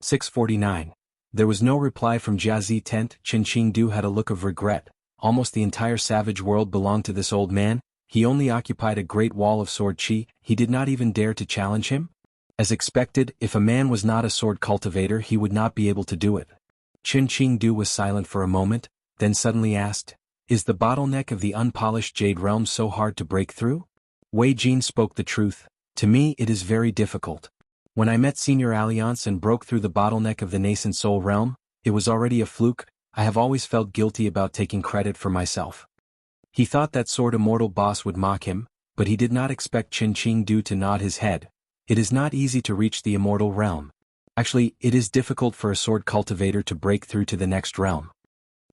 649. There was no reply from Jiazi tent. Qin Qingdu had a look of regret. Almost the entire savage world belonged to this old man. He only occupied a great wall of sword chi. He did not even dare to challenge him? As expected, if a man was not a sword cultivator, he would not be able to do it. Qin Qingdu was silent for a moment, then suddenly asked, "Is the bottleneck of the unpolished jade realm so hard to break through?" Wei Jin spoke the truth. "To me it is very difficult. When I met Senior Alliance and broke through the bottleneck of the nascent soul realm, it was already a fluke. I have always felt guilty about taking credit for myself." He thought that Sword Immortal boss would mock him, but he did not expect Qin Qingdu to nod his head. It is not easy to reach the immortal realm. Actually, it is difficult for a sword cultivator to break through to the next realm.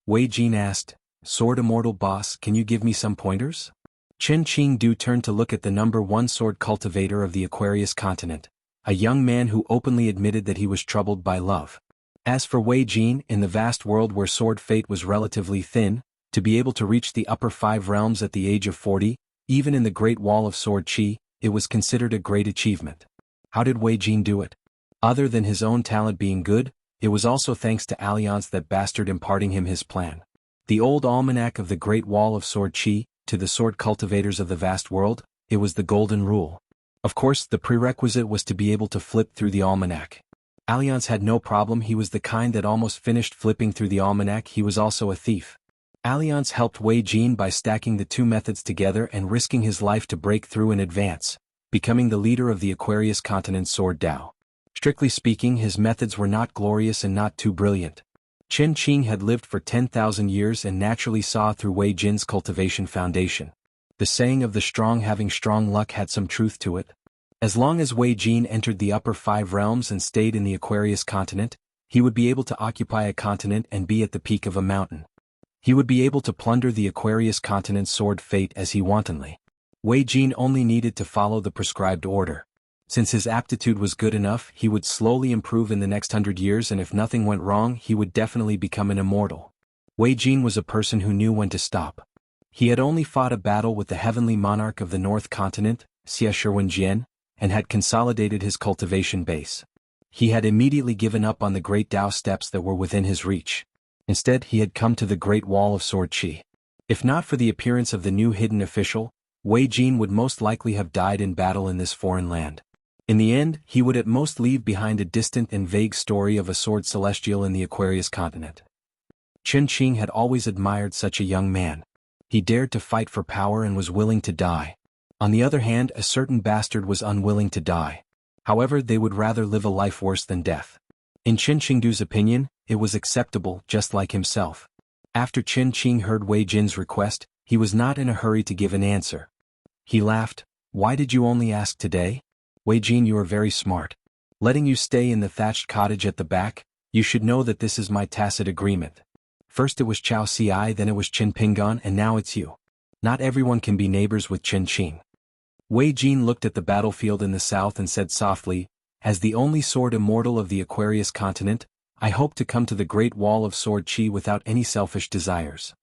Wei Jin asked, "Sword Immortal boss, can you give me some pointers?" Qin Qingdu turned to look at the number 1 sword cultivator of the Aquarius continent, a young man who openly admitted that he was troubled by love. As for Wei Jin, in the vast world where sword fate was relatively thin, to be able to reach the upper 5 realms at the age of 40, even in the Great Wall of Sword Chi, it was considered a great achievement. How did Wei Jin do it? Other than his own talent being good, it was also thanks to Alliance that bastard imparting him his plan. The old almanac of the Great Wall of Sword Chi, to the sword cultivators of the vast world, it was the golden rule. Of course, the prerequisite was to be able to flip through the almanac. Alliance had no problem. He was the kind that almost finished flipping through the almanac. He was also a thief. Alliance helped Wei Jin by stacking the 2 methods together and risking his life to break through and advance, becoming the leader of the Aquarius continent Sword Dao. Strictly speaking, his methods were not glorious and not too brilliant. Qin Qing had lived for 10,000 years and naturally saw through Wei Jin's cultivation foundation. The saying of the strong having strong luck had some truth to it. As long as Wei Jin entered the upper 5 realms and stayed in the Aquarius continent, he would be able to occupy a continent and be at the peak of a mountain. He would be able to plunder the Aquarius continent's sword fate as he wantonly. Wei Jin only needed to follow the prescribed order. Since his aptitude was good enough, he would slowly improve in the next 100 years, and if nothing went wrong, he would definitely become an immortal. Wei Jin was a person who knew when to stop. He had only fought a battle with the heavenly monarch of the North Continent, Xie Shiwenjian, and had consolidated his cultivation base. He had immediately given up on the great Dao steps that were within his reach. Instead, he had come to the Great Wall of Sword Chi. If not for the appearance of the new hidden official, Wei Jin would most likely have died in battle in this foreign land. In the end, he would at most leave behind a distant and vague story of a sword celestial in the Aquarius continent. Qin Qing had always admired such a young man. He dared to fight for power and was willing to die. On the other hand, a certain bastard was unwilling to die. However, they would rather live a life worse than death. In Qin Qingdu's opinion, it was acceptable, just like himself. After Qin Qing heard Wei Jin's request, he was not in a hurry to give an answer. He laughed. "Why did you only ask today? Wei Jin, you are very smart. Letting you stay in the thatched cottage at the back, you should know that this is my tacit agreement. First it was Chao Ci, then it was Qin Pingan, and now it's you. Not everyone can be neighbors with Qin Qing." Wei Jin looked at the battlefield in the south and said softly, "As the only sword immortal of the Aquarius continent, I hope to come to the Great Wall of Sword Chi without any selfish desires.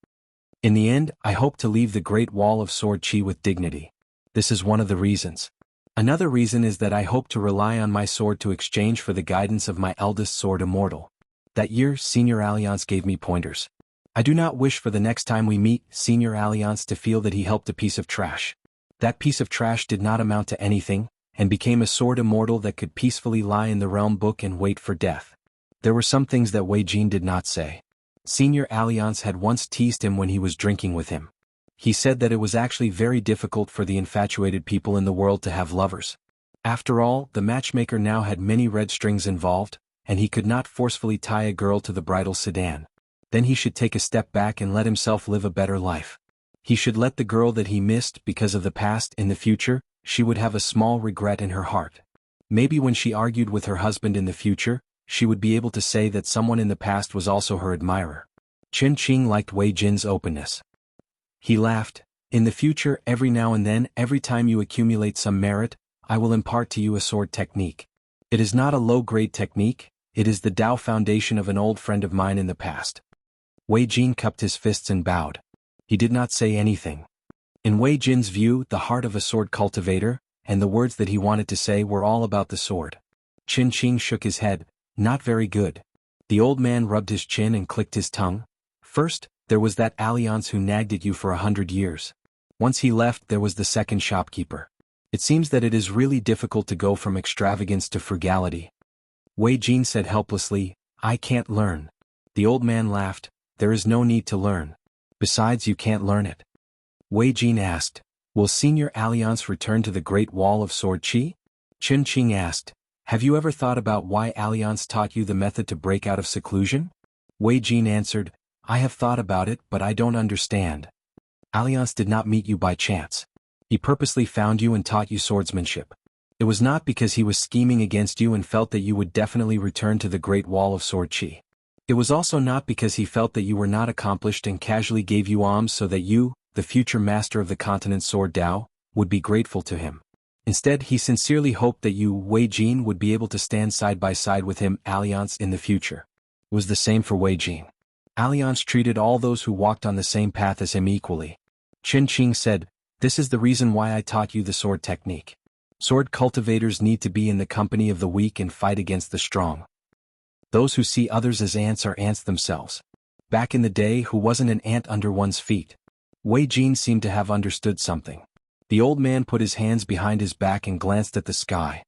In the end, I hope to leave the Great Wall of Sword Chi with dignity. This is one of the reasons. Another reason is that I hope to rely on my sword to exchange for the guidance of my eldest sword immortal. That year, Senior Alliance gave me pointers. I do not wish for the next time we meet Senior Alliance to feel that he helped a piece of trash. That piece of trash did not amount to anything, and became a sword immortal that could peacefully lie in the realm book and wait for death." There were some things that Wei Jin did not say. Senior Alliance had once teased him when he was drinking with him. He said that it was actually very difficult for the infatuated people in the world to have lovers. After all, the matchmaker now had many red strings involved, and he could not forcefully tie a girl to the bridal sedan. Then he should take a step back and let himself live a better life. He should let the girl that he missed because of the past in the future, she would have a small regret in her heart. Maybe when she argued with her husband in the future, she would be able to say that someone in the past was also her admirer. Qin Qing liked Wei Jin's openness. He laughed. "In the future, every now and then, every time you accumulate some merit, I will impart to you a sword technique. It is not a low-grade technique, it is the Dao foundation of an old friend of mine in the past." Wei Jin cupped his fists and bowed. He did not say anything. In Wei Jin's view, the heart of a sword cultivator, and the words that he wanted to say were all about the sword. Qin Qing shook his head. Not very good. The old man rubbed his chin and clicked his tongue. First, there was that Alliance who nagged at you for 100 years. Once he left, there was the second shopkeeper. It seems that it is really difficult to go from extravagance to frugality. Wei Jin said helplessly, I can't learn. The old man laughed, there is no need to learn. Besides, you can't learn it. Wei Jin asked, will Senior Alliance return to the Great Wall of Sword Qi? Chen Qing asked, have you ever thought about why Alliance taught you the method to break out of seclusion? Wei Jin answered, I have thought about it, but I don't understand. Alliance did not meet you by chance. He purposely found you and taught you swordsmanship. It was not because he was scheming against you and felt that you would definitely return to the Great Wall of Sword Qi. It was also not because he felt that you were not accomplished and casually gave you alms so that you, the future master of the continent's sword Dao, would be grateful to him. Instead, he sincerely hoped that you, Wei Jin, would be able to stand side by side with him, Alliance, in the future. It was the same for Wei Jin. Alliance treated all those who walked on the same path as him equally. Chen Qing said, this is the reason why I taught you the sword technique. Sword cultivators need to be in the company of the weak and fight against the strong. Those who see others as ants are ants themselves. Back in the day, who wasn't an ant under one's feet? Wei Jin seemed to have understood something. The old man put his hands behind his back and glanced at the sky.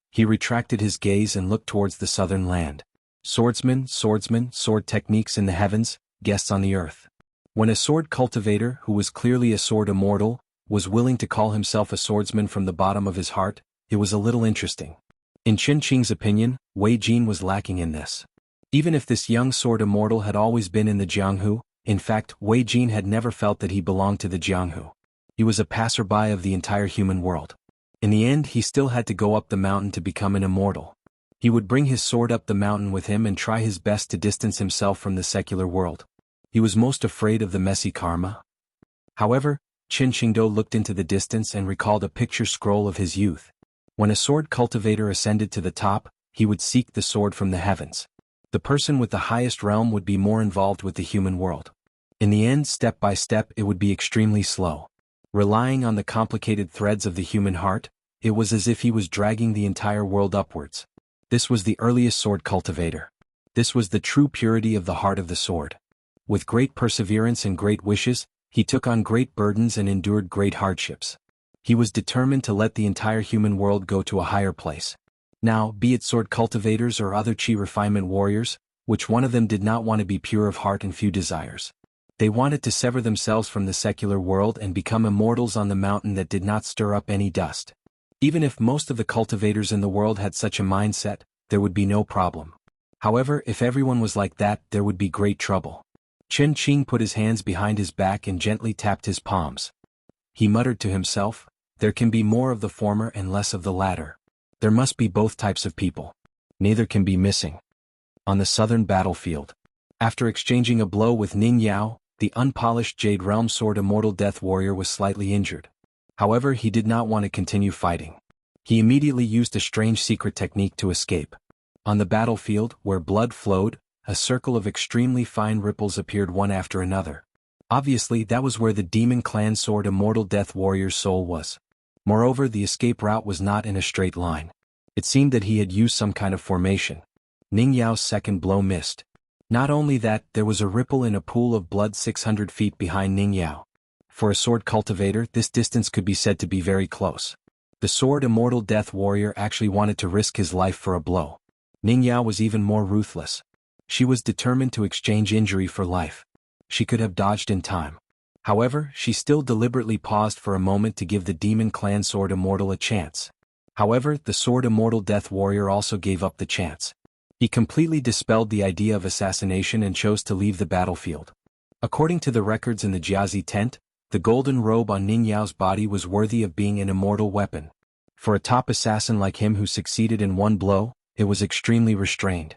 He retracted his gaze and looked towards the southern land. Swordsmen, sword techniques in the heavens, guests on the earth. When a sword cultivator, who was clearly a sword immortal, was willing to call himself a swordsman from the bottom of his heart, it was a little interesting. In Chen Qing's opinion, Wei Jin was lacking in this. Even if this young sword immortal had always been in the Jianghu, in fact, Wei Jin had never felt that he belonged to the Jianghu. He was a passerby of the entire human world. In the end, he still had to go up the mountain to become an immortal. He would bring his sword up the mountain with him and try his best to distance himself from the secular world. He was most afraid of the messy karma. However, Qin Qingdou looked into the distance and recalled a picture scroll of his youth. When a sword cultivator ascended to the top, he would seek the sword from the heavens. The person with the highest realm would be more involved with the human world. In the end, step by step, it would be extremely slow. Relying on the complicated threads of the human heart, it was as if he was dragging the entire world upwards. This was the earliest sword cultivator. This was the true purity of the heart of the sword. With great perseverance and great wishes, he took on great burdens and endured great hardships. He was determined to let the entire human world go to a higher place. Now, be it sword cultivators or other chi refinement warriors, which one of them did not want to be pure of heart and few desires? They wanted to sever themselves from the secular world and become immortals on the mountain that did not stir up any dust. Even if most of the cultivators in the world had such a mindset, there would be no problem. However, if everyone was like that, there would be great trouble. Chen Qing put his hands behind his back and gently tapped his palms. He muttered to himself, there can be more of the former and less of the latter. There must be both types of people. Neither can be missing. On the southern battlefield. After exchanging a blow with Ning Yao, the unpolished Jade Realm Sword Immortal Death Warrior was slightly injured. However, he did not want to continue fighting. He immediately used a strange secret technique to escape. On the battlefield, where blood flowed, a circle of extremely fine ripples appeared one after another. Obviously, that was where the Demon Clan Sword Immortal Death Warrior's soul was. Moreover, the escape route was not in a straight line. It seemed that he had used some kind of formation. Ning Yao's second blow missed. Not only that, there was a ripple in a pool of blood 600 feet behind Ning Yao. For a sword cultivator, this distance could be said to be very close. The Sword Immortal Death Warrior actually wanted to risk his life for a blow. Ning Yao was even more ruthless. She was determined to exchange injury for life. She could have dodged in time. However, she still deliberately paused for a moment to give the Demon Clan Sword Immortal a chance. However, the Sword Immortal Death Warrior also gave up the chance. He completely dispelled the idea of assassination and chose to leave the battlefield. According to the records in the Jiazi tent, the golden robe on Ning Yao's body was worthy of being an immortal weapon. For a top assassin like him who succeeded in one blow, it was extremely restrained.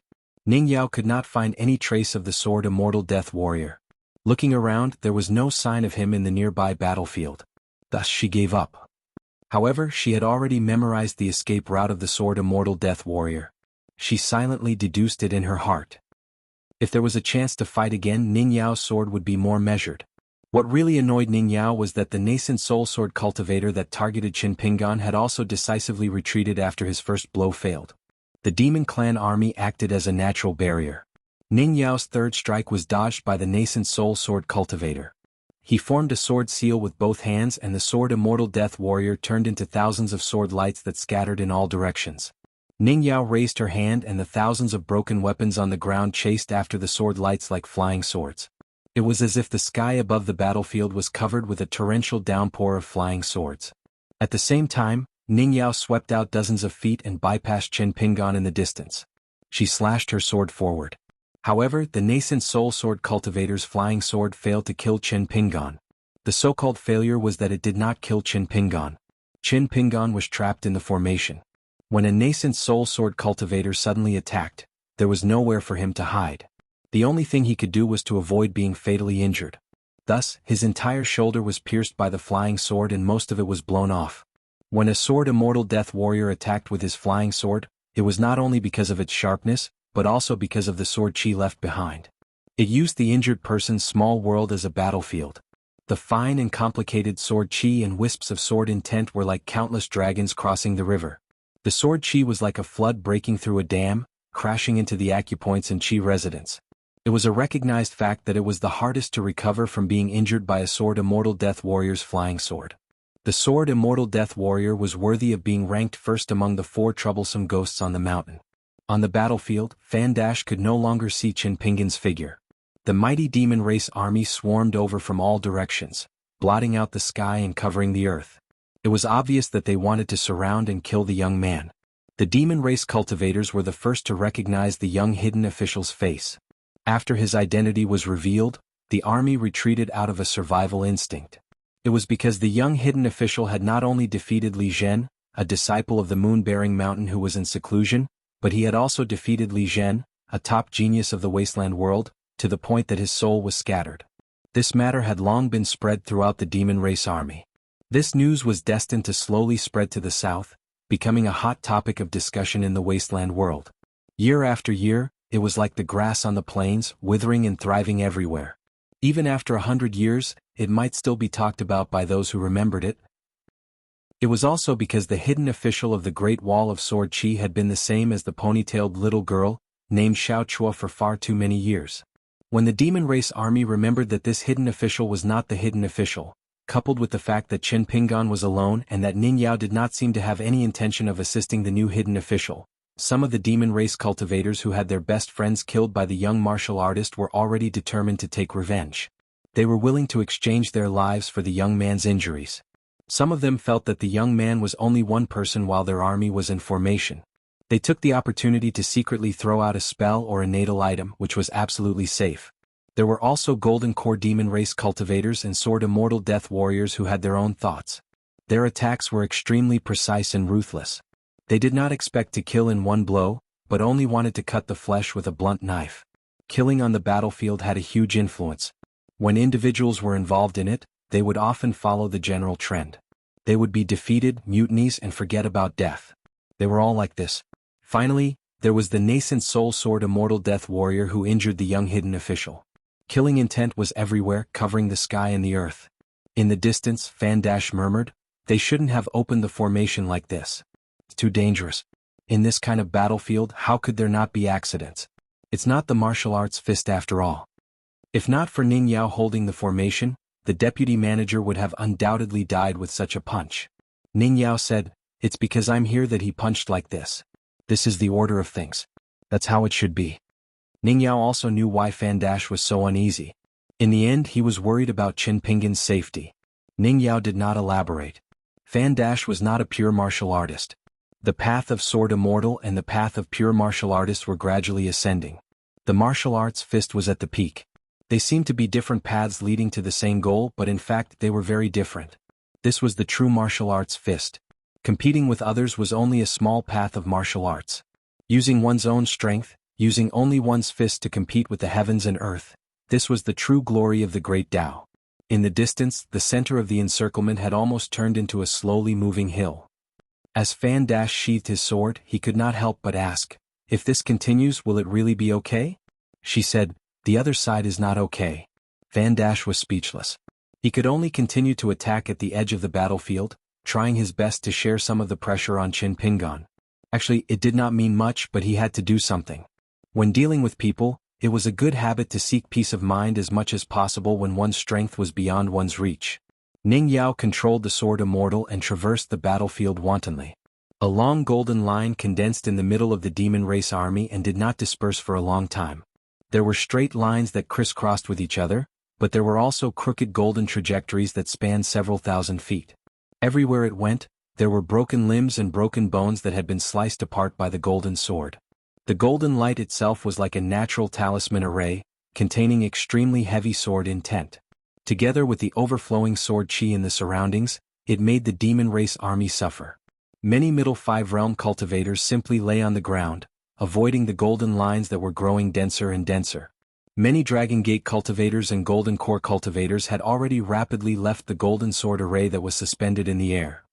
Ning Yao could not find any trace of the Sword Immortal Death Warrior. Looking around, there was no sign of him in the nearby battlefield. Thus she gave up. However, she had already memorized the escape route of the Sword Immortal Death Warrior. She silently deduced it in her heart. If there was a chance to fight again, Ning Yao's sword would be more measured. What really annoyed Ning Yao was that the nascent soul sword cultivator that targeted Qin Pingan had also decisively retreated after his first blow failed. The demon clan army acted as a natural barrier. Ning Yao's third strike was dodged by the nascent soul sword cultivator. He formed a sword seal with both hands, and the sword immortal death warrior turned into thousands of sword lights that scattered in all directions. Ning Yao raised her hand, and the thousands of broken weapons on the ground chased after the sword lights like flying swords. It was as if the sky above the battlefield was covered with a torrential downpour of flying swords. At the same time, Ning Yao swept out dozens of feet and bypassed Qin Pingan in the distance. She slashed her sword forward. However, the nascent soul sword cultivator's flying sword failed to kill Qin Pingan. The so-called failure was that it did not kill Qin Pingan. Qin Pingan was trapped in the formation. When a nascent soul sword cultivator suddenly attacked, there was nowhere for him to hide. The only thing he could do was to avoid being fatally injured. Thus, his entire shoulder was pierced by the flying sword and most of it was blown off. When a sword immortal death warrior attacked with his flying sword, it was not only because of its sharpness, but also because of the sword chi left behind. It used the injured person's small world as a battlefield. The fine and complicated sword chi and wisps of sword intent were like countless dragons crossing the river. The sword chi was like a flood breaking through a dam, crashing into the acupoints and chi residents. It was a recognized fact that it was the hardest to recover from being injured by a sword immortal death warrior's flying sword. The sword immortal death warrior was worthy of being ranked first among the 4 troublesome ghosts on the mountain. On the battlefield, Fan Dash could no longer see Qin Pingan's figure. The mighty demon race army swarmed over from all directions, blotting out the sky and covering the earth. It was obvious that they wanted to surround and kill the young man. The demon race cultivators were the first to recognize the young hidden official's face. After his identity was revealed, the army retreated out of a survival instinct. It was because the young hidden official had not only defeated Li Zhen, a disciple of the moon-bearing mountain who was in seclusion, but he had also defeated Li Zhen, a top genius of the wasteland world, to the point that his soul was scattered. This matter had long been spread throughout the demon race army. This news was destined to slowly spread to the south, becoming a hot topic of discussion in the wasteland world. Year after year, it was like the grass on the plains, withering and thriving everywhere. Even after 100 years, it might still be talked about by those who remembered it. It was also because the hidden official of the Great Wall of Sword Chi had been the same as the ponytailed little girl, named Xiao Chua, for far too many years. When the demon race army remembered that this hidden official was not the hidden official, coupled with the fact that Qin Pingan was alone and that Ning Yao did not seem to have any intention of assisting the new hidden official, some of the demon race cultivators who had their best friends killed by the young martial artist were already determined to take revenge. They were willing to exchange their lives for the young man's injuries. Some of them felt that the young man was only one person while their army was in formation. They took the opportunity to secretly throw out a spell or a natal item which was absolutely safe. There were also golden core demon race cultivators and sword immortal death warriors who had their own thoughts. Their attacks were extremely precise and ruthless. They did not expect to kill in one blow, but only wanted to cut the flesh with a blunt knife. Killing on the battlefield had a huge influence. When individuals were involved in it, they would often follow the general trend. They would be defeated, mutinies, and forget about death. They were all like this. Finally, there was the nascent soul sword immortal death warrior who injured the young hidden official. Killing intent was everywhere, covering the sky and the earth. In the distance, Fan Dash murmured, "They shouldn't have opened the formation like this. It's too dangerous. In this kind of battlefield, how could there not be accidents? It's not the martial arts fist after all." If not for Ning Yao holding the formation, the deputy manager would have undoubtedly died with such a punch. Ning Yao said, "It's because I'm here that he punched like this. This is the order of things. That's how it should be." Ning Yao also knew why Fan Dash was so uneasy. In the end, he was worried about Qin Pingan's safety. Ning Yao did not elaborate. Fan Dash was not a pure martial artist. The path of sword immortal and the path of pure martial artists were gradually ascending. The martial arts fist was at the peak. They seemed to be different paths leading to the same goal, but in fact they were very different. This was the true martial arts fist. Competing with others was only a small path of martial arts. Using one's own strength, using only one's fist to compete with the heavens and earth, this was the true glory of the great Tao. In the distance, the center of the encirclement had almost turned into a slowly moving hill. As Fan Dash sheathed his sword, he could not help but ask, "If this continues, will it really be okay?" She said, "The other side is not okay." Fan Dash was speechless. He could only continue to attack at the edge of the battlefield, trying his best to share some of the pressure on Qin Pingan. Actually, it did not mean much, but he had to do something. When dealing with people, it was a good habit to seek peace of mind as much as possible when one's strength was beyond one's reach. Ning Yao controlled the sword immortal and traversed the battlefield wantonly. A long golden line condensed in the middle of the demon race army and did not disperse for a long time. There were straight lines that crisscrossed with each other, but there were also crooked golden trajectories that spanned several thousand feet. Everywhere it went, there were broken limbs and broken bones that had been sliced apart by the golden sword. The golden light itself was like a natural talisman array, containing extremely heavy sword intent. Together with the overflowing sword chi in the surroundings, it made the demon race army suffer. Many Middle Five Realm cultivators simply lay on the ground, avoiding the golden lines that were growing denser and denser. Many Dragon Gate cultivators and Golden Core cultivators had already rapidly left the golden sword array that was suspended in the air.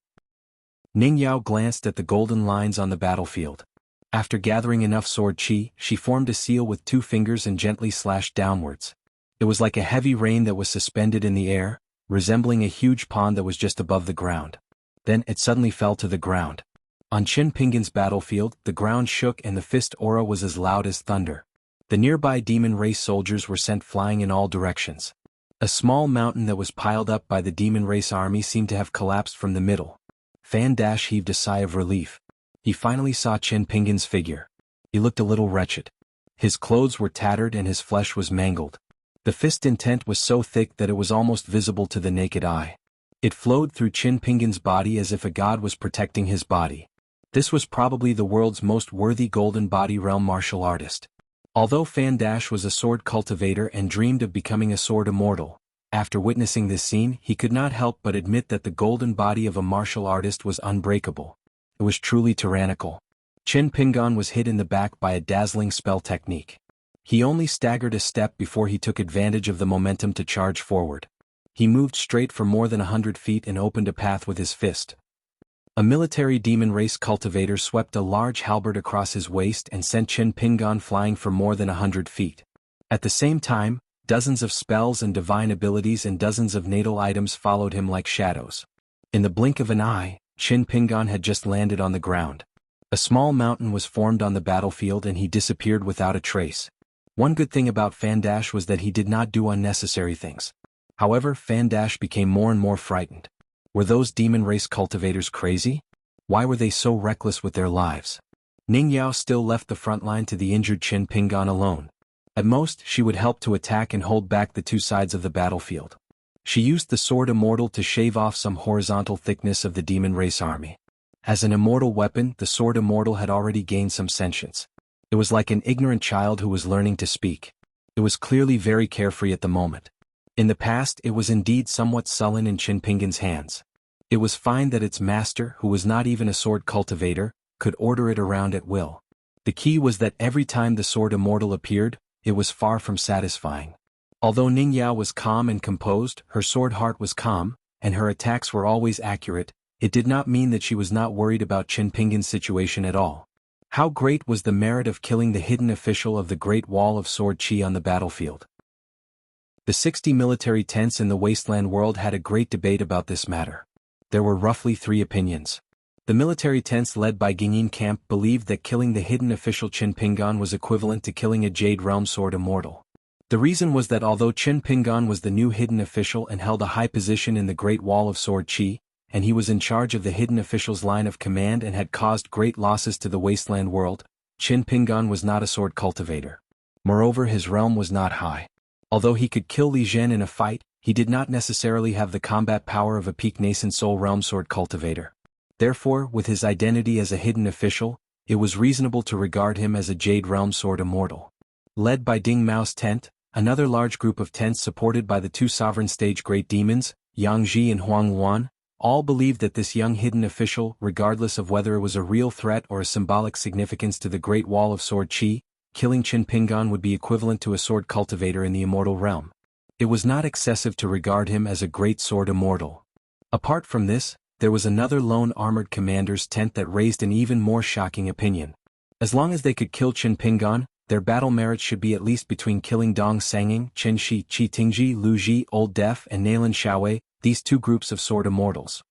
Ning Yao glanced at the golden lines on the battlefield. After gathering enough sword chi, she formed a seal with 2 fingers and gently slashed downwards. It was like a heavy rain that was suspended in the air, resembling a huge pond that was just above the ground. Then it suddenly fell to the ground. On Qin Pingan's battlefield, the ground shook and the fist aura was as loud as thunder. The nearby demon race soldiers were sent flying in all directions. A small mountain that was piled up by the demon race army seemed to have collapsed from the middle. Fan Dash heaved a sigh of relief. He finally saw Qin Pingan's figure. He looked a little wretched. His clothes were tattered and his flesh was mangled. The fist intent was so thick that it was almost visible to the naked eye. It flowed through Qin Pingan's body as if a god was protecting his body. This was probably the world's most worthy golden body realm martial artist. Although Fan Dash was a sword cultivator and dreamed of becoming a sword immortal, after witnessing this scene he could not help but admit that the golden body of a martial artist was unbreakable. It was truly tyrannical. Qin Pingan was hit in the back by a dazzling spell technique. He only staggered a step before he took advantage of the momentum to charge forward. He moved straight for more than 100 feet and opened a path with his fist. A military demon race cultivator swept a large halberd across his waist and sent Qin Pingan flying for more than 100 feet. At the same time, dozens of spells and divine abilities and dozens of natal items followed him like shadows. In the blink of an eye, Qin Pingan had just landed on the ground. A small mountain was formed on the battlefield and he disappeared without a trace. One good thing about Fan Dash was that he did not do unnecessary things. However, Fan Dash became more and more frightened. Were those demon race cultivators crazy? Why were they so reckless with their lives? Ning Yao still left the front line to the injured Qin Pingan alone. At most, she would help to attack and hold back the 2 sides of the battlefield. She used the sword immortal to shave off some horizontal thickness of the demon race army. As an immortal weapon, the sword immortal had already gained some sentience. It was like an ignorant child who was learning to speak. It was clearly very carefree at the moment. In the past, it was indeed somewhat sullen in Qin Pingan's hands. It was fine that its master, who was not even a sword cultivator, could order it around at will. The key was that every time the sword immortal appeared, it was far from satisfying. Although Ning Yao was calm and composed, her sword heart was calm, and her attacks were always accurate. It did not mean that she was not worried about Qin Pingan's situation at all. How great was the merit of killing the hidden official of the Great Wall of Sword Chi on the battlefield? The 60 military tents in the wasteland world had a great debate about this matter. There were roughly 3 opinions. The military tents led by Ginyin Camp believed that killing the hidden official Qin Pingan was equivalent to killing a Jade Realm sword immortal. The reason was that although Qin Pingan was the new hidden official and held a high position in the Great Wall of Sword Chi, and he was in charge of the hidden official's line of command and had caused great losses to the wasteland world, Qin Pingan was not a sword cultivator. Moreover, his realm was not high. Although he could kill Li Zhen in a fight, he did not necessarily have the combat power of a peak nascent soul realm sword cultivator. Therefore, with his identity as a hidden official, it was reasonable to regard him as a Jade Realm sword immortal. Led by Ding Mao's tent, another large group of tents supported by the 2 sovereign stage great demons, Yang Ji and Huang Luan, all believed that this young hidden official, regardless of whether it was a real threat or a symbolic significance to the Great Wall of Sword Chi, killing Qin Pingan would be equivalent to a sword cultivator in the immortal realm. It was not excessive to regard him as a great sword immortal. Apart from this, there was another lone armored commander's tent that raised an even more shocking opinion. As long as they could kill Qin Pingan, their battle merits should be at least between killing Dong Sanging, Chen Shi, Qi Tingji, Lu Ji, Old Def and Nalan Xiaowei, these 2 groups of sword immortals.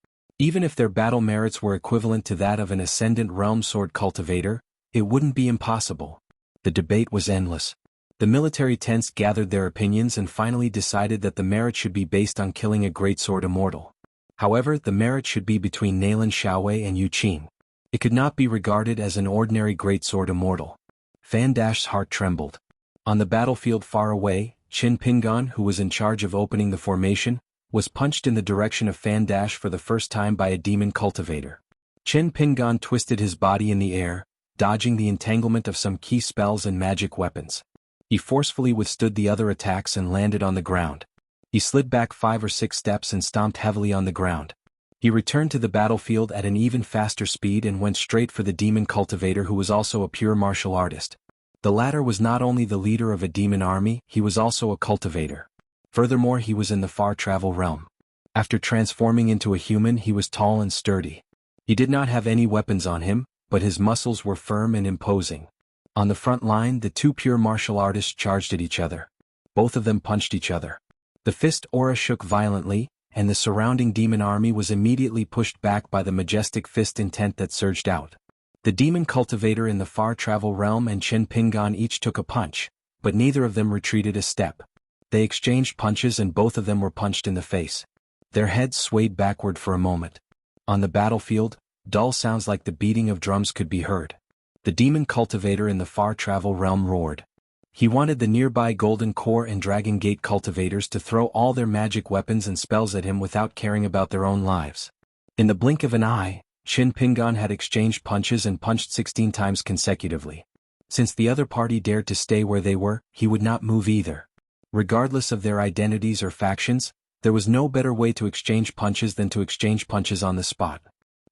Even if their battle merits were equivalent to that of an Ascendant Realm sword cultivator, it wouldn't be impossible. The debate was endless. The military tenants gathered their opinions and finally decided that the merit should be based on killing a greatsword immortal. However, the merit should be between Nailan Xiaowei and Yu Qin. It could not be regarded as an ordinary greatsword immortal. Fan Dash's heart trembled. On the battlefield far away, Qin Pingan, who was in charge of opening the formation, was punched in the direction of Fan Dash for the first time by a demon cultivator. Qin Pingan twisted his body in the air, dodging the entanglement of some key spells and magic weapons. He forcefully withstood the other attacks and landed on the ground. He slid back 5 or 6 steps and stomped heavily on the ground. He returned to the battlefield at an even faster speed and went straight for the demon cultivator, who was also a pure martial artist. The latter was not only the leader of a demon army, he was also a cultivator. Furthermore, he was in the far travel realm. After transforming into a human, he was tall and sturdy. He did not have any weapons on him, but his muscles were firm and imposing. On the front line, the two pure martial artists charged at each other. Both of them punched each other. The fist aura shook violently, and the surrounding demon army was immediately pushed back by the majestic fist intent that surged out. The demon cultivator in the far travel realm and Qin Pingan each took a punch, but neither of them retreated a step. They exchanged punches and both of them were punched in the face. Their heads swayed backward for a moment. On the battlefield, dull sounds like the beating of drums could be heard. The demon cultivator in the far travel realm roared. He wanted the nearby Golden Core and Dragon Gate cultivators to throw all their magic weapons and spells at him without caring about their own lives. In the blink of an eye, Qin Pingan had exchanged punches and punched 16 times consecutively. Since the other party dared to stay where they were, he would not move either. Regardless of their identities or factions, there was no better way to exchange punches than to exchange punches on the spot.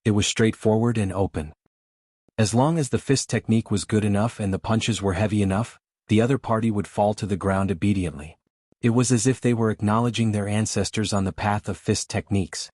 It was straightforward and open. As long as the fist technique was good enough and the punches were heavy enough, the other party would fall to the ground obediently. It was as if they were acknowledging their ancestors on the path of fist techniques.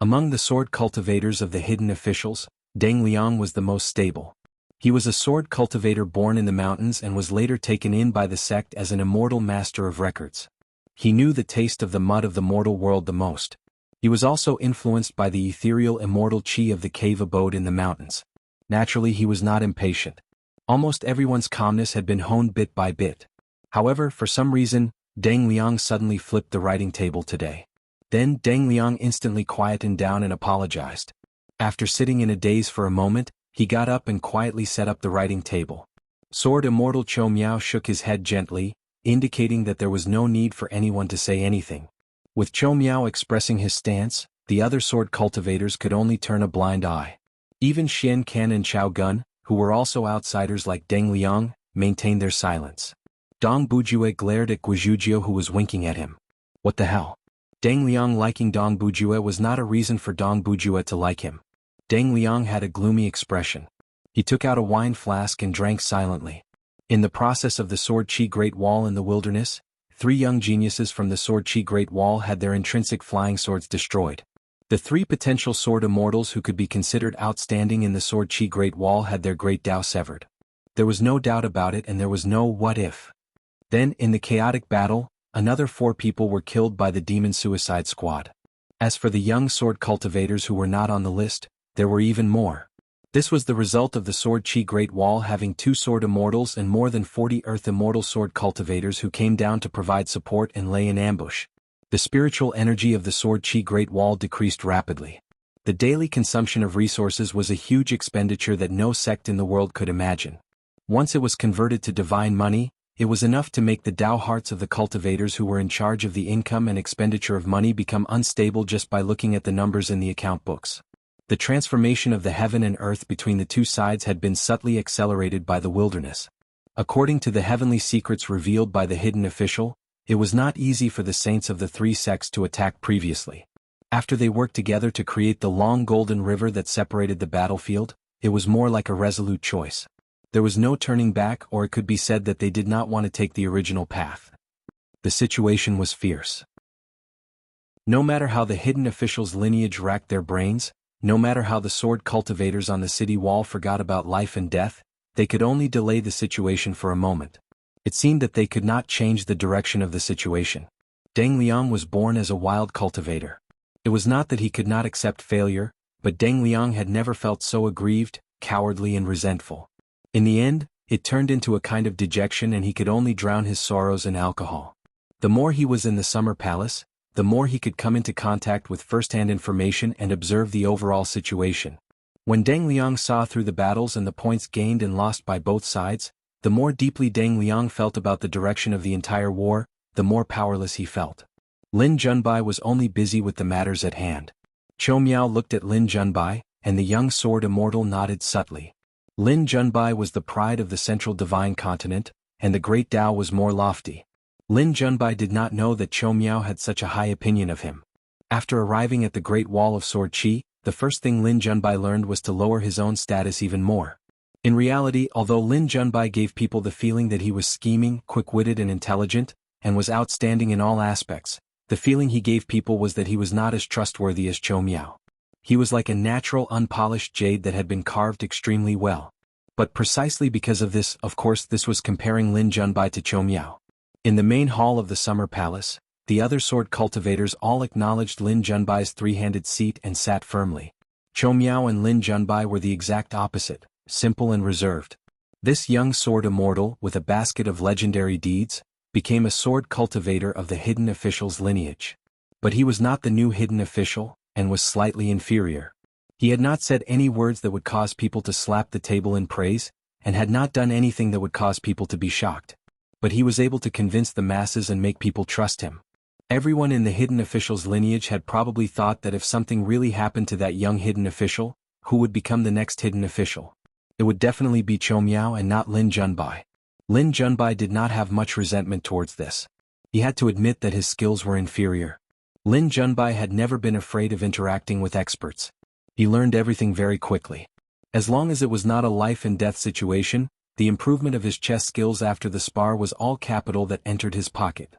Among the sword cultivators of the hidden officials, Deng Liang was the most stable. He was a sword cultivator born in the mountains and was later taken in by the sect as an immortal master of records. He knew the taste of the mud of the mortal world the most. He was also influenced by the ethereal immortal qi of the cave abode in the mountains. Naturally, he was not impatient. Almost everyone's calmness had been honed bit by bit. However, for some reason, Deng Liang suddenly flipped the writing table today. Then Deng Liang instantly quietened down and apologized. After sitting in a daze for a moment, he got up and quietly set up the writing table. Sword Immortal Chou Miao shook his head gently, indicating that there was no need for anyone to say anything. With Chou Miao expressing his stance, the other sword cultivators could only turn a blind eye. Even Xian Can and Chao Gun, who were also outsiders like Deng Liang, maintained their silence. Dong Bujue glared at Guizhujie, who was winking at him. What the hell? Deng Liang liking Dong Bujue was not a reason for Dong Bujue to like him. Deng Liang had a gloomy expression. He took out a wine flask and drank silently. In the process of the Sword Chi Great Wall in the wilderness, 3 young geniuses from the Sword Chi Great Wall had their intrinsic flying swords destroyed. The 3 potential sword immortals who could be considered outstanding in the Sword Chi Great Wall had their great Tao severed. There was no doubt about it, and there was no what if. Then, in the chaotic battle, another 4 people were killed by the demon suicide squad. As for the young sword cultivators who were not on the list, there were even more. This was the result of the Sword Chi Great Wall having 2 sword immortals and more than 40 earth immortal sword cultivators who came down to provide support and lay in ambush. The spiritual energy of the Sword Chi Great Wall decreased rapidly. The daily consumption of resources was a huge expenditure that no sect in the world could imagine. Once it was converted to divine money, it was enough to make the Tao hearts of the cultivators who were in charge of the income and expenditure of money become unstable just by looking at the numbers in the account books. The transformation of the heaven and earth between the two sides had been subtly accelerated by the wilderness. According to the heavenly secrets revealed by the hidden official, it was not easy for the saints of the 3 sects to attack previously. After they worked together to create the long golden river that separated the battlefield, it was more like a resolute choice. There was no turning back, or it could be said that they did not want to take the original path. The situation was fierce. No matter how the hidden official's lineage racked their brains, no matter how the sword cultivators on the city wall forgot about life and death, they could only delay the situation for a moment. It seemed that they could not change the direction of the situation. Deng Liang was born as a wild cultivator. It was not that he could not accept failure, but Deng Liang had never felt so aggrieved, cowardly and resentful. In the end, it turned into a kind of dejection and he could only drown his sorrows in alcohol. The more he was in the summer palace, the more he could come into contact with first-hand information and observe the overall situation. When Deng Liang saw through the battles and the points gained and lost by both sides, the more deeply Deng Liang felt about the direction of the entire war, the more powerless he felt. Lin Junbai was only busy with the matters at hand. Chou Miao looked at Lin Junbai, and the young sword immortal nodded subtly. Lin Junbai was the pride of the central divine continent, and the great Tao was more lofty. Lin Junbai did not know that Chou Miao had such a high opinion of him. After arriving at the Great Wall of Sword Qi, the first thing Lin Junbai learned was to lower his own status even more. In reality, although Lin Junbai gave people the feeling that he was scheming, quick-witted and intelligent, and was outstanding in all aspects, the feeling he gave people was that he was not as trustworthy as Chou Miao. He was like a natural unpolished jade that had been carved extremely well. But precisely because of this, of course, this was comparing Lin Junbai to Chou Miao. In the main hall of the Summer Palace, the other sword cultivators all acknowledged Lin Junbai's three-handed seat and sat firmly. Chou Miao and Lin Junbai were the exact opposite, simple and reserved. This young sword immortal, with a basket of legendary deeds, became a sword cultivator of the hidden official's lineage. But he was not the new hidden official, and was slightly inferior. He had not said any words that would cause people to slap the table in praise, and had not done anything that would cause people to be shocked. But he was able to convince the masses and make people trust him. Everyone in the hidden official's lineage had probably thought that if something really happened to that young hidden official, who would become the next hidden official? It would definitely be Chou Miao and not Lin Junbai. Lin Junbai did not have much resentment towards this. He had to admit that his skills were inferior. Lin Junbai had never been afraid of interacting with experts. He learned everything very quickly. As long as it was not a life-and-death situation, the improvement of his chess skills after the spar was all capital that entered his pocket.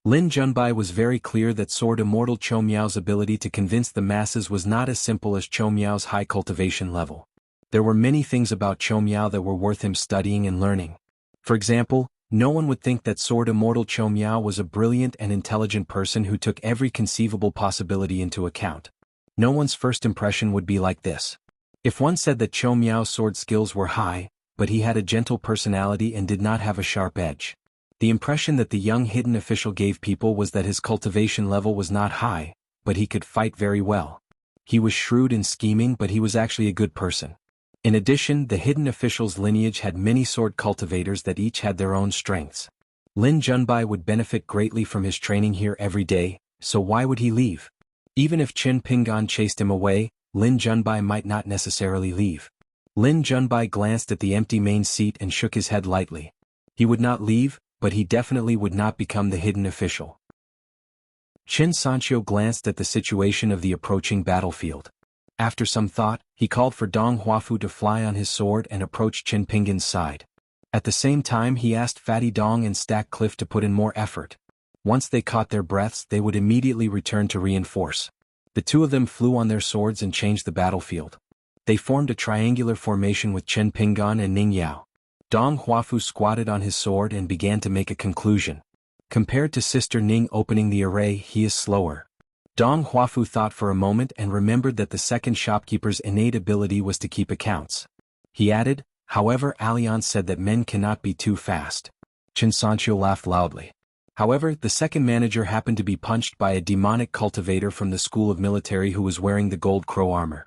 Lin Junbai was very clear that sword immortal Chou Miao's ability to convince the masses was not as simple as Chou Miao's high cultivation level. There were many things about Chou Miao that were worth him studying and learning. For example, no one would think that sword immortal Chou Miao was a brilliant and intelligent person who took every conceivable possibility into account. No one's first impression would be like this. If one said that Chou Miao's sword skills were high, but he had a gentle personality and did not have a sharp edge, the impression that the young hidden official gave people was that his cultivation level was not high, but he could fight very well. He was shrewd and scheming, but he was actually a good person. In addition, the hidden official's lineage had many sword cultivators that each had their own strengths. Lin Junbai would benefit greatly from his training here every day, so why would he leave? Even if Qin Pingan chased him away, Lin Junbai might not necessarily leave. Lin Junbai glanced at the empty main seat and shook his head lightly. He would not leave, but he definitely would not become the hidden official. Qin Sancho glanced at the situation of the approaching battlefield. After some thought, he called for Dong Huafu to fly on his sword and approach Qin Pingan's side. At the same time, he asked Fatty Dong and Stack Cliff to put in more effort. Once they caught their breaths, they would immediately return to reinforce. The two of them flew on their swords and changed the battlefield. They formed a triangular formation with Qin Pingan and Ning Yao. Dong Huafu squatted on his sword and began to make a conclusion. Compared to Sister Ning opening the array, he is slower. Dong Huafu thought for a moment and remembered that the second shopkeeper's innate ability was to keep accounts. He added, however, Alliance said that men cannot be too fast. Qin Sancho laughed loudly. However, the second manager happened to be punched by a demonic cultivator from the school of military who was wearing the gold crow armor.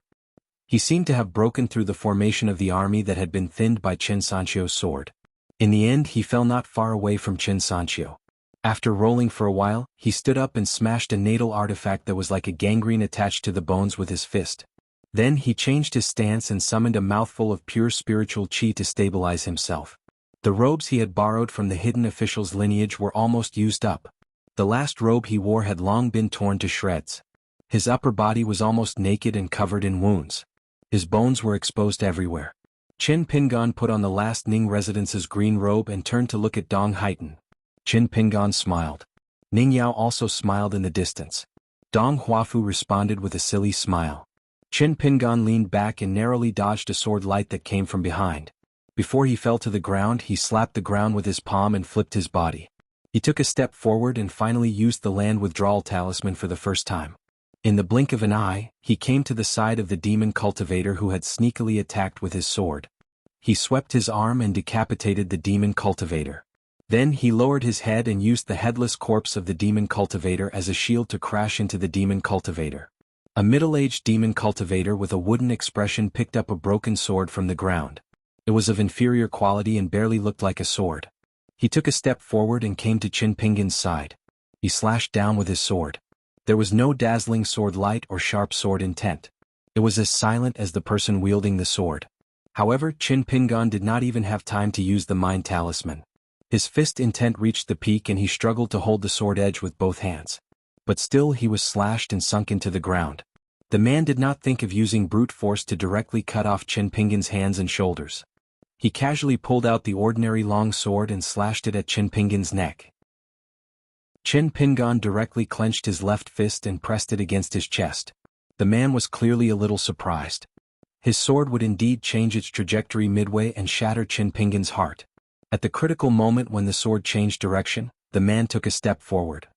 He seemed to have broken through the formation of the army that had been thinned by Qin Sancho's sword. In the end, he fell not far away from Qin Sancho. After rolling for a while, he stood up and smashed a natal artifact that was like a gangrene attached to the bones with his fist. Then he changed his stance and summoned a mouthful of pure spiritual qi to stabilize himself. The robes he had borrowed from the hidden official's lineage were almost used up. The last robe he wore had long been torn to shreds. His upper body was almost naked and covered in wounds. His bones were exposed everywhere. Qin Pingan put on the last Ning residence's green robe and turned to look at Dong Haitan. Qin Pingan smiled. Ning Yao also smiled in the distance. Dong Huafu responded with a silly smile. Qin Pingan leaned back and narrowly dodged a sword light that came from behind. Before he fell to the ground, he slapped the ground with his palm and flipped his body. He took a step forward and finally used the land withdrawal talisman for the first time. In the blink of an eye, he came to the side of the demon cultivator who had sneakily attacked with his sword. He swept his arm and decapitated the demon cultivator. Then he lowered his head and used the headless corpse of the demon cultivator as a shield to crash into the demon cultivator. A middle-aged demon cultivator with a wooden expression picked up a broken sword from the ground. It was of inferior quality and barely looked like a sword. He took a step forward and came to Qin Pingan's side. He slashed down with his sword. There was no dazzling sword light or sharp sword intent. It was as silent as the person wielding the sword. However, Qin Pingan did not even have time to use the mind talisman. His fist intent reached the peak and he struggled to hold the sword edge with both hands. But still he was slashed and sunk into the ground. The man did not think of using brute force to directly cut off Qin Pingan's hands and shoulders. He casually pulled out the ordinary long sword and slashed it at Qin Pingan's neck. Qin Pingan directly clenched his left fist and pressed it against his chest. The man was clearly a little surprised. His sword would indeed change its trajectory midway and shatter Qin Pingan's heart. At the critical moment when the sword changed direction, the man took a step forward.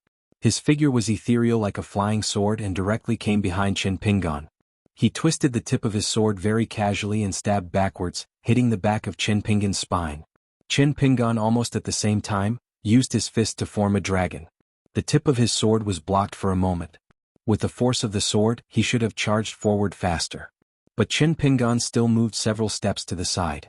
His figure was ethereal like a flying sword and directly came behind Qin Pingan. He twisted the tip of his sword very casually and stabbed backwards, hitting the back of Qin Pingan's spine. Qin Pingan almost at the same time, used his fist to form a dragon. The tip of his sword was blocked for a moment. With the force of the sword, he should have charged forward faster. But Qin Pingan still moved several steps to the side.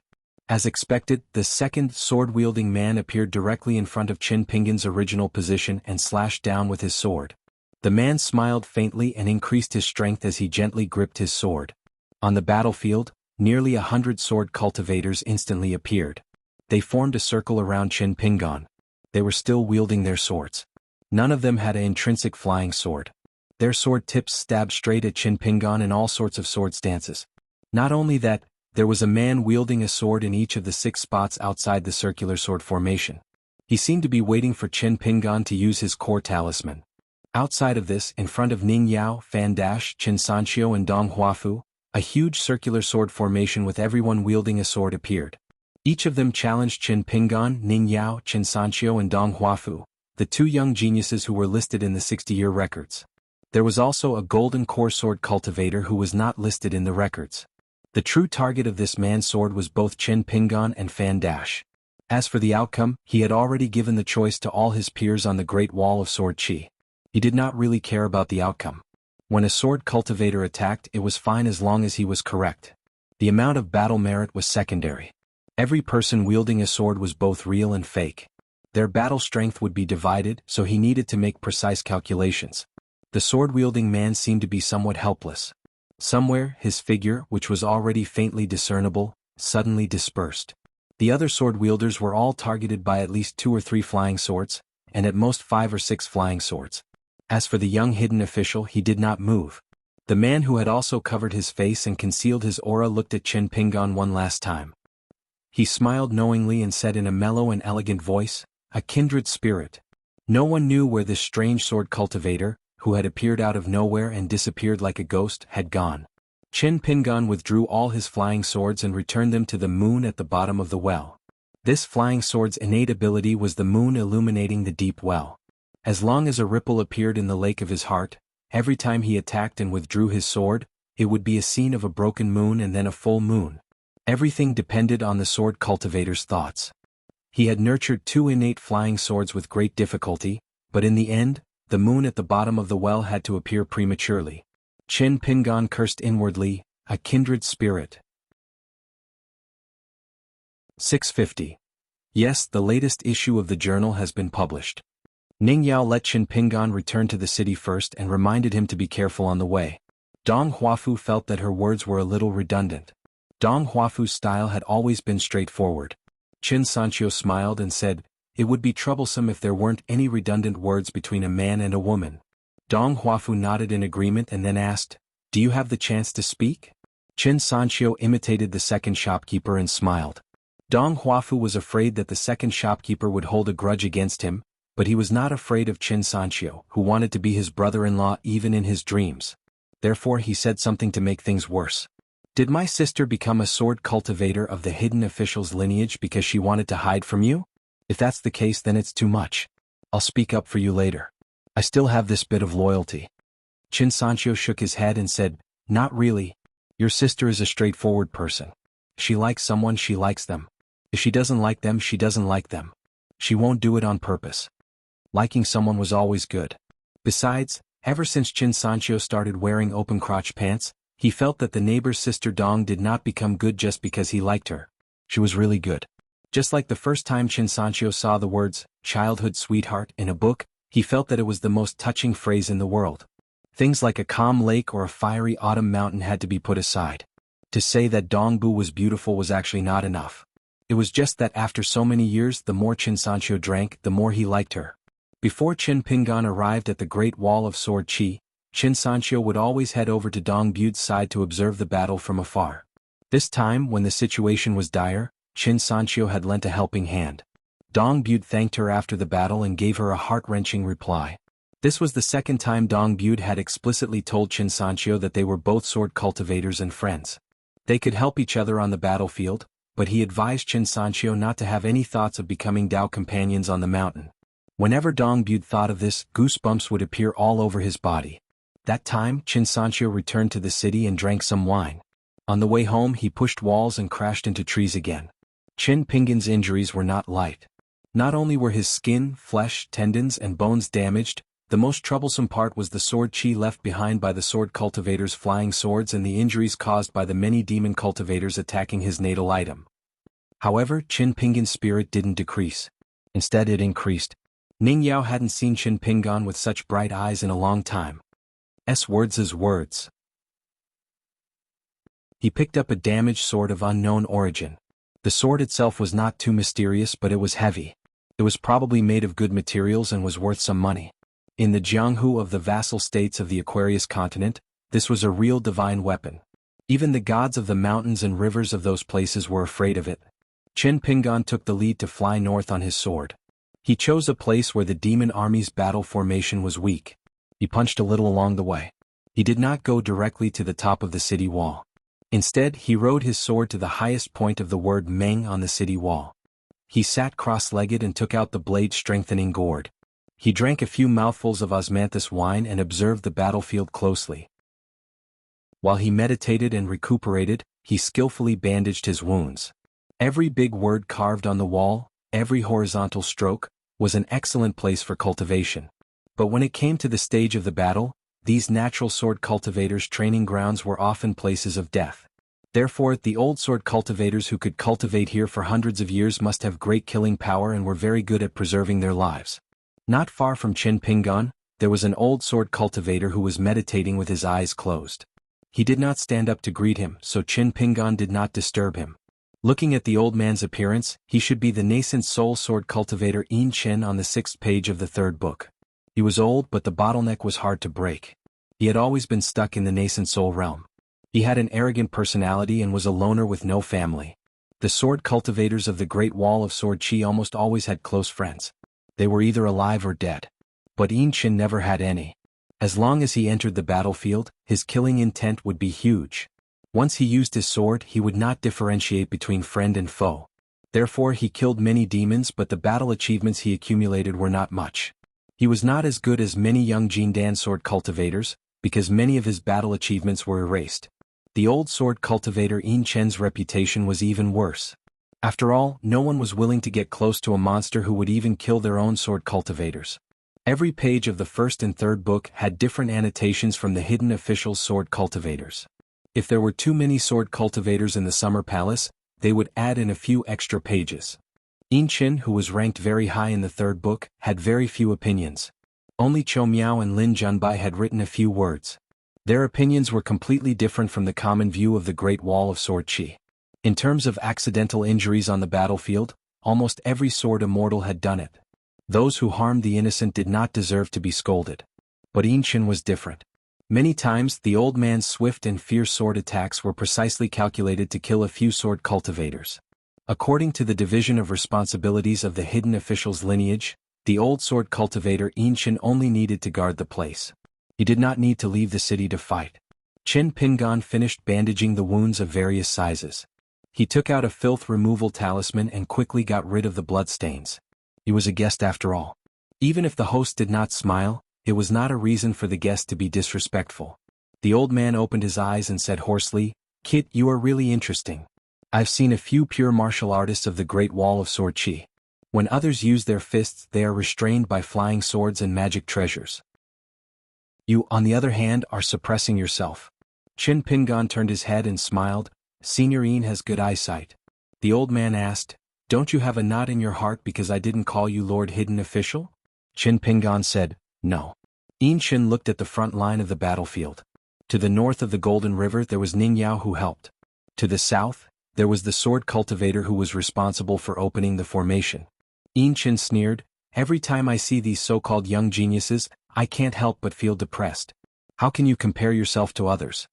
As expected, the second sword-wielding man appeared directly in front of Qin Pingan's original position and slashed down with his sword. The man smiled faintly and increased his strength as he gently gripped his sword. On the battlefield, nearly 100 sword cultivators instantly appeared. They formed a circle around Qin Pingan. They were still wielding their swords. None of them had an intrinsic flying sword. Their sword tips stabbed straight at Qin Pingan in all sorts of sword stances. Not only that, there was a man wielding a sword in each of the 6 spots outside the circular sword formation. He seemed to be waiting for Qin Pingan to use his core talisman. Outside of this, in front of Ning Yao, Fan Dash, Qin Sanqiu and Dong Huafu, a huge circular sword formation with everyone wielding a sword appeared. Each of them challenged Qin Pingan, Ning Yao, Qin Sanqiu and Dong Huafu, the 2 young geniuses who were listed in the 60-year records. There was also a golden core sword cultivator who was not listed in the records. The true target of this man's sword was both Qin Pingan and Fan Dash. As for the outcome, he had already given the choice to all his peers on the Great Wall of Sword Qi. He did not really care about the outcome. When a sword cultivator attacked, it was fine as long as he was correct. The amount of battle merit was secondary. Every person wielding a sword was both real and fake. Their battle strength would be divided, so he needed to make precise calculations. The sword-wielding man seemed to be somewhat helpless. Somewhere, his figure, which was already faintly discernible, suddenly dispersed. The other sword-wielders were all targeted by at least 2 or 3 flying swords, and at most 5 or 6 flying swords. As for the young hidden official, he did not move. The man who had also covered his face and concealed his aura looked at Qin Pingan one last time. He smiled knowingly and said in a mellow and elegant voice, "A kindred spirit." No one knew where this strange sword cultivator, who had appeared out of nowhere and disappeared like a ghost, had gone. Qin Pingan withdrew all his flying swords and returned them to the moon at the bottom of the well. This flying sword's innate ability was the moon illuminating the deep well. As long as a ripple appeared in the lake of his heart, every time he attacked and withdrew his sword, it would be a scene of a broken moon and then a full moon. Everything depended on the sword cultivator's thoughts. He had nurtured 2 innate flying swords with great difficulty, but in the end, the moon at the bottom of the well had to appear prematurely. Qin Pingan cursed inwardly, "A kindred spirit." 650. Yes, the latest issue of the journal has been published. Ning Yao let Qin Pingan return to the city first and reminded him to be careful on the way. Dong Huafu felt that her words were a little redundant. Dong Huafu's style had always been straightforward. Qin Sanqiu smiled and said, "It would be troublesome if there weren't any redundant words between a man and a woman." Dong Huafu nodded in agreement and then asked, "Do you have the chance to speak?" Qin Sanqiu imitated the second shopkeeper and smiled. Dong Huafu was afraid that the second shopkeeper would hold a grudge against him, but he was not afraid of Qin Sanqiu, who wanted to be his brother-in-law even in his dreams. Therefore he said something to make things worse. "Did my sister become a sword cultivator of the hidden official's lineage because she wanted to hide from you? If that's the case, then it's too much. I'll speak up for you later. I still have this bit of loyalty." Qin Sancho shook his head and said, "Not really. Your sister is a straightforward person. She likes someone, she likes them. If she doesn't like them, she doesn't like them. She won't do it on purpose. Liking someone was always good." Besides, ever since Qin Sancho started wearing open-crotch pants, he felt that the neighbor's sister Dong did not become good just because he liked her. She was really good. Just like the first time Qin Sancho saw the words, "childhood sweetheart," in a book, he felt that it was the most touching phrase in the world. Things like a calm lake or a fiery autumn mountain had to be put aside. To say that Dongbu was beautiful was actually not enough. It was just that after so many years, the more Qin Sancho drank, the more he liked her. Before Qin Pingan arrived at the Great Wall of Sword Qi, Qin Sancho would always head over to Dongbu's side to observe the battle from afar. This time, when the situation was dire, Qin Sancho had lent a helping hand. Dongbu thanked her after the battle and gave her a heart-wrenching reply. This was the second time Dongbu had explicitly told Qin Sancho that they were both sword cultivators and friends. They could help each other on the battlefield, but he advised Qin Sancho not to have any thoughts of becoming Dao companions on the mountain. Whenever Dongbu thought of this, goosebumps would appear all over his body. That time, Qin Sancho returned to the city and drank some wine. On the way home, he pushed walls and crashed into trees again. Qin Pingan's injuries were not light. Not only were his skin, flesh, tendons, and bones damaged, the most troublesome part was the sword qi left behind by the sword cultivators' flying swords and the injuries caused by the many demon cultivators attacking his natal item. However, Qin Pingan's spirit didn't decrease. Instead, it increased. Ning Yao hadn't seen Qin Pingan with such bright eyes in a long time. Words. He picked up a damaged sword of unknown origin. The sword itself was not too mysterious, but it was heavy. It was probably made of good materials and was worth some money. In the Jianghu of the vassal states of the Aquarius continent, this was a real divine weapon. Even the gods of the mountains and rivers of those places were afraid of it. Qin Pingan took the lead to fly north on his sword. He chose a place where the demon army's battle formation was weak. He punched a little along the way. He did not go directly to the top of the city wall. Instead, he rode his sword to the highest point of the word Meng on the city wall. He sat cross-legged and took out the blade-strengthening gourd. He drank a few mouthfuls of osmanthus wine and observed the battlefield closely. While he meditated and recuperated, he skillfully bandaged his wounds. Every big word carved on the wall, every horizontal stroke, was an excellent place for cultivation. But when it came to the stage of the battle, these natural sword cultivators' training grounds were often places of death. Therefore, the old sword cultivators who could cultivate here for hundreds of years must have great killing power and were very good at preserving their lives. Not far from Qin Pingan, there was an old sword cultivator who was meditating with his eyes closed. He did not stand up to greet him, so Qin Pingan did not disturb him. Looking at the old man's appearance, he should be the nascent soul sword cultivator Yin Chen on the 6th page of the 3rd book. He was old, but the bottleneck was hard to break. He had always been stuck in the nascent soul realm. He had an arrogant personality and was a loner with no family. The sword cultivators of the Great Wall of Sword Qi almost always had close friends. They were either alive or dead. But Yin Chen never had any. As long as he entered the battlefield, his killing intent would be huge. Once he used his sword, he would not differentiate between friend and foe. Therefore, he killed many demons, but the battle achievements he accumulated were not much. He was not as good as many young Jindan sword cultivators, because many of his battle achievements were erased. The old sword cultivator Yin Chen's reputation was even worse. After all, no one was willing to get close to a monster who would even kill their own sword cultivators. Every page of the 1st and 3rd book had different annotations from the hidden official sword cultivators. If there were too many sword cultivators in the Summer Palace, they would add in a few extra pages. Yin Chen, who was ranked very high in the 3rd book, had very few opinions. Only Chou Miao and Lin Junbai had written a few words. Their opinions were completely different from the common view of the Great Wall of Sword Qi. In terms of accidental injuries on the battlefield, almost every sword immortal had done it. Those who harmed the innocent did not deserve to be scolded. But Yin Chen was different. Many times, the old man's swift and fierce sword attacks were precisely calculated to kill a few sword cultivators. According to the division of responsibilities of the hidden official's lineage, the old sword cultivator Yin Chen only needed to guard the place. He did not need to leave the city to fight. Qin Pingan finished bandaging the wounds of various sizes. He took out a filth removal talisman and quickly got rid of the bloodstains. He was a guest after all. Even if the host did not smile, it was not a reason for the guest to be disrespectful. The old man opened his eyes and said hoarsely, "Kit, you are really interesting. I've seen a few pure martial artists of the Great Wall of Sword Chi. When others use their fists, they are restrained by flying swords and magic treasures. You, on the other hand, are suppressing yourself." Chin Pingan turned his head and smiled. "Senior Een has good eyesight." The old man asked, "Don't you have a knot in your heart because I didn't call you Lord Hidden Official?" Chin Pingan said, "No." Een Chin looked at the front line of the battlefield. To the north of the Golden River there was Ning Yao who helped. To the south, there was the sword cultivator who was responsible for opening the formation. Een Chin sneered, "Every time I see these so-called young geniuses, I can't help but feel depressed. How can you compare yourself to others?"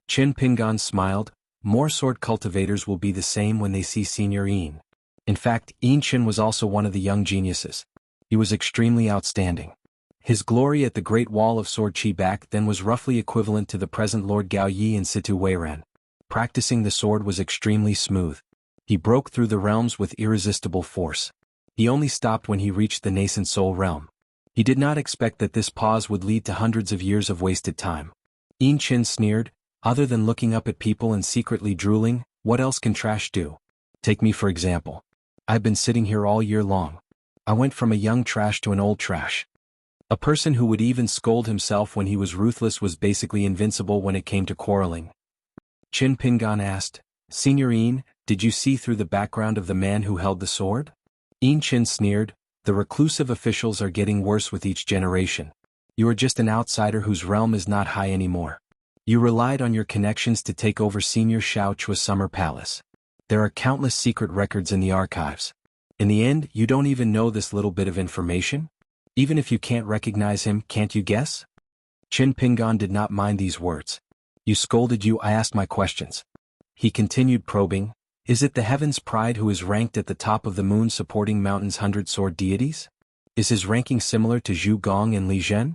Chin Pingan smiled, "More sword cultivators will be the same when they see Senior Een." In fact, Een Chin was also one of the young geniuses. He was extremely outstanding. His glory at the Great Wall of Sword Chi back then was roughly equivalent to the present Lord Gao Yi in Situ Weiran. Practicing the sword was extremely smooth. He broke through the realms with irresistible force. He only stopped when he reached the nascent soul realm. He did not expect that this pause would lead to hundreds of years of wasted time. Een Chin sneered, "Other than looking up at people and secretly drooling, what else can trash do? Take me for example. I've been sitting here all year long. I went from a young trash to an old trash. A person who would even scold himself when he was ruthless was basically invincible when it came to quarreling." Chin Pingan asked, "Senior Een, did you see through the background of the man who held the sword?" Een Chin sneered, "The reclusive officials are getting worse with each generation. You are just an outsider whose realm is not high anymore. You relied on your connections to take over Senior Shao Chua's summer palace. There are countless secret records in the archives. In the end, you don't even know this little bit of information? Even if you can't recognize him, can't you guess?" Chin Pingan did not mind these words. "You scolded you, I asked my questions." He continued probing, "Is it the Heaven's Pride who is ranked at the top of the moon supporting Mountain's 100-sword deities? Is his ranking similar to Zhu Gong and Li Zhen?"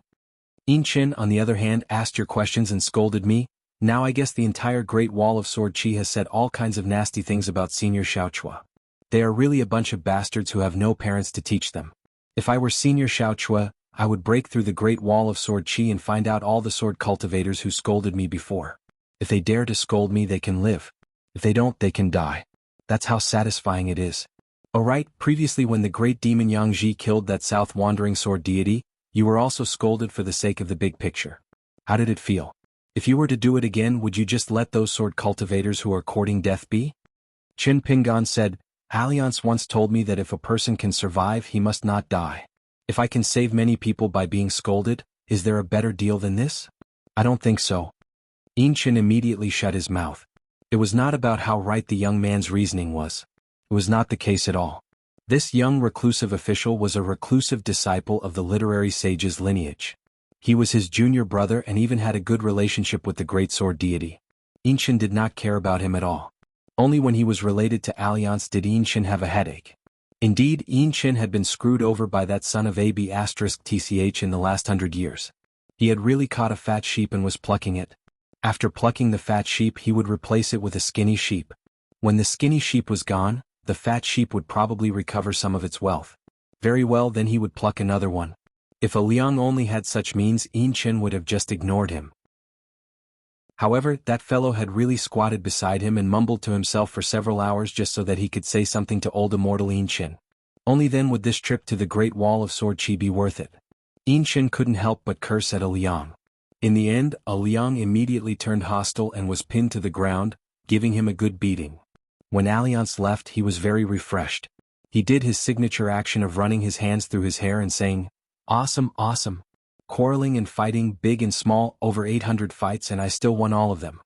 Een Chin, on the other hand, asked your questions and scolded me. Now I guess the entire Great Wall of Sword Chi has said all kinds of nasty things about Senior Shao Chua. They are really a bunch of bastards who have no parents to teach them. If I were Senior Shao Chua, I would break through the Great Wall of Sword Chi and find out all the sword cultivators who scolded me before. If they dare to scold me, they can live. If they don't, they can die. That's how satisfying it is. Alright, previously when the great demon Yang Ji killed that south wandering sword deity, you were also scolded for the sake of the big picture. How did it feel? If you were to do it again, would you just let those sword cultivators who are courting death be?" Chin Pingan said, "Alliance once told me that if a person can survive, he must not die. If I can save many people by being scolded, is there a better deal than this? I don't think so." Een Chin immediately shut his mouth. It was not about how right the young man's reasoning was. It was not the case at all. This young reclusive official was a reclusive disciple of the literary sage's lineage. He was his junior brother and even had a good relationship with the great sword deity. Een Chin did not care about him at all. Only when he was related to Alliance did Een Chin have a headache. Indeed, Een Chin had been screwed over by that son of AB*TCH in the last 100 years. He had really caught a fat sheep and was plucking it. After plucking the fat sheep, he would replace it with a skinny sheep. When the skinny sheep was gone, the fat sheep would probably recover some of its wealth. Very well, then he would pluck another one. If a Liang only had such means, Een Chin would have just ignored him. However, that fellow had really squatted beside him and mumbled to himself for several hours just so that he could say something to old immortal Een Chin. Only then would this trip to the Great Wall of Sword Chi be worth it. Een Chin couldn't help but curse at a Liang. In the end, a Liang immediately turned hostile and was pinned to the ground, giving him a good beating. When Alliance left, he was very refreshed. He did his signature action of running his hands through his hair and saying, "Awesome, awesome. Quarreling and fighting, big and small, over 800 fights and I still won all of them."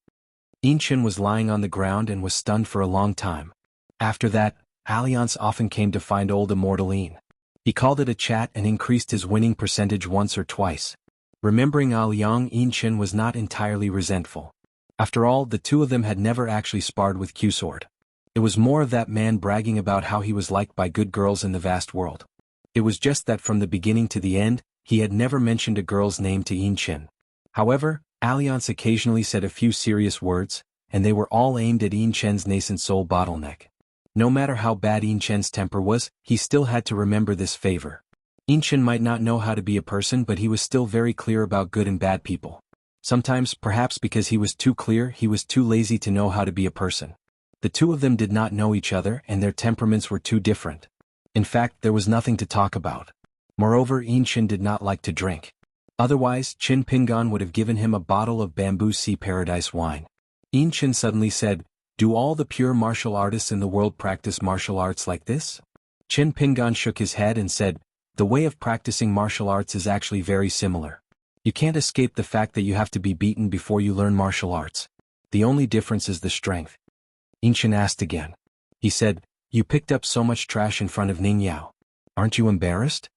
Een Chin was lying on the ground and was stunned for a long time. After that, Alliance often came to find old immortal Een. He called it a chat and increased his winning percentage once or twice. Remembering Liang, Een Chin was not entirely resentful. After all, the two of them had never actually sparred with Q-Sword. It was more of that man bragging about how he was liked by good girls in the vast world. It was just that from the beginning to the end, he had never mentioned a girl's name to Een Chin. However, Alliance occasionally said a few serious words, and they were all aimed at Een Chin's nascent soul bottleneck. No matter how bad Een Chin's temper was, he still had to remember this favor. Inchen might not know how to be a person, but he was still very clear about good and bad people. Sometimes, perhaps because he was too clear, he was too lazy to know how to be a person. The two of them did not know each other, and their temperaments were too different. In fact, there was nothing to talk about. Moreover, Inchen did not like to drink. Otherwise, Chin Pingan would have given him a bottle of Bamboo Sea Paradise wine. Inchen suddenly said, "Do all the pure martial artists in the world practice martial arts like this?" Chin Pingan shook his head and said, "The way of practicing martial arts is actually very similar. You can't escape the fact that you have to be beaten before you learn martial arts. The only difference is the strength." Inchen asked again. He said, "You picked up so much trash in front of Ning Yao. Aren't you embarrassed?"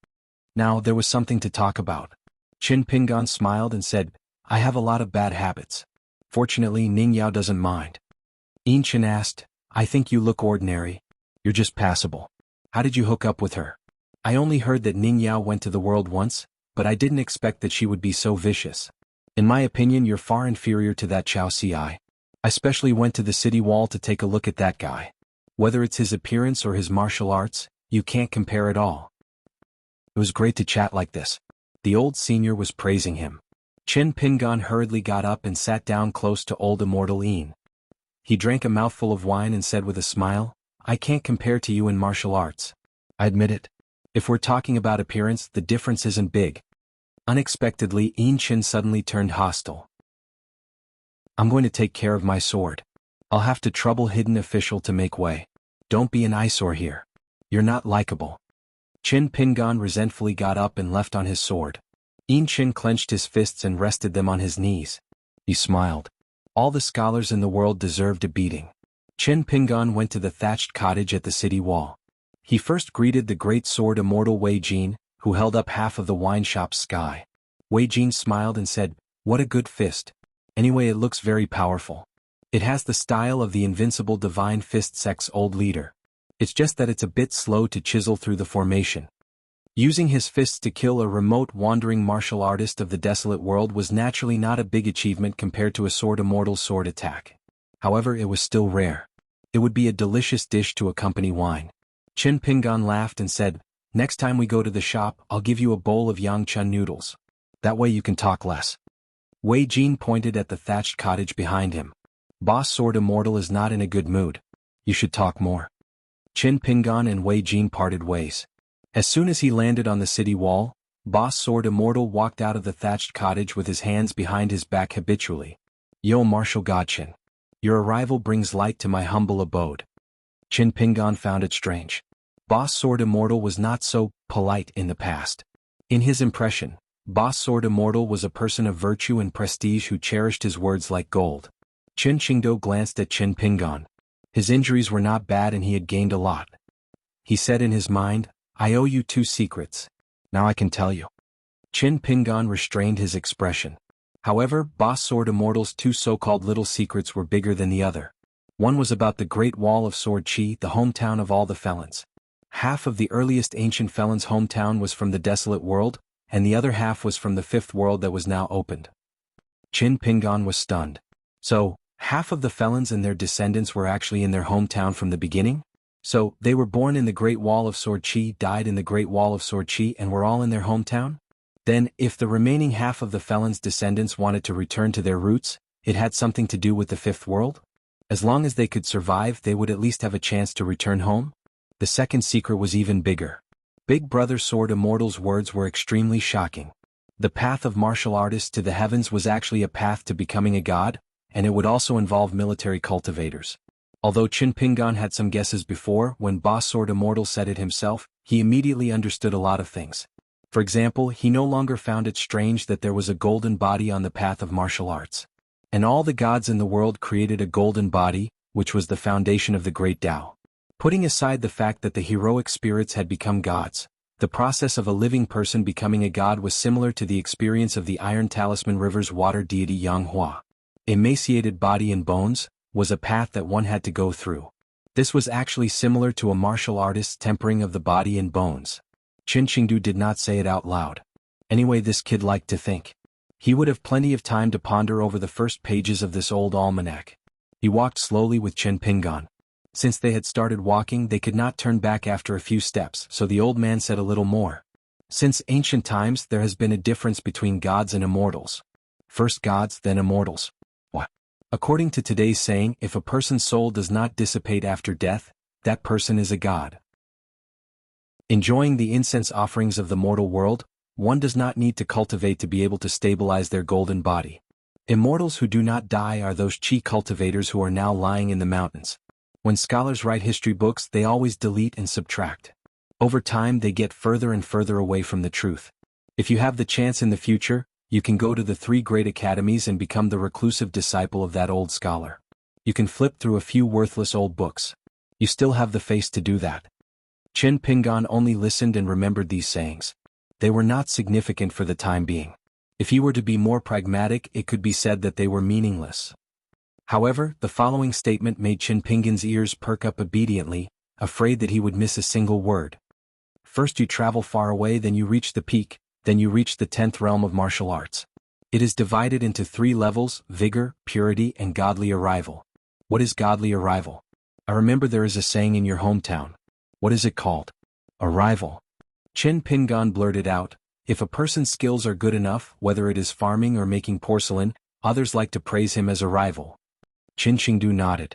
Now there was something to talk about. Chin Pingan smiled and said, "I have a lot of bad habits. Fortunately, Ning Yao doesn't mind." Inchen asked, "I think you look ordinary. You're just passable. How did you hook up with her?" "I only heard that Ning Yao went to the world once, but I didn't expect that she would be so vicious. In my opinion, you're far inferior to that Chao Si. I especially went to the city wall to take a look at that guy. Whether it's his appearance or his martial arts, you can't compare at all." It was great to chat like this. The old senior was praising him. Chin Pingan hurriedly got up and sat down close to old immortal Een. He drank a mouthful of wine and said with a smile, "I can't compare to you in martial arts. I admit it. If we're talking about appearance, the difference isn't big." Unexpectedly, Inchen suddenly turned hostile. "I'm going to take care of my sword. I'll have to trouble hidden official to make way. Don't be an eyesore here. You're not likable." Chin Pingan resentfully got up and left on his sword. Inchen clenched his fists and rested them on his knees. He smiled. All the scholars in the world deserved a beating. Chin Pingan went to the thatched cottage at the city wall. He first greeted the great sword immortal Wei Jin, who held up half of the wine shop's sky. Wei Jin smiled and said, "What a good fist. Anyway, it looks very powerful. It has the style of the invincible divine fist sect's old leader. It's just that it's a bit slow to chisel through the formation." Using his fists to kill a remote wandering martial artist of the desolate world was naturally not a big achievement compared to a sword immortal sword attack. However, it was still rare. It would be a delicious dish to accompany wine. Chin Pingan laughed and said, "Next time we go to the shop, I'll give you a bowl of Yangchun noodles. That way you can talk less." Wei Jin pointed at the thatched cottage behind him. "Boss Sword Immortal is not in a good mood. You should talk more." Chin Pingan and Wei Jin parted ways. As soon as he landed on the city wall, Boss Sword Immortal walked out of the thatched cottage with his hands behind his back habitually. "Yo, Martial God Chin. Your arrival brings light to my humble abode." Chin Pingan found it strange. Boss Sword Immortal was not so polite in the past. In his impression, Boss Sword Immortal was a person of virtue and prestige who cherished his words like gold. Chin Qingdo glanced at Chin Pingan. His injuries were not bad and he had gained a lot. He said in his mind, "I owe you 2 secrets. Now I can tell you." Chin Pingan restrained his expression. However, Boss Sword Immortal's 2 so-called little secrets were bigger than the other. One was about the Great Wall of Sword Chi, the hometown of all the felons. Half of the earliest ancient felons' hometown was from the desolate world, and the other half was from the 5th world that was now opened. Chin Pingan was stunned. So, half of the felons and their descendants were actually in their hometown from the beginning? So, they were born in the Great Wall of Sword Chi, died in the Great Wall of Sword Chi, and were all in their hometown? Then, if the remaining half of the felons' descendants wanted to return to their roots, it had something to do with the 5th world? As long as they could survive, they would at least have a chance to return home? The second secret was even bigger. Big Brother Sword Immortal's words were extremely shocking. The path of martial artists to the heavens was actually a path to becoming a god, and it would also involve military cultivators. Although Chin Pingan had some guesses before, when Boss Sword Immortal said it himself, he immediately understood a lot of things. For example, he no longer found it strange that there was a golden body on the path of martial arts. And all the gods in the world created a golden body, which was the foundation of the great Tao. Putting aside the fact that the heroic spirits had become gods, the process of a living person becoming a god was similar to the experience of the Iron Talisman River's water deity Yang Hua. Emaciated body and bones was a path that one had to go through. This was actually similar to a martial artist's tempering of the body and bones. Chin Qingdu did not say it out loud. Anyway, this kid liked to think. He would have plenty of time to ponder over the first pages of this old almanac. He walked slowly with Chin Pingan. Since they had started walking, they could not turn back after a few steps, so the old man said a little more. Since ancient times there has been a difference between gods and immortals. First gods, then immortals. What? According to today's saying, if a person's soul does not dissipate after death, that person is a god. Enjoying the incense offerings of the mortal world, one does not need to cultivate to be able to stabilize their golden body. Immortals who do not die are those chi cultivators who are now lying in the mountains. When scholars write history books, they always delete and subtract. Over time they get further and further away from the truth. If you have the chance in the future, you can go to the 3 great academies and become the reclusive disciple of that old scholar. You can flip through a few worthless old books. You still have the face to do that. Qin Pingan only listened and remembered these sayings. They were not significant for the time being. If he were to be more pragmatic, it could be said that they were meaningless. However, the following statement made Qin Pingan's ears perk up obediently, afraid that he would miss a single word. First you travel far away, then you reach the peak, then you reach the 10th realm of martial arts. It is divided into 3 levels: vigor, purity, and godly arrival. What is godly arrival? I remember there is a saying in your hometown. What is it called? Arrival. Qin Pingan blurted out, if a person's skills are good enough, whether it is farming or making porcelain, others like to praise him as arrival. Qin Qingdu nodded.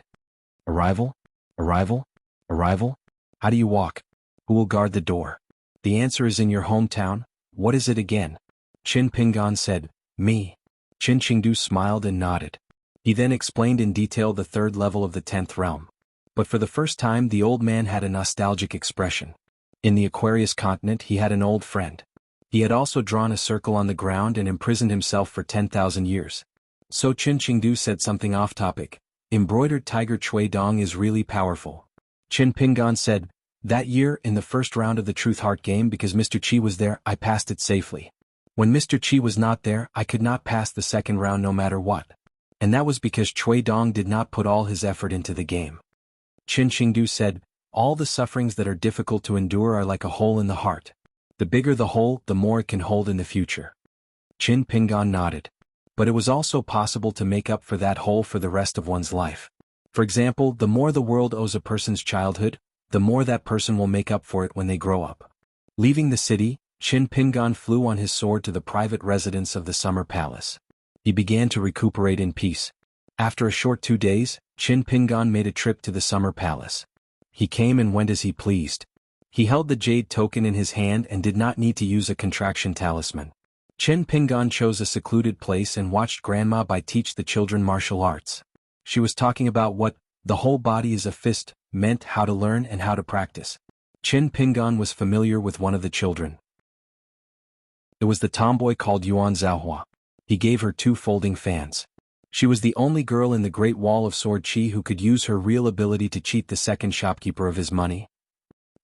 Arrival? Arrival? Arrival? How do you walk? Who will guard the door? The answer is in your hometown. What is it again? Qin Pingan said, me. Qin Qingdu smiled and nodded. He then explained in detail the 3rd level of the 10th realm. But for the first time the old man had a nostalgic expression. In the Aquarius continent he had an old friend. He had also drawn a circle on the ground and imprisoned himself for 10,000 years. So Qin Qingdu said something off-topic. Embroidered tiger Chui Dong is really powerful. Qin Pingan said, that year, in the first round of the Truth Heart game, because Mr. Qi was there, I passed it safely. When Mr. Qi was not there, I could not pass the 2nd round no matter what. And that was because Chui Dong did not put all his effort into the game. Qin Qingdu said, all the sufferings that are difficult to endure are like a hole in the heart. The bigger the hole, the more it can hold in the future. Qin Pingan nodded. But it was also possible to make up for that hole for the rest of one's life. For example, the more the world owes a person's childhood, the more that person will make up for it when they grow up. Leaving the city, Qin Pingan flew on his sword to the private residence of the Summer Palace. He began to recuperate in peace. After a short 2 days, Qin Pingan made a trip to the Summer Palace. He came and went as he pleased. He held the jade token in his hand and did not need to use a contraction talisman. Qin Pingan chose a secluded place and watched Grandma Bai teach the children martial arts. She was talking about what, the whole body is a fist, meant how to learn and how to practice. Qin Pingan was familiar with one of the children. It was the tomboy called Yuan Zhaohua. He gave her 2 folding fans. She was the only girl in the Great Wall of Sword Chi who could use her real ability to cheat the second shopkeeper of his money.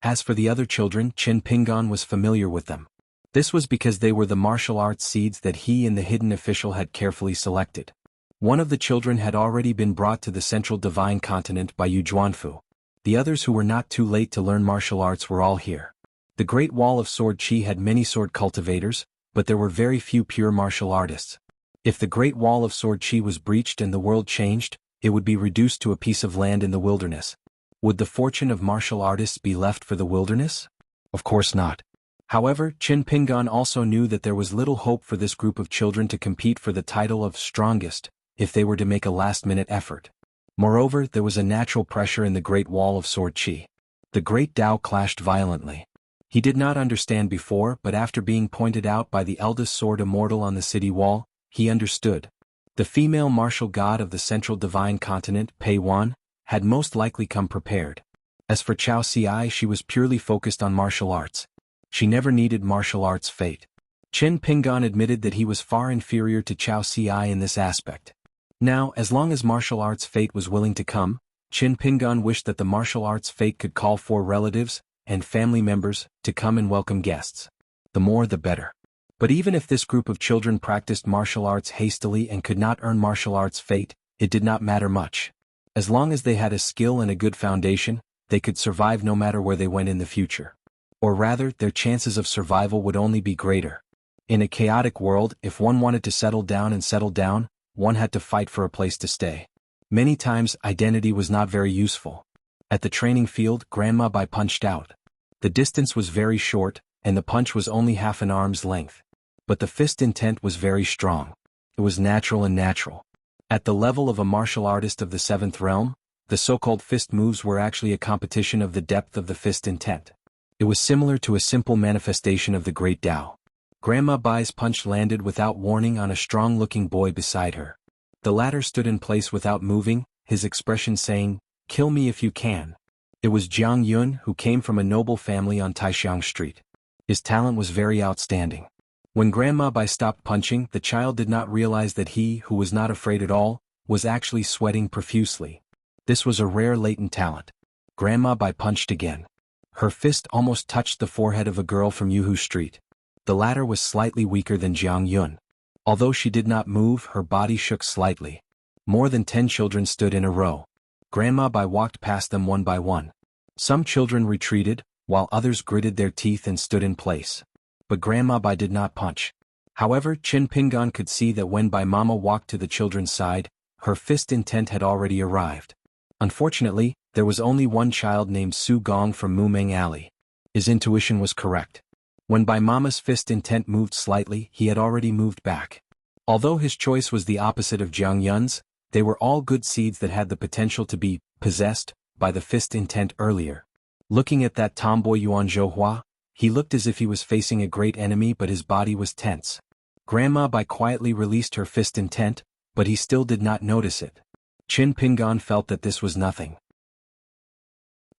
As for the other children, Qin Pingan was familiar with them. This was because they were the martial arts seeds that he and the hidden official had carefully selected. One of the children had already been brought to the central divine continent by Yu Zhuanfu. The others who were not too late to learn martial arts were all here. The Great Wall of Sword Chi had many sword cultivators, but there were very few pure martial artists. If the Great Wall of Sword Chi was breached and the world changed, it would be reduced to a piece of land in the wilderness. Would the fortune of martial artists be left for the wilderness? Of course not. However, Qin Pingan also knew that there was little hope for this group of children to compete for the title of strongest, if they were to make a last-minute effort. Moreover, there was a natural pressure in the Great Wall of Sword Chi. The Great Tao clashed violently. He did not understand before, but after being pointed out by the eldest sword immortal on the city wall, he understood. The female martial god of the central divine continent, Pei Wan, had most likely come prepared. As for Chao Ci, she was purely focused on martial arts. She never needed martial arts fate. Qin Pingan admitted that he was far inferior to Chao Ci in this aspect. Now, as long as martial arts fate was willing to come, Qin Pingan wished that the martial arts fate could call for relatives and family members to come and welcome guests. The more the better. But even if this group of children practiced martial arts hastily and could not earn martial arts fate, it did not matter much. As long as they had a skill and a good foundation, they could survive no matter where they went in the future. Or rather, their chances of survival would only be greater. In a chaotic world, if one wanted to settle down, one had to fight for a place to stay. Many times, identity was not very useful. At the training field, Grandma Bai punched out. The distance was very short, and the punch was only half an arm's length. But the fist intent was very strong. It was natural and natural. At the level of a martial artist of the seventh realm, the so-called fist moves were actually a competition of the depth of the fist intent. It was similar to a simple manifestation of the great Tao. Grandma Bai's punch landed without warning on a strong-looking boy beside her. The latter stood in place without moving, his expression saying, "Kill me if you can." It was Jiang Yun, who came from a noble family on Taishiang Street. His talent was very outstanding. When Grandma Bai stopped punching, the child did not realize that he, who was not afraid at all, was actually sweating profusely. This was a rare latent talent. Grandma Bai punched again. Her fist almost touched the forehead of a girl from Yuhu Street. The latter was slightly weaker than Jiang Yun. Although she did not move, her body shook slightly. More than 10 children stood in a row. Grandma Bai walked past them one by one. Some children retreated, while others gritted their teeth and stood in place. But Grandma Bai did not punch. However, Qin Pingan could see that when Bai Mama walked to the children's side, her fist intent had already arrived. Unfortunately, there was only one child named Su Gong from Mumeng Alley. His intuition was correct. When Bai Mama's fist intent moved slightly, he had already moved back. Although his choice was the opposite of Jiang Yun's, they were all good seeds that had the potential to be possessed by the fist intent earlier. Looking at that tomboy Yuan Zhouhua, he looked as if he was facing a great enemy, but his body was tense. Grandma Bai quietly released her fist intent, but he still did not notice it. Qin Pingan felt that this was nothing.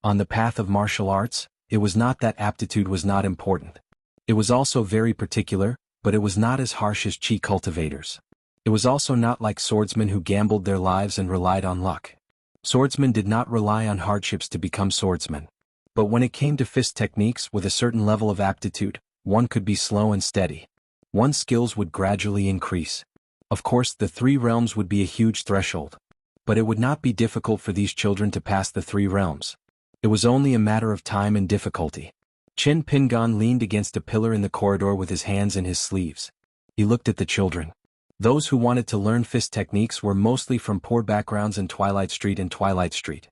On the path of martial arts, it was not that aptitude was not important. It was also very particular, but it was not as harsh as chi cultivators. It was also not like swordsmen who gambled their lives and relied on luck. Swordsmen did not rely on hardships to become swordsmen. But when it came to fist techniques with a certain level of aptitude, one could be slow and steady. One's skills would gradually increase. Of course, the 3 realms would be a huge threshold. But it would not be difficult for these children to pass the 3 realms. It was only a matter of time and difficulty. Qin Pingan leaned against a pillar in the corridor with his hands in his sleeves. He looked at the children. Those who wanted to learn fist techniques were mostly from poor backgrounds in Twilight Street and Twilight Street.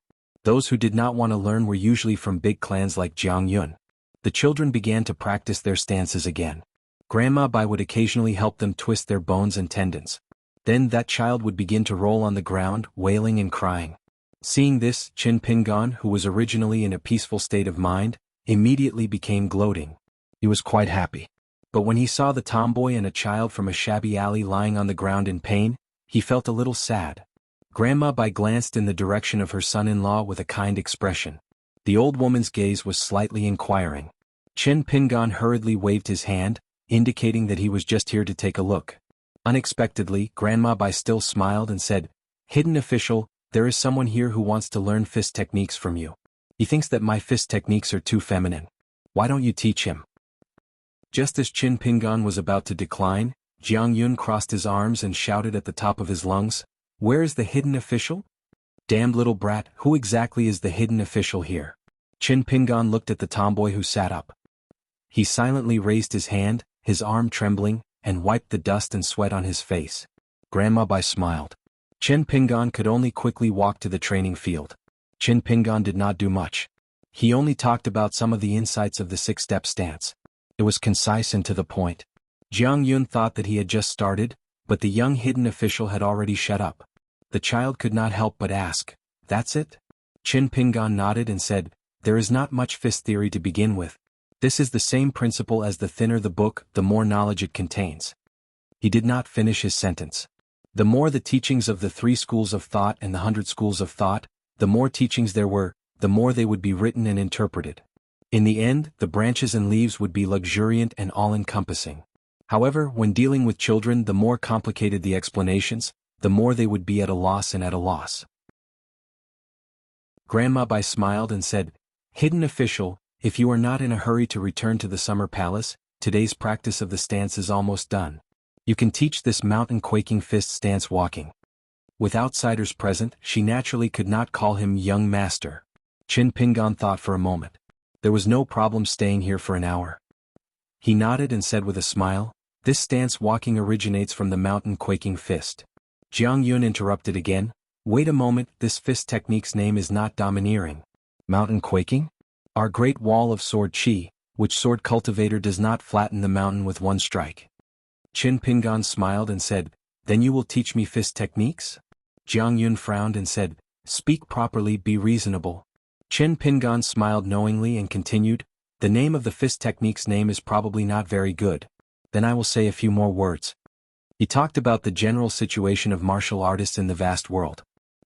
Those who did not want to learn were usually from big clans like Jiang Yun. The children began to practice their stances again. Grandma Bai would occasionally help them twist their bones and tendons. Then that child would begin to roll on the ground, wailing and crying. Seeing this, Qin Pingan, who was originally in a peaceful state of mind, immediately became gloating. He was quite happy. But when he saw the tomboy and a child from a shabby alley lying on the ground in pain, he felt a little sad. Grandma Bai glanced in the direction of her son-in-law with a kind expression. The old woman's gaze was slightly inquiring. Qin Pingan hurriedly waved his hand, indicating that he was just here to take a look. Unexpectedly, Grandma Bai still smiled and said, "Hidden official, there is someone here who wants to learn fist techniques from you. He thinks that my fist techniques are too feminine. Why don't you teach him?" Just as Qin Pingan was about to decline, Jiang Yun crossed his arms and shouted at the top of his lungs, "Where is the hidden official? Damned little brat, who exactly is the hidden official here?" Qin Pingan looked at the tomboy who sat up. He silently raised his hand, his arm trembling, and wiped the dust and sweat on his face. Grandma Bai smiled. Qin Pingan could only quickly walk to the training field. Qin Pingan did not do much. He only talked about some of the insights of the 6-step stance. It was concise and to the point. Jiang Yun thought that he had just started, but the young hidden official had already shut up. The child could not help but ask, "That's it?" Qin Pingan nodded and said, "There is not much fist theory to begin with. This is the same principle as the thinner the book, the more knowledge it contains." He did not finish his sentence. The more the teachings of the 3 schools of thought and the 100 schools of thought, the more teachings there were, the more they would be written and interpreted. In the end, the branches and leaves would be luxuriant and all-encompassing. However, when dealing with children, the more complicated the explanations, the more they would be at a loss and at a loss. Grandma Bai smiled and said, "Hidden official, if you are not in a hurry to return to the summer palace, today's practice of the stance is almost done. You can teach this mountain-quaking fist stance walking." With outsiders present, she naturally could not call him young master. Qin Pingan thought for a moment. There was no problem staying here for an hour. He nodded and said with a smile, "This stance walking originates from the mountain-quaking fist." Jiang Yun interrupted again, "Wait a moment, this fist technique's name is not domineering. Mountain quaking? Our great wall of sword chi, which sword cultivator does not flatten the mountain with one strike? Qin Pingan smiled and said, then you will teach me fist techniques? Jiang Yun frowned and said, speak properly, be reasonable. Qin Pingan smiled knowingly and continued, the name of the fist technique's name is probably not very good. Then I will say a few more words. He talked about the general situation of martial artists in the vast world.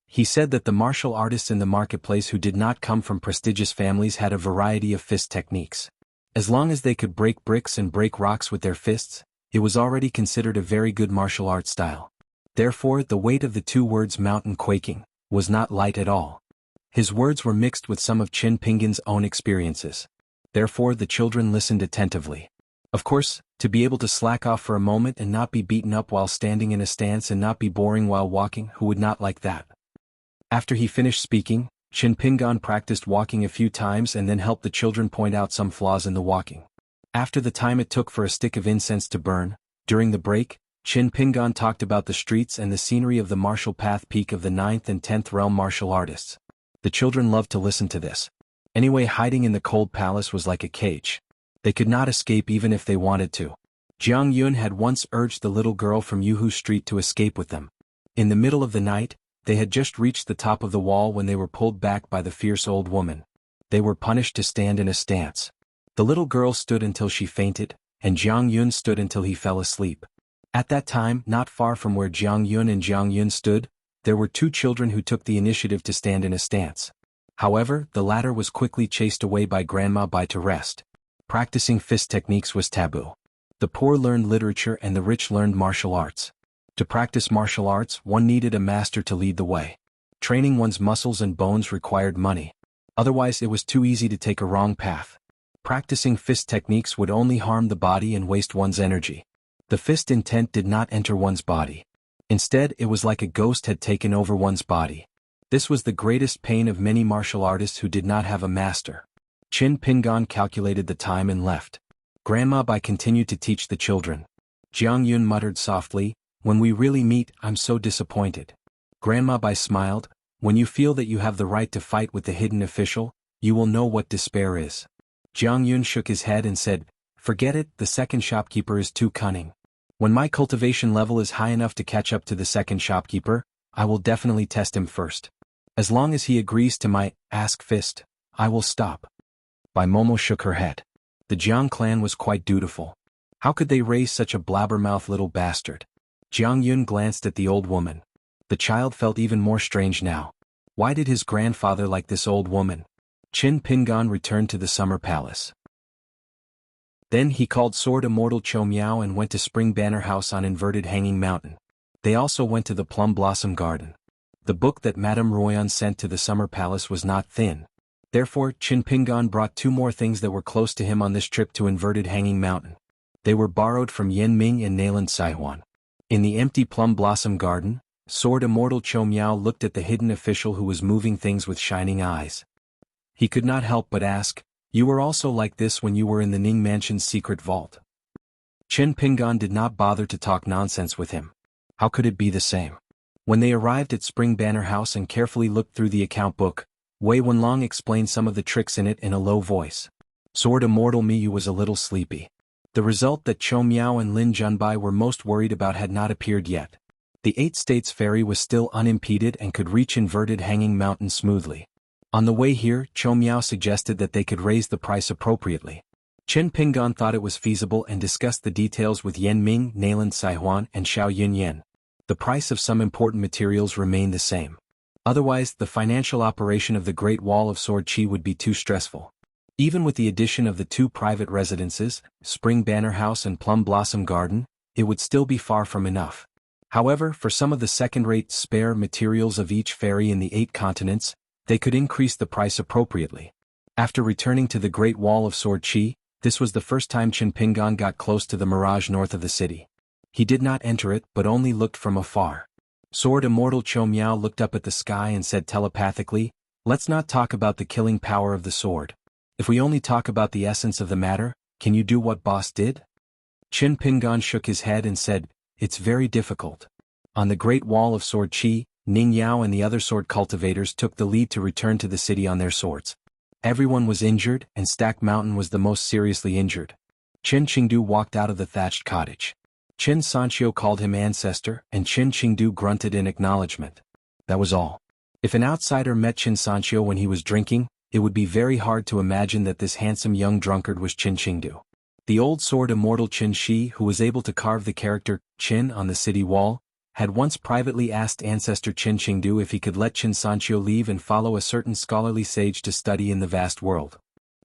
He said that the martial artists in the marketplace who did not come from prestigious families had a variety of fist techniques. As long as they could break bricks and break rocks with their fists, it was already considered a very good martial art style. Therefore, the weight of the two words mountain quaking was not light at all. His words were mixed with some of Qin Pingan's own experiences. Therefore, the children listened attentively. Of course, to be able to slack off for a moment and not be beaten up while standing in a stance and not be boring while walking, who would not like that? After he finished speaking, Qin Pingan practiced walking a few times and then helped the children point out some flaws in the walking. After the time it took for a stick of incense to burn, during the break, Qin Pingan talked about the streets and the scenery of the martial path peak of the 9th and 10th realm martial artists. The children loved to listen to this. Anyway, hiding in the cold palace was like a cage. They could not escape even if they wanted to. Jiang Yun had once urged the little girl from Yuhu Street to escape with them. In the middle of the night, they had just reached the top of the wall when they were pulled back by the fierce old woman. They were punished to stand in a stance. The little girl stood until she fainted, and Jiang Yun stood until he fell asleep. At that time, not far from where Jiang Yun and Jiang Yun stood, there were two children who took the initiative to stand in a stance. However, the latter was quickly chased away by Grandma Bai to rest. Practicing fist techniques was taboo. The poor learned literature and the rich learned martial arts. To practice martial arts, one needed a master to lead the way. Training one's muscles and bones required money. Otherwise, it was too easy to take a wrong path. Practicing fist techniques would only harm the body and waste one's energy. The fist intent did not enter one's body. Instead, it was like a ghost had taken over one's body. This was the greatest pain of many martial artists who did not have a master. Qin Pingan calculated the time and left. Grandma Bai continued to teach the children. Jiang Yun muttered softly, when we really meet, I'm so disappointed. Grandma Bai smiled, when you feel that you have the right to fight with the hidden official, you will know what despair is. Jiang Yun shook his head and said, forget it, the second shopkeeper is too cunning. When my cultivation level is high enough to catch up to the second shopkeeper, I will definitely test him first. As long as he agrees to my ask fist, I will stop. Bai Momo shook her head. The Jiang clan was quite dutiful. How could they raise such a blabbermouth little bastard? Jiang Yun glanced at the old woman. The child felt even more strange now. Why did his grandfather like this old woman? Qin Pingan returned to the summer palace. Then he called Sword Immortal Cho Miao and went to Spring Banner House on Inverted Hanging Mountain. They also went to the Plum Blossom Garden. The book that Madame Royan sent to the summer palace was not thin. Therefore, Qin Pingan brought two more things that were close to him on this trip to Inverted Hanging Mountain. They were borrowed from Yan Ming and Nayland Saihuan. In the empty Plum Blossom Garden, Sword Immortal Cho Miao looked at the hidden official who was moving things with shining eyes. He could not help but ask, you were also like this when you were in the Ning Mansion's secret vault? Qin Pingan did not bother to talk nonsense with him. How could it be the same? When they arrived at Spring Banner House and carefully looked through the account book, Wei Wenlong explained some of the tricks in it in a low voice. Sword Immortal Miyu was a little sleepy. The result that Cho Miao and Lin Junbai were most worried about had not appeared yet. The Eight States ferry was still unimpeded and could reach Inverted Hanging Mountain smoothly. On the way here, Cho Miao suggested that they could raise the price appropriately. Qin Pingan thought it was feasible and discussed the details with Yan Ming, Nayland Saihuan, and Xiao Yunyan. The price of some important materials remained the same. Otherwise, the financial operation of the Great Wall of Sword Qi would be too stressful. Even with the addition of the two private residences, Spring Banner House and Plum Blossom Garden, it would still be far from enough. However, for some of the second-rate spare materials of each ferry in the 8 continents, they could increase the price appropriately. After returning to the Great Wall of Sword Qi, this was the first time Qin Pingan got close to the mirage north of the city. He did not enter it but only looked from afar. Sword Immortal Cho Miao looked up at the sky and said telepathically, let's not talk about the killing power of the sword. If we only talk about the essence of the matter, can you do what boss did? Qin Pingan shook his head and said, it's very difficult. On the Great Wall of Sword Qi, Ning Yao and the other sword cultivators took the lead to return to the city on their swords. Everyone was injured, and Stack Mountain was the most seriously injured. Chen Qingdu walked out of the thatched cottage. Qin Sancho called him ancestor, and Qin Qingdu grunted in acknowledgement. That was all. If an outsider met Qin Sancho when he was drinking, it would be very hard to imagine that this handsome young drunkard was Qin Qingdu. The old sword immortal Qin Shi, who was able to carve the character Qin on the city wall, had once privately asked ancestor Qin Qingdu if he could let Qin Sancho leave and follow a certain scholarly sage to study in the vast world.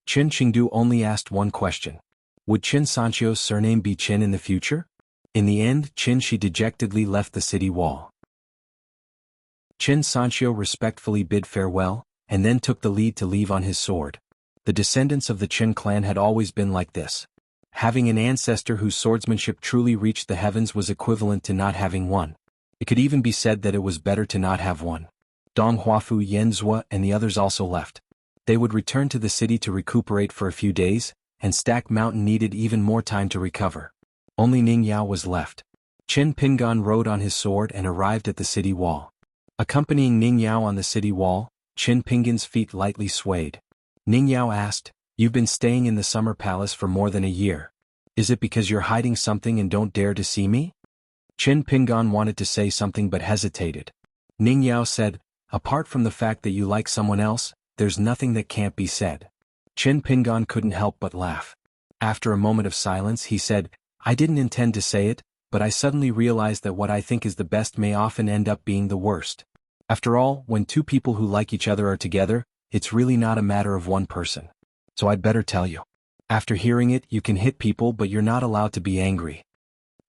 Qin Qingdu only asked one question. Would Qin Sancho's surname be Qin in the future? In the end, Qin Shi dejectedly left the city wall. Qin Sancho respectfully bid farewell, and then took the lead to leave on his sword. The descendants of the Qin clan had always been like this. Having an ancestor whose swordsmanship truly reached the heavens was equivalent to not having one. It could even be said that it was better to not have one. Dong Huafu, Yenzhua, and the others also left. They would return to the city to recuperate for a few days, and Stack Mountain needed even more time to recover. Only Ning Yao was left. Qin Pingan rode on his sword and arrived at the city wall. Accompanying Ning Yao on the city wall, Qin Pingan's feet lightly swayed. Ning Yao asked, "You've been staying in the summer palace for more than a year. Is it because you're hiding something and don't dare to see me?" Qin Pingan wanted to say something but hesitated. Ning Yao said, "Apart from the fact that you like someone else, there's nothing that can't be said." Qin Pingan couldn't help but laugh. After a moment of silence he said, "I didn't intend to say it, but I suddenly realized that what I think is the best may often end up being the worst. After all, when two people who like each other are together, it's really not a matter of one person. So I'd better tell you. After hearing it, you can hit people but you're not allowed to be angry."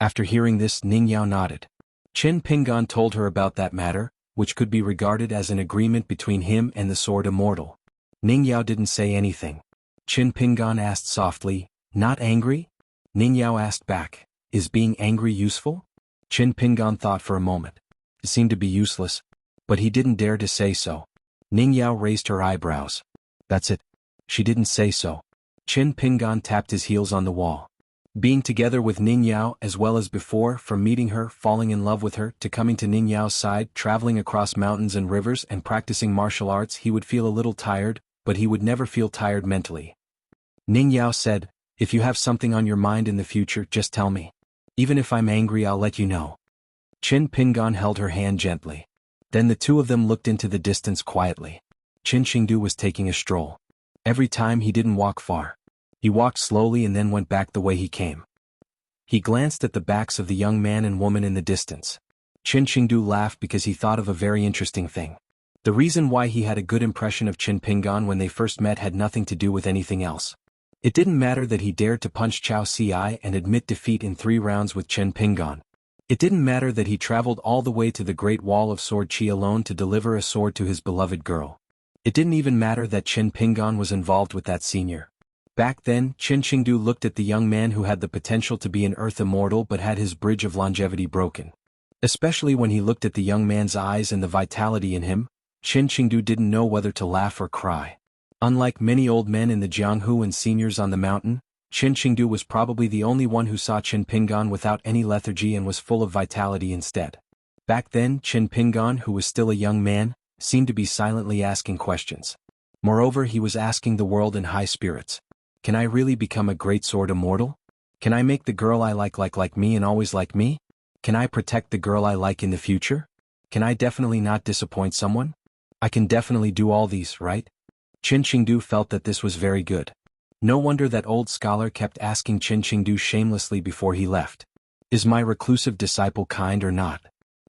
After hearing this, Ning Yao nodded. Qin Pingan told her about that matter, which could be regarded as an agreement between him and the sword immortal. Ning Yao didn't say anything. Qin Pingan asked softly, "Not angry?" Ning Yao asked back, "Is being angry useful?" Qin Pingan thought for a moment. It seemed to be useless, but he didn't dare to say so. Ning Yao raised her eyebrows. "That's it. She didn't say so." Qin Pingan tapped his heels on the wall. Being together with Ning Yao as well as before, from meeting her, falling in love with her, to coming to Ning Yao's side, traveling across mountains and rivers and practicing martial arts, he would feel a little tired, but he would never feel tired mentally. Ning Yao said, "If you have something on your mind in the future, just tell me. Even if I'm angry, I'll let you know." Qin Pingan held her hand gently. Then the two of them looked into the distance quietly. Qin Qingdu was taking a stroll. Every time he didn't walk far. He walked slowly and then went back the way he came. He glanced at the backs of the young man and woman in the distance. Qin Qingdu laughed because he thought of a very interesting thing. The reason why he had a good impression of Qin Pingan when they first met had nothing to do with anything else. It didn't matter that he dared to punch Chao Ci and admit defeat in 3 rounds with Qin Pingan. It didn't matter that he traveled all the way to the Great Wall of Sword Qi alone to deliver a sword to his beloved girl. It didn't even matter that Qin Pingan was involved with that senior. Back then, Qin Qingdu looked at the young man who had the potential to be an earth immortal but had his bridge of longevity broken. Especially when he looked at the young man's eyes and the vitality in him, Qin Qingdu didn't know whether to laugh or cry. Unlike many old men in the Jianghu and seniors on the mountain, Qin Qingdu was probably the only one who saw Qin Pingan without any lethargy and was full of vitality instead. Back then, Qin Pingan, who was still a young man, seemed to be silently asking questions. Moreover, he was asking the world in high spirits. Can I really become a great sword immortal? Can I make the girl I like me and always like me? Can I protect the girl I like in the future? Can I definitely not disappoint someone? I can definitely do all these, right? Qin Qingdu felt that this was very good. No wonder that old scholar kept asking Qin Qingdu shamelessly before he left. Is my reclusive disciple kind or not?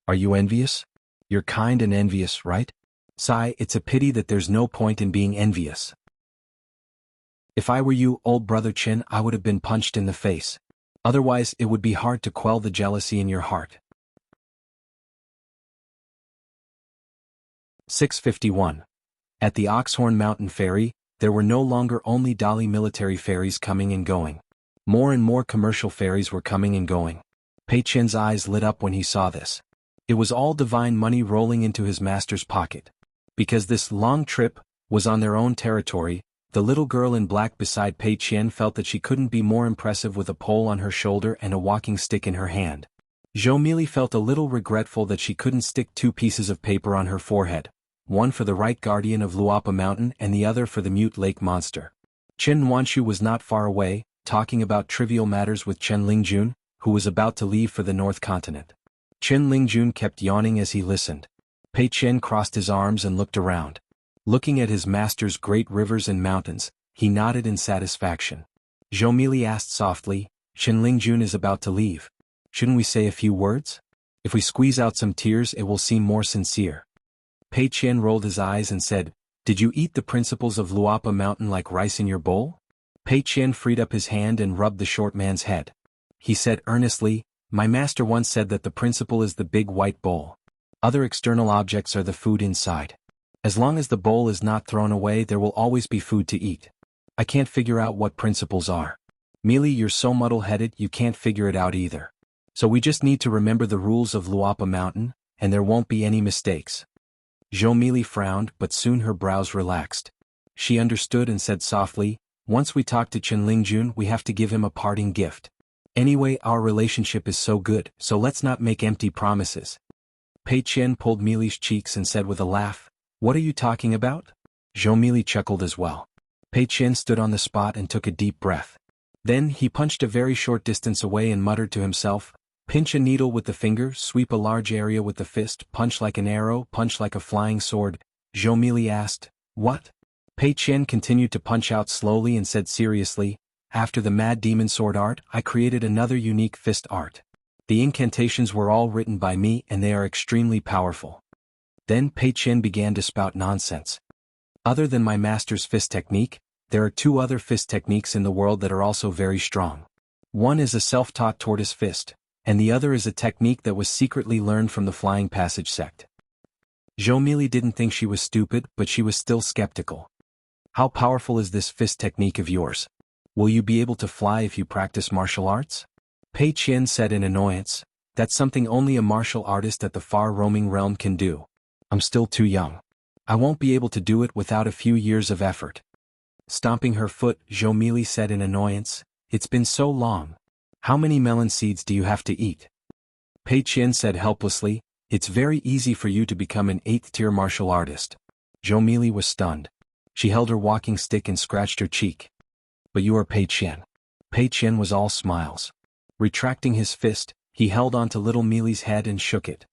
Are you envious? You're kind and envious, right? Sigh, it's a pity that there's no point in being envious. If I were you, old brother Qin, I would have been punched in the face. Otherwise, it would be hard to quell the jealousy in your heart. 651. At the Oxhorn Mountain Ferry, there were no longer only Dali military ferries coming and going. More and more commercial ferries were coming and going. Pei Qian's eyes lit up when he saw this. It was all divine money rolling into his master's pocket. Because this long trip was on their own territory, the little girl in black beside Pei Qian felt that she couldn't be more impressive with a pole on her shoulder and a walking stick in her hand. Zhou Mili felt a little regretful that she couldn't stick 2 pieces of paper on her forehead, one for the right guardian of Luapa Mountain and the other for the mute lake monster. Chen Wanshu was not far away, talking about trivial matters with Chen Lingjun, who was about to leave for the North Continent. Chen Lingjun kept yawning as he listened. Pei Chen crossed his arms and looked around. Looking at his master's great rivers and mountains, he nodded in satisfaction. Zhou Mili asked softly, Chen Lingjun is about to leave. Shouldn't we say a few words? If we squeeze out some tears it will seem more sincere. Pei Chen rolled his eyes and said, Did you eat the principles of Luapa Mountain like rice in your bowl? Pei Chen freed up his hand and rubbed the short man's head. He said earnestly, My master once said that the principle is the big white bowl. Other external objects are the food inside. As long as the bowl is not thrown away there will always be food to eat. I can't figure out what principles are. Mili, you're so muddle-headed you can't figure it out either. So we just need to remember the rules of Luapa Mountain, and there won't be any mistakes. Zhou Mili frowned, but soon her brows relaxed. She understood and said softly, Once we talk to Chen Lingjun we have to give him a parting gift. Anyway, our relationship is so good, so let's not make empty promises. Pei Chen pulled Mili's cheeks and said with a laugh, What are you talking about? Zhou Mili chuckled as well. Pei Chen stood on the spot and took a deep breath. Then he punched a very short distance away and muttered to himself, Pinch a needle with the finger, sweep a large area with the fist, punch like an arrow, punch like a flying sword. Zhou Mili asked, What? Pei Chen continued to punch out slowly and said seriously, After the Mad Demon Sword art, I created another unique fist art. The incantations were all written by me and they are extremely powerful. Then Pei Chen began to spout nonsense. Other than my master's fist technique, there are two other fist techniques in the world that are also very strong. One is a self-taught tortoise fist, and the other is a technique that was secretly learned from the Flying Passage sect. Zhou Mili didn't think she was stupid, but she was still skeptical. How powerful is this fist technique of yours? Will you be able to fly if you practice martial arts? Pei Chen said in annoyance, That's something only a martial artist at the far-roaming realm can do. I'm still too young. I won't be able to do it without a few years of effort. Stomping her foot, Zhou Mili said in annoyance, It's been so long. How many melon seeds do you have to eat? Pei Chen said helplessly, It's very easy for you to become an 8th-tier martial artist. Zhou Mili was stunned. She held her walking stick and scratched her cheek. But you are Pei Chen. Pei Chen was all smiles. Retracting his fist, he held onto little Mili's head and shook it.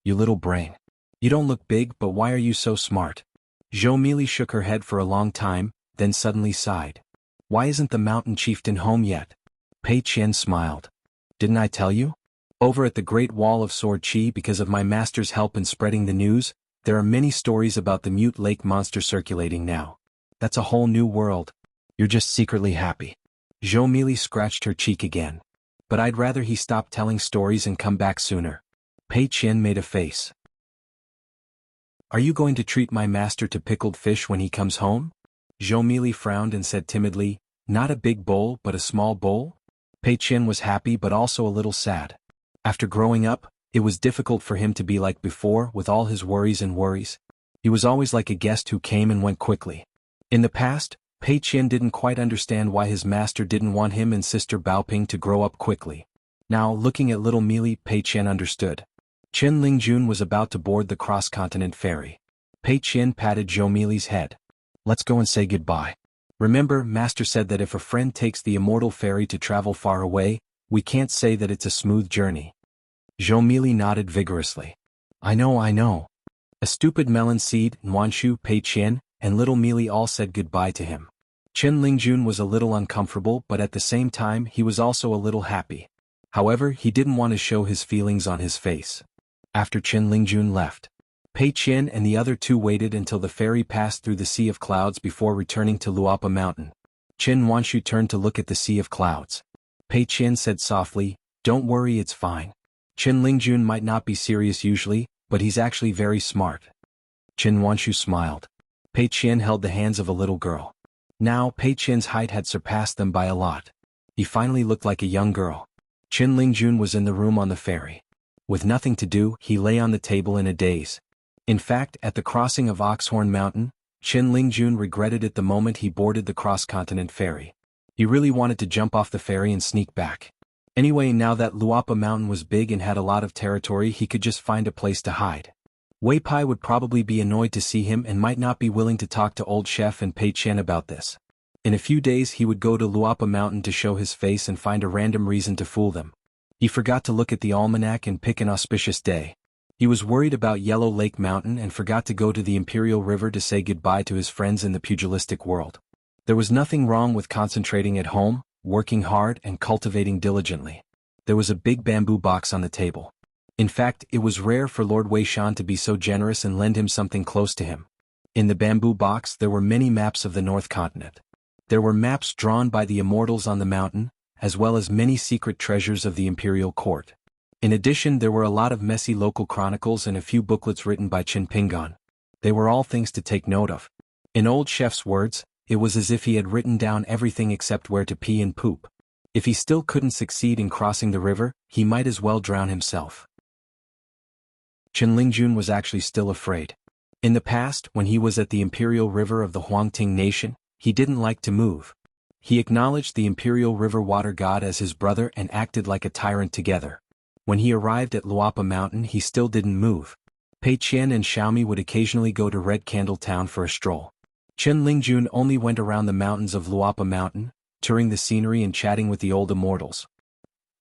You little brain. You don't look big, but why are you so smart? Zhou Mili shook her head for a long time, then suddenly sighed. Why isn't the mountain chieftain home yet? Pei Chen smiled. Didn't I tell you? Over at the Great Wall of Sword Chi, because of my master's help in spreading the news, there are many stories about the mute lake monster circulating now. That's a whole new world. You're just secretly happy. Zhou Mili scratched her cheek again. But I'd rather he stop telling stories and come back sooner. Pei Chen made a face. Are you going to treat my master to pickled fish when he comes home? Zhou Mili frowned and said timidly, Not a big bowl but a small bowl? Pei Chen was happy but also a little sad. After growing up, it was difficult for him to be like before with all his worries and worries. He was always like a guest who came and went quickly. In the past, Pei Chen didn't quite understand why his master didn't want him and sister Baoping to grow up quickly. Now, looking at little Mili, Pei Chen understood. Chen Lingjun was about to board the cross-continent ferry. Pei Chen patted Zhou Mili's head. Let's go and say goodbye. Remember, Master said that if a friend takes the immortal ferry to travel far away, we can't say that it's a smooth journey. Zhou Mili nodded vigorously. I know. A stupid melon seed, Nuanshu, Pei Chen, and little Mili all said goodbye to him. Chen Lingjun was a little uncomfortable, but at the same time he was also a little happy. However, he didn't want to show his feelings on his face. After Chen Lingjun left, Pei Chen and the other two waited until the ferry passed through the Sea of Clouds before returning to Luapa Mountain. Chen Wanshu turned to look at the Sea of Clouds. Pei Chen said softly, Don't worry, it's fine. Chen Lingjun might not be serious usually, but he's actually very smart. Chen Wanshu smiled. Pei Chen held the hands of a little girl. Now Pei Chen's height had surpassed them by a lot. He finally looked like a young girl. Chen Lingjun was in the room on the ferry. With nothing to do, he lay on the table in a daze. In fact, at the crossing of Oxhorn Mountain, Chen Lingjun regretted it the moment he boarded the cross-continent ferry. He really wanted to jump off the ferry and sneak back. Anyway, now that Luapa Mountain was big and had a lot of territory, he could just find a place to hide. Wei Pai would probably be annoyed to see him and might not be willing to talk to old chef and Pei Chen about this. In a few days he would go to Luapa Mountain to show his face and find a random reason to fool them. He forgot to look at the almanac and pick an auspicious day. He was worried about Yellow Lake Mountain and forgot to go to the Imperial River to say goodbye to his friends in the pugilistic world. There was nothing wrong with concentrating at home, working hard and cultivating diligently. There was a big bamboo box on the table. In fact, it was rare for Lord Wei Shan to be so generous and lend him something close to him. In the bamboo box there were many maps of the North Continent. There were maps drawn by the immortals on the mountain, as well as many secret treasures of the imperial court. In addition, there were a lot of messy local chronicles and a few booklets written by Qin Pingan. They were all things to take note of. In old chef's words, it was as if he had written down everything except where to pee and poop. If he still couldn't succeed in crossing the river, he might as well drown himself. Chen Lingjun was actually still afraid. In the past, when he was at the imperial river of the Huangting nation, he didn't like to move. He acknowledged the imperial river water god as his brother and acted like a tyrant together. When he arrived at Luapa Mountain he still didn't move. Pei Qian and Xiaomi would occasionally go to Red Candle Town for a stroll. Chen Lingjun only went around the mountains of Luapa Mountain, touring the scenery and chatting with the old immortals.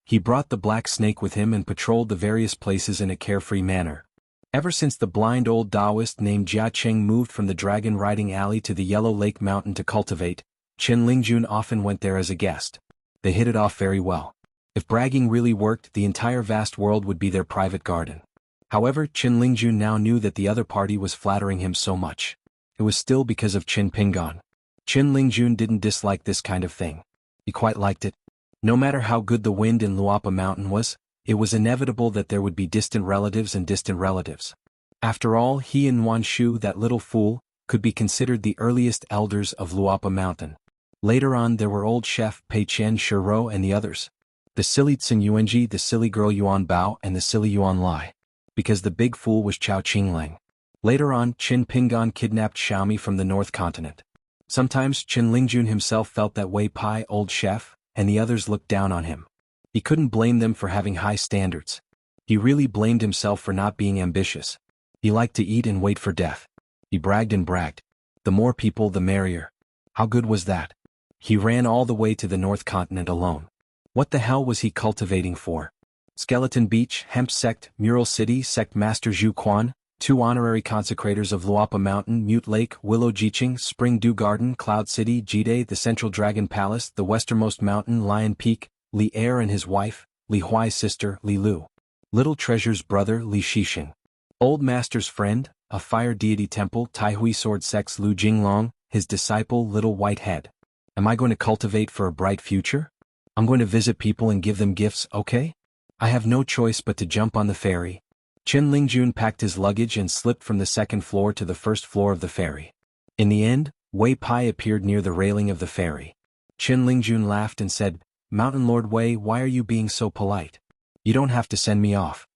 He brought the black snake with him and patrolled the various places in a carefree manner. Ever since the blind old Taoist named Jia Cheng moved from the Dragon Riding Alley to the Yellow Lake Mountain to cultivate, Chen Lingjun often went there as a guest. They hit it off very well. If bragging really worked, the entire vast world would be their private garden. However, Chen Lingjun now knew that the other party was flattering him so much. It was still because of Qin Pingan. Chen Lingjun didn't dislike this kind of thing. He quite liked it. No matter how good the wind in Luapa Mountain was, it was inevitable that there would be distant relatives and distant relatives. After all, he and Wan Shu, that little fool, could be considered the earliest elders of Luapa Mountain. Later on there were old chef Pei Chen Shiro and the others. The silly Tsin Yuanji, the silly girl Yuan Bao and the silly Yuan Lai. Because the big fool was Chao Qinglang. Later on, Qin Pingan kidnapped Xiaomi from the North Continent. Sometimes Chen Lingjun himself felt that Wei Pai, old chef, and the others looked down on him. He couldn't blame them for having high standards. He really blamed himself for not being ambitious. He liked to eat and wait for death. He bragged and bragged. The more people the merrier. How good was that? He ran all the way to the North Continent alone. What the hell was he cultivating for? Skeleton Beach, Hemp Sect, Mural City, Sect Master Zhu Quan, 2 honorary consecrators of Luapa Mountain, Mute Lake, Willow Jiqing, Spring Dew Garden, Cloud City, Jide, the Central Dragon Palace, the westernmost mountain, Lion Peak, Li Er and his wife, Li Huai's sister, Li Lu. Little Treasure's brother, Li Shixing. Old Master's friend, a fire deity temple, Taihui Sword Sect's Lu Jinglong, his disciple, Little White Head. Am I going to cultivate for a bright future? I'm going to visit people and give them gifts, okay? I have no choice but to jump on the ferry. Chen Lingjun packed his luggage and slipped from the second floor to the first floor of the ferry. In the end, Wei Pai appeared near the railing of the ferry. Chen Lingjun laughed and said, "Mountain Lord Wei, why are you being so polite? You don't have to send me off."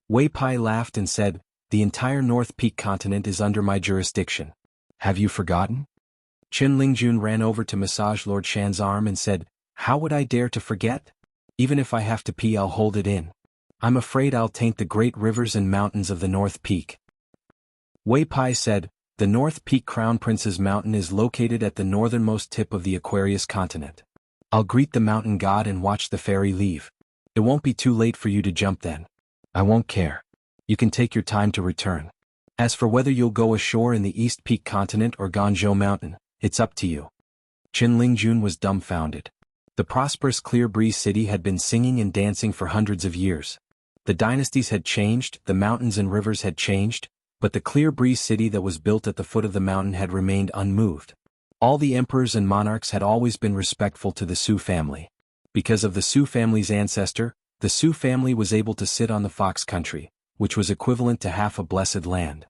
Wei Pai laughed and said, "The entire North Peak continent is under my jurisdiction. Have you forgotten?" Chen Lingjun ran over to massage Lord Shan's arm and said, "How would I dare to forget? Even if I have to pee, I'll hold it in. I'm afraid I'll taint the great rivers and mountains of the North Peak." Wei Pai said, "The North Peak Crown Prince's Mountain is located at the northernmost tip of the Aquarius continent. I'll greet the mountain god and watch the ferry leave. It won't be too late for you to jump then. I won't care. You can take your time to return. As for whether you'll go ashore in the East Peak continent or Ganzhou Mountain, it's up to you." Chen Lingjun was dumbfounded. The prosperous Clear Breeze City had been singing and dancing for hundreds of years. The dynasties had changed, the mountains and rivers had changed, but the Clear Breeze City that was built at the foot of the mountain had remained unmoved. All the emperors and monarchs had always been respectful to the Su family. Because of the Su family's ancestor, the Su family was able to sit on the Fox country, which was equivalent to half a blessed land.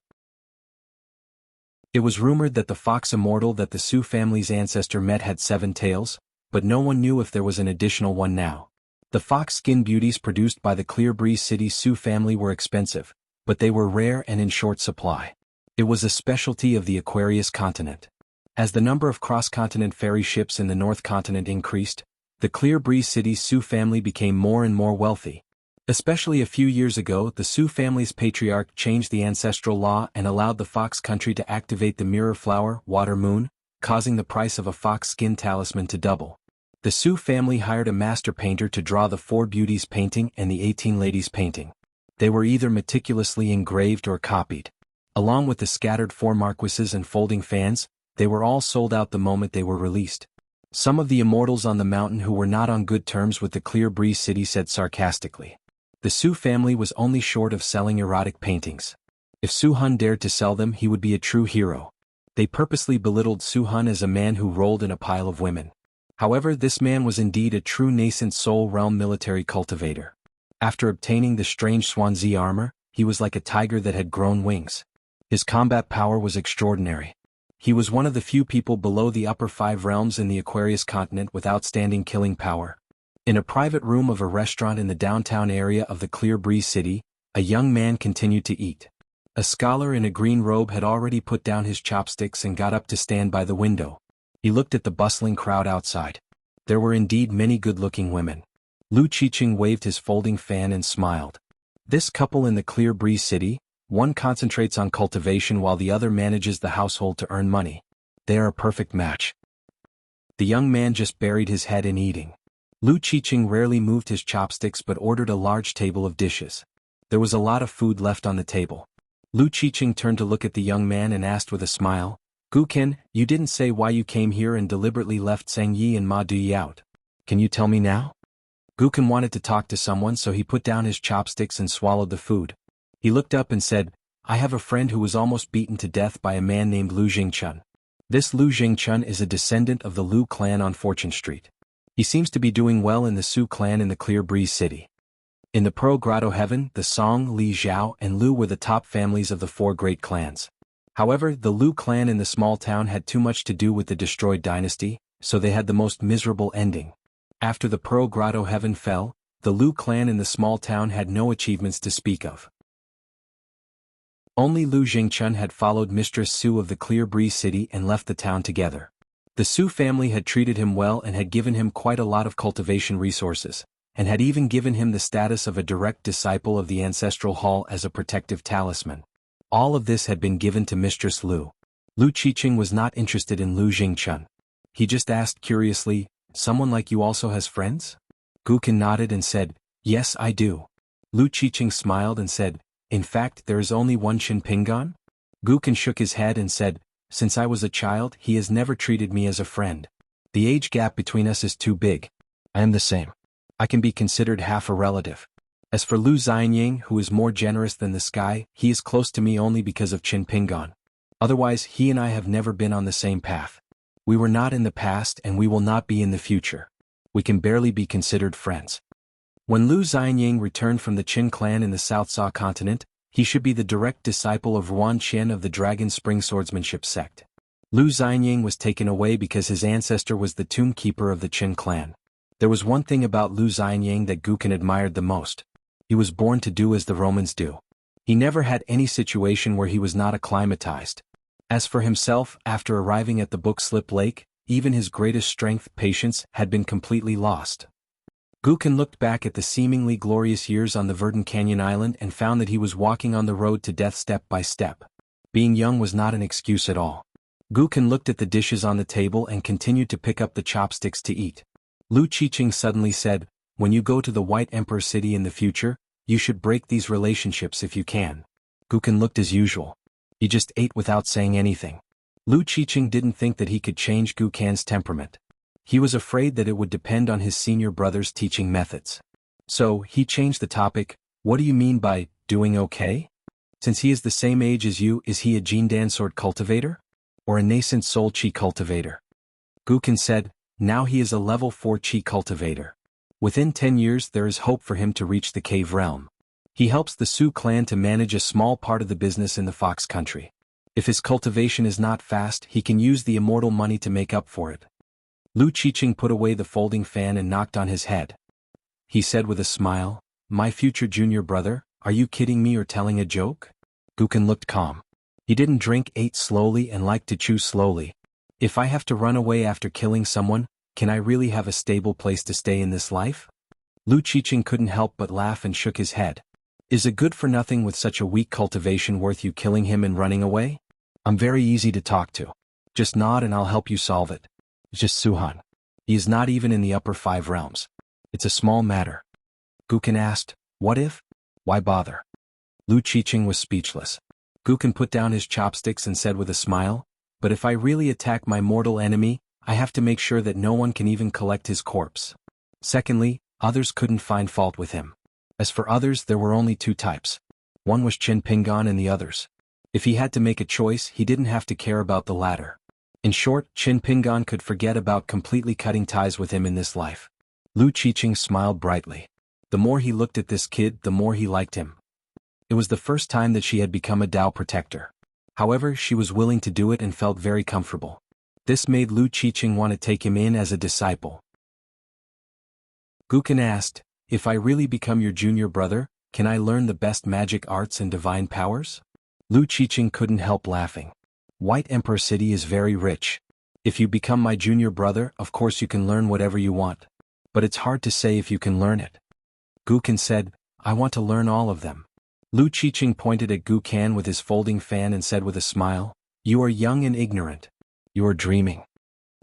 It was rumored that the fox immortal that the Su family's ancestor met had 7 tails, but no one knew if there was an additional one now. The fox skin beauties produced by the Clear Breeze City Su family were expensive, but they were rare and in short supply. It was a specialty of the Aquarius continent. As the number of cross-continent ferry ships in the North Continent increased, the Clear Breeze City Su family became more and more wealthy. Especially a few years ago, the Sioux family's patriarch changed the ancestral law and allowed the fox country to activate the mirror flower, water moon, causing the price of a fox skin talisman to double. The Sioux family hired a master painter to draw the 4 beauties painting and the 18 ladies painting. They were either meticulously engraved or copied. Along with the scattered 4 marquises and folding fans, they were all sold out the moment they were released. Some of the immortals on the mountain who were not on good terms with the Clear Breeze city said sarcastically, the Sioux family was only short of selling erotic paintings. If Su Hun dared to sell them, he would be a true hero. They purposely belittled Su Hun as a man who rolled in a pile of women. However, this man was indeed a true nascent soul realm military cultivator. After obtaining the strange Swansea armor, he was like a tiger that had grown wings. His combat power was extraordinary. He was one of the few people below the upper 5 realms in the Aquarius continent with outstanding killing power. In a private room of a restaurant in the downtown area of the Clear Breeze city, a young man continued to eat. A scholar in a green robe had already put down his chopsticks and got up to stand by the window. He looked at the bustling crowd outside. There were indeed many good-looking women. Lu Qiqing waved his folding fan and smiled. This couple in the Clear Breeze city, one concentrates on cultivation while the other manages the household to earn money. They are a perfect match. The young man just buried his head in eating. Lu Qiqing rarely moved his chopsticks but ordered a large table of dishes. There was a lot of food left on the table. Lu Qiqing turned to look at the young man and asked with a smile, Gukin, you didn't say why you came here and deliberately left Zhang Yi and Ma Duyi out. Can you tell me now? Gukin wanted to talk to someone, so he put down his chopsticks and swallowed the food. He looked up and said, I have a friend who was almost beaten to death by a man named Lu Jingchun. This Lu Jingchun is a descendant of the Lu clan on Fortune Street. He seems to be doing well in the Sioux clan in the Clear Breeze city. In the Pro Grotto Heaven, the Song, Li Zhao, and Lu were the top families of the 4 great clans. However, the Lu clan in the small town had too much to do with the destroyed dynasty, so they had the most miserable ending. After the Pro Grotto Heaven fell, the Lu clan in the small town had no achievements to speak of. Only Lu Jingchun had followed Mistress Su of the Clear Breeze city and left the town together. The Su family had treated him well and had given him quite a lot of cultivation resources, and had even given him the status of a direct disciple of the Ancestral Hall as a protective talisman. All of this had been given to Mistress Lu. Lu Qiqing was not interested in Lu Jingchun. He just asked curiously, someone like you also has friends? Gukin nodded and said, yes, I do. Lu Qiqing smiled and said, in fact, there is only one Qin Pingan? Gukin shook his head and said, since I was a child, he has never treated me as a friend. The age gap between us is too big. I am the same. I can be considered half a relative. As for Lu Xianying, who is more generous than the sky, he is close to me only because of Qin Pingan. Otherwise, he and I have never been on the same path. We were not in the past and we will not be in the future. We can barely be considered friends. When Lu Xianying returned from the Qin clan in the South Sa continent, he should be the direct disciple of Ruan Qian of the Dragon Spring Swordsmanship sect. Lu Xianying was taken away because his ancestor was the tomb keeper of the Qin clan. There was one thing about Lu Xianying that Gukin admired the most. He was born to do as the Romans do. He never had any situation where he was not acclimatized. As for himself, after arriving at the Book Slip Lake, even his greatest strength, patience, had been completely lost. Gukin looked back at the seemingly glorious years on the Verdant Canyon Island and found that he was walking on the road to death step by step. Being young was not an excuse at all. Gukin looked at the dishes on the table and continued to pick up the chopsticks to eat. Lu Qiqing suddenly said, when you go to the White Emperor city in the future, you should break these relationships if you can. Gukin looked as usual. He just ate without saying anything. Lu Qiqing didn't think that he could change Gukan's temperament. He was afraid that it would depend on his senior brother's teaching methods. So, he changed the topic, what do you mean by, doing okay? Since he is the same age as you, is he a Jindan sword cultivator? Or a nascent soul chi cultivator? Gukin said, now he is a level 4 chi cultivator. Within 10 years there is hope for him to reach the cave realm. He helps the Sioux clan to manage a small part of the business in the Fox country. If his cultivation is not fast, he can use the immortal money to make up for it. Lu Qiqing put away the folding fan and knocked on his head. He said with a smile, my future junior brother, are you kidding me or telling a joke? Gukin looked calm. He didn't drink, ate slowly and liked to chew slowly. If I have to run away after killing someone, can I really have a stable place to stay in this life? Lu Qiqing couldn't help but laugh and shook his head. Is a good-for-nothing with such a weak cultivation worth you killing him and running away? I'm very easy to talk to. Just nod and I'll help you solve it. Just Suhan. He is not even in the upper 5 realms. It's a small matter. Guken asked, what if? Why bother? Lu Qiqing was speechless. Guken put down his chopsticks and said with a smile, but if I really attack my mortal enemy, I have to make sure that no one can even collect his corpse. Secondly, others couldn't find fault with him. As for others, there were only 2 types. One was Qin Pingan and the others. If he had to make a choice, he didn't have to care about the latter. In short, Qin Pingan could forget about completely cutting ties with him in this life. Lu Qiqing smiled brightly. The more he looked at this kid, the more he liked him. It was the first time that she had become a Dao protector. However, she was willing to do it and felt very comfortable. This made Lu Qiqing want to take him in as a disciple. Guken asked, if I really become your junior brother, can I learn the best magic arts and divine powers? Lu Qiqing couldn't help laughing. White Emperor City is very rich. If you become my junior brother, of course you can learn whatever you want. But it's hard to say if you can learn it. Guken said, I want to learn all of them. Lu Qiqing pointed at Guken with his folding fan and said with a smile, you are young and ignorant. You are dreaming.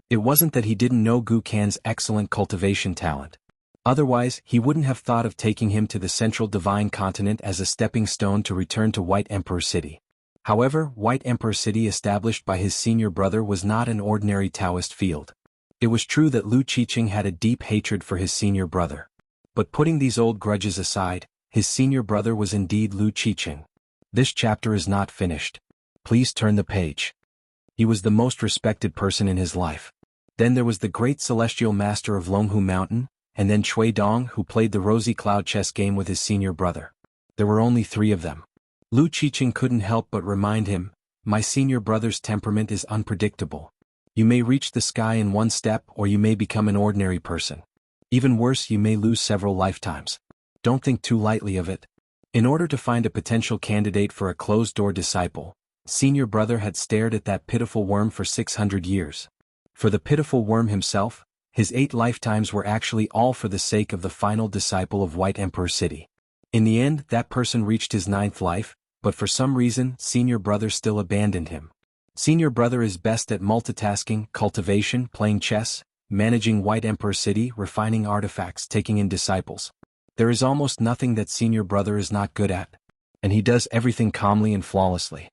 It wasn't that he didn't know Guken's excellent cultivation talent. Otherwise, he wouldn't have thought of taking him to the central divine continent as a stepping stone to return to White Emperor City. However, White Emperor City established by his senior brother was not an ordinary Taoist field. It was true that Lu Qiqing had a deep hatred for his senior brother. But putting these old grudges aside, his senior brother was indeed Lu Qiqing. This chapter is not finished. Please turn the page. He was the most respected person in his life. Then there was the great celestial master of Longhu Mountain, and then Cui Dong, who played the rosy cloud chess game with his senior brother. There were only 3 of them. Lu Qiqing couldn't help but remind him, my senior brother's temperament is unpredictable. You may reach the sky in 1 step or you may become an ordinary person. Even worse, you may lose several lifetimes. Don't think too lightly of it. In order to find a potential candidate for a closed-door disciple, senior brother had stared at that pitiful worm for 600 years. For the pitiful worm himself, his 8 lifetimes were actually all for the sake of the final disciple of White Emperor City. In the end, that person reached his 9th life, but for some reason, senior brother still abandoned him. Senior brother is best at multitasking, cultivation, playing chess, managing White Emperor City, refining artifacts, taking in disciples. There is almost nothing that senior brother is not good at. And he does everything calmly and flawlessly.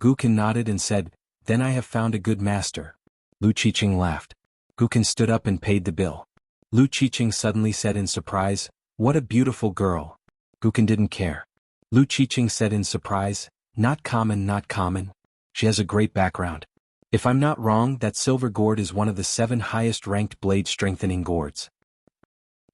Guken nodded and said, then I have found a good master. Lu Qiqing laughed. Guken stood up and paid the bill. Lu Qiqing suddenly said in surprise, what a beautiful girl. Guken didn't care. Lu Qiqing said in surprise, not common, not common. She has a great background. If I'm not wrong, that silver gourd is one of the 7 highest-ranked blade-strengthening gourds.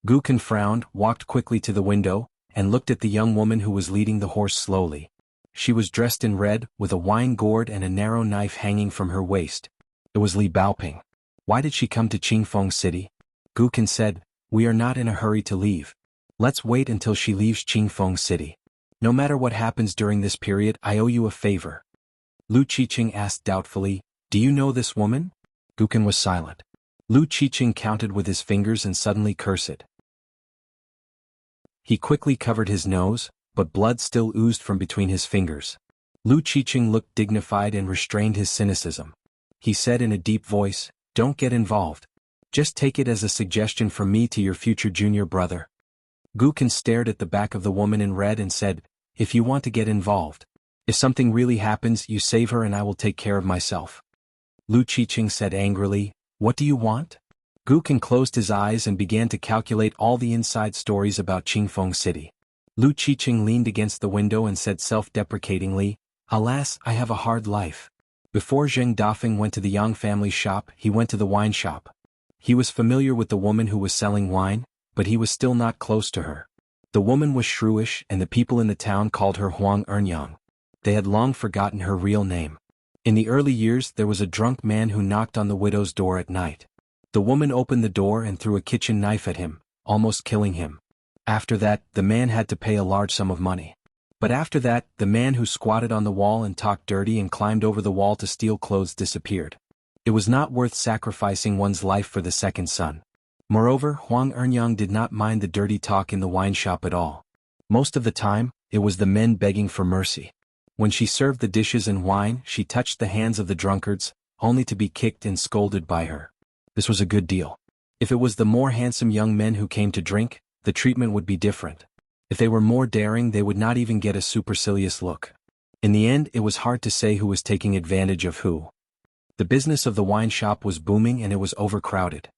Guken frowned, walked quickly to the window, and looked at the young woman who was leading the horse slowly. She was dressed in red, with a wine gourd and a narrow knife hanging from her waist. It was Li Baoping. Why did she come to Qingfeng City? Guken said, we are not in a hurry to leave. Let's wait until she leaves Qingfeng City. No matter what happens during this period, I owe you a favor. Lu Qiqing asked doubtfully, do you know this woman? Guken was silent. Lu Qiqing counted with his fingers and suddenly cursed. He quickly covered his nose, but blood still oozed from between his fingers. Lu Qiqing looked dignified and restrained his cynicism. He said in a deep voice, don't get involved. Just take it as a suggestion from me to your future junior brother. Guken stared at the back of the woman in red and said, if you want to get involved. If something really happens, you save her and I will take care of myself. Lu Qiqing said angrily, what do you want? Guken closed his eyes and began to calculate all the inside stories about Qingfeng City. Lu Qiqing leaned against the window and said self-deprecatingly, alas, I have a hard life. Before Zheng Dafeng went to the Yang family shop, he went to the wine shop. He was familiar with the woman who was selling wine, but he was still not close to her. The woman was shrewish and the people in the town called her Huang Ernyang. They had long forgotten her real name. In the early years there was a drunk man who knocked on the widow's door at night. The woman opened the door and threw a kitchen knife at him, almost killing him. After that, the man had to pay a large sum of money. But after that, the man who squatted on the wall and talked dirty and climbed over the wall to steal clothes disappeared. It was not worth sacrificing one's life for the second son. Moreover, Huang Enyang did not mind the dirty talk in the wine shop at all. Most of the time, it was the men begging for mercy. When she served the dishes and wine, she touched the hands of the drunkards, only to be kicked and scolded by her. This was a good deal. If it was the more handsome young men who came to drink, the treatment would be different. If they were more daring, they would not even get a supercilious look. In the end, it was hard to say who was taking advantage of who. The business of the wine shop was booming and it was overcrowded.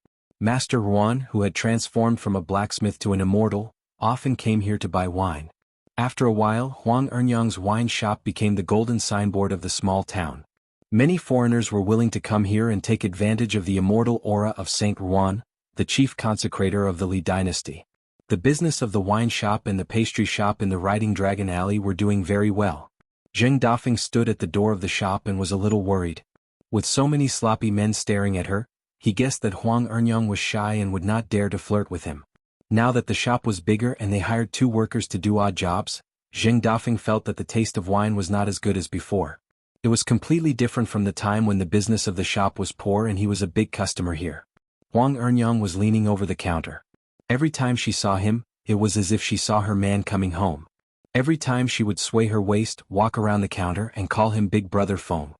Master Ruan, who had transformed from a blacksmith to an immortal, often came here to buy wine. After a while, Huang Enyang's wine shop became the golden signboard of the small town. Many foreigners were willing to come here and take advantage of the immortal aura of Saint Ruan, the chief consecrator of the Li dynasty. The business of the wine shop and the pastry shop in the Riding Dragon Alley were doing very well. Zheng Dafeng stood at the door of the shop and was a little worried. With so many sloppy men staring at her, he guessed that Huang Enyang was shy and would not dare to flirt with him. Now that the shop was bigger and they hired 2 workers to do odd jobs, Zheng Dafeng felt that the taste of wine was not as good as before. It was completely different from the time when the business of the shop was poor and he was a big customer here. Huang Enyang was leaning over the counter. Every time she saw him, it was as if she saw her man coming home. Every time she would sway her waist, walk around the counter and call him Big Brother Phone.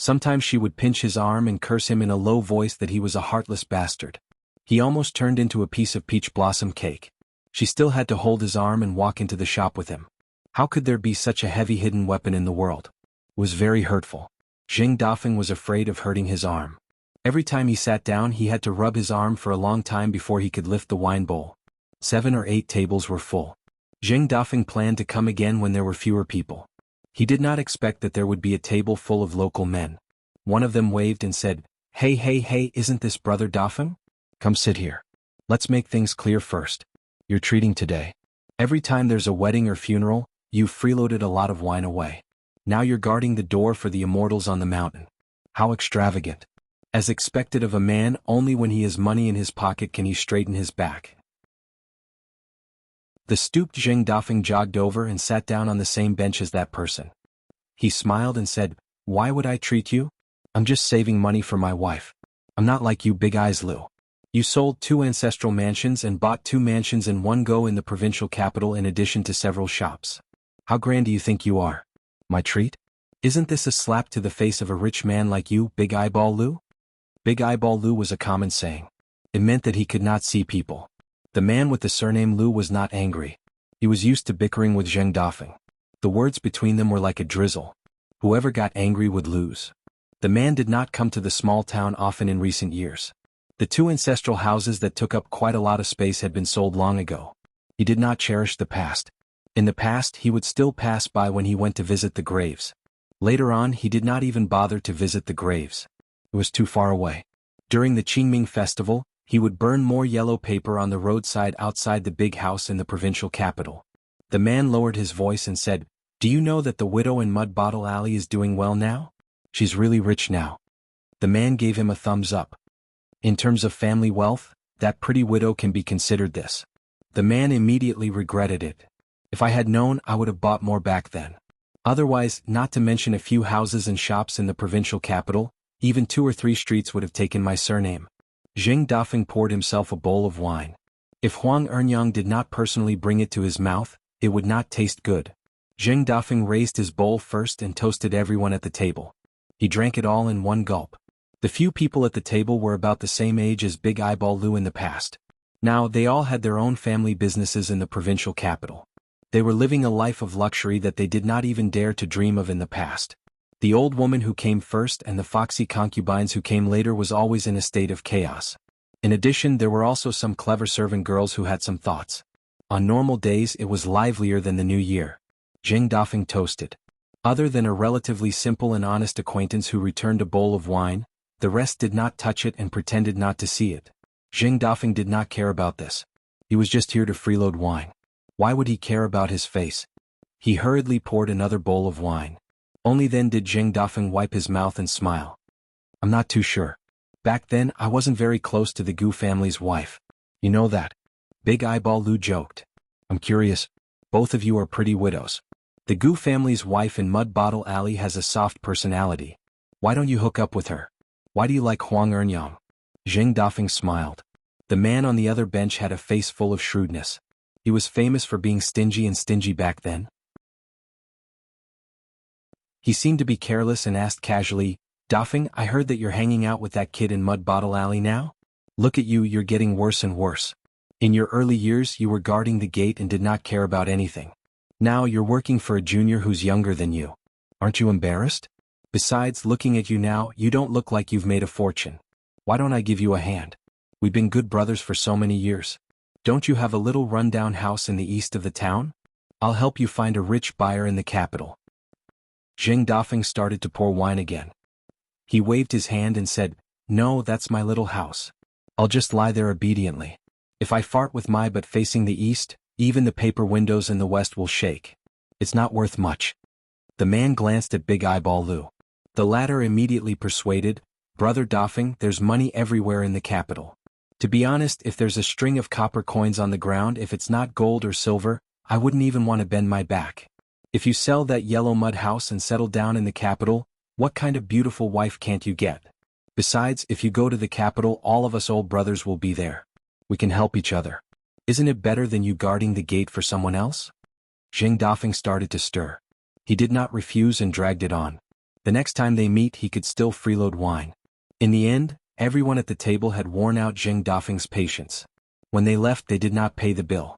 Sometimes she would pinch his arm and curse him in a low voice that he was a heartless bastard. He almost turned into a piece of peach blossom cake. She still had to hold his arm and walk into the shop with him. How could there be such a heavy hidden weapon in the world? It was very hurtful. Zheng Dafeng was afraid of hurting his arm. Every time he sat down he had to rub his arm for a long time before he could lift the wine bowl. 7 or 8 tables were full. Zheng Dafeng planned to come again when there were fewer people. He did not expect that there would be a table full of local men. One of them waved and said, Hey, isn't this Brother Dafeng? Come sit here. Let's make things clear first. You're treating today. Every time there's a wedding or funeral, you've freeloaded a lot of wine away. Now you're guarding the door for the immortals on the mountain. How extravagant. As expected of a man, only when he has money in his pocket can he straighten his back. The stooped Zheng Dafeng jogged over and sat down on the same bench as that person. He smiled and said, Why would I treat you? I'm just saving money for my wife. I'm not like you Big Eyes Liu. You sold 2 ancestral mansions and bought 2 mansions in one go in the provincial capital in addition to several shops. How grand do you think you are? My treat? Isn't this a slap to the face of a rich man like you, Big Eyeball Liu? Big Eyeball Liu was a common saying. It meant that he could not see people. The man with the surname Liu was not angry. He was used to bickering with Zheng Dafeng. The words between them were like a drizzle. Whoever got angry would lose. The man did not come to the small town often in recent years. The 2 ancestral houses that took up quite a lot of space had been sold long ago. He did not cherish the past. In the past he would still pass by when he went to visit the graves. Later on he did not even bother to visit the graves. It was too far away. During the Qingming festival, he would burn more yellow paper on the roadside outside the big house in the provincial capital. The man lowered his voice and said, Do you know that the widow in Mud Bottle Alley is doing well now? She's really rich now. The man gave him a thumbs up. In terms of family wealth, that pretty widow can be considered this. The man immediately regretted it. If I had known, I would have bought more back then. Otherwise, not to mention a few houses and shops in the provincial capital, even 2 or 3 streets would have taken my surname. Zheng Dafeng poured himself a bowl of wine. If Huang Enyang did not personally bring it to his mouth, it would not taste good. Zheng Dafeng raised his bowl first and toasted everyone at the table. He drank it all in one gulp. The few people at the table were about the same age as Big Eyeball Liu in the past. Now they all had their own family businesses in the provincial capital. They were living a life of luxury that they did not even dare to dream of in the past. The old woman who came first and the foxy concubines who came later was always in a state of chaos. In addition, there were also some clever servant girls who had some thoughts. On normal days it was livelier than the new year. Zheng Dafeng toasted. Other than a relatively simple and honest acquaintance who returned a bowl of wine, the rest did not touch it and pretended not to see it. Zheng Dafeng did not care about this. He was just here to freeload wine. Why would he care about his face? He hurriedly poured another bowl of wine. Only then did Zheng Dafeng wipe his mouth and smile. I'm not too sure. Back then I wasn't very close to the Gu family's wife. You know that. Big Eyeball Liu joked. I'm curious. Both of you are pretty widows. The Gu family's wife in Mud Bottle Alley has a soft personality. Why don't you hook up with her? Why do you like Huang Enyang? Zheng Dafeng smiled. The man on the other bench had a face full of shrewdness. He was famous for being stingy and stingy back then. He seemed to be careless and asked casually, "Doffing, I heard that you're hanging out with that kid in Mud Bottle Alley now? Look at you, you're getting worse and worse. In your early years you were guarding the gate and did not care about anything. Now you're working for a junior who's younger than you. Aren't you embarrassed? Besides, looking at you now, you don't look like you've made a fortune. Why don't I give you a hand? We've been good brothers for so many years. Don't you have a little rundown house in the east of the town? I'll help you find a rich buyer in the capital." Zheng Dafeng started to pour wine again. He waved his hand and said, "No, that's my little house. I'll just lie there obediently. If I fart with my butt facing the east, even the paper windows in the west will shake. It's not worth much." The man glanced at Big Eyeball Lu. The latter immediately persuaded, "Brother Dafeng, there's money everywhere in the capital. To be honest, if there's a string of copper coins on the ground, if it's not gold or silver, I wouldn't even want to bend my back. If you sell that yellow mud house and settle down in the capital, what kind of beautiful wife can't you get? Besides, if you go to the capital, all of us old brothers will be there. We can help each other. Isn't it better than you guarding the gate for someone else?" Zheng Dafeng started to stir. He did not refuse and dragged it on. The next time they meet he could still freeload wine. In the end, everyone at the table had worn out Zheng Dafeng's patience. When they left they did not pay the bill.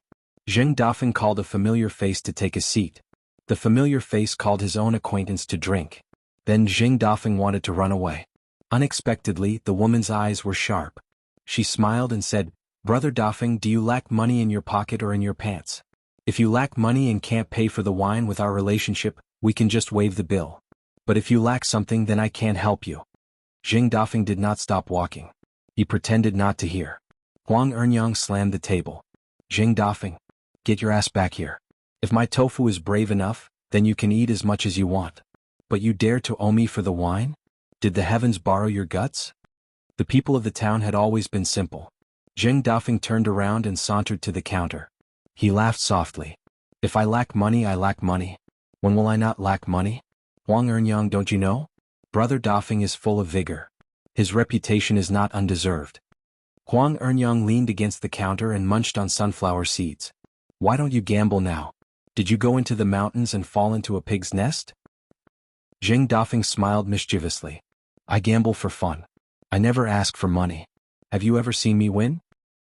Zheng Dafeng called a familiar face to take a seat. The familiar face called his own acquaintance to drink. Then Zheng Dafeng wanted to run away. Unexpectedly, the woman's eyes were sharp. She smiled and said, "Brother Dafeng, do you lack money in your pocket or in your pants? If you lack money and can't pay for the wine with our relationship, we can just waive the bill. But if you lack something, then I can't help you." Zheng Dafeng did not stop walking. He pretended not to hear. Huang Ernyang slammed the table. "Zheng Dafeng, get your ass back here. If my tofu is brave enough, then you can eat as much as you want. But you dare to owe me for the wine? Did the heavens borrow your guts?" The people of the town had always been simple. Zheng Dafeng turned around and sauntered to the counter. He laughed softly. "If I lack money, I lack money. When will I not lack money? Huang Ernyang, don't you know? Brother Dafeng is full of vigor. His reputation is not undeserved." Huang Ernyang leaned against the counter and munched on sunflower seeds. "Why don't you gamble now? Did you go into the mountains and fall into a pig's nest?" Zheng Dafeng smiled mischievously. "I gamble for fun. I never ask for money. Have you ever seen me win?"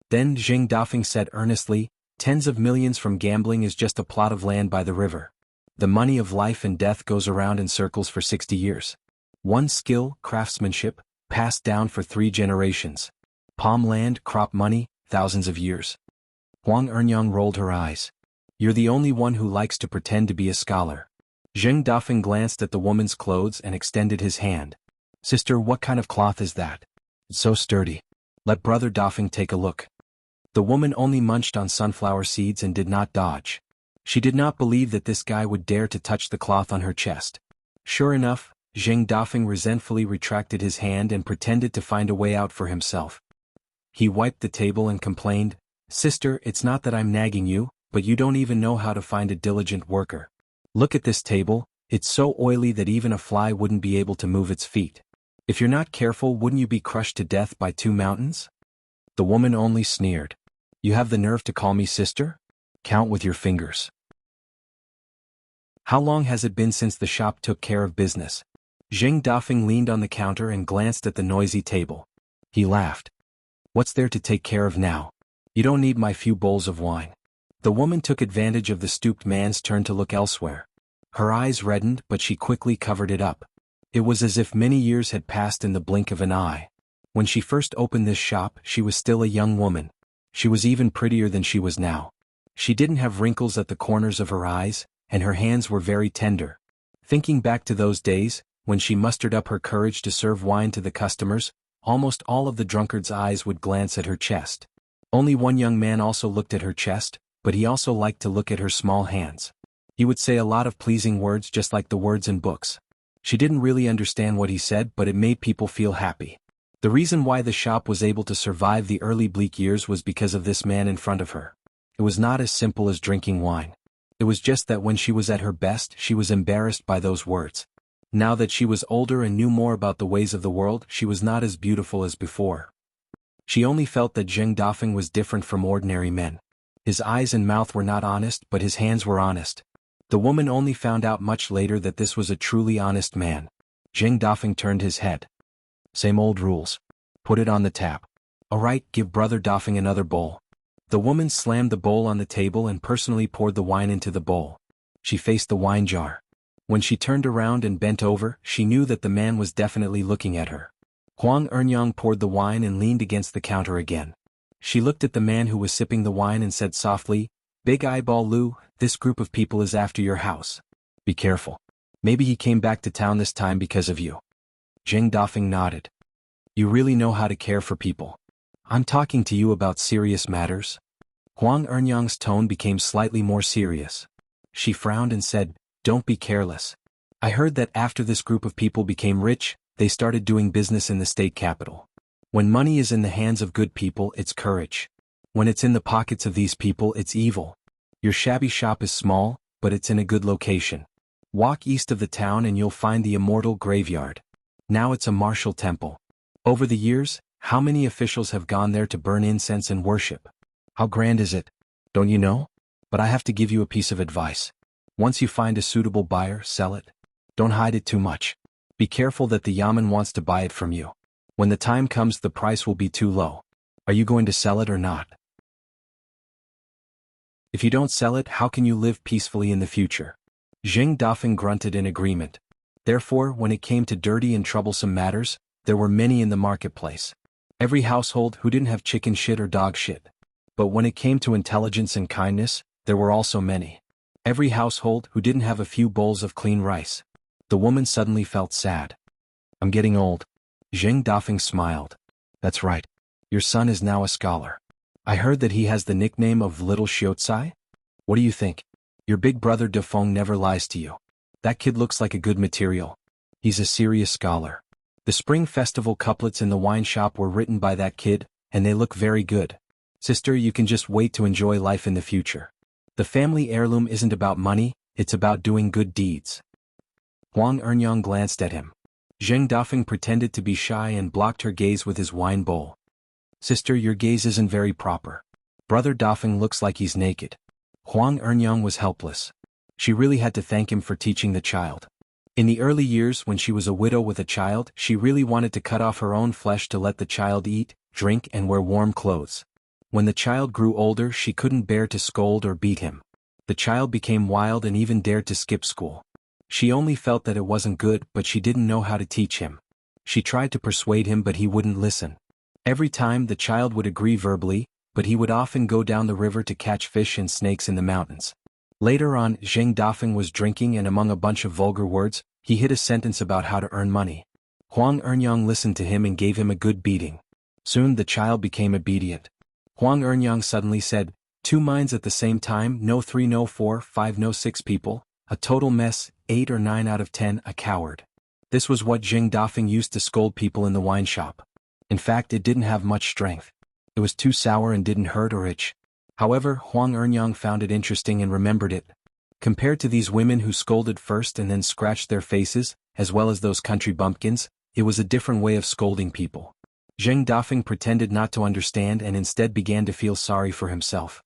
Then Zheng Dafeng said earnestly, "Tens of millions from gambling is just a plot of land by the river. The money of life and death goes around in circles for 60 years. One skill, craftsmanship, passed down for 3 generations. Palm land, crop money, thousands of years." Huang Ernyang rolled her eyes. "You're the only one who likes to pretend to be a scholar." Zheng Dafeng glanced at the woman's clothes and extended his hand. "Sister, what kind of cloth is that? It's so sturdy. Let Brother Dafeng take a look." The woman only munched on sunflower seeds and did not dodge. She did not believe that this guy would dare to touch the cloth on her chest. Sure enough, Zheng Dafeng resentfully retracted his hand and pretended to find a way out for himself. He wiped the table and complained, "Sister, it's not that I'm nagging you, but you don't even know how to find a diligent worker. Look at this table, it's so oily that even a fly wouldn't be able to move its feet. If you're not careful, wouldn't you be crushed to death by 2 mountains?" The woman only sneered. "You have the nerve to call me sister? Count with your fingers." "How long has it been since the shop took care of business?" Zheng Dafeng leaned on the counter and glanced at the noisy table. He laughed. "What's there to take care of now? You don't need my few bowls of wine." The woman took advantage of the stooped man's turn to look elsewhere. Her eyes reddened, but she quickly covered it up. It was as if many years had passed in the blink of an eye. When she first opened this shop, she was still a young woman. She was even prettier than she was now. She didn't have wrinkles at the corners of her eyes, and her hands were very tender. Thinking back to those days, when she mustered up her courage to serve wine to the customers, almost all of the drunkard's eyes would glance at her chest. Only one young man also looked at her chest, but he also liked to look at her small hands. He would say a lot of pleasing words just like the words in books. She didn't really understand what he said, but it made people feel happy. The reason why the shop was able to survive the early bleak years was because of this man in front of her. It was not as simple as drinking wine. It was just that when she was at her best, she was embarrassed by those words. Now that she was older and knew more about the ways of the world, she was not as beautiful as before. She only felt that Zheng Dafeng was different from ordinary men. His eyes and mouth were not honest, but his hands were honest. The woman only found out much later that this was a truly honest man. Zheng Dafeng turned his head. Same old rules. Put it on the tap. All right, give Brother Dafeng another bowl. The woman slammed the bowl on the table and personally poured the wine into the bowl. She faced the wine jar. When she turned around and bent over, she knew that the man was definitely looking at her. Huang Ernyang poured the wine and leaned against the counter again. She looked at the man who was sipping the wine and said softly, Big Eyeball Lu, this group of people is after your house. Be careful. Maybe he came back to town this time because of you. Zheng Dafeng nodded. You really know how to care for people. I'm talking to you about serious matters. Huang Ernyang's tone became slightly more serious. She frowned and said, Don't be careless. I heard that after this group of people became rich, they started doing business in the state capital. When money is in the hands of good people, it's courage. When it's in the pockets of these people, it's evil. Your shabby shop is small, but it's in a good location. Walk east of the town and you'll find the immortal graveyard. Now it's a martial temple. Over the years, how many officials have gone there to burn incense and worship? How grand is it? Don't you know? But I have to give you a piece of advice. Once you find a suitable buyer, sell it. Don't hide it too much. Be careful that the Yamen wants to buy it from you. When the time comes, the price will be too low. Are you going to sell it or not? If you don't sell it, how can you live peacefully in the future? Zheng Dafeng grunted in agreement. Therefore, when it came to dirty and troublesome matters, there were many in the marketplace. Every household who didn't have chicken shit or dog shit. But when it came to intelligence and kindness, there were also many. Every household who didn't have a few bowls of clean rice. The woman suddenly felt sad. I'm getting old. Zheng Dafeng smiled. That's right. Your son is now a scholar. I heard that he has the nickname of Little Xiaocai. What do you think? Your big brother Defeng never lies to you. That kid looks like a good material. He's a serious scholar. The Spring Festival couplets in the wine shop were written by that kid, and they look very good. Sister, you can just wait to enjoy life in the future. The family heirloom isn't about money, it's about doing good deeds. Huang Ernyang glanced at him. Zheng Dafeng pretended to be shy and blocked her gaze with his wine bowl. Sister, your gaze isn't very proper. Brother Dafeng looks like he's naked. Huang Ernyang was helpless. She really had to thank him for teaching the child. In the early years when she was a widow with a child, she really wanted to cut off her own flesh to let the child eat, drink and wear warm clothes. When the child grew older, she couldn't bear to scold or beat him. The child became wild and even dared to skip school. She only felt that it wasn't good, but she didn't know how to teach him. She tried to persuade him, but he wouldn't listen. Every time the child would agree verbally, but he would often go down the river to catch fish and snakes in the mountains. Later on, Zheng Dafeng was drinking and among a bunch of vulgar words, he hit a sentence about how to earn money. Huang Ernyang listened to him and gave him a good beating. Soon the child became obedient. Huang Ernyang suddenly said, 2 minds at the same time, no 3, no 4, 5, no 6 people, a total mess, 8 or 9 out of 10, a coward. This was what Zheng Dafeng used to scold people in the wine shop. In fact, it didn't have much strength. It was too sour and didn't hurt or itch. However, Huang Ernyang found it interesting and remembered it. Compared to these women who scolded first and then scratched their faces, as well as those country bumpkins, it was a different way of scolding people. Zheng Dafeng pretended not to understand and instead began to feel sorry for himself.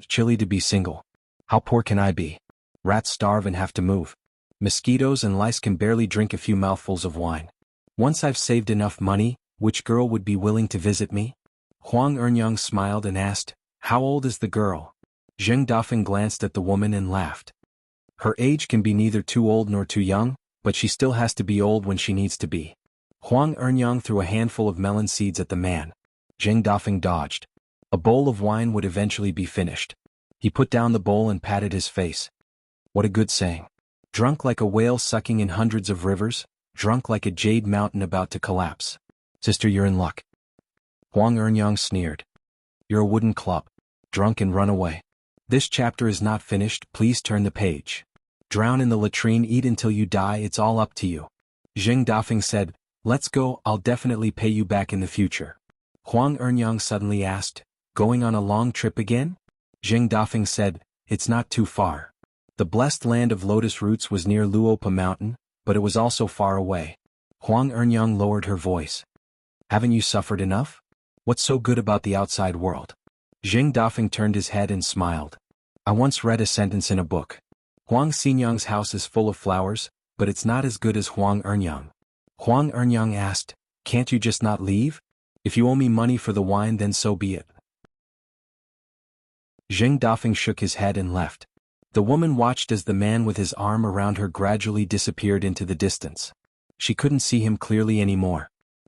Chilly to be single. How poor can I be? Rats starve and have to move. Mosquitoes and lice can barely drink a few mouthfuls of wine. Once I've saved enough money, which girl would be willing to visit me? Huang Ernyang smiled and asked, How old is the girl? Zheng Dafeng glanced at the woman and laughed. Her age can be neither too old nor too young, but she still has to be old when she needs to be. Huang Ernyang threw a handful of melon seeds at the man. Zheng Dafeng dodged. A bowl of wine would eventually be finished. He put down the bowl and patted his face. What a good saying. Drunk like a whale sucking in hundreds of rivers, drunk like a jade mountain about to collapse. Sister, you're in luck. Huang Ernyang sneered. You're a wooden club. Drunk and run away. This chapter is not finished, please turn the page. Drown in the latrine, eat until you die, it's all up to you. Zheng Dafeng said, Let's go, I'll definitely pay you back in the future. Huang Ernyang suddenly asked, Going on a long trip again? Zheng Dafeng said, It's not too far. The blessed land of lotus roots was near Luopa Mountain, but it was also far away. Huang Ernyang lowered her voice. Haven't you suffered enough? What's so good about the outside world? Zheng Dafeng turned his head and smiled. I once read a sentence in a book. Huang Xinyang's house is full of flowers, but it's not as good as Huang Ernyang. Huang Ernyang asked, can't you just not leave? If you owe me money for the wine, then so be it. Zheng Dafeng shook his head and left. The woman watched as the man with his arm around her gradually disappeared into the distance. She couldn't see him clearly anymore.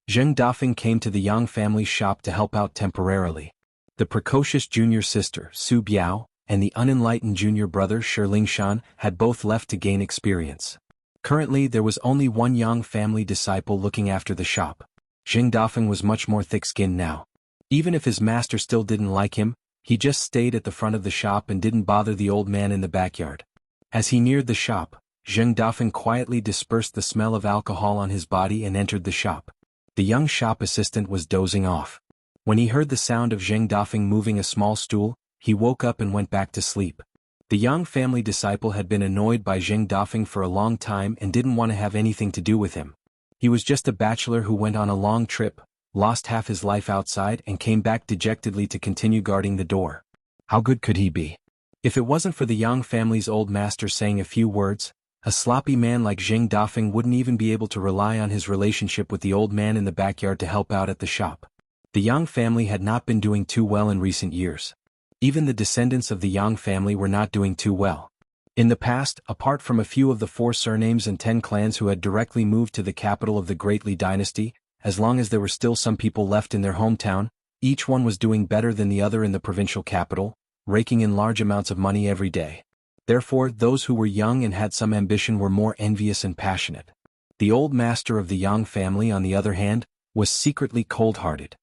Zheng Dafeng came to the Yang family's shop to help out temporarily. The precocious junior sister, Su Biao, and the unenlightened junior brother, Shi Lingshan, had both left to gain experience. Currently there was only one Yang family disciple looking after the shop. Zheng Dafeng was much more thick-skinned now. Even if his master still didn't like him, he just stayed at the front of the shop and didn't bother the old man in the backyard. As he neared the shop, Zheng Dafeng quietly dispersed the smell of alcohol on his body and entered the shop. The young shop assistant was dozing off. When he heard the sound of Zheng Dafeng moving a small stool, he woke up and went back to sleep. The Yang family disciple had been annoyed by Zheng Dafeng for a long time and didn't want to have anything to do with him. He was just a bachelor who went on a long trip, lost half his life outside and came back dejectedly to continue guarding the door. How good could he be? If it wasn't for the Yang family's old master saying a few words, a sloppy man like Zheng Dafeng wouldn't even be able to rely on his relationship with the old man in the backyard to help out at the shop. The Yang family had not been doing too well in recent years. Even the descendants of the Yang family were not doing too well. In the past, apart from a few of the 4 surnames and 10 clans who had directly moved to the capital of the Great Li dynasty, as long as there were still some people left in their hometown, each one was doing better than the other in the provincial capital, raking in large amounts of money every day. Therefore, those who were young and had some ambition were more envious and passionate. The old master of the Yang family, on the other hand, was secretly cold-hearted.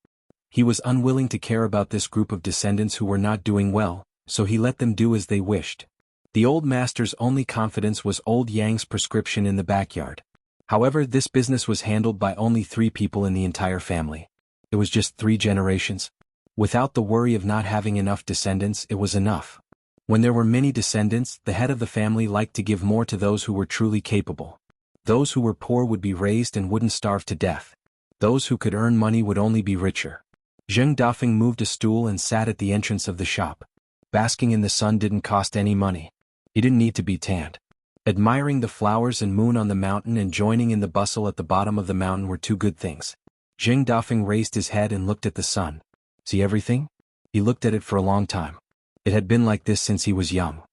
He was unwilling to care about this group of descendants who were not doing well, so he let them do as they wished. The old master's only confidence was old Yang's prescription in the backyard. However, this business was handled by only 3 people in the entire family. It was just 3 generations. Without the worry of not having enough descendants, it was enough. When there were many descendants, the head of the family liked to give more to those who were truly capable. Those who were poor would be raised and wouldn't starve to death. Those who could earn money would only be richer. Zheng Dafeng moved a stool and sat at the entrance of the shop. Basking in the sun didn't cost any money. He didn't need to be tanned. Admiring the flowers and moon on the mountain and joining in the bustle at the bottom of the mountain were 2 good things. Zheng Dafeng raised his head and looked at the sun. See everything? He looked at it for a long time. It had been like this since he was young.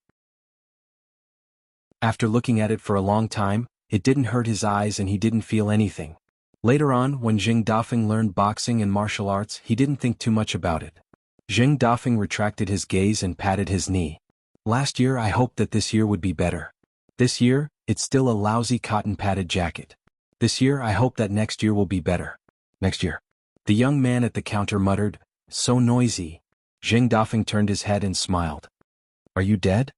After looking at it for a long time, it didn't hurt his eyes and he didn't feel anything. Later on, when Zheng Dafeng learned boxing and martial arts, he didn't think too much about it. Zheng Dafeng retracted his gaze and patted his knee. Last year I hoped that this year would be better. This year, it's still a lousy cotton-padded jacket. This year I hope that next year will be better. Next year. The young man at the counter muttered, so noisy. Zheng Dafeng turned his head and smiled. Are you dead?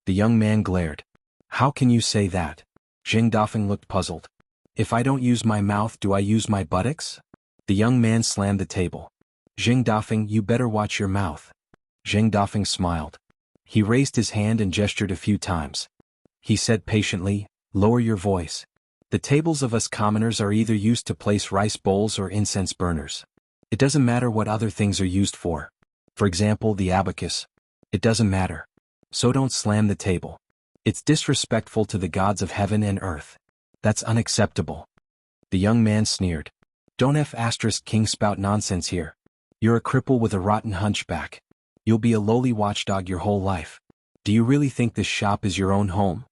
The young man glared. How can you say that? Zheng Dafeng looked puzzled. If I don't use my mouth, do I use my buttocks? The young man slammed the table. Zheng Dafeng, you better watch your mouth. Zheng Dafeng smiled. He raised his hand and gestured a few times. He said patiently, lower your voice. The tables of us commoners are either used to place rice bowls or incense burners. It doesn't matter what other things are used for. For example, the abacus. It doesn't matter. So don't slam the table. It's disrespectful to the gods of heaven and earth. That's unacceptable. The young man sneered. Don't king spout nonsense here. You're a cripple with a rotten hunchback. You'll be a lowly watchdog your whole life. Do you really think this shop is your own home?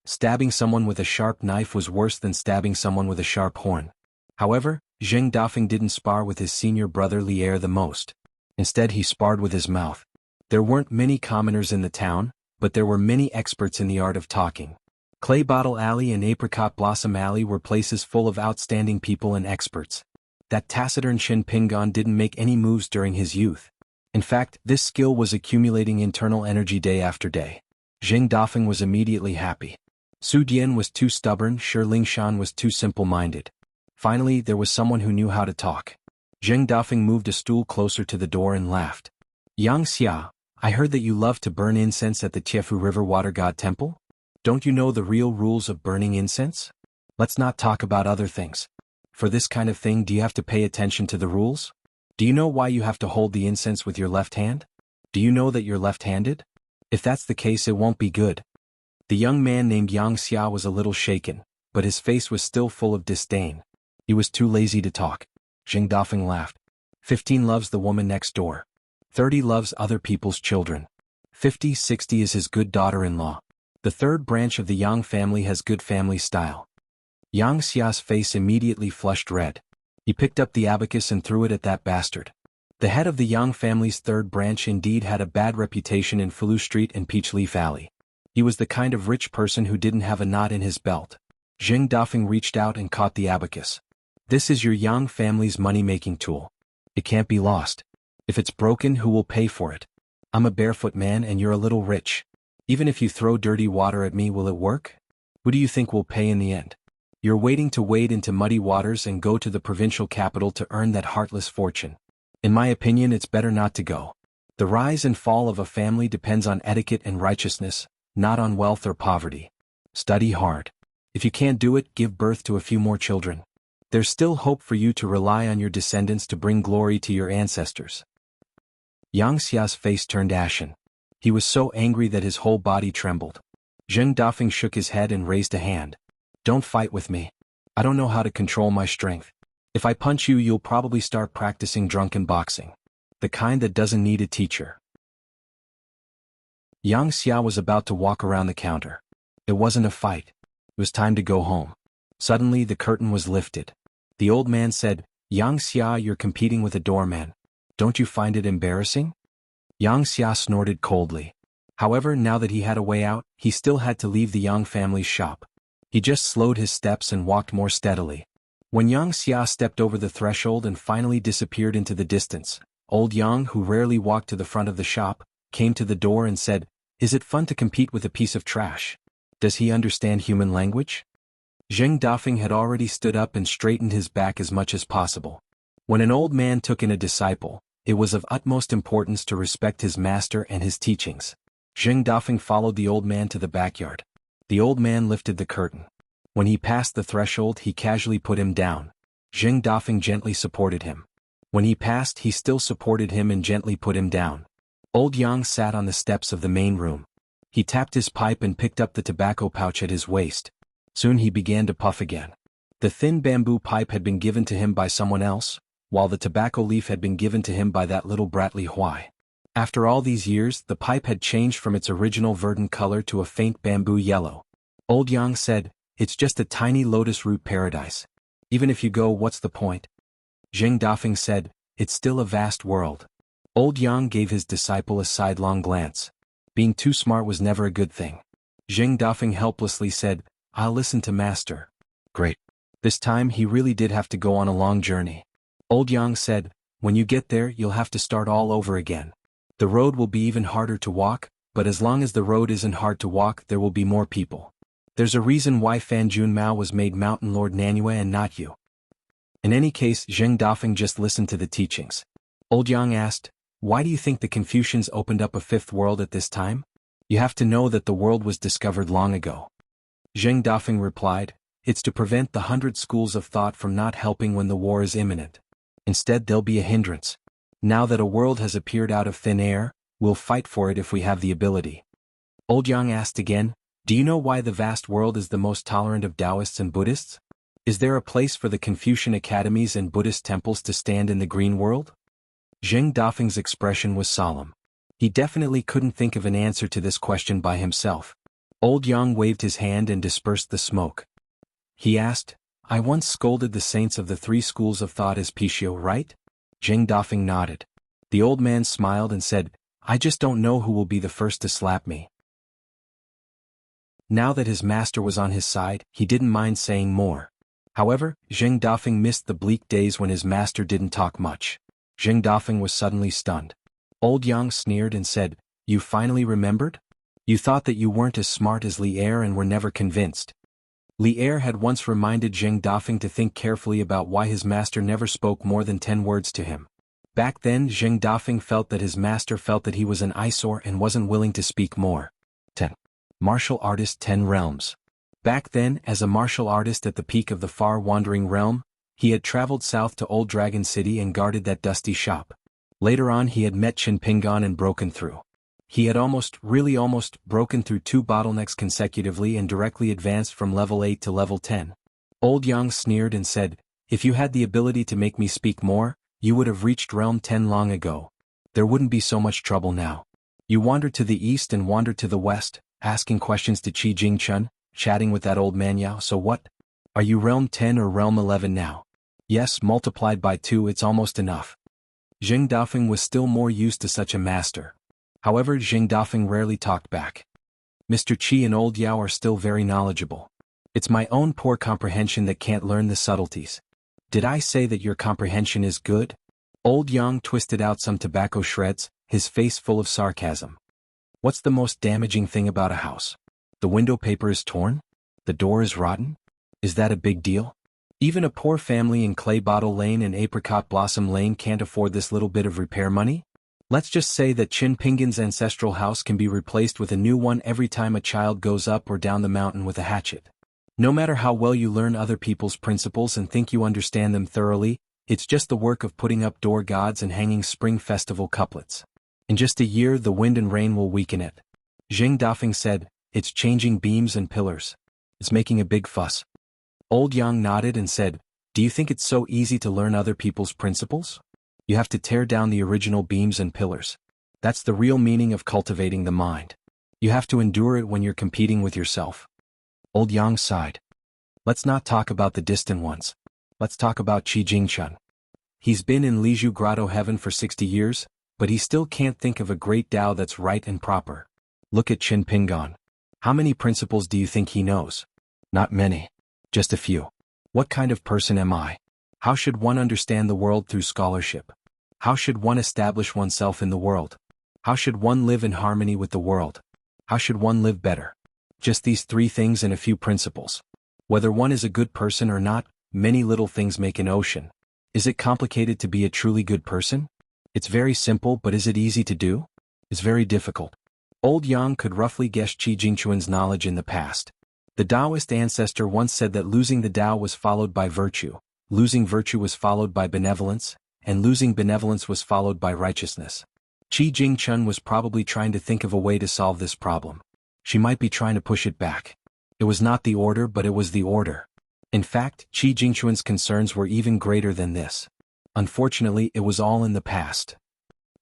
Stabbing someone with a sharp knife was worse than stabbing someone with a sharp horn. However, Zheng Dafeng didn't spar with his senior brother Lier the most. Instead he sparred with his mouth. There weren't many commoners in the town, but there were many experts in the art of talking. Clay Bottle Alley and Apricot Blossom Alley were places full of outstanding people and experts. That taciturn Shin Pingon didn't make any moves during his youth. In fact, this skill was accumulating internal energy day after day. Zheng Dafeng was immediately happy. Su Dian was too stubborn, Shi Lingshan was too simple-minded. Finally, there was someone who knew how to talk. Zheng Dafeng moved a stool closer to the door and laughed. Yang Xia, I heard that you love to burn incense at the Tiefu River Water God Temple? Don't you know the real rules of burning incense? Let's not talk about other things. For this kind of thing, do you have to pay attention to the rules? Do you know why you have to hold the incense with your left hand? Do you know that you're left-handed? If that's the case, it won't be good. The young man named Yang Xia was a little shaken, but his face was still full of disdain. He was too lazy to talk. Jing Dafeng laughed. 15 loves the woman next door. 30 loves other people's children. 50, 60 is his good daughter-in-law. The third branch of the Yang family has good family style. Yang Xia's face immediately flushed red. He picked up the abacus and threw it at that bastard. The head of the Yang family's third branch indeed had a bad reputation in Fulu Street and Peachleaf Alley. He was the kind of rich person who didn't have a knot in his belt. Jing Dafeng reached out and caught the abacus. This is your Yang family's money-making tool. It can't be lost. If it's broken, who will pay for it? I'm a barefoot man and you're a little rich. Even if you throw dirty water at me, will it work? Who do you think will pay in the end? You're waiting to wade into muddy waters and go to the provincial capital to earn that heartless fortune. In my opinion, it's better not to go. The rise and fall of a family depends on etiquette and righteousness, not on wealth or poverty. Study hard. If you can't do it, give birth to a few more children. There's still hope for you to rely on your descendants to bring glory to your ancestors. Yang Xia's face turned ashen. He was so angry that his whole body trembled. Zheng Dafeng shook his head and raised a hand. Don't fight with me. I don't know how to control my strength. If I punch you, you'll probably start practicing drunken boxing. The kind that doesn't need a teacher. Yang Xia was about to walk around the counter. It wasn't a fight. It was time to go home. Suddenly the curtain was lifted. The old man said, Yang Xia, you're competing with a doorman. Don't you find it embarrassing? Yang Xia snorted coldly. However, now that he had a way out, he still had to leave the Yang family's shop. He just slowed his steps and walked more steadily. When Yang Xia stepped over the threshold and finally disappeared into the distance, old Yang, who rarely walked to the front of the shop, came to the door and said, Is it fun to compete with a piece of trash? Does he understand human language? Zheng Dafeng had already stood up and straightened his back as much as possible. When an old man took in a disciple, it was of utmost importance to respect his master and his teachings. Zheng Dafeng followed the old man to the backyard. The old man lifted the curtain. When he passed the threshold, he casually put him down. Zheng Dafeng gently supported him. When he passed, he still supported him and gently put him down. Old Yang sat on the steps of the main room. He tapped his pipe and picked up the tobacco pouch at his waist. Soon he began to puff again. The thin bamboo pipe had been given to him by someone else, while the tobacco leaf had been given to him by that little brat Li Huai. After all these years, the pipe had changed from its original verdant color to a faint bamboo yellow. Old Yang said, It's just a tiny lotus root paradise. Even if you go, what's the point? Zheng Dafeng said, It's still a vast world. Old Yang gave his disciple a sidelong glance. Being too smart was never a good thing. Zheng Dafeng helplessly said, I'll listen to master. Great. This time he really did have to go on a long journey. Old Yang said, When you get there, you'll have to start all over again. The road will be even harder to walk, but as long as the road isn't hard to walk, there will be more people. There's a reason why Fan Junmao was made Mountain Lord Nanyue and not you. In any case, Zheng Dafeng just listened to the teachings. Old Yang asked, Why do you think the Confucians opened up a fifth world at this time? You have to know that the world was discovered long ago. Zheng Dafeng replied, It's to prevent the 100 schools of thought from not helping when the war is imminent. Instead, they'll be a hindrance. Now that a world has appeared out of thin air, we'll fight for it if we have the ability. Old Yang asked again, Do you know why the vast world is the most tolerant of Taoists and Buddhists? Is there a place for the Confucian academies and Buddhist temples to stand in the green world? Zheng Dafeng's expression was solemn. He definitely couldn't think of an answer to this question by himself. Old Yang waved his hand and dispersed the smoke. He asked, I once scolded the saints of the 3 schools of thought as Pishio, right? Zheng Dafeng nodded. The old man smiled and said, I just don't know who will be the first to slap me. Now that his master was on his side, he didn't mind saying more. However, Zheng Dafeng missed the bleak days when his master didn't talk much. Zheng Dafeng was suddenly stunned. Old Yang sneered and said, You finally remembered? You thought that you weren't as smart as Li Er and were never convinced. Li Er had once reminded Zheng Dafeng to think carefully about why his master never spoke more than 10 words to him. Back then, Zheng Dafeng felt that his master felt that he was an eyesore and wasn't willing to speak more. 10. Martial Artist 10 Realms. Back then, as a martial artist at the peak of the far-wandering realm, He had traveled south to Old Dragon City and guarded that dusty shop. Later on he had met Qin Pingan and broken through. He had really almost broken through 2 bottlenecks consecutively and directly advanced from level 8 to level 10. Old Yang sneered and said, "If you had the ability to make me speak more, you would have reached Realm 10 long ago. There wouldn't be so much trouble now. You wandered to the east and wandered to the west, asking questions to Qi Jingchun, chatting with that old man Yao, so what? Are you Realm 10 or Realm 11 now? Yes, multiplied by 2 it's almost enough." Zheng Dafeng was still more used to such a master. However, Zheng Dafeng rarely talked back. Mr. Qi and old Yao are still very knowledgeable. It's my own poor comprehension that can't learn the subtleties. Did I say that your comprehension is good? Old Yang twisted out some tobacco shreds, his face full of sarcasm. What's the most damaging thing about a house? The window paper is torn? The door is rotten? Is that a big deal? Even a poor family in Clay Bottle Lane and Apricot Blossom Lane can't afford this little bit of repair money? Let's just say that Qin Pingan's ancestral house can be replaced with a new one every time a child goes up or down the mountain with a hatchet. No matter how well you learn other people's principles and think you understand them thoroughly, it's just the work of putting up door gods and hanging spring festival couplets. In just a year the wind and rain will weaken it. Zheng Dafeng said, "It's changing beams and pillars. It's making a big fuss." Old Yang nodded and said, "Do you think it's so easy to learn other people's principles? You have to tear down the original beams and pillars. That's the real meaning of cultivating the mind. You have to endure it when you're competing with yourself." Old Yang sighed. "Let's not talk about the distant ones. Let's talk about Qi Jingchun. He's been in Liju Grotto Heaven for 60 years, but he still can't think of a great Tao that's right and proper. Look at Qin Pingan. How many principles do you think he knows? Not many. Just a few. What kind of person am I? How should one understand the world through scholarship? How should one establish oneself in the world? How should one live in harmony with the world? How should one live better? Just these 3 things and a few principles. Whether one is a good person or not, many little things make an ocean. Is it complicated to be a truly good person? It's very simple, but is it easy to do? It's very difficult." Old Yang could roughly guess Qi Jingchuan's knowledge in the past. The Taoist ancestor once said that losing the Tao was followed by virtue, losing virtue was followed by benevolence, and losing benevolence was followed by righteousness. Qi Jingchun was probably trying to think of a way to solve this problem. She might be trying to push it back. It was not the order, but it was the order. In fact, Qi Jingchuan's concerns were even greater than this. Unfortunately, it was all in the past.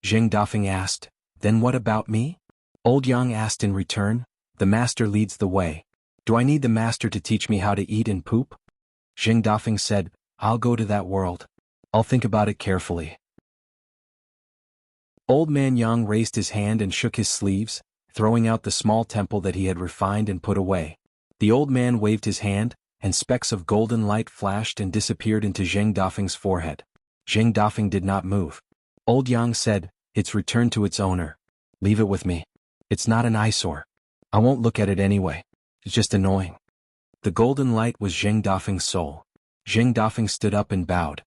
Zheng Dafeng asked, "Then what about me?" Old Yang asked in return, "The master leads the way. Do I need the master to teach me how to eat and poop?" Zheng Dafeng said, "I'll go to that world. I'll think about it carefully." Old Man Yang raised his hand and shook his sleeves, throwing out the small temple that he had refined and put away. The old man waved his hand, and specks of golden light flashed and disappeared into Zheng Dafeng's forehead. Zheng Dafeng did not move. Old Yang said, "It's returned to its owner. Leave it with me. It's not an eyesore. I won't look at it anyway. It's just annoying." The golden light was Zheng Dafeng's soul. Zheng Dafeng stood up and bowed.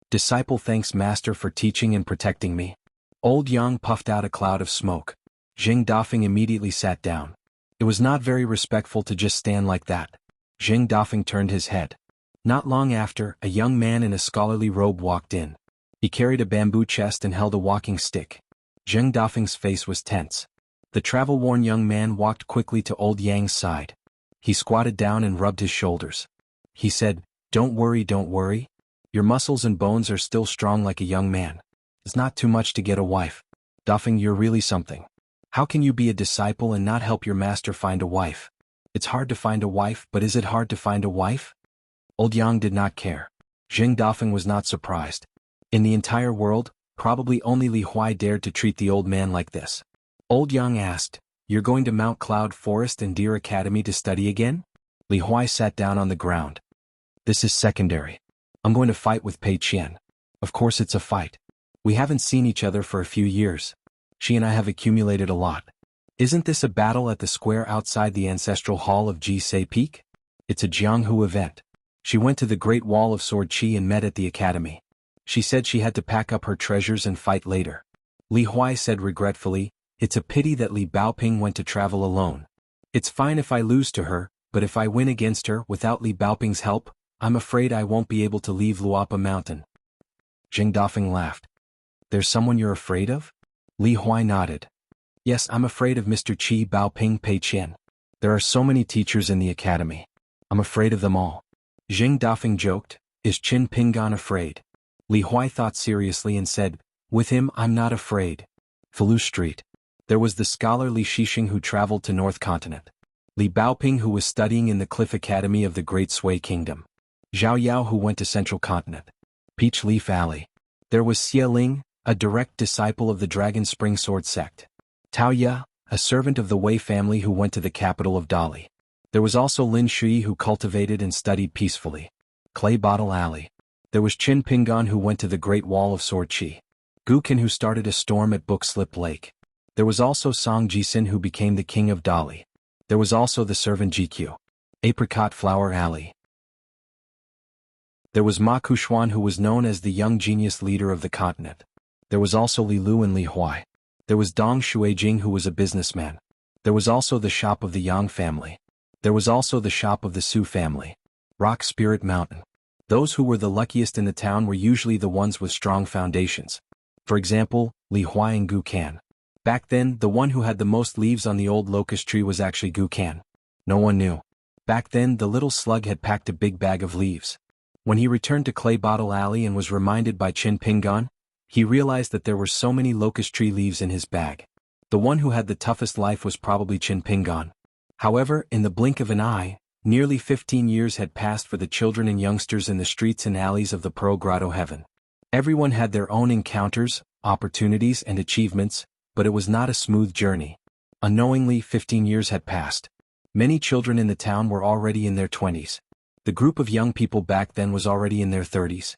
"Disciple thanks Master for teaching and protecting me." Old Yang puffed out a cloud of smoke. Zheng Dafeng immediately sat down. It was not very respectful to just stand like that. Zheng Dafeng turned his head. Not long after, a young man in a scholarly robe walked in. He carried a bamboo chest and held a walking stick. Zheng Dafeng's face was tense. The travel-worn young man walked quickly to Old Yang's side. He squatted down and rubbed his shoulders. He said, don't worry. Your muscles and bones are still strong like a young man. It's not too much to get a wife. Dafeng, you're really something. How can you be a disciple and not help your master find a wife? It's hard to find a wife, but is it hard to find a wife?" Old Yang did not care. Zheng Dafeng was not surprised. In the entire world, probably only Li Huai dared to treat the old man like this. Old Yang asked, "You're going to Mount Cloud Forest and Deer Academy to study again?" Li Huai sat down on the ground. "This is secondary. I'm going to fight with Pei Qian. Of course it's a fight. We haven't seen each other for a few years. She and I have accumulated a lot. Isn't this a battle at the square outside the ancestral hall of Jisei Peak? It's a Jianghu event. She went to the Great Wall of Sword Qi and met at the academy. She said she had to pack up her treasures and fight later." Li Huai said regretfully, "It's a pity that Li Baoping went to travel alone. It's fine if I lose to her, but if I win against her without Li Baoping's help, I'm afraid I won't be able to leave Luapa Mountain. Jing Dafeng laughed. There's someone you're afraid of? Li Huai nodded. Yes, I'm afraid of Mr. Qi Baoping Pei Qian. There are so many teachers in the academy. I'm afraid of them all. Jing Dafeng joked, is Qin Pingan afraid? Li Huai thought seriously and said, with him I'm not afraid. Falu Street. There was the scholar Li Shixing who traveled to North Continent. Li Baoping who was studying in the Cliff Academy of the Great Sui Kingdom. Zhao Yao who went to Central Continent. Peach Leaf Alley. There was Xie Ling, a direct disciple of the Dragon Spring Sword sect. Tao Ya, a servant of the Wei family who went to the capital of Dali. There was also Lin Shui who cultivated and studied peacefully. Clay Bottle Alley. There was Qin Pingan who went to the Great Wall of Sword Qi. Gu Qin who started a storm at Book Slip Lake. There was also Song Jisin who became the king of Dali. There was also the servant GQ. Apricot Flower Alley. There was Ma Kuxuan who was known as the young genius leader of the continent. There was also Li Lu and Li Huai. There was Dong Shuijing who was a businessman. There was also the shop of the Yang family. There was also the shop of the Su family. Rock Spirit Mountain. Those who were the luckiest in the town were usually the ones with strong foundations. For example, Li Huai and Gu Kan. Back then, the one who had the most leaves on the old locust tree was actually Gu Kan. No one knew. Back then, the little slug had packed a big bag of leaves. When he returned to Clay Bottle Alley and was reminded by Qin Pingan, he realized that there were so many locust tree leaves in his bag. The one who had the toughest life was probably Qin Pingan. However, in the blink of an eye, nearly 15 years had passed for the children and youngsters in the streets and alleys of the Pearl Grotto Heaven. Everyone had their own encounters, opportunities and achievements, but it was not a smooth journey. Unknowingly, 15 years had passed. Many children in the town were already in their 20s. The group of young people back then was already in their 30s.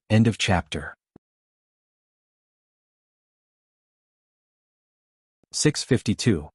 End of chapter. 652.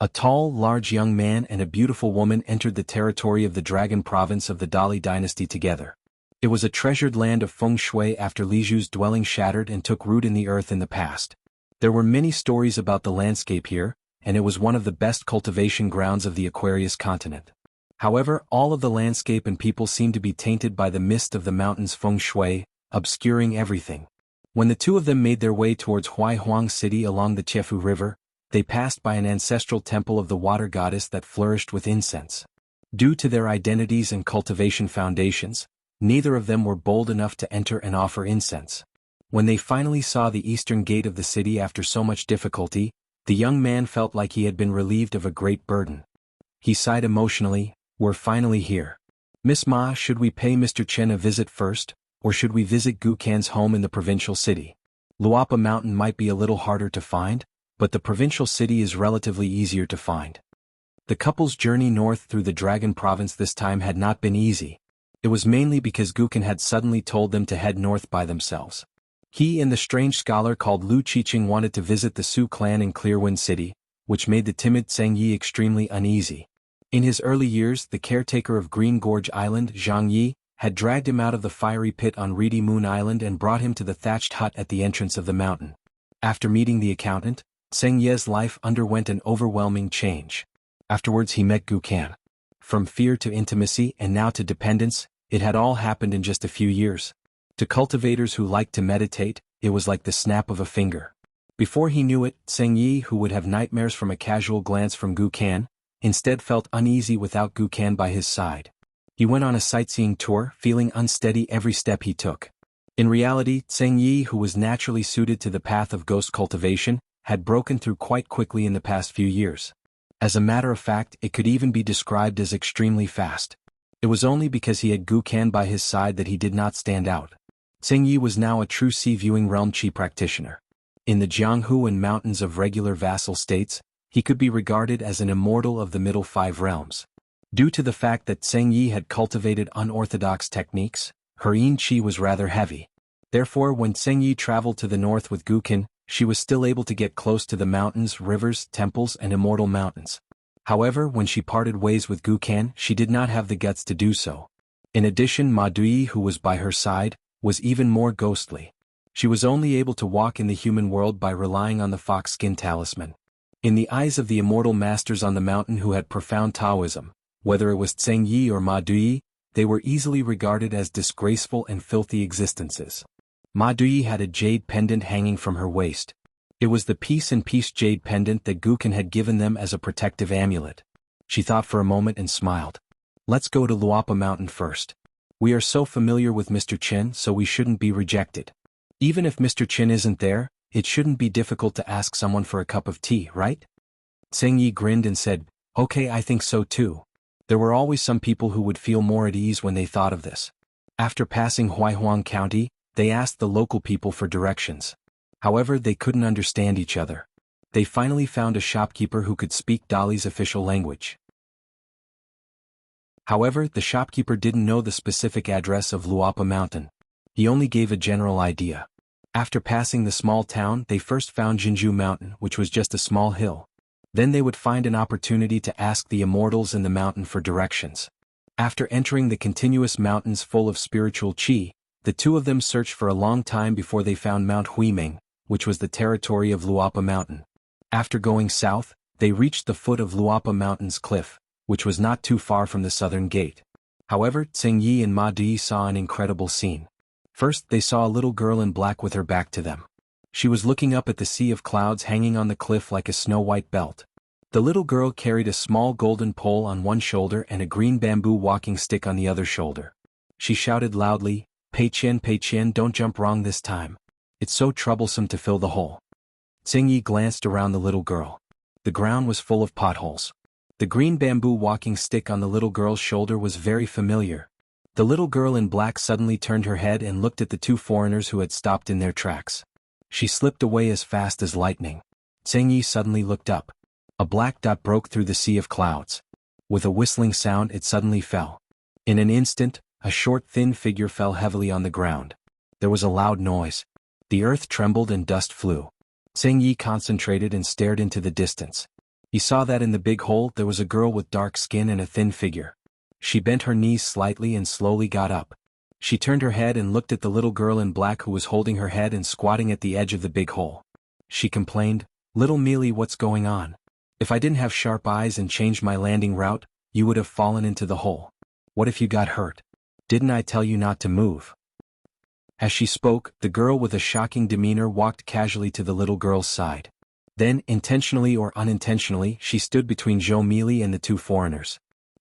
A tall, large young man and a beautiful woman entered the territory of the Dragon Province of the Dali dynasty together. It was a treasured land of feng shui after Li Zhu's dwelling shattered and took root in the earth in the past. There were many stories about the landscape here, and it was one of the best cultivation grounds of the Aquarius continent. However, all of the landscape and people seemed to be tainted by the mist of the mountain's feng shui, obscuring everything. When the two of them made their way towards Huaihuang City along the Tiefu River, they passed by an ancestral temple of the water goddess that flourished with incense. Due to their identities and cultivation foundations, neither of them were bold enough to enter and offer incense. When they finally saw the eastern gate of the city after so much difficulty, the young man felt like he had been relieved of a great burden. He sighed emotionally, we're finally here. Miss Ma, should we pay Mr. Chen a visit first, or should we visit Gu Kan's home in the provincial city? Luapa Mountain might be a little harder to find, but the provincial city is relatively easier to find. The couple's journey north through the Dragon Province this time had not been easy. It was mainly because Gu Kan had suddenly told them to head north by themselves. He and the strange scholar called Lu Qiqing wanted to visit the Su clan in Clearwind City, which made the timid Zheng Yi extremely uneasy. In his early years, the caretaker of Green Gorge Island, Zhang Yi, had dragged him out of the fiery pit on Reedy Moon Island and brought him to the thatched hut at the entrance of the mountain. After meeting the accountant, Zheng Ye's life underwent an overwhelming change. Afterwards he met Gu Kan. From fear to intimacy and now to dependence, it had all happened in just a few years. To cultivators who liked to meditate, it was like the snap of a finger. Before he knew it, Zheng Yi, who would have nightmares from a casual glance from Gu Kan, instead felt uneasy without Gu Kan by his side. He went on a sightseeing tour, feeling unsteady every step he took. In reality, Zheng Yi, who was naturally suited to the path of ghost cultivation, had broken through quite quickly in the past few years. As a matter of fact, it could even be described as extremely fast. It was only because he had Gu Kan by his side that he did not stand out. Zheng Yi was now a true sea-viewing realm Qi practitioner. In the Jianghu and mountains of regular vassal states, he could be regarded as an immortal of the middle five realms. Due to the fact that Zheng Yi had cultivated unorthodox techniques, her yin qi was rather heavy. Therefore, when Zheng Yi traveled to the north with Gu Kan, she was still able to get close to the mountains, rivers, temples, and immortal mountains. However, when she parted ways with Gu Kan, she did not have the guts to do so. In addition, Ma Dui, who was by her side, was even more ghostly. She was only able to walk in the human world by relying on the fox skin talisman. In the eyes of the immortal masters on the mountain who had profound Taoism, whether it was Zheng Yi or Ma Dui, they were easily regarded as disgraceful and filthy existences. Ma Duyi had a jade pendant hanging from her waist. It was the Peace and Peace jade pendant that Guken had given them as a protective amulet. She thought for a moment and smiled. Let's go to Luapa Mountain first. We are so familiar with Mr. Chin, so we shouldn't be rejected. Even if Mr. Chin isn't there, it shouldn't be difficult to ask someone for a cup of tea, right? Tseng Yi grinned and said, okay, I think so too. There were always some people who would feel more at ease when they thought of this. After passing Huaihuang County, they asked the local people for directions. However, they couldn't understand each other. They finally found a shopkeeper who could speak Dali's official language. However, the shopkeeper didn't know the specific address of Luapa Mountain. He only gave a general idea. After passing the small town, they first found Jinju Mountain, which was just a small hill. Then they would find an opportunity to ask the immortals in the mountain for directions. After entering the continuous mountains full of spiritual qi, the two of them searched for a long time before they found Mount Huiming, which was the territory of Luapa Mountain. After going south, they reached the foot of Luapa Mountain's cliff, which was not too far from the southern gate. However, Tseng Yi and Ma Di saw an incredible scene. First, they saw a little girl in black with her back to them. She was looking up at the sea of clouds hanging on the cliff like a snow-white belt. The little girl carried a small golden pole on one shoulder and a green bamboo walking stick on the other shoulder. She shouted loudly, Pei Qian, don't jump wrong this time. It's so troublesome to fill the hole." Tseng Yi glanced around the little girl. The ground was full of potholes. The green bamboo walking stick on the little girl's shoulder was very familiar. The little girl in black suddenly turned her head and looked at the two foreigners who had stopped in their tracks. She slipped away as fast as lightning. Tseng Yi suddenly looked up. A black dot broke through the sea of clouds. With a whistling sound, it suddenly fell. In an instant, a short thin figure fell heavily on the ground. There was a loud noise. The earth trembled and dust flew. Tseng Yi concentrated and stared into the distance. He saw that in the big hole there was a girl with dark skin and a thin figure. She bent her knees slightly and slowly got up. She turned her head and looked at the little girl in black who was holding her head and squatting at the edge of the big hole. She complained, "Little Mealy, what's going on? If I didn't have sharp eyes and changed my landing route, you would have fallen into the hole. What if you got hurt? Didn't I tell you not to move?" As she spoke, the girl with a shocking demeanor walked casually to the little girl's side. Then, intentionally or unintentionally, she stood between Zhou Mealy and the two foreigners.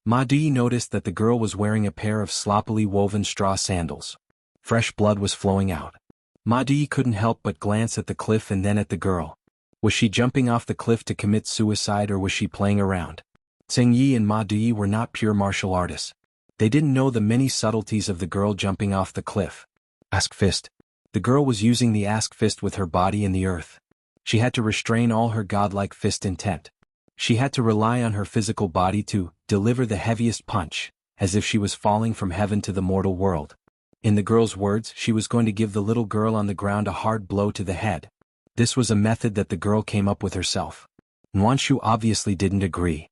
Ma Di noticed that the girl was wearing a pair of sloppily woven straw sandals. Fresh blood was flowing out. Ma Di couldn't help but glance at the cliff and then at the girl. Was she jumping off the cliff to commit suicide or was she playing around? Tseng Yi and Ma Di were not pure martial artists. They didn't know the many subtleties of the girl jumping off the cliff. Ask fist. The girl was using the ask fist with her body in the earth. She had to restrain all her godlike fist intent. She had to rely on her physical body to deliver the heaviest punch, as if she was falling from heaven to the mortal world. In the girl's words, she was going to give the little girl on the ground a hard blow to the head. This was a method that the girl came up with herself. Nuanshu obviously didn't agree.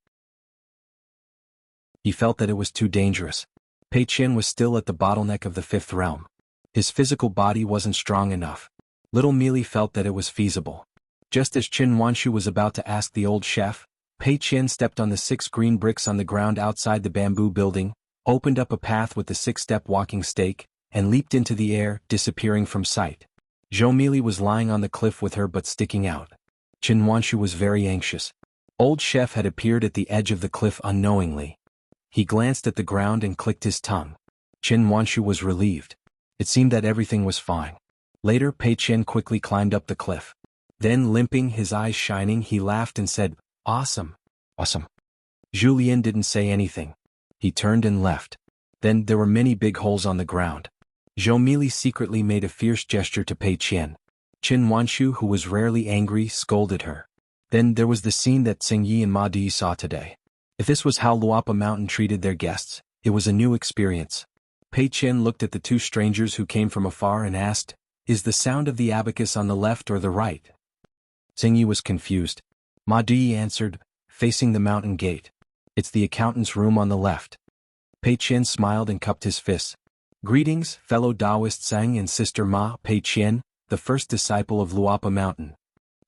He felt that it was too dangerous. Pei Qian was still at the bottleneck of the fifth realm. His physical body wasn't strong enough. Little Mealy felt that it was feasible. Just as Qin Wanshu was about to ask the old chef, Pei Qian stepped on the 6 green bricks on the ground outside the bamboo building, opened up a path with the 6-step walking stake, and leaped into the air, disappearing from sight. Zhou Mealy was lying on the cliff with her but sticking out. Qin Wanshu was very anxious. Old chef had appeared at the edge of the cliff unknowingly. He glanced at the ground and clicked his tongue. Qin Wanshu was relieved. It seemed that everything was fine. Later, Pei Qian quickly climbed up the cliff. Then, limping, his eyes shining, he laughed and said, "Awesome. Awesome." Julien didn't say anything. He turned and left. Then there were many big holes on the ground. Zhou Mealy secretly made a fierce gesture to Pei Qian. Qin Wanshu, who was rarely angry, scolded her. Then there was the scene that Tseng Yi and Ma Di saw today. If this was how Luapa Mountain treated their guests, it was a new experience. Pei Qian looked at the two strangers who came from afar and asked, "Is the sound of the abacus on the left or the right?" Tseng Yi was confused. Ma Di answered, "Facing the mountain gate. It's the accountant's room on the left." Pei Qian smiled and cupped his fists. "Greetings, fellow Taoist Tseng and sister Ma." Pei Qian, the first disciple of Luapa Mountain.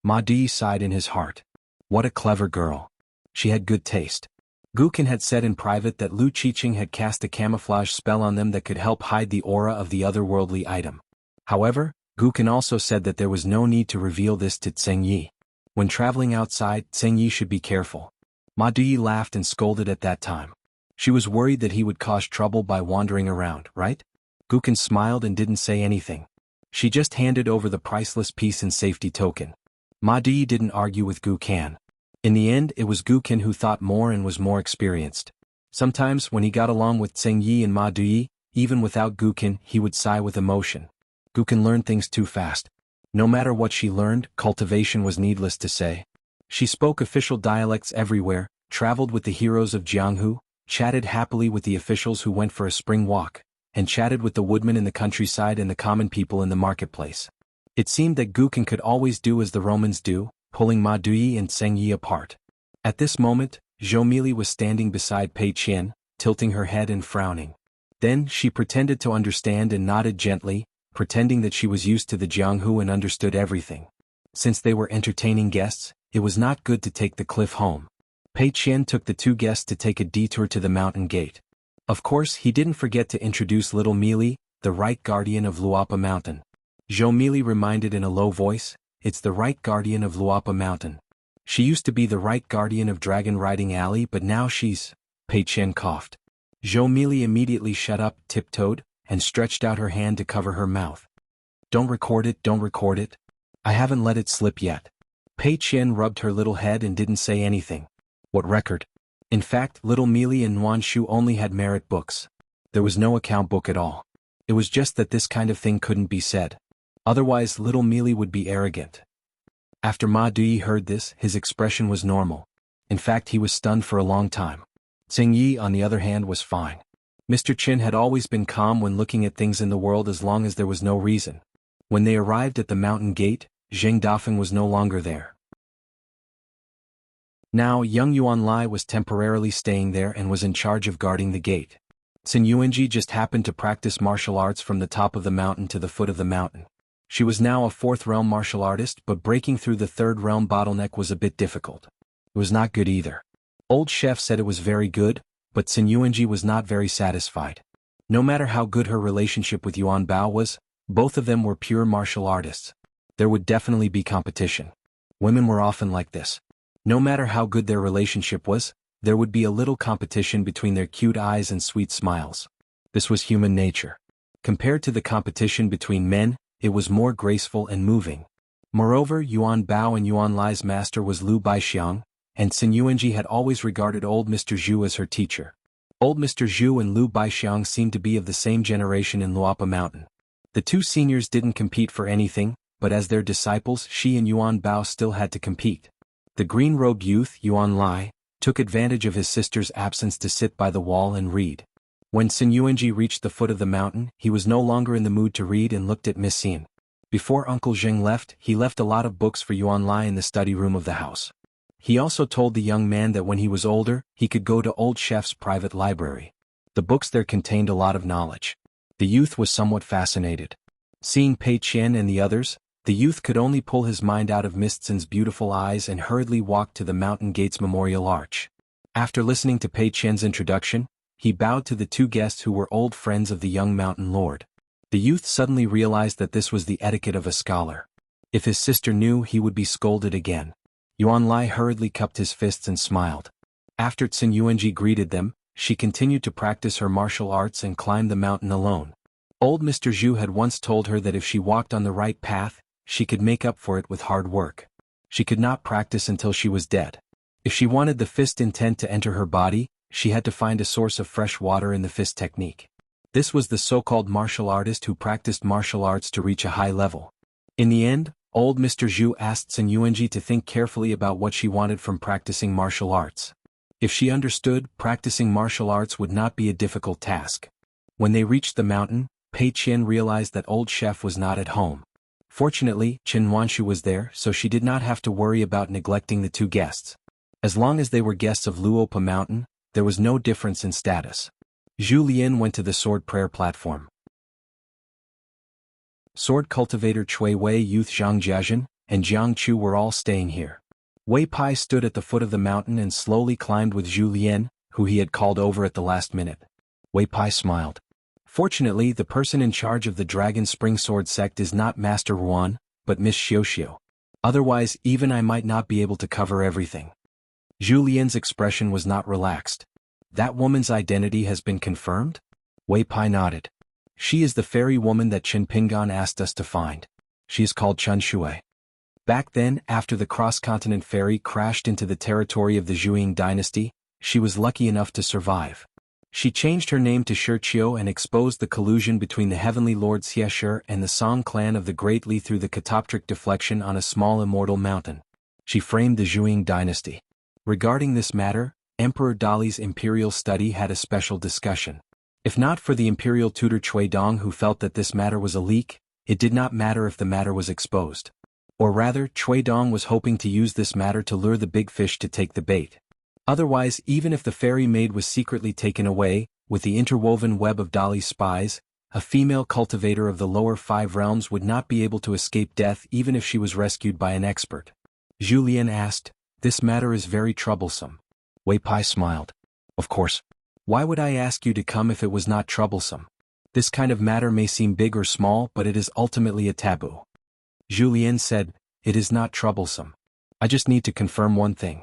Ma Di sighed in his heart. What a clever girl. She had good taste. Gu Kan had said in private that Lu Qiqing had cast a camouflage spell on them that could help hide the aura of the otherworldly item. However, Gu Kan also said that there was no need to reveal this to Tseng Yi. When traveling outside, Tseng Yi should be careful. Ma Duyi laughed and scolded at that time. She was worried that he would cause trouble by wandering around, right? Gu Kan smiled and didn't say anything. She just handed over the priceless peace and safety token. Ma Duyi didn't argue with Gu Kan. In the end, it was Gu Kan who thought more and was more experienced. Sometimes, when he got along with Tseng Yi and Ma Duyi, even without Gu Kan, he would sigh with emotion. Gu Kan learned things too fast. No matter what she learned, cultivation was needless to say. She spoke official dialects everywhere, traveled with the heroes of Jianghu, chatted happily with the officials who went for a spring walk, and chatted with the woodmen in the countryside and the common people in the marketplace. It seemed that Gu Kan could always do as the Romans do, pulling Ma Duyi and Tseng Yi apart. At this moment, Zhou Mili was standing beside Pei Qian, tilting her head and frowning. Then she pretended to understand and nodded gently, pretending that she was used to the Jianghu and understood everything. Since they were entertaining guests, it was not good to take the cliff home. Pei Qian took the two guests to take a detour to the mountain gate. Of course, he didn't forget to introduce little Mili, the right guardian of Luapa Mountain. Zhou Mili reminded in a low voice, "It's the right guardian of Luapa Mountain. She used to be the right guardian of Dragon Riding Alley, but now she's—" Pei Qian coughed. Zhou Mili immediately shut up, tiptoed, and stretched out her hand to cover her mouth. Don't record it. I haven't let it slip yet." Pei Qian rubbed her little head and didn't say anything. What record? In fact, little Mili and Nuan Shu only had merit books. There was no account book at all. It was just that this kind of thing couldn't be said. Otherwise, little Mili would be arrogant. After Ma Duyi heard this, his expression was normal. In fact, he was stunned for a long time. Tseng Yi, on the other hand, was fine. Mr. Qin had always been calm when looking at things in the world as long as there was no reason. When they arrived at the mountain gate, Zheng Dafeng was no longer there. Now, young Yuan Lai was temporarily staying there and was in charge of guarding the gate. Sun Yuanji just happened to practice martial arts from the top of the mountain to the foot of the mountain. She was now a fourth realm martial artist, but breaking through the third realm bottleneck was a bit difficult. It was not good either. Old Chef said it was very good, but Sun Yuanji was not very satisfied. No matter how good her relationship with Yuan Bao was, both of them were pure martial artists. There would definitely be competition. Women were often like this. No matter how good their relationship was, there would be a little competition between their cute eyes and sweet smiles. This was human nature. Compared to the competition between men, it was more graceful and moving. Moreover, Yuan Bao and Yuan Lai's master was Lu Baixiang, and Sun Yuanji had always regarded old Mr. Zhu as her teacher. Old Mr. Zhu and Lu Baixiang seemed to be of the same generation in Luapa Mountain. The two seniors didn't compete for anything, but as their disciples, she and Yuan Bao still had to compete. The green-robed youth, Yuan Lai, took advantage of his sister's absence to sit by the wall and read. When Sun Yuanji reached the foot of the mountain, he was no longer in the mood to read and looked at Miss Xin. Before Uncle Zheng left, he left a lot of books for Yuan Lai in the study room of the house. He also told the young man that when he was older, he could go to Old Chef's private library. The books there contained a lot of knowledge. The youth was somewhat fascinated. Seeing Pei Qian and the others, the youth could only pull his mind out of Miss Tsin's beautiful eyes and hurriedly walked to the Mountain Gate's memorial arch. After listening to Pei Qian's introduction, he bowed to the two guests who were old friends of the young mountain lord. The youth suddenly realized that this was the etiquette of a scholar. If his sister knew, he would be scolded again. Yuan Lai hurriedly cupped his fists and smiled. After Sun Yuanji greeted them, she continued to practice her martial arts and climbed the mountain alone. Old Mr. Zhu had once told her that if she walked on the right path, she could make up for it with hard work. She could not practice until she was dead. If she wanted the fist intent to enter her body, she had to find a source of fresh water in the fist technique. This was the so-called martial artist who practiced martial arts to reach a high level. In the end, old Mr. Zhu asked Sun Yuanji to think carefully about what she wanted from practicing martial arts. If she understood, practicing martial arts would not be a difficult task. When they reached the mountain, Pei Qian realized that Old Chef was not at home. Fortunately, Chen Wanshu was there, so she did not have to worry about neglecting the two guests. As long as they were guests of Luopa Mountain, there was no difference in status. Zhu Lian went to the sword prayer platform. Sword cultivator Cui Wei, youth Zhang Jiazhen, and Jiang Chu were all staying here. Wei Pai stood at the foot of the mountain and slowly climbed with Zhu Lian, who he had called over at the last minute. Wei Pai smiled. Fortunately, the person in charge of the Dragon Spring Sword sect is not Master Ruan, but Miss Xiuxiu. Otherwise, even I might not be able to cover everything. Zhu Lian's expression was not relaxed. That woman's identity has been confirmed? Wei Pai nodded. She is the fairy woman that Qin Pingan asked us to find. She is called Chun Shui. Back then, after the cross-continent ferry crashed into the territory of the Zhuang dynasty, she was lucky enough to survive. She changed her name to Shirqiu and exposed the collusion between the Heavenly Lord Xie and the Song clan of the Great Li through the catoptric deflection on a small immortal mountain. She framed the Zhuang dynasty. Regarding this matter, Emperor Dali's imperial study had a special discussion. If not for the imperial tutor Cui Dong who felt that this matter was a leak, it did not matter if the matter was exposed. Or rather, Cui Dong was hoping to use this matter to lure the big fish to take the bait. Otherwise, even if the fairy maid was secretly taken away, with the interwoven web of Dali's spies, a female cultivator of the lower 5 realms would not be able to escape death even if she was rescued by an expert. Zhu Lian asked, "This matter is very troublesome." Wei Pai smiled. "Of course. Why would I ask you to come if it was not troublesome? This kind of matter may seem big or small, but it is ultimately a taboo." Zhu Lian said, "It is not troublesome. I just need to confirm one thing."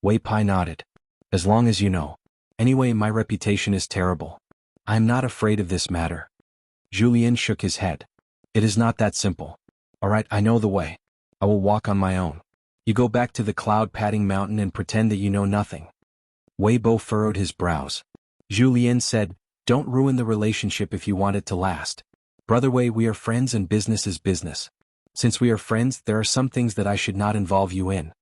Wei Pai nodded. "As long as you know. Anyway, my reputation is terrible. I am not afraid of this matter." Zhu Lian shook his head. "It is not that simple. Alright, I know the way. I will walk on my own. You go back to the cloud-padding mountain and pretend that you know nothing." Wei Bo furrowed his brows. Zhu Lian said, "Don't ruin the relationship if you want it to last. Brother Wei, we are friends and business is business. Since we are friends, there are some things that I should not involve you in."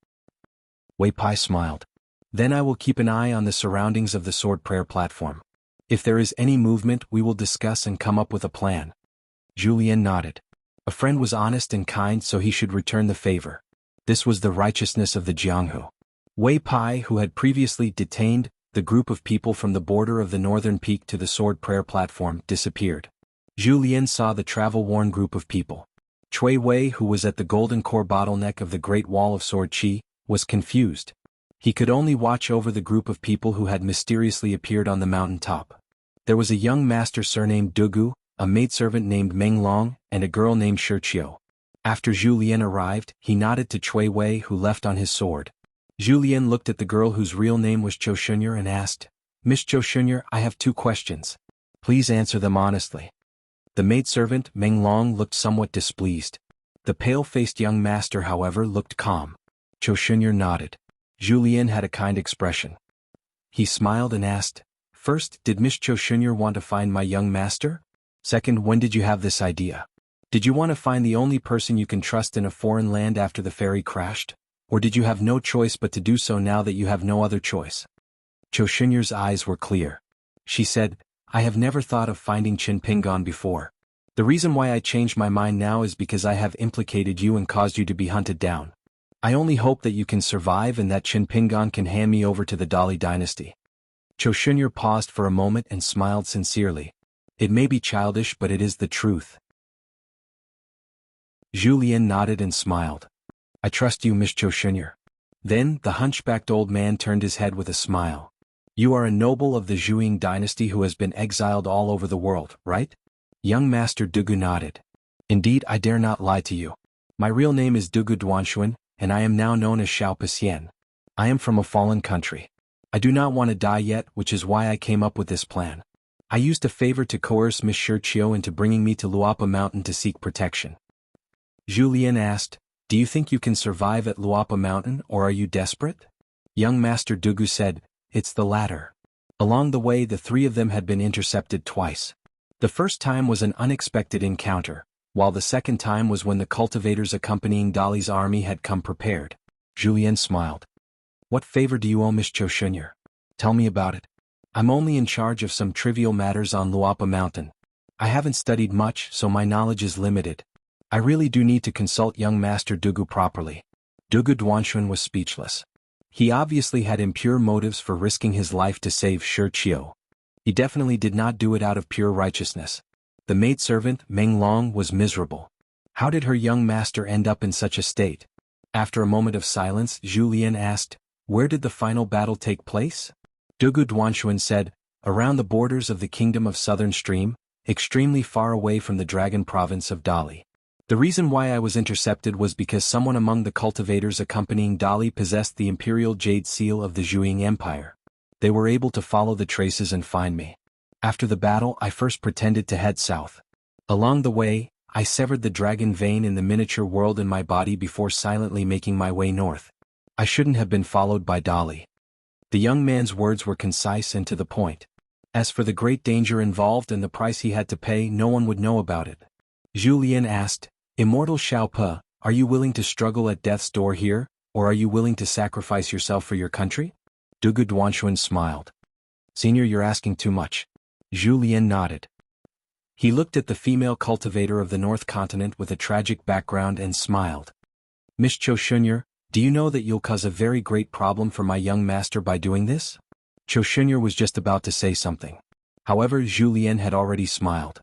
Wei Pai smiled. "Then I will keep an eye on the surroundings of the sword prayer platform. If there is any movement, we will discuss and come up with a plan." Zhu Lian nodded. A friend was honest and kind, so he should return the favor. This was the righteousness of the Jianghu. Wei Pai, who had previously detained the group of people from the border of the northern peak to the sword prayer platform, disappeared. Zhu Lian saw the travel-worn group of people. Cui Wei, who was at the golden core bottleneck of the Great Wall of Sword Qi, was confused. He could only watch over the group of people who had mysteriously appeared on the mountain top. There was a young master surnamed Dugu, a maidservant named Meng Long, and a girl named Shirqiu. After Zhu Lian arrived, he nodded to Cui Wei, who left on his sword. Zhu Lian looked at the girl whose real name was Zhou Shunyer and asked, "Miss Zhou Shunyer, I have 2 questions. Please answer them honestly." The maidservant, Meng Long, looked somewhat displeased. The pale-faced young master, however, looked calm. Zhou Shunyer nodded. Zhu Lian had a kind expression. He smiled and asked, "First, did Miss Zhou Shunyer want to find my young master? Second, when did you have this idea? Did you want to find the only person you can trust in a foreign land after the ferry crashed? Or did you have no choice but to do so now that you have no other choice?" Zhou Shunyer's eyes were clear. She said, "I have never thought of finding Qin Pingan before. The reason why I changed my mind now is because I have implicated you and caused you to be hunted down. I only hope that you can survive and that Qin Pingan can hand me over to the Dali dynasty." Zhou Shunyer paused for a moment and smiled sincerely. "It may be childish, but it is the truth." Zhu Lian nodded and smiled. "I trust you, Miss Zhou Shunyer." Then, the hunchbacked old man turned his head with a smile. "You are a noble of the Zhuang dynasty who has been exiled all over the world, right?" Young Master Dugu nodded. "Indeed, I dare not lie to you. My real name is Dugu Duanshuan, and I am now known as Xiao Pisian. I am from a fallen country. I do not want to die yet, which is why I came up with this plan. I used a favor to coerce Miss Shirqiu into bringing me to Luapa Mountain to seek protection." Zhu Lian asked, "Do you think you can survive at Luapa Mountain, or are you desperate?" Young Master Dugu said, "It's the latter." Along the way, the 3 of them had been intercepted twice. The first time was an unexpected encounter, while the second time was when the cultivators accompanying Dali's army had come prepared. Zhu Lian smiled. "What favor do you owe Miss Zhou Shunyer? Tell me about it. I'm only in charge of some trivial matters on Luapa Mountain. I haven't studied much, so my knowledge is limited. I really do need to consult young Master Dugu properly." Dugu Duanshuan was speechless. He obviously had impure motives for risking his life to save Shirqiu. He definitely did not do it out of pure righteousness. The maidservant, Meng Long, was miserable. How did her young master end up in such a state? After a moment of silence, Zhu Lian asked, "Where did the final battle take place?" Dugu Duanshuan said, around the borders of the kingdom of Southern Stream, extremely far away from the dragon province of Dali. The reason why I was intercepted was because someone among the cultivators accompanying Dali possessed the imperial jade seal of the Zhuang Empire. They were able to follow the traces and find me. After the battle, I first pretended to head south. Along the way, I severed the dragon vein in the miniature world in my body before silently making my way north. I shouldn't have been followed by Dali. The young man's words were concise and to the point. As for the great danger involved and the price he had to pay, no one would know about it. Zhu Lian asked, Immortal Xiao Pe, are you willing to struggle at death's door here, or are you willing to sacrifice yourself for your country? Dugu Duanshuan smiled. Senior, you're asking too much. Zhu Lian nodded. He looked at the female cultivator of the North Continent with a tragic background and smiled. Miss Cho Shunyur, do you know that you'll cause a very great problem for my young master by doing this? Cho Shunyur was just about to say something. However, Zhu Lian had already smiled.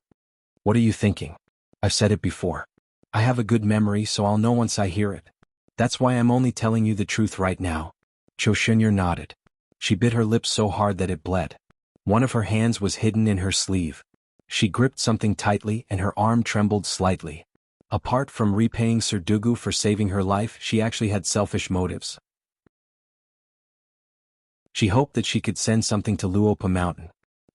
What are you thinking? I've said it before. I have a good memory, so I'll know once I hear it. That's why I'm only telling you the truth right now. Cho Shunyur nodded. She bit her lips so hard that it bled. One of her hands was hidden in her sleeve. She gripped something tightly and her arm trembled slightly. Apart from repaying Sir Dugu for saving her life, she actually had selfish motives. She hoped that she could send something to Luopa Mountain.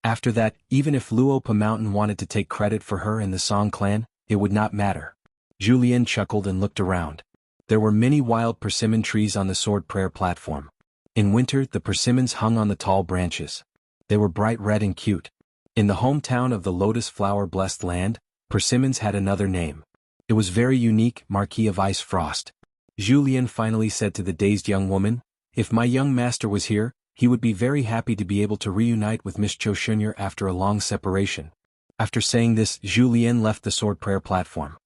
After that, even if Luopa Mountain wanted to take credit for her and the Song clan, it would not matter. Zhu Lian chuckled and looked around. There were many wild persimmon trees on the sword prayer platform. In winter, the persimmons hung on the tall branches. They were bright red and cute. In the hometown of the lotus flower blessed land, persimmons had another name. It was very unique, Marquis of Ice Frost. Zhu Lian finally said to the dazed young woman, if my young master was here, he would be very happy to be able to reunite with Miss Cho Shunyur after a long separation. After saying this, Zhu Lian left the sword prayer platform.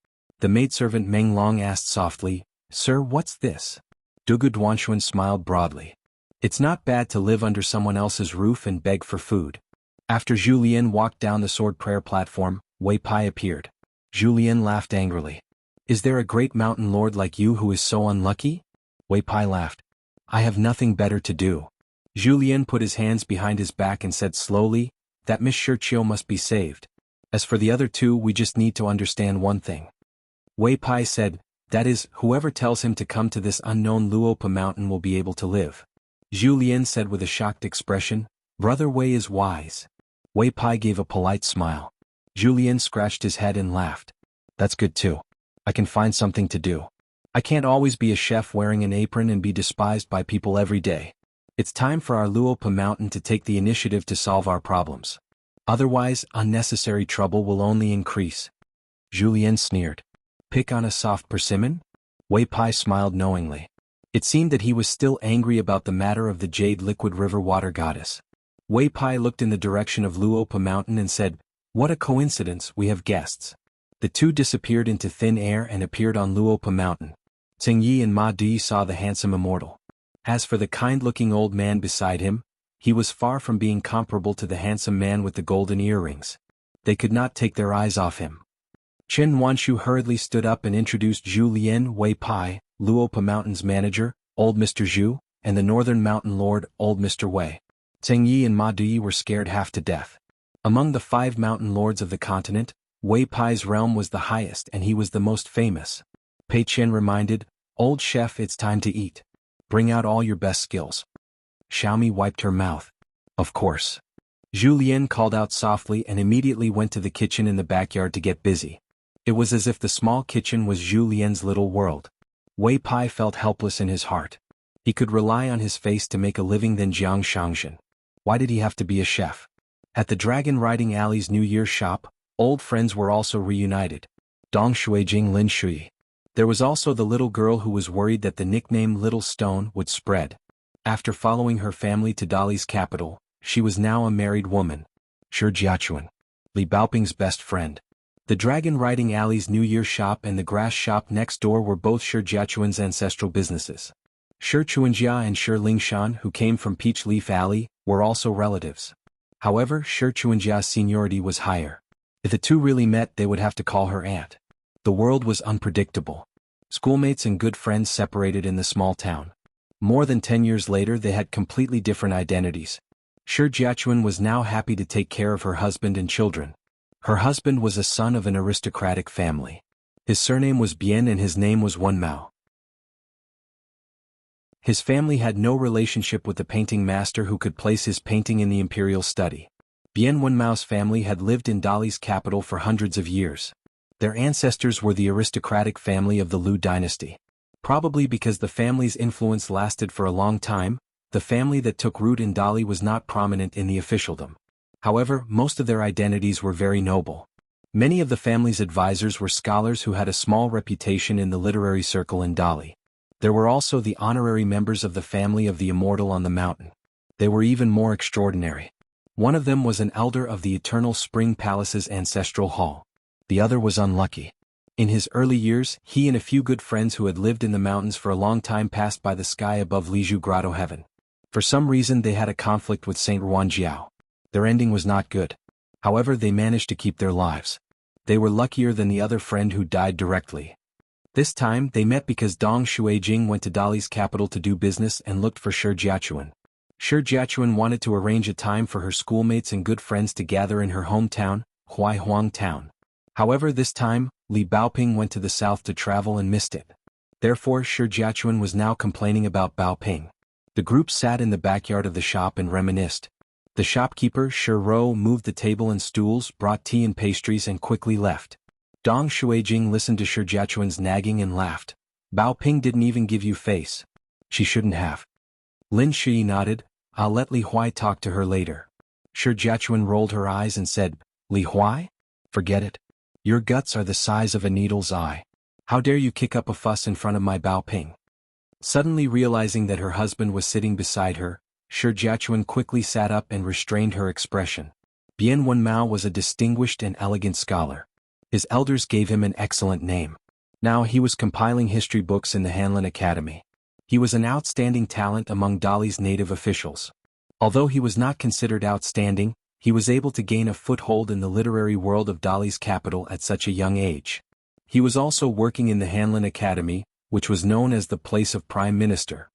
The maidservant Meng Long asked softly, Sir, what's this? Dugu Duanshuan smiled broadly. It's not bad to live under someone else's roof and beg for food. After Zhu Lian walked down the sword prayer platform, Wei Pai appeared. Zhu Lian laughed angrily. Is there a great mountain lord like you who is so unlucky? Wei Pai laughed. I have nothing better to do. Zhu Lian put his hands behind his back and said slowly, that Miss Shirchio must be saved. As for the other two, we just need to understand one thing. Wei Pai said, that is, whoever tells him to come to this unknown Luopa mountain will be able to live. Zhu Lian said with a shocked expression, Brother Wei is wise. Wei Pai gave a polite smile. Zhu Lian scratched his head and laughed. That's good too. I can find something to do. I can't always be a chef wearing an apron and be despised by people every day. It's time for our Luopa mountain to take the initiative to solve our problems. Otherwise, unnecessary trouble will only increase. Zhu Lian sneered. Pick on a soft persimmon? Wei Pai smiled knowingly. It seemed that he was still angry about the matter of the jade liquid river water goddess. Wei Pai looked in the direction of Luopa mountain and said, what a coincidence, we have guests. The two disappeared into thin air and appeared on Luopa mountain. Tsing Yi and Ma Di saw the handsome immortal. As for the kind-looking old man beside him, he was far from being comparable to the handsome man with the golden earrings. They could not take their eyes off him. Chen Wanshu hurriedly stood up and introduced Zhu Lian, Wei Pai, Luopa Mountain's manager, old Mr. Zhu, and the Northern Mountain Lord, old Mr. Wei. Tsing Yi and Ma Di were scared half to death. Among the 5 mountain lords of the continent, Wei Pai's realm was the highest and he was the most famous. Pei Chen reminded, Old chef, it's time to eat. Bring out all your best skills. Xiaomi wiped her mouth. Of course. Zhu Lian called out softly and immediately went to the kitchen in the backyard to get busy. It was as if the small kitchen was Zhu Lian's little world. Wei Pai felt helpless in his heart. He could rely on his face to make a living than Jiang Shangxin. Why did he have to be a chef? At the Dragon Riding Alley's New Year's shop, old friends were also reunited. Dong Shuijing Lin Shui. There was also the little girl who was worried that the nickname Little Stone would spread. After following her family to Dali's capital, she was now a married woman. Shi Jiachuan. Li Baoping's best friend. The Dragon Riding Alley's New Year shop and the grass shop next door were both Shi Jiachuan's ancestral businesses. Shi Chuanjia and Shi Lingshan, who came from Peach Leaf Alley, were also relatives. However, Shi Chuanjia's seniority was higher. If the two really met, they would have to call her aunt. The world was unpredictable. Schoolmates and good friends separated in the small town. More than 10 years later, they had completely different identities. Shi Jiachuan was now happy to take care of her husband and children. Her husband was a son of an aristocratic family. His surname was Bian and his name was Wenmao. His family had no relationship with the painting master who could place his painting in the imperial study. Bian Wenmao's family had lived in Dali's capital for hundreds of years. Their ancestors were the aristocratic family of the Liu dynasty. Probably because the family's influence lasted for a long time, the family that took root in Dali was not prominent in the officialdom. However, most of their identities were very noble. Many of the family's advisors were scholars who had a small reputation in the literary circle in Dali. There were also the honorary members of the family of the immortal on the mountain. They were even more extraordinary. One of them was an elder of the Eternal Spring Palace's ancestral hall. The other was unlucky. In his early years, he and a few good friends who had lived in the mountains for a long time passed by the sky above Liju Grotto heaven. For some reason they had a conflict with Saint Ruanjiao. Their ending was not good. However, they managed to keep their lives. They were luckier than the other friend who died directly. This time, they met because Dong Shuijing went to Dali's capital to do business and looked for Shi Jiachuan. Shi Jiachuan wanted to arrange a time for her schoolmates and good friends to gather in her hometown, Huaihuang town. However, this time, Li Baoping went to the south to travel and missed it. Therefore, Shi Jiachuan was now complaining about Baoping. The group sat in the backyard of the shop and reminisced. The shopkeeper, Shi Rou, moved the table and stools, brought tea and pastries and quickly left. Dong Shuijing listened to Shi Jiachuan's nagging and laughed. Baoping didn't even give you face. She shouldn't have. Lin Shi nodded. I'll let Li Huai talk to her later. Shi Jiachuan rolled her eyes and said, Li Huai? Forget it. Your guts are the size of a needle's eye. How dare you kick up a fuss in front of my Baoping? Suddenly realizing that her husband was sitting beside her, Shi Jiachuan quickly sat up and restrained her expression. Bian Wenmao was a distinguished and elegant scholar. His elders gave him an excellent name. Now he was compiling history books in the Hanlin Academy. He was an outstanding talent among Dali's native officials. Although he was not considered outstanding, he was able to gain a foothold in the literary world of Dali's capital at such a young age. He was also working in the Hanlin Academy, which was known as the place of Prime Minister.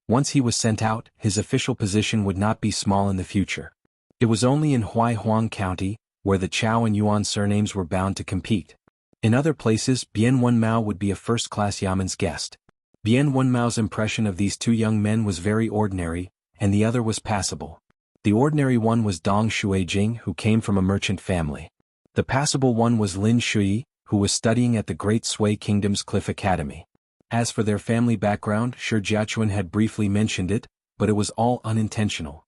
Once he was sent out, his official position would not be small in the future. It was only in Huaihuang County, where the Chao and Yuan surnames were bound to compete. In other places, Bian Wenmao would be a first-class Yaman's guest. Bian Wenmao's impression of these two young men was very ordinary, and the other was passable. The ordinary one was Dong Shuijing, who came from a merchant family. The passable one was Lin Shui, who was studying at the Great Sui Kingdom's Cliff Academy. As for their family background, Shi Jiachuan had briefly mentioned it, but it was all unintentional.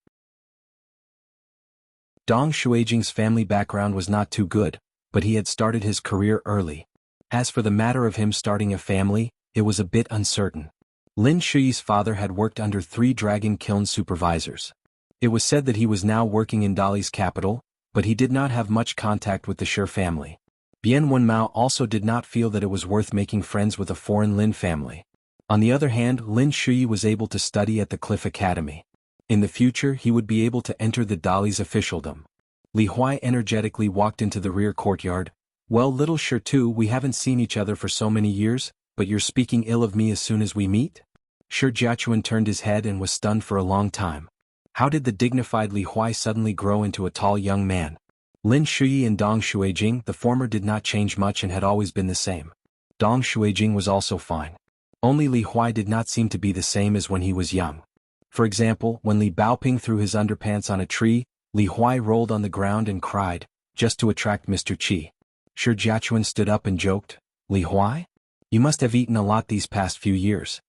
Dong Shuijing's family background was not too good, but he had started his career early. As for the matter of him starting a family, it was a bit uncertain. Lin Shui's father had worked under 3 dragon kiln supervisors. It was said that he was now working in Dali's capital, but he did not have much contact with the Shi family. Bian Wenmao also did not feel that it was worth making friends with a foreign Lin family. On the other hand, Lin Shui was able to study at the Cliff Academy. In the future he would be able to enter the Dali's officialdom. Li Huai energetically walked into the rear courtyard. Well, little Shi too, we haven't seen each other for so many years, but you're speaking ill of me as soon as we meet? Shi Jiachuan turned his head and was stunned for a long time. How did the dignified Li Huai suddenly grow into a tall young man? Lin Shui and Dong Shuijing, the former did not change much and had always been the same. Dong Shuijing was also fine. Only Li Huai did not seem to be the same as when he was young. For example, when Li Baoping threw his underpants on a tree, Li Huai rolled on the ground and cried, just to attract Mr. Qi. Shi Jiachuan stood up and joked, Li Huai? You must have eaten a lot these past few years.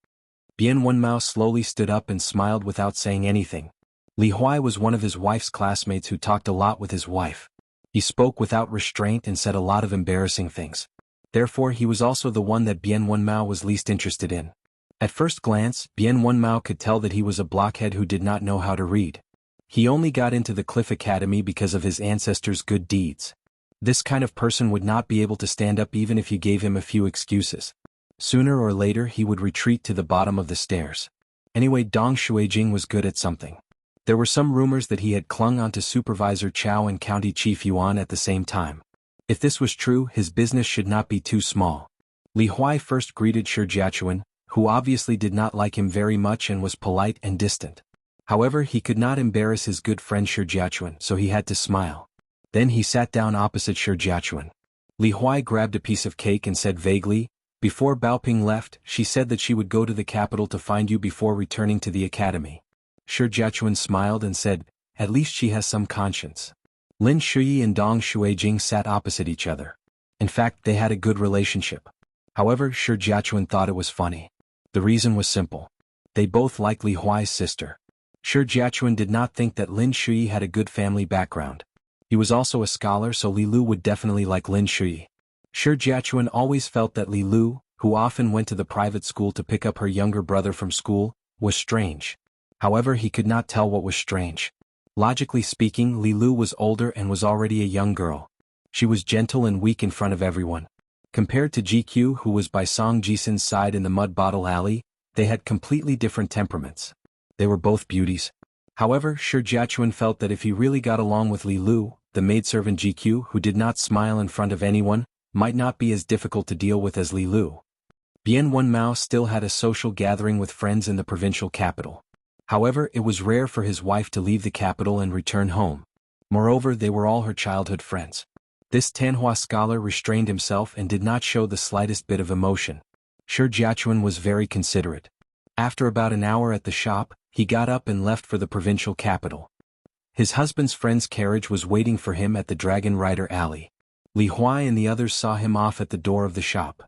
Bian Wenmao slowly stood up and smiled without saying anything. Li Huai was one of his wife's classmates who talked a lot with his wife. He spoke without restraint and said a lot of embarrassing things. Therefore he was also the one that Bian Wenmao was least interested in. At first glance, Bian Wenmao could tell that he was a blockhead who did not know how to read. He only got into the Cliff Academy because of his ancestors' good deeds. This kind of person would not be able to stand up even if you gave him a few excuses. Sooner or later he would retreat to the bottom of the stairs. Anyway, Dong Shuijing was good at something. There were some rumors that he had clung onto Supervisor Chao and County Chief Yuan at the same time. If this was true, his business should not be too small. Li Huai first greeted Shi Jiachuan, who obviously did not like him very much and was polite and distant. However, he could not embarrass his good friend Shi Jiachuan, so he had to smile. Then he sat down opposite Shi Jiachuan. Li Huai grabbed a piece of cake and said vaguely, "Before Baoping left, she said that she would go to the capital to find you before returning to the academy." Shi Jiachuan smiled and said, "At least she has some conscience." Lin Shuyi and Dong Shuijing sat opposite each other. In fact, they had a good relationship. However, Shi Jiachuan thought it was funny. The reason was simple. They both liked Li Huai's sister. Shi Jiachuan did not think that Lin Shuyi had a good family background. He was also a scholar, so Li Lu would definitely like Lin Shuyi. Shi Jiachuan always felt that Li Lu, who often went to the private school to pick up her younger brother from school, was strange. However, he could not tell what was strange. Logically speaking, Li Lu was older and was already a young girl. She was gentle and weak in front of everyone. Compared to GQ, who was by Song Jisun's side in the mud bottle alley, they had completely different temperaments. They were both beauties. However, Shi Jiachuan felt that if he really got along with Li Lu, the maidservant GQ, who did not smile in front of anyone, might not be as difficult to deal with as Li Lu. Bien Wenmao still had a social gathering with friends in the provincial capital. However, it was rare for his wife to leave the capital and return home. Moreover, they were all her childhood friends. This Tanhua scholar restrained himself and did not show the slightest bit of emotion. Shi Jiachuan was very considerate. After about an hour at the shop, he got up and left for the provincial capital. His husband's friend's carriage was waiting for him at the Dragon Rider Alley. Li Huai and the others saw him off at the door of the shop.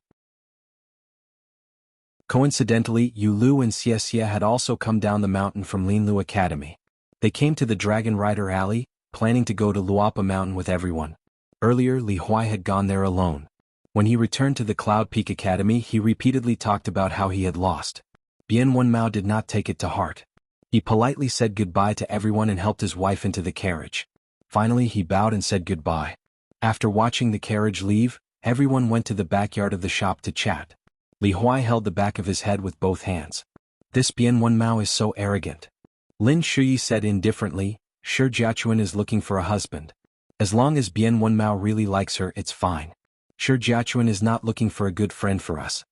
Coincidentally, Yu Lu and Xie Xie had also come down the mountain from Linlu Academy. They came to the Dragon Rider Alley, planning to go to Luapa Mountain with everyone. Earlier, Li Huai had gone there alone. When he returned to the Cloud Peak Academy, he repeatedly talked about how he had lost. Bien Wenmao did not take it to heart. He politely said goodbye to everyone and helped his wife into the carriage. Finally, he bowed and said goodbye. After watching the carriage leave, everyone went to the backyard of the shop to chat. Li Huai held the back of his head with both hands. "This Bien Wenmao is so arrogant." Lin Shuyi said indifferently, "Shi Jiachuan is looking for a husband. As long as Bien Wenmao really likes her, it's fine. Shi Jiachuan is not looking for a good friend for us."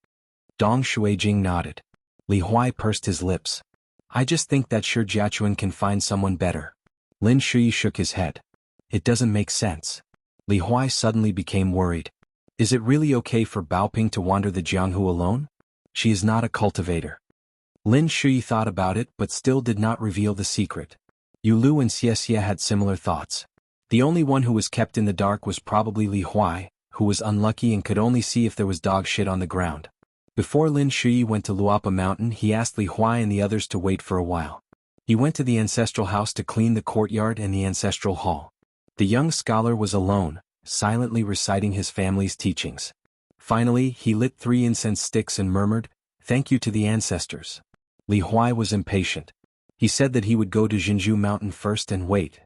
Dong Shuijing nodded. Li Huai pursed his lips. "I just think that Shi Jiachuan can find someone better." Lin Shuyi shook his head. "It doesn't make sense." Li Huai suddenly became worried. Is it really okay for Baoping to wander the Jianghu alone? She is not a cultivator. Lin Shuyi thought about it but still did not reveal the secret. Yu Lu and Xie Xie had similar thoughts. The only one who was kept in the dark was probably Li Huai, who was unlucky and could only see if there was dog shit on the ground. Before Lin Shuyi went to Luapa Mountain, he asked Li Huai and the others to wait for a while. He went to the ancestral house to clean the courtyard and the ancestral hall. The young scholar was alone, silently reciting his family's teachings. Finally, he lit 3 incense sticks and murmured, "Thank you to the ancestors." Li Huai was impatient. He said that he would go to Jinzhu Mountain first and wait.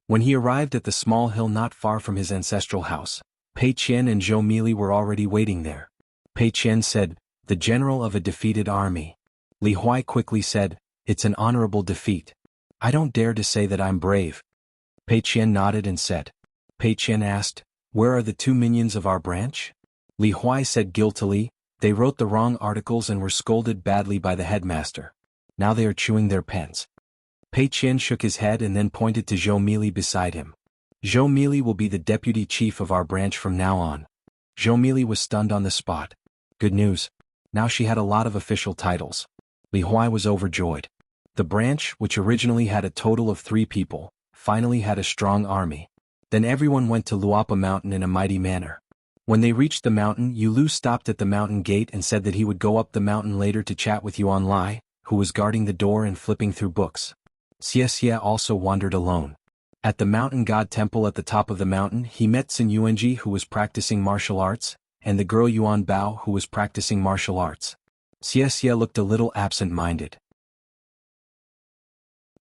When he arrived at the small hill not far from his ancestral house, Pei Qian and Zhou Mili were already waiting there. Pei Qian said, "The general of a defeated army." Li Huai quickly said, "It's an honorable defeat. I don't dare to say that I'm brave." Pei Qian nodded and said. Pei Qian asked, "Where are the 2 minions of our branch?" Li Huai said guiltily, "They wrote the wrong articles and were scolded badly by the headmaster. Now they are chewing their pens." Pei Qian shook his head and then pointed to Zhou Mili beside him. "Zhou Mili will be the deputy chief of our branch from now on." Zhou Mili was stunned on the spot. Good news. Now she had a lot of official titles. Li Huai was overjoyed. The branch, which originally had a total of 3 people, finally had a strong army. Then everyone went to Luapa Mountain in a mighty manner. When they reached the mountain, Yu Lu stopped at the mountain gate and said that he would go up the mountain later to chat with Yuan Lai, who was guarding the door and flipping through books. Xie Xie also wandered alone. At the mountain god temple at the top of the mountain, he met Sun Yuanji, who was practicing martial arts, and the girl Yuan Bao, who was practicing martial arts. Xie Xie looked a little absent-minded.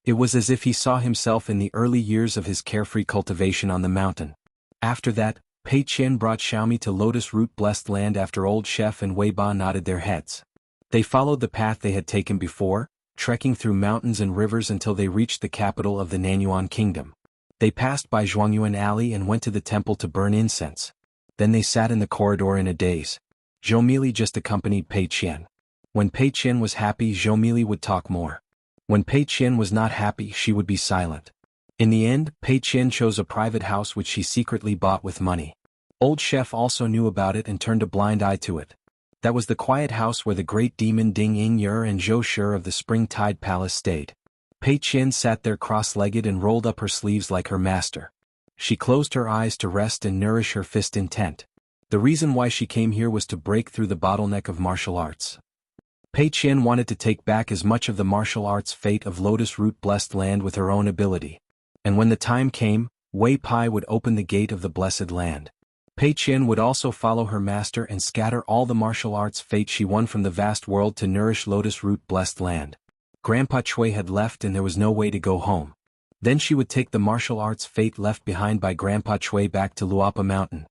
It was as if he saw himself in the early years of his carefree cultivation on the mountain. After that, Pei Qian brought Xiaomi to Lotus Root Blessed Land after Old Chef and Wei Ba nodded their heads. They followed the path they had taken before, trekking through mountains and rivers until they reached the capital of the Nanyuan Kingdom. They passed by Zhuangyuan Alley and went to the temple to burn incense. Then they sat in the corridor in a daze. Zhou Mili just accompanied Pei Qian. When Pei Qian was happy, Zhou Mili would talk more. When Pei Qian was not happy, she would be silent. In the end, Pei Qian chose a private house which she secretly bought with money. Old Chef also knew about it and turned a blind eye to it. That was the quiet house where the great demon Ding Ying Yer and Zhou Shi of the Spring Tide Palace stayed. Pei Qian sat there cross-legged and rolled up her sleeves like her master. She closed her eyes to rest and nourish her fist intent. The reason why she came here was to break through the bottleneck of martial arts. Pei Qian wanted to take back as much of the martial arts fate of Lotus Root blessed land with her own ability. And when the time came, Wei Pai would open the gate of the blessed land. Pei Qian would also follow her master and scatter all the martial arts fate she won from the vast world to nourish Lotus Root blessed land. Grandpa Chui had left and there was no way to go home. Then she would take the martial arts fate left behind by Grandpa Chui back to Luapa Mountain.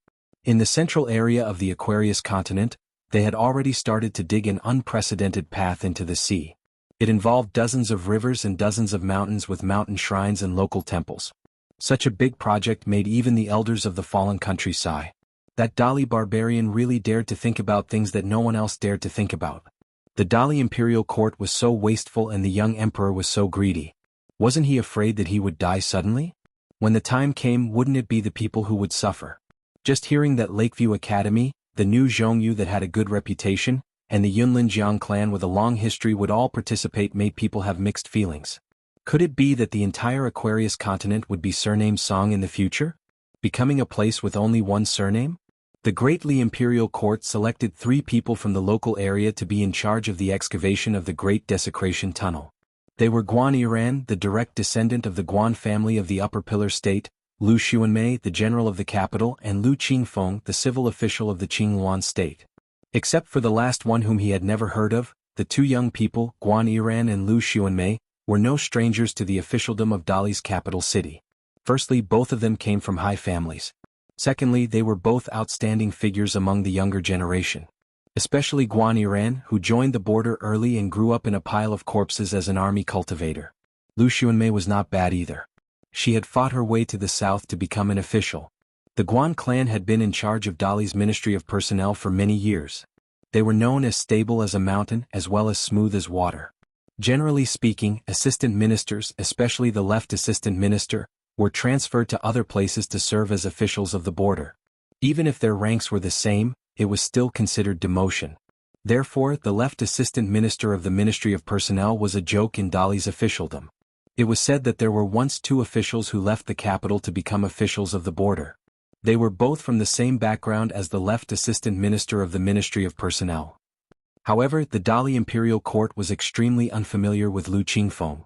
In the central area of the Aquarius continent, they had already started to dig an unprecedented path into the sea. It involved dozens of rivers and dozens of mountains with mountain shrines and local temples. Such a big project made even the elders of the fallen country sigh. That Dali barbarian really dared to think about things that no one else dared to think about. The Dali imperial court was so wasteful and the young emperor was so greedy. Wasn't he afraid that he would die suddenly? When the time came, wouldn't it be the people who would suffer? Just hearing that Lakeview Academy, the new Zhongyu that had a good reputation, and the Yunlin Jiang clan with a long history would all participate made people have mixed feelings. Could it be that the entire Aquarius continent would be surnamed Song in the future? Becoming a place with only one surname? The Great Li Imperial Court selected 3 people from the local area to be in charge of the excavation of the Great Desecration Tunnel. They were Guan Yiran, the direct descendant of the Guan family of the Upper Pillar State, Lu Xuanmei, the general of the capital, and Lu Qingfeng, the civil official of the Qingluan state. Except for the last one whom he had never heard of, the 2 young people, Guan Yiran and Lu Xuanmei, were no strangers to the officialdom of Dali's capital city. Firstly, both of them came from high families. Secondly, they were both outstanding figures among the younger generation. Especially Guan Yiran, who joined the border early and grew up in a pile of corpses as an army cultivator. Lu Xuanmei was not bad either. She had fought her way to the south to become an official. The Guan clan had been in charge of Dali's Ministry of Personnel for many years. They were known as stable as a mountain as well as smooth as water. Generally speaking, assistant ministers, especially the left assistant minister, were transferred to other places to serve as officials of the border. Even if their ranks were the same, it was still considered demotion. Therefore, the left assistant minister of the Ministry of Personnel was a joke in Dali's officialdom. It was said that there were once 2 officials who left the capital to become officials of the border. They were both from the same background as the left assistant minister of the Ministry of Personnel. However, the Dali imperial court was extremely unfamiliar with Lu Qingfeng.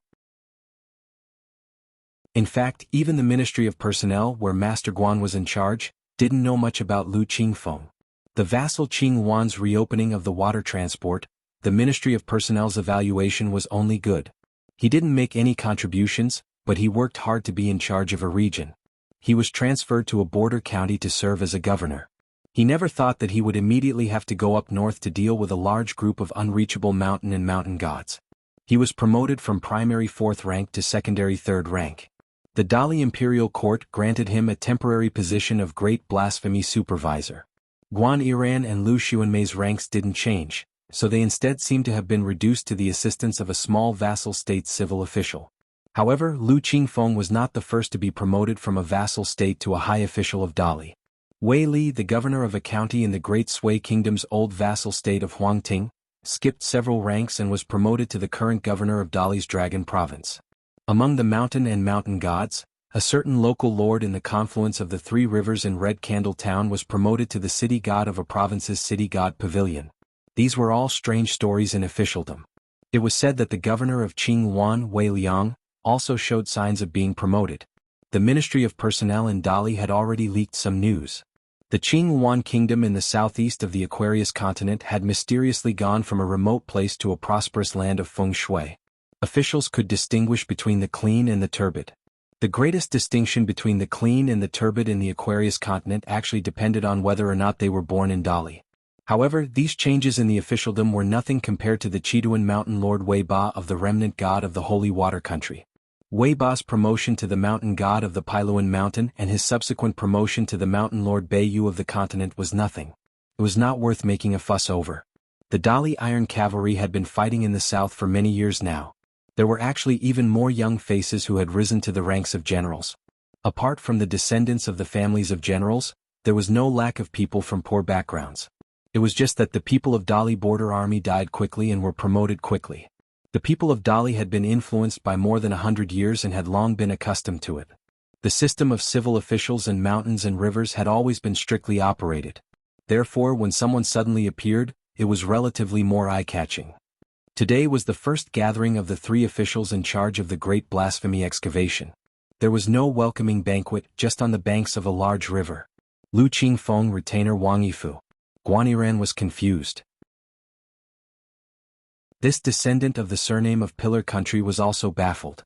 In fact, even the Ministry of Personnel, where Master Guan was in charge, didn't know much about Lu Qingfeng. The vassal Qingluan's reopening of the water transport, the Ministry of Personnel's evaluation was only good. He didn't make any contributions, but he worked hard to be in charge of a region. He was transferred to a border county to serve as a governor. He never thought that he would immediately have to go up north to deal with a large group of unreachable mountain and mountain gods. He was promoted from primary 4th rank to secondary 3rd rank. The Dali Imperial Court granted him a temporary position of Great Blasphemy Supervisor. Guan Yiran and Lu Xuanmei's ranks didn't change, so they instead seem to have been reduced to the assistance of a small vassal state civil official. However, Lu Qingfeng was not the first to be promoted from a vassal state to a high official of Dali. Wei Li, the governor of a county in the Great Sui Kingdom's old vassal state of Huangting, skipped several ranks and was promoted to the current governor of Dali's Dragon Province. Among the mountain and mountain gods, a certain local lord in the confluence of the 3 rivers in Red Candle Town was promoted to the city god of a province's city god pavilion. These were all strange stories in officialdom. It was said that the governor of Qingluan, Wei Liang, also showed signs of being promoted. The Ministry of Personnel in Dali had already leaked some news. The Qingluan kingdom in the southeast of the Aquarius continent had mysteriously gone from a remote place to a prosperous land of feng shui. Officials could distinguish between the clean and the turbid. The greatest distinction between the clean and the turbid in the Aquarius continent actually depended on whether or not they were born in Dali. However, these changes in the officialdom were nothing compared to the Chiduan mountain lord Wei Ba of the remnant god of the Holy Water Country. Wei Ba's promotion to the mountain god of the Pailuan mountain and his subsequent promotion to the mountain lord Beiyu of the continent was nothing. It was not worth making a fuss over. The Dali Iron Cavalry had been fighting in the south for many years now. There were actually even more young faces who had risen to the ranks of generals. Apart from the descendants of the families of generals, there was no lack of people from poor backgrounds. It was just that the people of Dali border army died quickly and were promoted quickly. The people of Dali had been influenced by more than 100 years and had long been accustomed to it. The system of civil officials and mountains and rivers had always been strictly operated. Therefore, when someone suddenly appeared, it was relatively more eye-catching. Today was the first gathering of the 3 officials in charge of the great blasphemy excavation. There was no welcoming banquet, just on the banks of a large river. Lu Qingfeng, retainer Wang Yifu. Guaniran was confused. This descendant of the surname of Pillar Country was also baffled.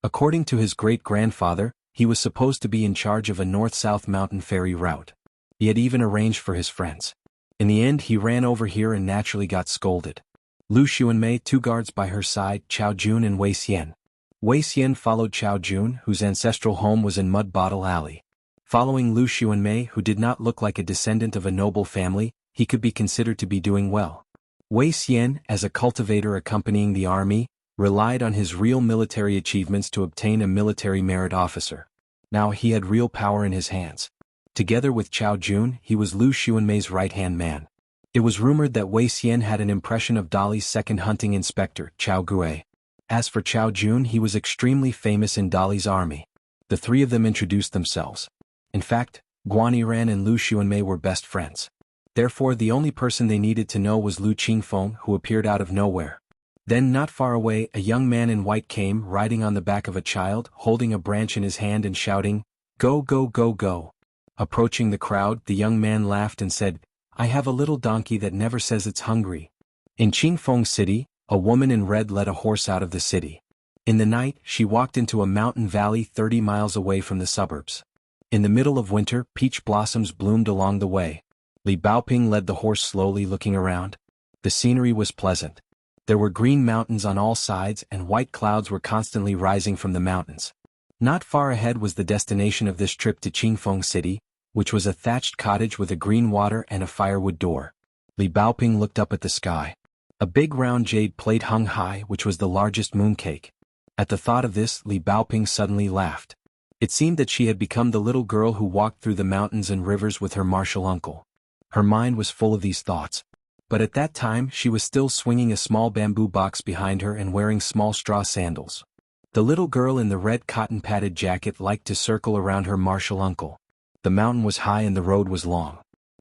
According to his great-grandfather, he was supposed to be in charge of a north-south mountain ferry route. He had even arranged for his friends. In the end, he ran over here and naturally got scolded. Lu Xuanmei, 2 guards by her side, Chao Jun and Wei Xian. Wei Xian followed Chao Jun, whose ancestral home was in Mud Bottle Alley. Following Lu Xuanmei, who did not look like a descendant of a noble family, he could be considered to be doing well. Wei Xian, as a cultivator accompanying the army, relied on his real military achievements to obtain a military merit officer. Now he had real power in his hands. Together with Chao Jun, he was Lu Xuanmei's right-hand man. It was rumored that Wei Xian had an impression of Dali's second hunting inspector, Chao Gui. As for Chao Jun, he was extremely famous in Dali's army. The 3 of them introduced themselves. In fact, Guaniran and Lu Xuanmei were best friends. Therefore, the only person they needed to know was Lu Qingfeng, who appeared out of nowhere. Then, not far away, a young man in white came, riding on the back of a child, holding a branch in his hand and shouting, "Go, go, go, go." Approaching the crowd, the young man laughed and said, "I have a little donkey that never says it's hungry." In Qingfeng City, a woman in red led a horse out of the city. In the night, she walked into a mountain valley 30 miles away from the suburbs. In the middle of winter, peach blossoms bloomed along the way. Li Baoping led the horse slowly, looking around. The scenery was pleasant. There were green mountains on all sides and white clouds were constantly rising from the mountains. Not far ahead was the destination of this trip to Qingfeng City, which was a thatched cottage with a green water and a firewood door. Li Baoping looked up at the sky. A big round jade plate hung high, which was the largest mooncake. At the thought of this, Li Baoping suddenly laughed. It seemed that she had become the little girl who walked through the mountains and rivers with her martial uncle. Her mind was full of these thoughts. But at that time she was still swinging a small bamboo box behind her and wearing small straw sandals. The little girl in the red cotton-padded jacket liked to circle around her martial uncle. The mountain was high and the road was long.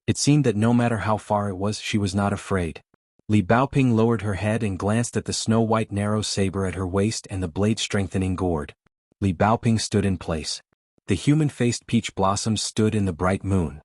It seemed that no matter how far it was, she was not afraid. Li Baoping lowered her head and glanced at the snow-white narrow saber at her waist and the blade-strengthening gourd. Li Baoping stood in place. The human-faced peach blossoms stood in the bright moon.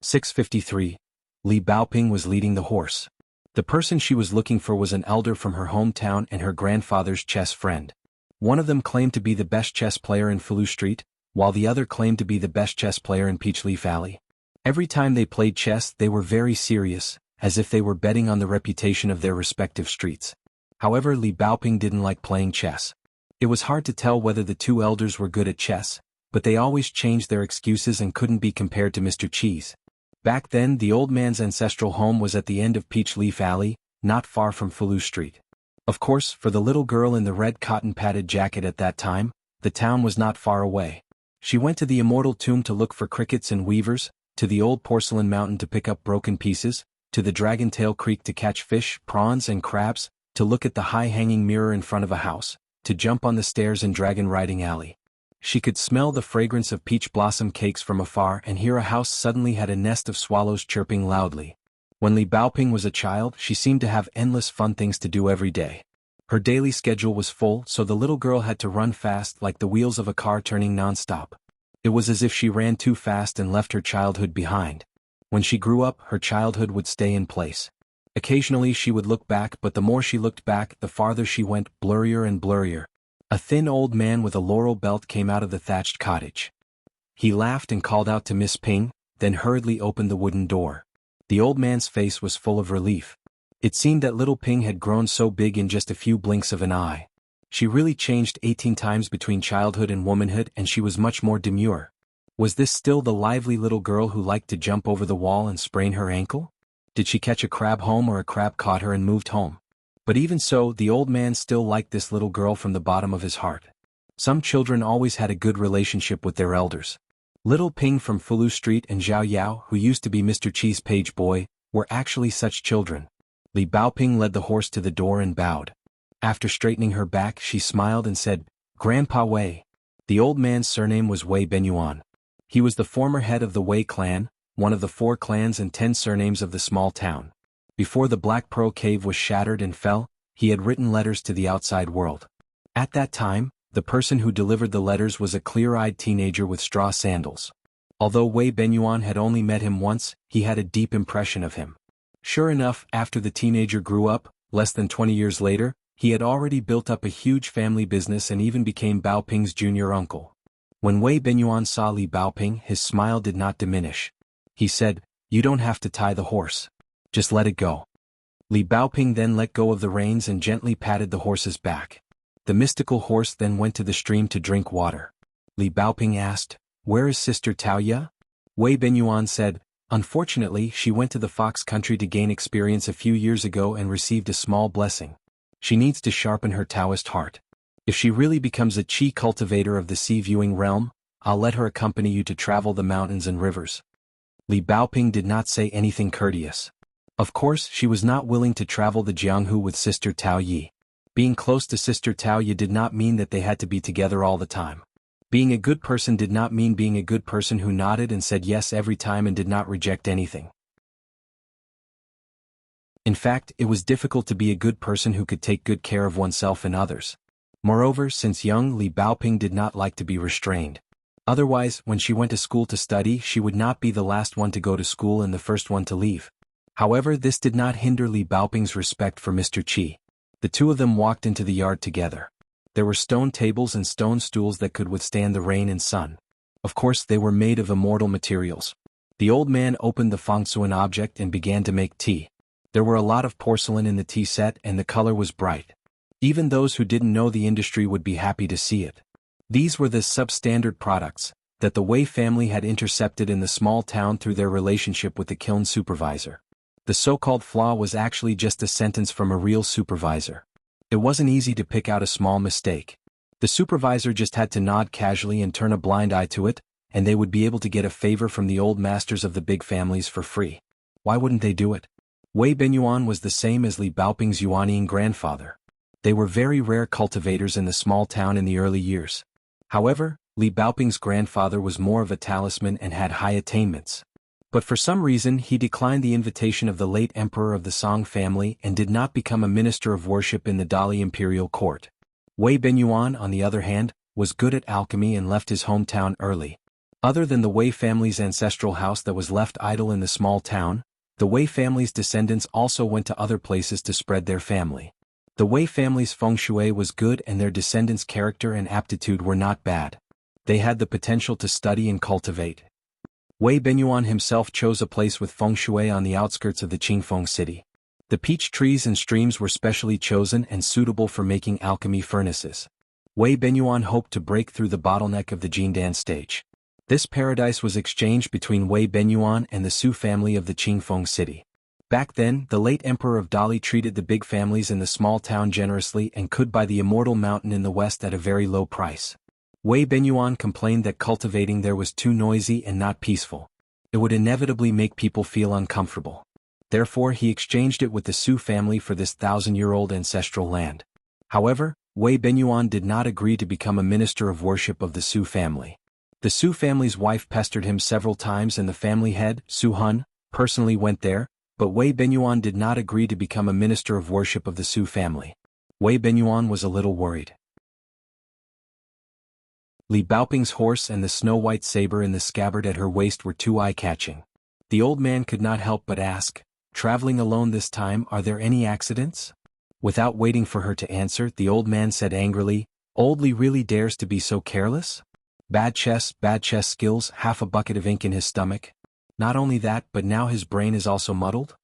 653. Li Baoping was leading the horse. The person she was looking for was an elder from her hometown and her grandfather's chess friend. One of them claimed to be the best chess player in Fulu Street, while the other claimed to be the best chess player in Peachleaf Alley. Every time they played chess, they were very serious, as if they were betting on the reputation of their respective streets. However, Li Baoping didn't like playing chess. It was hard to tell whether the 2 elders were good at chess, but they always changed their excuses and couldn't be compared to Mr. Cheese. Back then, the old man's ancestral home was at the end of Peachleaf Alley, not far from Fulu Street. Of course, for the little girl in the red cotton-padded jacket at that time, the town was not far away. She went to the immortal tomb to look for crickets and weavers, to the old porcelain mountain to pick up broken pieces, to the Dragon Tail Creek to catch fish, prawns and crabs, to look at the high-hanging mirror in front of a house, to jump on the stairs in Dragon Riding Alley. She could smell the fragrance of peach blossom cakes from afar and hear a house suddenly had a nest of swallows chirping loudly. When Li Baoping was a child, she seemed to have endless fun things to do every day. Her daily schedule was full, so the little girl had to run fast like the wheels of a car turning non-stop. It was as if she ran too fast and left her childhood behind. When she grew up, her childhood would stay in place. Occasionally she would look back, but the more she looked back, the farther she went, blurrier and blurrier. A thin old man with a laurel belt came out of the thatched cottage. He laughed and called out to Miss Ping, then hurriedly opened the wooden door. The old man's face was full of relief. It seemed that little Ping had grown so big in just a few blinks of an eye. She really changed 18 times between childhood and womanhood, and she was much more demure. Was this still the lively little girl who liked to jump over the wall and sprain her ankle? Did she catch a crab home or a crab caught her and moved home? But even so, the old man still liked this little girl from the bottom of his heart. Some children always had a good relationship with their elders. Little Ping from Fulu Street and Zhao Yao, who used to be Mr. Chi's page boy, were actually such children. Li Baoping led the horse to the door and bowed. After straightening her back, she smiled and said, "Grandpa Wei." The old man's surname was Wei Benyuan. He was the former head of the Wei clan, one of the 4 clans and 10 surnames of the small town. Before the Black Pearl Cave was shattered and fell, he had written letters to the outside world. At that time, the person who delivered the letters was a clear-eyed teenager with straw sandals. Although Wei Benyuan had only met him once, he had a deep impression of him. Sure enough, after the teenager grew up, less than 20 years later, he had already built up a huge family business and even became Baoping's junior uncle. When Wei Benyuan saw Li Baoping, his smile did not diminish. He said, "You don't have to tie the horse. Just let it go." Li Baoping then let go of the reins and gently patted the horse's back. The mystical horse then went to the stream to drink water. Li Baoping asked, "Where is Sister Taoya?" Wei Benyuan said, "Unfortunately, she went to the Fox country to gain experience a few years ago and received a small blessing. She needs to sharpen her Taoist heart. If she really becomes a Qi cultivator of the sea-viewing realm, I'll let her accompany you to travel the mountains and rivers." Li Baoping did not say anything courteous. Of course, she was not willing to travel the Jianghu with Sister Tao Yi. Being close to Sister Tao Yi did not mean that they had to be together all the time. Being a good person did not mean being a good person who nodded and said yes every time and did not reject anything. In fact, it was difficult to be a good person who could take good care of oneself and others. Moreover, since young, Li Baoping did not like to be restrained. Otherwise, when she went to school to study, she would not be the last one to go to school and the first one to leave. However, this did not hinder Li Baoping's respect for Mr. Qi. The two of them walked into the yard together. There were stone tables and stone stools that could withstand the rain and sun. Of course, they were made of immortal materials. The old man opened the fengsuan object and began to make tea. There were a lot of porcelain in the tea set and the color was bright. Even those who didn't know the industry would be happy to see it. These were the substandard products that the Wei family had intercepted in the small town through their relationship with the kiln supervisor. The so-called flaw was actually just a sentence from a real supervisor. It wasn't easy to pick out a small mistake. The supervisor just had to nod casually and turn a blind eye to it, and they would be able to get a favor from the old masters of the big families for free. Why wouldn't they do it? Wei Benyuan was the same as Li Baoping's Yuanian grandfather. They were very rare cultivators in the small town in the early years. However, Li Baoping's grandfather was more of a talisman and had high attainments. But for some reason he declined the invitation of the late emperor of the Song family and did not become a minister of worship in the Dali imperial court. Wei Benyuan, on the other hand, was good at alchemy and left his hometown early. Other than the Wei family's ancestral house that was left idle in the small town, the Wei family's descendants also went to other places to spread their family. The Wei family's feng shui was good and their descendants' character and aptitude were not bad. They had the potential to study and cultivate. Wei Benyuan himself chose a place with feng shui on the outskirts of the Qingfeng city. The peach trees and streams were specially chosen and suitable for making alchemy furnaces. Wei Benyuan hoped to break through the bottleneck of the Jindan stage. This paradise was exchanged between Wei Benyuan and the Su family of the Qingfeng city. Back then, the late emperor of Dali treated the big families in the small town generously and could buy the immortal mountain in the west at a very low price. Wei Benyuan complained that cultivating there was too noisy and not peaceful. It would inevitably make people feel uncomfortable. Therefore he exchanged it with the Su family for this 1,000-year-old ancestral land. However, Wei Benyuan did not agree to become a minister of worship of the Su family. The Su family's wife pestered him several times and the family head, Su Hun, personally went there, but Wei Benyuan did not agree to become a minister of worship of the Su family. Wei Benyuan was a little worried. Li Baoping's horse and the snow-white saber in the scabbard at her waist were too eye-catching. The old man could not help but ask, "Traveling alone this time, are there any accidents?" Without waiting for her to answer, the old man said angrily, "Old Li really dares to be so careless? Bad chess skills, half a bucket of ink in his stomach. Not only that, but now his brain is also muddled?"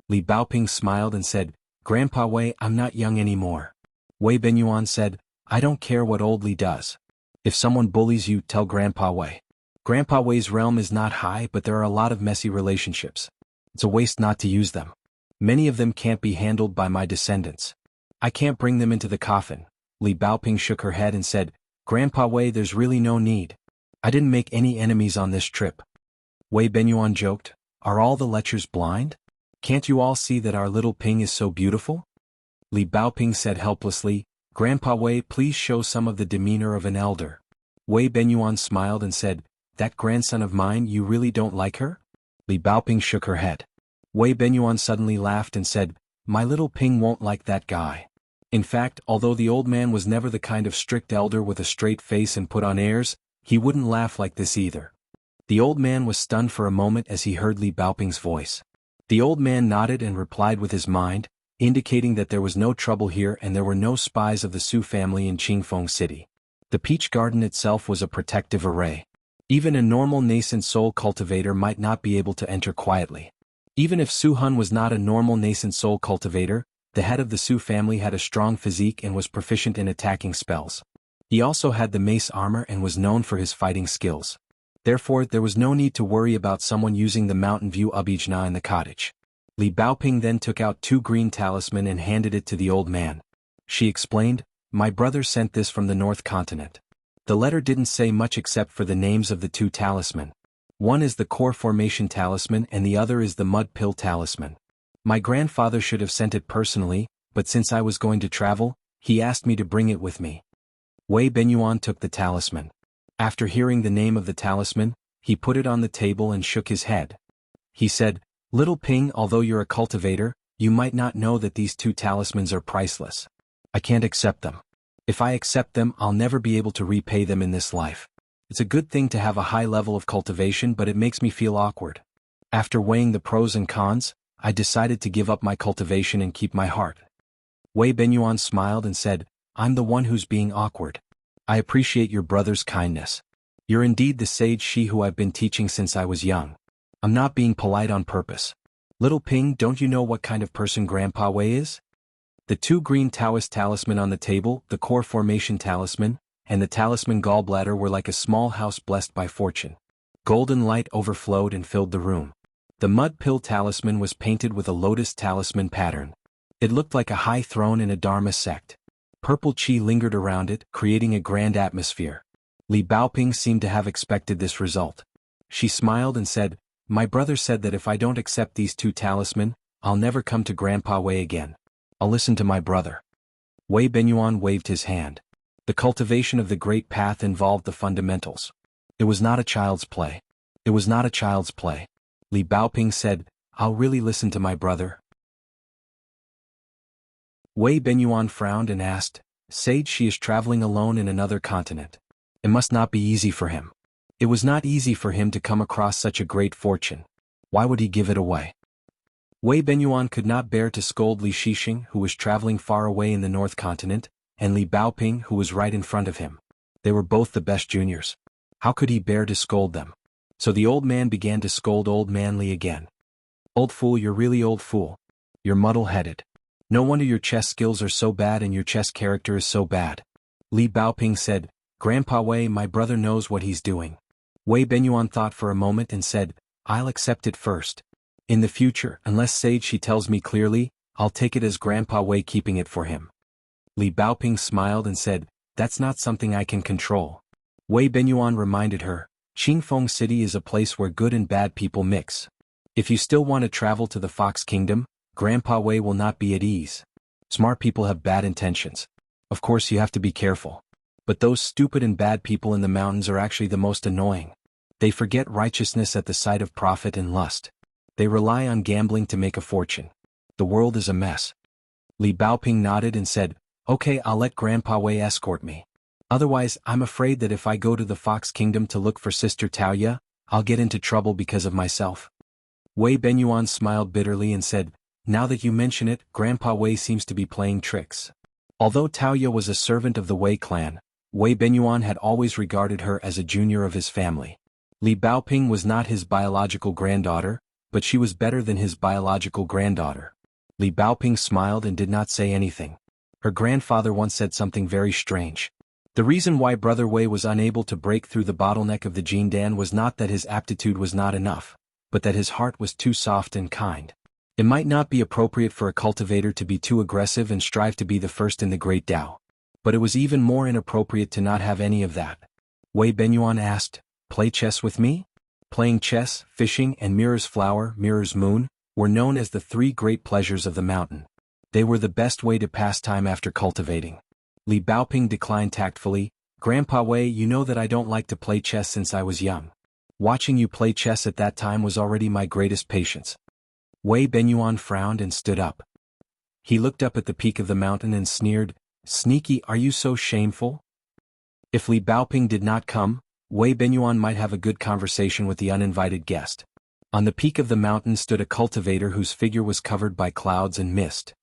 Li Baoping smiled and said, "Grandpa Wei, I'm not young anymore." Wei Benyuan said, "I don't care what old Li does. If someone bullies you, tell Grandpa Wei. Grandpa Wei's realm is not high, but there are a lot of messy relationships. It's a waste not to use them. Many of them can't be handled by my descendants. I can't bring them into the coffin. Li Baoping shook her head and said, Grandpa Wei, there's really no need. I didn't make any enemies on this trip. Wei Benyuan joked, are all the lechers blind? Can't you all see that our little Ping is so beautiful? Li Baoping said helplessly, Grandpa Wei, please show some of the demeanor of an elder. Wei Benyuan smiled and said, that grandson of mine, you really don't like her? Li Baoping shook her head. Wei Benyuan suddenly laughed and said, my little Ping won't like that guy. In fact, although the old man was never the kind of strict elder with a straight face and put on airs, he wouldn't laugh like this either. The old man was stunned for a moment as he heard Li Baoping's voice. The old man nodded and replied with his mind, indicating that there was no trouble here and there were no spies of the Su family in Qingfeng City. The peach garden itself was a protective array. Even a normal nascent soul cultivator might not be able to enter quietly. Even if Su Hun was not a normal nascent soul cultivator, the head of the Su family had a strong physique and was proficient in attacking spells. He also had the mace armor and was known for his fighting skills. Therefore, there was no need to worry about someone using the Mountain View Ubijna in the cottage. Li Baoping then took out 2 green talisman and handed it to the old man. She explained, my brother sent this from the North Continent. The letter didn't say much except for the names of the 2 talisman. One is the Core Formation Talisman and the other is the Mud Pill Talisman. My grandfather should have sent it personally, but since I was going to travel, he asked me to bring it with me. Wei Benyuan took the talisman. After hearing the name of the talisman, he put it on the table and shook his head. He said, Little Ping, although you're a cultivator, you might not know that these 2 talismans are priceless. I can't accept them. If I accept them, I'll never be able to repay them in this life. It's a good thing to have a high level of cultivation, but it makes me feel awkward. After weighing the pros and cons, I decided to give up my cultivation and keep my heart. Wei Benyuan smiled and said, I'm the one who's being awkward. I appreciate your brother's kindness. You're indeed the sage she who I've been teaching since I was young. I'm not being polite on purpose. Little Ping, don't you know what kind of person Grandpa Wei is? The 2 green Taoist talisman on the table, the Core Formation Talisman, and the Talisman Gallbladder were like a small house blessed by fortune. Golden light overflowed and filled the room. The Mud Pill Talisman was painted with a lotus talisman pattern. It looked like a high throne in a Dharma sect. Purple chi lingered around it, creating a grand atmosphere. Li Baoping seemed to have expected this result. She smiled and said, my brother said that if I don't accept these 2 talisman, I'll never come to Grandpa Wei again. I'll listen to my brother. Wei Benyuan waved his hand. The cultivation of the Great Path involved the fundamentals. It was not a child's play. It was not a child's play. Li Baoping said, I'll really listen to my brother. Wei Benyuan frowned and asked, Sage, she is traveling alone in another continent. It must not be easy for him. It was not easy for him to come across such a great fortune. Why would he give it away? Wei Benyuan could not bear to scold Li Shixing, who was traveling far away in the North Continent, and Li Baoping, who was right in front of him. They were both the best juniors. How could he bear to scold them? So the old man began to scold old man Li again. Old fool, you're really old fool. You're muddle-headed. No wonder your chess skills are so bad and your chess character is so bad. Li Baoping said, Grandpa Wei, my brother knows what he's doing. Wei Benyuan thought for a moment and said, I'll accept it first. In the future, unless Sage she tells me clearly, I'll take it as Grandpa Wei keeping it for him. Li Baoping smiled and said, that's not something I can control. Wei Benyuan reminded her, Qingfeng City is a place where good and bad people mix. If you still want to travel to the Fox Kingdom, Grandpa Wei will not be at ease. Smart people have bad intentions. Of course you have to be careful. But those stupid and bad people in the mountains are actually the most annoying. They forget righteousness at the sight of profit and lust. They rely on gambling to make a fortune. The world is a mess. Li Baoping nodded and said, okay, I'll let Grandpa Wei escort me. Otherwise, I'm afraid that if I go to the Fox Kingdom to look for Sister Taoya, I'll get into trouble because of myself. Wei Benyuan smiled bitterly and said, now that you mention it, Grandpa Wei seems to be playing tricks. Although Taoya was a servant of the Wei clan, Wei Benyuan had always regarded her as a junior of his family. Li Baoping was not his biological granddaughter, but she was better than his biological granddaughter. Li Baoping smiled and did not say anything. Her grandfather once said something very strange. The reason why Brother Wei was unable to break through the bottleneck of the Jindan was not that his aptitude was not enough, but that his heart was too soft and kind. It might not be appropriate for a cultivator to be too aggressive and strive to be the first in the great Tao. But it was even more inappropriate to not have any of that. Wei Benyuan asked, "Play chess with me?" Playing chess, fishing, and Mirror's Flower, Mirror's Moon, were known as the three great pleasures of the mountain. They were the best way to pass time after cultivating. Li Baoping declined tactfully, "Grandpa Wei, you know that I don't like to play chess since I was young. Watching you play chess at that time was already my greatest patience." Wei Benyuan frowned and stood up. He looked up at the peak of the mountain and sneered, "Sneaky, are you so shameful?" If Li Baoping did not come, Wei Benyuan might have a good conversation with the uninvited guest. On the peak of the mountain stood a cultivator whose figure was covered by clouds and mist.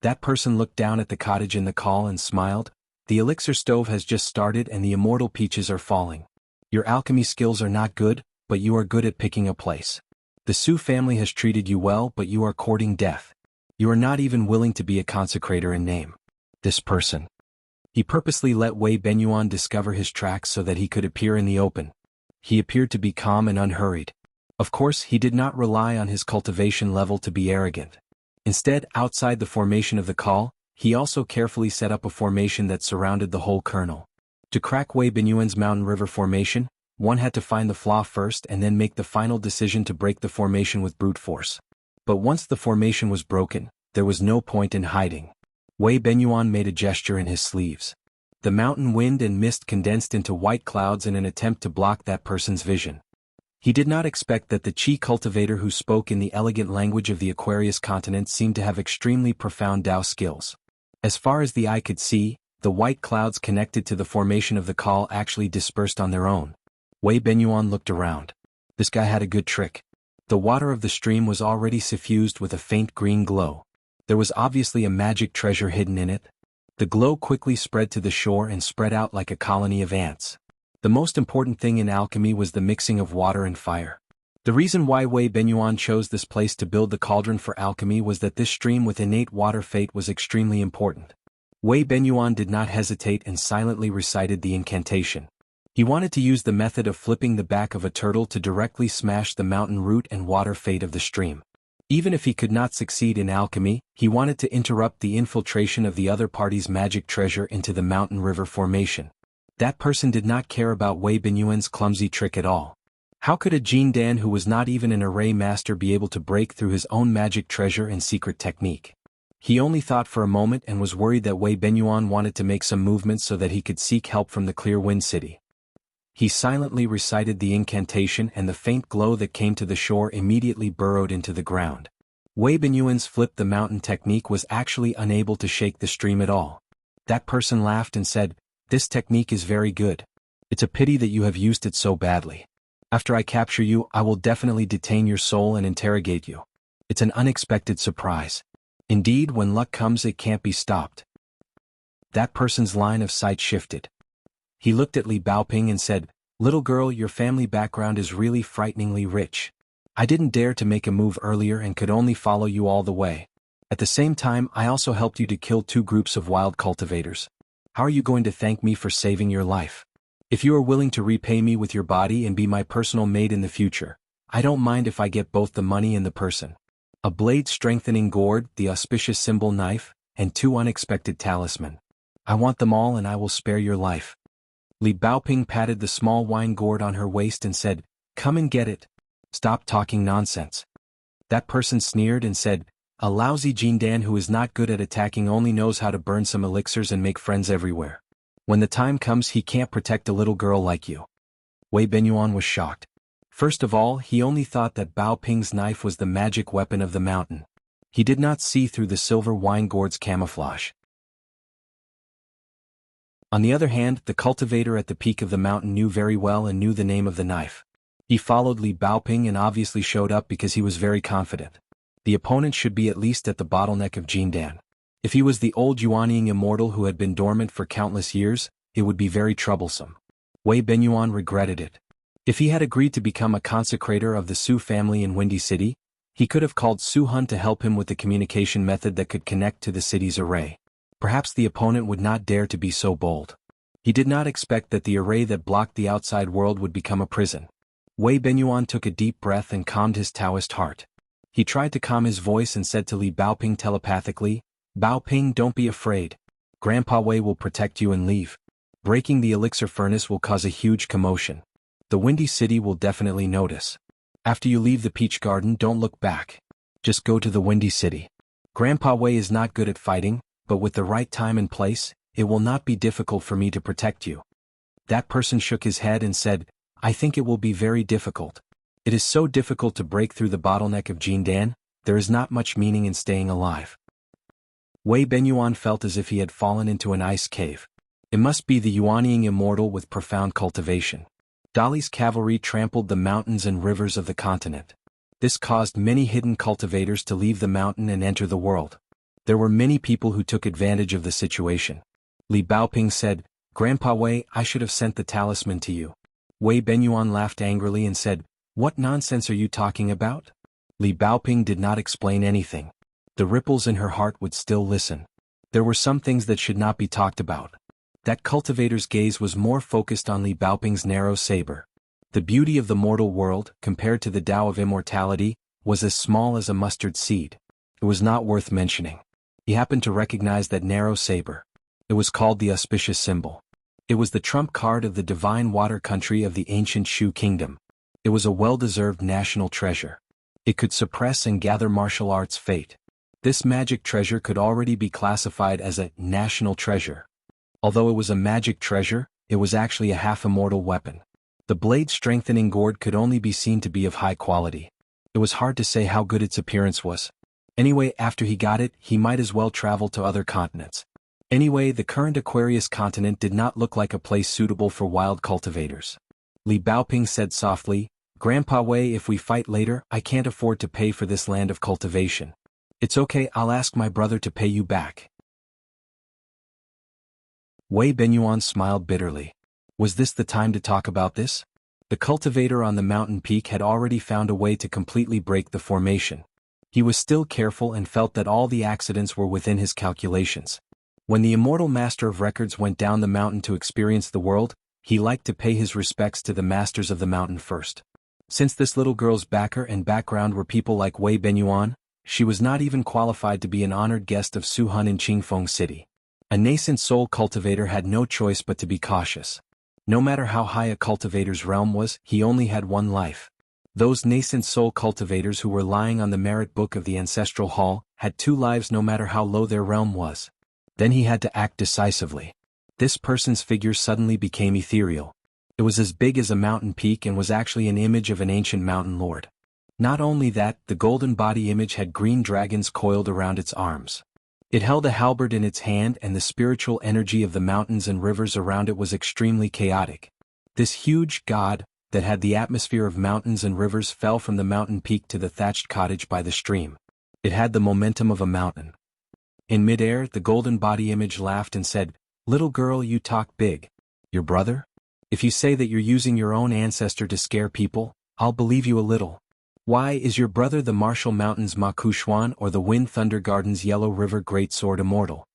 That person looked down at the cottage in the call and smiled. "The elixir stove has just started and the immortal peaches are falling. Your alchemy skills are not good, but you are good at picking a place. The Su family has treated you well, but you are courting death. You are not even willing to be a consecrator in name." This person. He purposely let Wei Benyuan discover his tracks so that he could appear in the open. He appeared to be calm and unhurried. Of course, he did not rely on his cultivation level to be arrogant. Instead, outside the formation of the call, he also carefully set up a formation that surrounded the whole kernel. To crack Wei Benyuan's mountain river formation, one had to find the flaw first and then make the final decision to break the formation with brute force. But once the formation was broken, there was no point in hiding. Wei Benyuan made a gesture in his sleeves. The mountain wind and mist condensed into white clouds in an attempt to block that person's vision. He did not expect that the Qi cultivator who spoke in the elegant language of the Aquarius continent seemed to have extremely profound Tao skills. As far as the eye could see, the white clouds connected to the formation of the call actually dispersed on their own. Wei Benyuan looked around. This guy had a good trick. The water of the stream was already suffused with a faint green glow. There was obviously a magic treasure hidden in it. The glow quickly spread to the shore and spread out like a colony of ants. The most important thing in alchemy was the mixing of water and fire. The reason why Wei Benyuan chose this place to build the cauldron for alchemy was that this stream with innate water fate was extremely important. Wei Benyuan did not hesitate and silently recited the incantation. He wanted to use the method of flipping the back of a turtle to directly smash the mountain root and water fate of the stream. Even if he could not succeed in alchemy, he wanted to interrupt the infiltration of the other party's magic treasure into the mountain river formation. That person did not care about Wei Benyuan's clumsy trick at all. How could a Jin Dan who was not even an array master be able to break through his own magic treasure and secret technique? He only thought for a moment and was worried that Wei Benyuan wanted to make some movements so that he could seek help from the Clear Wind City. He silently recited the incantation and the faint glow that came to the shore immediately burrowed into the ground. Wei Benyuan's flip the mountain technique was actually unable to shake the stream at all. That person laughed and said, "This technique is very good. It's a pity that you have used it so badly. After I capture you, I will definitely detain your soul and interrogate you. It's an unexpected surprise. Indeed, when luck comes it can't be stopped." That person's line of sight shifted. He looked at Li Baoping and said, "Little girl, your family background is really frighteningly rich. I didn't dare to make a move earlier and could only follow you all the way. At the same time, I also helped you to kill 2 groups of wild cultivators. How are you going to thank me for saving your life? If you are willing to repay me with your body and be my personal maid in the future, I don't mind if I get both the money and the person. A blade-strengthening gourd, the auspicious symbol knife, and 2 unexpected talisman. I want them all and I will spare your life." Li Baoping patted the small wine gourd on her waist and said, "Come and get it. Stop talking nonsense." That person sneered and said, "A lousy Jindan who is not good at attacking only knows how to burn some elixirs and make friends everywhere. When the time comes he can't protect a little girl like you." Wei Benyuan was shocked. First of all, he only thought that Bao Ping's knife was the magic weapon of the mountain. He did not see through the silver wine gourd's camouflage. On the other hand, the cultivator at the peak of the mountain knew very well and knew the name of the knife. He followed Li Baoping and obviously showed up because he was very confident. The opponent should be at least at the bottleneck of Jindan. If he was the old Yuanying immortal who had been dormant for countless years, it would be very troublesome. Wei Benyuan regretted it. If he had agreed to become a consecrator of the Su family in Windy City, he could have called Su Hun to help him with the communication method that could connect to the city's array. Perhaps the opponent would not dare to be so bold. He did not expect that the array that blocked the outside world would become a prison. Wei Benyuan took a deep breath and calmed his Taoist heart. He tried to calm his voice and said to Li Baoping telepathically, "Baoping, don't be afraid. Grandpa Wei will protect you and leave. Breaking the elixir furnace will cause a huge commotion. The Windy City will definitely notice. After you leave the Peach Garden, don't look back. Just go to the Windy City. Grandpa Wei is not good at fighting, but with the right time and place, it will not be difficult for me to protect you." That person shook his head and said, "I think it will be very difficult. It is so difficult to break through the bottleneck of Jindan, there is not much meaning in staying alive." Wei Benyuan felt as if he had fallen into an ice cave. It must be the Yuanying immortal with profound cultivation. Dali's cavalry trampled the mountains and rivers of the continent. This caused many hidden cultivators to leave the mountain and enter the world. There were many people who took advantage of the situation. Li Baoping said, "Grandpa Wei, I should have sent the talisman to you." Wei Benyuan laughed angrily and said, "What nonsense are you talking about?" Li Baoping did not explain anything. The ripples in her heart would still listen. There were some things that should not be talked about. That cultivator's gaze was more focused on Li Baoping's narrow saber. The beauty of the mortal world, compared to the Tao of immortality, was as small as a mustard seed. It was not worth mentioning. He happened to recognize that narrow saber. It was called the auspicious symbol. It was the trump card of the divine water country of the ancient Shu kingdom. It was a well-deserved national treasure. It could suppress and gather martial arts fate. This magic treasure could already be classified as a national treasure. Although it was a magic treasure, it was actually a half-immortal weapon. The blade-strengthening gourd could only be seen to be of high quality. It was hard to say how good its appearance was. Anyway, after he got it, he might as well travel to other continents. Anyway, the current Aquarius continent did not look like a place suitable for wild cultivators. Li Baoping said softly, "Grandpa Wei, if we fight later, I can't afford to pay for this land of cultivation. It's okay, I'll ask my brother to pay you back." Wei Benyuan smiled bitterly. Was this the time to talk about this? The cultivator on the mountain peak had already found a way to completely break the formation. He was still careful and felt that all the accidents were within his calculations. When the immortal master of records went down the mountain to experience the world, he liked to pay his respects to the masters of the mountain first. Since this little girl's backer and background were people like Wei Benyuan, she was not even qualified to be an honored guest of Su Hun in Qingfeng City. A nascent soul cultivator had no choice but to be cautious. No matter how high a cultivator's realm was, he only had one life. Those nascent soul cultivators who were lying on the merit book of the ancestral hall had two lives no matter how low their realm was. Then he had to act decisively. This person's figure suddenly became ethereal. It was as big as a mountain peak and was actually an image of an ancient mountain lord. Not only that, the golden body image had green dragons coiled around its arms. It held a halberd in its hand, and the spiritual energy of the mountains and rivers around it was extremely chaotic. This huge god, that had the atmosphere of mountains and rivers, fell from the mountain peak to the thatched cottage by the stream. It had the momentum of a mountain. In midair, the golden body image laughed and said, "Little girl, you talk big. Your brother? If you say that you're using your own ancestor to scare people, I'll believe you a little. Why, is your brother the Martial Mountains Ma Kushuan or the Wind Thunder Garden's Yellow River Great Sword Immortal?"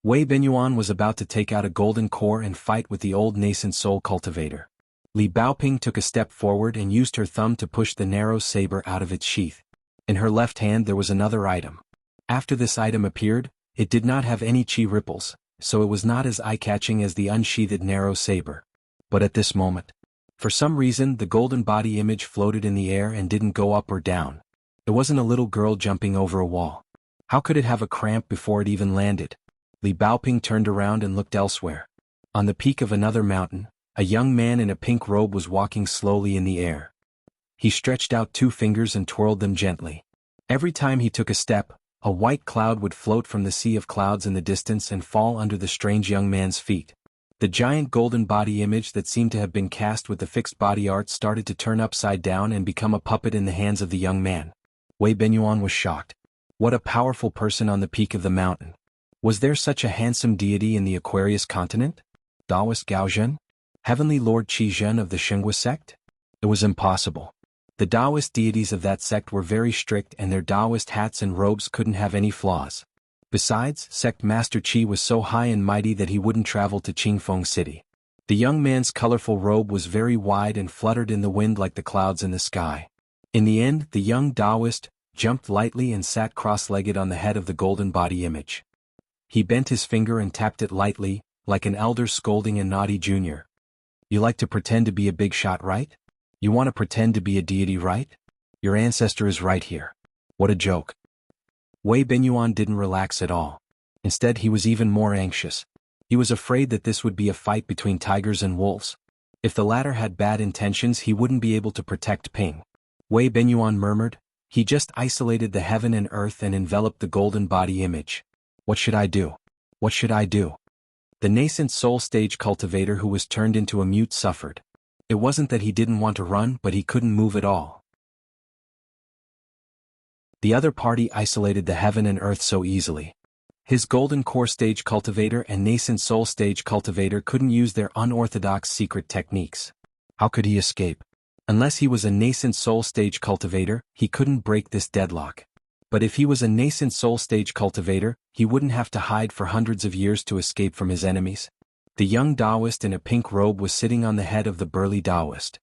Wei Benyuan was about to take out a golden core and fight with the old nascent soul cultivator. Li Baoping took a step forward and used her thumb to push the narrow saber out of its sheath. In her left hand there was another item. After this item appeared, it did not have any chi ripples, so it was not as eye-catching as the unsheathed narrow saber. But at this moment, for some reason, the golden body image floated in the air and didn't go up or down. It wasn't a little girl jumping over a wall. How could it have a cramp before it even landed? Li Baoping turned around and looked elsewhere. On the peak of another mountain, a young man in a pink robe was walking slowly in the air. He stretched out two fingers and twirled them gently. Every time he took a step, a white cloud would float from the sea of clouds in the distance and fall under the strange young man's feet. The giant golden body image that seemed to have been cast with the fixed body art started to turn upside down and become a puppet in the hands of the young man. Wei Benyuan was shocked. What a powerful person on the peak of the mountain. Was there such a handsome deity in the Aquarius continent? Taoist Gaozhen? Heavenly Lord Qizhen of the Shenghua sect? It was impossible. The Taoist deities of that sect were very strict, and their Taoist hats and robes couldn't have any flaws. Besides, Sect Master Qi was so high and mighty that he wouldn't travel to Qingfeng City. The young man's colorful robe was very wide and fluttered in the wind like the clouds in the sky. In the end, the young Taoist jumped lightly and sat cross-legged on the head of the golden body image. He bent his finger and tapped it lightly, like an elder scolding a naughty junior. You like to pretend to be a big shot, right? You want to pretend to be a deity, right? Your ancestor is right here. What a joke. Wei Benyuan didn't relax at all. Instead, he was even more anxious. He was afraid that this would be a fight between tigers and wolves. If the latter had bad intentions, he wouldn't be able to protect Ping. Wei Benyuan murmured, he just isolated the heaven and earth and enveloped the golden body image. What should I do? What should I do? The nascent soul stage cultivator who was turned into a mute suffered. It wasn't that he didn't want to run, but he couldn't move at all. The other party isolated the heaven and earth so easily. His golden core stage cultivator and nascent soul stage cultivator couldn't use their unorthodox secret techniques. How could he escape? Unless he was a nascent soul stage cultivator, he couldn't break this deadlock. But if he was a nascent soul stage cultivator, he wouldn't have to hide for hundreds of years to escape from his enemies. The young Taoist in a pink robe was sitting on the head of the burly Taoist.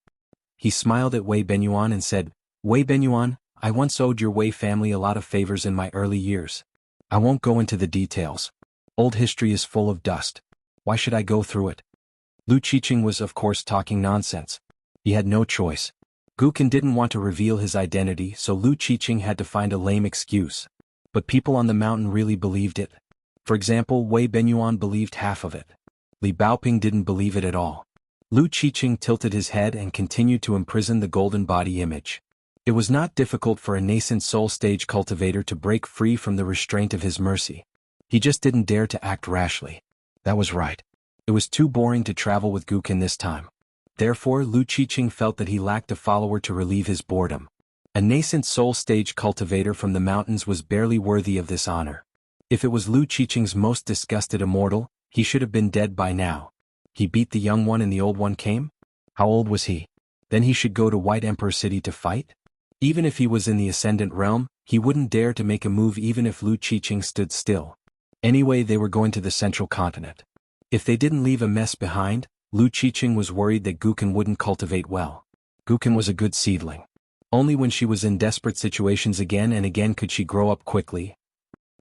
He smiled at Wei Benyuan and said, Wei Benyuan, I once owed your Wei family a lot of favors in my early years. I won't go into the details. Old history is full of dust. Why should I go through it? Lu Qiqing was of course talking nonsense. He had no choice. Guqin didn't want to reveal his identity, so Lu Qiqing had to find a lame excuse. But people on the mountain really believed it. For example, Wei Benyuan believed half of it. Li Baoping didn't believe it at all. Lu Qiqing tilted his head and continued to imprison the golden body image. It was not difficult for a nascent soul stage cultivator to break free from the restraint of his mercy. He just didn't dare to act rashly. That was right. It was too boring to travel with Guqin this time. Therefore, Lu Qiqing felt that he lacked a follower to relieve his boredom. A nascent soul stage cultivator from the mountains was barely worthy of this honor. If it was Lu Qiqing's most disgusted immortal, he should have been dead by now. He beat the young one and the old one came? How old was he? Then he should go to White Emperor City to fight? Even if he was in the Ascendant Realm, he wouldn't dare to make a move even if Lu Qiqing stood still. Anyway, they were going to the Central Continent. If they didn't leave a mess behind, Lu Qiqing was worried that Guqin wouldn't cultivate well. Guqin was a good seedling. Only when she was in desperate situations again and again could she grow up quickly.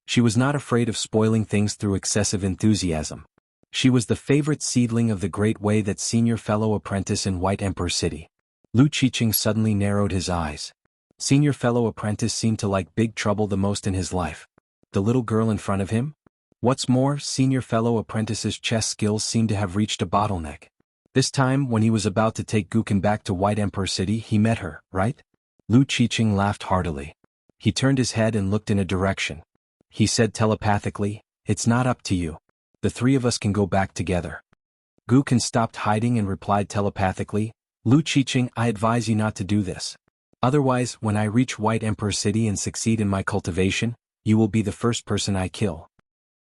She was not afraid of spoiling things through excessive enthusiasm. She was the favorite seedling of the great Wei, that senior fellow apprentice in White Emperor City. Lu Qiqing suddenly narrowed his eyes. Senior fellow apprentice seemed to like Big Trouble the most in his life. The little girl in front of him? What's more, senior fellow apprentice's chess skills seemed to have reached a bottleneck. This time, when he was about to take Guqin back to White Emperor City, he met her, right? Lu Qiqing laughed heartily. He turned his head and looked in a direction. He said telepathically, "It's not up to you. The three of us can go back together." Guqin stopped hiding and replied telepathically, "Lu Qiqing, I advise you not to do this. Otherwise, when I reach White Emperor City and succeed in my cultivation, you will be the first person I kill."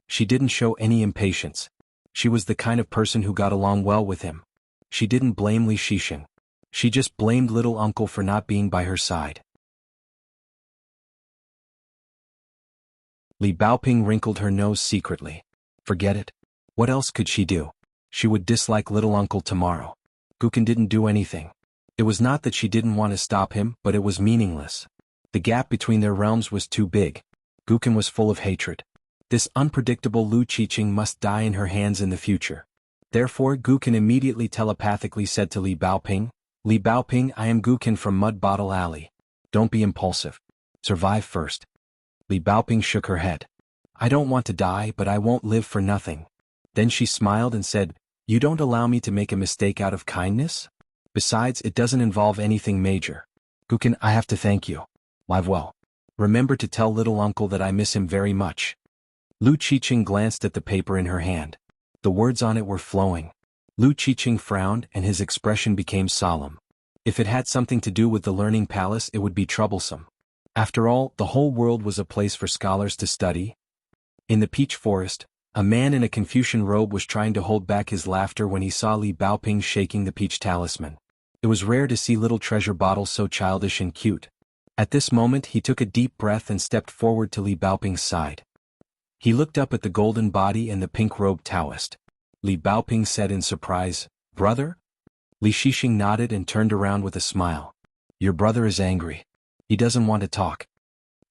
She didn't show any impatience. She was the kind of person who got along well with him. She didn't blame Li Qiqing. She just blamed little uncle for not being by her side. Li Baoping wrinkled her nose secretly. Forget it. What else could she do? She would dislike little uncle tomorrow. Guqin didn't do anything. It was not that she didn't want to stop him, but it was meaningless. The gap between their realms was too big. Guqin was full of hatred. This unpredictable Lu Qiqing must die in her hands in the future. Therefore, Guqin immediately telepathically said to Li Baoping, "Li Baoping, I am Guqin from Mud Bottle Alley. Don't be impulsive. Survive first." Li Baoping shook her head. "I don't want to die, but I won't live for nothing." Then she smiled and said, "You don't allow me to make a mistake out of kindness? Besides, it doesn't involve anything major. Guqin, I have to thank you. Live well. Remember to tell little uncle that I miss him very much." Lu Qiqing glanced at the paper in her hand. The words on it were flowing. Lu Qiqing frowned and his expression became solemn. If it had something to do with the Learning Palace, it would be troublesome. After all, the whole world was a place for scholars to study. In the peach forest, a man in a Confucian robe was trying to hold back his laughter when he saw Li Baoping shaking the peach talisman. It was rare to see little treasure bottles so childish and cute. At this moment he took a deep breath and stepped forward to Li Baoping's side. He looked up at the golden body and the pink-robed Taoist. Li Baoping said in surprise, Brother? Li Shixing nodded and turned around with a smile. Your brother is angry. He doesn't want to talk.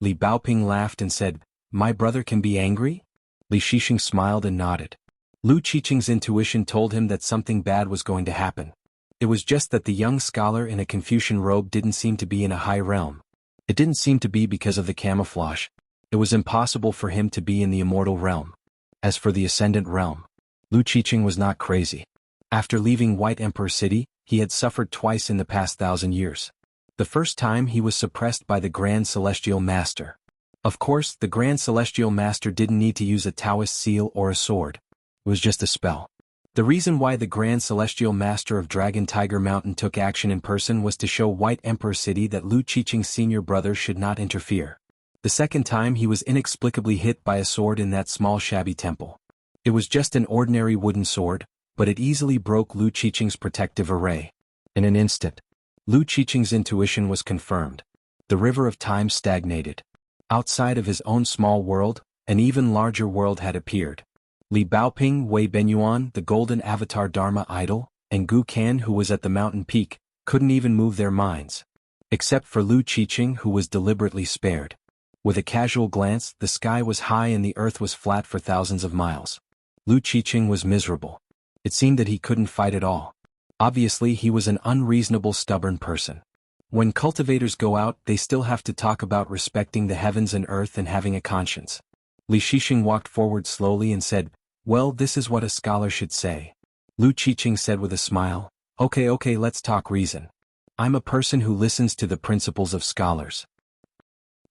Li Baoping laughed and said, My brother can be angry? Li Shixing smiled and nodded. Lu Qiqing's intuition told him that something bad was going to happen. It was just that the young scholar in a Confucian robe didn't seem to be in a high realm. It didn't seem to be because of the camouflage. It was impossible for him to be in the immortal realm. As for the ascendant realm, Lu Qiqing was not crazy. After leaving White Emperor City, he had suffered twice in the past 1,000 years. The first time he was suppressed by the Grand Celestial Master. Of course, the Grand Celestial Master didn't need to use a Taoist seal or a sword. It was just a spell. The reason why the Grand Celestial Master of Dragon Tiger Mountain took action in person was to show White Emperor City that Lu Qiqing's senior brother should not interfere. The second time he was inexplicably hit by a sword in that small shabby temple. It was just an ordinary wooden sword, but it easily broke Lu Qiqing's protective array. In an instant, Lu Qiqing's intuition was confirmed. The river of time stagnated. Outside of his own small world, an even larger world had appeared. Li Baoping, Wei Benyuan, the golden avatar Dharma idol, and Gu Kan, who was at the mountain peak, couldn't even move their minds. Except for Lu Qiqing, who was deliberately spared. With a casual glance, the sky was high and the earth was flat for thousands of miles. Lu Qiqing was miserable. It seemed that he couldn't fight at all. Obviously he was an unreasonable, stubborn person. When cultivators go out, they still have to talk about respecting the heavens and earth and having a conscience. Li Shixing walked forward slowly and said, Well, this is what a scholar should say. Lu Qiqing said with a smile, Okay, let's talk reason. I'm a person who listens to the principles of scholars.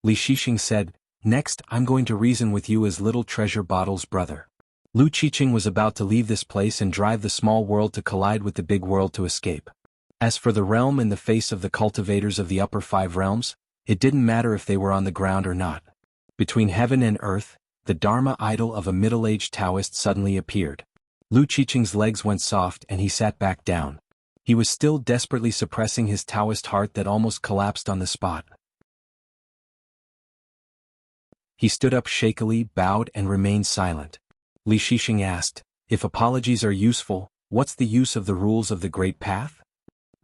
Li Shixing said, Next, I'm going to reason with you as Little Treasure Bottle's brother. Lu Qiqing was about to leave this place and drive the small world to collide with the big world to escape. As for the realm in the face of the cultivators of the upper 5 realms, it didn't matter if they were on the ground or not. Between heaven and earth, the Dharma idol of a middle-aged Taoist suddenly appeared. Lu Qiqing's legs went soft and he sat back down. He was still desperately suppressing his Taoist heart that almost collapsed on the spot. He stood up shakily, bowed and remained silent. Li Shixing asked, If apologies are useful, what's the use of the rules of the Great Path?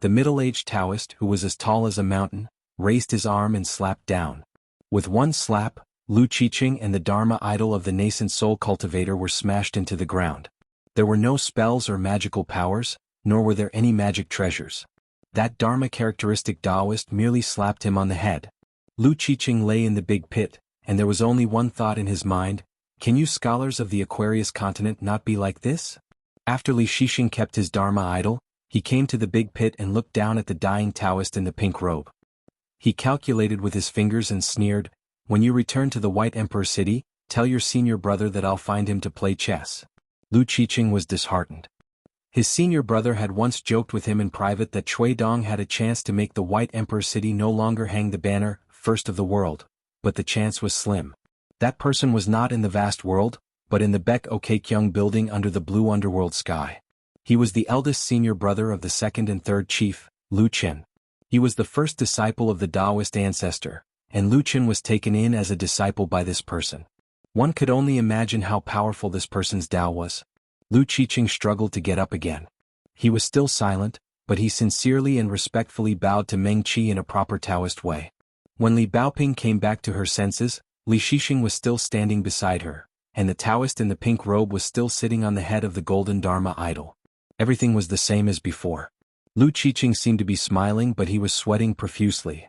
The middle-aged Taoist, who was as tall as a mountain, raised his arm and slapped down. With one slap, Lu Qiqing and the Dharma idol of the nascent soul cultivator were smashed into the ground. There were no spells or magical powers, nor were there any magic treasures. That Dharma characteristic Taoist merely slapped him on the head. Lu Qiqing lay in the big pit, and there was only one thought in his mind, Can you scholars of the Aquarius continent not be like this? After Li Shixing kept his Dharma idol, he came to the big pit and looked down at the dying Taoist in the pink robe. He calculated with his fingers and sneered, When you return to the White Emperor City, tell your senior brother that I'll find him to play chess. Lu Qiqing was disheartened. His senior brother had once joked with him in private that Cui Dong had a chance to make the White Emperor City no longer hang the banner, first of the world, but the chance was slim. That person was not in the vast world, but in the Baek Okekyung building under the blue underworld sky. He was the eldest senior brother of the second and third chief, Lu Chen. He was the first disciple of the Taoist ancestor, and Lu Chen was taken in as a disciple by this person. One could only imagine how powerful this person's Tao was. Lu Qiqing struggled to get up again. He was still silent, but he sincerely and respectfully bowed to Meng Qi in a proper Taoist way. When Li Baoping came back to her senses, Li Shixing was still standing beside her, and the Taoist in the pink robe was still sitting on the head of the golden Dharma idol. Everything was the same as before. Lu Qiqing seemed to be smiling, but he was sweating profusely.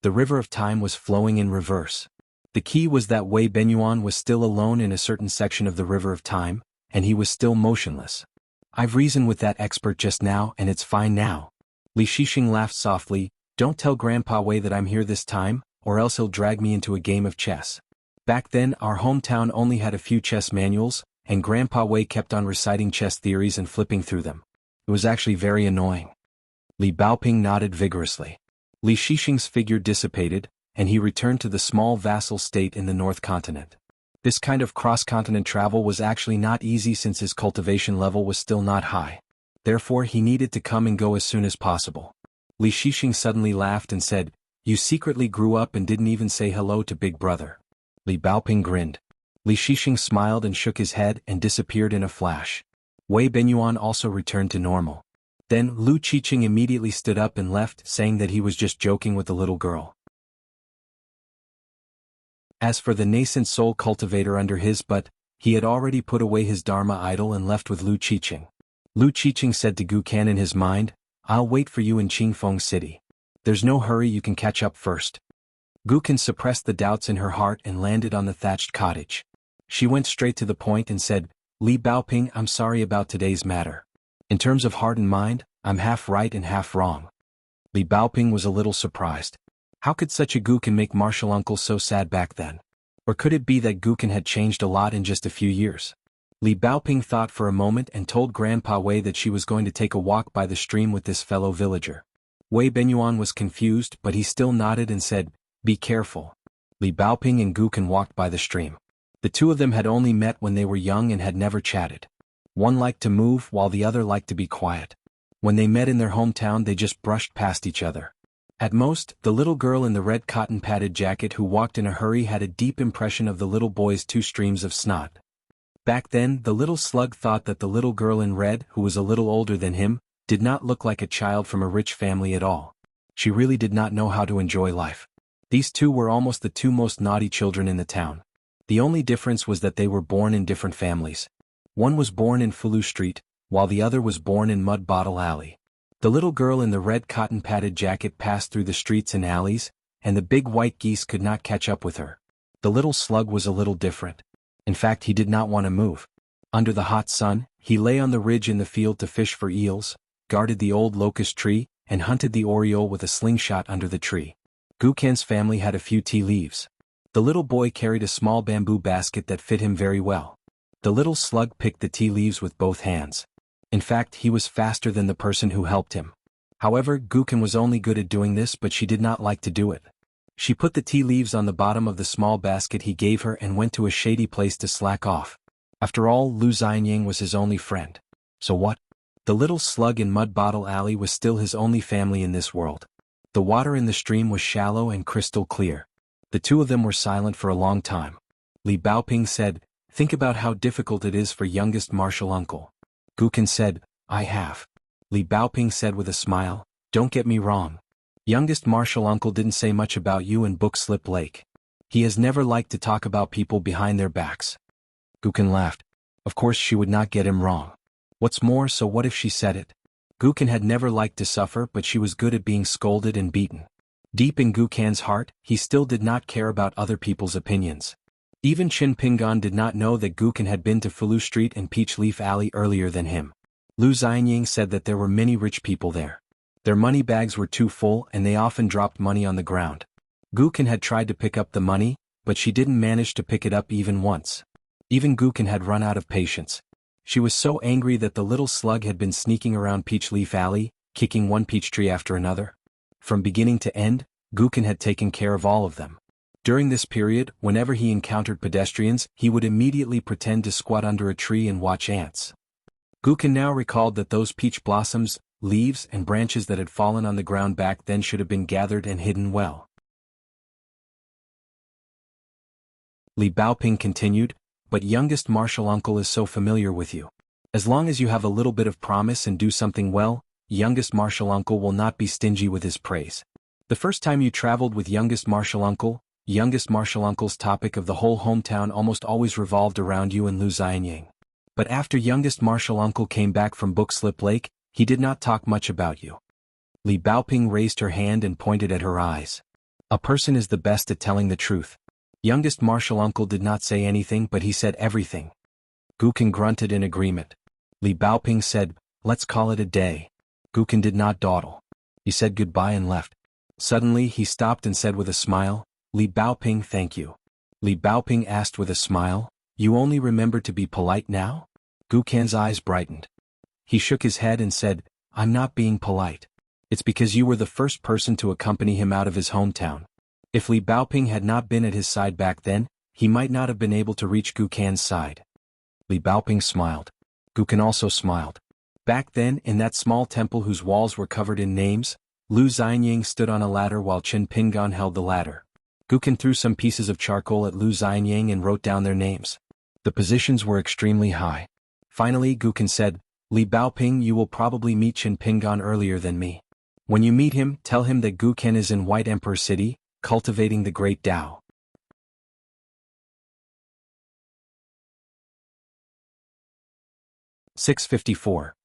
The river of time was flowing in reverse. The key was that Wei Benyuan was still alone in a certain section of the river of time, and he was still motionless. I've reasoned with that expert just now and it's fine now. Li Shixing laughed softly, Don't tell Grandpa Wei that I'm here this time, or else he'll drag me into a game of chess. Back then our hometown only had a few chess manuals, and Grandpa Wei kept on reciting chess theories and flipping through them. It was actually very annoying. Li Baoping nodded vigorously. Li Shixing's figure dissipated, and he returned to the small vassal state in the North Continent. This kind of cross-continent travel was actually not easy since his cultivation level was still not high. Therefore he needed to come and go as soon as possible. Li Shixing suddenly laughed and said, You secretly grew up and didn't even say hello to Big Brother. Li Baoping grinned. Li Shixing smiled and shook his head and disappeared in a flash. Wei Benyuan also returned to normal. Then Lu Qiqing immediately stood up and left, saying that he was just joking with the little girl. As for the nascent soul cultivator under his butt, he had already put away his Dharma idol and left with Lu Qiqing. Lu Qiqing said to Gu Kan in his mind, "I'll wait for you in Qingfeng City. There's no hurry, you can catch up first." Gu Kan suppressed the doubts in her heart and landed on the thatched cottage. She went straight to the point and said, "Li Baoping, I'm sorry about today's matter. In terms of heart and mind, I'm half right and half wrong." Li Baoping was a little surprised. How could such a Gu Kan make martial uncle so sad back then? Or could it be that Gu Kan had changed a lot in just a few years? Li Baoping thought for a moment and told Grandpa Wei that she was going to take a walk by the stream with this fellow villager. Wei Benyuan was confused, but he still nodded and said, "Be careful." Li Baoping and Gu Kan walked by the stream. The two of them had only met when they were young and had never chatted. One liked to move while the other liked to be quiet. When they met in their hometown, they just brushed past each other. At most, the little girl in the red cotton-padded jacket who walked in a hurry had a deep impression of the little boy's 2 streams of snot. Back then, the little slug thought that the little girl in red, who was a little older than him, did not look like a child from a rich family at all. She really did not know how to enjoy life. These two were almost the 2 most naughty children in the town. The only difference was that they were born in different families. One was born in Fulu Street, while the other was born in Mud Bottle Alley. The little girl in the red cotton-padded jacket passed through the streets and alleys, and the big white geese could not catch up with her. The little slug was a little different. In fact, he did not want to move. Under the hot sun, he lay on the ridge in the field to fish for eels, guarded the old locust tree, and hunted the oriole with a slingshot under the tree. Gu Kan's family had a few tea leaves. The little boy carried a small bamboo basket that fit him very well. The little slug picked the tea leaves with both hands. In fact, he was faster than the person who helped him. However, Gu Kan was only good at doing this, but she did not like to do it. She put the tea leaves on the bottom of the small basket he gave her and went to a shady place to slack off. After all, Lu Xianying was his only friend. So what? The little slug in Mud Bottle Alley was still his only family in this world. The water in the stream was shallow and crystal clear. The two of them were silent for a long time. Li Baoping said, "Think about how difficult it is for youngest martial uncle." Gu Kan said, "I have." Li Baoping said with a smile, "Don't get me wrong. Youngest martial uncle didn't say much about you in Book Slip Lake. He has never liked to talk about people behind their backs." Gu Kan laughed. Of course she would not get him wrong. What's more, so what if she said it? Gu Kan had never liked to suffer, but she was good at being scolded and beaten. Deep in Gu Kan's heart, he still did not care about other people's opinions. Even Qin Pingan did not know that Gu Kan had been to Fulu Street and Peach Leaf Alley earlier than him. Lu Xianying said that there were many rich people there. Their money bags were too full and they often dropped money on the ground. Gu Kan had tried to pick up the money, but she didn't manage to pick it up even once. Even Gu Kan had run out of patience. She was so angry that the little slug had been sneaking around Peach Leaf Alley, kicking one peach tree after another. From beginning to end, Gu Kan had taken care of all of them. During this period, whenever he encountered pedestrians, he would immediately pretend to squat under a tree and watch ants. Gu Kan now recalled that those peach blossoms, leaves, and branches that had fallen on the ground back then should have been gathered and hidden well. Li Baoping continued, "But youngest martial uncle is so familiar with you. As long as you have a little bit of promise and do something well, youngest martial uncle will not be stingy with his praise. The first time you traveled with youngest martial uncle's topic of the whole hometown almost always revolved around you and Lu Xianying. But after youngest martial uncle came back from Book Slip Lake, he did not talk much about you." Li Baoping raised her hand and pointed at her eyes. "A person is the best at telling the truth." Youngest martial uncle did not say anything, but he said everything. Gu Kan grunted in agreement. Li Baoping said, "Let's call it a day." Gu Kan did not dawdle. He said goodbye and left. Suddenly he stopped and said with a smile, "Li Baoping, thank you." Li Baoping asked with a smile, "You only remember to be polite now?" Gu Kan's eyes brightened. He shook his head and said, "I'm not being polite. It's because you were the first person to accompany him out of his hometown. If Li Baoping had not been at his side back then, he might not have been able to reach Gu Kan's side." Li Baoping smiled. Gu Kan also smiled. Back then, in that small temple whose walls were covered in names, Lu Xianying stood on a ladder while Qin Pingan held the ladder. Gu Kan threw some pieces of charcoal at Lu Xianying and wrote down their names. The positions were extremely high. Finally Gu Kan said, Li Baoping, you will probably meet Chen Pingan earlier than me. When you meet him, tell him that Gu Ken is in White Emperor City, cultivating the great Tao. 654.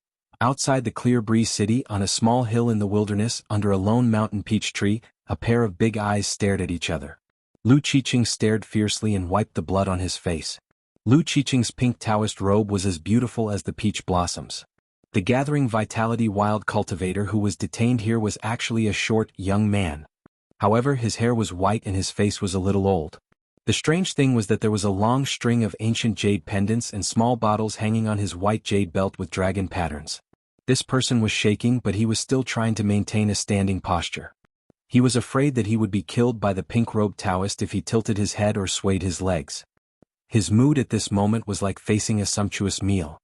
Outside the Clear Breeze City, on a small hill in the wilderness, under a lone mountain peach tree, a pair of big eyes stared at each other. Lu Qiqing stared fiercely and wiped the blood on his face. Lu Qiqing's pink Taoist robe was as beautiful as the peach blossoms. The gathering vitality wild cultivator who was detained here was actually a short, young man. However, his hair was white and his face was a little old. The strange thing was that there was a long string of ancient jade pendants and small bottles hanging on his white jade belt with dragon patterns. This person was shaking, but he was still trying to maintain a standing posture. He was afraid that he would be killed by the pink-robed Taoist if he tilted his head or swayed his legs. His mood at this moment was like facing a sumptuous meal.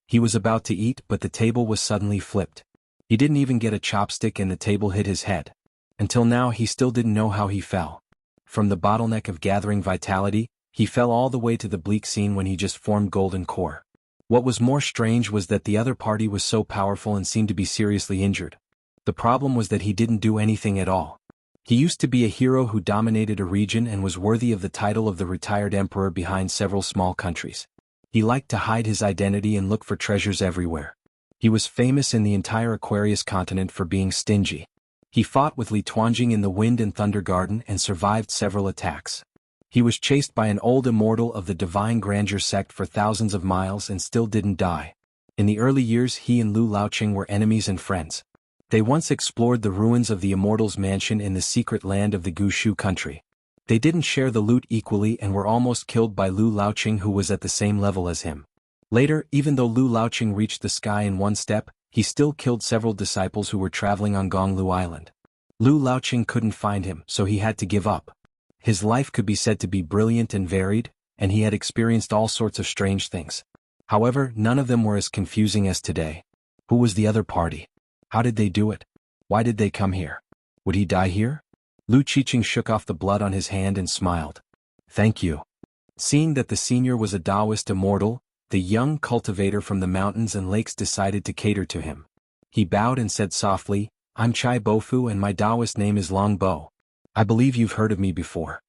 He was about to eat, but the table was suddenly flipped. He didn't even get a chopstick and the table hit his head. Until now he still didn't know how he fell. From the bottleneck of gathering vitality, he fell all the way to the bleak scene when he just formed golden core. What was more strange was that the other party was so powerful and seemed to be seriously injured. The problem was that he didn't do anything at all. He used to be a hero who dominated a region and was worthy of the title of the retired emperor behind several small countries. He liked to hide his identity and look for treasures everywhere. He was famous in the entire Aquarius continent for being stingy. He fought with Li Tuanjing in the Wind and Thunder Garden and survived several attacks. He was chased by an old immortal of the Divine Grandeur sect for thousands of miles and still didn't die. In the early years he and Lu Laoqing were enemies and friends. They once explored the ruins of the immortal's mansion in the secret land of the Gushu country. They didn't share the loot equally and were almost killed by Lu Laoqing, who was at the same level as him. Later, even though Lu Laoqing reached the sky in one step, he still killed several disciples who were traveling on Gonglu Island. Lu Laoqing couldn't find him, so he had to give up. His life could be said to be brilliant and varied, and he had experienced all sorts of strange things. However, none of them were as confusing as today. Who was the other party? How did they do it? Why did they come here? Would he die here? Lu Qiqing shook off the blood on his hand and smiled. Thank you. Seeing that the senior was a Taoist immortal, the young cultivator from the mountains and lakes decided to cater to him. He bowed and said softly, I'm Chai Bofu and my Taoist name is Long Bo. I believe you've heard of me before.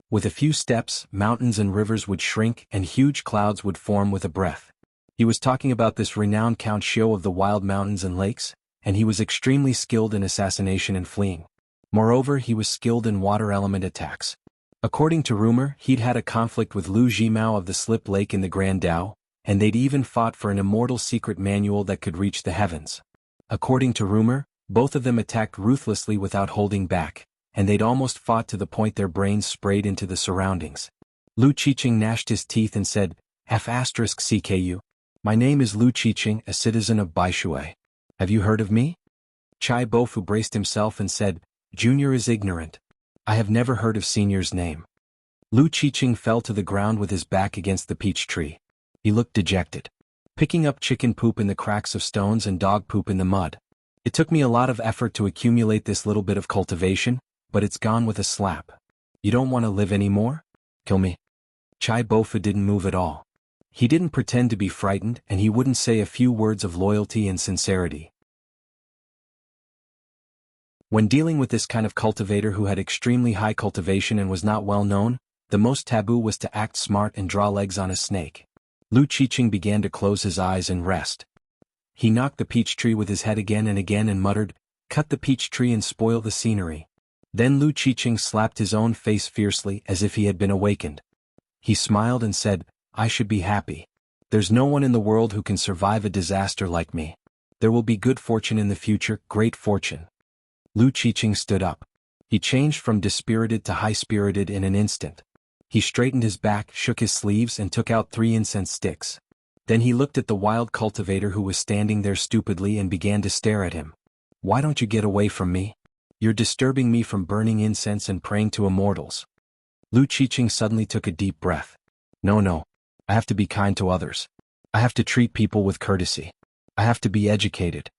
With a few steps, mountains and rivers would shrink and huge clouds would form with a breath. He was talking about this renowned Count Xiu of the wild mountains and lakes, and he was extremely skilled in assassination and fleeing. Moreover, he was skilled in water element attacks. According to rumor, he'd had a conflict with Lu Jimao of the Slip Lake in the Grand Tao, and they'd even fought for an immortal secret manual that could reach the heavens. According to rumor, both of them attacked ruthlessly without holding back, and they'd almost fought to the point their brains sprayed into the surroundings. Lu Qiqing gnashed his teeth and said, F***CKU. My name is Lu Qiqing, a citizen of Baishui. Have you heard of me? Chai Bofu braced himself and said, Junior is ignorant. I have never heard of Senior's name. Lu Qiqing fell to the ground with his back against the peach tree. He looked dejected. Picking up chicken poop in the cracks of stones and dog poop in the mud. It took me a lot of effort to accumulate this little bit of cultivation, but it's gone with a slap. You don't want to live anymore? Kill me. Chai Bofu didn't move at all. He didn't pretend to be frightened and he wouldn't say a few words of loyalty and sincerity. When dealing with this kind of cultivator who had extremely high cultivation and was not well known, the most taboo was to act smart and draw legs on a snake. Lu Qiqing began to close his eyes and rest. He knocked the peach tree with his head again and muttered, Cut the peach tree and spoil the scenery. Then Lu Qiqing slapped his own face fiercely as if he had been awakened. He smiled and said, I should be happy. There's no one in the world who can survive a disaster like me. There will be good fortune in the future, great fortune. Lu Qiqing stood up. He changed from dispirited to high-spirited in an instant. He straightened his back, shook his sleeves and took out 3 incense sticks. Then he looked at the wild cultivator who was standing there stupidly and began to stare at him. Why don't you get away from me? You're disturbing me from burning incense and praying to immortals. Lu Qiqing suddenly took a deep breath. No. I have to be kind to others. I have to treat people with courtesy. I have to be educated.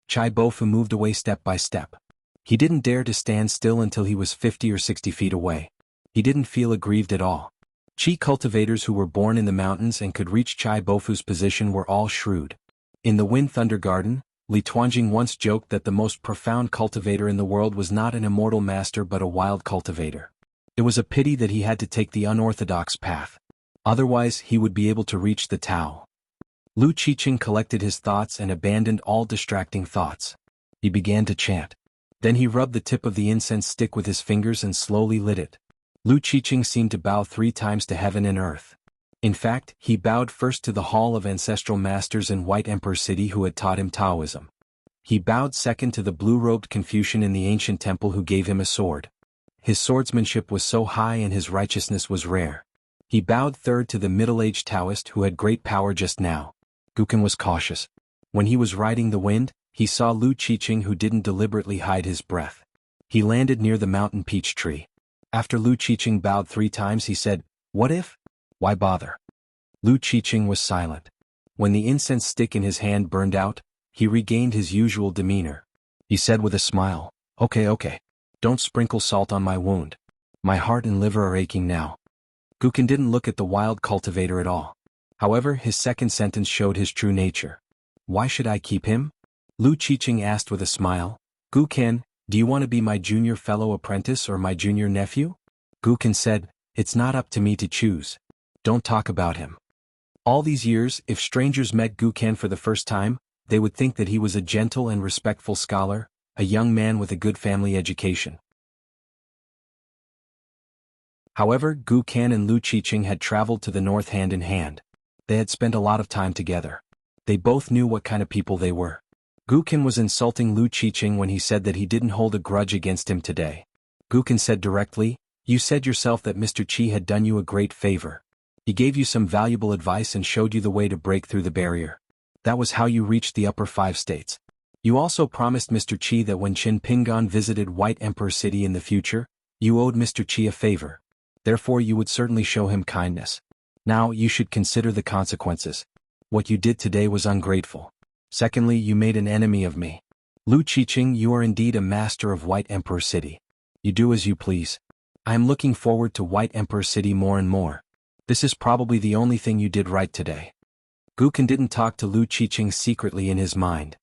Chai Bofu moved away step by step. He didn't dare to stand still until he was 50 or 60 feet away. He didn't feel aggrieved at all. Qi cultivators who were born in the mountains and could reach Chai Bofu's position were all shrewd. In the Wind Thunder Garden, Li Tuanjing once joked that the most profound cultivator in the world was not an immortal master but a wild cultivator. It was a pity that he had to take the unorthodox path. Otherwise he would be able to reach the Tao. Lu Qiqing collected his thoughts and abandoned all distracting thoughts. He began to chant. Then he rubbed the tip of the incense stick with his fingers and slowly lit it. Lu Qiqing seemed to bow 3 times to heaven and earth. In fact, he bowed first to the Hall of Ancestral Masters in White Emperor City who had taught him Taoism. He bowed second to the blue-robed Confucian in the ancient temple who gave him a sword. His swordsmanship was so high and his righteousness was rare. He bowed third to the middle-aged Taoist who had great power just now. Guqin was cautious. When he was riding the wind, he saw Lu Qiqing who didn't deliberately hide his breath. He landed near the mountain peach tree. After Lu Qiqing bowed 3 times he said, "What if? Why bother?" Lu Qiqing was silent. When the incense stick in his hand burned out, he regained his usual demeanor. He said with a smile, Okay. Don't sprinkle salt on my wound. My heart and liver are aching now." Guqin didn't look at the wild cultivator at all. However, his second sentence showed his true nature. "Why should I keep him?" Lu Qiqing asked with a smile. "Guqin, do you want to be my junior fellow apprentice or my junior nephew?" Guqin said, "It's not up to me to choose. Don't talk about him." All these years, if strangers met Guqin for the first time, they would think that he was a gentle and respectful scholar, a young man with a good family education. However, Guqin and Lu Qiqing had traveled to the north hand in hand. They had spent a lot of time together. They both knew what kind of people they were. Guqin was insulting Lu Qiqing when he said that he didn't hold a grudge against him today. Guqin said directly, "You said yourself that Mr. Qi had done you a great favor. He gave you some valuable advice and showed you the way to break through the barrier. That was how you reached the upper 5 states. You also promised Mr. Qi that when Qin Pingan visited White Emperor City in the future, you owed Mr. Qi a favor. Therefore you would certainly show him kindness. Now you should consider the consequences. What you did today was ungrateful. Secondly, you made an enemy of me. Lu Qiqing, you are indeed a master of White Emperor City. You do as you please. I am looking forward to White Emperor City more and more. This is probably the only thing you did right today." Guqin didn't talk to Lu Qiqing secretly in his mind.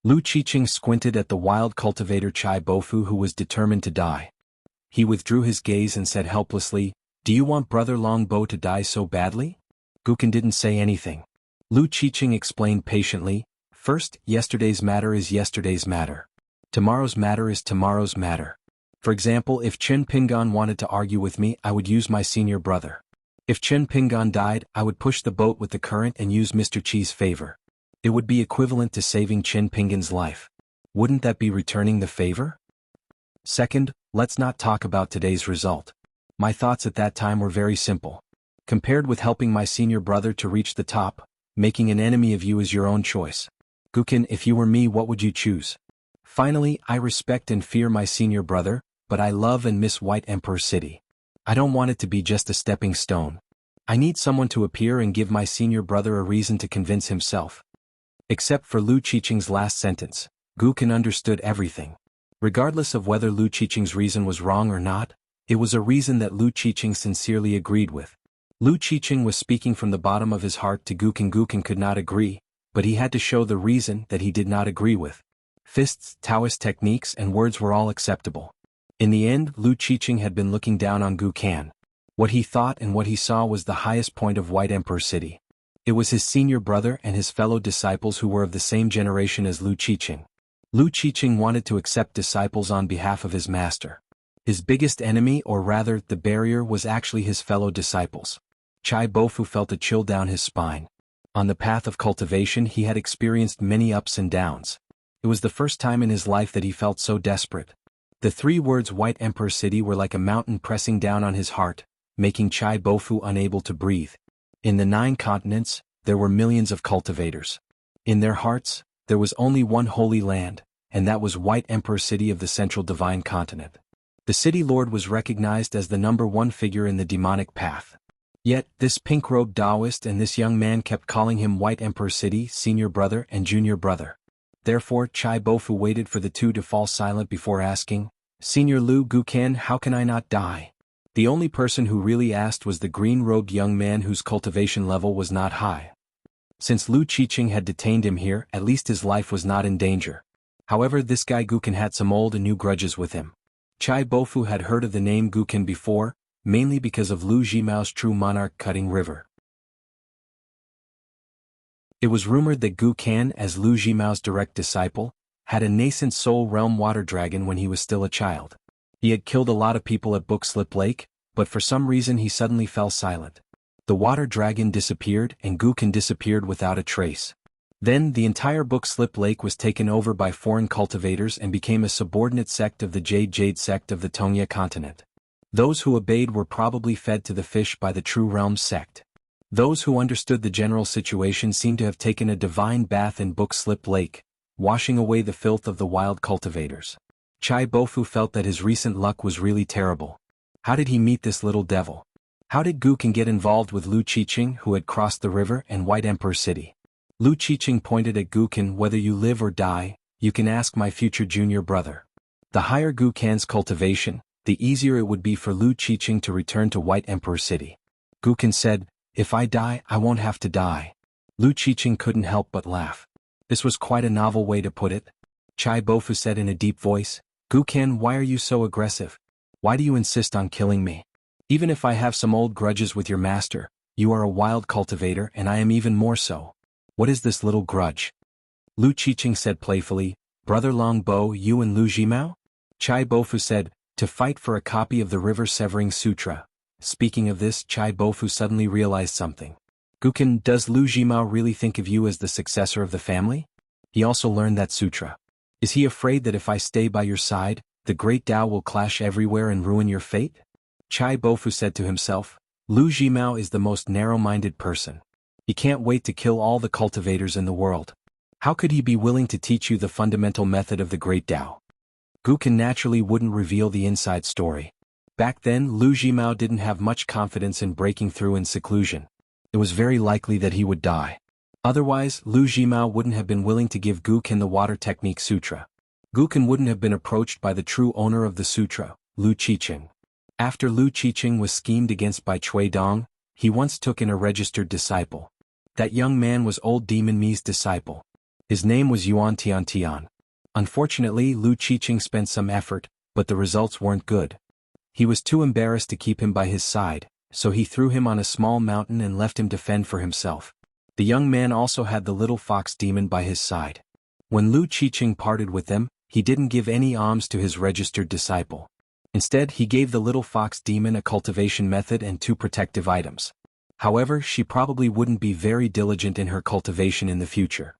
Lu Qiqing squinted at the wild cultivator Chai Bofu who was determined to die. He withdrew his gaze and said helplessly, "Do you want Brother Longbow to die so badly?" Guqin didn't say anything. Lu Qiqing explained patiently, "First, yesterday's matter is yesterday's matter. Tomorrow's matter is tomorrow's matter. For example, if Qin Pingan wanted to argue with me, I would use my senior brother. If Qin Pingan died, I would push the boat with the current and use Mr. Qi's favor. It would be equivalent to saving Qin Pingan's life. Wouldn't that be returning the favor? Second, let's not talk about today's result. My thoughts at that time were very simple. Compared with helping my senior brother to reach the top, making an enemy of you is your own choice. Guqin, if you were me, what would you choose? Finally, I respect and fear my senior brother, but I love and miss White Emperor City. I don't want it to be just a stepping stone. I need someone to appear and give my senior brother a reason to convince himself." Except for Lu Qiqing's last sentence, Guqin understood everything. Regardless of whether Lu Qiqing's reason was wrong or not, it was a reason that Lu Qiqing sincerely agreed with. Lu Qiqing was speaking from the bottom of his heart to Guqin. Guqin could not agree, but he had to show the reason that he did not agree with. Fists, Taoist techniques and words were all acceptable. In the end, Lu Qiqing had been looking down on Guqin. What he thought and what he saw was the highest point of White Emperor City. It was his senior brother and his fellow disciples who were of the same generation as Lu Qiqing. Lu Qiqing wanted to accept disciples on behalf of his master. His biggest enemy, or rather, the barrier, was actually his fellow disciples. Chai Bofu felt a chill down his spine. On the path of cultivation he had experienced many ups and downs. It was the first time in his life that he felt so desperate. The 3 words White Emperor City were like a mountain pressing down on his heart, making Chai Bofu unable to breathe. In the 9 continents, there were millions of cultivators. In their hearts, there was only one holy land, and that was White Emperor City of the Central Divine Continent. The city lord was recognized as the #1 figure in the demonic path. Yet, this pink-robed Taoist and this young man kept calling him White Emperor City, senior brother and junior brother. Therefore, Chai Bofu waited for the 2 to fall silent before asking, "Senior Lu Guqin, how can I not die?" The only person who really asked was the green-robed young man whose cultivation level was not high. Since Lu Qiqing had detained him here, at least his life was not in danger. However, this guy Guqin had some old and new grudges with him. Chai Bofu had heard of the name Guqin before, mainly because of Lu Jimao's true monarch cutting river. It was rumored that Guqin, as Lu Jimao's direct disciple, had a nascent soul realm water dragon when he was still a child. He had killed a lot of people at Book Slip Lake, but for some reason he suddenly fell silent. The water dragon disappeared and Guqin disappeared without a trace. Then the entire Book Slip Lake was taken over by foreign cultivators and became a subordinate sect of the Jade sect of the Tongya continent. Those who obeyed were probably fed to the fish by the True Realms sect. Those who understood the general situation seemed to have taken a divine bath in Book Slip Lake, washing away the filth of the wild cultivators. Chai Bofu felt that his recent luck was really terrible. How did he meet this little devil? How did Guqin get involved with Lu Qiqing, who had crossed the river, and White Emperor City? Lu Qiqing pointed at Guqin. Whether you live or die, you can ask my future junior brother. The higher Guqin's cultivation, the easier it would be for Lu Qiqing to return to White Emperor City. Guqin said, "If I die, I won't have to die." Lu Qiqing couldn't help but laugh. This was quite a novel way to put it. Chai Bofu said in a deep voice, "Guqin, why are you so aggressive? Why do you insist on killing me? Even if I have some old grudges with your master, you are a wild cultivator and I am even more so. What is this little grudge?" Lu Qiqing said playfully, "Brother Longbo, you and Lu Jimao?" Chai Bofu said, "To fight for a copy of the River Severing Sutra." Speaking of this, Chai Bofu suddenly realized something. "Guqin, does Lu Jimao really think of you as the successor of the family? He also learned that sutra. Is he afraid that if I stay by your side, the great Tao will clash everywhere and ruin your fate?" Chai Bofu said to himself, "Lu Jimao is the most narrow-minded person. He can't wait to kill all the cultivators in the world. How could he be willing to teach you the fundamental method of the great Tao?" Guqin naturally wouldn't reveal the inside story. Back then, Lu Jimao didn't have much confidence in breaking through in seclusion. It was very likely that he would die. Otherwise, Lu Jimao wouldn't have been willing to give Guqin the water technique sutra. Guqin wouldn't have been approached by the true owner of the sutra, Lu Qiqing. After Lu Qiqing was schemed against by Cui Dong, he once took in a registered disciple. That young man was old Demon Mi's disciple. His name was Yuan Tian Tian. Unfortunately, Lu Qiqing spent some effort, but the results weren't good. He was too embarrassed to keep him by his side, so he threw him on a small mountain and left him to fend for himself. The young man also had the little fox demon by his side. When Lu Qiqing parted with them, he didn't give any alms to his registered disciple. Instead, he gave the little fox demon a cultivation method and 2 protective items. However, she probably wouldn't be very diligent in her cultivation in the future.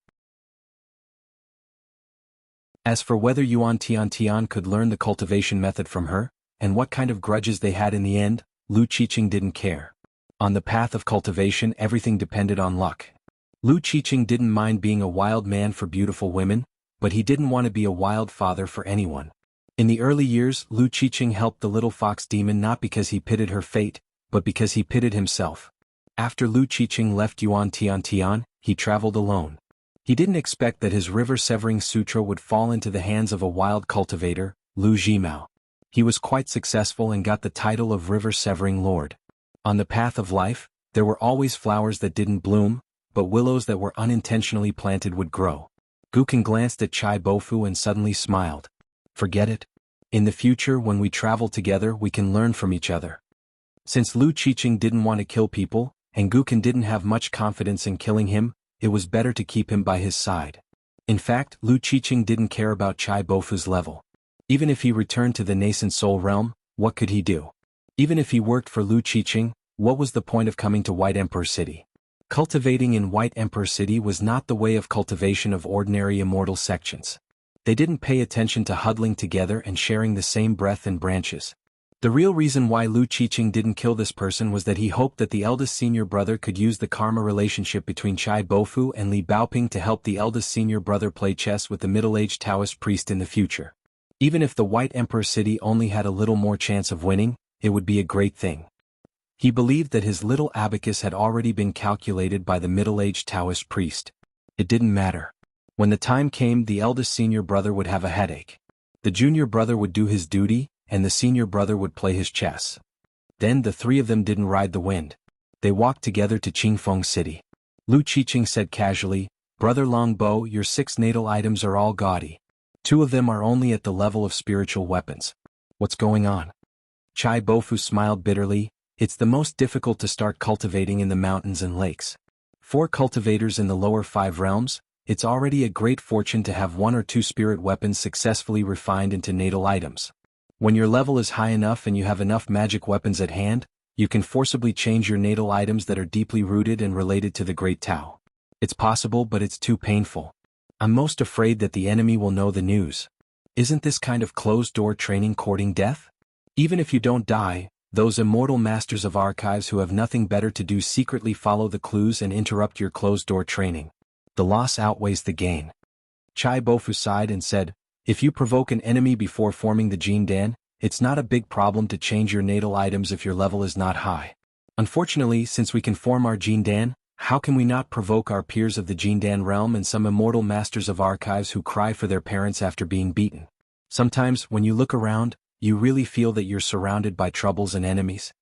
As for whether Yuan Tian Tian could learn the cultivation method from her, and what kind of grudges they had in the end, Lu Qiqing didn't care. On the path of cultivation, everything depended on luck. Lu Qiqing didn't mind being a wild man for beautiful women, but he didn't want to be a wild father for anyone. In the early years, Lu Qiqing helped the little fox demon not because he pitied her fate, but because he pitied himself. After Lu Qiqing left Yuan Tian Tian, he traveled alone. He didn't expect that his River Severing Sutra would fall into the hands of a wild cultivator, Lu Jimao. He was quite successful and got the title of River Severing Lord. On the path of life, there were always flowers that didn't bloom, but willows that were unintentionally planted would grow. Guqin glanced at Chai Bofu and suddenly smiled. "Forget it. In the future, when we travel together, we can learn from each other." Since Lu Qiqing didn't want to kill people, and Guqin didn't have much confidence in killing him, it was better to keep him by his side. In fact, Lu Qiqing didn't care about Chai Bofu's level. Even if he returned to the nascent soul realm, what could he do? Even if he worked for Lu Qiqing, what was the point of coming to White Emperor City? Cultivating in White Emperor City was not the way of cultivation of ordinary immortal sections. They didn't pay attention to huddling together and sharing the same breath and branches. The real reason why Lu Qiqing didn't kill this person was that he hoped that the eldest senior brother could use the karma relationship between Chai Bofu and Li Baoping to help the eldest senior brother play chess with the middle-aged Taoist priest in the future. Even if the White Emperor City only had a little more chance of winning, it would be a great thing. He believed that his little abacus had already been calculated by the middle-aged Taoist priest. It didn't matter. When the time came, the eldest senior brother would have a headache. The junior brother would do his duty, and the senior brother would play his chess. Then the 3 of them didn't ride the wind. They walked together to Qingfeng City. Lu Qiqing said casually, "Brother Longbo, your 6 natal items are all gaudy. 2 of them are only at the level of spiritual weapons. What's going on?" Chai Bofu smiled bitterly. "It's the most difficult to start cultivating in the mountains and lakes. For cultivators in the lower 5 realms, it's already a great fortune to have 1 or 2 spirit weapons successfully refined into natal items. When your level is high enough and you have enough magic weapons at hand, you can forcibly change your natal items that are deeply rooted and related to the Great Tao. It's possible, but it's too painful. I'm most afraid that the enemy will know the news. Isn't this kind of closed-door training courting death? Even if you don't die, those immortal masters of archives who have nothing better to do secretly follow the clues and interrupt your closed-door training. The loss outweighs the gain." Chai Bofu sighed and said, "If you provoke an enemy before forming the Jindan, it's not a big problem to change your natal items if your level is not high. Unfortunately, since we can form our Jindan, how can we not provoke our peers of the Jindan realm and some immortal masters of archives who cry for their parents after being beaten? Sometimes, when you look around, you really feel that you're surrounded by troubles and enemies."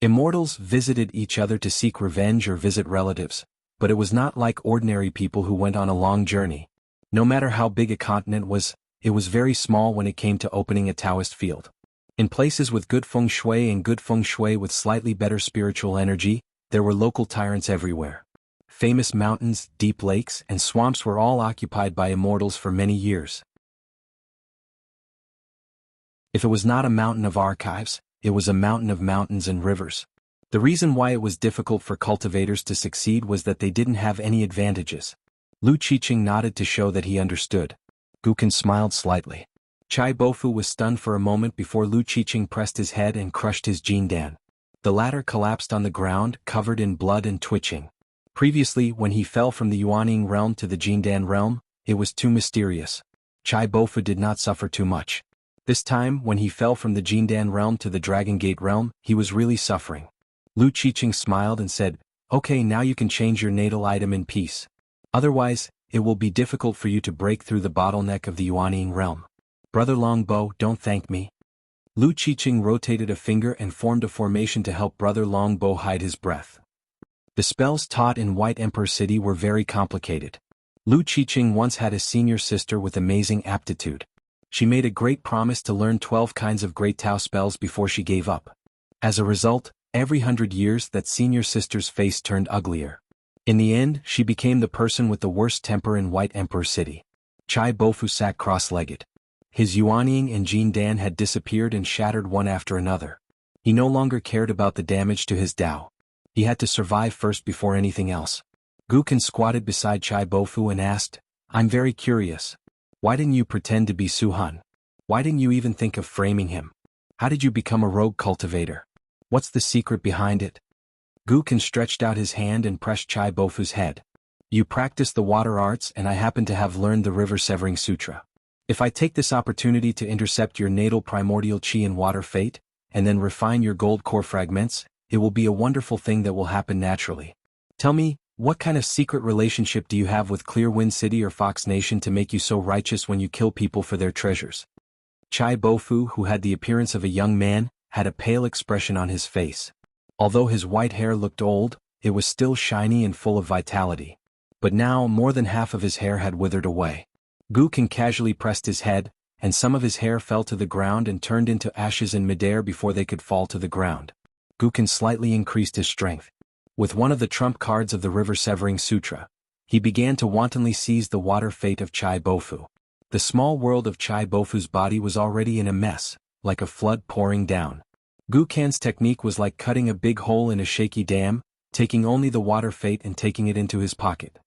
Immortals visited each other to seek revenge or visit relatives, but it was not like ordinary people who went on a long journey. No matter how big a continent was, it was very small when it came to opening a Taoist field. In places with good feng shui and good feng shui with slightly better spiritual energy, there were local tyrants everywhere. Famous mountains, deep lakes, and swamps were all occupied by immortals for many years. If it was not a mountain of archives, it was a mountain of mountains and rivers. The reason why it was difficult for cultivators to succeed was that they didn't have any advantages. Lu Qiqing nodded to show that he understood. Guken smiled slightly. Chai Bofu was stunned for a moment before Lu Qiqing pressed his head and crushed his Jindan. The latter collapsed on the ground, covered in blood and twitching. Previously, when he fell from the Yuaning realm to the Jindan realm, it was too mysterious. Chai Bofu did not suffer too much. This time, when he fell from the Jindan realm to the Dragon Gate realm, he was really suffering. Lu Qiqing smiled and said, "Okay, now you can change your natal item in peace. Otherwise, it will be difficult for you to break through the bottleneck of the Yuaning realm. Brother Longbo, don't thank me." Lu Qiqing rotated a finger and formed a formation to help Brother Longbo hide his breath. The spells taught in White Emperor City were very complicated. Lu Qiqing once had a senior sister with amazing aptitude. She made a great promise to learn 12 kinds of Great Tao spells before she gave up. As a result, every 100 years that senior sister's face turned uglier. In the end, she became the person with the worst temper in White Emperor City. Chai Bofu sat cross-legged. His Yuanying and Jindan had disappeared and shattered one after another. He no longer cared about the damage to his Tao. He had to survive first before anything else. Guken squatted beside Chai Bofu and asked, "I'm very curious. Why didn't you pretend to be Su Han? Why didn't you even think of framing him? How did you become a rogue cultivator? What's the secret behind it?" Guken stretched out his hand and pressed Chai Bofu's head. "You practice the water arts and I happen to have learned the River Severing Sutra. If I take this opportunity to intercept your natal primordial chi and water fate, and then refine your gold core fragments, it will be a wonderful thing that will happen naturally. Tell me, what kind of secret relationship do you have with Clear Wind City or Fox Nation to make you so righteous when you kill people for their treasures?" Chai Bofu, who had the appearance of a young man, had a pale expression on his face. Although his white hair looked old, it was still shiny and full of vitality. But now more than half of his hair had withered away. Guken casually pressed his head, and some of his hair fell to the ground and turned into ashes in midair before they could fall to the ground. Guken slightly increased his strength. With one of the trump cards of the River Severing Sutra, he began to wantonly seize the water fate of Chai Bofu. The small world of Chai Bofu's body was already in a mess, like a flood pouring down. Guken's technique was like cutting a big hole in a shaky dam, taking only the water fate and taking it into his pocket.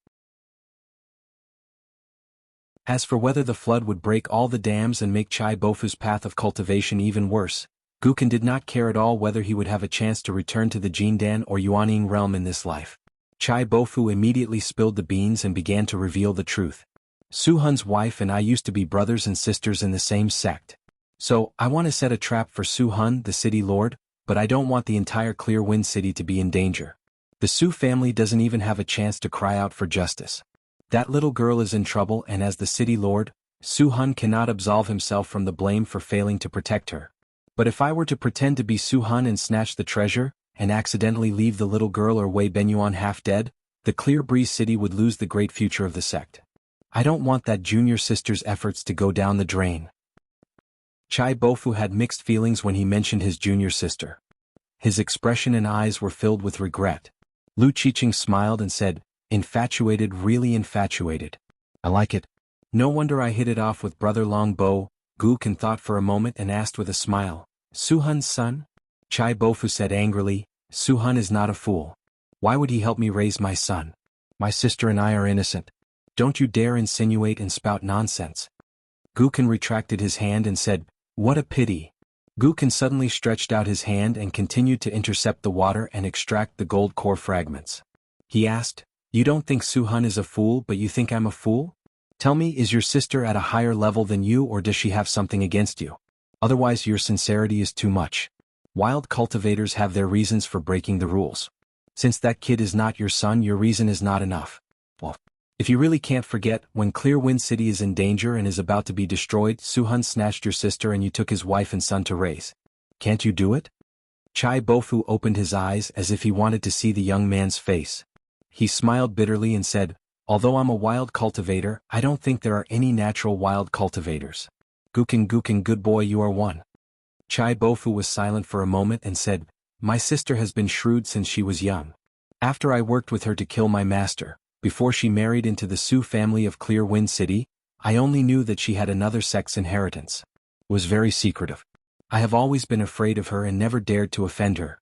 As for whether the flood would break all the dams and make Chai Bofu's path of cultivation even worse, Guken did not care at all whether he would have a chance to return to the Jindan or Yuanying realm in this life. Chai Bofu immediately spilled the beans and began to reveal the truth. "Su Hun's wife and I used to be brothers and sisters in the same sect. So, I want to set a trap for Su Hun, the city lord, but I don't want the entire Clear Wind City to be in danger. The Su family doesn't even have a chance to cry out for justice. That little girl is in trouble, and as the city lord, Su Hun cannot absolve himself from the blame for failing to protect her. But if I were to pretend to be Su Hun and snatch the treasure, and accidentally leave the little girl or Wei Benyuan half dead, the Clear Breeze City would lose the great future of the sect. I don't want that junior sister's efforts to go down the drain. Chai Bofu had mixed feelings when he mentioned his junior sister. His expression and eyes were filled with regret. Lu Qiqing smiled and said, "Infatuated, really infatuated. I like it. No wonder I hit it off with Brother Longbo." Gu Kan thought for a moment and asked with a smile, "Suhun's son?" Chai Bofu said angrily, "Suhun is not a fool. Why would he help me raise my son? My sister and I are innocent. Don't you dare insinuate and spout nonsense." Gu Kan retracted his hand and said, "What a pity." Gu Kan suddenly stretched out his hand and continued to intercept the water and extract the gold core fragments. He asked, "You don't think Suhun is a fool, but you think I'm a fool? Tell me, is your sister at a higher level than you, or does she have something against you? Otherwise your sincerity is too much. Wild cultivators have their reasons for breaking the rules. Since that kid is not your son, your reason is not enough. Well, if you really can't forget, when Clear Wind City is in danger and is about to be destroyed, Suhun snatched your sister and you took his wife and son to raise. Can't you do it?" Chai Bofu opened his eyes as if he wanted to see the young man's face. He smiled bitterly and said, "Although I'm a wild cultivator, I don't think there are any natural wild cultivators. Gukin, good boy, you are one." Chai Bofu was silent for a moment and said, "My sister has been shrewd since she was young. After I worked with her to kill my master, before she married into the Su family of Clear Wind City, I only knew that she had another sect's inheritance. Was very secretive. I have always been afraid of her and never dared to offend her."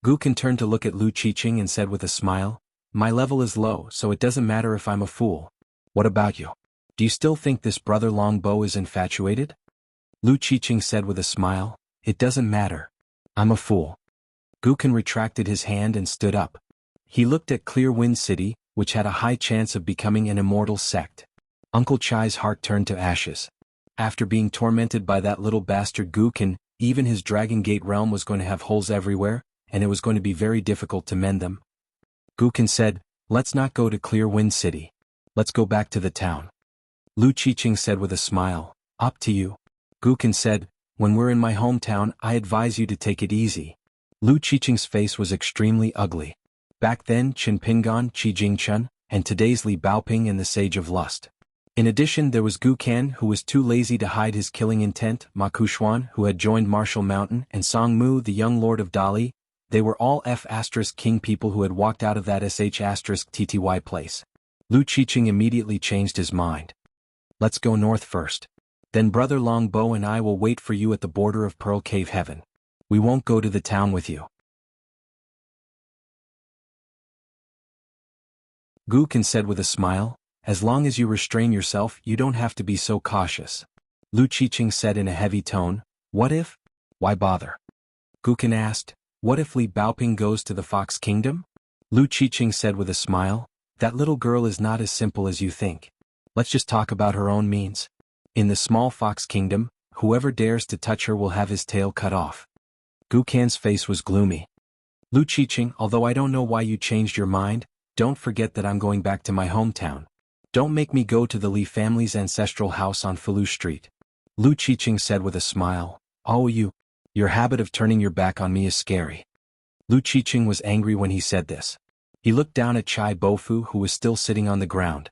Gu Kan turned to look at Lu Qiqing and said with a smile, "My level is low, so it doesn't matter if I'm a fool. What about you? Do you still think this Brother Longbo is infatuated?" Lu Qiqing said with a smile, "It doesn't matter. I'm a fool." Gu Kan retracted his hand and stood up. He looked at Clear Wind City, which had a high chance of becoming an immortal sect. Uncle Chai's heart turned to ashes. After being tormented by that little bastard Gu Kan, even his Dragon Gate realm was going to have holes everywhere, and it was going to be very difficult to mend them. Gu Kan said, "Let's not go to Clear Wind City. Let's go back to the town." Lu Qiqing said with a smile, "Up to you." Gu Kan said, "When we're in my hometown, I advise you to take it easy." Lu Qiqing's face was extremely ugly. Back then, Qin Pingon, Qi Jingchun, and today's Li Baoping and the Sage of Lust. In addition, there was Gu Kan, who was too lazy to hide his killing intent, Ma Kushuan, who had joined Martial Mountain, and Song Mu, the young lord of Dali. They were all F***king people who had walked out of that **TTY place. Lu Qiqing immediately changed his mind. "Let's go north first. Then Brother Longbo and I will wait for you at the border of Pearl Cave Heaven. We won't go to the town with you." Gu Kan said with a smile, "As long as you restrain yourself, you don't have to be so cautious." Lu Qiqing said in a heavy tone, "What if? Why bother?" Gu Kan asked, "What if Li Baoping goes to the Fox Kingdom?" Lu Qiqing said with a smile, "That little girl is not as simple as you think. Let's just talk about her own means. In the small Fox Kingdom, whoever dares to touch her will have his tail cut off." Gu Kan's face was gloomy. "Lu Qiqing, although I don't know why you changed your mind, don't forget that I'm going back to my hometown. Don't make me go to the Li family's ancestral house on Falu Street." Lu Qiqing said with a smile, "Oh, your habit of turning your back on me is scary." Lu Qiqing was angry when he said this. He looked down at Chai Bofu, who was still sitting on the ground.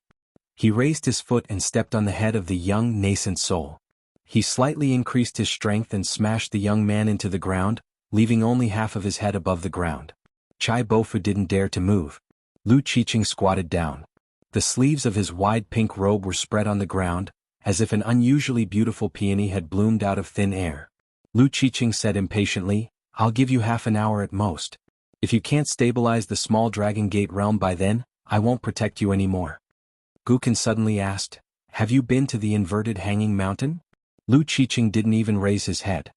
He raised his foot and stepped on the head of the young, nascent soul. He slightly increased his strength and smashed the young man into the ground, leaving only half of his head above the ground. Chai Bofu didn't dare to move. Lu Qiqing squatted down. The sleeves of his wide pink robe were spread on the ground, as if an unusually beautiful peony had bloomed out of thin air. Lu Qiqing said impatiently, "I'll give you half an hour at most. If you can't stabilize the small Dragon Gate realm by then, I won't protect you anymore." Gu Kan suddenly asked, "Have you been to the inverted hanging mountain?" Lu Qiqing didn't even raise his head.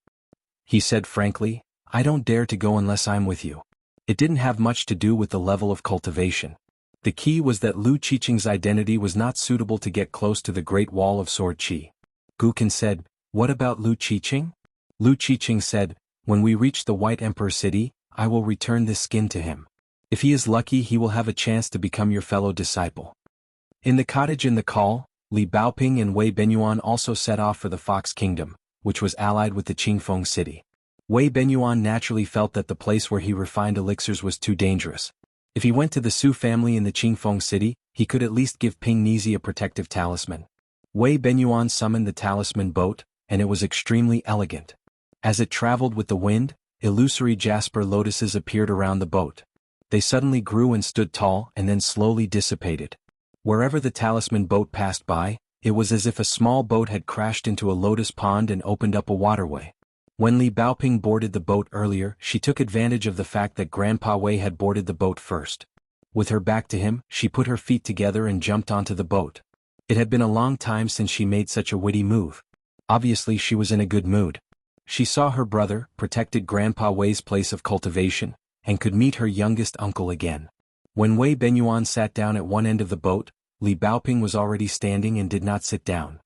He said frankly, "I don't dare to go unless I'm with you." It didn't have much to do with the level of cultivation. The key was that Lu Qiqing's identity was not suitable to get close to the Great Wall of Sword Qi. Gu Kan said, "What about Lu Qiqing?" Lu Qiqing said, "When we reach the White Emperor City, I will return this skin to him. If he is lucky, he will have a chance to become your fellow disciple." In the cottage in the Call, Li Baoping and Wei Benyuan also set off for the Fox Kingdom, which was allied with the Qingfeng City. Wei Benyuan naturally felt that the place where he refined elixirs was too dangerous. If he went to the Su family in the Qingfeng city, he could at least give Ping Nizi a protective talisman. Wei Benyuan summoned the talisman boat, and it was extremely elegant. As it traveled with the wind, illusory jasper lotuses appeared around the boat. They suddenly grew and stood tall and then slowly dissipated. Wherever the talisman boat passed by, it was as if a small boat had crashed into a lotus pond and opened up a waterway. When Li Baoping boarded the boat earlier, she took advantage of the fact that Grandpa Wei had boarded the boat first. With her back to him, she put her feet together and jumped onto the boat. It had been a long time since she made such a witty move. Obviously she was in a good mood. She saw her brother, protected Grandpa Wei's place of cultivation, and could meet her youngest uncle again. When Wei Benyuan sat down at one end of the boat, Li Baoping was already standing and did not sit down.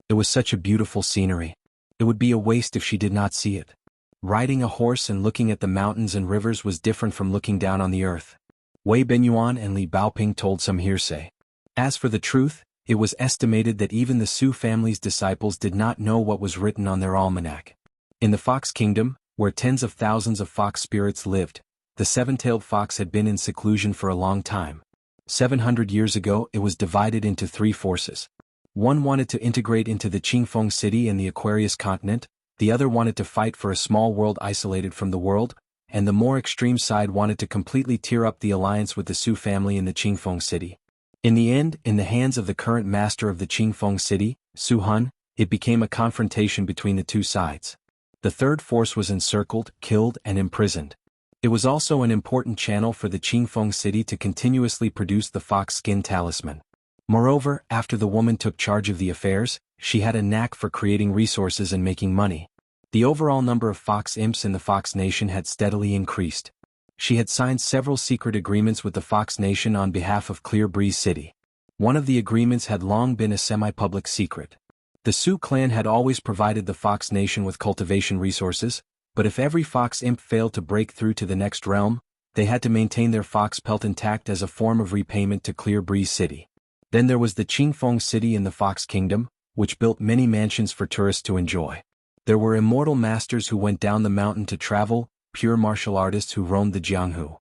It was such a beautiful scenery. It would be a waste if she did not see it. Riding a horse and looking at the mountains and rivers was different from looking down on the earth. Wei Benyuan and Li Baoping told some hearsay. As for the truth, it was estimated that even the Su family's disciples did not know what was written on their almanac. In the Fox Kingdom, where tens of thousands of fox spirits lived, the seven-tailed fox had been in seclusion for a long time. 700 years ago it was divided into three forces. One wanted to integrate into the Qingfeng city and the Aquarius continent, the other wanted to fight for a small world isolated from the world, and the more extreme side wanted to completely tear up the alliance with the Su family in the Qingfeng city. In the end, in the hands of the current master of the Qingfeng city, Su Hun, it became a confrontation between the two sides. The third force was encircled, killed, and imprisoned. It was also an important channel for the Qingfeng city to continuously produce the fox skin talisman. Moreover, after the woman took charge of the affairs, she had a knack for creating resources and making money. The overall number of fox imps in the Fox Nation had steadily increased. She had signed several secret agreements with the Fox Nation on behalf of Clear Breeze City. One of the agreements had long been a semi-public secret. The Su clan had always provided the Fox Nation with cultivation resources, but if every fox imp failed to break through to the next realm, they had to maintain their fox pelt intact as a form of repayment to Clear Breeze City. Then there was the Qingfeng city in the Fox Kingdom, which built many mansions for tourists to enjoy. There were immortal masters who went down the mountain to travel, pure martial artists who roamed the Jianghu.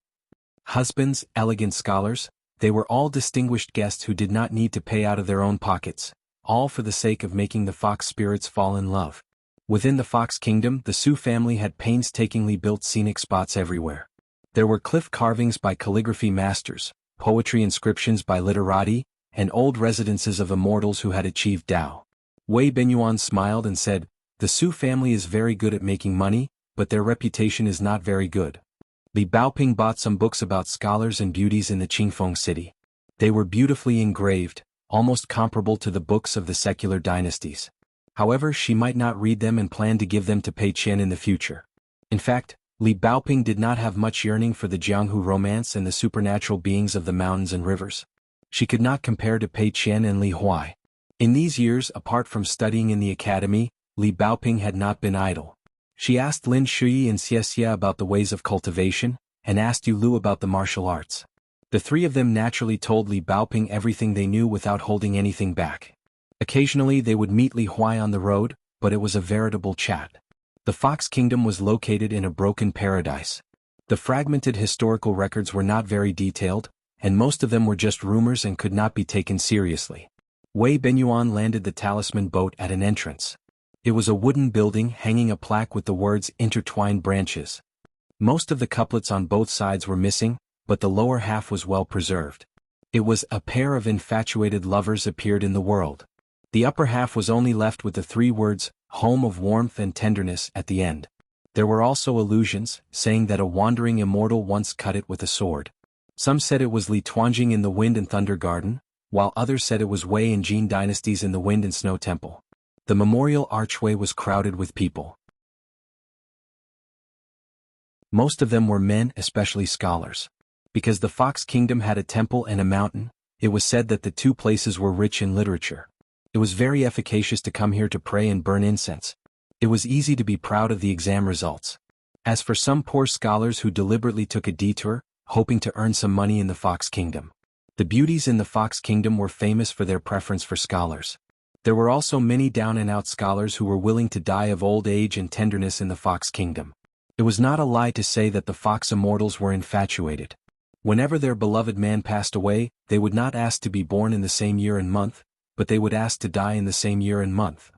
Husbands, elegant scholars, they were all distinguished guests who did not need to pay out of their own pockets, all for the sake of making the fox spirits fall in love. Within the Fox Kingdom, the Su family had painstakingly built scenic spots everywhere. There were cliff carvings by calligraphy masters, poetry inscriptions by literati, and old residences of immortals who had achieved Tao. Wei Benyuan smiled and said, "The Su family is very good at making money, but their reputation is not very good." Li Baoping bought some books about scholars and beauties in the Qingfeng city. They were beautifully engraved, almost comparable to the books of the secular dynasties. However, she might not read them and planned to give them to Pei Qian in the future. In fact, Li Baoping did not have much yearning for the Jianghu romance and the supernatural beings of the mountains and rivers. She could not compare to Pei Qian and Li Huai. In these years, apart from studying in the academy, Li Baoping had not been idle. She asked Lin Shuyi and Xie about the ways of cultivation, and asked Yu Lu about the martial arts. The three of them naturally told Li Baoping everything they knew without holding anything back. Occasionally they would meet Li Huai on the road, but it was a veritable chat. The Fox Kingdom was located in a broken paradise. The fragmented historical records were not very detailed, and most of them were just rumors and could not be taken seriously. Wei Benyuan landed the talisman boat at an entrance. It was a wooden building hanging a plaque with the words "intertwined branches." Most of the couplets on both sides were missing, but the lower half was well preserved. It was "a pair of infatuated lovers appeared in the world." The upper half was only left with the three words, "home of warmth and tenderness" at the end. There were also allusions, saying that a wandering immortal once cut it with a sword. Some said it was Li Tuanjing in the Wind and Thunder Garden, while others said it was Wei and Jin dynasties in the Wind and Snow Temple. The memorial archway was crowded with people. Most of them were men, especially scholars. Because the Fox Kingdom had a temple and a mountain, it was said that the two places were rich in literature. It was very efficacious to come here to pray and burn incense. It was easy to be proud of the exam results. As for some poor scholars who deliberately took a detour, hoping to earn some money in the Fox Kingdom. The beauties in the Fox Kingdom were famous for their preference for scholars. There were also many down-and-out scholars who were willing to die of old age and tenderness in the Fox Kingdom. It was not a lie to say that the Fox Immortals were infatuated. Whenever their beloved man passed away, they would not ask to be born in the same year and month, but they would ask to die in the same year and month.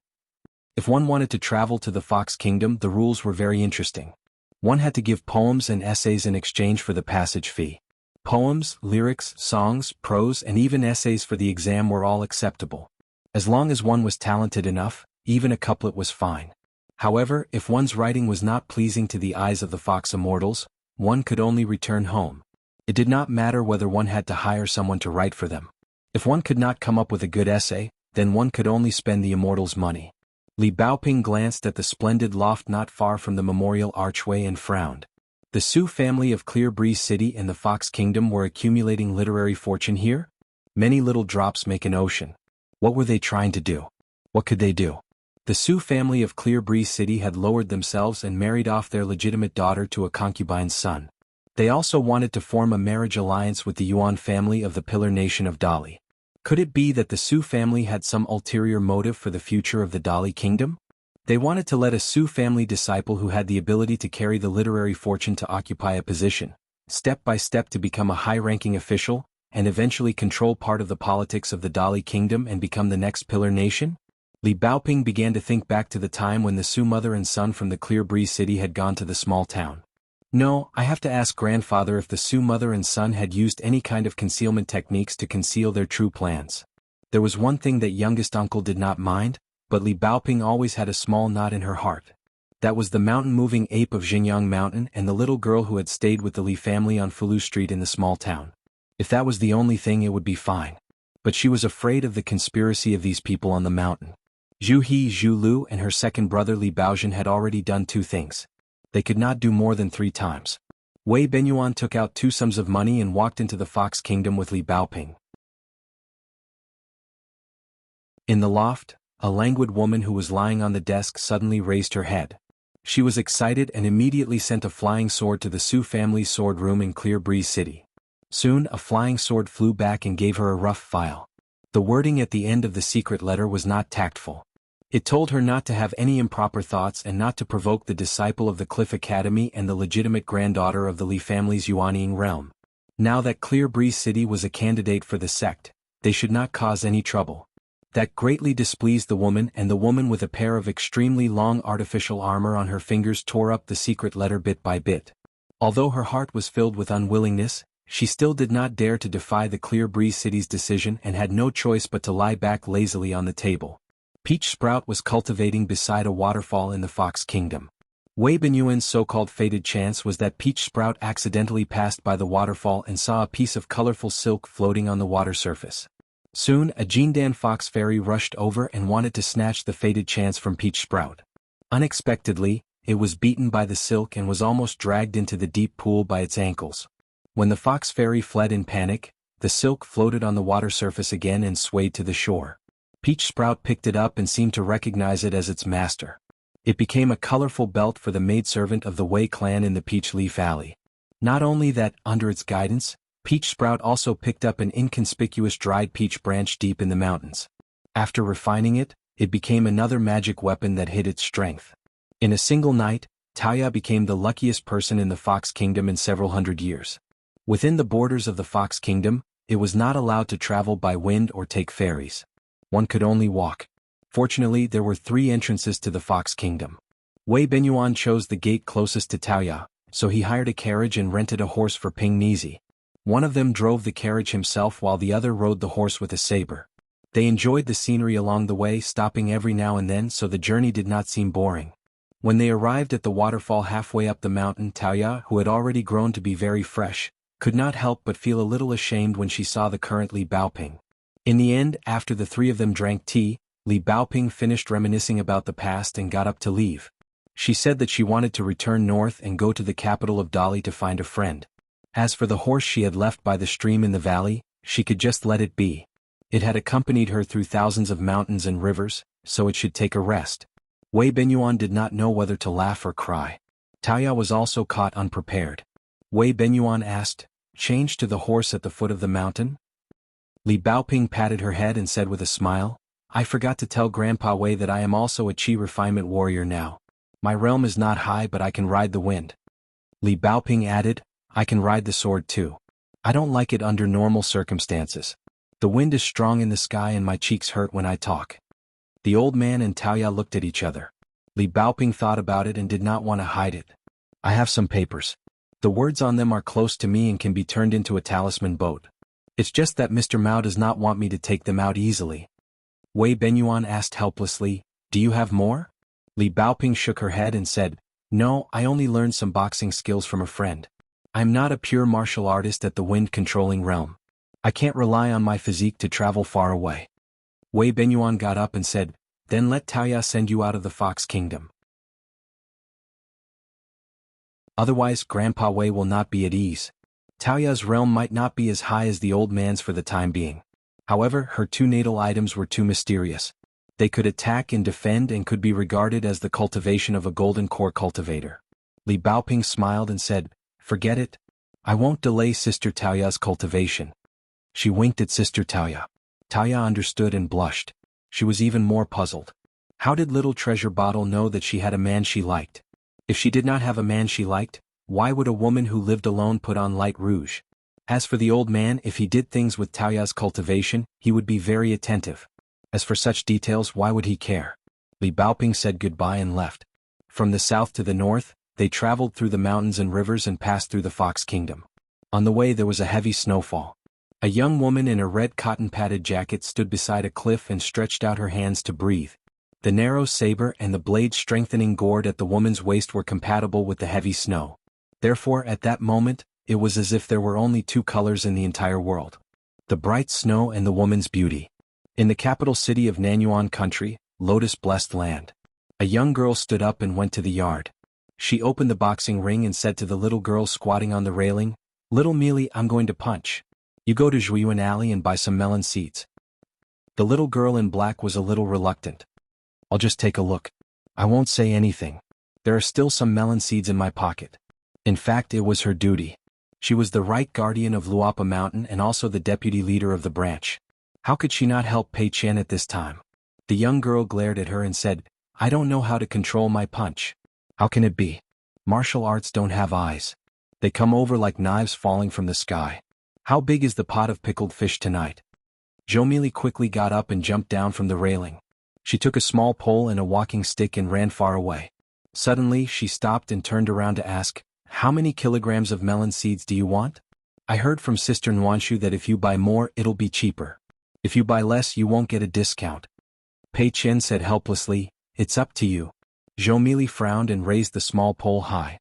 If one wanted to travel to the Fox Kingdom, the rules were very interesting. One had to give poems and essays in exchange for the passage fee. Poems, lyrics, songs, prose, and even essays for the exam were all acceptable. As long as one was talented enough, even a couplet was fine. However, if one's writing was not pleasing to the eyes of the Fox Immortals, one could only return home. It did not matter whether one had to hire someone to write for them. If one could not come up with a good essay, then one could only spend the Immortals' money. Li Baoping glanced at the splendid loft not far from the memorial archway and frowned. The Su family of Clear Breeze City and the Fox Kingdom were accumulating literary fortune here? Many little drops make an ocean. What were they trying to do? What could they do? The Su family of Clear Breeze City had lowered themselves and married off their legitimate daughter to a concubine's son. They also wanted to form a marriage alliance with the Yuan family of the Pillar Nation of Dali. Could it be that the Su family had some ulterior motive for the future of the Dali Kingdom? They wanted to let a Su family disciple who had the ability to carry the literary fortune to occupy a position, step by step to become a high-ranking official, and eventually control part of the politics of the Dali Kingdom and become the next Pillar Nation? Li Baoping began to think back to the time when the Su mother and son from the Clear Breeze City had gone to the small town. No, I have to ask grandfather if the Su mother and son had used any kind of concealment techniques to conceal their true plans. There was one thing that youngest uncle did not mind, but Li Baoping always had a small knot in her heart. That was the mountain-moving ape of Xinjiang Mountain and the little girl who had stayed with the Li family on Fulu Street in the small town. If that was the only thing, it would be fine. But she was afraid of the conspiracy of these people on the mountain. Zhu He, Zhu Lu and her second brother Li Baozhen had already done 2 things. They could not do more than 3 times. Wei Benyuan took out 2 sums of money and walked into the Fox Kingdom with Li Baoping. In the loft, a languid woman who was lying on the desk suddenly raised her head. She was excited and immediately sent a flying sword to the Su family's sword room in Clear Breeze City. Soon a flying sword flew back and gave her a rough file. The wording at the end of the secret letter was not tactful. It told her not to have any improper thoughts and not to provoke the disciple of the Cliff Academy and the legitimate granddaughter of the Li family's Yuanying realm. Now that Clear Breeze City was a candidate for the sect, they should not cause any trouble. That greatly displeased the woman, and the woman with a pair of extremely long artificial armor on her fingers tore up the secret letter bit by bit. Although her heart was filled with unwillingness, she still did not dare to defy the Clear Breeze City's decision and had no choice but to lie back lazily on the table. Peach Sprout was cultivating beside a waterfall in the Fox Kingdom. Wei Benyuan's so-called fated chance was that Peach Sprout accidentally passed by the waterfall and saw a piece of colorful silk floating on the water surface. Soon a Jindan Fox fairy rushed over and wanted to snatch the fated chance from Peach Sprout. Unexpectedly, it was beaten by the silk and was almost dragged into the deep pool by its ankles. When the Fox fairy fled in panic, the silk floated on the water surface again and swayed to the shore. Peach Sprout picked it up and seemed to recognize it as its master. It became a colorful belt for the maidservant of the Wei clan in the Peach Leaf Valley. Not only that, under its guidance, Peach Sprout also picked up an inconspicuous dried peach branch deep in the mountains. After refining it, it became another magic weapon that hid its strength. In a single night, Taoya became the luckiest person in the Fox Kingdom in several hundred years. Within the borders of the Fox Kingdom, it was not allowed to travel by wind or take ferries. One could only walk. Fortunately, there were 3 entrances to the Fox Kingdom. Wei Benyuan chose the gate closest to Taoya, so he hired a carriage and rented a horse for Ping Nizi. One of them drove the carriage himself while the other rode the horse with a saber. They enjoyed the scenery along the way, stopping every now and then, so the journey did not seem boring. When they arrived at the waterfall halfway up the mountain, Taoya, who had already grown to be very fresh, could not help but feel a little ashamed when she saw the current Li Baoping. In the end, after the 3 of them drank tea, Li Baoping finished reminiscing about the past and got up to leave. She said that she wanted to return north and go to the capital of Dali to find a friend. As for the horse she had left by the stream in the valley, she could just let it be. It had accompanied her through thousands of mountains and rivers, so it should take a rest. Wei Benyuan did not know whether to laugh or cry. Taoya was also caught unprepared. Wei Benyuan asked, "Change to the horse at the foot of the mountain?" Li Baoping patted her head and said with a smile, "I forgot to tell Grandpa Wei that I am also a Qi refinement warrior now. My realm is not high, but I can ride the wind. Li Baoping added, I can ride the sword too. I don't like it under normal circumstances. The wind is strong in the sky and my cheeks hurt when I talk. The old man and Taoya looked at each other. Li Baoping thought about it and did not want to hide it. I have some papers. The words on them are close to me and can be turned into a talisman boat. It's just that Mr. Mao does not want me to take them out easily. Wei Benyuan asked helplessly, do you have more? Li Baoping shook her head and said, no, I only learned some boxing skills from a friend. I'm not a pure martial artist at the wind-controlling realm. I can't rely on my physique to travel far away. Wei Benyuan got up and said, then let Taoya send you out of the Fox Kingdom. Otherwise Grandpa Wei will not be at ease. Taoya's realm might not be as high as the old man's for the time being. However, her two natal items were too mysterious. They could attack and defend and could be regarded as the cultivation of a golden core cultivator. Li Baoping smiled and said, forget it. I won't delay Sister Taoya's cultivation. She winked at Sister Taoya. Taoya understood and blushed. She was even more puzzled. How did little treasure bottle know that she had a man she liked? If she did not have a man she liked, why would a woman who lived alone put on light rouge? As for the old man, if he did things with Taoya's cultivation, he would be very attentive. As for such details, why would he care? Li Baoping said goodbye and left. From the south to the north, they traveled through the mountains and rivers and passed through the Fox Kingdom. On the way there was a heavy snowfall. A young woman in a red cotton-padded jacket stood beside a cliff and stretched out her hands to breathe. The narrow saber and the blade-strengthening gourd at the woman's waist were compatible with the heavy snow. Therefore, at that moment, it was as if there were only two colors in the entire world: the bright snow and the woman's beauty. In the capital city of Nanyuan Country, lotus-blessed land, a young girl stood up and went to the yard. She opened the boxing ring and said to the little girl squatting on the railing, "Little Mealy, I'm going to punch. You go to Zhuiyuan Alley and buy some melon seeds." The little girl in black was a little reluctant. "I'll just take a look. I won't say anything. There are still some melon seeds in my pocket." In fact, it was her duty. She was the right guardian of Luapa Mountain and also the deputy leader of the branch. How could she not help Pei Qian at this time? The young girl glared at her and said, "I don't know how to control my punch." "How can it be? Martial arts don't have eyes. They come over like knives falling from the sky. How big is the pot of pickled fish tonight?" Zhou quickly got up and jumped down from the railing. She took a small pole and a walking stick and ran far away. Suddenly, she stopped and turned around to ask, "How many kilograms of melon seeds do you want? I heard from Sister Nuanshu that if you buy more, it'll be cheaper. If you buy less, you won't get a discount." Pei Qian said helplessly, "It's up to you." Zhou frowned and raised the small pole high.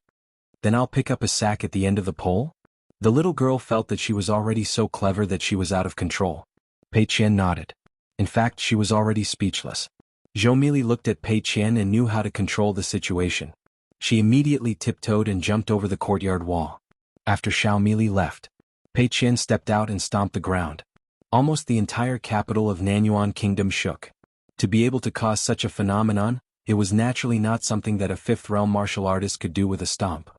"Then I'll pick up a sack at the end of the pole?" The little girl felt that she was already so clever that she was out of control. Pei Qian nodded. In fact, she was already speechless. Zhou looked at Pei Qian and knew how to control the situation. She immediately tiptoed and jumped over the courtyard wall. After Xiao Mili left, Pei Qian stepped out and stomped the ground. Almost the entire capital of Nanyuan Kingdom shook. To be able to cause such a phenomenon, it was naturally not something that a fifth realm martial artist could do with a stomp.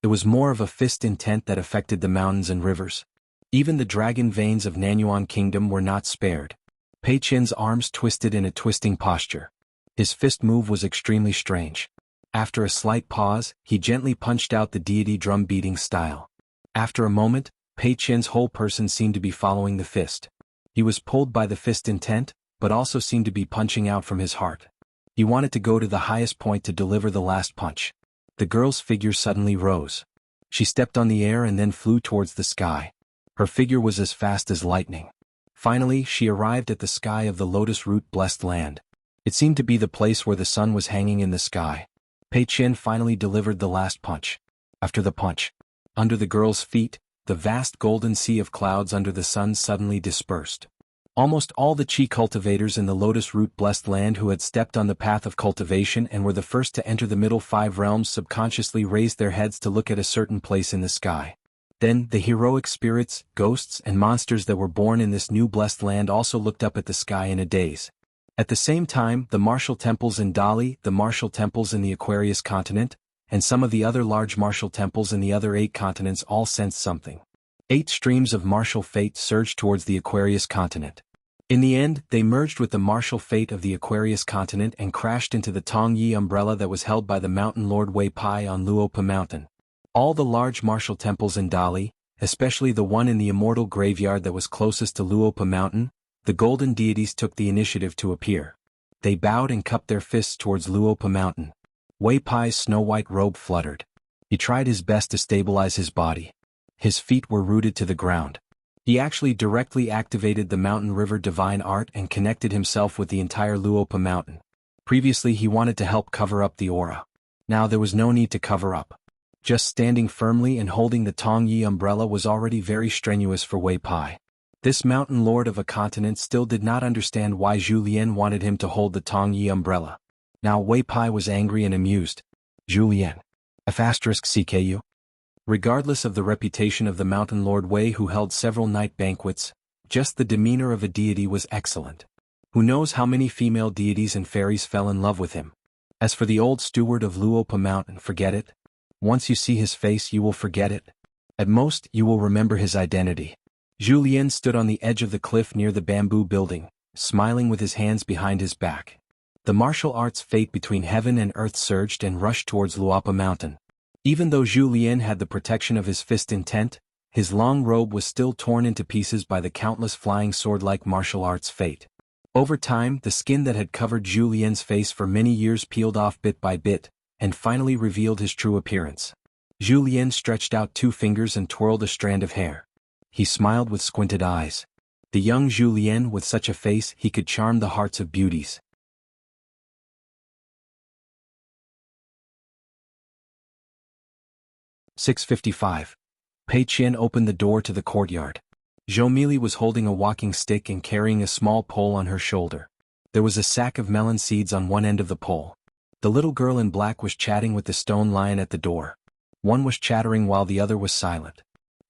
It was more of a fist intent that affected the mountains and rivers. Even the dragon veins of Nanyuan Kingdom were not spared. Pei Qian's arms twisted in a twisting posture. His fist move was extremely strange. After a slight pause, he gently punched out the deity drum beating style. After a moment, Pei Qian's whole person seemed to be following the fist. He was pulled by the fist intent, but also seemed to be punching out from his heart. He wanted to go to the highest point to deliver the last punch. The girl's figure suddenly rose. She stepped on the air and then flew towards the sky. Her figure was as fast as lightning. Finally, she arrived at the sky of the lotus root blessed land. It seemed to be the place where the sun was hanging in the sky. Pei Qian finally delivered the last punch. After the punch, under the girl's feet, the vast golden sea of clouds under the sun suddenly dispersed. Almost all the Qi cultivators in the lotus root blessed land who had stepped on the path of cultivation and were the first to enter the middle five realms subconsciously raised their heads to look at a certain place in the sky. Then, the heroic spirits, ghosts, and monsters that were born in this new blessed land also looked up at the sky in a daze. At the same time, the martial temples in Dali, the martial temples in the Aquarius continent, and some of the other large martial temples in the other 8 continents all sensed something. 8 streams of martial fate surged towards the Aquarius continent. In the end, they merged with the martial fate of the Aquarius continent and crashed into the Tong Yi umbrella that was held by the mountain lord Wei Pai on Luopa Mountain. All the large martial temples in Dali, especially the one in the immortal graveyard that was closest to Luopa Mountain, the golden deities took the initiative to appear. They bowed and cupped their fists towards Luopa Mountain. Wei Pai's snow-white robe fluttered. He tried his best to stabilize his body. His feet were rooted to the ground. He actually directly activated the mountain river divine art and connected himself with the entire Luopa Mountain. Previously he wanted to help cover up the aura. Now there was no need to cover up. Just standing firmly and holding the Tong Yi umbrella was already very strenuous for Wei Pai. This mountain lord of a continent still did not understand why Zhu Lian wanted him to hold the Tong Yi umbrella. Now Wei Pai was angry and amused. Zhu Lian. *CKU. Regardless of the reputation of the mountain lord Wei, who held several night banquets, just the demeanor of a deity was excellent. Who knows how many female deities and fairies fell in love with him. As for the old steward of Luopa Mountain, forget it. Once you see his face you will forget it. At most, you will remember his identity. Zhu Lian stood on the edge of the cliff near the bamboo building, smiling with his hands behind his back. The martial arts fate between heaven and earth surged and rushed towards Luopa Mountain. Even though Zhu Lian had the protection of his fist intent, his long robe was still torn into pieces by the countless flying sword-like martial arts fate. Over time, the skin that had covered Zhu Lian's face for many years peeled off bit by bit, and finally revealed his true appearance. Zhu Lian stretched out 2 fingers and twirled a strand of hair. He smiled with squinted eyes. The young Zhu Lian, with such a face, he could charm the hearts of beauties. 6:55. Pei Qian opened the door to the courtyard. Zhou Mili was holding a walking stick and carrying a small pole on her shoulder. There was a sack of melon seeds on one end of the pole. The little girl in black was chatting with the stone lion at the door. One was chattering while the other was silent.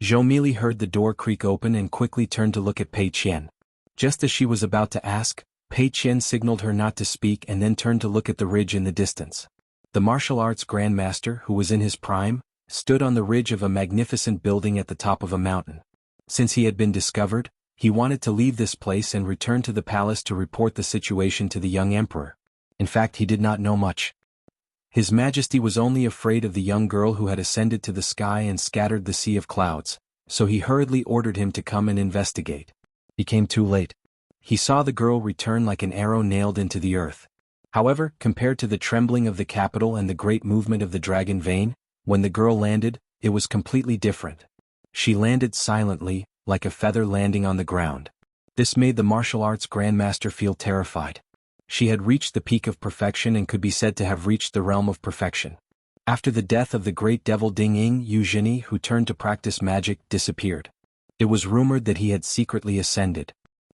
Zhou Mili heard the door creak open and quickly turned to look at Pei Qian. Just as she was about to ask, Pei Qian signaled her not to speak and then turned to look at the ridge in the distance. The martial arts grandmaster, who was in his prime, stood on the ridge of a magnificent building at the top of a mountain. Since he had been discovered, he wanted to leave this place and return to the palace to report the situation to the young emperor. In fact, he did not know much. His Majesty was only afraid of the young girl who had ascended to the sky and scattered the sea of clouds, so he hurriedly ordered him to come and investigate. He came too late. He saw the girl return like an arrow nailed into the earth. However, compared to the trembling of the capital and the great movement of the dragon vein, when the girl landed, it was completely different. She landed silently, like a feather landing on the ground. This made the martial arts grandmaster feel terrified. She had reached the peak of perfection and could be said to have reached the realm of perfection. After the death of the great devil Ding Ying, Yu Zhini, who turned to practice magic, disappeared. It was rumored that he had secretly ascended.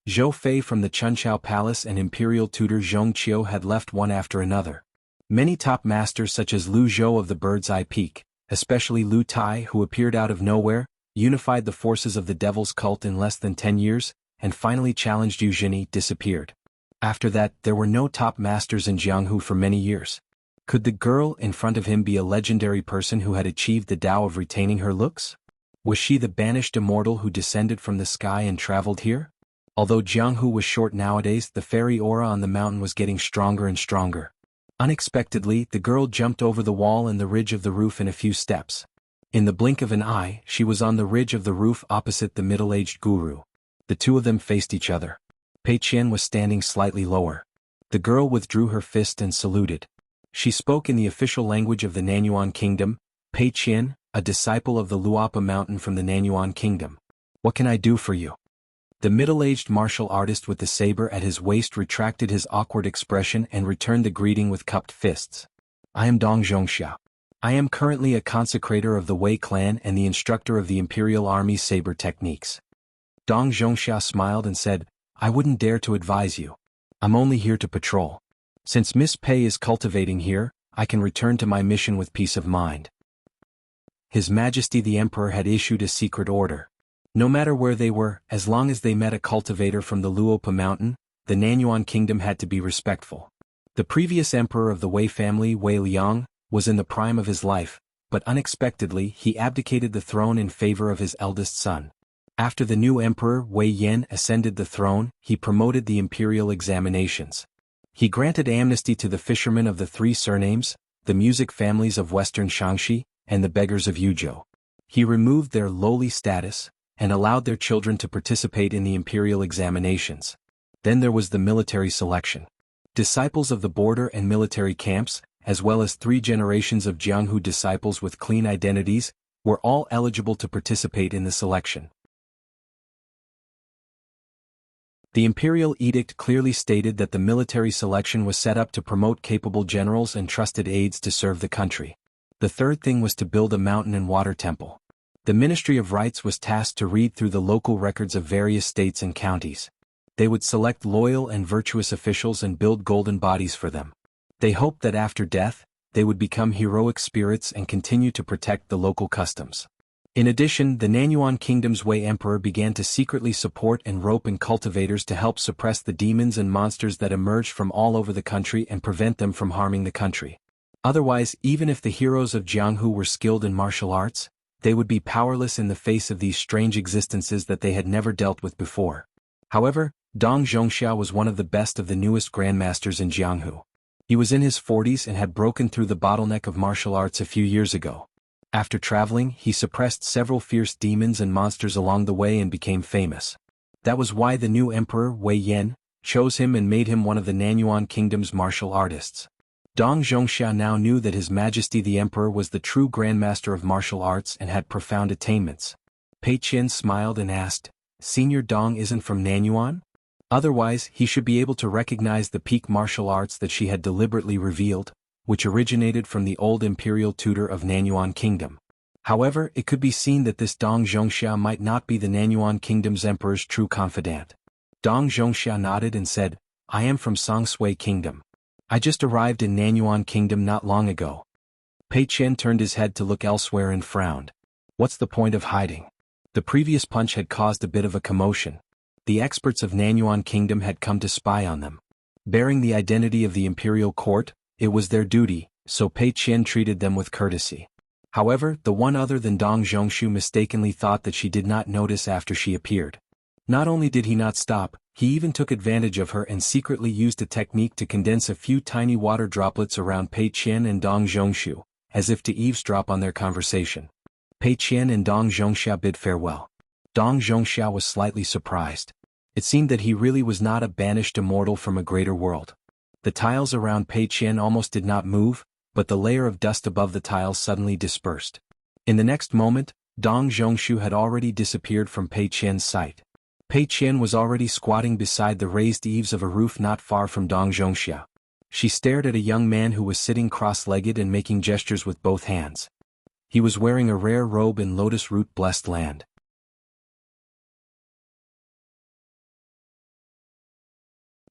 Zhou Fei from the Chunqiao Palace and imperial tutor Zhong Qiu had left one after another. Many top masters such as Lu Zhou of the Bird's Eye Peak, especially Lu Tai, who appeared out of nowhere, unified the forces of the devil's cult in less than 10 years, and finally challenged Yu Zhini, disappeared. After that, there were no top masters in Jianghu for many years. Could the girl in front of him be a legendary person who had achieved the Tao of retaining her looks? Was she the banished immortal who descended from the sky and traveled here? Although Jianghu was short nowadays, the fairy aura on the mountain was getting stronger and stronger. Unexpectedly, the girl jumped over the wall and the ridge of the roof in a few steps. In the blink of an eye, she was on the ridge of the roof opposite the middle-aged guru. The two of them faced each other. Pei Qian was standing slightly lower. The girl withdrew her fist and saluted. She spoke in the official language of the Nanyuan Kingdom. Pei Qian, a disciple of the Luopa Mountain from the Nanyuan Kingdom. What can I do for you? The middle-aged martial artist with the saber at his waist retracted his awkward expression and returned the greeting with cupped fists. I am Dong Zhongxia. I am currently a consecrator of the Wei clan and the instructor of the Imperial Army's saber techniques. Dong Zhongxia smiled and said, I wouldn't dare to advise you. I'm only here to patrol. Since Miss Pei is cultivating here, I can return to my mission with peace of mind. His Majesty the Emperor had issued a secret order. No matter where they were, as long as they met a cultivator from the Luopa Mountain, the Nanyuan Kingdom had to be respectful. The previous emperor of the Wei family, Wei Liang, was in the prime of his life, but unexpectedly he abdicated the throne in favor of his eldest son. After the new emperor Wei Yan ascended the throne, he promoted the imperial examinations. He granted amnesty to the fishermen of the three surnames, the music families of western Shaanxi, and the beggars of Yuzhou. He removed their lowly status, and allowed their children to participate in the imperial examinations. Then there was the military selection. Disciples of the border and military camps, as well as 3 generations of Jianghu disciples with clean identities, were all eligible to participate in the selection. The imperial edict clearly stated that the military selection was set up to promote capable generals and trusted aides to serve the country. The third thing was to build a mountain and water temple. The Ministry of Rights was tasked to read through the local records of various states and counties. They would select loyal and virtuous officials and build golden bodies for them. They hoped that after death, they would become heroic spirits and continue to protect the local customs. In addition, the Nanyuan Kingdom's Wei Emperor began to secretly support and rope in cultivators to help suppress the demons and monsters that emerged from all over the country and prevent them from harming the country. Otherwise, even if the heroes of Jianghu were skilled in martial arts, they would be powerless in the face of these strange existences that they had never dealt with before. However, Dong Zhongxia was one of the best of the newest grandmasters in Jianghu. He was in his 40s and had broken through the bottleneck of martial arts a few years ago. After traveling, he suppressed several fierce demons and monsters along the way and became famous. That was why the new emperor, Wei Yan, chose him and made him one of the Nanyuan Kingdom's martial artists. Dong Zhongxia now knew that His Majesty the Emperor was the true grandmaster of martial arts and had profound attainments. Pei Qian smiled and asked, "Senior Dong isn't from Nanyuan? Otherwise, he should be able to recognize the peak martial arts that she had deliberately revealed, which originated from the old imperial tutor of Nanyuan Kingdom." However, it could be seen that this Dong Zhongxia might not be the Nanyuan Kingdom's emperor's true confidant. Dong Zhongxia nodded and said, "I am from Songsui Kingdom. I just arrived in Nanyuan Kingdom not long ago." Pei Qian turned his head to look elsewhere and frowned. What's the point of hiding? The previous punch had caused a bit of a commotion. The experts of Nanyuan Kingdom had come to spy on them. Bearing the identity of the imperial court, it was their duty, so Pei Qian treated them with courtesy. However, the one other than Dong Zhongshu mistakenly thought that she did not notice after she appeared. Not only did he not stop, he even took advantage of her and secretly used a technique to condense a few tiny water droplets around Pei Qian and Dong Zhongshu, as if to eavesdrop on their conversation. Pei Qian and Dong Zhongxia bid farewell. Dong Zhongxia was slightly surprised. It seemed that he really was not a banished immortal from a greater world. The tiles around Pei Qian almost did not move, but the layer of dust above the tiles suddenly dispersed. In the next moment, Dong Zhongshu had already disappeared from Pei Qian's sight. Pei Qian was already squatting beside the raised eaves of a roof not far from Dong Zhongxia. She stared at a young man who was sitting cross-legged and making gestures with both hands. He was wearing a rare robe in lotus root blessed land.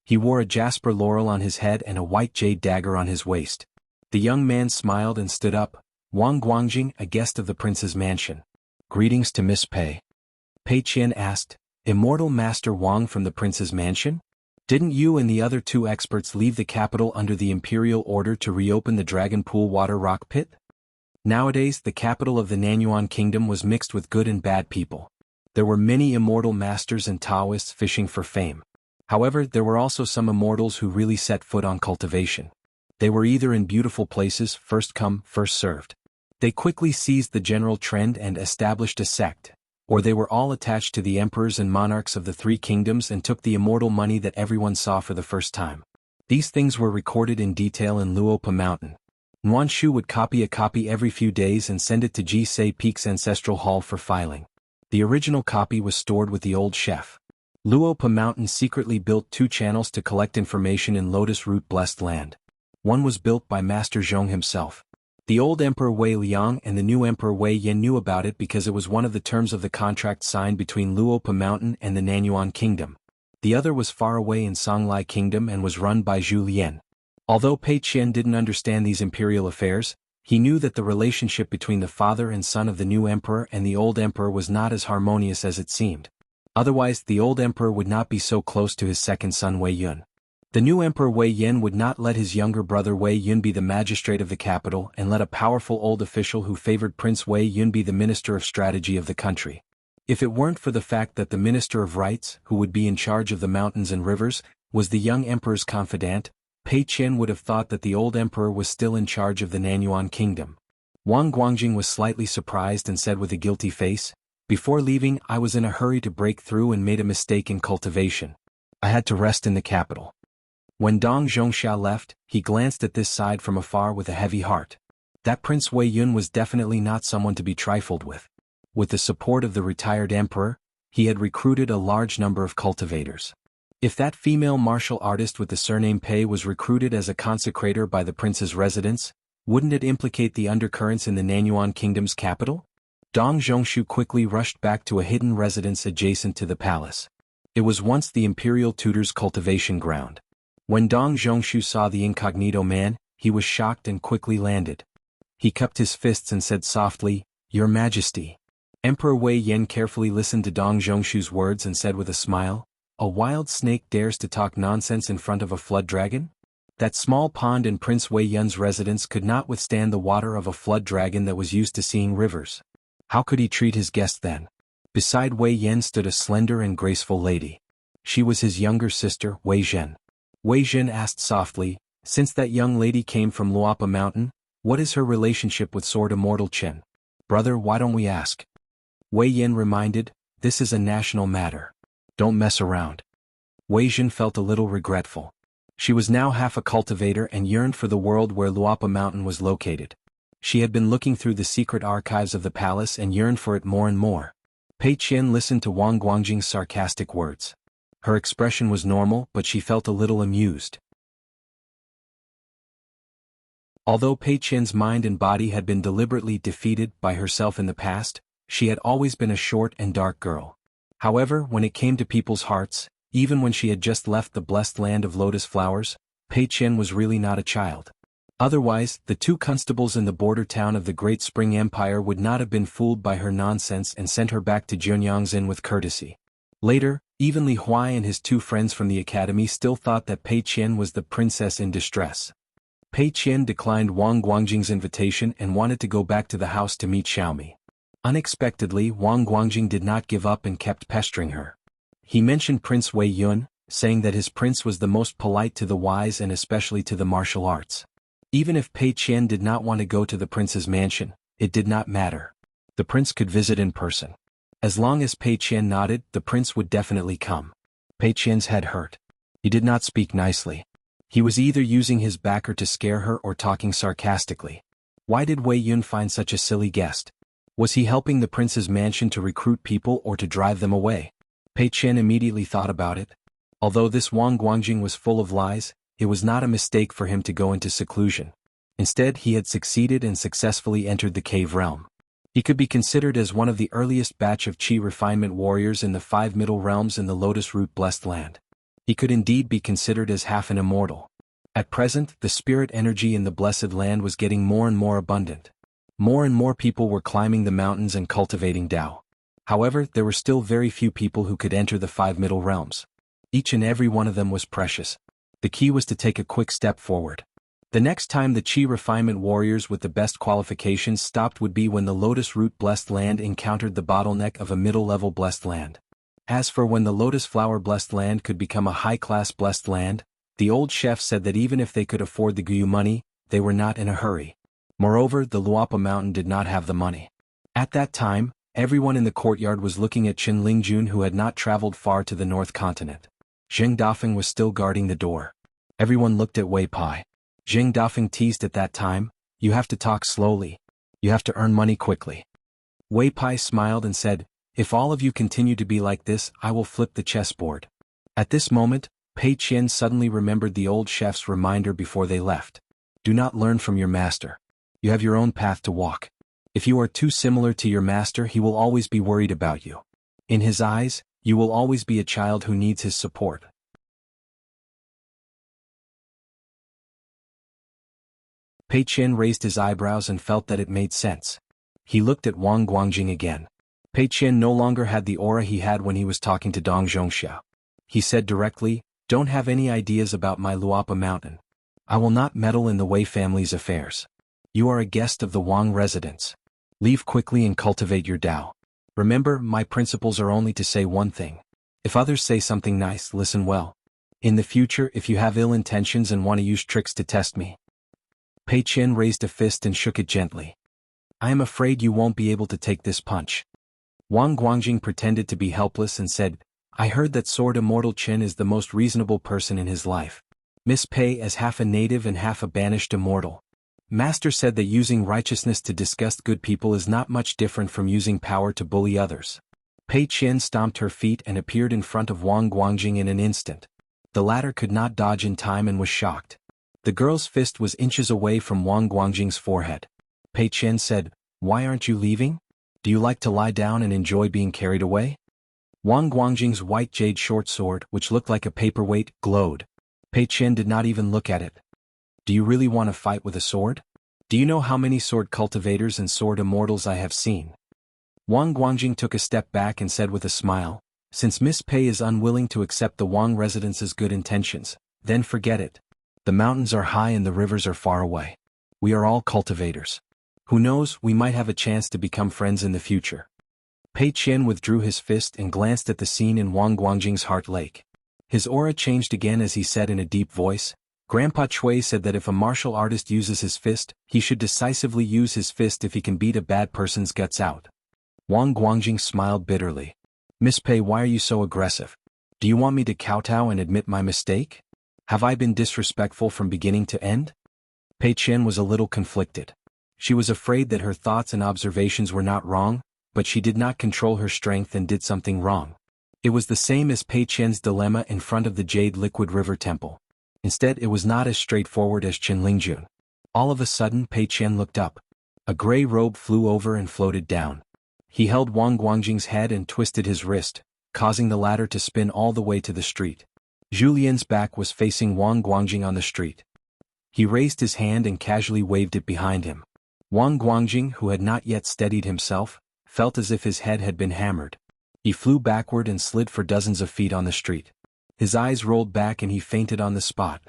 He wore a jasper laurel on his head and a white jade dagger on his waist. The young man smiled and stood up. "Wang Guangjing, a guest of the prince's mansion. Greetings to Miss Pei." Pei Qian asked, "Immortal Master Wang from the prince's mansion? Didn't you and the other 2 experts leave the capital under the imperial order to reopen the Dragon Pool water rock pit?" Nowadays, the capital of the Nanyuan Kingdom was mixed with good and bad people. There were many immortal masters and Taoists fishing for fame. However, there were also some immortals who really set foot on cultivation. They were either in beautiful places, first come, first served. They quickly seized the general trend and established a sect, or they were all attached to the emperors and monarchs of the 3 kingdoms and took the immortal money that everyone saw for the first time. These things were recorded in detail in Luopa Mountain. Nuan Shu would copy a copy every few days and send it to Jisei Peak's ancestral hall for filing. The original copy was stored with the old chef. Luopa Mountain secretly built 2 channels to collect information in lotus root blessed land. One was built by Master Zhong himself. The old Emperor Wei Liang and the new Emperor Wei Yan knew about it because it was one of the terms of the contract signed between Luopa Mountain and the Nanyuan Kingdom. The other was far away in Songlai Kingdom and was run by Zhu Lian. Although Pei Qian didn't understand these imperial affairs, he knew that the relationship between the father and son of the new emperor and the old emperor was not as harmonious as it seemed. Otherwise, the old emperor would not be so close to his second son Wei Yun. The new emperor Wei Yan would not let his younger brother Wei Yun be the magistrate of the capital and let a powerful old official who favored Prince Wei Yun be the minister of strategy of the country. If it weren't for the fact that the Minister of Rights, who would be in charge of the mountains and rivers, was the young emperor's confidant, Pei Qian would have thought that the old emperor was still in charge of the Nanyuan kingdom. Wang Guangjing was slightly surprised and said with a guilty face, "Before leaving, I was in a hurry to break through and made a mistake in cultivation. I had to rest in the capital." When Dong Zhongxia left, he glanced at this side from afar with a heavy heart. That Prince Wei Yun was definitely not someone to be trifled with. With the support of the retired emperor, he had recruited a large number of cultivators. If that female martial artist with the surname Pei was recruited as a consecrator by the prince's residence, wouldn't it implicate the undercurrents in the Nanyuan kingdom's capital? Dong Zhongshu quickly rushed back to a hidden residence adjacent to the palace. It was once the imperial tutor's cultivation ground. When Dong Zhongshu saw the incognito man, he was shocked and quickly landed. He cupped his fists and said softly, "Your Majesty." Emperor Wei Yan carefully listened to Dong Zhongshu's words and said with a smile, "A wild snake dares to talk nonsense in front of a flood dragon?" That small pond in Prince Wei Yun's residence could not withstand the water of a flood dragon that was used to seeing rivers. How could he treat his guest then? Beside Wei Yan stood a slender and graceful lady. She was his younger sister, Wei Zhen. Wei Zhen asked softly, "Since that young lady came from Luapa Mountain, what is her relationship with Sword Immortal Chen?" "Brother, why don't we ask?" Wei Yan reminded, "This is a national matter. Don't mess around." Wei Zhen felt a little regretful. She was now half a cultivator and yearned for the world where Luapa Mountain was located. She had been looking through the secret archives of the palace and yearned for it more and more. Pei Qian listened to Wang Guangjing's sarcastic words. Her expression was normal, but she felt a little amused. Although Pei Qian's mind and body had been deliberately defeated by herself in the past, she had always been a short and dark girl. However, when it came to people's hearts, even when she had just left the blessed land of lotus flowers, Pei Qian was really not a child. Otherwise, the two constables in the border town of the Great Spring Empire would not have been fooled by her nonsense and sent her back to Jianyangzin with courtesy. Later, even Li Huai and his two friends from the academy still thought that Pei Qian was the princess in distress. Pei Qian declined Wang Guangjing's invitation and wanted to go back to the house to meet Xiaomi. Unexpectedly, Wang Guangjing did not give up and kept pestering her. He mentioned Prince Wei Yun, saying that his prince was the most polite to the wise and especially to the martial arts. Even if Pei Qian did not want to go to the prince's mansion, it did not matter. The prince could visit in person. As long as Pei Qian nodded, the prince would definitely come. Pei Qian's head hurt. He did not speak nicely. He was either using his backer to scare her or talking sarcastically. Why did Wei Yun find such a silly guest? Was he helping the prince's mansion to recruit people or to drive them away? Pei Qian immediately thought about it. Although this Wang Guangjing was full of lies, it was not a mistake for him to go into seclusion. Instead, he had succeeded and successfully entered the cave realm. He could be considered as one of the earliest batch of Qi refinement warriors in the 5 middle realms in the Lotus Root Blessed Land. He could indeed be considered as half an immortal. At present, the spirit energy in the Blessed Land was getting more and more abundant. More and more people were climbing the mountains and cultivating Tao. However, there were still very few people who could enter the 5 middle realms. Each and every one of them was precious. The key was to take a quick step forward. The next time the Qi refinement warriors with the best qualifications stopped would be when the Lotus Root Blessed Land encountered the bottleneck of a middle-level Blessed Land. As for when the Lotus Flower Blessed Land could become a high-class Blessed Land, the old chef said that even if they could afford the Guyu money, they were not in a hurry. Moreover, the Luapa Mountain did not have the money. At that time, everyone in the courtyard was looking at Qin Lingjun, who had not traveled far to the North Continent. Zheng Dafeng was still guarding the door. Everyone looked at Wei Pai. Zheng Dafeng teased at that time, "You have to talk slowly. You have to earn money quickly." Wei Pai smiled and said, "If all of you continue to be like this, I will flip the chessboard." At this moment, Pei Qian suddenly remembered the old chef's reminder before they left. Do not learn from your master. You have your own path to walk. If you are too similar to your master, he will always be worried about you. In his eyes, you will always be a child who needs his support. Pei Qian raised his eyebrows and felt that it made sense. He looked at Wang Guangjing again. Pei Qian no longer had the aura he had when he was talking to Dong Zhongsha. He said directly, "Don't have any ideas about my Luapa Mountain. I will not meddle in the Wei family's affairs. You are a guest of the Wang residence. Leave quickly and cultivate your Tao." Remember, my principles are only to say one thing. If others say something nice, listen well. In the future, if you have ill intentions and want to use tricks to test me. Pei Qian raised a fist and shook it gently. I am afraid you won't be able to take this punch. Wang Guangjing pretended to be helpless and said, I heard that Sword Immortal Chen is the most reasonable person in his life. Miss Pei as half a native and half a banished immortal. Master said that using righteousness to disgust good people is not much different from using power to bully others. Pei Qian stomped her feet and appeared in front of Wang Guangjing in an instant. The latter could not dodge in time and was shocked. The girl's fist was inches away from Wang Guangjing's forehead. Pei Qian said, Why aren't you leaving? Do you like to lie down and enjoy being carried away? Wang Guangjing's white jade short sword, which looked like a paperweight, glowed. Pei Qian did not even look at it. Do you really want to fight with a sword? Do you know how many sword cultivators and sword immortals I have seen? Wang Guangjing took a step back and said with a smile, Since Miss Pei is unwilling to accept the Wang residence's good intentions, then forget it. The mountains are high and the rivers are far away. We are all cultivators. Who knows, we might have a chance to become friends in the future. Pei Qian withdrew his fist and glanced at the scene in Wang Guangjing's heart lake. His aura changed again as he said in a deep voice, Grandpa Chui said that if a martial artist uses his fist, he should decisively use his fist if he can beat a bad person's guts out. Wang Guangjing smiled bitterly. Miss Pei, why are you so aggressive? Do you want me to kowtow and admit my mistake? Have I been disrespectful from beginning to end? Pei Qian was a little conflicted. She was afraid that her thoughts and observations were not wrong, but she did not control her strength and did something wrong. It was the same as Pei Qian's dilemma in front of the Jade Liquid River Temple. Instead, it was not as straightforward as Qin Lingjun. All of a sudden, Pei Qian looked up. A gray robe flew over and floated down. He held Wang Guangjing's head and twisted his wrist, causing the latter to spin all the way to the street. Julien's back was facing Wang Guangjing on the street. He raised his hand and casually waved it behind him. Wang Guangjing, who had not yet steadied himself, felt as if his head had been hammered. He flew backward and slid for dozens of feet on the street. His eyes rolled back and he fainted on the spot.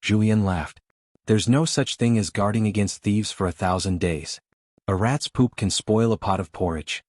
Julien laughed. There's no such thing as guarding against thieves for 1,000 days. A rat's poop can spoil a pot of porridge.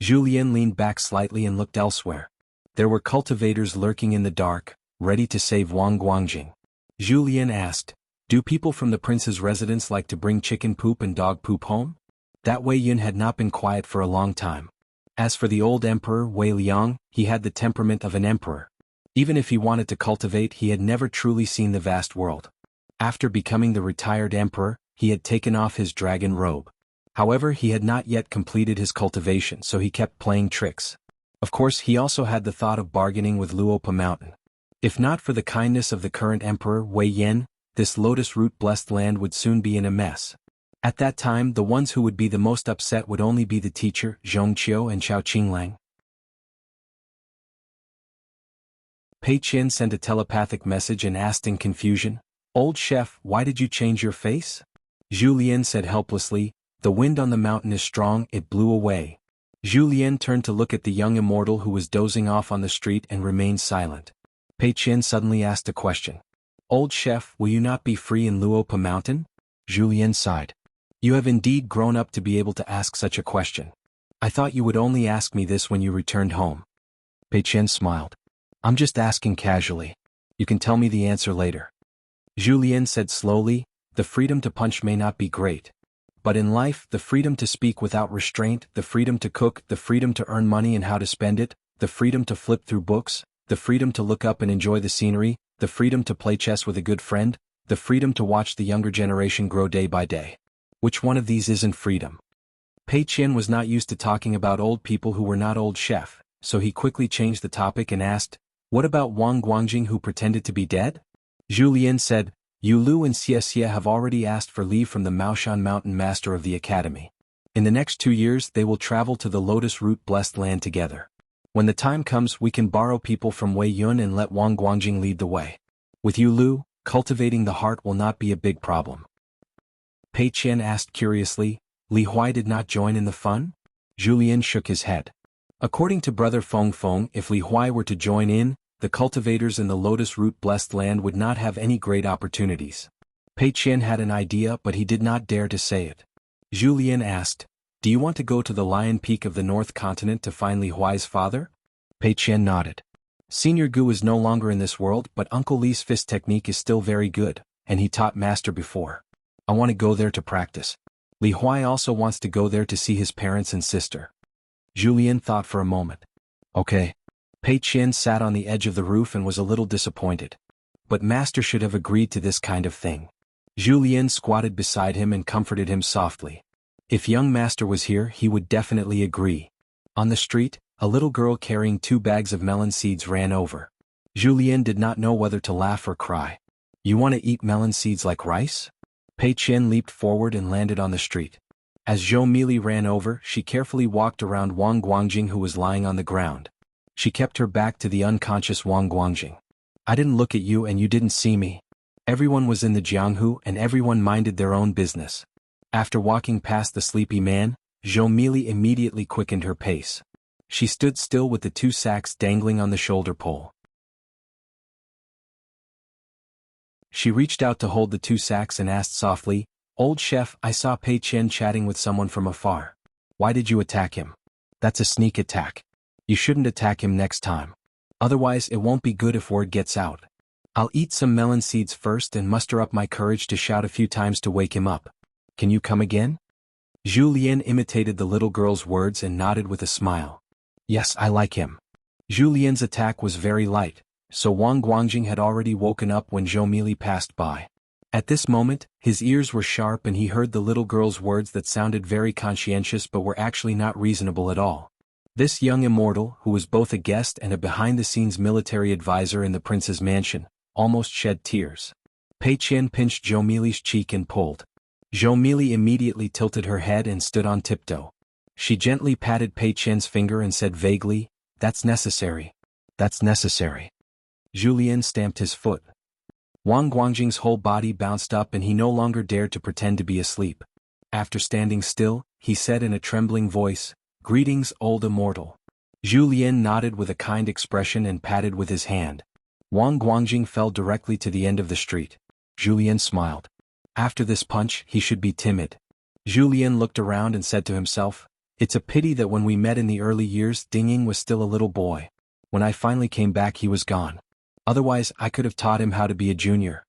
Julien leaned back slightly and looked elsewhere. There were cultivators lurking in the dark, ready to save Wang Guangjing. Julien asked, Do people from the prince's residence like to bring chicken poop and dog poop home? That Wei Yun had not been quiet for a long time. As for the old emperor Wei Liang, he had the temperament of an emperor. Even if he wanted to cultivate, he had never truly seen the vast world. After becoming the retired emperor, he had taken off his dragon robe. However, he had not yet completed his cultivation, so he kept playing tricks. Of course, he also had the thought of bargaining with Luopa Mountain. If not for the kindness of the current emperor Wei Yan, this lotus root-blessed land would soon be in a mess. At that time, the ones who would be the most upset would only be the teacher, Zhongqiu and Chao Qinglang. Pei Qian sent a telepathic message and asked in confusion, Old chef, why did you change your face? Julien said helplessly, The wind on the mountain is strong, it blew away. Julien turned to look at the young immortal who was dozing off on the street and remained silent. Pei Qian suddenly asked a question. Old chef, will you not be free in Luopa Mountain? Julien sighed. You have indeed grown up to be able to ask such a question. I thought you would only ask me this when you returned home. Pei Qian smiled. I'm just asking casually. You can tell me the answer later. Julien said slowly, The freedom to punch may not be great. But in life, the freedom to speak without restraint, the freedom to cook, the freedom to earn money and how to spend it, the freedom to flip through books, the freedom to look up and enjoy the scenery, the freedom to play chess with a good friend, the freedom to watch the younger generation grow day by day. Which one of these isn't freedom? Pei Qian was not used to talking about old people who were not old chef, so he quickly changed the topic and asked, What about Wang Guangjing who pretended to be dead? Julien said, Yu Lu and Xie Xie have already asked for leave from the Maoshan Mountain Master of the Academy. In the next 2 years they will travel to the Lotus Root Blessed Land together. When the time comes we can borrow people from Wei Yun and let Wang Guangjing lead the way. With Yu Lu, cultivating the heart will not be a big problem. Pei Qian asked curiously, Li Huai did not join in the fun? Julien shook his head. According to Brother Feng Feng, if Li Huai were to join in, the cultivators in the Lotus Root Blessed Land would not have any great opportunities. Pei Qian had an idea but he did not dare to say it. Julien asked, Do you want to go to the Lion Peak of the North Continent to find Li Huai's father? Pei Qian nodded. Senior Gu is no longer in this world, but Uncle Li's fist technique is still very good, and he taught Master before. I want to go there to practice. Li Huai also wants to go there to see his parents and sister. Julien thought for a moment. Okay. Pei Qian sat on the edge of the roof and was a little disappointed. But Master should have agreed to this kind of thing. Julien squatted beside him and comforted him softly. If young Master was here, he would definitely agree. On the street, a little girl carrying 2 bags of melon seeds ran over. Julien did not know whether to laugh or cry. You want to eat melon seeds like rice? Pei Qian leaped forward and landed on the street. As Zhou Mili ran over, she carefully walked around Wang Guangjing, who was lying on the ground. She kept her back to the unconscious Wang Guangjing. I didn't look at you and you didn't see me. Everyone was in the Jianghu and everyone minded their own business. After walking past the sleepy man, Zhou Mili immediately quickened her pace. She stood still with the 2 sacks dangling on the shoulder pole. She reached out to hold the 2 sacks and asked softly, Old chef, I saw Pei Qian chatting with someone from afar. Why did you attack him? That's a sneak attack. You shouldn't attack him next time. Otherwise it won't be good if word gets out. I'll eat some melon seeds first and muster up my courage to shout a few times to wake him up. Can you come again? Julien imitated the little girl's words and nodded with a smile. Yes, I like him. Julien's attack was very light, so Wang Guangjing had already woken up when Zhou Mili passed by. At this moment, his ears were sharp and he heard the little girl's words that sounded very conscientious but were actually not reasonable at all. This young immortal, who was both a guest and a behind-the-scenes military advisor in the prince's mansion, almost shed tears. Pei Qian pinched Zhou Mili's cheek and pulled. Zhou Mili immediately tilted her head and stood on tiptoe. She gently patted Pei Qian's finger and said vaguely, That's necessary. That's necessary. Julien stamped his foot. Wang Guangjing's whole body bounced up and he no longer dared to pretend to be asleep. After standing still, he said in a trembling voice, Greetings, old immortal. Julien nodded with a kind expression and patted with his hand. Wang Guangjing fell directly to the end of the street. Julien smiled. After this punch, he should be timid. Julien looked around and said to himself, It's a pity that when we met in the early years, Ding Ying was still a little boy. When I finally came back, he was gone. Otherwise, I could have taught him how to be a junior.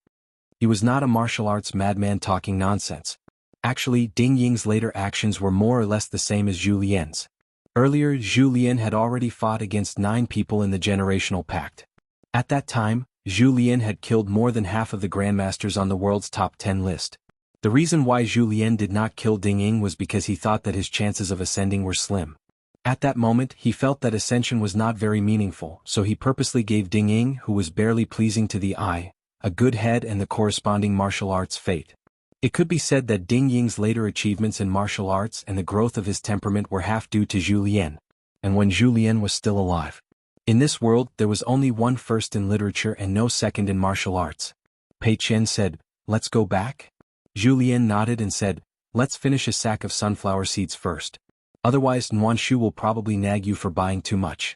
He was not a martial arts madman talking nonsense. Actually, Ding Ying's later actions were more or less the same as Julien's. Earlier, Julien had already fought against 9 people in the Generational Pact. At that time, Julien had killed more than half of the grandmasters on the world's top 10 list. The reason why Julien did not kill Ding Ying was because he thought that his chances of ascending were slim. At that moment, he felt that ascension was not very meaningful, so he purposely gave Ding Ying, who was barely pleasing to the eye, a good head and the corresponding martial arts fate. It could be said that Ding Ying's later achievements in martial arts and the growth of his temperament were half due to Julien, and when Julien was still alive. In this world, there was only one first in literature and no second in martial arts. Pei Qian said, Let's go back? Julien nodded and said, Let's finish a sack of sunflower seeds first. Otherwise Nuanshu will probably nag you for buying too much.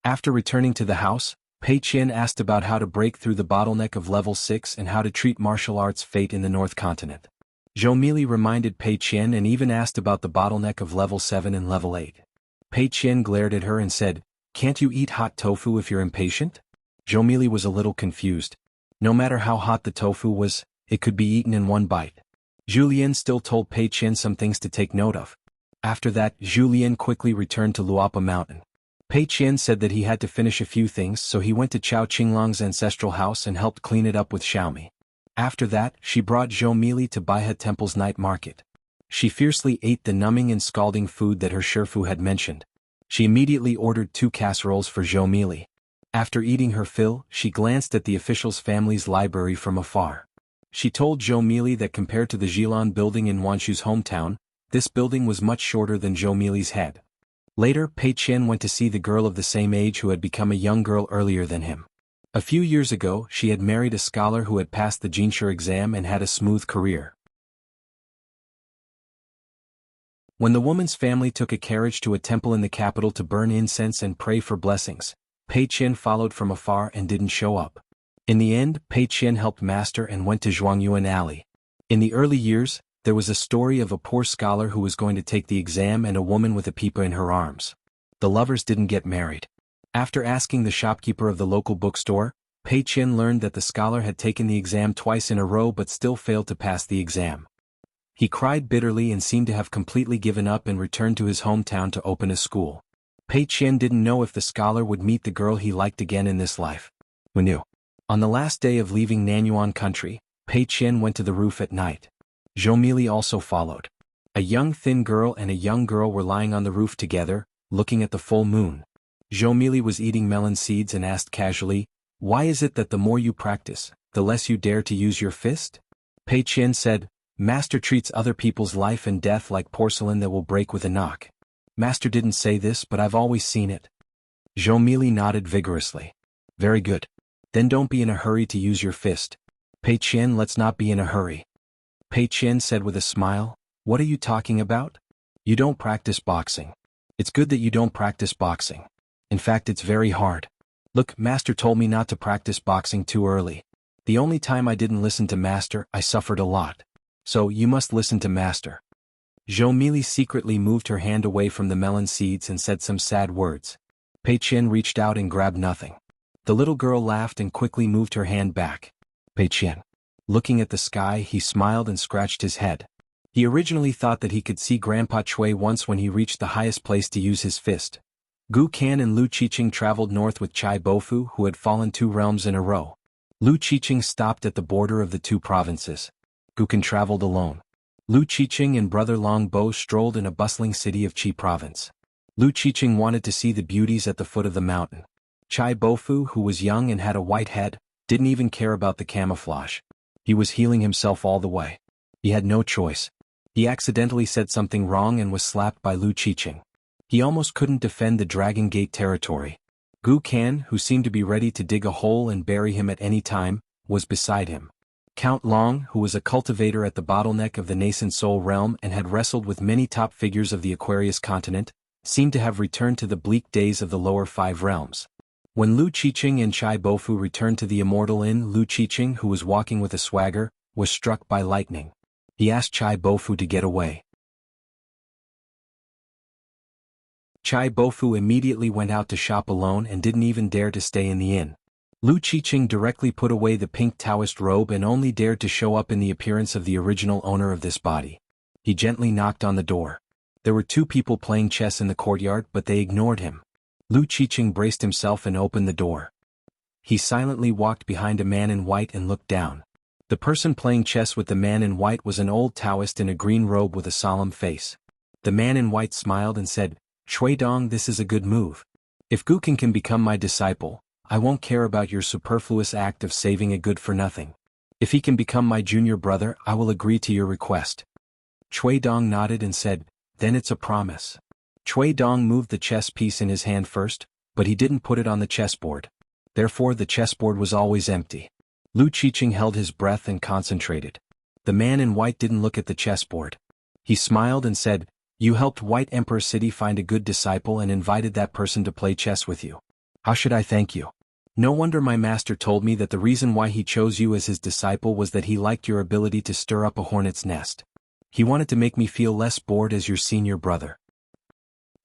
After returning to the house, Pei Qian asked about how to break through the bottleneck of level 6 and how to treat martial arts fate in the North Continent. Zhou Mili reminded Pei Qian and even asked about the bottleneck of level 7 and level 8. Pei Qian glared at her and said, Can't you eat hot tofu if you're impatient? Zhou Mili was a little confused. No matter how hot the tofu was, it could be eaten in one bite. Julien still told Pei Qian some things to take note of. After that, Julien quickly returned to Luapa Mountain. Pei Qian said that he had to finish a few things, so he went to Chao Qinglong's ancestral house and helped clean it up with Xiaomi. After that, she brought Zhou Mili to Baihe Temple's night market. She fiercely ate the numbing and scalding food that her Shifu had mentioned. She immediately ordered 2 casseroles for Zhou Mili. After eating her fill, she glanced at the official's family's library from afar. She told Zhou Mili that compared to the Jilan building in Wanshu's hometown, this building was much shorter than Zhou Mili's head. Later, Pei Qian went to see the girl of the same age who had become a young girl earlier than him. A few years ago, she had married a scholar who had passed the Jinshi exam and had a smooth career. When the woman's family took a carriage to a temple in the capital to burn incense and pray for blessings, Pei Qian followed from afar and didn't show up. In the end, Pei Qian helped Master and went to Zhuangyuan Alley. In the early years, There was a story of a poor scholar who was going to take the exam and a woman with a pipa in her arms. The lovers didn't get married. After asking the shopkeeper of the local bookstore, Pei Qian learned that the scholar had taken the exam twice in a row but still failed to pass the exam. He cried bitterly and seemed to have completely given up and returned to his hometown to open a school. Pei Qian didn't know if the scholar would meet the girl he liked again in this life. Who knew? On the last day of leaving Nanyuan country, Pei Qian went to the roof at night. Zhou Mili also followed. A young thin girl and a young girl were lying on the roof together, looking at the full moon. Zhou Mili was eating melon seeds and asked casually, "Why is it that the more you practice, the less you dare to use your fist?" Pei Qian said, "Master treats other people's life and death like porcelain that will break with a knock." "Master didn't say this, but I've always seen it." Zhou Mili nodded vigorously. "Very good. Then don't be in a hurry to use your fist." "Pei Qian, let's not be in a hurry." Pei Qian said with a smile, "What are you talking about? You don't practice boxing. It's good that you don't practice boxing. In fact, it's very hard. Look, Master told me not to practice boxing too early. The only time I didn't listen to Master, I suffered a lot. So, you must listen to Master." Zhou Mili secretly moved her hand away from the melon seeds and said some sad words. Pei Qian reached out and grabbed nothing. The little girl laughed and quickly moved her hand back. Pei Qian. Looking at the sky, he smiled and scratched his head. He originally thought that he could see Grandpa Chui once when he reached the highest place to use his fist. Gu Kan and Lu Qiqing traveled north with Chai Bofu, who had fallen 2 realms in a row. Lu Qiqing stopped at the border of the 2 provinces. Gu Kan traveled alone. Lu Qiqing and brother Long Bo strolled in a bustling city of Qi province. Lu Qiqing wanted to see the beauties at the foot of the mountain. Chai Bofu, who was young and had a white head, didn't even care about the camouflage. He was healing himself all the way. He had no choice. He accidentally said something wrong and was slapped by Lu Qiqing. He almost couldn't defend the Dragon Gate territory. Gu Kan, who seemed to be ready to dig a hole and bury him at any time, was beside him. Count Long, who was a cultivator at the bottleneck of the nascent Soul realm and had wrestled with many top figures of the Aquarius continent, seemed to have returned to the bleak days of the lower 5 realms. When Lu Qiqing and Chai Bofu returned to the Immortal Inn, Lu Qiqing, who was walking with a swagger, was struck by lightning. He asked Chai Bofu to get away. Chai Bofu immediately went out to shop alone and didn't even dare to stay in the inn. Lu Qiqing directly put away the pink Taoist robe and only dared to show up in the appearance of the original owner of this body. He gently knocked on the door. There were 2 people playing chess in the courtyard, but they ignored him. Lu Qiqing braced himself and opened the door. He silently walked behind a man in white and looked down. The person playing chess with the man in white was an old Taoist in a green robe with a solemn face. The man in white smiled and said, "Chui Dong, this is a good move. If Gu Kan can become my disciple, I won't care about your superfluous act of saving a good-for-nothing. If he can become my junior brother, I will agree to your request." Chui Dong nodded and said, "Then it's a promise." Chui Dong moved the chess piece in his hand first, but he didn't put it on the chessboard. Therefore the chessboard was always empty. Lu Qiqing held his breath and concentrated. The man in white didn't look at the chessboard. He smiled and said, "You helped White Emperor City find a good disciple and invited that person to play chess with you. How should I thank you? No wonder my master told me that the reason why he chose you as his disciple was that he liked your ability to stir up a hornet's nest. He wanted to make me feel less bored as your senior brother."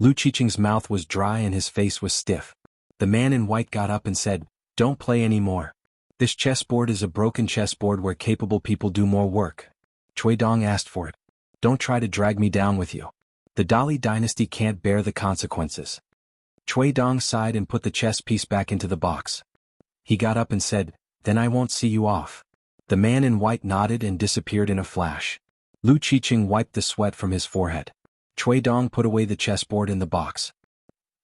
Lu Qiqing's mouth was dry and his face was stiff. The man in white got up and said, "Don't play anymore. This chessboard is a broken chessboard where capable people do more work. Chui Dong asked for it. Don't try to drag me down with you. The Dali dynasty can't bear the consequences." Chui Dong sighed and put the chess piece back into the box. He got up and said, "Then I won't see you off." The man in white nodded and disappeared in a flash. Lu Qiqing wiped the sweat from his forehead. Chui Dong put away the chessboard in the box.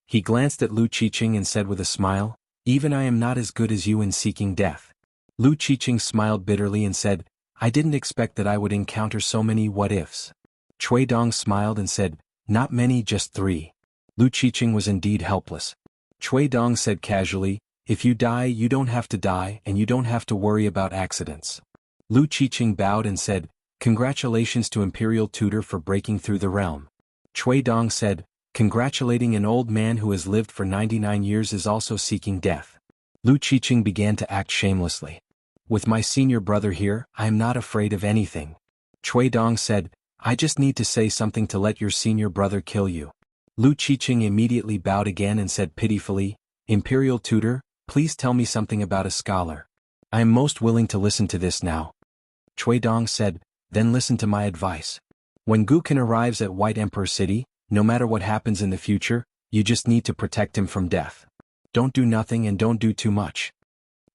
He glanced at Lu Qiqing and said with a smile, "Even I am not as good as you in seeking death." Lu Qiqing smiled bitterly and said, "I didn't expect that I would encounter so many what-ifs." Chui Dong smiled and said, "Not many, just 3. Lu Qiqing was indeed helpless. Chui Dong said casually, "If you die, you don't have to die and you don't have to worry about accidents." Lu Qiqing bowed and said, "Congratulations to Imperial Tutor for breaking through the realm." Chui Dong said, "Congratulating an old man who has lived for 99 years is also seeking death." Lu Qiqing began to act shamelessly. "With my senior brother here, I am not afraid of anything. Cui Dong said, I just need to say something to let your senior brother kill you. Lu Qiqing immediately bowed again and said pitifully, Imperial tutor, please tell me something about a scholar. I am most willing to listen to this now. Cui Dong said, then listen to my advice. When Guqin arrives at White Emperor City, no matter what happens in the future, you just need to protect him from death. Don't do nothing and don't do too much.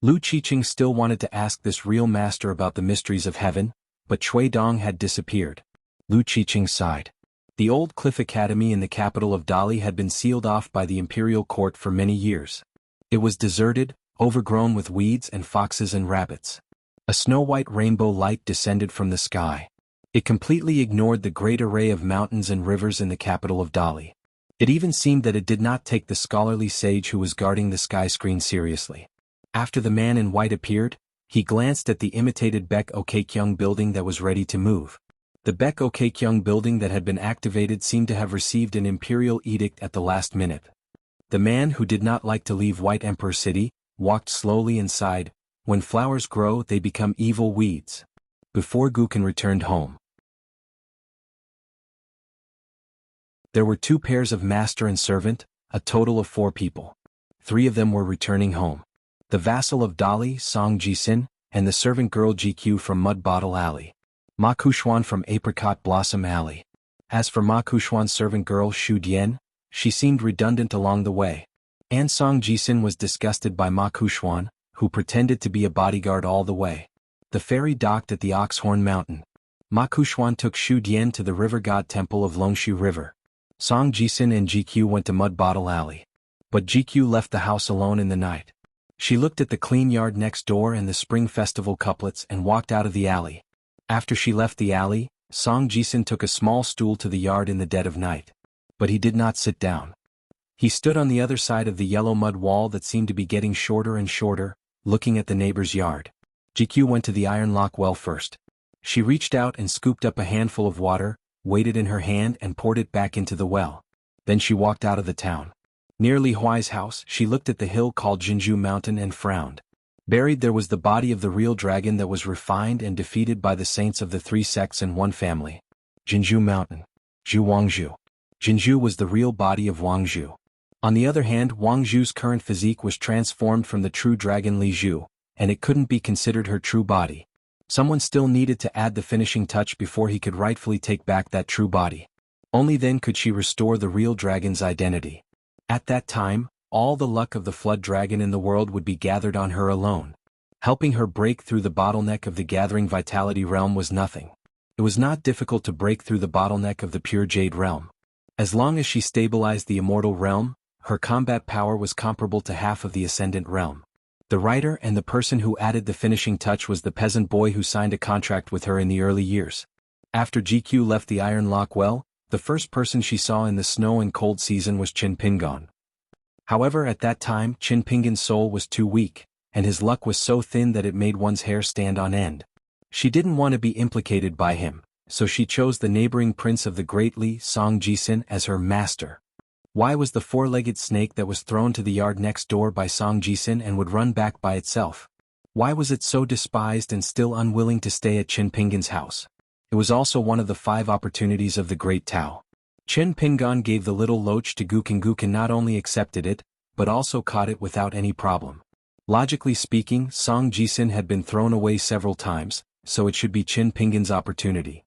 Lu Qiqing still wanted to ask this real master about the mysteries of heaven, but Cui Dong had disappeared. Lu Qiqing sighed. The old Cliff Academy in the capital of Dali had been sealed off by the imperial court for many years. It was deserted, overgrown with weeds and foxes and rabbits. A snow-white rainbow light descended from the sky. It completely ignored the great array of mountains and rivers in the capital of Dali. It even seemed that it did not take the scholarly sage who was guarding the sky screen seriously. After the man in white appeared, he glanced at the imitated Baek Okkyung building that was ready to move. The Baek Okkyung building that had been activated seemed to have received an imperial edict at the last minute. The man who did not like to leave White Emperor City walked slowly and sighed, when flowers grow they become evil weeds. Before Guqin returned home. There were 2 pairs of master and servant, a total of 4 people. 3 of them were returning home. The vassal of Dali, Song Jisin, and the servant girl GQ from Mud Bottle Alley. Ma Kuxuan from Apricot Blossom Alley. As for Ma Kuxuan's servant girl Xu Dian, she seemed redundant along the way. And Song Jisin was disgusted by Ma Kuxuan, who pretended to be a bodyguard all the way. The ferry docked at the Oxhorn Mountain. Ma Kuxuan took Xu Dian to the river god temple of Longshu River. Song Jisin and GQ went to Mud Bottle Alley. But GQ left the house alone in the night. She looked at the clean yard next door and the Spring Festival couplets and walked out of the alley. After she left the alley, Song Jisin took a small stool to the yard in the dead of night. But he did not sit down. He stood on the other side of the yellow mud wall that seemed to be getting shorter and shorter, looking at the neighbor's yard. GQ went to the iron lock well first. She reached out and scooped up a handful of water, weighed it in her hand and poured it back into the well. Then she walked out of the town. Near Li Huai's house, she looked at the hill called Jinju Mountain and frowned. Buried there was the body of the real dragon that was refined and defeated by the saints of the 3 sects in one family. Jinju Mountain. Zhu Wangzhu. Jinju was the real body of Wangzhu. On the other hand, Wangzhu's current physique was transformed from the true dragon Li Zhu, and it couldn't be considered her true body. Someone still needed to add the finishing touch before he could rightfully take back that true body. Only then could she restore the real dragon's identity. At that time, all the luck of the flood dragon in the world would be gathered on her alone. Helping her break through the bottleneck of the gathering vitality realm was nothing. It was not difficult to break through the bottleneck of the pure jade realm. As long as she stabilized the immortal realm, her combat power was comparable to half of the ascendant realm. The writer and the person who added the finishing touch was the peasant boy who signed a contract with her in the early years. After GQ left the iron lock well, the first person she saw in the snow and cold season was Qin Pingon. However, at that time Qin Pingon's soul was too weak, and his luck was so thin that it made one's hair stand on end. She didn't want to be implicated by him, so she chose the neighboring prince of the great Li, Song Jisin, as her master. Why was the 4-legged snake that was thrown to the yard next door by Song Jisin and would run back by itself? Why was it so despised and still unwilling to stay at Qin Pingon's house? It was also one of the 5 opportunities of the Great Tao. Qin Pingon gave the little loach to Guqin. Guqin not only accepted it, but also caught it without any problem. Logically speaking, Song Jisin had been thrown away several times, so it should be Qin Pingon's opportunity.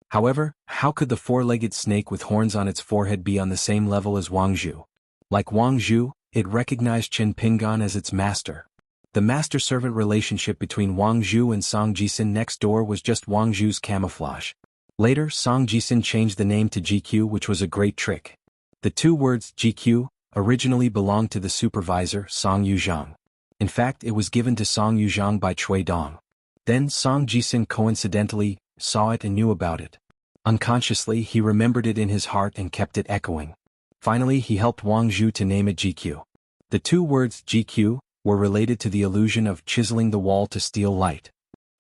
However, how could the 4-legged snake with horns on its forehead be on the same level as Wangzhu? Like Wangzhu, it recognized Qin Pingon as its master. The master-servant relationship between Wangzhu and Song Jisin next door was just Wangzhu's camouflage. Later, Song Jisin changed the name to GQ, which was a great trick. The 2 words GQ originally belonged to the supervisor, Song Yuzhang. In fact, it was given to Song Yuzhang by Cui Dong. Then Song Jisin coincidentally saw it and knew about it. Unconsciously, he remembered it in his heart and kept it echoing. Finally, he helped Wangzhu to name it GQ. The 2 words GQ were related to the illusion of chiseling the wall to steal light.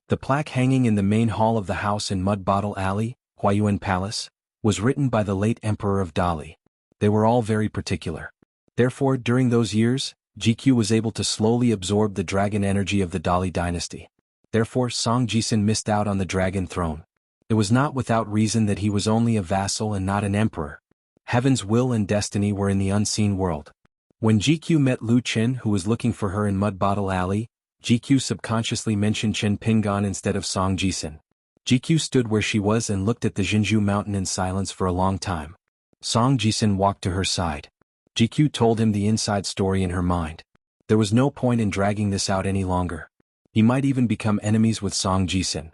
The plaque hanging in the main hall of the house in Mud Bottle Alley, Huayuan Palace, was written by the late Emperor of Dali. They were all very particular. Therefore, during those years, GQ was able to slowly absorb the dragon energy of the Dali dynasty. Therefore, Song Jisun missed out on the dragon throne. It was not without reason that he was only a vassal and not an emperor. Heaven's will and destiny were in the unseen world. When GQ met Lu Qin, who was looking for her in Mud Bottle Alley, GQ subconsciously mentioned Chen Pingan instead of Song Jisun. GQ stood where she was and looked at the Jinju mountain in silence for a long time. Song Jisun walked to her side. GQ told him the inside story in her mind. There was no point in dragging this out any longer. He might even become enemies with Song Jisun.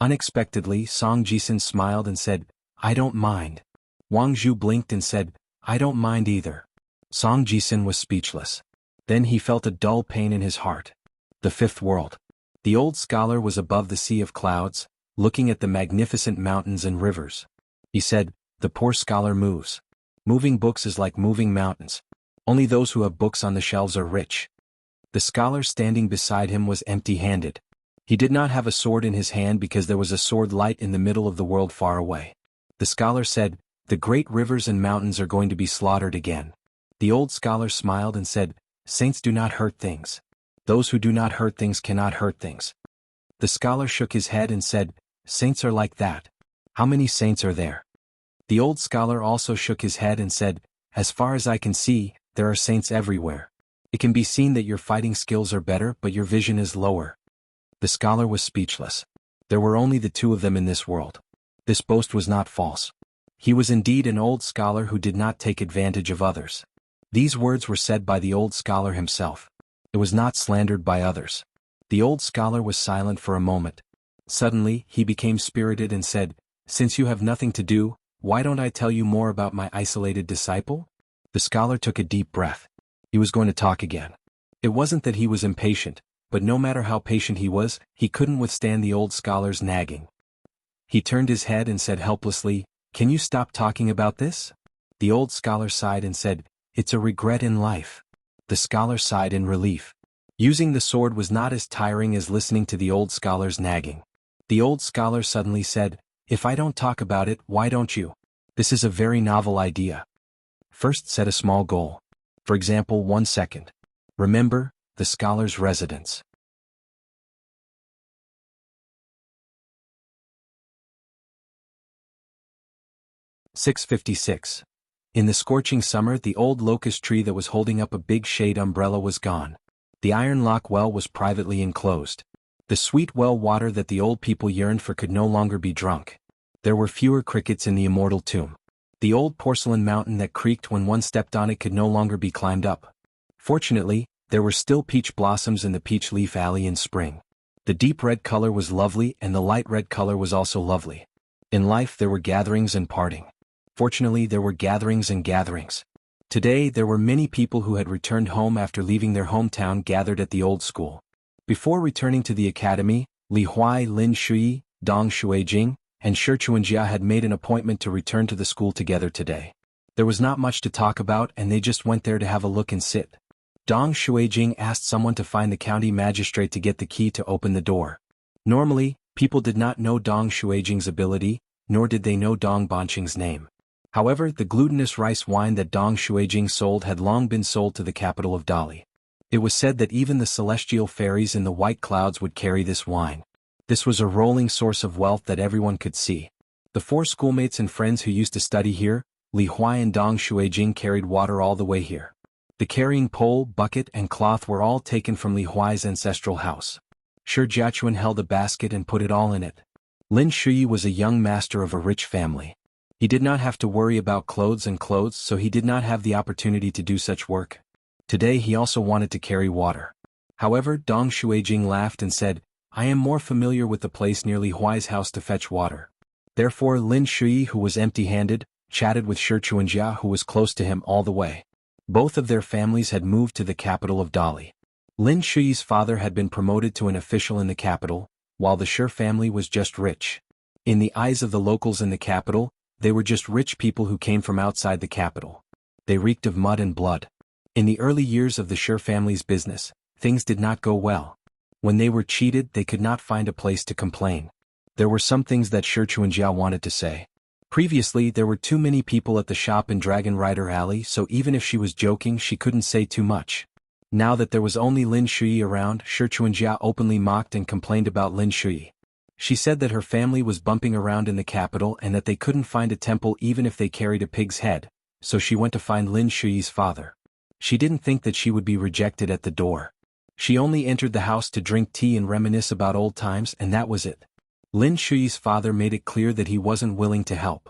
Unexpectedly, Song Jisun smiled and said, "I don't mind." Wang Zhu blinked and said, "I don't mind either." Song Jisun was speechless. Then he felt a dull pain in his heart. The fifth world. The old scholar was above the sea of clouds, looking at the magnificent mountains and rivers. He said, "The poor scholar moves. Moving books is like moving mountains. Only those who have books on the shelves are rich." The scholar standing beside him was empty-handed. He did not have a sword in his hand because there was a sword light in the middle of the world far away. The scholar said, "The great rivers and mountains are going to be slaughtered again." The old scholar smiled and said, "Saints do not hurt things. Those who do not hurt things cannot hurt things." The scholar shook his head and said, "Saints are like that. How many saints are there?" The old scholar also shook his head and said, "As far as I can see, there are saints everywhere. It can be seen that your fighting skills are better but your vision is lower." The scholar was speechless. There were only the two of them in this world. This boast was not false. He was indeed an old scholar who did not take advantage of others. These words were said by the old scholar himself. It was not slandered by others. The old scholar was silent for a moment. Suddenly, he became spirited and said, "Since you have nothing to do, why don't I tell you more about my isolated disciple?" The scholar took a deep breath. He was going to talk again. It wasn't that he was impatient, but no matter how patient he was, he couldn't withstand the old scholar's nagging. He turned his head and said helplessly, "Can you stop talking about this?" The old scholar sighed and said, "It's a regret in life." The scholar sighed in relief. Using the sword was not as tiring as listening to the old scholar's nagging. The old scholar suddenly said, "If I don't talk about it, why don't you? This is a very novel idea. First set a small goal. For example, 1 second. Remember, the scholar's residence." "656. In the scorching summer, the old locust tree that was holding up a big shade umbrella was gone. The iron lock well was privately enclosed. The sweet well water that the old people yearned for could no longer be drunk. There were fewer crickets in the immortal tomb. The old porcelain mountain that creaked when one stepped on it could no longer be climbed up. Fortunately, there were still peach blossoms in the peach leaf alley in spring. The deep red color was lovely and the light red color was also lovely. In life there were gatherings and parting. Fortunately, there were gatherings and gatherings. Today there were many people who had returned home after leaving their hometown gathered at the old school. Before returning to the academy, Li Huai, Lin Shui, Dong Shuijing, and Shi Chuanjia had made an appointment to return to the school together today. There was not much to talk about and they just went there to have a look and sit. Dong Shuijing asked someone to find the county magistrate to get the key to open the door. Normally, people did not know Dong Shuijing's ability, nor did they know Dong Banqing's name. However, the glutinous rice wine that Dong Shuijing sold had long been sold to the capital of Dali. It was said that even the celestial fairies in the white clouds would carry this wine. This was a rolling source of wealth that everyone could see. The 4 schoolmates and friends who used to study here, Li Huai and Dong Shuijing, carried water all the way here. The carrying pole, bucket, and cloth were all taken from Li Huai's ancestral house. Shi Jiachuan held a basket and put it all in it. Lin Shui was a young master of a rich family. He did not have to worry about clothes, so he did not have the opportunity to do such work. Today he also wanted to carry water. However, Dong Shuijing laughed and said, "I am more familiar with the place near Li Huai's house to fetch water." Therefore Lin Shui, who was empty-handed, chatted with Shi Chuanjia, who was close to him all the way. Both of their families had moved to the capital of Dali. Lin Shui's father had been promoted to an official in the capital, while the Shi family was just rich. In the eyes of the locals in the capital, they were just rich people who came from outside the capital. They reeked of mud and blood. In the early years of the Shi family's business, things did not go well. When they were cheated, they could not find a place to complain. There were some things that Shi Chuanjia wanted to say. Previously, there were too many people at the shop in Dragon Rider Alley, so even if she was joking, she couldn't say too much. Now that there was only Lin Shui around, Shi Chuanjia openly mocked and complained about Lin Shui. She said that her family was bumping around in the capital and that they couldn't find a temple even if they carried a pig's head, so she went to find Lin Shui's father. She didn't think that she would be rejected at the door. She only entered the house to drink tea and reminisce about old times, and that was it. Lin Shui's father made it clear that he wasn't willing to help.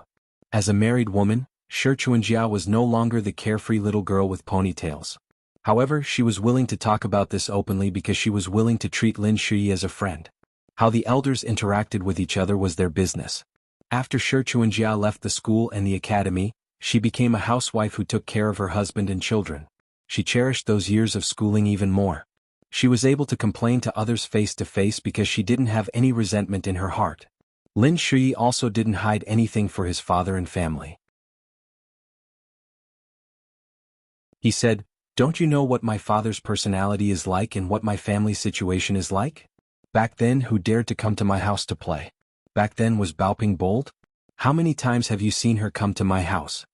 As a married woman, Shi Chuanjia was no longer the carefree little girl with ponytails. However, she was willing to talk about this openly because she was willing to treat Lin Shui as a friend. How the elders interacted with each other was their business. After Shi Chuanjia left the school and the academy, she became a housewife who took care of her husband and children. She cherished those years of schooling even more. She was able to complain to others face to face because she didn't have any resentment in her heart. Lin Shui also didn't hide anything for his father and family. He said, "Don't you know what my father's personality is like and what my family's situation is like? Back then, who dared to come to my house to play? Back then, was Baoping bold? How many times have you seen her come to my house?"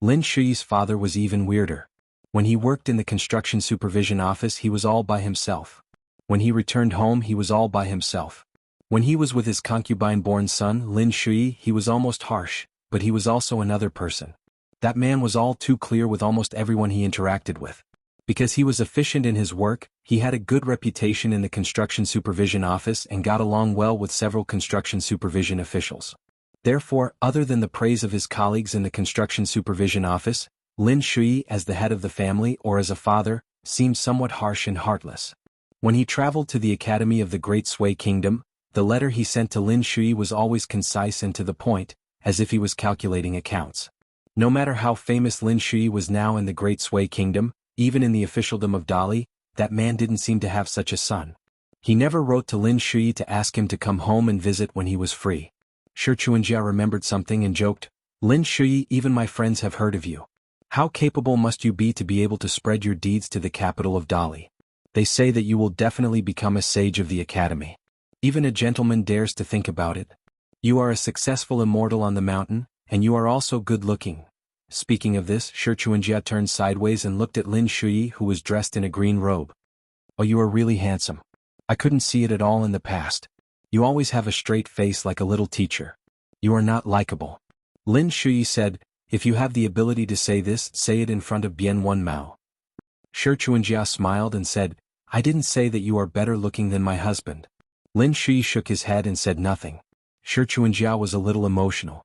Lin Shui's father was even weirder. When he worked in the construction supervision office, he was all by himself. When he returned home, he was all by himself. When he was with his concubine-born son, Lin Shui, he was almost harsh, but he was also another person. That man was all too clear with almost everyone he interacted with. Because he was efficient in his work, he had a good reputation in the construction supervision office and got along well with several construction supervision officials. Therefore, other than the praise of his colleagues in the construction supervision office, Lin Shui, as the head of the family or as a father, seemed somewhat harsh and heartless. When he traveled to the academy of the Great Sui Kingdom, the letter he sent to Lin Shui was always concise and to the point, as if he was calculating accounts. No matter how famous Lin Shui was now in the Great Sui Kingdom, even in the officialdom of Dali, that man didn't seem to have such a son. He never wrote to Lin Shui to ask him to come home and visit when he was free. Shi Chuanjia remembered something and joked, "Lin Shui, even my friends have heard of you. How capable must you be to be able to spread your deeds to the capital of Dali? They say that you will definitely become a sage of the academy. Even a gentleman dares to think about it. You are a successful immortal on the mountain, and you are also good-looking." Speaking of this, Shi Chuanjia turned sideways and looked at Lin Shui, who was dressed in a green robe. "Oh, you are really handsome. I couldn't see it at all in the past. You always have a straight face like a little teacher. You are not likable." Lin Shui said, "If you have the ability to say this, say it in front of Bian Wen Mao." Shi Chuanjia smiled and said, "I didn't say that you are better looking than my husband." Lin Shui shook his head and said nothing. Shi Chuanjia was a little emotional.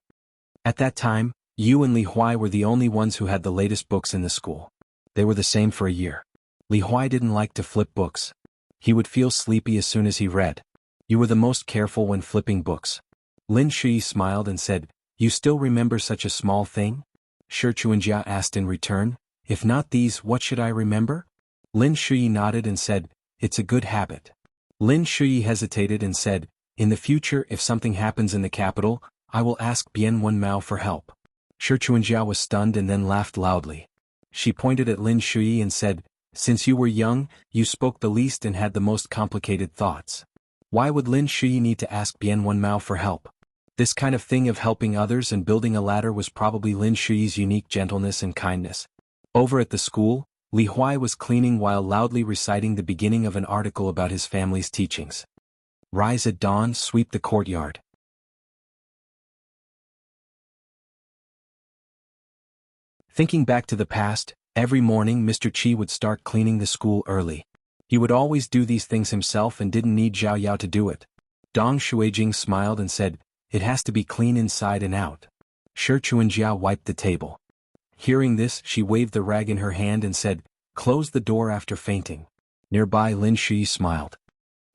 At that time, Yu and Li Huai were the only ones who had the latest books in the school. They were the same for a year. Li Huai didn't like to flip books. He would feel sleepy as soon as he read. You were the most careful when flipping books. Lin Shui smiled and said, "You still remember such a small thing?" Shi Chuanjia asked in return, "If not these, what should I remember?" Lin Shui nodded and said, "It's a good habit." Lin Shui hesitated and said, "In the future, if something happens in the capital, I will ask Bian Wen Mao for help." Shi Chuanjia was stunned and then laughed loudly. She pointed at Lin Shui and said, "Since you were young, you spoke the least and had the most complicated thoughts. Why would Lin Shui need to ask Bian Wen Mao for help?" This kind of thing of helping others and building a ladder was probably Lin Shui's unique gentleness and kindness. Over at the school, Li Huai was cleaning while loudly reciting the beginning of an article about his family's teachings. Rise at dawn, sweep the courtyard. Thinking back to the past, every morning Mr. Qi would start cleaning the school early. He would always do these things himself and didn't need Zhao Yao to do it. Dong Shuijing smiled and said, "It has to be clean inside and out." Shi Chuanjia wiped the table. Hearing this, she waved the rag in her hand and said, "Close the door after fainting." Nearby Lin Shui smiled.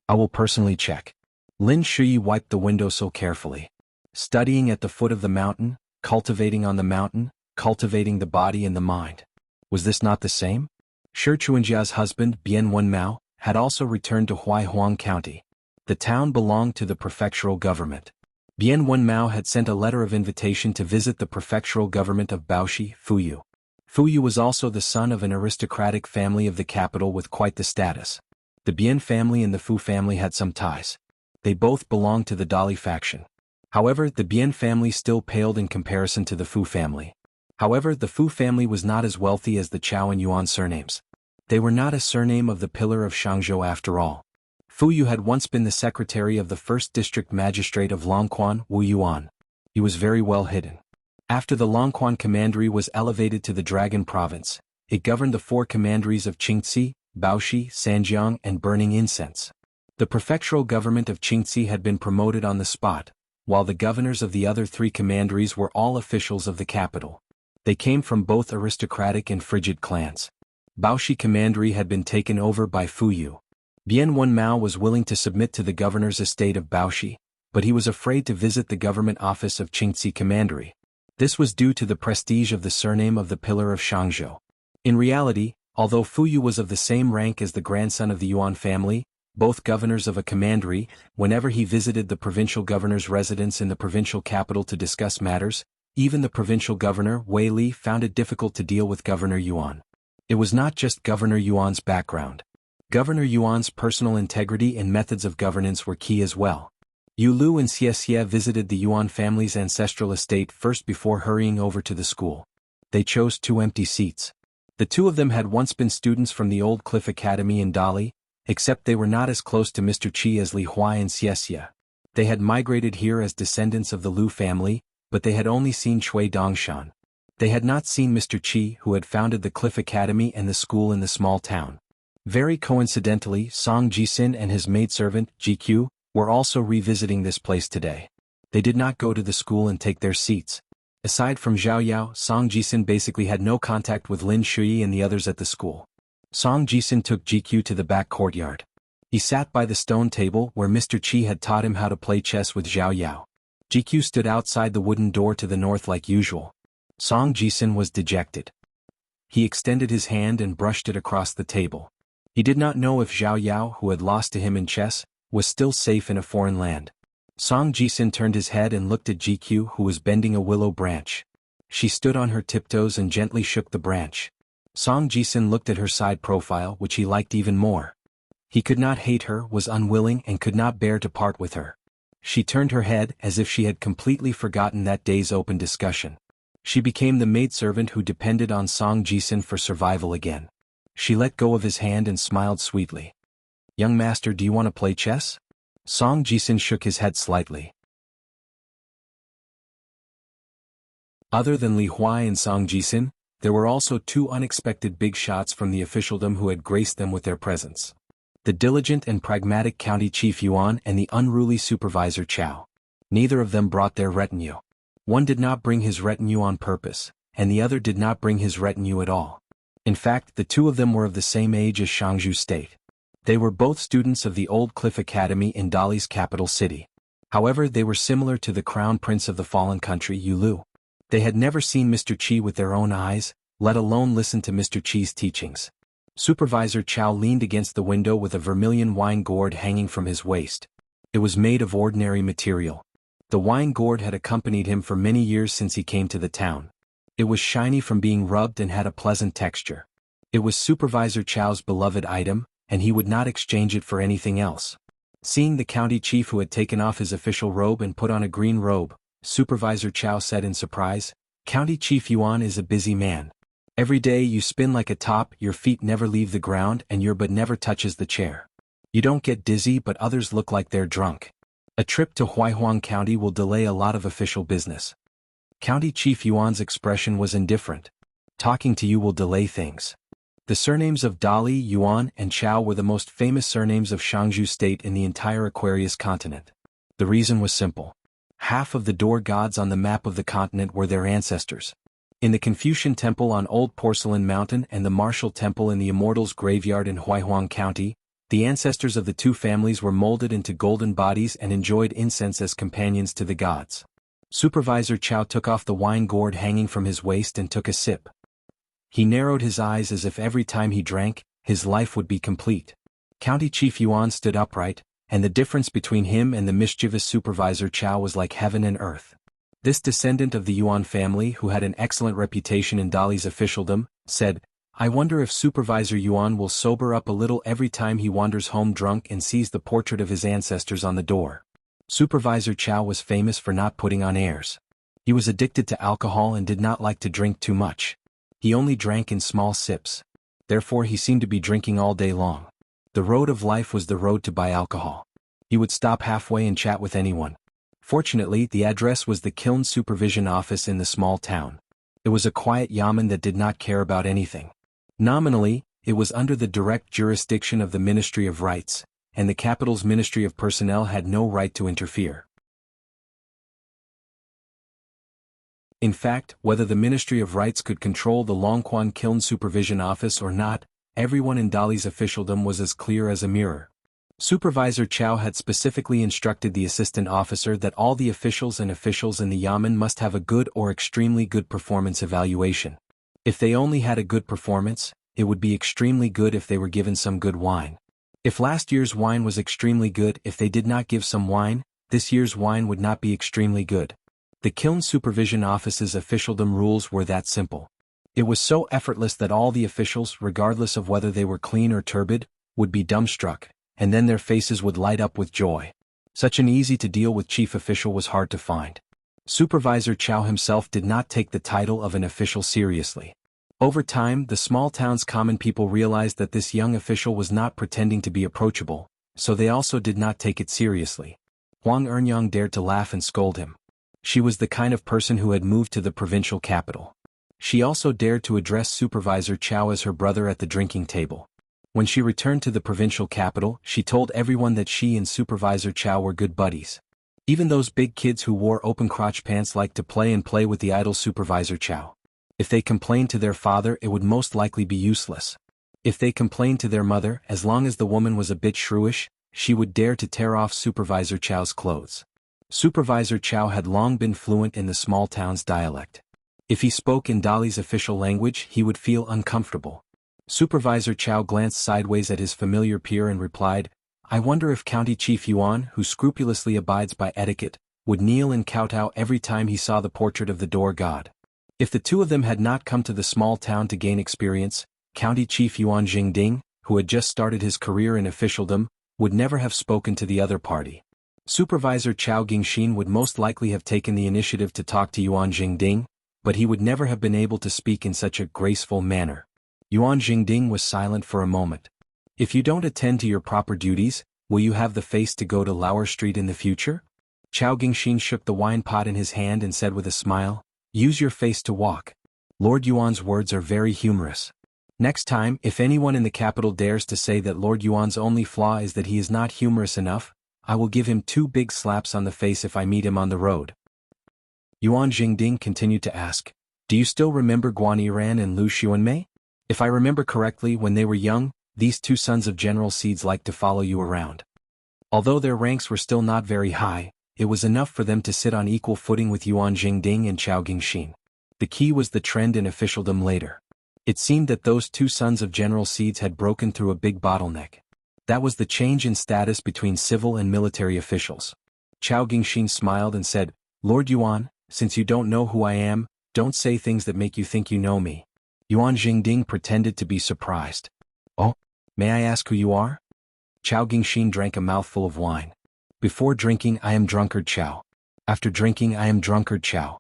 "I will personally check." Lin Shui wiped the windowsill carefully. Studying at the foot of the mountain, cultivating on the mountain, cultivating the body and the mind. Was this not the same? Shi Chuanjia's husband, Bian Wen Mao, had also returned to Huaihuang County. The town belonged to the prefectural government. Bian Wen Mao had sent a letter of invitation to visit the prefectural government of Baoshi, Fuyu. Fuyu was also the son of an aristocratic family of the capital with quite the status. The Bian family and the Fu family had some ties. They both belonged to the Dali faction. However, the Bian family still paled in comparison to the Fu family. However, the Fu family was not as wealthy as the Chao and Yuan surnames. They were not a surname of the pillar of Shangzhou after all. Fu Yu had once been the secretary of the first district magistrate of Longquan, Wu Yuan. He was very well hidden. After the Longquan commandery was elevated to the Dragon Province, it governed the four commanderies of Qingci, Baoshi, Sanjiang and Burning Incense. The prefectural government of Qingci had been promoted on the spot, while the governors of the other three commanderies were all officials of the capital. They came from both aristocratic and frigid clans. Baoshi commandery had been taken over by Fu Yu. Bian Wenmao was willing to submit to the governor's estate of Baoshi, but he was afraid to visit the government office of Qingci commandery. This was due to the prestige of the surname of the pillar of Shangzhou. In reality, although Fu Yu was of the same rank as the grandson of the Yuan family, both governors of a commandery, whenever he visited the provincial governor's residence in the provincial capital to discuss matters, even the provincial governor, Wei Li, found it difficult to deal with Governor Yuan. It was not just Governor Yuan's background. Governor Yuan's personal integrity and methods of governance were key as well. Yu Lu and Xie Xie visited the Yuan family's ancestral estate first before hurrying over to the school. They chose 2 empty seats. The two of them had once been students from the Old Cliff Academy in Dali, except they were not as close to Mr. Qi as Li Huai and Xie Xie. They had migrated here as descendants of the Lu family, but they had only seen Shui Dongshan. They had not seen Mr. Qi, who had founded the Cliff Academy and the school in the small town. Very coincidentally, Song Jisin and his maidservant, GQ, were also revisiting this place today. They did not go to the school and take their seats. Aside from Zhao Yao, Song Jisin basically had no contact with Lin Shui and the others at the school. Song Jisin took GQ to the back courtyard. He sat by the stone table where Mr. Qi had taught him how to play chess with Zhao Yao. GQ stood outside the wooden door to the north like usual. Song Jisin was dejected. He extended his hand and brushed it across the table. He did not know if Zhao Yao, who had lost to him in chess, was still safe in a foreign land. Song Jisin turned his head and looked at GQ, who was bending a willow branch. She stood on her tiptoes and gently shook the branch. Song Jisin looked at her side profile, which he liked even more. He could not hate her, was unwilling and could not bear to part with her. She turned her head as if she had completely forgotten that day's open discussion. She became the maidservant who depended on Song Jisin for survival again. She let go of his hand and smiled sweetly. "Young master, do you want to play chess?" Song Jisin shook his head slightly. Other than Li Huai and Song Jisin, there were also 2 unexpected big shots from the officialdom who had graced them with their presence. The diligent and pragmatic county chief Yuan and the unruly supervisor Chao. Neither of them brought their retinue. One did not bring his retinue on purpose, and the other did not bring his retinue at all. In fact, the 2 of them were of the same age as Shangzhou State. They were both students of the Old Cliff Academy in Dali's capital city. However, they were similar to the crown prince of the fallen country, Yu Lu. They had never seen Mr. Qi with their own eyes, let alone listen to Mr. Qi's teachings. Supervisor Chao leaned against the window with a vermilion wine gourd hanging from his waist. It was made of ordinary material. The wine gourd had accompanied him for many years since he came to the town. It was shiny from being rubbed and had a pleasant texture. It was Supervisor Chao's beloved item, and he would not exchange it for anything else. Seeing the county chief who had taken off his official robe and put on a green robe, Supervisor Chao said in surprise, "County Chief Yuan is a busy man. Every day you spin like a top, your feet never leave the ground and your butt never touches the chair. You don't get dizzy but others look like they're drunk. A trip to Huaihuang County will delay a lot of official business." County Chief Yuan's expression was indifferent. "Talking to you will delay things." The surnames of Dali, Yuan, and Chao were the most famous surnames of Shangzhou State in the entire Aquarius continent. The reason was simple. Half of the door gods on the map of the continent were their ancestors. In the Confucian Temple on Old Porcelain Mountain and the Martial Temple in the Immortals Graveyard in Huaihuang County, the ancestors of the 2 families were molded into golden bodies and enjoyed incense as companions to the gods. Supervisor Chao took off the wine gourd hanging from his waist and took a sip. He narrowed his eyes as if every time he drank, his life would be complete. County Chief Yuan stood upright, and the difference between him and the mischievous Supervisor Chao was like heaven and earth. This descendant of the Yuan family, who had an excellent reputation in Dali's officialdom, said, "I wonder if Supervisor Yuan will sober up a little every time he wanders home drunk and sees the portrait of his ancestors on the door." Supervisor Chao was famous for not putting on airs. He was addicted to alcohol and did not like to drink too much. He only drank in small sips. therefore he seemed to be drinking all day long. The road of life was the road to buy alcohol. He would stop halfway and chat with anyone. Fortunately, the address was the kiln supervision office in the small town. It was a quiet yamen that did not care about anything. Nominally, it was under the direct jurisdiction of the Ministry of Rights, and the capital's Ministry of Personnel had no right to interfere. In fact, whether the Ministry of Rights could control the Longquan Kiln Supervision Office or not, everyone in Dali's officialdom was as clear as a mirror. Supervisor Chow had specifically instructed the assistant officer that all the officials in the yamen must have a good or extremely good performance evaluation. If they only had a good performance, it would be extremely good if they were given some good wine. If last year's wine was extremely good, if they did not give some wine, this year's wine would not be extremely good. The Kiln Supervision Office's officialdom rules were that simple. It was so effortless that all the officials, regardless of whether they were clean or turbid, would be dumbstruck, and then their faces would light up with joy. Such an easy-to-deal-with chief official was hard to find. Supervisor Chow himself did not take the title of an official seriously. Over time, the small town's common people realized that this young official was not pretending to be approachable, so they also did not take it seriously. Huang Ernyang dared to laugh and scold him. She was the kind of person who had moved to the provincial capital. She also dared to address Supervisor Chow as her brother at the drinking table. When she returned to the provincial capital, she told everyone that she and Supervisor Chow were good buddies. Even those big kids who wore open crotch pants liked to play with the idle Supervisor Chow. If they complained to their father, it would most likely be useless. If they complained to their mother, as long as the woman was a bit shrewish, she would dare to tear off Supervisor Chow's clothes. Supervisor Chow had long been fluent in the small town's dialect. If he spoke in Dali's official language, he would feel uncomfortable. Supervisor Chow glanced sideways at his familiar peer and replied, "I wonder if County Chief Yuan, who scrupulously abides by etiquette, would kneel and kowtow every time he saw the portrait of the door god." If the two of them had not come to the small town to gain experience, County Chief Yuan Jingding, who had just started his career in officialdom, would never have spoken to the other party. Supervisor Chao Gingxin would most likely have taken the initiative to talk to Yuan Jingding, but he would never have been able to speak in such a graceful manner. Yuan Jingding was silent for a moment. "If you don't attend to your proper duties, will you have the face to go to Lower Street in the future?" Chao Gingxin shook the wine pot in his hand and said with a smile, "Use your face to walk." Lord Yuan's words are very humorous. Next time, if anyone in the capital dares to say that Lord Yuan's only flaw is that he is not humorous enough, I will give him 2 big slaps on the face if I meet him on the road. Yuan Jingding continued to ask, "Do you still remember Guan Yiran and Lu Xuanmei? If I remember correctly, when they were young, these 2 sons of General Seeds liked to follow you around." Although their ranks were still not very high, it was enough for them to sit on equal footing with Yuan Jingding and Chao Gingxin. The key was the trend in officialdom later. It seemed that those 2 sons of General Seeds had broken through a big bottleneck. That was the change in status between civil and military officials. Chao Gingxin smiled and said, "Lord Yuan, since you don't know who I am, don't say things that make you think you know me." Yuan Jingding pretended to be surprised. "Oh, may I ask who you are?" Chao Gingxin drank a mouthful of wine. "Before drinking I am drunkard Chao. After drinking I am drunkard Chao."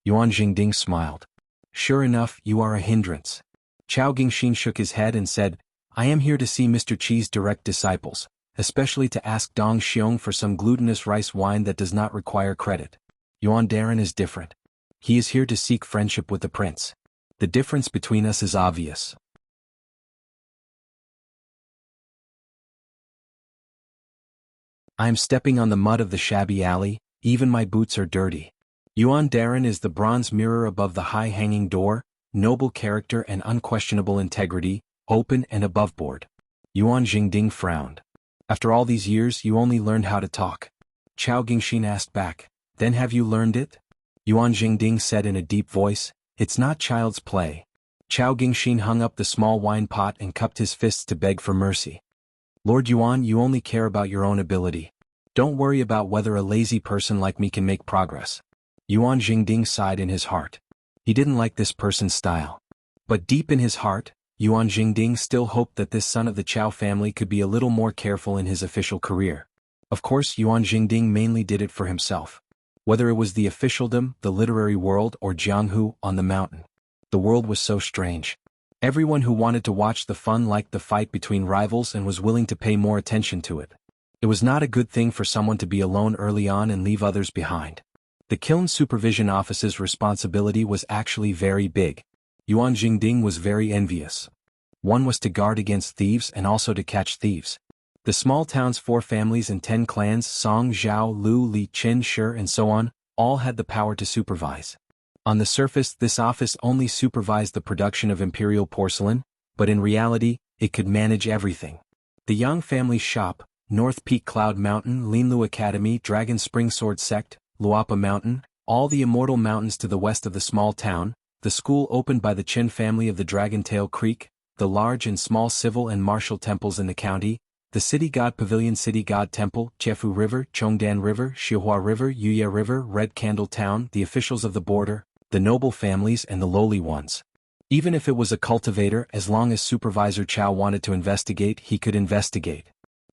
Yuan Jingding smiled. "Sure enough, you are a hindrance." Chao Gingxin shook his head and said, "I am here to see Mr. Chi's direct disciples, especially to ask Dong Xiong for some glutinous rice wine that does not require credit. Yuan Daren is different. He is here to seek friendship with the prince. The difference between us is obvious." "I am stepping on the mud of the shabby alley, even my boots are dirty." Yuan Daren is the bronze mirror above the high-hanging door, noble character and unquestionable integrity, open and aboveboard. Yuan Jingding frowned. "After all these years you only learned how to talk?" Chao Gingxin asked back, "Then have you learned it?" Yuan Jingding said in a deep voice, "It's not child's play." Chao Gingxin hung up the small wine pot and cupped his fists to beg for mercy. "Lord Yuan, you only care about your own ability. Don't worry about whether a lazy person like me can make progress." Yuan Jingding sighed in his heart. He didn't like this person's style. But deep in his heart, Yuan Jingding still hoped that this son of the Chao family could be a little more careful in his official career. Of course, Yuan Jingding mainly did it for himself. Whether it was the officialdom, the literary world, or Jianghu on the mountain, the world was so strange. Everyone who wanted to watch the fun liked the fight between rivals and was willing to pay more attention to it. It was not a good thing for someone to be alone early on and leave others behind. The kiln supervision office's responsibility was actually very big. Yuan Jingding was very envious. One was to guard against thieves and also to catch thieves. The small town's 4 families and 10 clans, Song, Zhao, Lu, Li, Qin, Shi, and so on, all had the power to supervise. On the surface, this office only supervised the production of imperial porcelain, but in reality, it could manage everything. The Yang family's shop, North Peak Cloud Mountain, Linlu Academy, Dragon Spring Sword Sect, Luapa Mountain, all the immortal mountains to the west of the small town, the school opened by the Qin family of the Dragon Tail Creek, the large and small civil and martial temples in the county, the City God Pavilion, City God Temple, Jefu River, Chongdan River, Xihua River, Yuya River, Red Candle Town, the officials of the border, the noble families and the lowly ones. Even if it was a cultivator, as long as Supervisor Chow wanted to investigate, he could investigate.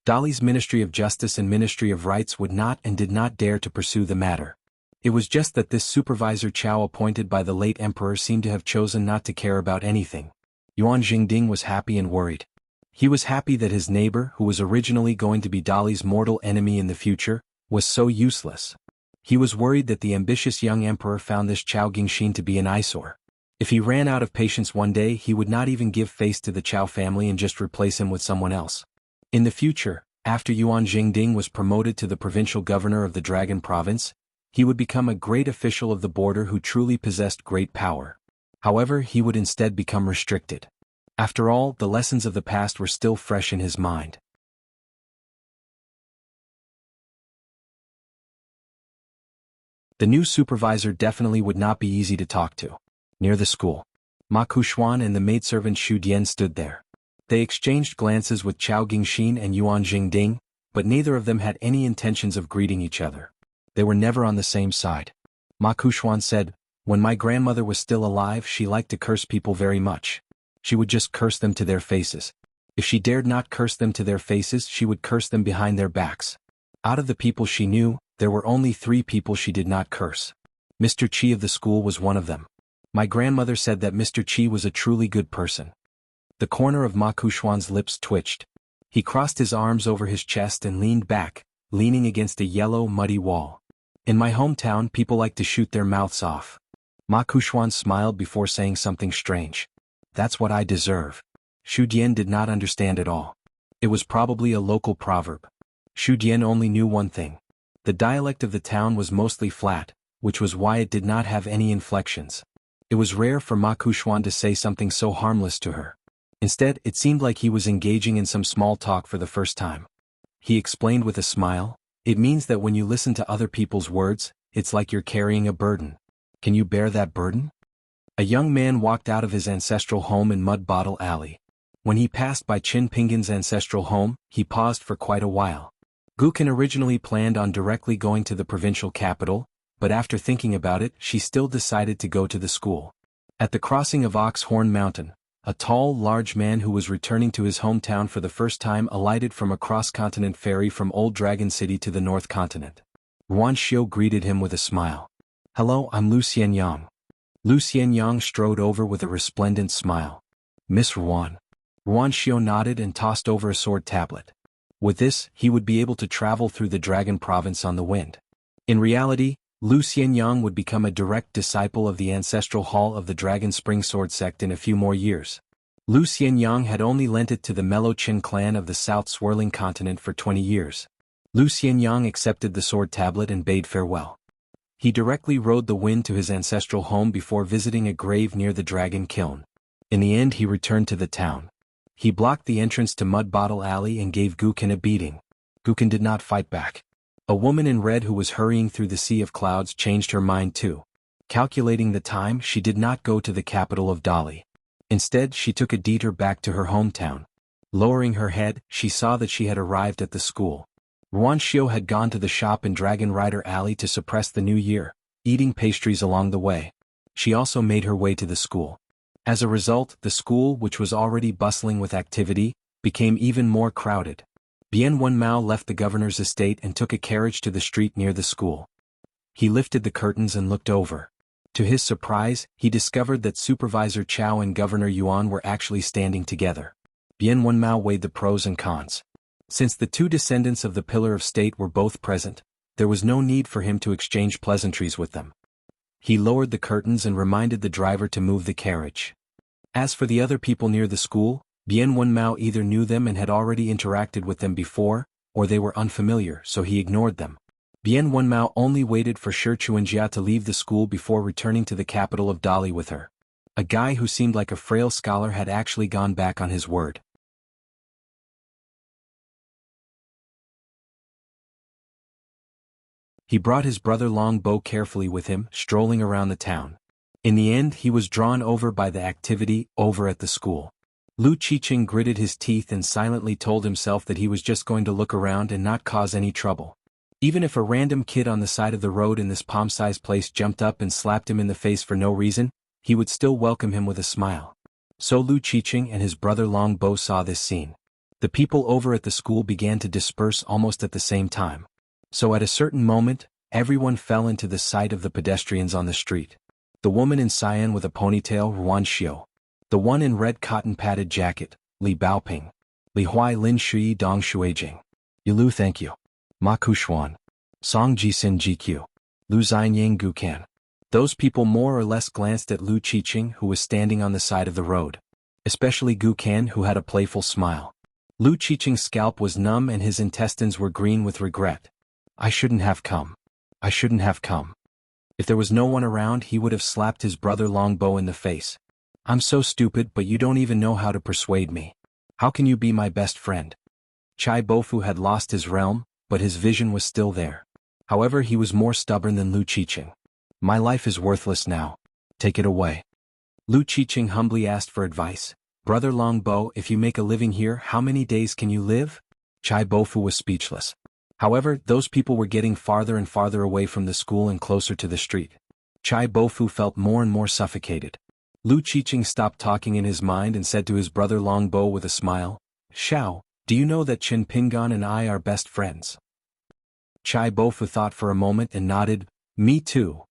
Dali's Ministry of Justice and Ministry of Rights would not and did not dare to pursue the matter. It was just that this Supervisor Chow appointed by the late emperor seemed to have chosen not to care about anything. Yuan Jingding was happy and worried. He was happy that his neighbor, who was originally going to be Dali's mortal enemy in the future, was so useless. He was worried that the ambitious young emperor found this Chao Gingxin to be an eyesore. If he ran out of patience one day, he would not even give face to the Chao family and just replace him with someone else. In the future, after Yuan Jingding was promoted to the provincial governor of the Dragon Province, he would become a great official of the border who truly possessed great power. However, he would instead become restricted. After all, the lessons of the past were still fresh in his mind. The new supervisor definitely would not be easy to talk to. Near the school, Ma Kuxuan and the maidservant Xu Dian stood there. They exchanged glances with Chao Gingxin and Yuan Jingding, but neither of them had any intentions of greeting each other. They were never on the same side. Ma Kuxuan said, "When my grandmother was still alive, she liked to curse people very much. She would just curse them to their faces. If she dared not curse them to their faces, she would curse them behind their backs. Out of the people she knew, there were only 3 people she did not curse. Mr. Qi of the school was one of them. My grandmother said that Mr. Qi was a truly good person." The corner of Ma Kuxuan's lips twitched. He crossed his arms over his chest and leaned back, leaning against a yellow, muddy wall. "In my hometown, people like to shoot their mouths off." Ma Kuxuan smiled before saying something strange. "That's what I deserve." Xu Dian did not understand at all. It was probably a local proverb. Xu Dian only knew one thing. The dialect of the town was mostly flat, which was why it did not have any inflections. It was rare for Ma Kuxuan to say something so harmless to her. Instead, it seemed like he was engaging in some small talk for the first time. He explained with a smile, "It means that when you listen to other people's words, it's like you're carrying a burden. Can you bear that burden?" A young man walked out of his ancestral home in Mud Bottle Alley. When he passed by Qin Pingan's ancestral home, he paused for quite a while. Gukin originally planned on directly going to the provincial capital, but after thinking about it, she still decided to go to the school. At the crossing of Ox Horn Mountain, a tall, large man who was returning to his hometown for the first time alighted from a cross-continent ferry from Old Dragon City to the North Continent. Ruan Xiu greeted him with a smile. "Hello, I'm Lu Xianyang." Lu Xianyang strode over with a resplendent smile. "Miss Ruan." Ruan Xiu nodded and tossed over a sword tablet. With this, he would be able to travel through the Dragon Province on the wind. In reality, Lu Xianyang would become a direct disciple of the ancestral hall of the Dragon Spring Sword Sect in a few more years. Lu Xianyang had only lent it to the Mellow Qin clan of the South Swirling Continent for 20 years. Lu Xianyang accepted the sword tablet and bade farewell. He directly rode the wind to his ancestral home before visiting a grave near the Dragon Kiln. In the end, he returned to the town. He blocked the entrance to Mud Bottle Alley and gave Gukin a beating. Gukin did not fight back. A woman in red who was hurrying through the sea of clouds changed her mind too. Calculating the time, she did not go to the capital of Dali. Instead, she took a detour back to her hometown. Lowering her head, she saw that she had arrived at the school. Ruan Xiu had gone to the shop in Dragon Rider Alley to suppress the new year, eating pastries along the way. She also made her way to the school. As a result, the school, which was already bustling with activity, became even more crowded. Bien Wen Mao left the governor's estate and took a carriage to the street near the school. He lifted the curtains and looked over. To his surprise, he discovered that Supervisor Chow and Governor Yuan were actually standing together. Bien Wenmao weighed the pros and cons. Since the two descendants of the Pillar of State were both present, there was no need for him to exchange pleasantries with them. He lowered the curtains and reminded the driver to move the carriage. As for the other people near the school, Bien Wenmao either knew them and had already interacted with them before, or they were unfamiliar, so he ignored them. Bien Wenmao only waited for Shi Chuanjia to leave the school before returning to the capital of Dali with her. A guy who seemed like a frail scholar had actually gone back on his word. He brought his brother Long Bo carefully with him, strolling around the town. In the end, he was drawn over by the activity over at the school. Lu Qiqing gritted his teeth and silently told himself that he was just going to look around and not cause any trouble. Even if a random kid on the side of the road in this palm-sized place jumped up and slapped him in the face for no reason, he would still welcome him with a smile. So Lu Qiqing and his brother Long Bo saw this scene. The people over at the school began to disperse almost at the same time. So at a certain moment, everyone fell into the sight of the pedestrians on the street. The woman in cyan with a ponytail, Ruan Xiu. The one in red cotton-padded jacket, Li Baoping. Li Huai Lin Shui Dong Shuijing. Yilu thank you. Ma Kushuan. Song Jisin GQ. Lu Xianyang Gukan. Those people more or less glanced at Lu Qiqing, who was standing on the side of the road. Especially Gukan, who had a playful smile. Lu Qiqing's scalp was numb and his intestines were green with regret. I shouldn't have come. I shouldn't have come. If there was no one around, he would have slapped his brother Long Bo in the face. I'm so stupid, but you don't even know how to persuade me. How can you be my best friend? Chai Bofu had lost his realm, but his vision was still there. However, he was more stubborn than Lu Qiqing. My life is worthless now. Take it away. Lu Qiqing humbly asked for advice. Brother Long Bo, if you make a living here, how many days can you live? Chai Bofu was speechless. However, those people were getting farther and farther away from the school and closer to the street. Chai Bofu felt more and more suffocated. Lu Qiqing stopped talking in his mind and said to his brother Long Bo with a smile, Xiao, do you know that Qin Pingan and I are best friends? Chai Bofu thought for a moment and nodded, me too.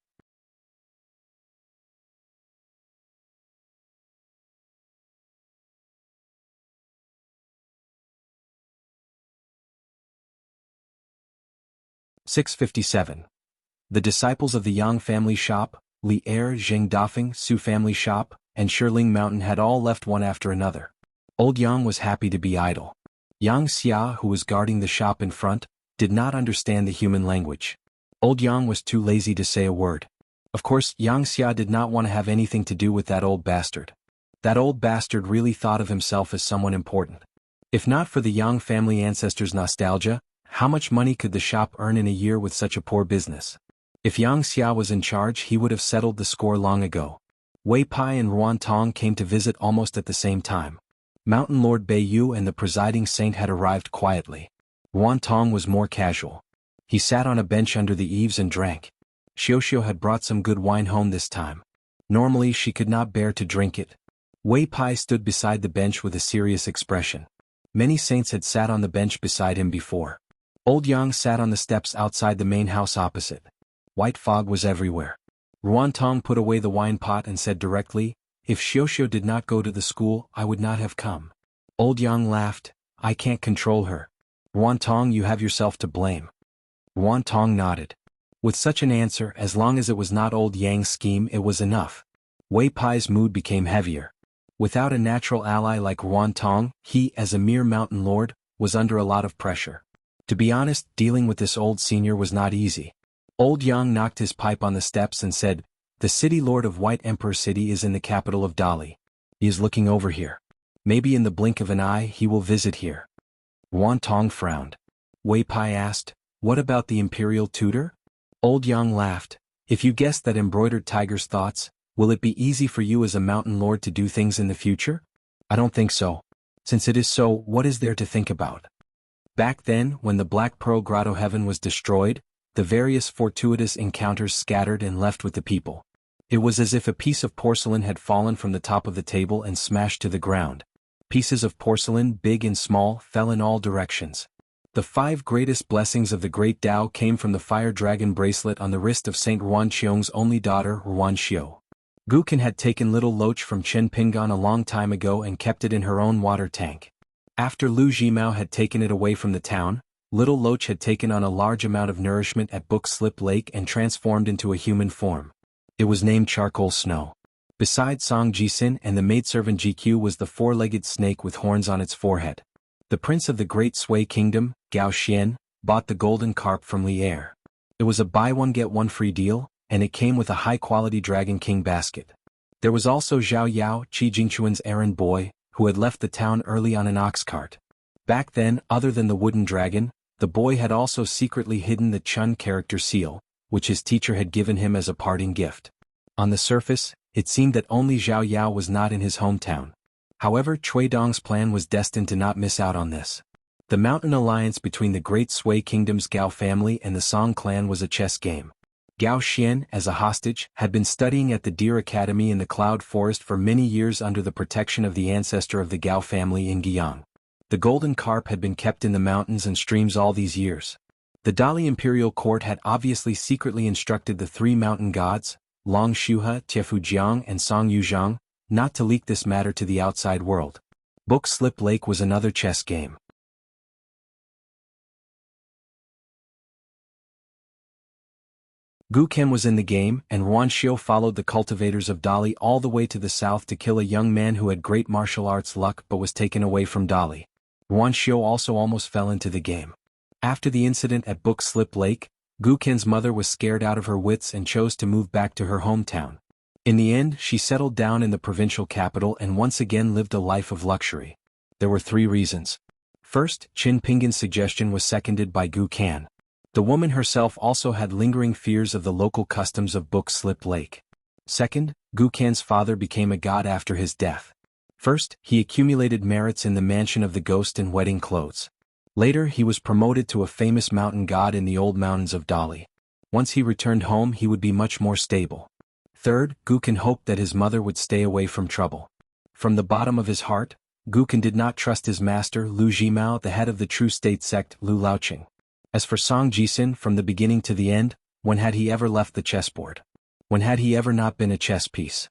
"657. The disciples of the Yang family shop, Li Er Zheng Dafeng Su family shop, and Shiling Mountain had all left one after another. Old Yang was happy to be idle. Yang Xia, who was guarding the shop in front, did not understand the human language. Old Yang was too lazy to say a word. Of course, Yang Xia did not want to have anything to do with that old bastard. That old bastard really thought of himself as someone important. If not for the Yang family ancestors' nostalgia, how much money could the shop earn in a year with such a poor business? If Yang Xia was in charge, he would have settled the score long ago. Wei Pai and Ruan Tong came to visit almost at the same time. Mountain Lord Bei Yu and the presiding saint had arrived quietly. Ruan Tong was more casual. He sat on a bench under the eaves and drank. Xiuxiu had brought some good wine home this time. Normally she could not bear to drink it. Wei Pai stood beside the bench with a serious expression. Many saints had sat on the bench beside him before. Old Yang sat on the steps outside the main house opposite. White fog was everywhere. Ruan Tong put away the wine pot and said directly, if Xiuxiu did not go to the school, I would not have come. Old Yang laughed, I can't control her. Ruan Tong, you have yourself to blame. Ruan Tong nodded. With such an answer, as long as it was not Old Yang's scheme, it was enough. Wei Pai's mood became heavier. Without a natural ally like Ruan Tong, he, as a mere mountain lord, was under a lot of pressure. To be honest, dealing with this old senior was not easy. Old Yang knocked his pipe on the steps and said, the city lord of White Emperor City is in the capital of Dali. He is looking over here. Maybe in the blink of an eye he will visit here. Ruan Tong frowned. Wei Pai asked, what about the imperial tutor? Old Yang laughed, if you guessed that embroidered tiger's thoughts, will it be easy for you as a mountain lord to do things in the future? I don't think so. Since it is so, what is there to think about? Back then, when the Black Pearl Grotto heaven was destroyed, the various fortuitous encounters scattered and left with the people. It was as if a piece of porcelain had fallen from the top of the table and smashed to the ground. Pieces of porcelain, big and small, fell in all directions. The 5 greatest blessings of the Great Tao came from the fire dragon bracelet on the wrist of Saint Ruan Xiong's only daughter, Ruan Xiu. Guqin had taken little Loach from Chen Pingan a long time ago and kept it in her own water tank. After Lu Jimao had taken it away from the town, little Loach had taken on a large amount of nourishment at Book Slip Lake and transformed into a human form. It was named Charcoal Snow. Beside Song Jisin and the maidservant GQ was the 4-legged snake with horns on its forehead. The prince of the Great Sui Kingdom, Gao Xian, bought the golden carp from Li Er. It was a buy-one-get-one free deal, and it came with a high-quality Dragon King basket. There was also Zhao Yao, Qi Jingchuan's errand boy, who had left the town early on an ox cart. Back then, other than the wooden dragon, the boy had also secretly hidden the Chun character seal, which his teacher had given him as a parting gift. On the surface, it seemed that only Zhao Yao was not in his hometown. However, Cui Dong's plan was destined to not miss out on this. The mountain alliance between the Great Sui Kingdom's Gao family and the Song clan was a chess game. Gao Xian, as a hostage, had been studying at the Deer Academy in the Cloud Forest for many years under the protection of the ancestor of the Gao family in Guiyang. The golden carp had been kept in the mountains and streams all these years. The Dali imperial court had obviously secretly instructed the 3 mountain gods, Long Shuhe, Tiefujiang and Song Yuzhang, not to leak this matter to the outside world. Book Slip Lake was another chess game. Gu Ken was in the game, and Ruan Xiu followed the cultivators of Dali all the way to the south to kill a young man who had great martial arts luck but was taken away from Dali. Ruan Xiu also almost fell into the game. After the incident at Book Slip Lake, Gu Ken's mother was scared out of her wits and chose to move back to her hometown. In the end, she settled down in the provincial capital and once again lived a life of luxury. There were 3 reasons. First, Qin Pingan's suggestion was seconded by Gu Ken. The woman herself also had lingering fears of the local customs of Book Slip Lake. Second, Gu Ken's father became a god after his death. First, he accumulated merits in the mansion of the ghost and wedding clothes. Later, he was promoted to a famous mountain god in the old mountains of Dali. Once he returned home, he would be much more stable. Third, Gu Ken hoped that his mother would stay away from trouble. From the bottom of his heart, Gu Ken did not trust his master Lu Jimao, the head of the true state sect Lu Laoqing. As for Song Jisin, from the beginning to the end, when had he ever left the chessboard? When had he ever not been a chess piece?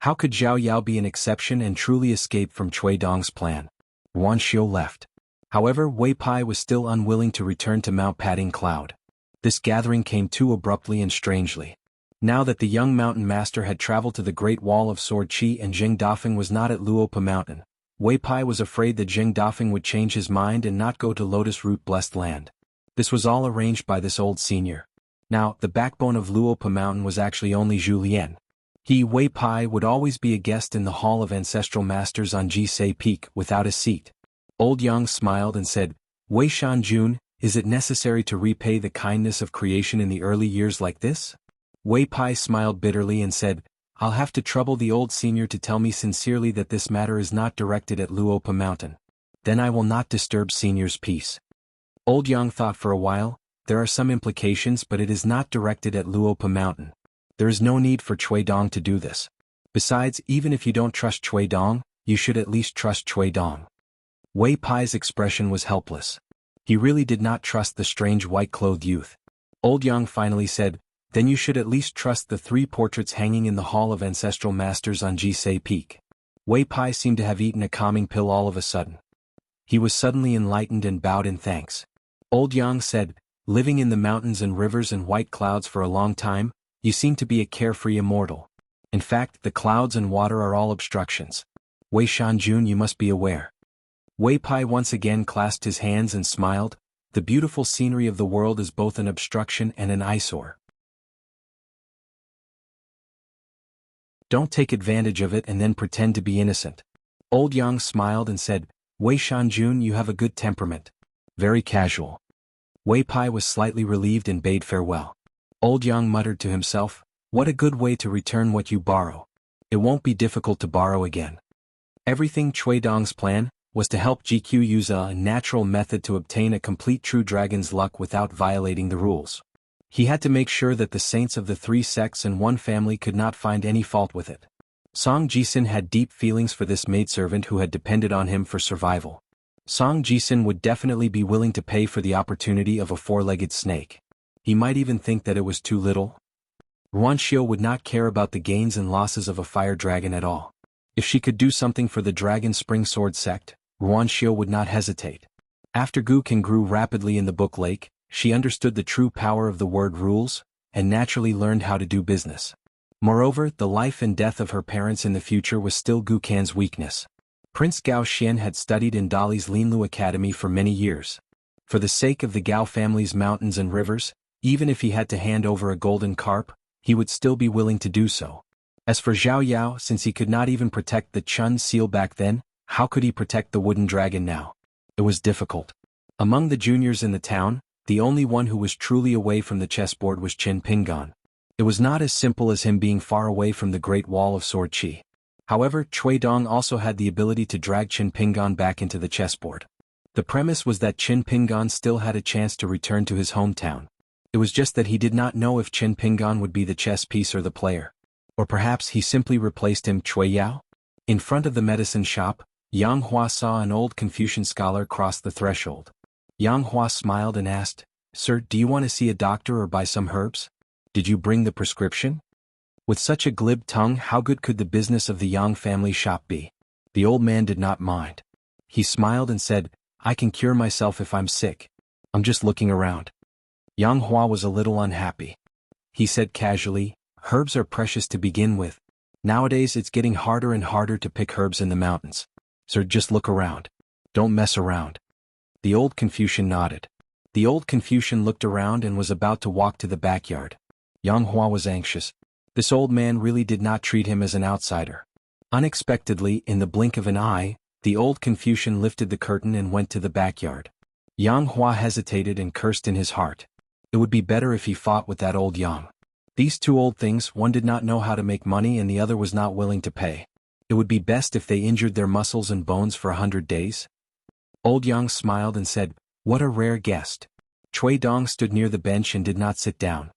How could Zhao Yao be an exception and truly escape from Cui Dong's plan? Ruan Xiu left. However, Wei Pai was still unwilling to return to Mount Padding Cloud. This gathering came too abruptly and strangely. Now that the young mountain master had traveled to the Great Wall of Sword Qi and Zheng Dafeng was not at Luopa Mountain, Wei Pai was afraid that Zheng Dafeng would change his mind and not go to Lotus Root Blessed Land. This was all arranged by this old senior. Now, the backbone of Luopa Mountain was actually only Zhu Lian. He, Wei Pai, would always be a guest in the Hall of Ancestral Masters on Jisei Peak without a seat. Old Yang smiled and said, Wei Shanjun, is it necessary to repay the kindness of creation in the early years like this? Wei Pai smiled bitterly and said, I'll have to trouble the old senior to tell me sincerely that this matter is not directed at Luopa Mountain. Then I will not disturb senior's peace. Old Yang thought for a while, there are some implications but it is not directed at Luopa Mountain. There is no need for Cui Dong to do this. Besides, even if you don't trust Cui Dong, you should at least trust Cui Dong. Wei Pai's expression was helpless. He really did not trust the strange white-clothed youth. Old Yang finally said, then you should at least trust the 3 portraits hanging in the Hall of Ancestral Masters on Jisei Peak. Wei Pai seemed to have eaten a calming pill all of a sudden. He was suddenly enlightened and bowed in thanks. Old Yang said, living in the mountains and rivers and white clouds for a long time, you seem to be a carefree immortal. In fact, the clouds and water are all obstructions. Wei Shanjun, you must be aware. Wei Pai once again clasped his hands and smiled. The beautiful scenery of the world is both an obstruction and an eyesore. Don't take advantage of it and then pretend to be innocent. Old Yang smiled and said, Wei Shanjun, you have a good temperament. Very casual. Wei Pai was slightly relieved and bade farewell. Old Yang muttered to himself, what a good way to return what you borrow. It won't be difficult to borrow again. Everything Cui Dong's plan was to help GQ use a natural method to obtain a complete true dragon's luck without violating the rules. He had to make sure that the saints of the 3 sects and 1 family could not find any fault with it. Song Jisin had deep feelings for this maidservant who had depended on him for survival. Song Jisun would definitely be willing to pay for the opportunity of a four-legged snake. He might even think that it was too little. Ruanxiu would not care about the gains and losses of a fire dragon at all. If she could do something for the Dragon Spring Sword sect, Ruanxiu would not hesitate. After Gu King grew rapidly in the Book Lake, she understood the true power of the word rules, and naturally learned how to do business. Moreover, the life and death of her parents in the future was still Gu Kan's weakness. Prince Gao Xian had studied in Dali's Linlu Academy for many years. For the sake of the Gao family's mountains and rivers, even if he had to hand over a golden carp, he would still be willing to do so. As for Zhao Yao, since he could not even protect the Chun seal back then, how could he protect the wooden dragon now? It was difficult. Among the juniors in the town, the only one who was truly away from the chessboard was Qin Pingan. It was not as simple as him being far away from the Great Wall of Sword Qi. However, Cui Dong also had the ability to drag Qin Pingan back into the chessboard. The premise was that Qin Pingan still had a chance to return to his hometown. It was just that he did not know if Qin Pingan would be the chess piece or the player. Or perhaps he simply replaced him. Cui Yao? In front of the medicine shop, Yang Hua saw an old Confucian scholar cross the threshold. Yang Hua smiled and asked, "Sir, do you want to see a doctor or buy some herbs? Did you bring the prescription?" With such a glib tongue, how good could the business of the Yang family shop be? The old man did not mind. He smiled and said, "I can cure myself if I'm sick. I'm just looking around." Yang Hua was a little unhappy. He said casually, "Herbs are precious to begin with. Nowadays it's getting harder and harder to pick herbs in the mountains. So just look around. Don't mess around." The old Confucian nodded. The old Confucian looked around and was about to walk to the backyard. Yang Hua was anxious. This old man really did not treat him as an outsider. Unexpectedly, in the blink of an eye, the old Confucian lifted the curtain and went to the backyard. Yang Hua hesitated and cursed in his heart. It would be better if he fought with that old Yang. These two old things, one did not know how to make money and the other was not willing to pay. It would be best if they injured their muscles and bones for 100 days. Old Yang smiled and said, "What a rare guest." Cui Dong stood near the bench and did not sit down.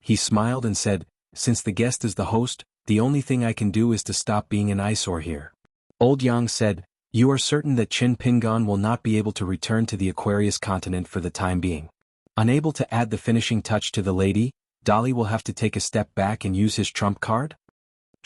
He smiled and said, "Since the guest is the host, the only thing I can do is to stop being an eyesore here." Old Yang said, "You are certain that Qin Pingan will not be able to return to the Aquarius continent for the time being? Unable to add the finishing touch to the lady, Dali will have to take a step back and use his trump card?"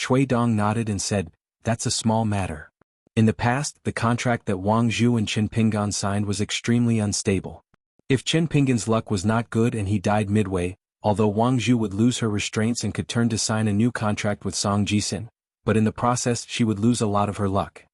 Cui Dong nodded and said, "That's a small matter. In the past, the contract that Wang Zhu and Qin Pingan signed was extremely unstable. If Qin Pingan's luck was not good and he died midway, although Wang Zhu would lose her restraints and could turn to sign a new contract with Song Jisun, but in the process she would lose a lot of her luck.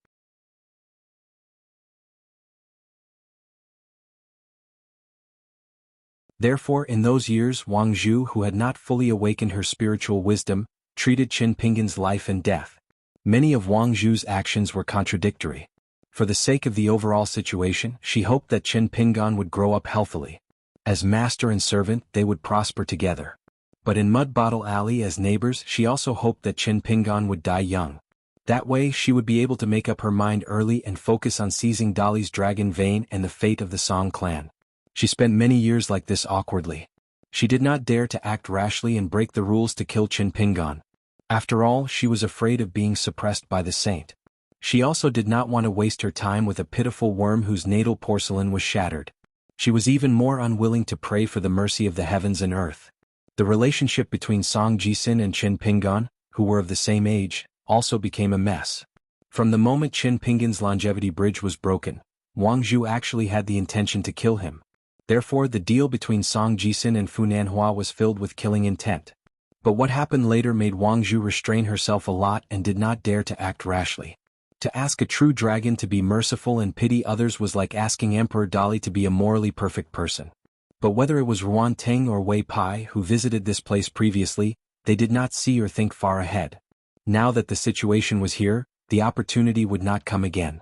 Therefore in those years Wang Zhu, who had not fully awakened her spiritual wisdom, treated Qin Pingan's life and death. Many of Wang Zhu's actions were contradictory. For the sake of the overall situation, she hoped that Qin Pingan would grow up healthily. As master and servant, they would prosper together. But in Mud Bottle Alley as neighbors, she also hoped that Qin Pingan would die young. That way she would be able to make up her mind early and focus on seizing Dali's dragon vein and the fate of the Song clan. She spent many years like this awkwardly. She did not dare to act rashly and break the rules to kill Qin Pingan. After all, she was afraid of being suppressed by the saint. She also did not want to waste her time with a pitiful worm whose natal porcelain was shattered. She was even more unwilling to pray for the mercy of the heavens and earth. The relationship between Song Jisun and Qin Pingan, who were of the same age, also became a mess. From the moment Qin Pingan's longevity bridge was broken, Wang Zhu actually had the intention to kill him. Therefore the deal between Song Jisun and Fu Nanhua was filled with killing intent. But what happened later made Wang Zhu restrain herself a lot and did not dare to act rashly. To ask a true dragon to be merciful and pity others was like asking Emperor Dali to be a morally perfect person. But whether it was Ruan Teng or Wei Pai who visited this place previously, they did not see or think far ahead. Now that the situation was here, the opportunity would not come again.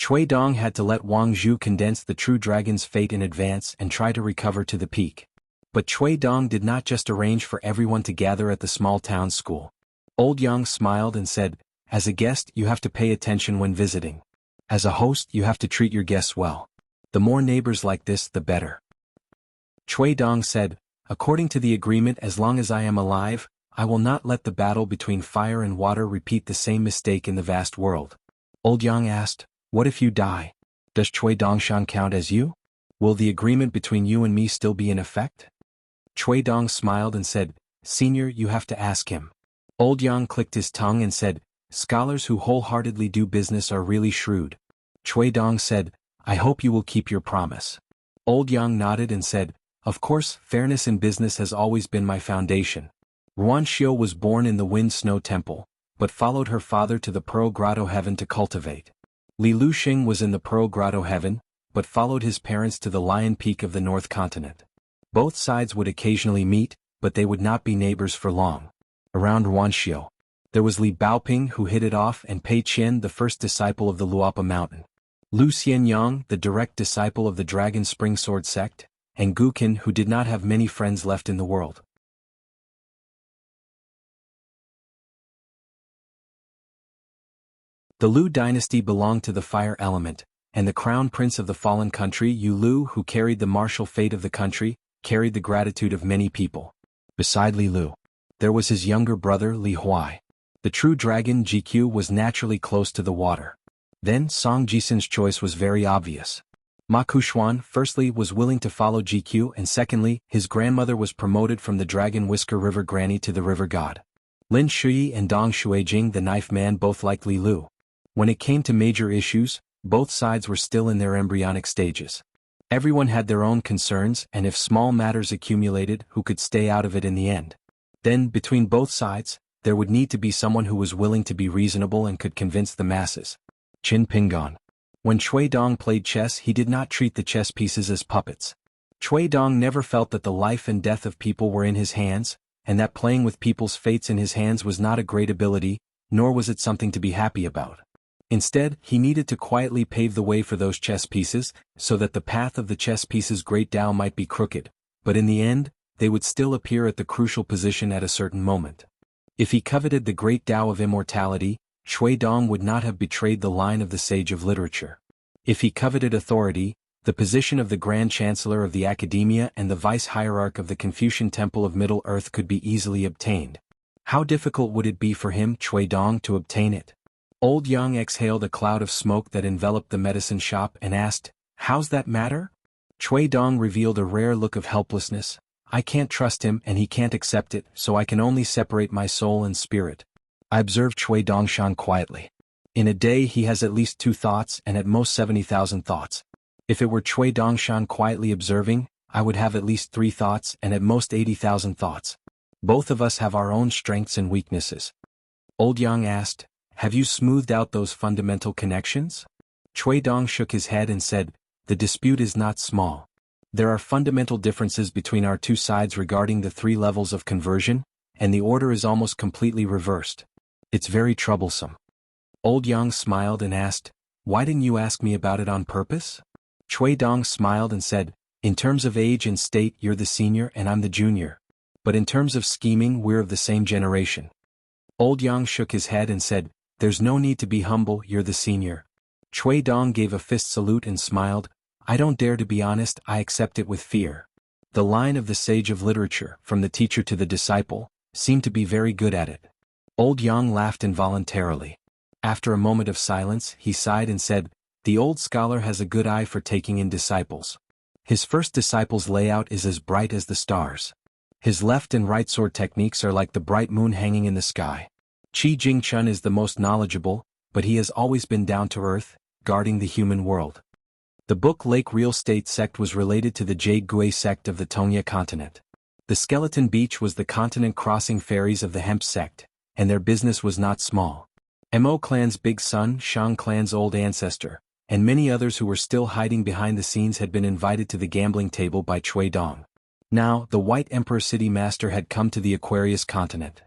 Cui Dong had to let Wang Zhu condense the true dragon's fate in advance and try to recover to the peak. But Cui Dong did not just arrange for everyone to gather at the small town school. Old Yang smiled and said, "As a guest you have to pay attention when visiting. As a host you have to treat your guests well. The more neighbors like this the better." Cui Dong said, "According to the agreement, as long as I am alive, I will not let the battle between fire and water repeat the same mistake in the vast world." Old Yang asked, "What if you die?" Does Chui Dongshan count as you? Will the agreement between you and me still be in effect? Chui Dong smiled and said, Senior, you have to ask him. Old Yang clicked his tongue and said, Scholars who wholeheartedly do business are really shrewd. Chui Dong said, I hope you will keep your promise. Old Yang nodded and said, Of course, fairness in business has always been my foundation. Ruan Xiu was born in the Wind Snow Temple, but followed her father to the Pearl Grotto Heaven to cultivate. Li Luxing was in the Pearl Grotto Heaven, but followed his parents to the Lion Peak of the North Continent. Both sides would occasionally meet, but they would not be neighbors for long. Around Ruanxiu, there was Li Baoping who hit it off and Pei Qian, the first disciple of the Luopa Mountain. Lu Xianyang, the direct disciple of the Dragon Spring Sword sect, and Gu Qin who did not have many friends left in the world. The Lu dynasty belonged to the fire element, and the crown prince of the fallen country Yu Lu, who carried the martial fate of the country, carried the gratitude of many people. Beside Li Lu, there was his younger brother Li Huai. The true dragon GQ was naturally close to the water. Then Song Jisun's choice was very obvious. Ma Kushuan, firstly, was willing to follow GQ, and secondly, his grandmother was promoted from the Dragon Whisker River Granny to the River God. Lin Shuyi and Dong Shuijing, the knife man, both liked Li Lu. When it came to major issues, both sides were still in their embryonic stages. Everyone had their own concerns, and if small matters accumulated, who could stay out of it in the end? Then, between both sides, there would need to be someone who was willing to be reasonable and could convince the masses. Qin Pingon. When Chui Dong played chess, he did not treat the chess pieces as puppets. Chui Dong never felt that the life and death of people were in his hands, and that playing with people's fates in his hands was not a great ability, nor was it something to be happy about. Instead, he needed to quietly pave the way for those chess pieces, so that the path of the chess pieces' great Tao might be crooked, but in the end, they would still appear at the crucial position at a certain moment. If he coveted the great Tao of immortality, Chui Dong would not have betrayed the line of the sage of literature. If he coveted authority, the position of the Grand Chancellor of the Academia and the Vice-Hierarch of the Confucian Temple of Middle Earth could be easily obtained. How difficult would it be for him, Chui Dong, to obtain it? Old Yang exhaled a cloud of smoke that enveloped the medicine shop and asked, How's that matter? Chui Dong revealed a rare look of helplessness. I can't trust him and he can't accept it, so I can only separate my soul and spirit. I observed Chui Dongshan quietly. In a day he has at least 2 thoughts and at most 70,000 thoughts. If it were Chui Dongshan quietly observing, I would have at least 3 thoughts and at most 80,000 thoughts. Both of us have our own strengths and weaknesses. Old Yang asked, Have you smoothed out those fundamental connections? Chui Dong shook his head and said, The dispute is not small. There are fundamental differences between our 2 sides regarding the 3 levels of conversion, and the order is almost completely reversed. It's very troublesome. Old Yang smiled and asked, Why didn't you ask me about it on purpose? Chui Dong smiled and said, In terms of age and state, you're the senior and I'm the junior. But in terms of scheming, we're of the same generation. Old Yang shook his head and said, There's no need to be humble, you're the senior. Chui Dong gave a fist salute and smiled, I don't dare to be honest, I accept it with fear. The line of the sage of literature, from the teacher to the disciple, seemed to be very good at it. Old Yang laughed involuntarily. After a moment of silence, he sighed and said, The old scholar has a good eye for taking in disciples. His first disciple's layout is as bright as the stars. His left and right sword techniques are like the bright moon hanging in the sky. Qi Jingchun is the most knowledgeable, but he has always been down to earth, guarding the human world. The Book Lake Real Estate sect was related to the Jade Gui sect of the Tongya continent. The Skeleton Beach was the continent crossing ferries of the Hemp sect, and their business was not small. Mo clan's big son, Shang clan's old ancestor, and many others who were still hiding behind the scenes had been invited to the gambling table by Chui Dong. Now, the White Emperor City Master had come to the Aquarius continent.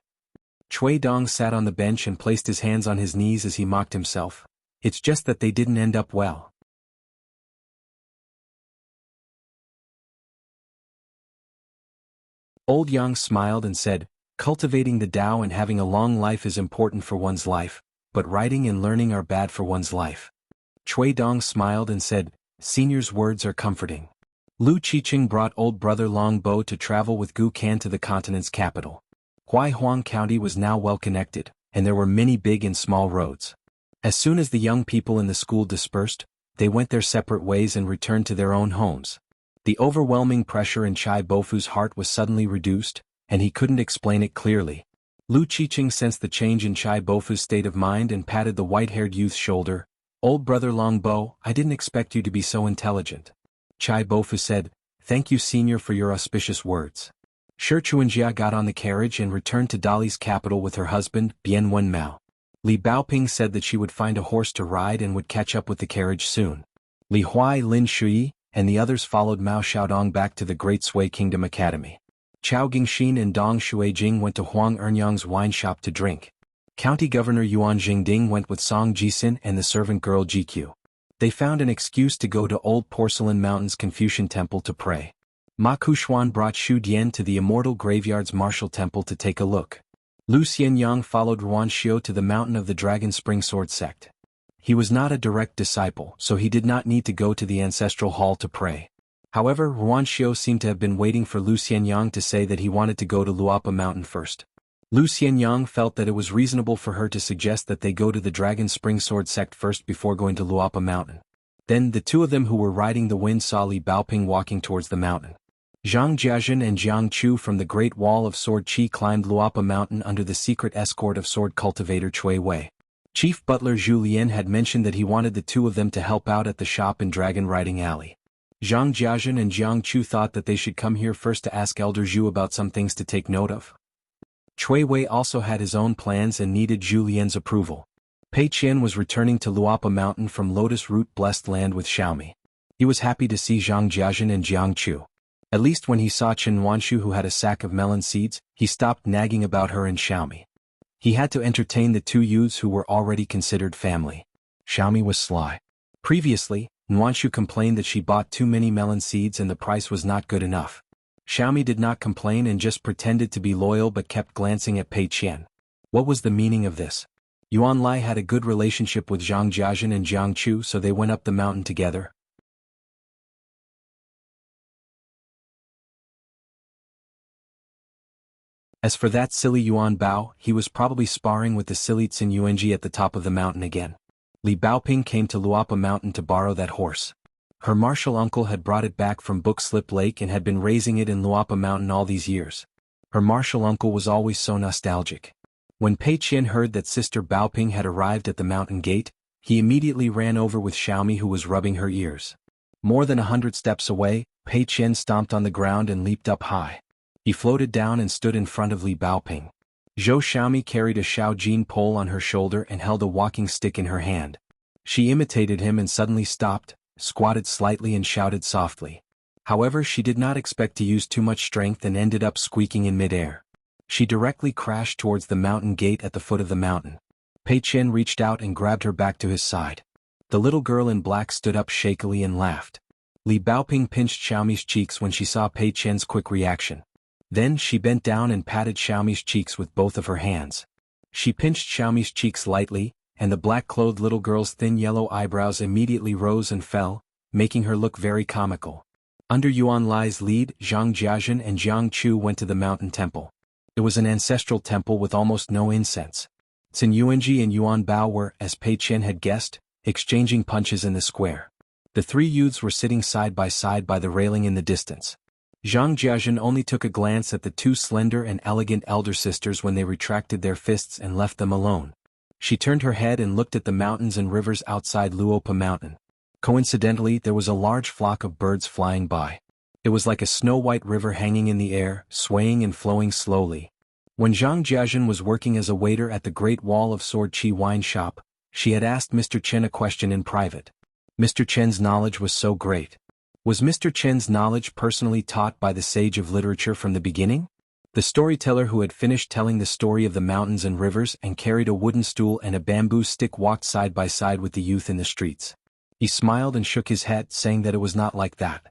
Chui Dong sat on the bench and placed his hands on his knees as he mocked himself. It's just that they didn't end up well. Old Yang smiled and said, Cultivating the Tao and having a long life is important for one's life, but writing and learning are bad for one's life. Chui Dong smiled and said, Senior's words are comforting. Lu Qiqing brought old brother Long Bo to travel with Gu Kan to the continent's capital. Huaihuang County was now well connected, and there were many big and small roads. As soon as the young people in the school dispersed, they went their separate ways and returned to their own homes. The overwhelming pressure in Chai Bofu's heart was suddenly reduced, and he couldn't explain it clearly. Lu Qiqing sensed the change in Chai Bofu's state of mind and patted the white-haired youth's shoulder. "Old brother Longbo, I didn't expect you to be so intelligent." Chai Bofu said, "Thank you, senior, for your auspicious words." Shi Chuanjia got on the carriage and returned to Dali's capital with her husband, Bian Wenmao. Li Baoping said that she would find a horse to ride and would catch up with the carriage soon. Li Huai, Lin Shui, and the others followed Mao Xiaodong back to the Great Sui Kingdom Academy. Chao Gingxin and Dong Shuijing went to Huang Ernyang's wine shop to drink. County Governor Yuan Jingding went with Song Jisin and the servant girl GQ. They found an excuse to go to Old Porcelain Mountain's Confucian Temple to pray. Ma Kushuan brought Xu Dian to the Immortal Graveyard's Martial Temple to take a look. Lu Xianyang followed Ruan Xiu to the Mountain of the Dragon Spring Sword Sect. He was not a direct disciple, so he did not need to go to the ancestral hall to pray. However, Ruan Xiu seemed to have been waiting for Lu Xianyang to say that he wanted to go to Luapa Mountain first. Lu Xianyang felt that it was reasonable for her to suggest that they go to the Dragon Spring Sword Sect first before going to Luapa Mountain. Then the two of them who were riding the wind saw Li Baoping walking towards the mountain. Zhang Jiajun and Jiang Chu from the Great Wall of Sword Qi climbed Luapa Mountain under the secret escort of sword cultivator Cui Wei. Chief Butler Zhu Lian had mentioned that he wanted the two of them to help out at the shop in Dragon Riding Alley. Zhang Jiajun and Jiang Chu thought that they should come here first to ask Elder Zhu about some things to take note of. Cui Wei also had his own plans and needed Zhu Lian's approval. Pei Qian was returning to Luapa Mountain from Lotus Root Blessed Land with Xiaomi. He was happy to see Zhang Jiajun and Jiang Chu. At least when he saw Chen Wanshu, who had a sack of melon seeds, he stopped nagging about her and Xiaomi. He had to entertain the two youths who were already considered family. Xiaomi was sly. Previously, Nwanshu complained that she bought too many melon seeds and the price was not good enough. Xiaomi did not complain and just pretended to be loyal but kept glancing at Pei Qian. What was the meaning of this? Yuan Lai had a good relationship with Zhang Jiajun and Jiang Chu, so they went up the mountain together. As for that silly Yuan Bao, he was probably sparring with the silly Tsin Yuanji at the top of the mountain again. Li Baoping came to Luapa Mountain to borrow that horse. Her martial uncle had brought it back from Bookslip Lake and had been raising it in Luapa Mountain all these years. Her martial uncle was always so nostalgic. When Pei Qian heard that Sister Baoping had arrived at the mountain gate, he immediately ran over with Xiaomi, who was rubbing her ears. More than 100 steps away, Pei Qian stomped on the ground and leaped up high. He floated down and stood in front of Li Baoping. Zhou Xiaomi carried a Shaojin pole on her shoulder and held a walking stick in her hand. She imitated him and suddenly stopped, squatted slightly and shouted softly. However, she did not expect to use too much strength and ended up squeaking in midair. She directly crashed towards the mountain gate at the foot of the mountain. Pei Qian reached out and grabbed her back to his side. The little girl in black stood up shakily and laughed. Li Baoping pinched Xiaomi's cheeks when she saw Pei Qian's quick reaction. Then she bent down and patted Xiaomi's cheeks with both of her hands. She pinched Xiaomi's cheeks lightly, and the black-clothed little girl's thin yellow eyebrows immediately rose and fell, making her look very comical. Under Yuan Lai's lead, Zhang Jiajun and Jiang Chu went to the mountain temple. It was an ancestral temple with almost no incense. Tsin Yuanji and Yuan Bao were, as Pei Qian had guessed, exchanging punches in the square. The three youths were sitting side by the railing in the distance. Zhang Jiajun only took a glance at the two slender and elegant elder sisters when they retracted their fists and left them alone. She turned her head and looked at the mountains and rivers outside Luopa Mountain. Coincidentally, there was a large flock of birds flying by. It was like a snow-white river hanging in the air, swaying and flowing slowly. When Zhang Jiajun was working as a waiter at the Great Wall of Sword Qi wine shop, she had asked Mr. Chen a question in private. Mr. Chen's knowledge was so great. Was Mr. Chen's knowledge personally taught by the sage of literature from the beginning? The storyteller who had finished telling the story of the mountains and rivers and carried a wooden stool and a bamboo stick walked side by side with the youth in the streets. He smiled and shook his head, saying that it was not like that.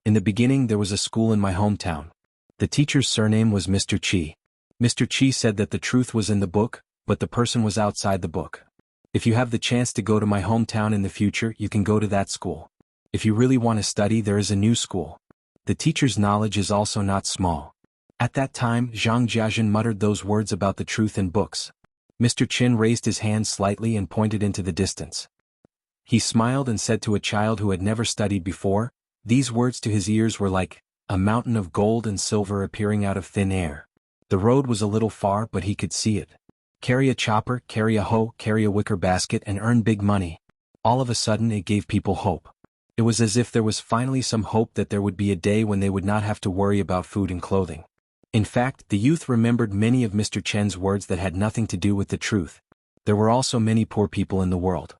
In the beginning there was a school in my hometown. The teacher's surname was Mr. Qi. Mr. Qi said that the truth was in the book, but the person was outside the book. If you have the chance to go to my hometown in the future, you can go to that school. If you really want to study, there is a new school. The teacher's knowledge is also not small. At that time, Zhang Jiajun muttered those words about the truth in books. Mr. Qin raised his hand slightly and pointed into the distance. He smiled and said to a child who had never studied before, these words to his ears were like a mountain of gold and silver appearing out of thin air. The road was a little far but he could see it. Carry a chopper, carry a hoe, carry a wicker basket and earn big money. All of a sudden it gave people hope. It was as if there was finally some hope that there would be a day when they would not have to worry about food and clothing. In fact, the youth remembered many of Mr. Chen's words that had nothing to do with the truth. There were also many poor people in the world.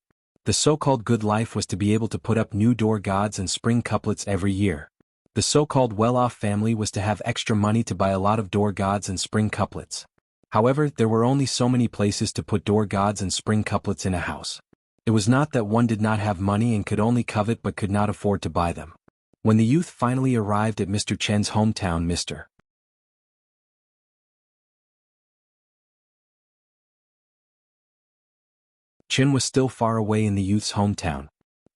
The so-called good life was to be able to put up new door gods and spring couplets every year. The so-called well-off family was to have extra money to buy a lot of door gods and spring couplets. However, there were only so many places to put door gods and spring couplets in a house. It was not that one did not have money and could only covet but could not afford to buy them. When the youth finally arrived at Mr. Chen's hometown, Mr. Chen was still far away in the youth's hometown,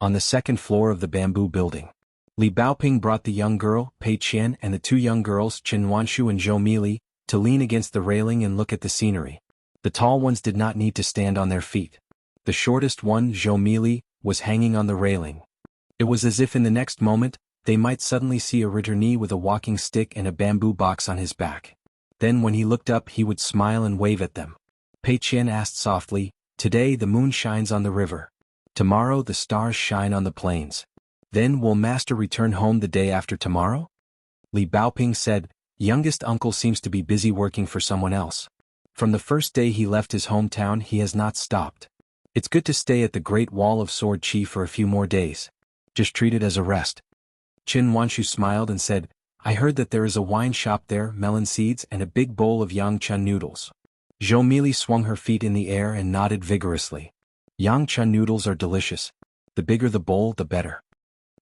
on the second floor of the bamboo building. Li Baoping brought the young girl, Pei Qian, and the two young girls, Chen Wanshu and Zhou Mili, to lean against the railing and look at the scenery. The tall ones did not need to stand on their feet. The shortest one, Zhou Mili, was hanging on the railing. It was as if in the next moment, they might suddenly see a returnee with a walking stick and a bamboo box on his back. Then when he looked up he would smile and wave at them. Pei Qian asked softly, "Today the moon shines on the river. Tomorrow the stars shine on the plains. Then will master return home the day after tomorrow?" Li Baoping said, "Youngest uncle seems to be busy working for someone else. From the first day he left his hometown he has not stopped. It's good to stay at the Great Wall of Sword Qi for a few more days. Just treat it as a rest." Chen Wanshu smiled and said, "I heard that there is a wine shop there, melon seeds and a big bowl of Yangchun noodles." Zhou Mili swung her feet in the air and nodded vigorously. "Yangchun noodles are delicious. The bigger the bowl the better."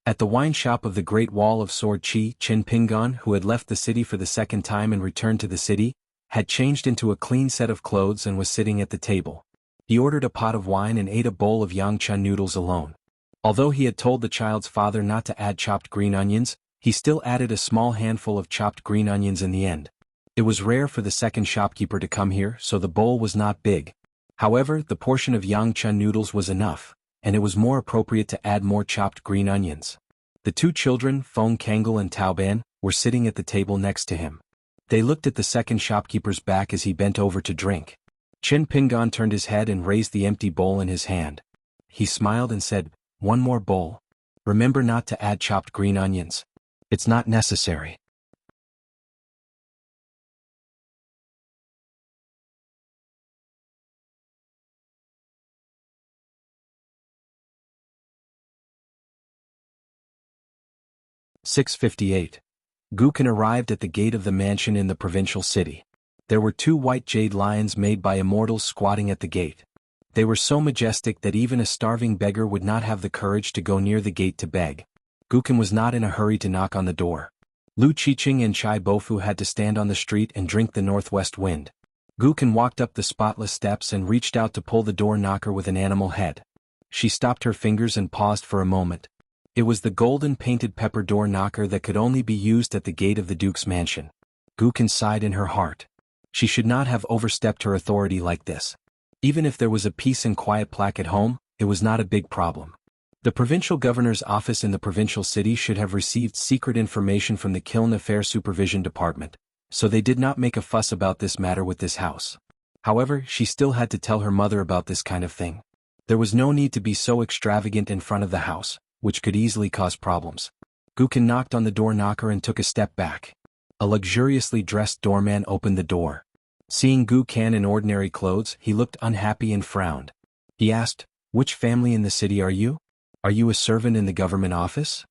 At the wine shop of the Great Wall of Sword Qi, Chen Pingon, who had left the city for the second time and returned to the city, had changed into a clean set of clothes and was sitting at the table. He ordered a pot of wine and ate a bowl of Yangchun noodles alone. Although he had told the child's father not to add chopped green onions, he still added a small handful of chopped green onions in the end. It was rare for the second shopkeeper to come here, so the bowl was not big. However, the portion of Yangchun noodles was enough, and it was more appropriate to add more chopped green onions. The two children, Feng Kangel and Taoban, were sitting at the table next to him. They looked at the second shopkeeper's back as he bent over to drink. Chen Pingon turned his head and raised the empty bowl in his hand. He smiled and said, "One more bowl. Remember not to add chopped green onions. It's not necessary." "658. Gukin arrived at the gate of the mansion in the provincial city. There were two white jade lions made by immortals squatting at the gate. They were so majestic that even a starving beggar would not have the courage to go near the gate to beg. Gukin was not in a hurry to knock on the door. Lu Qiqing and Chai Bofu had to stand on the street and drink the northwest wind. Gukin walked up the spotless steps and reached out to pull the door knocker with an animal head. She stopped her fingers and paused for a moment. It was the golden-painted pepper door knocker that could only be used at the gate of the Duke's mansion. Gukin sighed in her heart. She should not have overstepped her authority like this. Even if there was a peace and quiet plaque at home, it was not a big problem. The provincial governor's office in the provincial city should have received secret information from the Kiln Affairs Supervision Department, so they did not make a fuss about this matter with this house. However, she still had to tell her mother about this kind of thing. There was no need to be so extravagant in front of the house, which could easily cause problems. Gukin knocked on the door knocker and took a step back. A luxuriously dressed doorman opened the door. Seeing Gukin in ordinary clothes, he looked unhappy and frowned. He asked, "Which family in the city are you? Are you a servant in the government office?"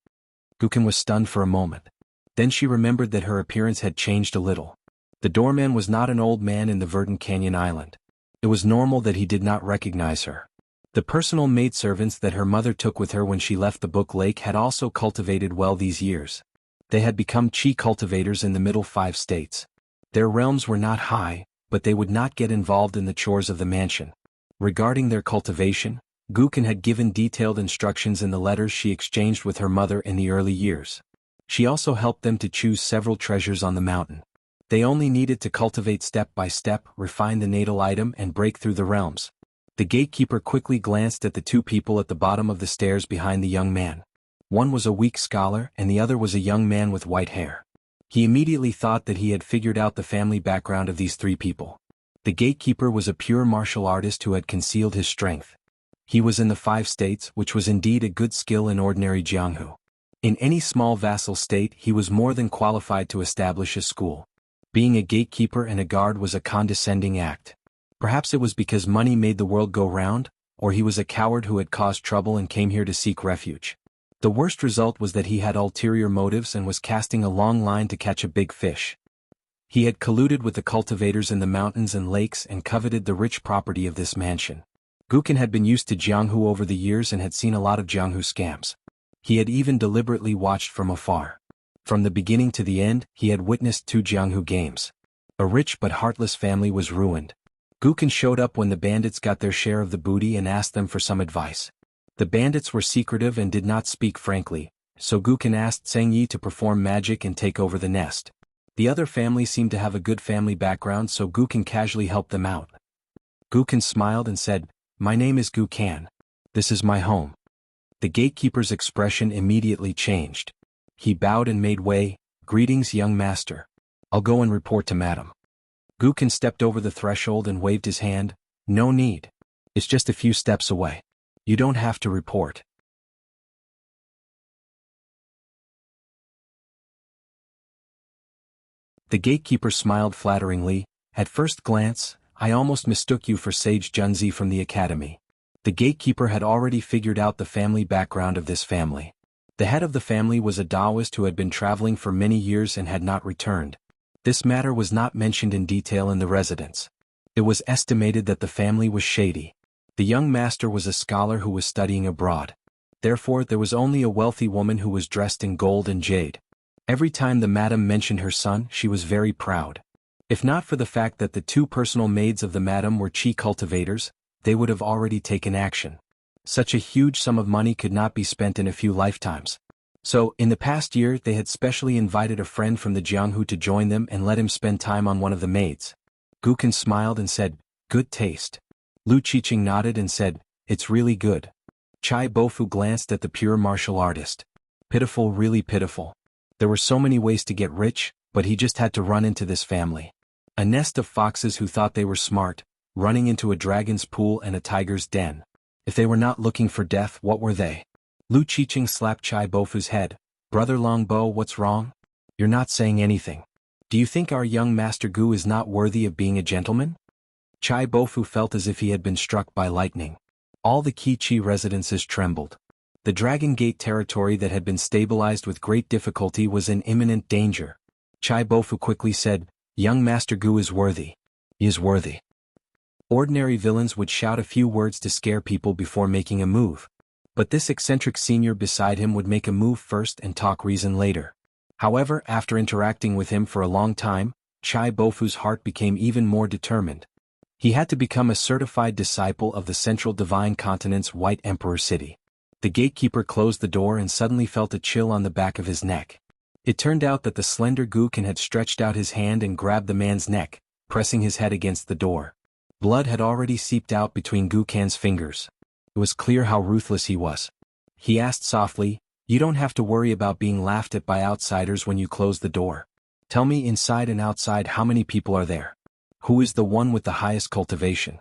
Gukin was stunned for a moment. Then she remembered that her appearance had changed a little. The doorman was not an old man in the Verdant Canyon Island. It was normal that he did not recognize her. The personal maidservants that her mother took with her when she left the Book Lake had also cultivated well these years. They had become qi cultivators in the middle 5 states. Their realms were not high, but they would not get involved in the chores of the mansion. Regarding their cultivation, Gukin had given detailed instructions in the letters she exchanged with her mother in the early years. She also helped them to choose several treasures on the mountain. They only needed to cultivate step by step, refine the natal item and break through the realms. The gatekeeper quickly glanced at the two people at the bottom of the stairs behind the young man. One was a weak scholar and the other was a young man with white hair. He immediately thought that he had figured out the family background of these three people. The gatekeeper was a pure martial artist who had concealed his strength. He was in the 5 states, which was indeed a good skill in ordinary Jianghu. In any small vassal state he was more than qualified to establish a school. Being a gatekeeper and a guard was a condescending act. Perhaps it was because money made the world go round, or he was a coward who had caused trouble and came here to seek refuge. The worst result was that he had ulterior motives and was casting a long line to catch a big fish. He had colluded with the cultivators in the mountains and lakes and coveted the rich property of this mansion. Gukin had been used to Jianghu over the years and had seen a lot of Jianghu scams. He had even deliberately watched from afar. From the beginning to the end, he had witnessed 2 Jianghu games. A rich but heartless family was ruined. Gukin showed up when the bandits got their share of the booty and asked them for some advice. The bandits were secretive and did not speak frankly, so Gukin asked Zheng Yi to perform magic and take over the nest. The other family seemed to have a good family background, so Gukin casually helped them out. Gukin smiled and said, "My name is Gu Kan. This is my home." The gatekeeper's expression immediately changed. He bowed and made way. "Greetings, young master. I'll go and report to madam." Gukin stepped over the threshold and waved his hand. "No need. It's just a few steps away. You don't have to report." The gatekeeper smiled flatteringly. "At first glance, I almost mistook you for Sage Junzi from the academy." The gatekeeper had already figured out the family background of this family. The head of the family was a Taoist who had been traveling for many years and had not returned. This matter was not mentioned in detail in the residence. It was estimated that the family was shady. The young master was a scholar who was studying abroad. Therefore there was only a wealthy woman who was dressed in gold and jade. Every time the madam mentioned her son, she was very proud. If not for the fact that the 2 personal maids of the madam were chi cultivators, they would have already taken action. Such a huge sum of money could not be spent in a few lifetimes. So, in the past year they had specially invited a friend from the Jianghu to join them and let him spend time on one of the maids. Gukin smiled and said, "Good taste." Lu Qiqing nodded and said, "It's really good." Chai Bofu glanced at the pure martial artist. Pitiful, really pitiful. There were so many ways to get rich, but he just had to run into this family. A nest of foxes who thought they were smart, running into a dragon's pool and a tiger's den. If they were not looking for death, what were they? Lu Qiqing slapped Chai Bofu's head. "Brother Longbo, what's wrong? You're not saying anything. Do you think our young Master Gu is not worthy of being a gentleman?" Chai Bofu felt as if he had been struck by lightning. All the Qi residences trembled. The Dragon Gate territory that had been stabilized with great difficulty was in imminent danger. Chai Bofu quickly said, "Young Master Gu is worthy. He is worthy." Ordinary villains would shout a few words to scare people before making a move. But this eccentric senior beside him would make a move first and talk reason later. However, after interacting with him for a long time, Chai Bofu's heart became even more determined. He had to become a certified disciple of the Central Divine Continent's White Emperor City. The gatekeeper closed the door and suddenly felt a chill on the back of his neck. It turned out that the slender Gukin had stretched out his hand and grabbed the man's neck, pressing his head against the door. Blood had already seeped out between Gukan's fingers. It was clear how ruthless he was. He asked softly, "You don't have to worry about being laughed at by outsiders when you close the door. Tell me inside and outside how many people are there. Who is the one with the highest cultivation?"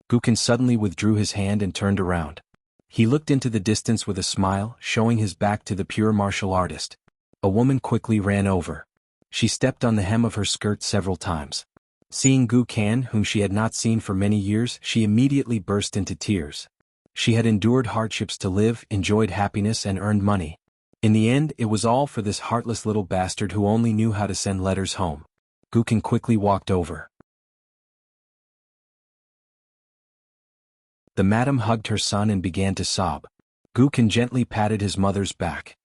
Gukin suddenly withdrew his hand and turned around. He looked into the distance with a smile, showing his back to the pure martial artist. A woman quickly ran over. She stepped on the hem of her skirt several times. Seeing Gu Kan, whom she had not seen for many years, she immediately burst into tears. She had endured hardships to live, enjoyed happiness and earned money. In the end, it was all for this heartless little bastard who only knew how to send letters home. Gukin quickly walked over. The madam hugged her son and began to sob. Gukin gently patted his mother's back.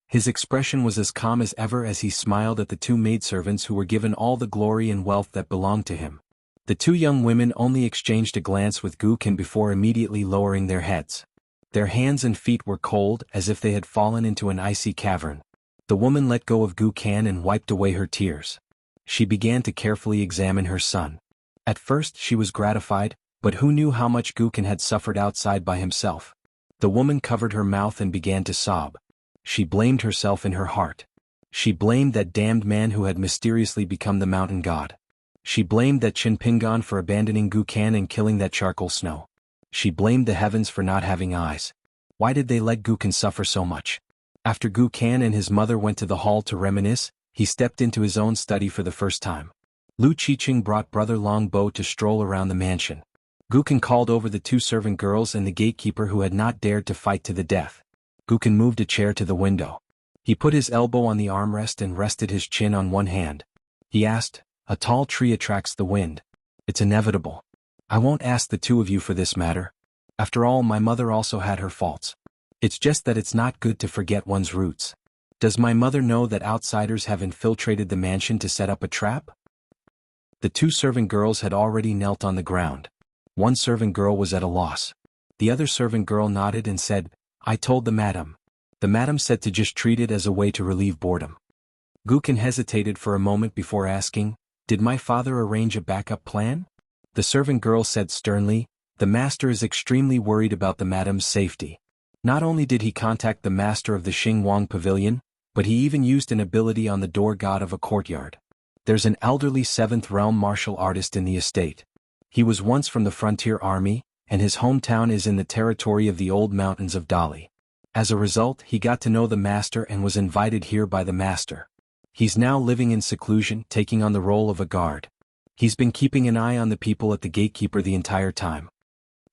His expression was as calm as ever as he smiled at the 2 maidservants who were given all the glory and wealth that belonged to him. The 2 young women only exchanged a glance with Gukin before immediately lowering their heads. Their hands and feet were cold, as if they had fallen into an icy cavern. The woman let go of Gukan and wiped away her tears. She began to carefully examine her son. At first she was gratified, But who knew how much Gukin had suffered outside by himself? The woman covered her mouth and began to sob. She blamed herself in her heart. She blamed that damned man who had mysteriously become the mountain god. She blamed that Chinpingan for abandoning Gukan and killing that charcoal snow. She blamed the heavens for not having eyes. Why did they let Gukan suffer so much? After Gukan and his mother went to the hall to reminisce, he stepped into his own study for the first time. Lu Qiqing brought Brother Longbow to stroll around the mansion. Gukan called over the 2 servant girls and the gatekeeper who had not dared to fight to the death. Gukan moved a chair to the window. He put his elbow on the armrest and rested his chin on one hand. He asked, "A tall tree attracts the wind. It's inevitable. I won't ask the 2 of you for this matter. After all, my mother also had her faults. It's just that it's not good to forget one's roots. Does my mother know that outsiders have infiltrated the mansion to set up a trap?" The 2 servant girls had already knelt on the ground. One servant girl was at a loss. The other servant girl nodded and said, "I told the madam." The madam said to just treat it as a way to relieve boredom. Gukin hesitated for a moment before asking, "Did my father arrange a backup plan?" The servant girl said sternly, "The master is extremely worried about the madam's safety. Not only did he contact the master of the Xingwang Pavilion, but he even used an ability on the door god of a courtyard. There's an elderly 7th realm martial artist in the estate. He was once from the frontier army, and his hometown is in the territory of the old mountains of Dali. As a result, he got to know the master and was invited here by the master. He's now living in seclusion, taking on the role of a guard. He's been keeping an eye on the people at the gatekeeper the entire time."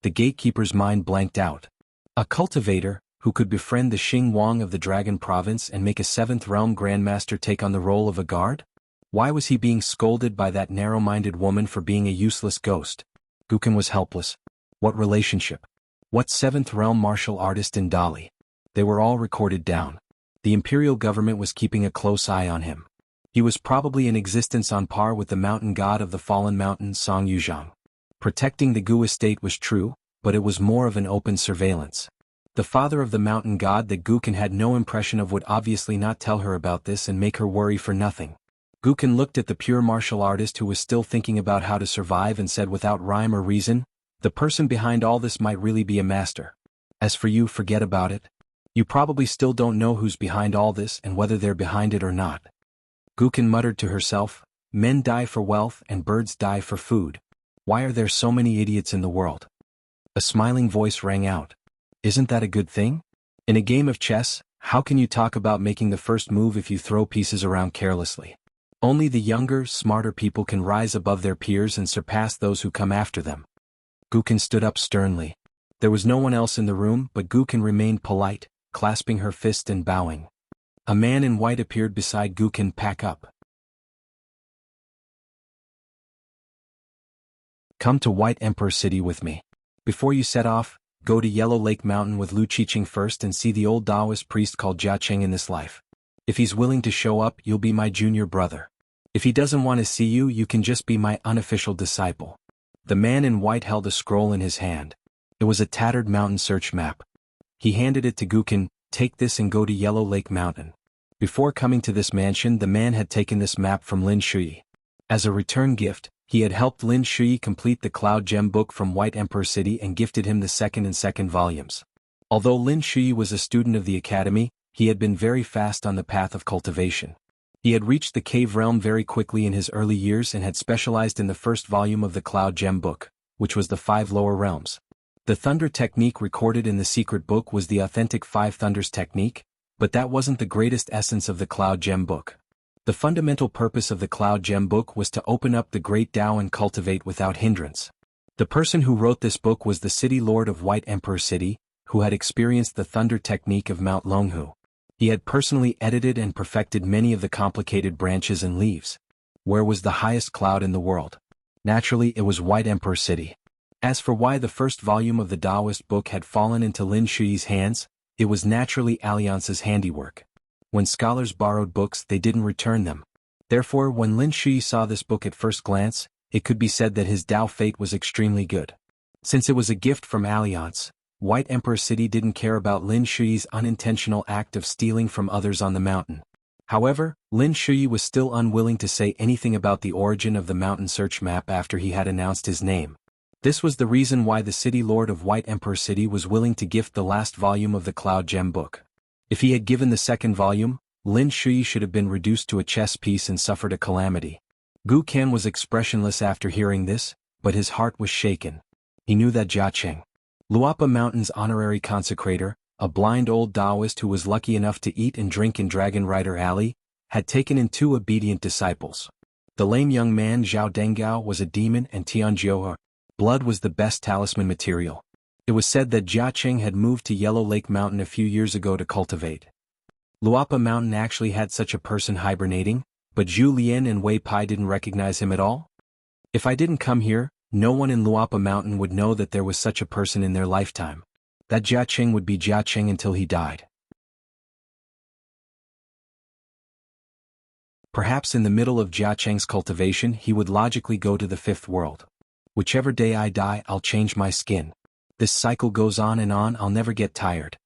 The gatekeeper's mind blanked out. A cultivator, who could befriend the Xingwang of the Dragon Province and make a 7th realm grandmaster take on the role of a guard? Why was he being scolded by that narrow-minded woman for being a useless ghost? Gukin was helpless. What relationship? What 7th realm martial artist in Dali? They were all recorded down. The imperial government was keeping a close eye on him. He was probably in existence on par with the mountain god of the fallen mountain Song Yuzhang. Protecting the Gu estate was true, but it was more of an open surveillance. The father of the mountain god that Gukin had no impression of would obviously not tell her about this and make her worry for nothing. Gukin looked at the pure martial artist who was still thinking about how to survive and said without rhyme or reason, "The person behind all this might really be a master. As for you, forget about it. You probably still don't know who's behind all this and whether they're behind it or not." Gukin muttered to herself, "Men die for wealth and birds die for food. Why are there so many idiots in the world?" A smiling voice rang out. "Isn't that a good thing? In a game of chess, how can you talk about making the first move if you throw pieces around carelessly? Only the younger, smarter people can rise above their peers and surpass those who come after them." Gukin stood up sternly. There was no one else in the room, but Gukin remained polite, clasping her fist and bowing. A man in white appeared beside Gukin. "Pack up. Come to White Emperor City with me. Before you set off, go to Yellow Lake Mountain with Lu Qiqing first and see the old Taoist priest called Jia Cheng in this life. If he's willing to show up, you'll be my junior brother. If he doesn't want to see you, you can just be my unofficial disciple." The man in white held a scroll in his hand. It was a tattered mountain search map. He handed it to Gukin. "Take this and go to Yellow Lake Mountain." Before coming to this mansion, the man had taken this map from Lin Shui. As a return gift, he had helped Lin Shui complete the Cloud Gem book from White Emperor City and gifted him the second and second volumes. Although Lin Shui was a student of the academy, he had been very fast on the path of cultivation. He had reached the cave realm very quickly in his early years and had specialized in the first volume of the Cloud Gem book, which was the 5 lower realms. The thunder technique recorded in the secret book was the authentic 5 thunders technique, but that wasn't the greatest essence of the Cloud Gem book. The fundamental purpose of the Cloud Gem book was to open up the great Tao and cultivate without hindrance. The person who wrote this book was the city lord of White Emperor City, who had experienced the thunder technique of Mount Longhu. He had personally edited and perfected many of the complicated branches and leaves. Where was the highest cloud in the world? Naturally, it was White Emperor City. As for why the first volume of the Taoist book had fallen into Lin Shui's hands, it was naturally Alliance's handiwork. When scholars borrowed books, they didn't return them. Therefore, when Lin Shui saw this book at first glance, it could be said that his Tao fate was extremely good. Since it was a gift from Alliance, White Emperor City didn't care about Lin Shui's unintentional act of stealing from others on the mountain. However, Lin Shui was still unwilling to say anything about the origin of the mountain search map after he had announced his name. This was the reason why the city lord of White Emperor City was willing to gift the last volume of the Cloud Gem book. If he had given the second volume, Lin Shui should have been reduced to a chess piece and suffered a calamity. Gu Qian was expressionless after hearing this, but his heart was shaken. He knew that Jia Qing, Luapa Mountain's honorary consecrator, a blind old Taoist who was lucky enough to eat and drink in Dragon Rider Alley, had taken in 2 obedient disciples. The lame young man Zhao Dengao was a demon and Tianjiu blood was the best talisman material. It was said that Jia Qing had moved to Yellow Lake Mountain a few years ago to cultivate. Luapa Mountain actually had such a person hibernating, but Zhu Lian and Wei Pai didn't recognize him at all? If I didn't come here, no one in Luapa Mountain would know that there was such a person in their lifetime. That Jia Qing would be Jia Qing until he died. Perhaps in the middle of Jia Qing's cultivation he would logically go to the 5th world. Whichever day I die, I'll change my skin. This cycle goes on and on, I'll never get tired.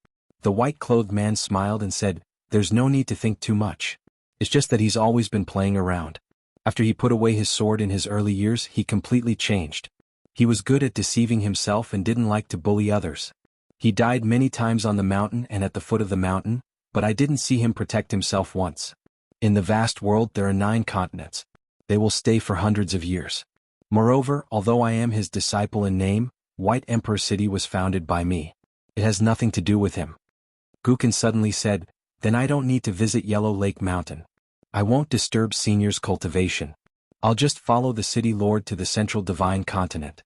The white-clothed man smiled and said, "There's no need to think too much. It's just that he's always been playing around. After he put away his sword in his early years, he completely changed. He was good at deceiving himself and didn't like to bully others. He died many times on the mountain and at the foot of the mountain, but I didn't see him protect himself once. In the vast world there are 9 continents. They will stay for hundreds of years. Moreover, although I am his disciple in name, White Emperor City was founded by me. It has nothing to do with him." Gukin suddenly said, "Then I don't need to visit Yellow Lake Mountain. I won't disturb Senior's cultivation. I'll just follow the city lord to the central divine continent."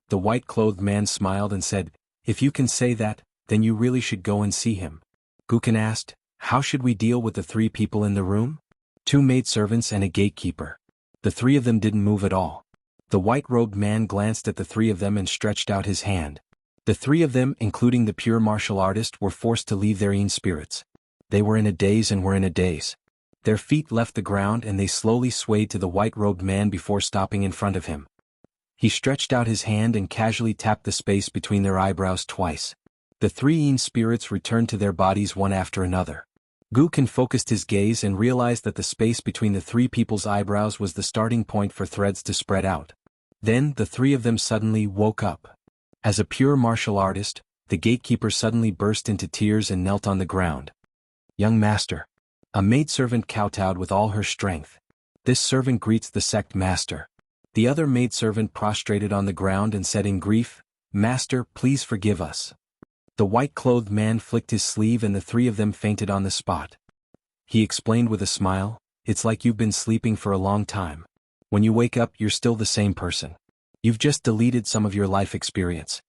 The white-clothed man smiled and said, "If you can say that, then you really should go and see him." Gukin asked, "How should we deal with the 3 people in the room?" 2 maidservants and a gatekeeper. The 3 of them didn't move at all. The white-robed man glanced at the 3 of them and stretched out his hand. The 3 of them, including the pure martial artist, were forced to leave their own spirits. They were in a daze and were in a daze. Their feet left the ground and they slowly swayed to the white-robed man before stopping in front of him. He stretched out his hand and casually tapped the space between their eyebrows twice. The 3 spirits returned to their bodies one after another. Gukin focused his gaze and realized that the space between the 3 people's eyebrows was the starting point for threads to spread out. Then the 3 of them suddenly woke up. As a pure martial artist, the gatekeeper suddenly burst into tears and knelt on the ground. "Young master." A maidservant kowtowed with all her strength. "This servant greets the sect master." The other maidservant prostrated on the ground and said in grief, "Master, please forgive us." The white-clothed man flicked his sleeve and the 3 of them fainted on the spot. He explained with a smile, "It's like you've been sleeping for a long time. When you wake up you're still the same person. You've just deleted some of your life experience."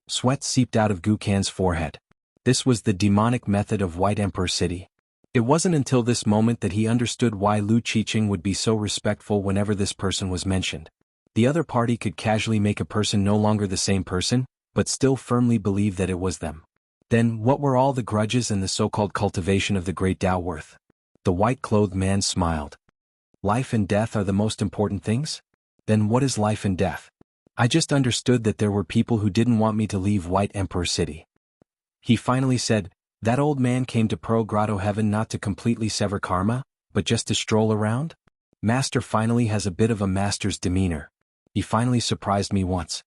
Sweat seeped out of Gukan's forehead. This was the demonic method of White Emperor City. It wasn't until this moment that he understood why Lu Qiqing would be so respectful whenever this person was mentioned. The other party could casually make a person no longer the same person, but still firmly believe that it was them. Then what were all the grudges and the so-called cultivation of the great Tao worth? The white-clothed man smiled. "Life and death are the most important things? Then what is life and death? I just understood that there were people who didn't want me to leave White Emperor City." He finally said, "That old man came to Pearl Grotto Heaven not to completely sever karma, but just to stroll around? Master finally has a bit of a master's demeanor. He finally surprised me once."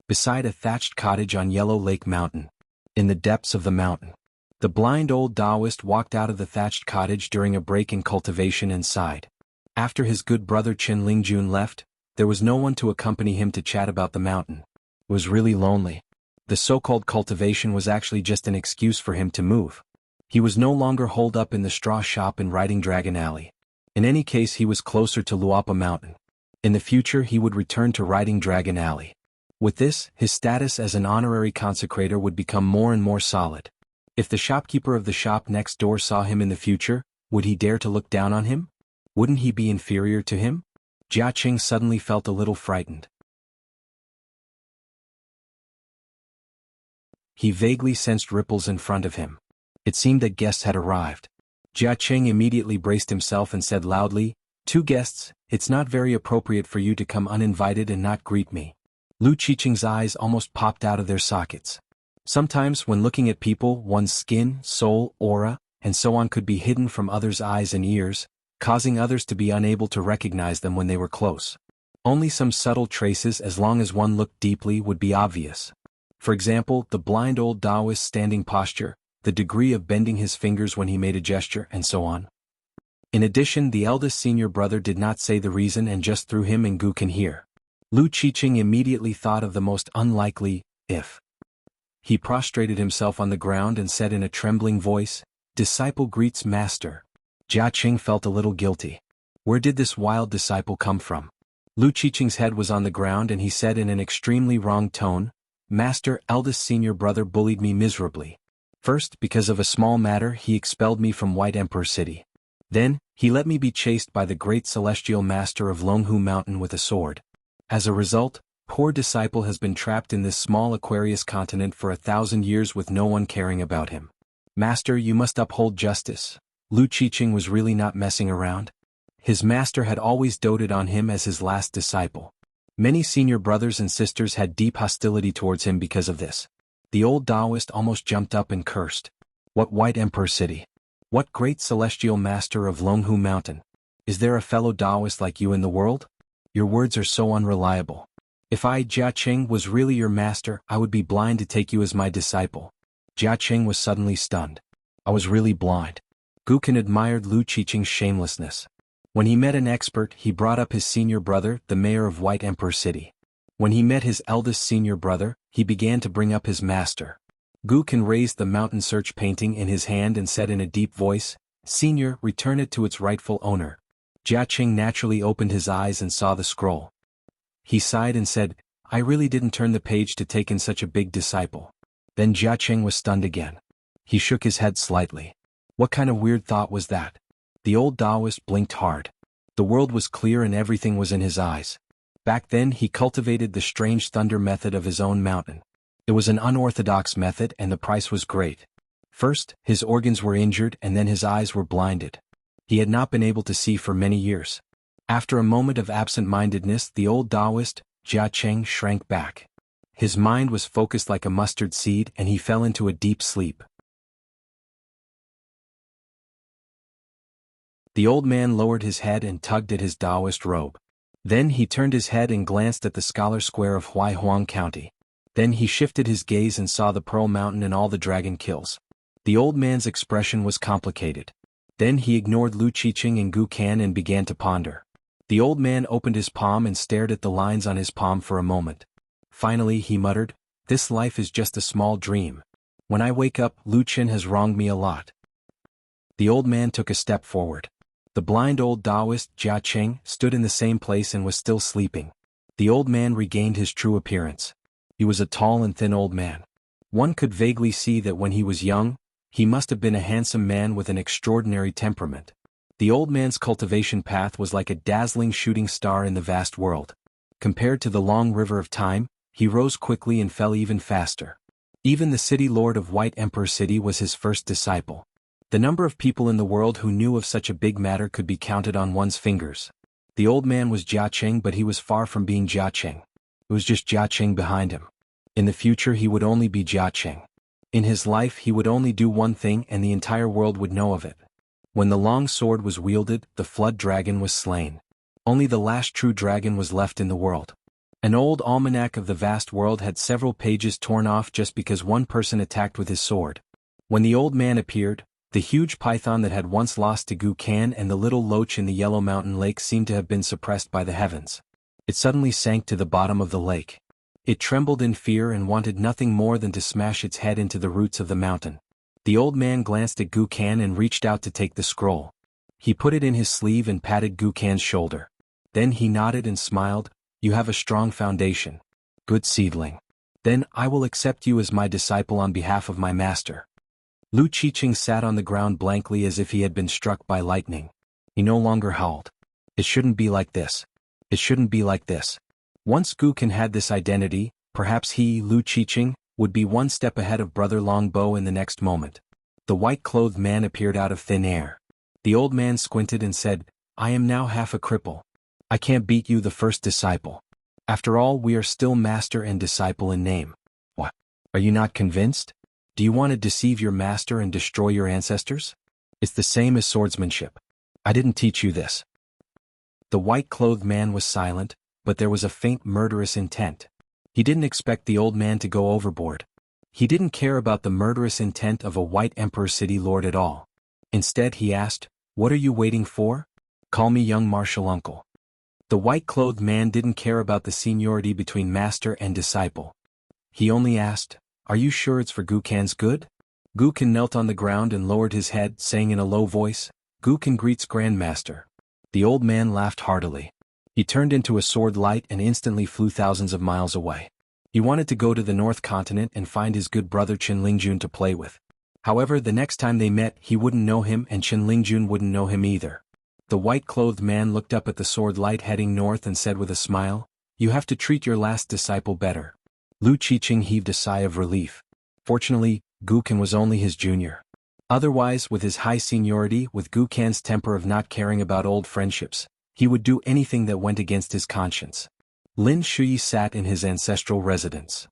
Beside a thatched cottage on Yellow Lake Mountain. In the depths of the mountain. The blind old Taoist walked out of the thatched cottage during a break in cultivation and sighed. After his good brother Qin Lingjun left, there was no one to accompany him to chat about the mountain. It was really lonely. The so-called cultivation was actually just an excuse for him to move. He was no longer holed up in the straw shop in Riding Dragon Alley. In any case he was closer to Luapa Mountain. In the future he would return to Riding Dragon Alley. With this, his status as an honorary consecrator would become more and more solid. If the shopkeeper of the shop next door saw him in the future, would he dare to look down on him? Wouldn't he be inferior to him? Jia Qing suddenly felt a little frightened. He vaguely sensed ripples in front of him. It seemed that guests had arrived. Jia Qing immediately braced himself and said loudly, "2 guests, it's not very appropriate for you to come uninvited and not greet me." Lu Qiqing's eyes almost popped out of their sockets. Sometimes when looking at people, one's skin, soul, aura, and so on could be hidden from others' eyes and ears, causing others to be unable to recognize them when they were close. Only some subtle traces, as long as one looked deeply, would be obvious. For example, the blind old Taoist's standing posture, the degree of bending his fingers when he made a gesture, and so on. In addition, the eldest senior brother did not say the reason and just threw him and Gu Can here. Lu Qiqing immediately thought of the most unlikely, if. He prostrated himself on the ground and said in a trembling voice, "Disciple greets master." Jia Qing felt a little guilty. Where did this wild disciple come from? Lu Qiqing's head was on the ground and he said in an extremely wrong tone, "Master, eldest senior brother bullied me miserably. First, because of a small matter, he expelled me from White Emperor City. Then, he let me be chased by the great celestial master of Longhu Mountain with a sword. As a result, poor disciple has been trapped in this small Aquarius continent for 1,000 years with no one caring about him. Master, you must uphold justice." Lu Qiqing was really not messing around. His master had always doted on him as his last disciple. Many senior brothers and sisters had deep hostility towards him because of this. The old Taoist almost jumped up and cursed. What White Emperor City? What great celestial master of Longhu Mountain? Is there a fellow Taoist like you in the world? Your words are so unreliable. If I, Jia Qing, was really your master, I would be blind to take you as my disciple. Jia Qing was suddenly stunned. I was really blind. Gu Can admired Lu Qiqing's shamelessness. When he met an expert, he brought up his senior brother, the mayor of White Emperor City. When he met his eldest senior brother, he began to bring up his master. Gu Can raised the mountain search painting in his hand and said in a deep voice, "Senior, return it to its rightful owner." Jia Qing naturally opened his eyes and saw the scroll. He sighed and said, "I really didn't turn the page to take in such a big disciple." Then Jia Qing was stunned again. He shook his head slightly. What kind of weird thought was that? The old Taoist blinked hard. The world was clear and everything was in his eyes. Back then he cultivated the strange thunder method of his own mountain. It was an unorthodox method and the price was great. First, his organs were injured and then his eyes were blinded. He had not been able to see for many years. After a moment of absent-mindedness, the old Taoist, Jia Qing, shrank back. His mind was focused like a mustard seed and he fell into a deep sleep. The old man lowered his head and tugged at his Taoist robe. Then he turned his head and glanced at the Scholar Square of Huaihuang County. Then he shifted his gaze and saw the Pearl Mountain and all the dragon kills. The old man's expression was complicated. Then he ignored Lu Qiqing and Gu Can and began to ponder. The old man opened his palm and stared at the lines on his palm for a moment. Finally he muttered, "This life is just a small dream. When I wake up, Lu Qin has wronged me a lot." The old man took a step forward. The blind old Taoist, Jia Qing, stood in the same place and was still sleeping. The old man regained his true appearance. He was a tall and thin old man. One could vaguely see that when he was young, he must have been a handsome man with an extraordinary temperament. The old man's cultivation path was like a dazzling shooting star in the vast world. Compared to the long river of time, he rose quickly and fell even faster. Even the city lord of White Emperor City was his first disciple. The number of people in the world who knew of such a big matter could be counted on one's fingers. The old man was Jia Qing, but he was far from being Jia Qing. It was just Jia Qing behind him. In the future he would only be Jia Qing. In his life he would only do one thing and the entire world would know of it. When the long sword was wielded, the flood dragon was slain. Only the last true dragon was left in the world. An old almanac of the vast world had several pages torn off just because one person attacked with his sword. When the old man appeared, the huge python that had once lost to Gu Can and the little loach in the Yellow Mountain Lake seemed to have been suppressed by the heavens. It suddenly sank to the bottom of the lake. It trembled in fear and wanted nothing more than to smash its head into the roots of the mountain. The old man glanced at Gu Can and reached out to take the scroll. He put it in his sleeve and patted Gu Can's shoulder. Then he nodded and smiled, "You have a strong foundation. Good seedling. Then I will accept you as my disciple on behalf of my master." Lu Qiqing sat on the ground blankly as if he had been struck by lightning. He no longer howled. It shouldn't be like this. It shouldn't be like this. Once Gu Can had this identity, perhaps he, Lu Qiqing, would be one step ahead of Brother Longbo in the next moment. The white-clothed man appeared out of thin air. The old man squinted and said, "I am now half a cripple. I can't beat you, the first disciple. After all, we are still master and disciple in name. What? Are you not convinced? Do you want to deceive your master and destroy your ancestors? It's the same as swordsmanship. I didn't teach you this." The white-clothed man was silent, but there was a faint murderous intent. He didn't expect the old man to go overboard. He didn't care about the murderous intent of a white emperor city lord at all. Instead he asked, "What are you waiting for? Call me young martial uncle." The white-clothed man didn't care about the seniority between master and disciple. He only asked, "Are you sure it's for Gukan's good?" Gukan knelt on the ground and lowered his head, saying in a low voice, "Gukan greets Grandmaster." The old man laughed heartily. He turned into a sword light and instantly flew thousands of miles away. He wanted to go to the North Continent and find his good brother Chen Lingjun to play with. However, the next time they met he wouldn't know him and Chen Lingjun wouldn't know him either. The white-clothed man looked up at the sword light heading north and said with a smile, "You have to treat your last disciple better." Lu Qiqing heaved a sigh of relief. Fortunately, Gukan was only his junior. Otherwise, with his high seniority, with Gukan's temper of not caring about old friendships, he would do anything that went against his conscience. Lin Shuyi sat in his ancestral residence.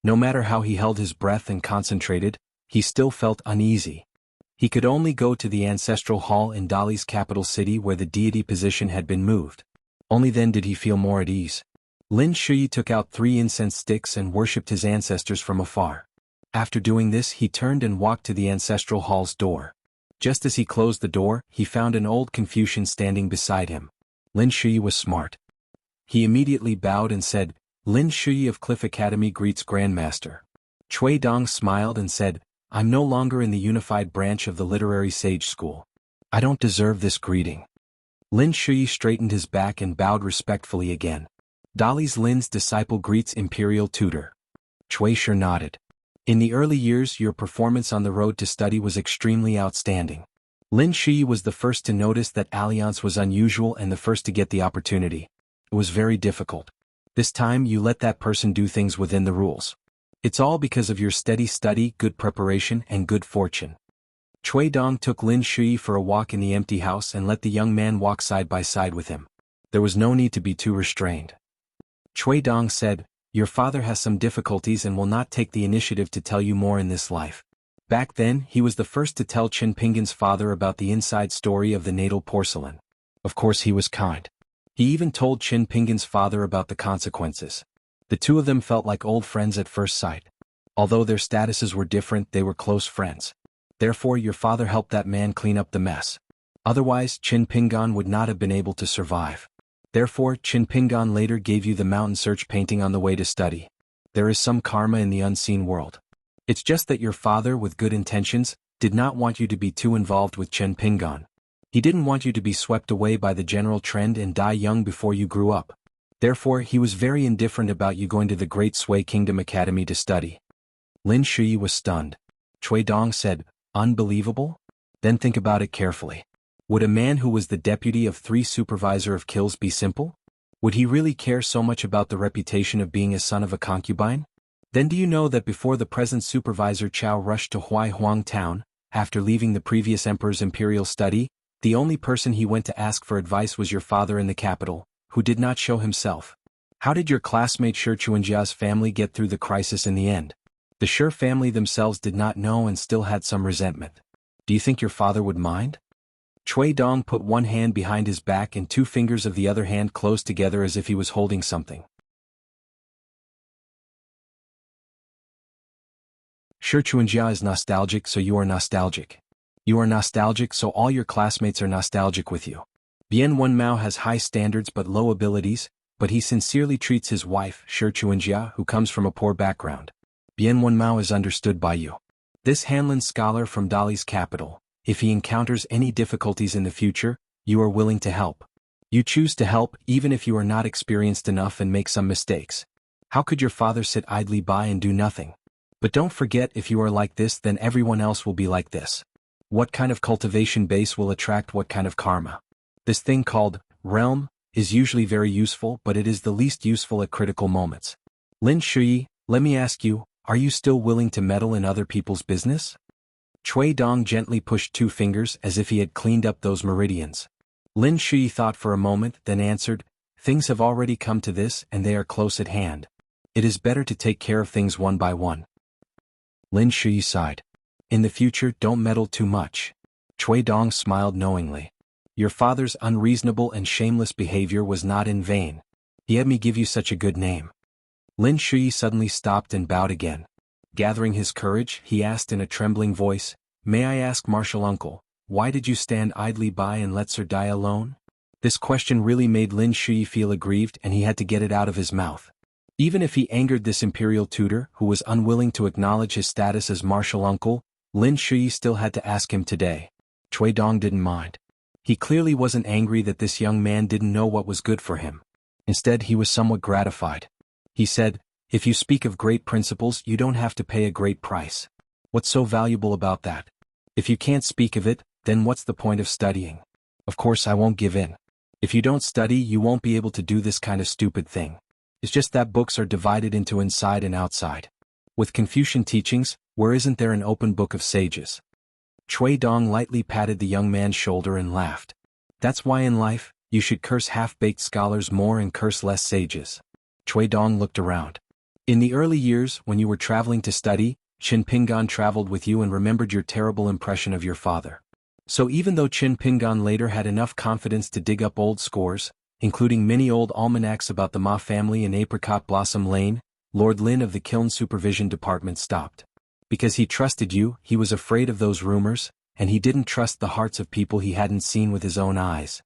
No matter how he held his breath and concentrated, he still felt uneasy. He could only go to the ancestral hall in Dali's capital city where the deity position had been moved. Only then did he feel more at ease. Lin Shuyi took out 3 incense sticks and worshipped his ancestors from afar. After doing this he turned and walked to the ancestral hall's door. Just as he closed the door, he found an old Confucian standing beside him. Lin Shuyi was smart. He immediately bowed and said, "Lin Shuyi of Cliff Academy greets Grandmaster." Cui Dong smiled and said, "I'm no longer in the unified branch of the literary sage school. I don't deserve this greeting." Lin Shuyi straightened his back and bowed respectfully again. Dali's Lin's disciple greets imperial tutor. Cui Shi nodded. In the early years your performance on the road to study was extremely outstanding. Lin Shuyi was the first to notice that alliance was unusual and the first to get the opportunity. It was very difficult. This time you let that person do things within the rules. It's all because of your steady study, good preparation, and good fortune. Cui Dong took Lin Shuyi for a walk in the empty house and let the young man walk side by side with him. There was no need to be too restrained. Cui Dong said, "Your father has some difficulties and will not take the initiative to tell you more in this life." Back then, he was the first to tell Chen Pingan's father about the inside story of the natal porcelain. Of course he was kind. He even told Chen Pingan's father about the consequences. The two of them felt like old friends at first sight. Although their statuses were different, they were close friends. Therefore your father helped that man clean up the mess. Otherwise, Chen Pingan would not have been able to survive. Therefore, Chen Pingan later gave you the mountain search painting on the way to study. There is some karma in the unseen world. It's just that your father, with good intentions, did not want you to be too involved with Chen Pingan. He didn't want you to be swept away by the general trend and die young before you grew up. Therefore, he was very indifferent about you going to the Great Sui Kingdom Academy to study. Lin Shuyi was stunned. Cui Dong said, "Unbelievable? Then think about it carefully. Would a man who was the deputy of 3 supervisor of kills be simple? Would he really care so much about the reputation of being a son of a concubine? Then do you know that before the present supervisor Chao rushed to Huang town, after leaving the previous emperor's imperial study, the only person he went to ask for advice was your father in the capital, who did not show himself. How did your classmate Shi Chuanjia's family get through the crisis in the end? The Shi family themselves did not know and still had some resentment. Do you think your father would mind?" Cui Dong put one hand behind his back and 2 fingers of the other hand closed together as if he was holding something. Shi Chuanjia is nostalgic, so you are nostalgic. You are nostalgic, so all your classmates are nostalgic with you. Bien Wen Mao has high standards but low abilities, but he sincerely treats his wife, Shi Chuanjia, who comes from a poor background. Bien Wen Mao is understood by you. This Hanlin scholar from Dali's capital, if he encounters any difficulties in the future, you are willing to help. You choose to help even if you are not experienced enough and make some mistakes. How could your father sit idly by and do nothing? But don't forget, if you are like this, then everyone else will be like this. What kind of cultivation base will attract what kind of karma? This thing called realm is usually very useful, but it is the least useful at critical moments. Lin Shuyi, let me ask you, are you still willing to meddle in other people's business? Cui Dong gently pushed 2 fingers as if he had cleaned up those meridians. Lin Shuyi thought for a moment, then answered, "Things have already come to this and they are close at hand. It is better to take care of things one by one." Lin Shuyi sighed. "In the future, don't meddle too much." Cui Dong smiled knowingly. Your father's unreasonable and shameless behavior was not in vain. He had me give you such a good name. Lin Shui suddenly stopped and bowed again. Gathering his courage, he asked in a trembling voice, "May I ask, Martial Uncle, why did you stand idly by and let Sir die alone?" This question really made Lin Shui feel aggrieved, and he had to get it out of his mouth. Even if he angered this imperial tutor, who was unwilling to acknowledge his status as martial uncle, Lin Shui still had to ask him today. Cui Dong didn't mind. He clearly wasn't angry that this young man didn't know what was good for him. Instead, he was somewhat gratified. He said, "If you speak of great principles, you don't have to pay a great price. What's so valuable about that? If you can't speak of it, then what's the point of studying? Of course I won't give in. If you don't study, you won't be able to do this kind of stupid thing. It's just that books are divided into inside and outside. With Confucian teachings, where isn't there an open book of sages?" Cui Dong lightly patted the young man's shoulder and laughed. "That's why in life, you should curse half-baked scholars more and curse less sages." Cui Dong looked around. "In the early years, when you were traveling to study, Qin Pingan traveled with you and remembered your terrible impression of your father. So even though Qin Pingan later had enough confidence to dig up old scores, including many old almanacs about the Ma family in Apricot Blossom Lane, Lord Lin of the Kiln Supervision Department stopped. Because he trusted you, he was afraid of those rumors, and he didn't trust the hearts of people he hadn't seen with his own eyes.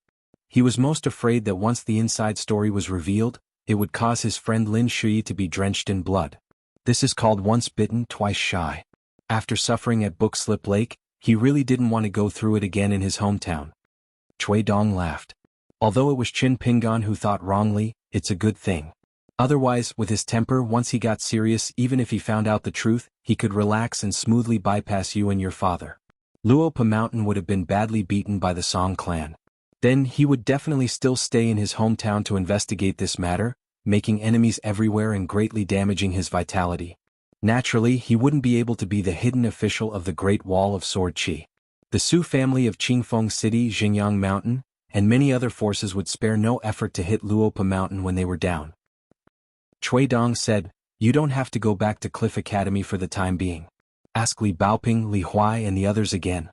He was most afraid that once the inside story was revealed, it would cause his friend Lin Shui to be drenched in blood. This is called once bitten, twice shy. After suffering at Bookslip Lake, he really didn't want to go through it again in his hometown." Cui Dong laughed. "Although it was Qin Pingan who thought wrongly, it's a good thing. Otherwise, with his temper, once he got serious, even if he found out the truth, he could relax and smoothly bypass you and your father. Luopa Mountain would have been badly beaten by the Song clan. Then he would definitely still stay in his hometown to investigate this matter, making enemies everywhere and greatly damaging his vitality. Naturally, he wouldn't be able to be the hidden official of the Great Wall of Sword Qi. The Su family of Qingfeng City, Xinjiang Mountain, and many other forces would spare no effort to hit Luopa Mountain when they were down." Cui Dong said, "You don't have to go back to Cliff Academy for the time being. Ask Li Baoping, Li Huai and the others again,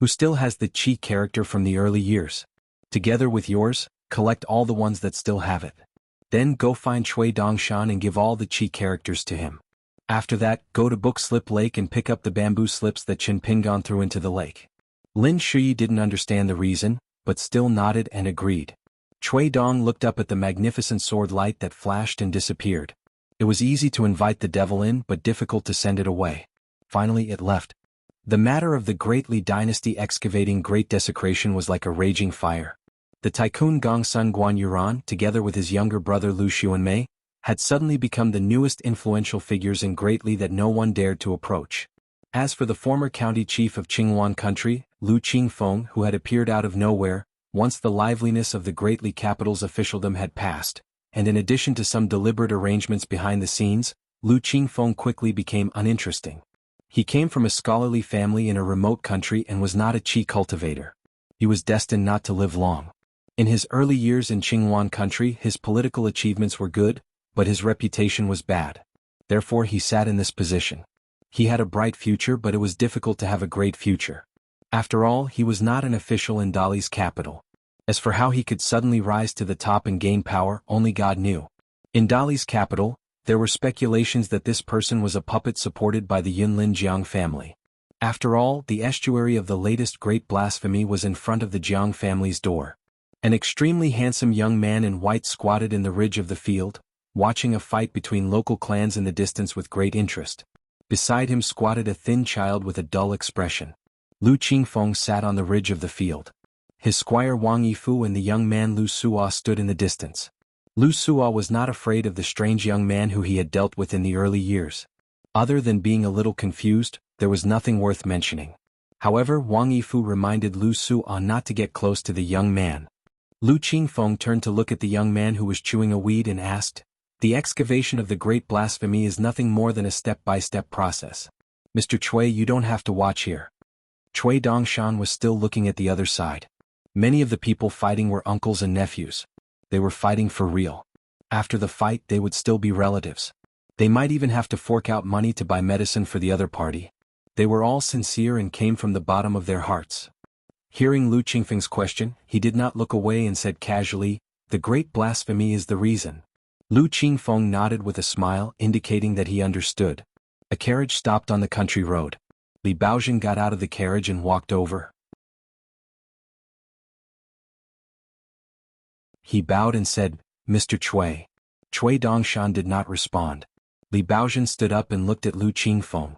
who still has the Qi character from the early years. Together with yours, collect all the ones that still have it. Then go find Cui Dongshan and give all the Qi characters to him. After that, go to Bookslip Lake and pick up the bamboo slips that Qin Pingan threw into the lake." Lin Shui didn't understand the reason, but still nodded and agreed. Cui Dong looked up at the magnificent sword light that flashed and disappeared. It was easy to invite the devil in, but difficult to send it away. Finally it left. The matter of the Great Li dynasty excavating great desecration was like a raging fire. The tycoon Gongsun Guanyuran, together with his younger brother Lu Xuanmei, had suddenly become the newest influential figures in Great Li that no one dared to approach. As for the former county chief of Qingwan country, Lu Qingfeng, who had appeared out of nowhere, once the liveliness of the Great Li capital's officialdom had passed, and in addition to some deliberate arrangements behind the scenes, Lu Qingfeng quickly became uninteresting. He came from a scholarly family in a remote country and was not a Qi cultivator. He was destined not to live long. In his early years in Qingwan country, his political achievements were good, but his reputation was bad. Therefore he sat in this position. He had a bright future, but it was difficult to have a great future. After all, he was not an official in Dali's capital. As for how he could suddenly rise to the top and gain power, only God knew. In Dali's capital, there were speculations that this person was a puppet supported by the Yunlin Jiang family. After all, the estuary of the latest great blasphemy was in front of the Jiang family's door. An extremely handsome young man in white squatted in the ridge of the field, watching a fight between local clans in the distance with great interest. Beside him squatted a thin child with a dull expression. Lu Qingfeng sat on the ridge of the field. His squire Wang Yifu and the young man Lu Suo stood in the distance. Lu Suo was not afraid of the strange young man who he had dealt with in the early years. Other than being a little confused, there was nothing worth mentioning. However, Wang Yifu reminded Lu Suo not to get close to the young man. Lu Qingfeng turned to look at the young man who was chewing a weed and asked, "The excavation of the great blasphemy is nothing more than a step-by-step process. Mr. Cui, you don't have to watch here." Cui Dongshan was still looking at the other side. Many of the people fighting were uncles and nephews. They were fighting for real. After the fight, they would still be relatives. They might even have to fork out money to buy medicine for the other party. They were all sincere and came from the bottom of their hearts. Hearing Lu Qingfeng's question, he did not look away and said casually, "The great blasphemy is the reason." Lu Qingfeng nodded with a smile, indicating that he understood. A carriage stopped on the country road. Li Baozhen got out of the carriage and walked over. He bowed and said, "Mr. Cui." Cui Dongshan did not respond. Li Baozhen stood up and looked at Lu Qingfeng.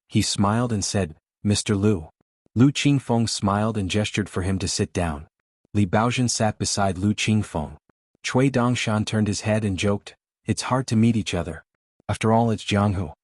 He smiled and said, "Mr. Lu." Lu Qingfeng smiled and gestured for him to sit down. Li Baozhen sat beside Lu Qingfeng. Cui Dongshan turned his head and joked, "It's hard to meet each other. After all, it's Jianghu.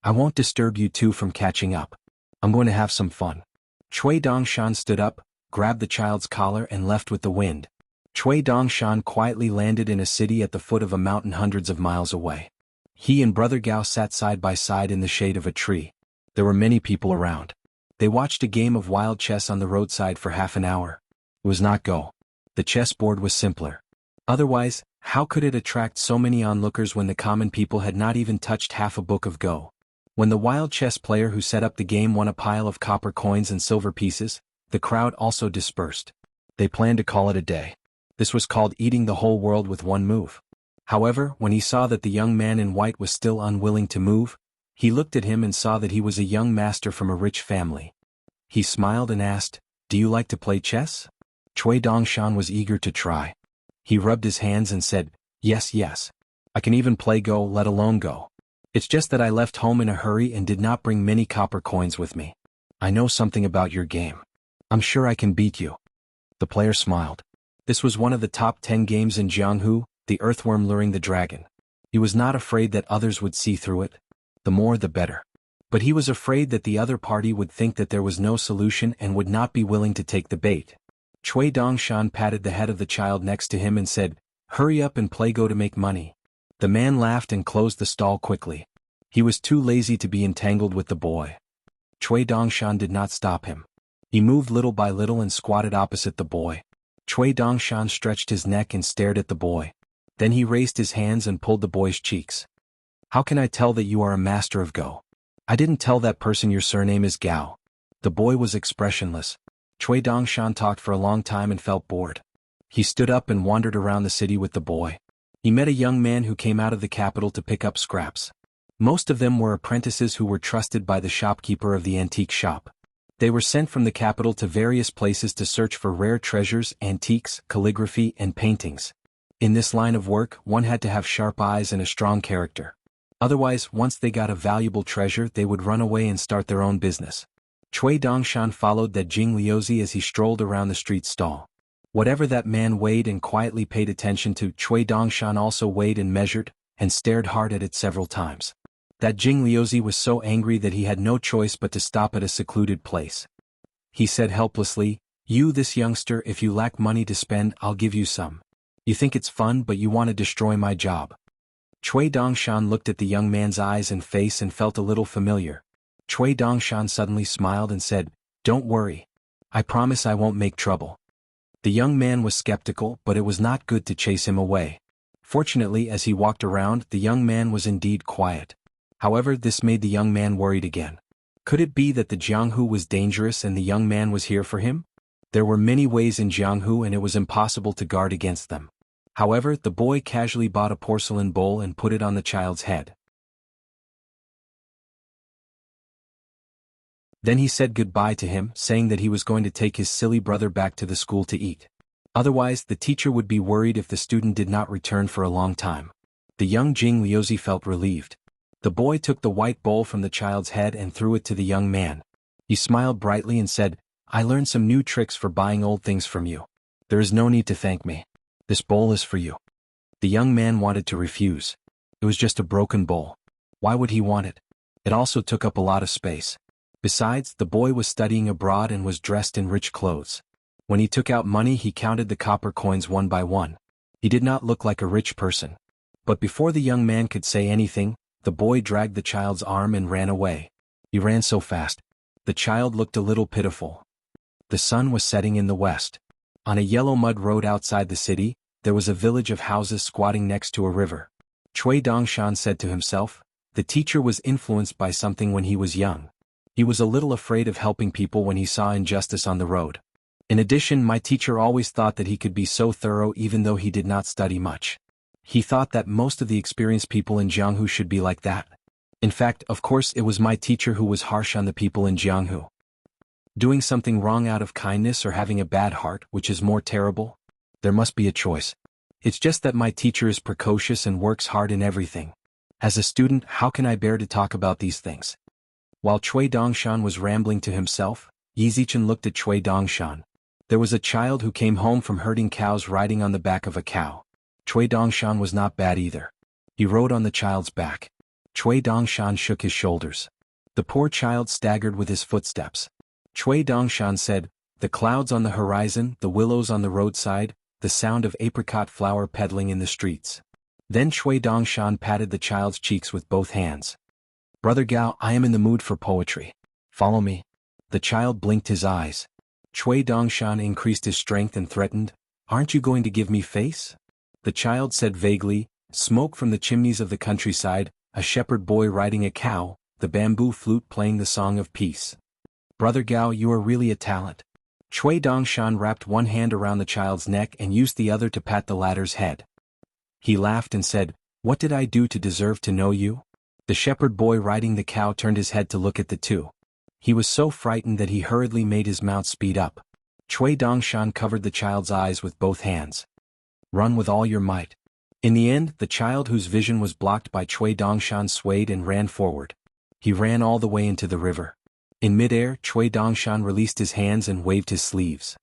I won't disturb you two from catching up. I'm going to have some fun." Cui Dongshan stood up, grabbed the child's collar and left with the wind. Cui Dongshan quietly landed in a city at the foot of a mountain hundreds of miles away. He and Brother Gao sat side by side in the shade of a tree. There were many people around. They watched a game of wild chess on the roadside for half an hour. It was not Go. The chessboard was simpler. Otherwise, how could it attract so many onlookers when the common people had not even touched half a book of Go? When the wild chess player who set up the game won a pile of copper coins and silver pieces, the crowd also dispersed. They planned to call it a day. This was called eating the whole world with one move. However, when he saw that the young man in white was still unwilling to move, he looked at him and saw that he was a young master from a rich family. He smiled and asked, "Do you like to play chess?" Cui Dongshan was eager to try. He rubbed his hands and said, "Yes, yes. I can even play Go, let alone Go. It's just that I left home in a hurry and did not bring many copper coins with me. I know something about your game. I'm sure I can beat you." The player smiled. This was one of the top 10 games in Jianghu, the earthworm luring the dragon. He was not afraid that others would see through it. The more the better. But he was afraid that the other party would think that there was no solution and would not be willing to take the bait. Cui Dongshan patted the head of the child next to him and said, "Hurry up and play Go to make money." The man laughed and closed the stall quickly. He was too lazy to be entangled with the boy. Cui Dongshan did not stop him. He moved little by little and squatted opposite the boy. Cui Dongshan stretched his neck and stared at the boy. Then he raised his hands and pulled the boy's cheeks. "How can I tell that you are a master of Go? I didn't tell that person your surname is Gao." The boy was expressionless. Cui Dongshan talked for a long time and felt bored. He stood up and wandered around the city with the boy. He met a young man who came out of the capital to pick up scraps. Most of them were apprentices who were trusted by the shopkeeper of the antique shop. They were sent from the capital to various places to search for rare treasures, antiques, calligraphy, and paintings. In this line of work, one had to have sharp eyes and a strong character. Otherwise, once they got a valuable treasure, they would run away and start their own business. Cui Dongshan followed that Jing Liuzi as he strolled around the street stall. Whatever that man weighed and quietly paid attention to, Cui Dongshan also weighed and measured, and stared hard at it several times. That Jing Liuzi was so angry that he had no choice but to stop at a secluded place. He said helplessly, "You, this youngster, if you lack money to spend, I'll give you some. You think it's fun, but you want to destroy my job." Cui Dongshan looked at the young man's eyes and face and felt a little familiar. Cui Dongshan suddenly smiled and said, "Don't worry. I promise I won't make trouble." The young man was skeptical, but it was not good to chase him away. Fortunately, as he walked around, the young man was indeed quiet. However, this made the young man worried again. Could it be that the Jianghu was dangerous and the young man was here for him? There were many ways in Jianghu and it was impossible to guard against them. However, the boy casually bought a porcelain bowl and put it on the child's head. Then he said goodbye to him, saying that he was going to take his silly brother back to the school to eat. Otherwise, the teacher would be worried if the student did not return for a long time. The young Jing Liuzi felt relieved. The boy took the white bowl from the child's head and threw it to the young man. He smiled brightly and said, "I learned some new tricks for buying old things from you. There is no need to thank me. This bowl is for you." The young man wanted to refuse. It was just a broken bowl. Why would he want it? It also took up a lot of space. Besides, the boy was studying abroad and was dressed in rich clothes. When he took out money, he counted the copper coins one by one. He did not look like a rich person. But before the young man could say anything, the boy dragged the child's arm and ran away. He ran so fast. The child looked a little pitiful. The sun was setting in the west. On a yellow mud road outside the city, there was a village of houses squatting next to a river. Cui Dongshan said to himself, the teacher was influenced by something when he was young. He was a little afraid of helping people when he saw injustice on the road. In addition, my teacher always thought that he could be so thorough even though he did not study much. He thought that most of the experienced people in Jianghu should be like that. In fact, of course, it was my teacher who was harsh on the people in Jianghu. Doing something wrong out of kindness or having a bad heart, which is more terrible? There must be a choice. It's just that my teacher is precocious and works hard in everything. As a student, how can I bear to talk about these things? While Cui Dongshan was rambling to himself, Yi Zichen looked at Cui Dongshan. There was a child who came home from herding cows riding on the back of a cow. Cui Dongshan was not bad either. He rode on the child's back. Cui Dongshan shook his shoulders. The poor child staggered with his footsteps. Cui Dongshan said, "The clouds on the horizon, the willows on the roadside, the sound of apricot flower peddling in the streets." Then Cui Dongshan patted the child's cheeks with both hands. "Brother Gao, I am in the mood for poetry. Follow me." The child blinked his eyes. Cui Dongshan increased his strength and threatened, "Aren't you going to give me face?" The child said vaguely, "Smoke from the chimneys of the countryside, a shepherd boy riding a cow, the bamboo flute playing the song of peace." "Brother Gao, you are really a talent." Cui Dongshan wrapped one hand around the child's neck and used the other to pat the latter's head. He laughed and said, "What did I do to deserve to know you?" The shepherd boy riding the cow turned his head to look at the two. He was so frightened that he hurriedly made his mount speed up. Cui Dongshan covered the child's eyes with both hands. "Run with all your might." In the end, the child whose vision was blocked by Cui Dongshan swayed and ran forward. He ran all the way into the river. In midair, Cui Dongshan released his hands and waved his sleeves.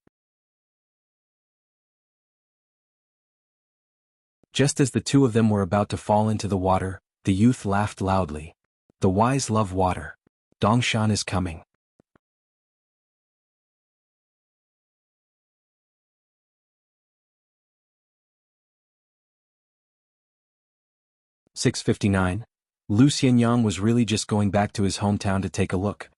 Just as the two of them were about to fall into the water, the youth laughed loudly. "The wise love water. Dongshan is coming." (659) Lu Xianyang was really just going back to his hometown to take a look.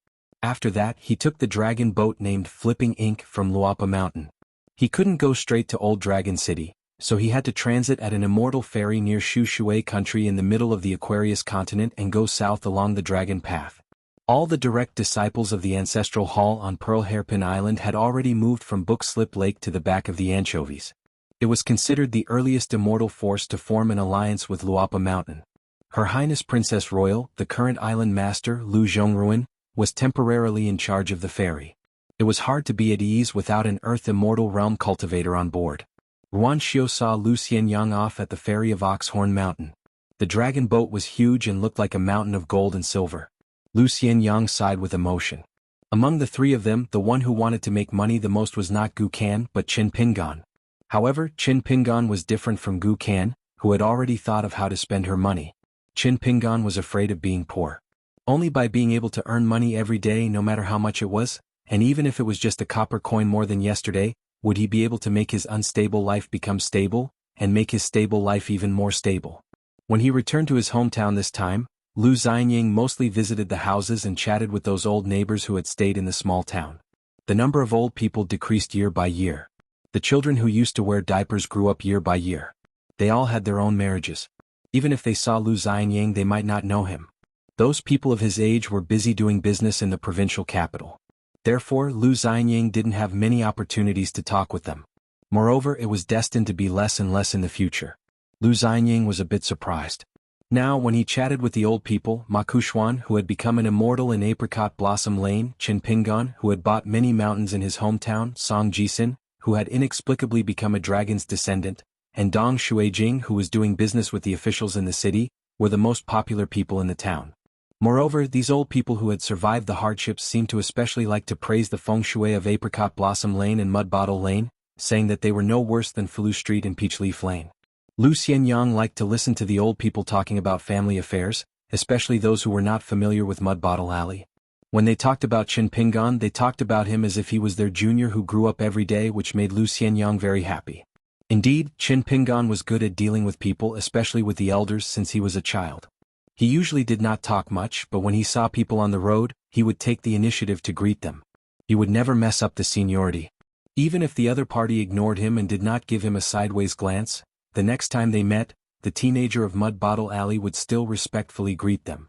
After that, he took the dragon boat named Flipping Ink from Luapa Mountain. He couldn't go straight to Old Dragon City, so he had to transit at an immortal ferry near Shushui country in the middle of the Aquarius continent and go south along the Dragon Path. All the direct disciples of the ancestral hall on Pearl Hairpin Island had already moved from Book Slip Lake to the back of the anchovies. It was considered the earliest immortal force to form an alliance with Luapa Mountain. Her Highness Princess Royal, the current island master Lu Zhongruan, was temporarily in charge of the ferry. It was hard to be at ease without an Earth Immortal Realm cultivator on board. Ruan Xiu saw Lu Xianyang off at the ferry of Oxhorn Mountain. The dragon boat was huge and looked like a mountain of gold and silver. Lu Xianyang sighed with emotion. Among the three of them, the one who wanted to make money the most was not Gu Kan but Qin Pingan. However, Qin Pingan was different from Gu Kan, who had already thought of how to spend her money. Qin Pingan was afraid of being poor. Only by being able to earn money every day no matter how much it was, and even if it was just a copper coin more than yesterday, would he be able to make his unstable life become stable, and make his stable life even more stable. When he returned to his hometown this time, Lu Xianying mostly visited the houses and chatted with those old neighbors who had stayed in the small town. The number of old people decreased year by year. The children who used to wear diapers grew up year by year. They all had their own marriages. Even if they saw Lu Xianying, they might not know him. Those people of his age were busy doing business in the provincial capital. Therefore, Lu Xianying didn't have many opportunities to talk with them. Moreover, it was destined to be less and less in the future. Lu Xianying was a bit surprised. Now, when he chatted with the old people, Ma Kushuan, who had become an immortal in Apricot Blossom Lane, Qin Pingan, who had bought many mountains in his hometown, Song Jisin, who had inexplicably become a dragon's descendant, and Dong Shuijing, who was doing business with the officials in the city, were the most popular people in the town. Moreover, these old people who had survived the hardships seemed to especially like to praise the feng shui of Apricot Blossom Lane and Mud Bottle Lane, saying that they were no worse than Fulu Street and Peach Leaf Lane. Lu Xianyang liked to listen to the old people talking about family affairs, especially those who were not familiar with Mud Bottle Alley. When they talked about Qin Pingan, they talked about him as if he was their junior who grew up every day, which made Lu Xianyang very happy. Indeed, Qin Pingan was good at dealing with people, especially with the elders, since he was a child. He usually did not talk much, but when he saw people on the road, he would take the initiative to greet them. He would never mess up the seniority. Even if the other party ignored him and did not give him a sideways glance, the next time they met, the teenager of Mud Bottle Alley would still respectfully greet them.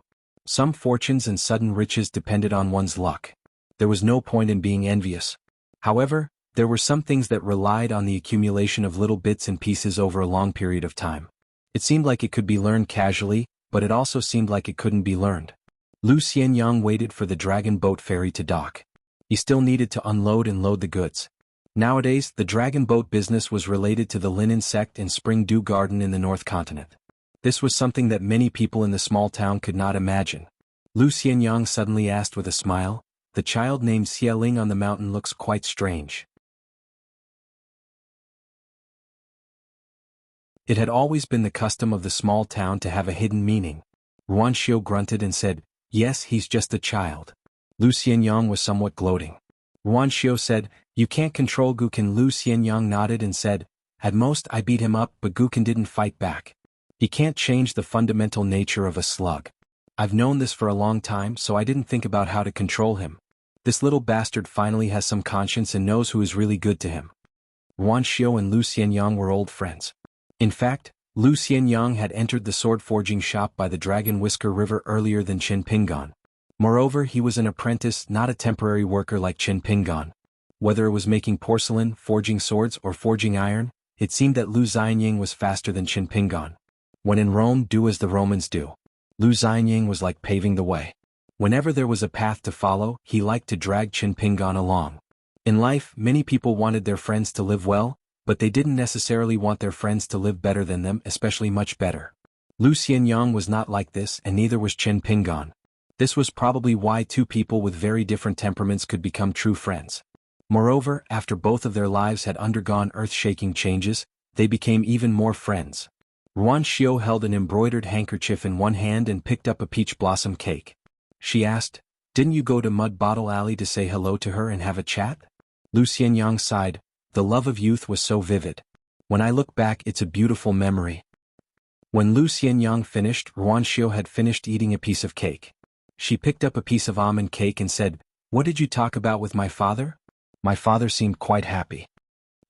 Some fortunes and sudden riches depended on one's luck. There was no point in being envious. However, there were some things that relied on the accumulation of little bits and pieces over a long period of time. It seemed like it could be learned casually, but it also seemed like it couldn't be learned. Lu Xianyang waited for the dragon boat ferry to dock. He still needed to unload and load the goods. Nowadays, the dragon boat business was related to the linen sect in Spring Dew Garden in the North Continent. This was something that many people in the small town could not imagine. Lu Xianyang suddenly asked with a smile, "The child named Xialing on the mountain looks quite strange." It had always been the custom of the small town to have a hidden meaning. Ruan Xiu grunted and said, "Yes, he's just a child." Lu Xianyang was somewhat gloating. Ruan Xiu said, "You can't control Gukin." Lu Xianyang nodded and said, "At most I beat him up, but Gukin didn't fight back. He can't change the fundamental nature of a slug. I've known this for a long time, so I didn't think about how to control him. This little bastard finally has some conscience and knows who is really good to him." Ruan Xiu and Lu Xianyang were old friends. In fact, Lu Xianyang had entered the sword-forging shop by the Dragon Whisker River earlier than Qin Pingan. Moreover, he was an apprentice, not a temporary worker like Qin Pingan. Whether it was making porcelain, forging swords, or forging iron, it seemed that Lu Xianying was faster than Qin Pingan. When in Rome, do as the Romans do. Lu Xianying was like paving the way. Whenever there was a path to follow, he liked to drag Qin Pingan along. In life, many people wanted their friends to live well, but they didn't necessarily want their friends to live better than them, especially much better. Lu Xianyang was not like this, and neither was Qin Pingan. This was probably why two people with very different temperaments could become true friends. Moreover, after both of their lives had undergone earth-shaking changes, they became even more friends. Ruan Xiu held an embroidered handkerchief in one hand and picked up a peach blossom cake. She asked, "Didn't you go to Mud Bottle Alley to say hello to her and have a chat?" Lu Xianyang sighed, "The love of youth was so vivid. When I look back, it's a beautiful memory." When Lu Xianyang finished, Ruan Xiu had finished eating a piece of cake. She picked up a piece of almond cake and said, "What did you talk about with my father?" "My father seemed quite happy."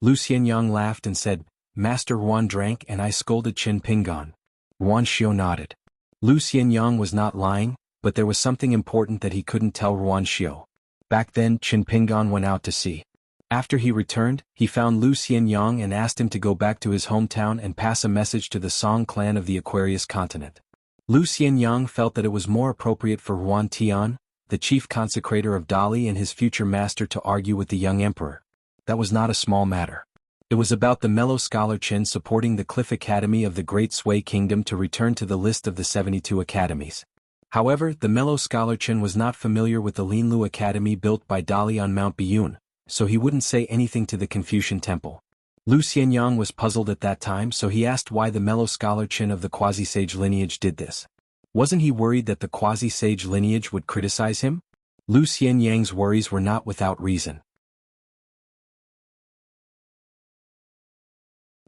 Lu Xianyang laughed and said, "Master Ruan drank and I scolded Qin Pingan." Ruan Xiu nodded. Lu Xianyang was not lying, but there was something important that he couldn't tell Ruan Xiu. Back then, Qin Pingan went out to sea. After he returned, he found Lu Xianyang and asked him to go back to his hometown and pass a message to the Song clan of the Aquarius continent. Lu Xianyang felt that it was more appropriate for Ruan Tian, the chief consecrator of Dali and his future master, to argue with the young emperor. That was not a small matter. It was about the mellow scholar Qin supporting the Cliff Academy of the Great Sui Kingdom to return to the list of the 72 academies. However, the mellow scholar Qin was not familiar with the Linlu Academy built by Dali on Mount Biyun, so he wouldn't say anything to the Confucian temple. Lu Xianyang was puzzled at that time, so he asked why the mellow scholar Qin of the quasi-sage lineage did this. Wasn't he worried that the quasi-sage lineage would criticize him? Lu Xianyang's worries were not without reason.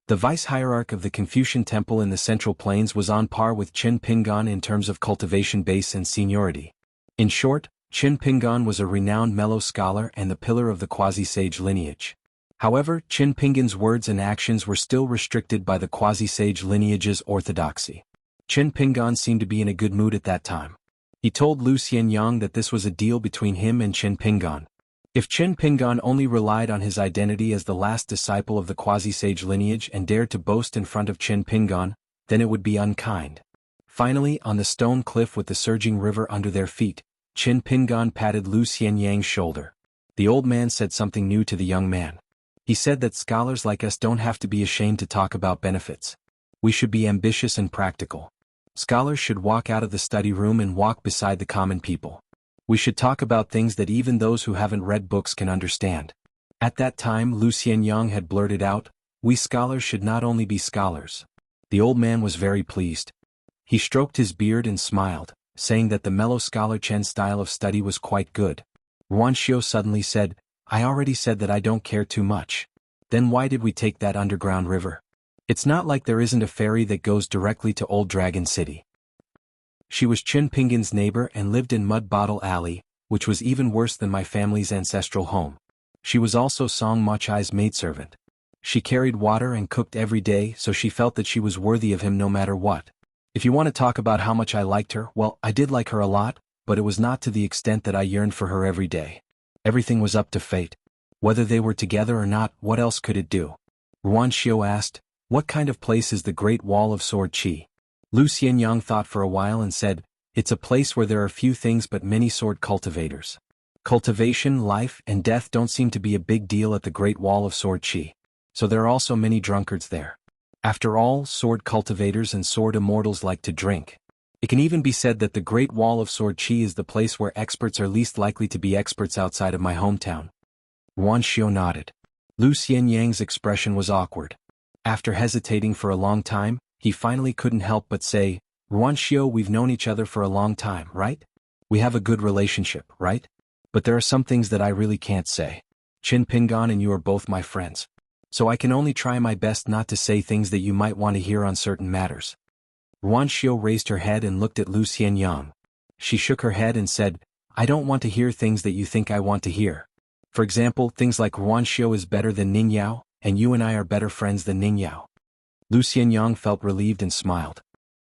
The vice-hierarch of the Confucian temple in the Central Plains was on par with Qin Pingan in terms of cultivation base and seniority. In short, Qin Pingan was a renowned mellow scholar and the pillar of the quasi-sage lineage. However, Qin Pingan's words and actions were still restricted by the quasi-sage lineage's orthodoxy. Qin Pingan seemed to be in a good mood at that time. He told Lu Xianyang that this was a deal between him and Qin Pingan. If Qin Pingan only relied on his identity as the last disciple of the quasi-sage lineage and dared to boast in front of Qin Pingan, then it would be unkind. Finally, on the stone cliff with the surging river under their feet, Qin Pingan patted Lu Xianyang's shoulder. The old man said something new to the young man. He said that scholars like us don't have to be ashamed to talk about benefits. We should be ambitious and practical. Scholars should walk out of the study room and walk beside the common people. We should talk about things that even those who haven't read books can understand. At that time, Lu Xianyang had blurted out, "We scholars should not only be scholars." The old man was very pleased. He stroked his beard and smiled, saying that the mellow scholar Chen's style of study was quite good. Ruan Xiu suddenly said, "I already said that I don't care too much. Then why did we take that underground river? It's not like there isn't a ferry that goes directly to Old Dragon City." She was Qin Pingan's neighbor and lived in Mud Bottle Alley, which was even worse than my family's ancestral home. She was also Song Machai's maidservant. She carried water and cooked every day, so she felt that she was worthy of him no matter what. If you want to talk about how much I liked her, well, I did like her a lot, but it was not to the extent that I yearned for her every day. Everything was up to fate. Whether they were together or not, what else could it do? Ruan Xiao asked, what kind of place is the Great Wall of Sword Qi? Lu Xianyang thought for a while and said, it's a place where there are few things but many sword cultivators. Cultivation, life, and death don't seem to be a big deal at the Great Wall of Sword Qi. So there are also many drunkards there. After all, sword cultivators and sword immortals like to drink. It can even be said that the Great Wall of Sword Qi is the place where experts are least likely to be experts outside of my hometown. Ruan Xiao nodded. Lu Xianyang's expression was awkward. After hesitating for a long time, he finally couldn't help but say, Ruan Xiao, we've known each other for a long time, right? We have a good relationship, right? But there are some things that I really can't say. Qin Pingan and you are both my friends. So I can only try my best not to say things that you might want to hear on certain matters. Ruan Xiao raised her head and looked at Lu Xianyang. She shook her head and said, I don't want to hear things that you think I want to hear. For example, things like Ruan Xiao is better than Ning Yao, and you and I are better friends than Ning Yao. Lu Xianyang felt relieved and smiled.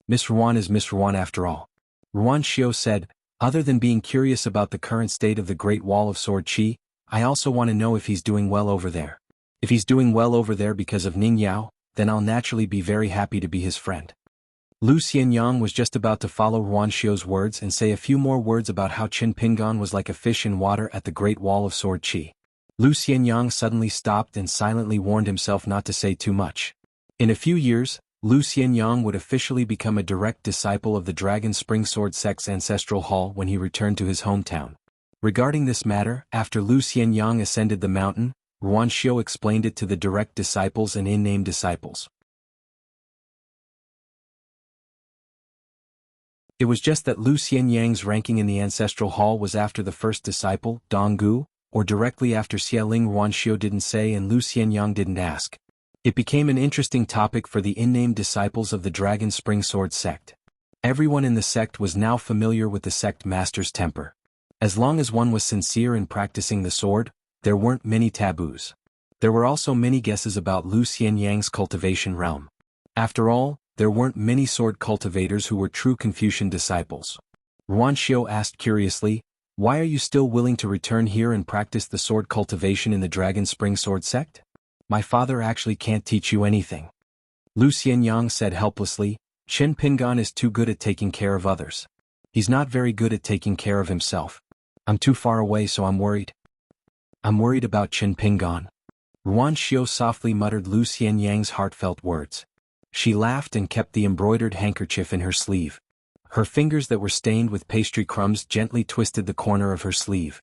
Miss Ruan is Miss Ruan after all. Ruan Xiao said, other than being curious about the current state of the Great Wall of Sword Qi, I also want to know if he's doing well over there. If he's doing well over there because of Ning Yao, then I'll naturally be very happy to be his friend. Lu Xianyang was just about to follow Ruan Xiao's words and say a few more words about how Qin Pingan was like a fish in water at the Great Wall of Sword Qi. Lu Xianyang suddenly stopped and silently warned himself not to say too much. In a few years, Lu Xianyang would officially become a direct disciple of the Dragon Spring Sword Sect's ancestral hall when he returned to his hometown. Regarding this matter, after Lu Xianyang ascended the mountain, Ruan Xiao explained it to the direct disciples and in-name disciples. It was just that Lu Xianyang's ranking in the ancestral hall was after the first disciple, Donggu, or directly after Xiaoling. Ruan Xiao didn't say and Lu Xianyang didn't ask. It became an interesting topic for the in-name disciples of the Dragon Spring Sword sect. Everyone in the sect was now familiar with the sect master's temper. As long as one was sincere in practicing the sword, there weren't many taboos. There were also many guesses about Lu Xianyang's cultivation realm. After all, there weren't many sword cultivators who were true Confucian disciples. Ruan Xiao asked curiously, why are you still willing to return here and practice the sword cultivation in the Dragon Spring Sword sect? My father actually can't teach you anything. Lu Xianyang said helplessly, Qin Pingan is too good at taking care of others. He's not very good at taking care of himself. I'm too far away so I'm worried. I'm worried about Qin Pingan. Ruan Xiao softly muttered Lu Xianyang's heartfelt words. She laughed and kept the embroidered handkerchief in her sleeve. Her fingers that were stained with pastry crumbs gently twisted the corner of her sleeve.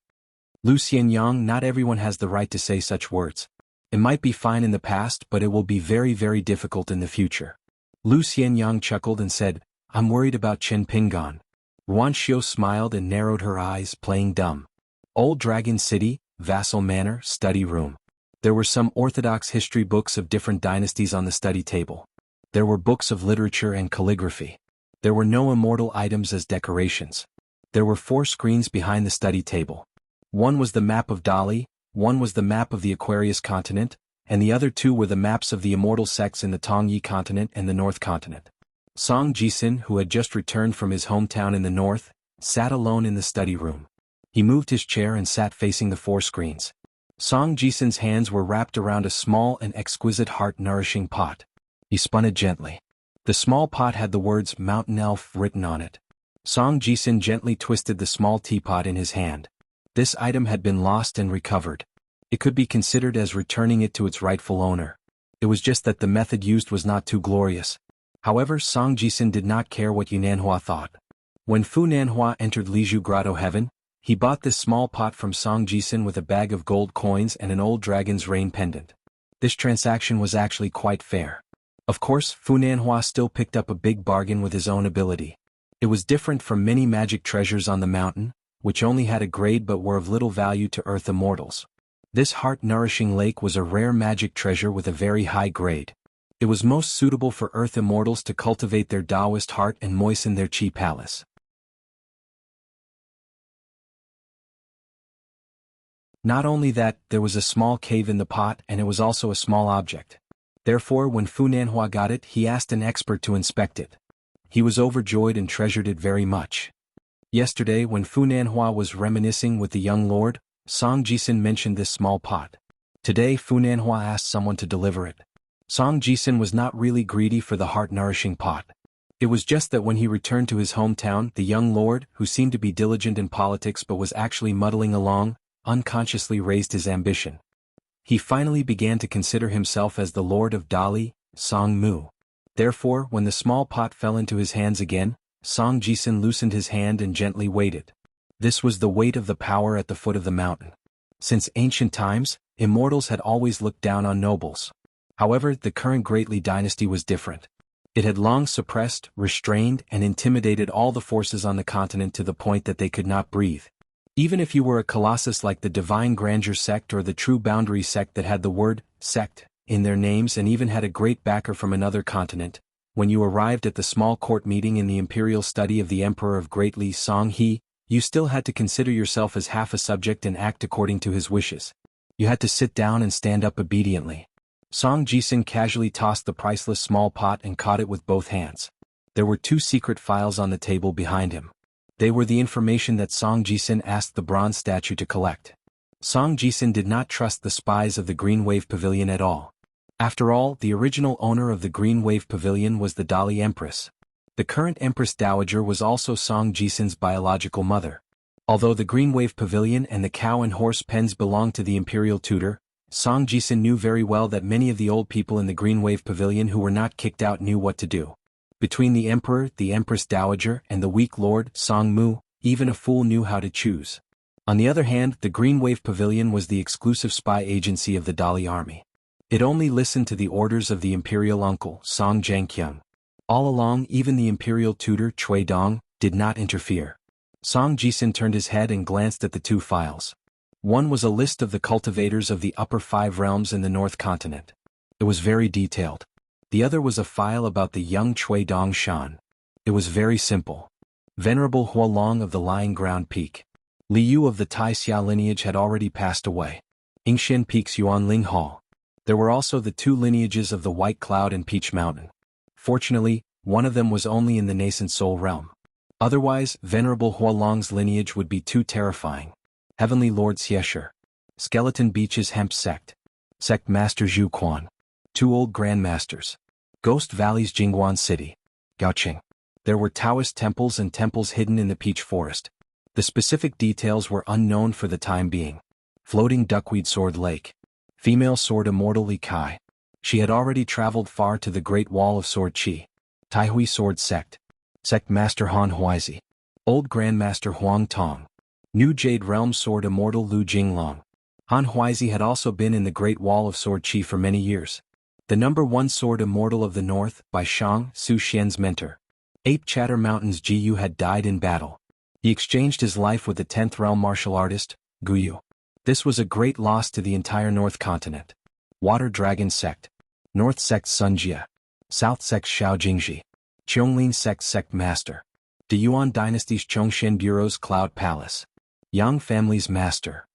Lu Xianyang, not everyone has the right to say such words. It might be fine in the past but it will be very very difficult in the future. Lu Xianyang chuckled and said, I'm worried about Qin Pingan. Ruan Xiao smiled and narrowed her eyes, playing dumb. Old Dragon City, Vassal Manor, study room. There were some orthodox history books of different dynasties on the study table. There were books of literature and calligraphy. There were no immortal items as decorations. There were 4 screens behind the study table. One was the map of Dali, one was the map of the Aquarius continent, and the other 2 were the maps of the immortal sects in the Tongyi continent and the North continent. Song Jisin, who had just returned from his hometown in the north, sat alone in the study room. He moved his chair and sat facing the 4 screens. Song Jisin's hands were wrapped around a small and exquisite heart-nourishing pot. He spun it gently. The small pot had the words Mountain Elf written on it. Song Jisin gently twisted the small teapot in his hand. This item had been lost and recovered. It could be considered as returning it to its rightful owner. It was just that the method used was not too glorious. However, Song Jisin did not care what Yunanhua thought. When Fu Nanhua entered Liju Grotto Heaven, he bought this small pot from Song Jisin with a bag of gold coins and an old dragon's rain pendant. This transaction was actually quite fair. Of course, Fu Nanhua still picked up a big bargain with his own ability. It was different from many magic treasures on the mountain, which only had a grade but were of little value to earth immortals. This heart-nourishing lake was a rare magic treasure with a very high grade. It was most suitable for earth immortals to cultivate their Taoist heart and moisten their Qi palace. Not only that, there was a small cave in the pot and it was also a small object. Therefore, when Fu Nanhua got it, he asked an expert to inspect it. he was overjoyed and treasured it very much. Yesterday when Fu Nanhua was reminiscing with the young lord, Song Jisun mentioned this small pot. Today Fu Nanhua asked someone to deliver it. Song Jisun was not really greedy for the heart-nourishing pot. It was just that when he returned to his hometown, the young lord, who seemed to be diligent in politics but was actually muddling along, unconsciously raised his ambition. He finally began to consider himself as the lord of Dali, Song Mu. Therefore, when the small pot fell into his hands again, Song Jisun loosened his hand and gently waited. This was the weight of the power at the foot of the mountain. Since ancient times, immortals had always looked down on nobles. However, the current Great Li dynasty was different. It had long suppressed, restrained, and intimidated all the forces on the continent to the point that they could not breathe. Even if you were a colossus like the Divine Grandeur sect or the True Boundary sect that had the word sect in their names and even had a great backer from another continent, when you arrived at the small court meeting in the imperial study of the Emperor of Great Li Song He, you still had to consider yourself as half a subject and act according to his wishes. You had to sit down and stand up obediently. Song Jisun casually tossed the priceless small pot and caught it with both hands. There were 2 secret files on the table behind him. They were the information that Song Jisun asked the bronze statue to collect. Song Jisun did not trust the spies of the Green Wave Pavilion at all. After all, the original owner of the Green Wave Pavilion was the Dali Empress. The current Empress Dowager was also Song Jisun's biological mother. Although the Green Wave Pavilion and the cow and horse pens belonged to the imperial tutor, Song Jisun knew very well that many of the old people in the Green Wave Pavilion who were not kicked out knew what to do. Between the Emperor, the Empress Dowager, and the weak Lord, Song Mu, even a fool knew how to choose. On the other hand, the Green Wave Pavilion was the exclusive spy agency of the Dali army. It only listened to the orders of the imperial uncle, Song Jianqiang. All along, even the imperial tutor, Cui Dong, did not interfere. Song Jisun turned his head and glanced at the 2 files. One was a list of the cultivators of the upper 5 realms in the North Continent. It was very detailed. The other was a file about the young Cui Dong Shan. It was very simple. Venerable Huolong of the Lying Ground Peak. Li Yu of the Tai Xia lineage had already passed away. Yingshan Peak's Yuanling Hall. There were also the 2 lineages of the White Cloud and Peach Mountain. Fortunately, one of them was only in the nascent soul realm. Otherwise, Venerable Huolong's lineage would be too terrifying. Heavenly Lord Xiesher. Skeleton Beach's Hemp Sect. Sect Master Zhu Quan. 2 old Grandmasters. Ghost Valley's Jingguan City. Gaoqing. There were Taoist temples and temples hidden in the Peach Forest. The specific details were unknown for the time being. Floating Duckweed Sword Lake. Female Sword Immortal Li Kai. She had already traveled far to the Great Wall of Sword Qi. Taihui Sword Sect. Sect Master Han Huizi. Old Grandmaster Huang Tong. New Jade Realm Sword Immortal Lu Jinglong. Han Huizi had also been in the Great Wall of Sword Qi for many years. The number 1 Sword Immortal of the North, by Shang Su Xian's mentor. Ape Chatter Mountain's Ji Yu had died in battle. He exchanged his life with the 10th realm martial artist, Gu Yu. This was a great loss to the entire North Continent. Water Dragon Sect. North Sect Sun Jia. South Sect Xiao Jingji. Qianglin Sect Master. The Yuan Dynasty's Chongshen Bureau's Cloud Palace. Yang Family's Master.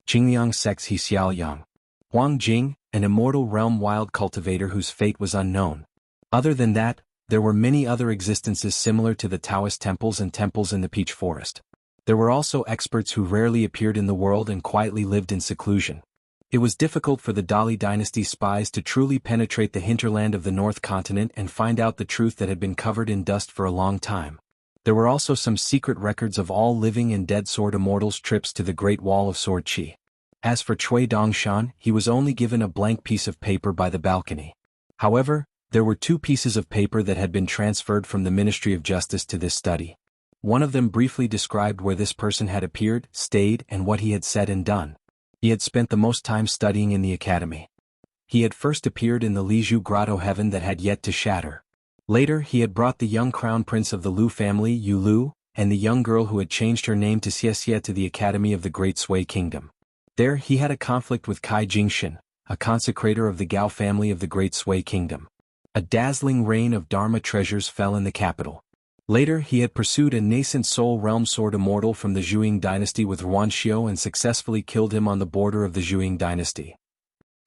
Qingliang Sect's He Xiaoyang. Huang Jing, an immortal realm wild cultivator whose fate was unknown. Other than that, there were many other existences similar to the Taoist temples and temples in the Peach Forest. There were also experts who rarely appeared in the world and quietly lived in seclusion. It was difficult for the Dali dynasty spies to truly penetrate the hinterland of the North Continent and find out the truth that had been covered in dust for a long time. There were also some secret records of all living and dead sword immortals' trips to the Great Wall of Sword Qi. As for Cui Dongshan, he was only given a blank piece of paper by the balcony. However, there were 2 pieces of paper that had been transferred from the Ministry of Justice to this study. One of them briefly described where this person had appeared, stayed, and what he had said and done. He had spent the most time studying in the academy. He had first appeared in the Lizhu Grotto heaven that had yet to shatter. Later, he had brought the young crown prince of the Lu family, Yu Lu, and the young girl who had changed her name to Xie to the Academy of the Great Sui Kingdom. There, he had a conflict with Kai Jingshan, a consecrator of the Gao family of the Great Sui Kingdom. A dazzling rain of Dharma treasures fell in the capital. Later, he had pursued a nascent soul realm sword immortal from the Zhuang dynasty with Ruan Xiu and successfully killed him on the border of the Zhuang dynasty.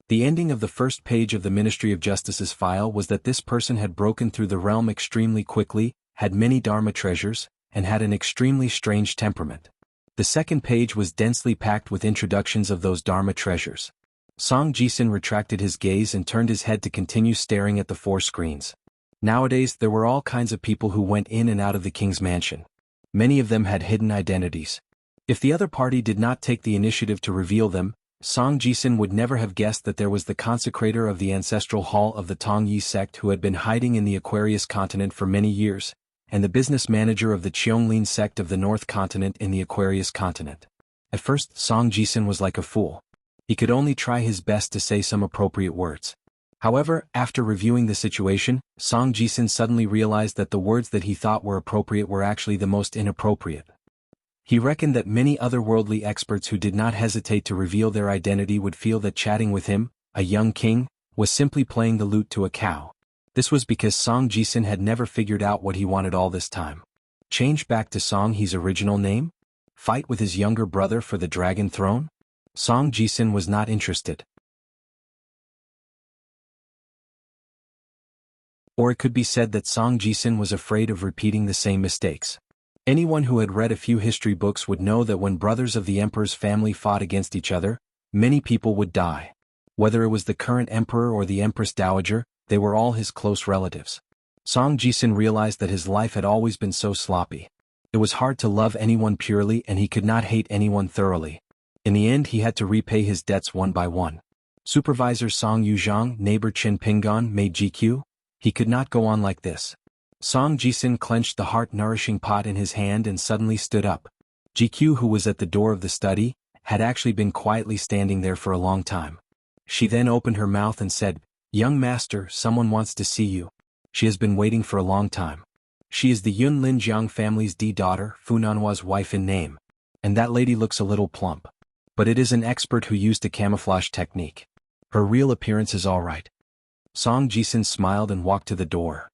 The ending of the first page of the Ministry of Justice's file was that this person had broken through the realm extremely quickly, had many Dharma treasures, and had an extremely strange temperament. The second page was densely packed with introductions of those Dharma treasures. Song Jisun retracted his gaze and turned his head to continue staring at the 4 screens. Nowadays there were all kinds of people who went in and out of the king's mansion. Many of them had hidden identities. If the other party did not take the initiative to reveal them, Song Jisun would never have guessed that there was the consecrator of the ancestral hall of the Tongyi sect who had been hiding in the Aquarius continent for many years, and the business manager of the Cheonglin sect of the North continent in the Aquarius continent. At first, Song Jisun was like a fool. He could only try his best to say some appropriate words. However, after reviewing the situation, Song Jisun suddenly realized that the words that he thought were appropriate were actually the most inappropriate. He reckoned that many otherworldly experts who did not hesitate to reveal their identity would feel that chatting with him, a young king, was simply playing the lute to a cow. This was because Song Jisun had never figured out what he wanted all this time. Change back to Song He's original name? Fight with his younger brother for the dragon throne? Song Jisun was not interested. Or it could be said that Song Jisun was afraid of repeating the same mistakes. Anyone who had read a few history books would know that when brothers of the emperor's family fought against each other, many people would die. Whether it was the current emperor or the empress dowager, they were all his close relatives. Song Jisun realized that his life had always been so sloppy. It was hard to love anyone purely and he could not hate anyone thoroughly. In the end he had to repay his debts one by one. Supervisor Song Yuzhang, neighbor Qin Pingon made GQ? He could not go on like this. Song Jisun clenched the heart-nourishing pot in his hand and suddenly stood up. GQ, who was at the door of the study, had actually been quietly standing there for a long time. She then opened her mouth and said, "Young master, someone wants to see you. She has been waiting for a long time. She is the Yun Lin Jiang family's daughter, Funanhua's wife in name. And that lady looks a little plump. But it is an expert who used a camouflage technique. Her real appearance is all right." Song Jisun smiled and walked to the door.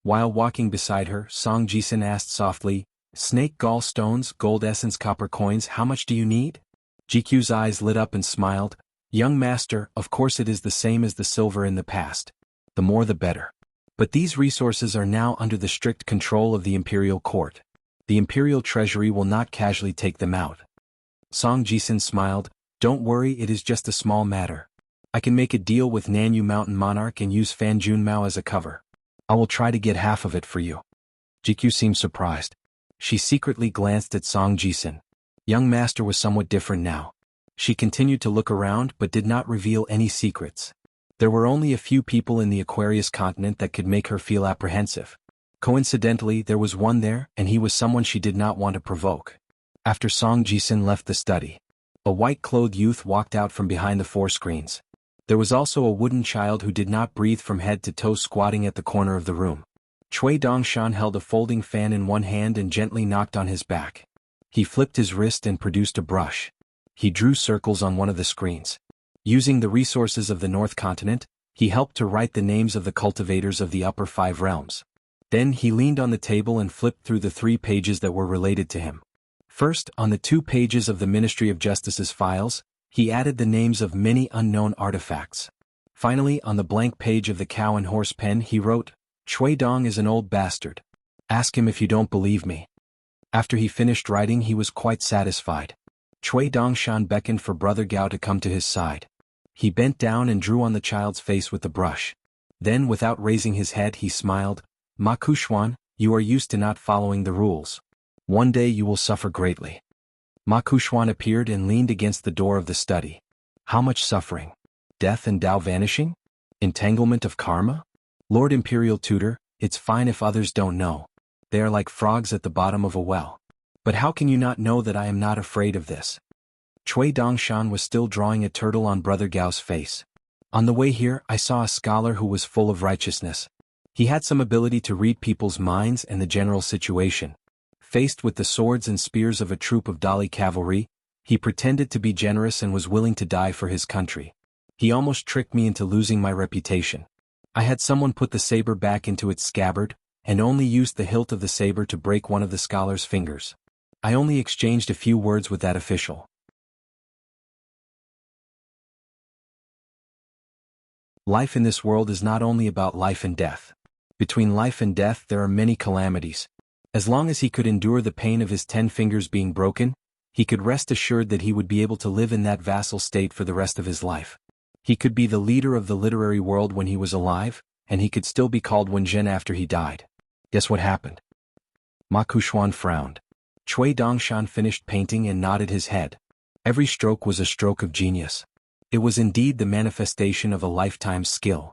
While walking beside her, Song Jisun asked softly, "Snake gallstones, gold essence, copper coins, how much do you need?" GQ's eyes lit up and smiled. "Young master, of course it is the same as the silver in the past. The more the better. But these resources are now under the strict control of the imperial court. The imperial treasury will not casually take them out." Song Jisun smiled. "Don't worry, it is just a small matter. I can make a deal with Nanyu Mountain Monarch and use Fan Junmao as a cover. I will try to get half of it for you." GQ seemed surprised. She secretly glanced at Song Jisun. Young master was somewhat different now. She continued to look around but did not reveal any secrets. There were only a few people in the Aquarius continent that could make her feel apprehensive. Coincidentally, there was one there, and he was someone she did not want to provoke. After Song Jisun left the study, a white-clothed youth walked out from behind the 4 screens. There was also a wooden child who did not breathe from head to toe squatting at the corner of the room. Cui Dongshan held a folding fan in one hand and gently knocked on his back. He flipped his wrist and produced a brush. He drew circles on one of the screens. Using the resources of the North Continent, he helped to write the names of the cultivators of the upper 5 realms. Then he leaned on the table and flipped through the 3 pages that were related to him. First, on the 2 pages of the Ministry of Justice's files, he added the names of many unknown artifacts. Finally, on the blank page of the cow and horse pen he wrote, "Cui Dong is an old bastard. Ask him if you don't believe me." After he finished writing he was quite satisfied. Cui Dongshan beckoned for Brother Gao to come to his side. He bent down and drew on the child's face with the brush. Then without raising his head he smiled, "Ma Kuxuan, you are used to not following the rules. One day you will suffer greatly." Ma Kuxuan appeared and leaned against the door of the study. "How much suffering? Death and Tao vanishing? Entanglement of karma? Lord Imperial Tutor, it's fine if others don't know. They are like frogs at the bottom of a well. But how can you not know that I am not afraid of this?" Cui Dongshan was still drawing a turtle on Brother Gao's face. "On the way here I saw a scholar who was full of righteousness. He had some ability to read people's minds and the general situation. Faced with the swords and spears of a troop of Dali cavalry, he pretended to be generous and was willing to die for his country. He almost tricked me into losing my reputation. I had someone put the saber back into its scabbard, and only used the hilt of the saber to break one of the scholar's fingers. I only exchanged a few words with that official. Life in this world is not only about life and death. Between life and death there are many calamities. As long as he could endure the pain of his 10 fingers being broken, he could rest assured that he would be able to live in that vassal state for the rest of his life. He could be the leader of the literary world when he was alive, and he could still be called Wenjin after he died. Guess what happened? Ma Kuxuan frowned. Cui Dongshan finished painting and nodded his head. Every stroke was a stroke of genius. It was indeed the manifestation of a lifetime's skill.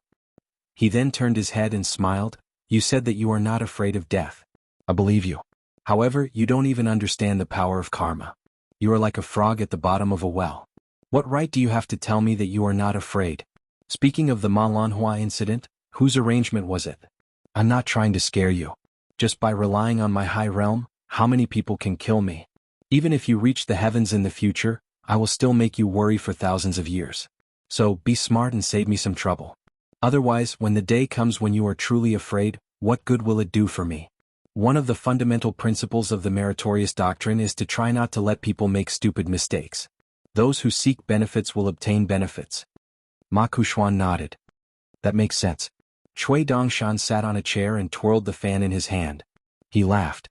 He then turned his head and smiled. You said that you are not afraid of death. I believe you. However, you don't even understand the power of karma. You are like a frog at the bottom of a well. What right do you have to tell me that you are not afraid? Speaking of the Ma Lanhua incident, whose arrangement was it? I'm not trying to scare you. Just by relying on my high realm, how many people can kill me? Even if you reach the heavens in the future, I will still make you worry for thousands of years. So, be smart and save me some trouble. Otherwise, when the day comes when you are truly afraid, what good will it do for me? One of the fundamental principles of the meritorious doctrine is to try not to let people make stupid mistakes. Those who seek benefits will obtain benefits. Ma Kuxuan nodded. That makes sense. Cui Dongshan sat on a chair and twirled the fan in his hand. He laughed.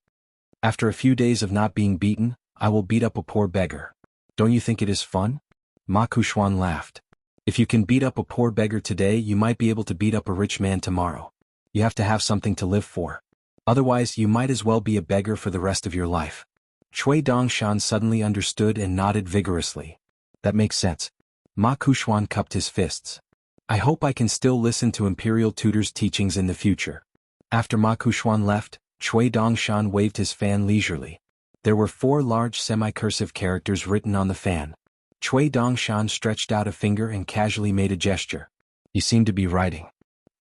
After a few days of not being beaten, I will beat up a poor beggar. Don't you think it is fun? Ma Kuxuan laughed. If you can beat up a poor beggar today, you might be able to beat up a rich man tomorrow. You have to have something to live for. Otherwise, you might as well be a beggar for the rest of your life. Cui Dongshan suddenly understood and nodded vigorously. That makes sense. Ma Kuxuan cupped his fists. I hope I can still listen to Imperial Tutor's teachings in the future. After Ma Kuxuan left, Cui Dongshan waved his fan leisurely. There were 4 large semi-cursive characters written on the fan. Cui Dongshan stretched out a finger and casually made a gesture. You seem to be writing.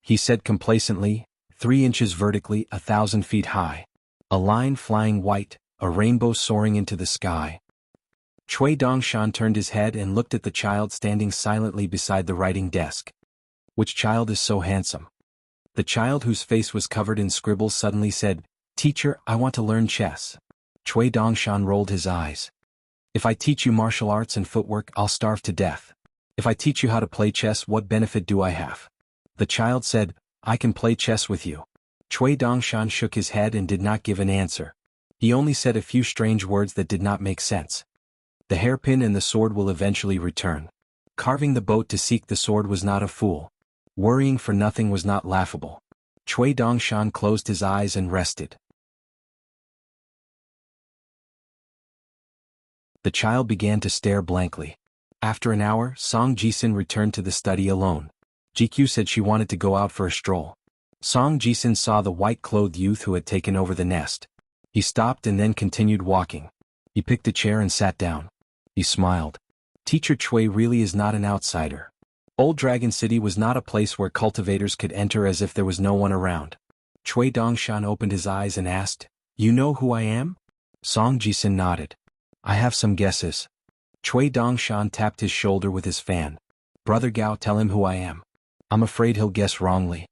He said complacently, 3 inches vertically, 1,000 feet high. A line flying white, a rainbow soaring into the sky. Cui Dongshan turned his head and looked at the child standing silently beside the writing desk. Which child is so handsome? The child whose face was covered in scribbles suddenly said, Teacher, I want to learn chess. Cui Dongshan rolled his eyes. If I teach you martial arts and footwork, I'll starve to death. If I teach you how to play chess, what benefit do I have? The child said, I can play chess with you. Cui Dongshan shook his head and did not give an answer. He only said a few strange words that did not make sense. The hairpin and the sword will eventually return. Carving the boat to seek the sword was not a fool. Worrying for nothing was not laughable. Cui Dongshan closed his eyes and rested. The child began to stare blankly. After an hour, Song Jisun returned to the study alone. GQ said she wanted to go out for a stroll. Song Jisun saw the white-clothed youth who had taken over the nest. He stopped and then continued walking. He picked a chair and sat down. He smiled. Teacher Cui really is not an outsider. Old Dragon City was not a place where cultivators could enter as if there was no one around. Cui Dongshan opened his eyes and asked, You know who I am? Song Jisun nodded. I have some guesses. Cui Dongshan tapped his shoulder with his fan. Brother Gao, tell him who I am. I'm afraid he'll guess wrongly.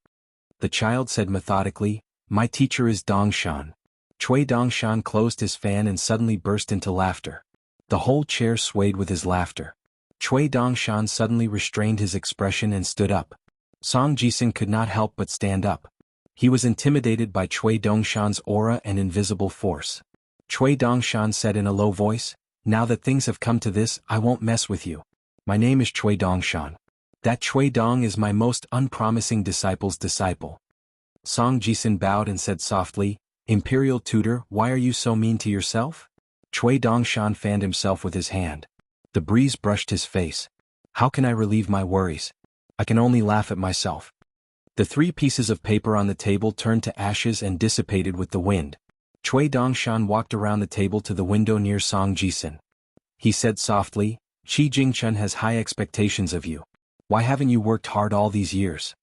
The child said methodically, My teacher is Dongshan. Cui Dongshan closed his fan and suddenly burst into laughter. The whole chair swayed with his laughter. Cui Dongshan suddenly restrained his expression and stood up. Song Jisun could not help but stand up. He was intimidated by Cui Dongshan's aura and invisible force. Cui Dongshan said in a low voice, Now that things have come to this, I won't mess with you. My name is Cui Dongshan. That Cui Dong is my most unpromising disciple's disciple. Song Jisun bowed and said softly, Imperial Tutor, why are you so mean to yourself? Cui Dongshan fanned himself with his hand. The breeze brushed his face. How can I relieve my worries? I can only laugh at myself. The 3 pieces of paper on the table turned to ashes and dissipated with the wind. Cui Dongshan walked around the table to the window near Song Jisun. He said softly, Qi Jingchun has high expectations of you. Why haven't you worked hard all these years?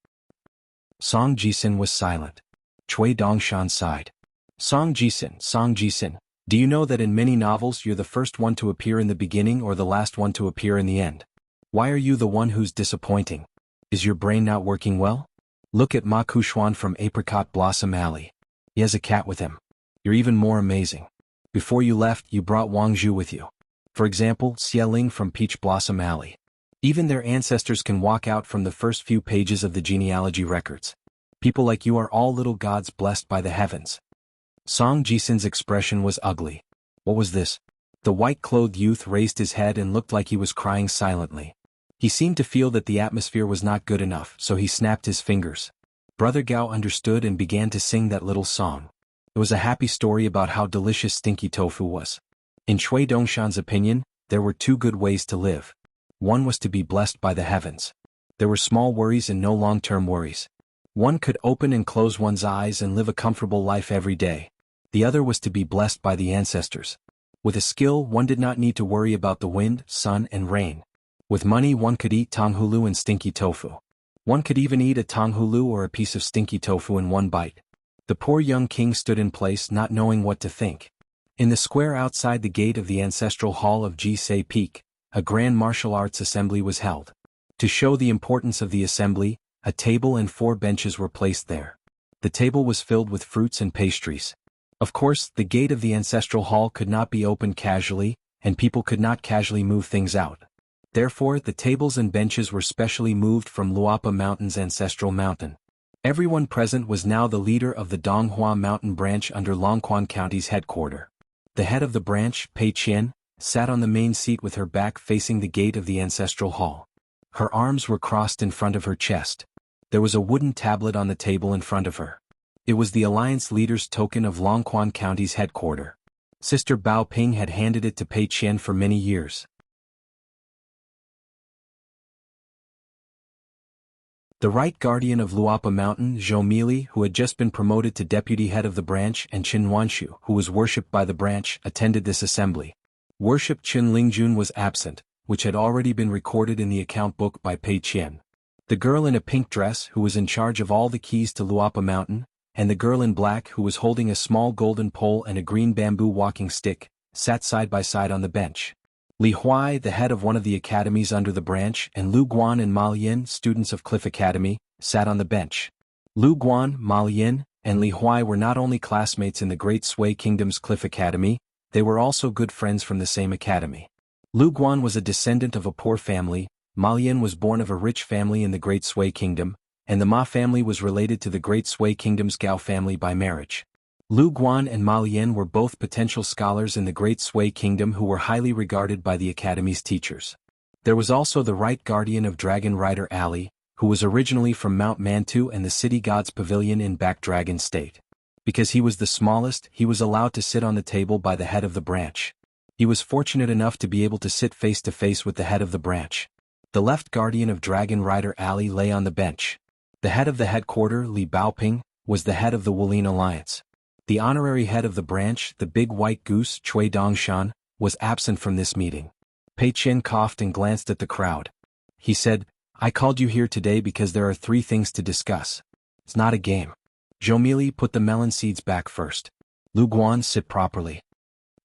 Song Jisun was silent. Cui Dongshan sighed. Song Jisun, do you know that in many novels you're the first one to appear in the beginning or the last one to appear in the end? Why are you the one who's disappointing? Is your brain not working well? Look at Ma Kuxuan from Apricot Blossom Alley. He has a cat with him. You're even more amazing. Before you left, you brought Wang Zhu with you. For example, Xie Ling from Peach Blossom Alley. Even their ancestors can walk out from the first few pages of the genealogy records. People like you are all little gods blessed by the heavens. Song Jisun's expression was ugly. What was this? The white-clothed youth raised his head and looked like he was crying silently. He seemed to feel that the atmosphere was not good enough, so he snapped his fingers. Brother Gao understood and began to sing that little song. It was a happy story about how delicious stinky tofu was. In Shui Dongshan's opinion, there were two good ways to live. One was to be blessed by the heavens. There were small worries and no long-term worries. One could open and close one's eyes and live a comfortable life every day. The other was to be blessed by the ancestors. With a skill, one did not need to worry about the wind, sun, and rain. With money, one could eat tonghulu and stinky tofu. One could even eat a tonghulu or a piece of stinky tofu in one bite. The poor young king stood in place, not knowing what to think. In the square outside the gate of the ancestral hall of Jisei Peak, a grand martial arts assembly was held. To show the importance of the assembly, a table and 4 benches were placed there. The table was filled with fruits and pastries. Of course, the gate of the ancestral hall could not be opened casually, and people could not casually move things out. Therefore, the tables and benches were specially moved from Luapa Mountain's ancestral mountain. Everyone present was now the leader of the Donghua Mountain branch under Longquan County's headquarters. The head of the branch, Pei Qian, sat on the main seat with her back facing the gate of the ancestral hall. Her arms were crossed in front of her chest. There was a wooden tablet on the table in front of her. It was the alliance leader's token of Longquan County's headquarters. Sister Bao Ping had handed it to Pei Qian for many years. The right guardian of Luapa Mountain, Zhou Mili, who had just been promoted to deputy head of the branch, and Qin Wanshu, who was worshipped by the branch, attended this assembly. Worship Qin Lingjun was absent, which had already been recorded in the account book by Pei Qian. The girl in a pink dress, who was in charge of all the keys to Luapa Mountain, and the girl in black, who was holding a small golden pole and a green bamboo walking stick, sat side by side on the bench. Li Huai, the head of one of the academies under the branch, and Lu Guan and Ma Yin, students of Cliff Academy, sat on the bench. Lu Guan, Ma Yin, and Li Huai were not only classmates in the Great Sui Kingdom's Cliff Academy, they were also good friends from the same academy. Lu Guan was a descendant of a poor family, Ma Yin was born of a rich family in the Great Sui Kingdom, and the Ma family was related to the Great Sui Kingdom's Gao family by marriage. Lu Guan and Ma Lian were both potential scholars in the Great Sui Kingdom who were highly regarded by the Academy's teachers. There was also the right guardian of Dragon Rider Ali, who was originally from Mount Mantu and the City God's Pavilion in Back Dragon State. Because he was the smallest, he was allowed to sit on the table by the head of the branch. He was fortunate enough to be able to sit face to face with the head of the branch. The left guardian of Dragon Rider Ali lay on the bench. The head of the headquarter, Li Baoping, was the head of the Wulin Alliance. The honorary head of the branch, the big white goose, Chui Dongshan, was absent from this meeting. Pei Qian coughed and glanced at the crowd. He said, "I called you here today because there are 3 things to discuss. It's not a game." Zhou Mili, put the melon seeds back first. Lu Guan, sit properly.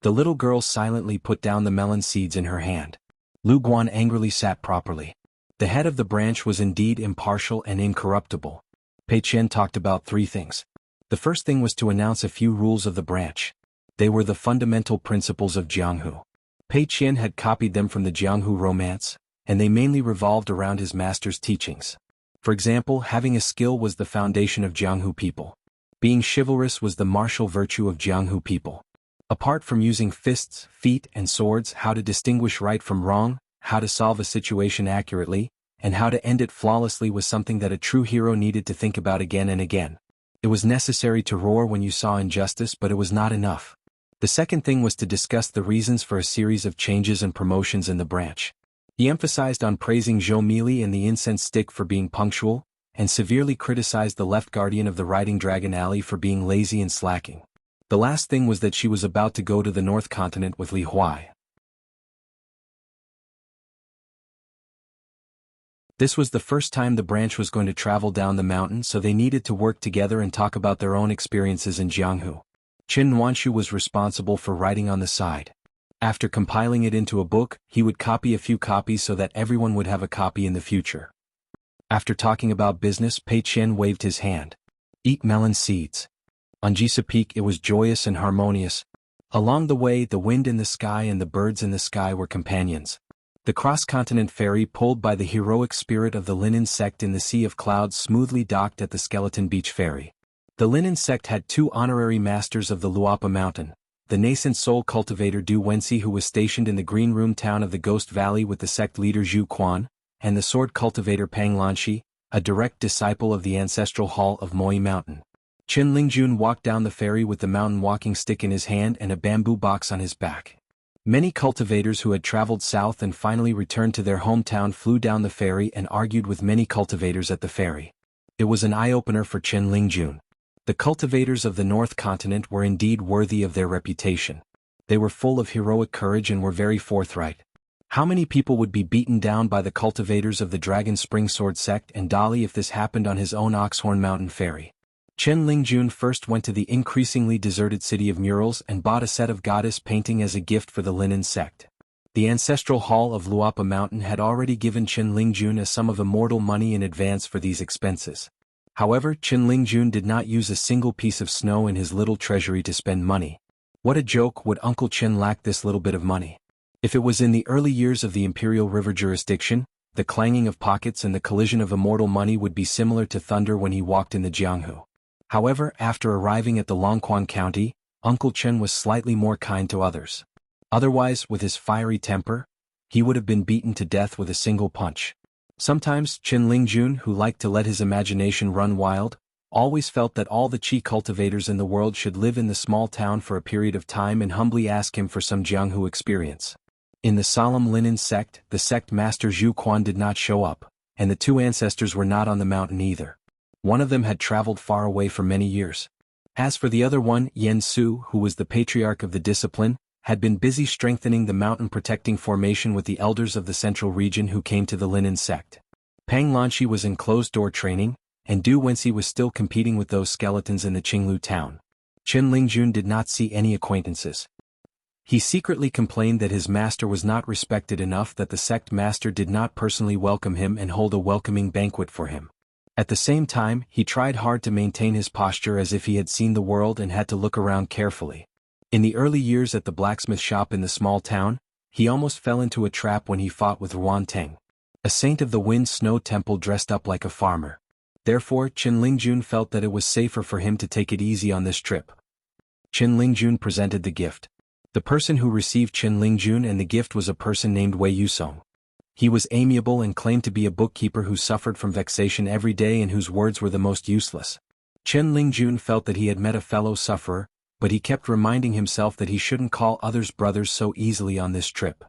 The little girl silently put down the melon seeds in her hand. Lu Guan angrily sat properly. The head of the branch was indeed impartial and incorruptible. Pei Qian talked about 3 things. The first thing was to announce a few rules of the branch. They were the fundamental principles of Jianghu. Pei Qian had copied them from the Jianghu romance, and they mainly revolved around his master's teachings. For example, having a skill was the foundation of Jianghu people. Being chivalrous was the martial virtue of Jianghu people. Apart from using fists, feet, and swords, how to distinguish right from wrong, how to solve a situation accurately, and how to end it flawlessly was something that a true hero needed to think about again and again. It was necessary to roar when you saw injustice, but it was not enough. The second thing was to discuss the reasons for a series of changes and promotions in the branch. He emphasized on praising Zhou Mili and the incense stick for being punctual, and severely criticized the left guardian of the Riding Dragon Alley for being lazy and slacking. The last thing was that she was about to go to the North Continent with Li Huai. This was the first time the branch was going to travel down the mountain, so they needed to work together and talk about their own experiences in Jianghu. Qin Wanshu was responsible for writing on the side. After compiling it into a book, he would copy a few copies so that everyone would have a copy in the future. After talking about business, Pei Qian waved his hand. Eat melon seeds. On Jisa Peak it was joyous and harmonious. Along the way, the wind in the sky and the birds in the sky were companions. The cross-continent ferry pulled by the heroic spirit of the Linen sect in the Sea of Clouds smoothly docked at the Skeleton Beach Ferry. The Linen sect had 2 honorary masters of the Luapa Mountain, the nascent soul cultivator Du Wensi, who was stationed in the Green Room town of the Ghost Valley with the sect leader Zhu Quan, and the sword cultivator Pang Lanshi, a direct disciple of the ancestral hall of Moi Mountain. Chen Lingjun walked down the ferry with the mountain walking stick in his hand and a bamboo box on his back. Many cultivators who had traveled south and finally returned to their hometown flew down the ferry and argued with many cultivators at the ferry. It was an eye-opener for Chen Lingjun. The cultivators of the North Continent were indeed worthy of their reputation. They were full of heroic courage and were very forthright. How many people would be beaten down by the cultivators of the Dragon Spring Sword sect and Dali if this happened on his own Oxhorn Mountain ferry? Chen Lingjun first went to the increasingly deserted city of murals and bought a set of goddess painting as a gift for the Linen sect. The ancestral hall of Luapa Mountain had already given Chen Lingjun a sum of immortal money in advance for these expenses. However, Chen Lingjun did not use a single piece of snow in his little treasury to spend money. What a joke, would Uncle Chen lack this little bit of money? If it was in the early years of the Imperial River jurisdiction, the clanging of pockets and the collision of immortal money would be similar to thunder when he walked in the Jianghu. However, after arriving at the Longquan County, Uncle Chen was slightly more kind to others. Otherwise, with his fiery temper, he would have been beaten to death with a single punch. Sometimes, Chen Lingjun, who liked to let his imagination run wild, always felt that all the Qi cultivators in the world should live in the small town for a period of time and humbly ask him for some Jianghu experience. In the solemn Linen sect, the sect master Zhu Quan did not show up, and the 2 ancestors were not on the mountain either. One of them had traveled far away for many years. As for the other one, Yen Su, who was the patriarch of the discipline, had been busy strengthening the mountain-protecting formation with the elders of the central region who came to the Linen sect. Pang Lanshi was in closed-door training, and Du Wensi was still competing with those skeletons in the Qinglu town. Chen Lingjun did not see any acquaintances. He secretly complained that his master was not respected enough, that the sect master did not personally welcome him and hold a welcoming banquet for him. At the same time, he tried hard to maintain his posture as if he had seen the world and had to look around carefully. In the early years at the blacksmith shop in the small town, he almost fell into a trap when he fought with Ruan Teng, a saint of the wind snow temple dressed up like a farmer. Therefore, Chen Lingjun felt that it was safer for him to take it easy on this trip. Chen Lingjun presented the gift. The person who received Chen Lingjun and the gift was a person named Wei Yusong. He was amiable and claimed to be a bookkeeper who suffered from vexation every day and whose words were the most useless. Chen Lingjun felt that he had met a fellow sufferer, but he kept reminding himself that he shouldn't call others brothers so easily on this trip.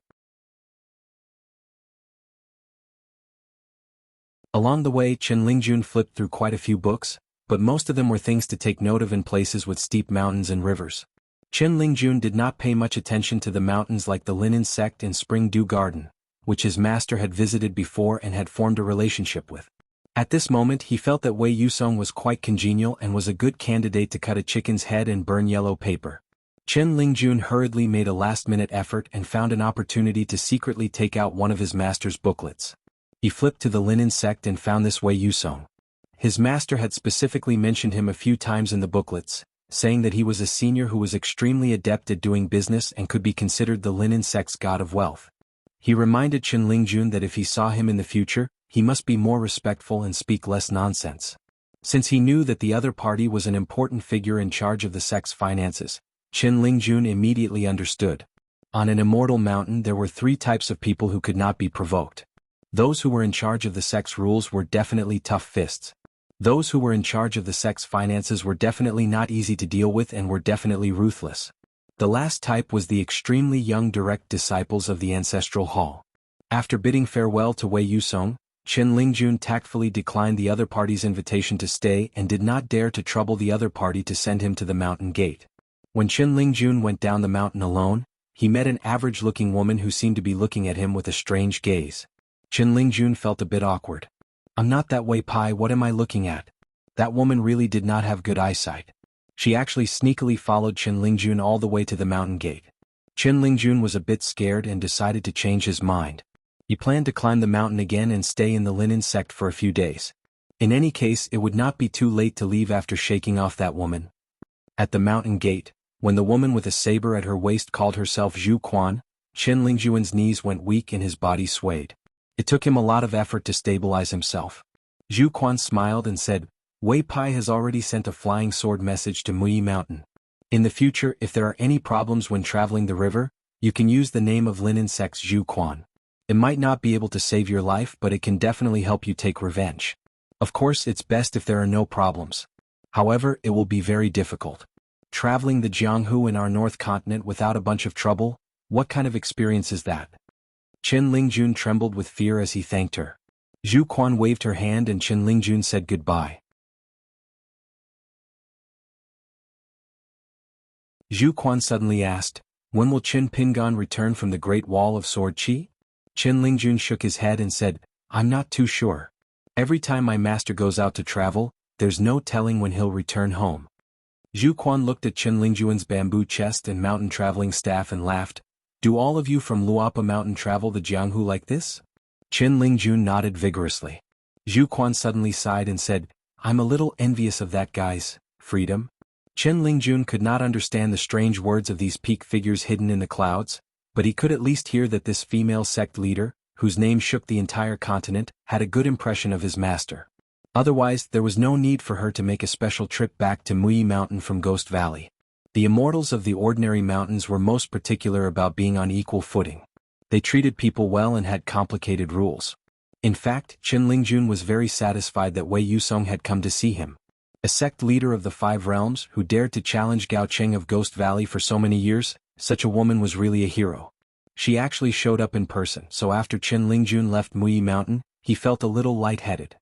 Along the way, Chen Lingjun flipped through quite a few books, but most of them were things to take note of in places with steep mountains and rivers. Chen Lingjun did not pay much attention to the mountains like the Linen sect and Spring Dew Garden, which his master had visited before and had formed a relationship with. At this moment he felt that Wei Yusong was quite congenial and was a good candidate to cut a chicken's head and burn yellow paper. Chen Lingjun hurriedly made a last-minute effort and found an opportunity to secretly take out one of his master's booklets. He flipped to the Linen sect and found this Wei Yusong. His master had specifically mentioned him a few times in the booklets, saying that he was a senior who was extremely adept at doing business and could be considered the Linen sect's god of wealth. He reminded Chen Lingjun that if he saw him in the future, he must be more respectful and speak less nonsense. Since he knew that the other party was an important figure in charge of the sect's finances, Chen Lingjun immediately understood. On an immortal mountain there were 3 types of people who could not be provoked. Those who were in charge of the sect's rules were definitely tough fists. Those who were in charge of the sect's finances were definitely not easy to deal with and were definitely ruthless. The last type was the extremely young direct disciples of the ancestral hall. After bidding farewell to Wei Yusong, Chen Lingjun tactfully declined the other party's invitation to stay and did not dare to trouble the other party to send him to the mountain gate. When Chen Lingjun went down the mountain alone, he met an average-looking woman who seemed to be looking at him with a strange gaze. Chen Lingjun felt a bit awkward. "I'm not that way, Pai, what am I looking at?" That woman really did not have good eyesight. She actually sneakily followed Chen Lingjun all the way to the mountain gate. Chen Lingjun was a bit scared and decided to change his mind. He planned to climb the mountain again and stay in the Linen sect for a few days. In any case, it would not be too late to leave after shaking off that woman. At the mountain gate, when the woman with a saber at her waist called herself Zhu Quan, Qin Lingjuan's knees went weak and his body swayed. It took him a lot of effort to stabilize himself. Zhu Quan smiled and said, Wei Pai has already sent a flying sword message to Muyi Mountain. In the future, if there are any problems when traveling the river, you can use the name of Lin Insects Zhu Quan. It might not be able to save your life, but it can definitely help you take revenge. Of course, it's best if there are no problems. However, it will be very difficult. Traveling the Jianghu in our North Continent without a bunch of trouble, what kind of experience is that? Qin Lingjun trembled with fear as he thanked her. Zhu Quan waved her hand and Qin Lingjun said goodbye. Zhu Quan suddenly asked, when will Qin Pingan return from the Great Wall of Sword Qi? Qin Lingjun shook his head and said, I'm not too sure. Every time my master goes out to travel, there's no telling when he'll return home. Zhu Quan looked at Qin Lingjuan's bamboo chest and mountain traveling staff and laughed. Do all of you from Luopa Mountain travel the Jianghu like this? Qin Lingjun nodded vigorously. Zhu Quan suddenly sighed and said, I'm a little envious of that guy's freedom. Qin Lingjun could not understand the strange words of these peak figures hidden in the clouds, but he could at least hear that this female sect leader, whose name shook the entire continent, had a good impression of his master. Otherwise, there was no need for her to make a special trip back to Muyi Mountain from Ghost Valley. The immortals of the ordinary mountains were most particular about being on equal footing. They treated people well and had complicated rules. In fact, Qin Lingjun was very satisfied that Wei Yusong had come to see him. A sect leader of the Five Realms who dared to challenge Gao Cheng of Ghost Valley for so many years, such a woman was really a hero. She actually showed up in person, so after Qin Lingjun left Muyi Mountain, he felt a little lightheaded.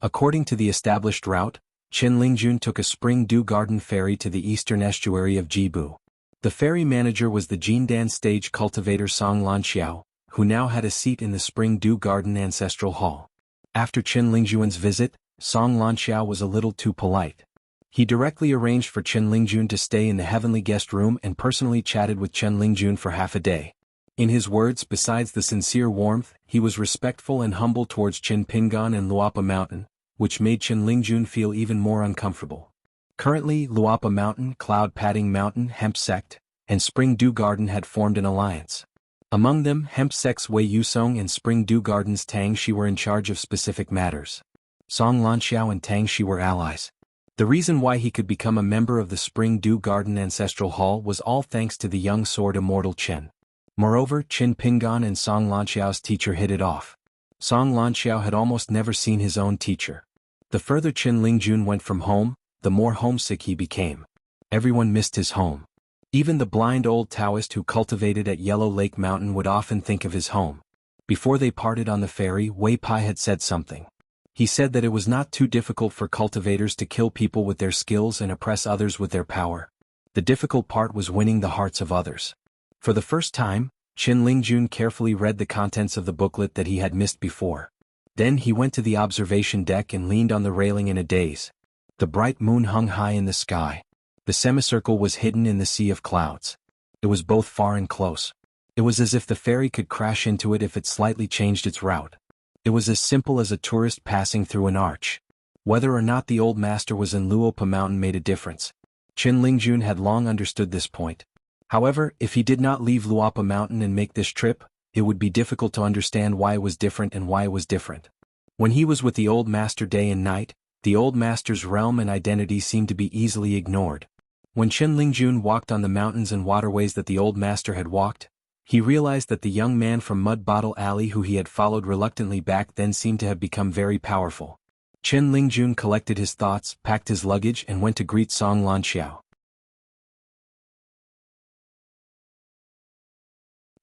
According to the established route, Qin Lingjun took a Spring Dew Garden ferry to the eastern estuary of Jibu. The ferry manager was the Jindan stage cultivator Song Lanxiao, who now had a seat in the Spring Dew Garden Ancestral Hall. After Qin Lingjuan's visit, Song Lanxiao was a little too polite. He directly arranged for Qin Lingjun to stay in the heavenly guest room and personally chatted with Qin Lingjun for half a day. In his words, besides the sincere warmth, he was respectful and humble towards Qin Pingan and Luopa Mountain, which made Qin Lingjun feel even more uncomfortable. Currently, Luopa Mountain, Cloud Padding Mountain, Hemp Sect, and Spring Dew Garden had formed an alliance. Among them, Hemp Sect's Wei Yusong and Spring Dew Garden's Tang Shi were in charge of specific matters. Song Lanxiao and Tang Shi were allies. The reason why he could become a member of the Spring Dew Garden Ancestral Hall was all thanks to the young sword immortal Qin. Moreover, Qin Pingan and Song Lanxiao's teacher hit it off. Song Lanxiao had almost never seen his own teacher. The further Qin Lingjun went from home, the more homesick he became. Everyone missed his home. Even the blind old Taoist who cultivated at Yellow Lake Mountain would often think of his home. Before they parted on the ferry, Wei Pai had said something. He said that it was not too difficult for cultivators to kill people with their skills and oppress others with their power. The difficult part was winning the hearts of others. For the first time, Qin Lingjun carefully read the contents of the booklet that he had missed before. Then he went to the observation deck and leaned on the railing in a daze. The bright moon hung high in the sky. The semicircle was hidden in the sea of clouds. It was both far and close. It was as if the ferry could crash into it if it slightly changed its route. It was as simple as a tourist passing through an arch. Whether or not the old master was in Luopa Mountain made a difference. Qin Lingjun had long understood this point. However, if he did not leave Luopa Mountain and make this trip, it would be difficult to understand why it was different and why it was different. When he was with the old master day and night, the old master's realm and identity seemed to be easily ignored. When Qin Lingjun walked on the mountains and waterways that the old master had walked, he realized that the young man from Mud Bottle Alley who he had followed reluctantly back then seemed to have become very powerful. Qin Lingjun collected his thoughts, packed his luggage and went to greet Song Lanxiao.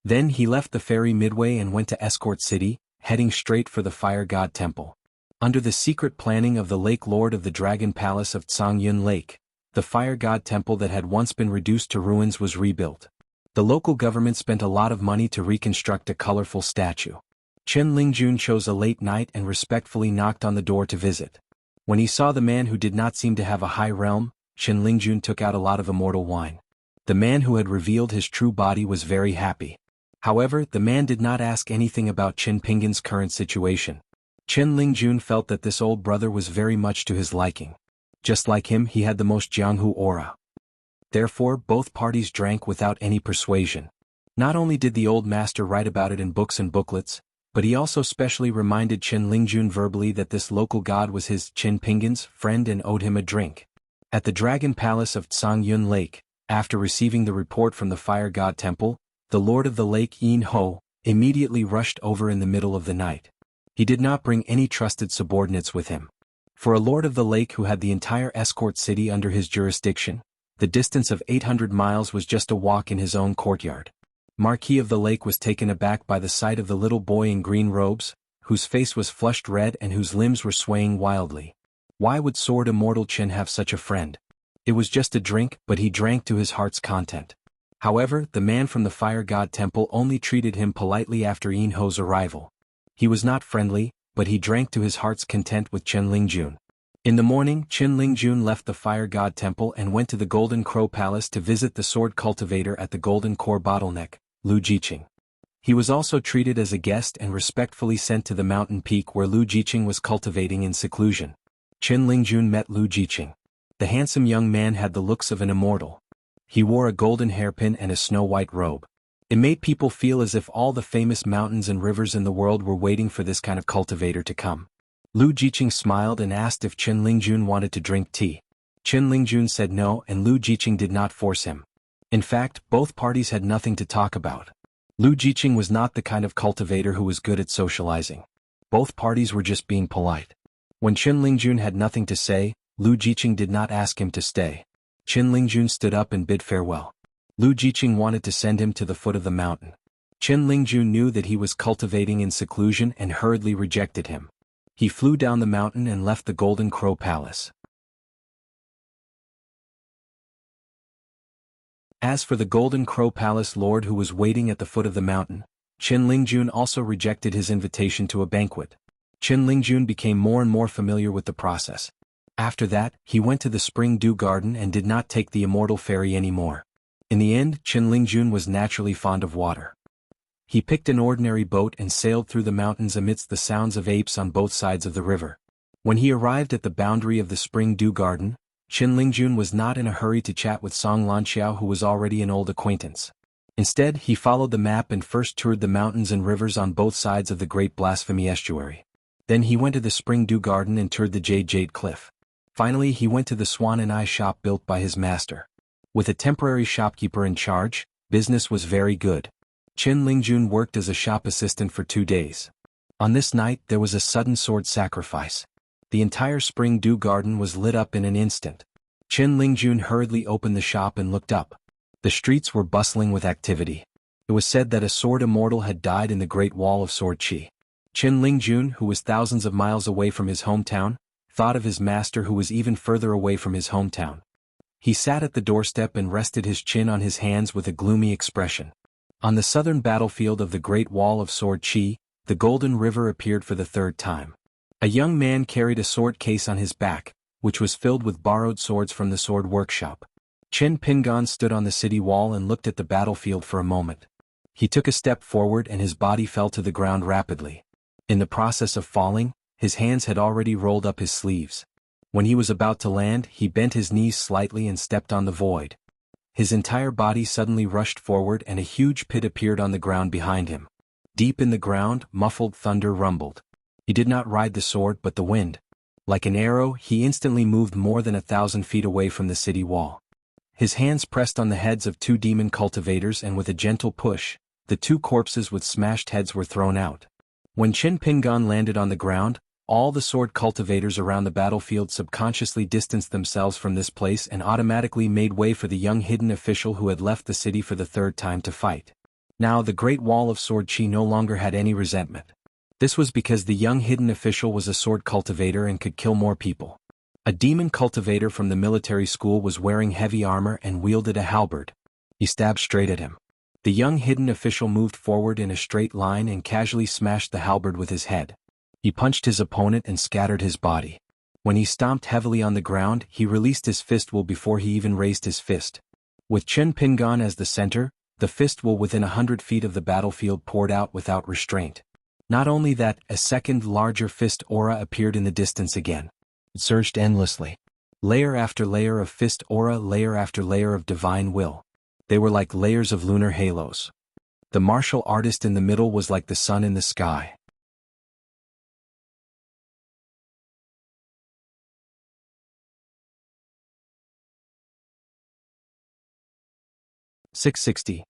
Then he left the ferry midway and went to Escort City, heading straight for the Fire God Temple. Under the secret planning of the Lake Lord of the Dragon Palace of Tsangyun Lake, the Fire God Temple that had once been reduced to ruins was rebuilt. The local government spent a lot of money to reconstruct a colorful statue. Qin Lingjun chose a late night and respectfully knocked on the door to visit. When he saw the man who did not seem to have a high realm, Qin Lingjun took out a lot of immortal wine. The man who had revealed his true body was very happy. However, the man did not ask anything about Qin Pingan's current situation. Qin Lingjun felt that this old brother was very much to his liking. Just like him, he had the most Jianghu aura. Therefore, both parties drank without any persuasion. Not only did the old master write about it in books and booklets, but he also specially reminded Chen Lingjun verbally that this local god was his Qin Pingan's friend and owed him a drink. At the Dragon Palace of Tsangyun Lake, after receiving the report from the Fire God Temple, the Lord of the Lake Yin Ho immediately rushed over in the middle of the night. He did not bring any trusted subordinates with him. For a Lord of the Lake who had the entire escort city under his jurisdiction, the distance of 800 miles was just a walk in his own courtyard. Marquis of the Lake was taken aback by the sight of the little boy in green robes, whose face was flushed red and whose limbs were swaying wildly. Why would Sword Immortal Chen have such a friend? It was just a drink, but he drank to his heart's content. However, the man from the Fire God Temple only treated him politely after Yin Ho's arrival. He was not friendly, but he drank to his heart's content with Chen Lingjun. In the morning, Chen Lingjun left the Fire God Temple and went to the Golden Crow Palace to visit the sword cultivator at the Golden Core Bottleneck, Lu Jiqing. He was also treated as a guest and respectfully sent to the mountain peak where Lu Jiqing was cultivating in seclusion. Chen Lingjun met Lu Jiqing. The handsome young man had the looks of an immortal. He wore a golden hairpin and a snow-white robe. It made people feel as if all the famous mountains and rivers in the world were waiting for this kind of cultivator to come. Lu Jiqing smiled and asked if Chen Lingjun wanted to drink tea. Chen Lingjun said no, and Lu Jiqing did not force him. In fact, both parties had nothing to talk about. Lu Jiqing was not the kind of cultivator who was good at socializing. Both parties were just being polite. When Chen Lingjun had nothing to say, Lu Jiqing did not ask him to stay. Chen Lingjun stood up and bid farewell. Lu Jiqing wanted to send him to the foot of the mountain. Chen Lingjun knew that he was cultivating in seclusion and hurriedly rejected him. He flew down the mountain and left the Golden Crow Palace. As for the Golden Crow Palace lord who was waiting at the foot of the mountain, Chen Lingjun also rejected his invitation to a banquet. Chen Lingjun became more and more familiar with the process. After that, he went to the Spring Dew Garden and did not take the Immortal Ferry anymore. In the end, Chen Lingjun was naturally fond of water. He picked an ordinary boat and sailed through the mountains amidst the sounds of apes on both sides of the river. When he arrived at the boundary of the Spring Dew Garden, Chen Lingjun was not in a hurry to chat with Song Lanxiao, who was already an old acquaintance. Instead, he followed the map and first toured the mountains and rivers on both sides of the Great Blasphemy Estuary. Then he went to the Spring Dew Garden and toured the Jade Cliff. Finally, he went to the Swan and Eye shop built by his master. With a temporary shopkeeper in charge, business was very good. Chen Lingjun worked as a shop assistant for 2 days. On this night, there was a sudden sword sacrifice. The entire Spring Dew Garden was lit up in an instant. Chen Lingjun hurriedly opened the shop and looked up. The streets were bustling with activity. It was said that a sword immortal had died in the Great Wall of Sword Qi. Chen Lingjun, who was thousands of miles away from his hometown, thought of his master who was even further away from his hometown. He sat at the doorstep and rested his chin on his hands with a gloomy expression. On the southern battlefield of the Great Wall of Sword Qi, the Golden River appeared for the 3rd time. A young man carried a sword case on his back, which was filled with borrowed swords from the sword workshop. Chen Pingan stood on the city wall and looked at the battlefield for a moment. He took a step forward and his body fell to the ground rapidly. In the process of falling, his hands had already rolled up his sleeves. When he was about to land, he bent his knees slightly and stepped on the void. His entire body suddenly rushed forward and a huge pit appeared on the ground behind him. Deep in the ground, muffled thunder rumbled. He did not ride the sword but the wind. Like an arrow, he instantly moved more than 1,000 feet away from the city wall. His hands pressed on the heads of 2 demon cultivators and with a gentle push, the 2 corpses with smashed heads were thrown out. When Chen Pingan landed on the ground, all the sword cultivators around the battlefield subconsciously distanced themselves from this place and automatically made way for the young hidden official who had left the city for the 3rd time to fight. Now the Great Wall of Sword Qi no longer had any resentment. This was because the young hidden official was a sword cultivator and could kill more people. A demon cultivator from the military school was wearing heavy armor and wielded a halberd. He stabbed straight at him. The young hidden official moved forward in a straight line and casually smashed the halberd with his head. He punched his opponent and scattered his body. When he stomped heavily on the ground, he released his fistful before he even raised his fist. With Chen Pingan as the center, the fistful within 100 feet of the battlefield poured out without restraint. Not only that, a second larger fist aura appeared in the distance again. It surged endlessly. Layer after layer of fist aura, layer after layer of divine will. They were like layers of lunar halos. The martial artist in the middle was like the sun in the sky. 660.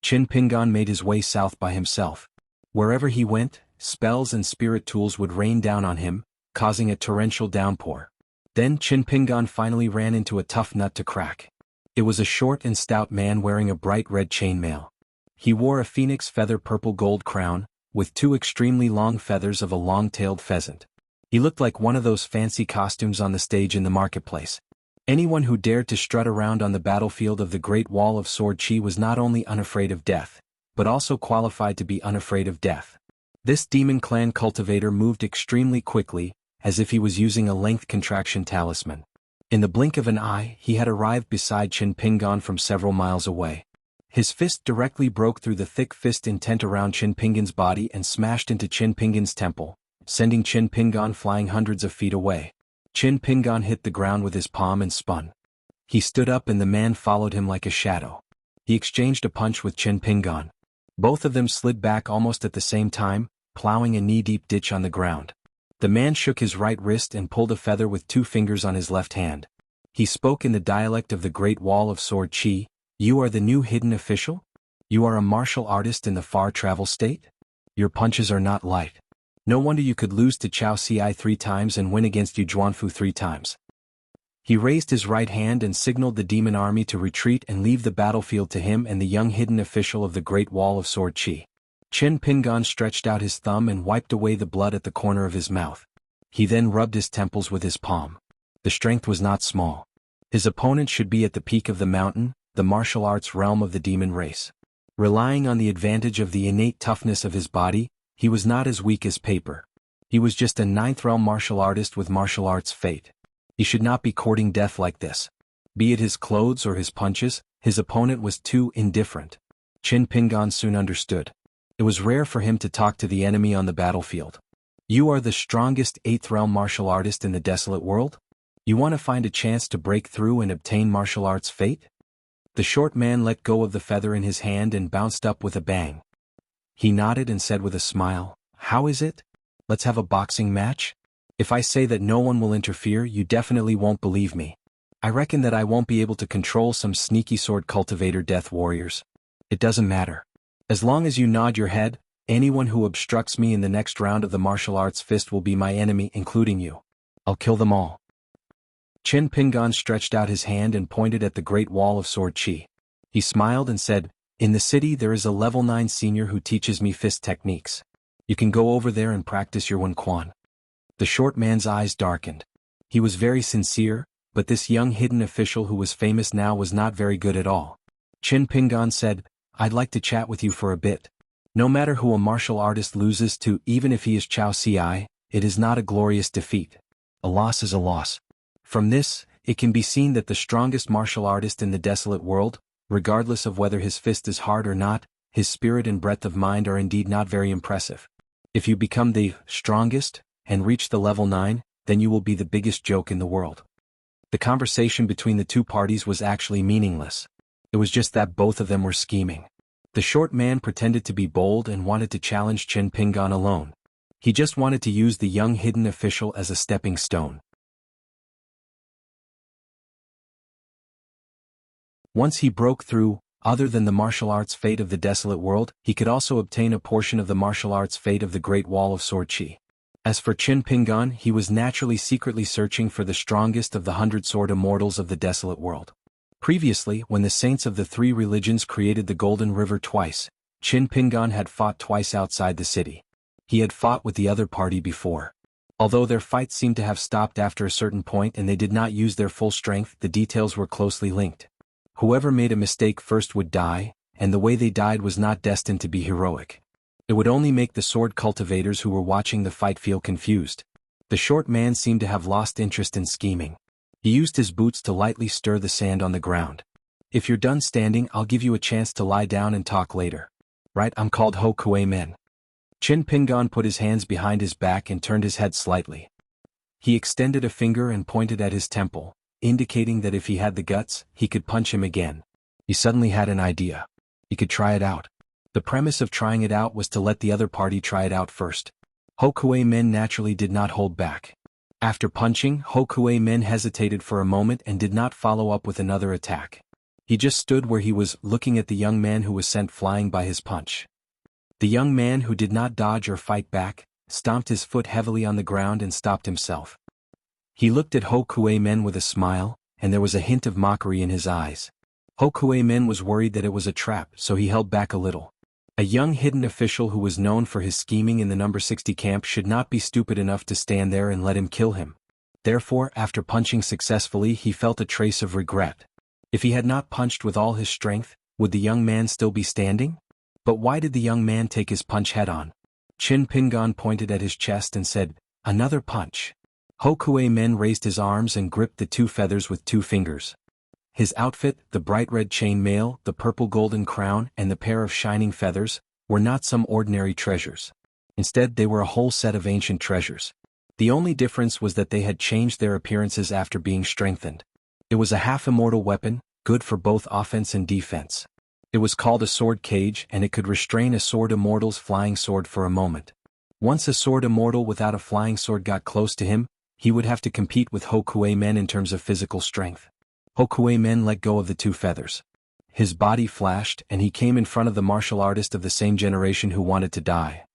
Qin Pingan made his way south by himself. Wherever he went, spells and spirit tools would rain down on him, causing a torrential downpour. Then Qin Pingan finally ran into a tough nut to crack. It was a short and stout man wearing a bright red chainmail. He wore a phoenix feather purple gold crown, with two extremely long feathers of a long-tailed pheasant. He looked like one of those fancy costumes on the stage in the marketplace. Anyone who dared to strut around on the battlefield of the Great Wall of Sword Chi was not only unafraid of death, but also qualified to be unafraid of death. This demon clan cultivator moved extremely quickly, as if he was using a length contraction talisman. In the blink of an eye, he had arrived beside Qin Pingan from several miles away. His fist directly broke through the thick fist intent around Qin Pingan's body and smashed into Qin Pingan's temple, sending Qin Pingan flying hundreds of feet away. Qin Pingan hit the ground with his palm and spun. He stood up and the man followed him like a shadow. He exchanged a punch with Qin Pingan. Both of them slid back almost at the same time, plowing a knee-deep ditch on the ground. The man shook his right wrist and pulled a feather with 2 fingers on his left hand. He spoke in the dialect of the Great Wall of Sword Chi. "You are the new hidden official? You are a martial artist in the far travel state? Your punches are not light. No wonder you could lose to Chao Ci 3 times and win against Yu Juanfu 3 times. He raised his right hand and signaled the demon army to retreat and leave the battlefield to him and the young hidden official of the Great Wall of Sword Chi. Qin Pingan stretched out his thumb and wiped away the blood at the corner of his mouth. He then rubbed his temples with his palm. The strength was not small. His opponent should be at the peak of the mountain, the martial arts realm of the demon race. Relying on the advantage of the innate toughness of his body, he was not as weak as paper. He was just a 9th realm martial artist with martial arts fate. He should not be courting death like this. Be it his clothes or his punches, his opponent was too indifferent. Qin Pingan soon understood. It was rare for him to talk to the enemy on the battlefield. You are the strongest 8th realm martial artist in the desolate world? You want to find a chance to break through and obtain martial arts fate? The short man let go of the feather in his hand and bounced up with a bang. He nodded and said with a smile, "How is it? Let's have a boxing match? If I say that no one will interfere, you definitely won't believe me. I reckon that I won't be able to control some sneaky sword cultivator death warriors. It doesn't matter. As long as you nod your head, anyone who obstructs me in the next round of the martial arts fist will be my enemy, including you. I'll kill them all." Qin Pingan stretched out his hand and pointed at the Great Wall of Sword Chi. He smiled and said, "In the city there is a level 9 senior who teaches me fist techniques. You can go over there and practice your Wen Quan." The short man's eyes darkened. He was very sincere, but this young hidden official who was famous now was not very good at all. Qin Pingan said, "I'd like to chat with you for a bit. No matter who a martial artist loses to, even if he is Chao Ci, it is not a glorious defeat. A loss is a loss. From this, it can be seen that the strongest martial artist in the desolate world, regardless of whether his fist is hard or not, his spirit and breadth of mind are indeed not very impressive. If you become the strongest, and reach the level 9, then you will be the biggest joke in the world." The conversation between the two parties was actually meaningless. It was just that both of them were scheming. The short man pretended to be bold and wanted to challenge Qin Pingan alone. He just wanted to use the young hidden official as a stepping stone. Once he broke through, other than the martial arts fate of the desolate world, he could also obtain a portion of the martial arts fate of the Great Wall of Sword Chi. As for Qin Pingan, he was naturally secretly searching for the strongest of the 100-sword immortals of the desolate world. Previously, when the saints of the 3 religions created the Golden River twice, Qin Pingan had fought twice outside the city. He had fought with the other party before. Although their fight seemed to have stopped after a certain point and they did not use their full strength, the details were closely linked. Whoever made a mistake first would die, and the way they died was not destined to be heroic. It would only make the sword cultivators who were watching the fight feel confused. The short man seemed to have lost interest in scheming. He used his boots to lightly stir the sand on the ground. "If you're done standing, I'll give you a chance to lie down and talk later. Right, I'm called Ho Kue Men." Qin Pingan put his hands behind his back and turned his head slightly. He extended a finger and pointed at his temple, indicating that if he had the guts, he could punch him again. He suddenly had an idea. He could try it out. The premise of trying it out was to let the other party try it out first. Hokuei men naturally did not hold back. After punching, Hokuei men hesitated for a moment and did not follow up with another attack. He just stood where he was, looking at the young man who was sent flying by his punch. The young man, who did not dodge or fight back, stomped his foot heavily on the ground and stopped himself. He looked at Hokuei men with a smile, and there was a hint of mockery in his eyes. Hokuei men was worried that it was a trap, so he held back a little. A young hidden official who was known for his scheming in the number 60 camp should not be stupid enough to stand there and let him kill him. Therefore, after punching successfully, he felt a trace of regret. If he had not punched with all his strength, would the young man still be standing? But why did the young man take his punch head-on? Qin Pingan pointed at his chest and said, "Another punch." Hokuei men raised his arms and gripped the 2 feathers with 2 fingers. His outfit, the bright red chain mail, the purple golden crown, and the pair of shining feathers, were not some ordinary treasures. Instead, they were a whole set of ancient treasures. The only difference was that they had changed their appearances after being strengthened. It was a half-immortal weapon, good for both offense and defense. It was called a sword cage, and it could restrain a sword immortal's flying sword for a moment. Once a sword immortal without a flying sword got close to him, he would have to compete with Hokuei men in terms of physical strength. Hokuei men let go of the 2 feathers. His body flashed, and he came in front of the martial artist of the same generation who wanted to die.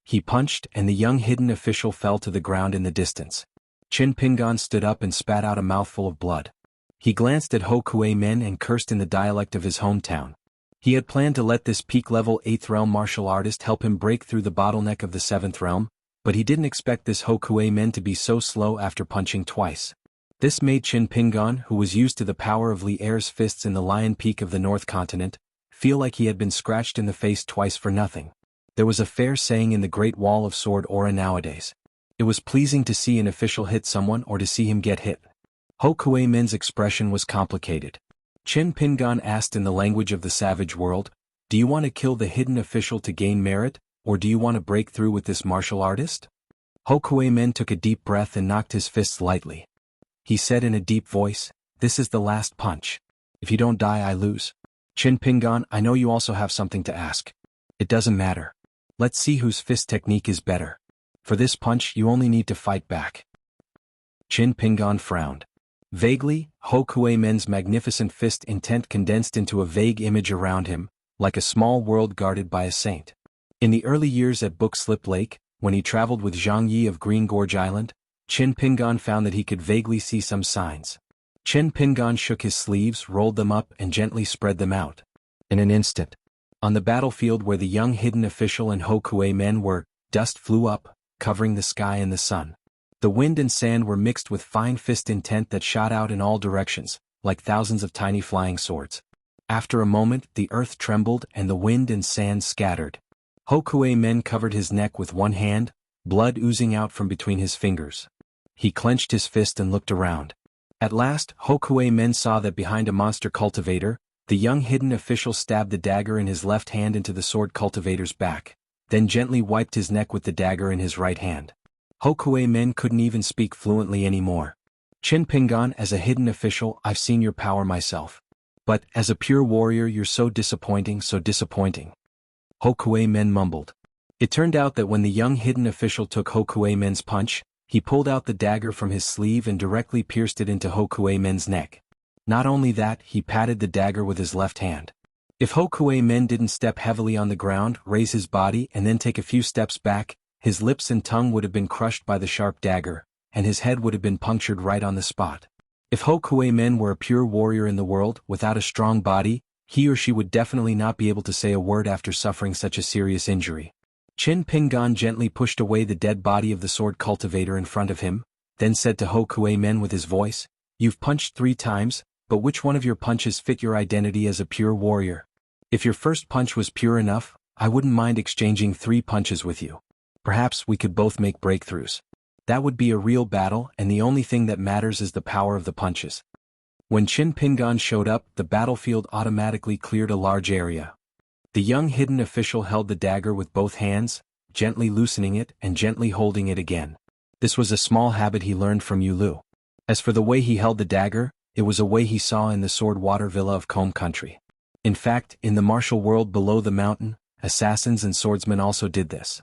He punched, and the young hidden official fell to the ground in the distance. Qin Pingan stood up and spat out a mouthful of blood. He glanced at Hokuei men and cursed in the dialect of his hometown. He had planned to let this peak-level 8th realm martial artist help him break through the bottleneck of the 7th realm, but he didn't expect this Hokuei men to be so slow after punching twice. This made Qin Pingan, who was used to the power of Li Er's fists in the Lion Peak of the North Continent, feel like he had been scratched in the face twice for nothing. There was a fair saying in the Great Wall of Sword Aura nowadays. It was pleasing to see an official hit someone or to see him get hit. Hokuei men's expression was complicated. Qin Pingan asked in the language of the savage world, "Do you want to kill the hidden official to gain merit, or do you want to break through with this martial artist?" Hokuei men took a deep breath and knocked his fists lightly. He said in a deep voice, "This is the last punch. If you don't die, I lose." Qin Pingan, I know you also have something to ask. It doesn't matter. Let's see whose fist technique is better. For this punch, you only need to fight back. Qin Pingan frowned. Vaguely, Hokuei men's magnificent fist intent condensed into a vague image around him, like a small world guarded by a saint. In the early years at Book Slip Lake, when he traveled with Zhang Yi of Green Gorge Island, Qin Pingan found that he could vaguely see some signs. Qin Pingan shook his sleeves, rolled them up, and gently spread them out. In an instant, on the battlefield where the young hidden official and Hokuei men were, dust flew up, covering the sky and the sun. The wind and sand were mixed with fine fist intent that shot out in all directions, like thousands of tiny flying swords. After a moment, the earth trembled and the wind and sand scattered. Hokuei men covered his neck with one hand, blood oozing out from between his fingers. He clenched his fist and looked around. At last, Hokuei men saw that behind a monster cultivator, the young hidden official stabbed the dagger in his left hand into the sword cultivator's back, then gently wiped his neck with the dagger in his right hand. Hokuei men couldn't even speak fluently anymore. Qin Pingan, as a hidden official, I've seen your power myself. But, as a pure warrior, you're so disappointing, so disappointing. Hokuei men mumbled. It turned out that when the young hidden official took Hokuei men's punch, he pulled out the dagger from his sleeve and directly pierced it into Hokuei men's neck. Not only that, he patted the dagger with his left hand. If Hokuei men didn't step heavily on the ground, raise his body, and then take a few steps back, his lips and tongue would have been crushed by the sharp dagger, and his head would have been punctured right on the spot. If Hokuei men were a pure warrior in the world, without a strong body, he or she would definitely not be able to say a word after suffering such a serious injury. Qin Pingan gently pushed away the dead body of the sword cultivator in front of him, then said to Hokuei men with his voice, "You've punched 3 times, but which one of your punches fit your identity as a pure warrior? If your first punch was pure enough, I wouldn't mind exchanging 3 punches with you. Perhaps we could both make breakthroughs. That would be a real battle, and the only thing that matters is the power of the punches." When Qin Pingan showed up, the battlefield automatically cleared a large area. The young hidden official held the dagger with both hands, gently loosening it and gently holding it again. This was a small habit he learned from Yu Lu. As for the way he held the dagger, It was a way he saw in the sword water villa of Combe country. In fact, in the martial world below the mountain, assassins and swordsmen also did this.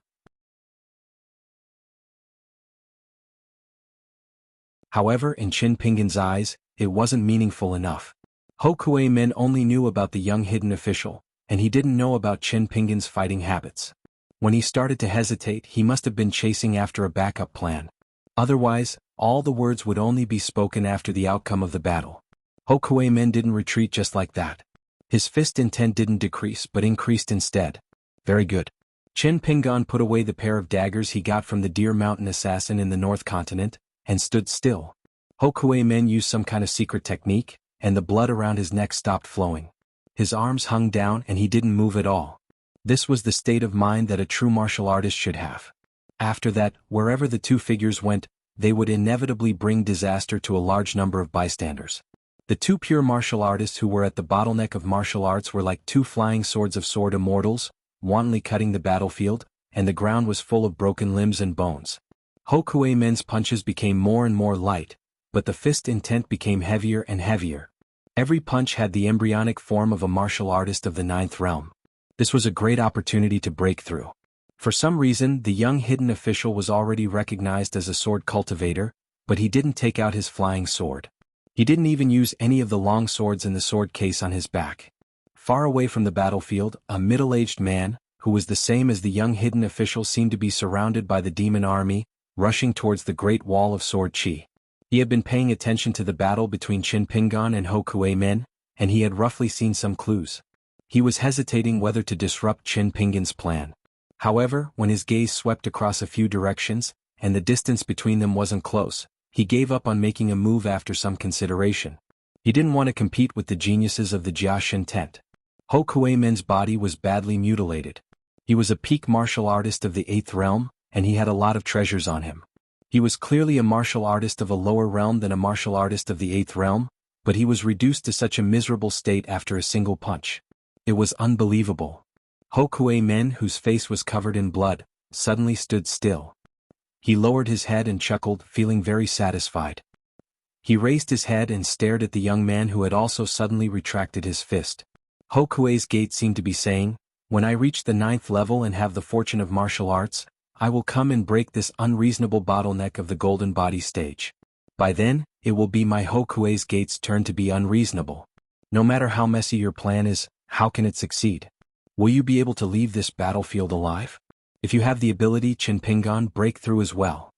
However, in Qin Pingan's eyes, it wasn't meaningful enough. Ho Kuei men only knew about the young hidden official, and he didn't know about Qin Pingan's fighting habits. When he started to hesitate, he must have been chasing after a backup plan. Otherwise, all the words would only be spoken after the outcome of the battle. Ho Kuei men didn't retreat just like that. His fist intent didn't decrease but increased instead. Very good. Qin Pingan put away the pair of daggers he got from the Deer Mountain assassin in the North Continent, and stood still. Ho Kuei men used some kind of secret technique, and the blood around his neck stopped flowing. His arms hung down and he didn't move at all. This was the state of mind that a true martial artist should have. After that, wherever the two figures went, they would inevitably bring disaster to a large number of bystanders. The two pure martial artists who were at the bottleneck of martial arts were like two flying swords of sword immortals, wantonly cutting the battlefield, and the ground was full of broken limbs and bones. Ho Kuei men's punches became more and more light, but the fist intent became heavier and heavier. Every punch had the embryonic form of a martial artist of the ninth realm. This was a great opportunity to break through. For some reason, the young hidden official was already recognized as a sword cultivator, but he didn't take out his flying sword. He didn't even use any of the long swords in the sword case on his back. Far away from the battlefield, a middle-aged man, who was the same as the young hidden official, seemed to be surrounded by the demon army, rushing towards the Great Wall of Sword Qi. He had been paying attention to the battle between Qin Pingan and Ho Kuei men, and he had roughly seen some clues. He was hesitating whether to disrupt Qin Pingan's plan. However, when his gaze swept across a few directions, and the distance between them wasn't close, he gave up on making a move after some consideration. He didn't want to compete with the geniuses of the Jiaxin tent. Ho Kuei men's body was badly mutilated. He was a peak martial artist of the 8th realm, and he had a lot of treasures on him. He was clearly a martial artist of a lower realm than a martial artist of the 8th realm, but he was reduced to such a miserable state after a single punch. It was unbelievable. Ho Kuei men, whose face was covered in blood, suddenly stood still. He lowered his head and chuckled, feeling very satisfied. He raised his head and stared at the young man who had also suddenly retracted his fist. Ho Kuei's gait seemed to be saying, "When I reach the 9th level and have the fortune of martial arts, I will come and break this unreasonable bottleneck of the golden body stage. By then, it will be my Ho Kuei's gait's turn to be unreasonable. No matter how messy your plan is, how can it succeed? Will you be able to leave this battlefield alive? If you have the ability, Qin Pingan, break through as well."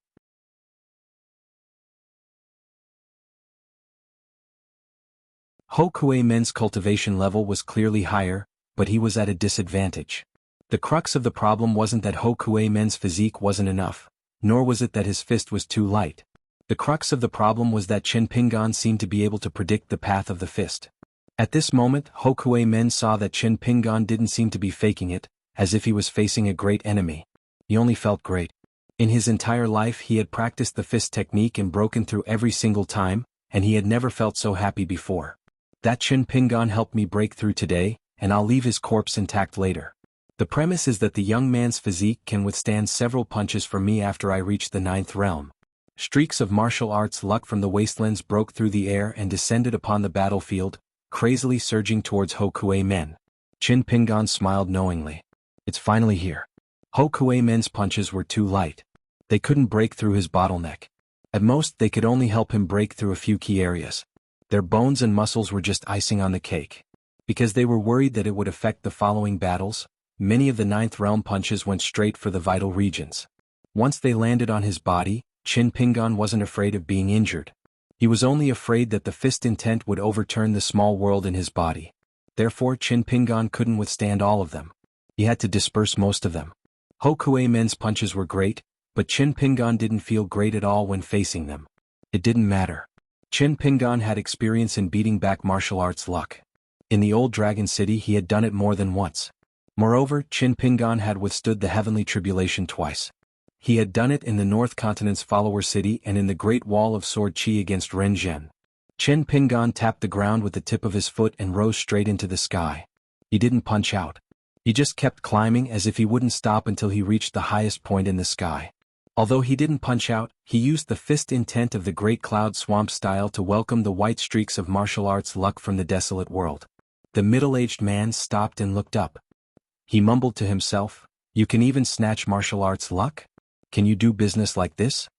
Ho Kuei men's cultivation level was clearly higher, but he was at a disadvantage. The crux of the problem wasn't that Ho Kuei men's physique wasn't enough, nor was it that his fist was too light. The crux of the problem was that Qin Pingan seemed to be able to predict the path of the fist. At this moment, Ho Kuei men saw that Qin Pingan didn't seem to be faking it, as if he was facing a great enemy. He only felt great. In his entire life he had practiced the fist technique and broken through every single time, and he had never felt so happy before. That Qin Pingan helped me break through today, and I'll leave his corpse intact later. The premise is that the young man's physique can withstand several punches from me after I reach the 9th realm. Streaks of martial arts luck from the wastelands broke through the air and descended upon the battlefield, crazily surging towards Ho Kuei men. Qin Pingan smiled knowingly. It's finally here. Ho Kuei men's punches were too light. They couldn't break through his bottleneck. At most, they could only help him break through a few key areas. Their bones and muscles were just icing on the cake. Because they were worried that it would affect the following battles, many of the 9th realm punches went straight for the vital regions. Once they landed on his body, Qin Pingan wasn't afraid of being injured. He was only afraid that the fist intent would overturn the small world in his body. Therefore Qin Pingan couldn't withstand all of them. He had to disperse most of them. Ho Kuei men's punches were great, but Qin Pingan didn't feel great at all when facing them. It didn't matter. Qin Pingan had experience in beating back martial arts luck. In the old Dragon City he had done it more than once. Moreover, Qin Pingan had withstood the heavenly tribulation twice. He had done it in the North Continent's follower city and in the Great Wall of Sword Qi against Ren Zhen. Qin Pingan tapped the ground with the tip of his foot and rose straight into the sky. He didn't punch out. He just kept climbing as if he wouldn't stop until he reached the highest point in the sky. Although he didn't punch out, he used the fist intent of the Great Cloud Swamp style to welcome the white streaks of martial arts luck from the desolate world. The middle-aged man stopped and looked up. He mumbled to himself, "You can even snatch martial arts luck? Can you do business like this?"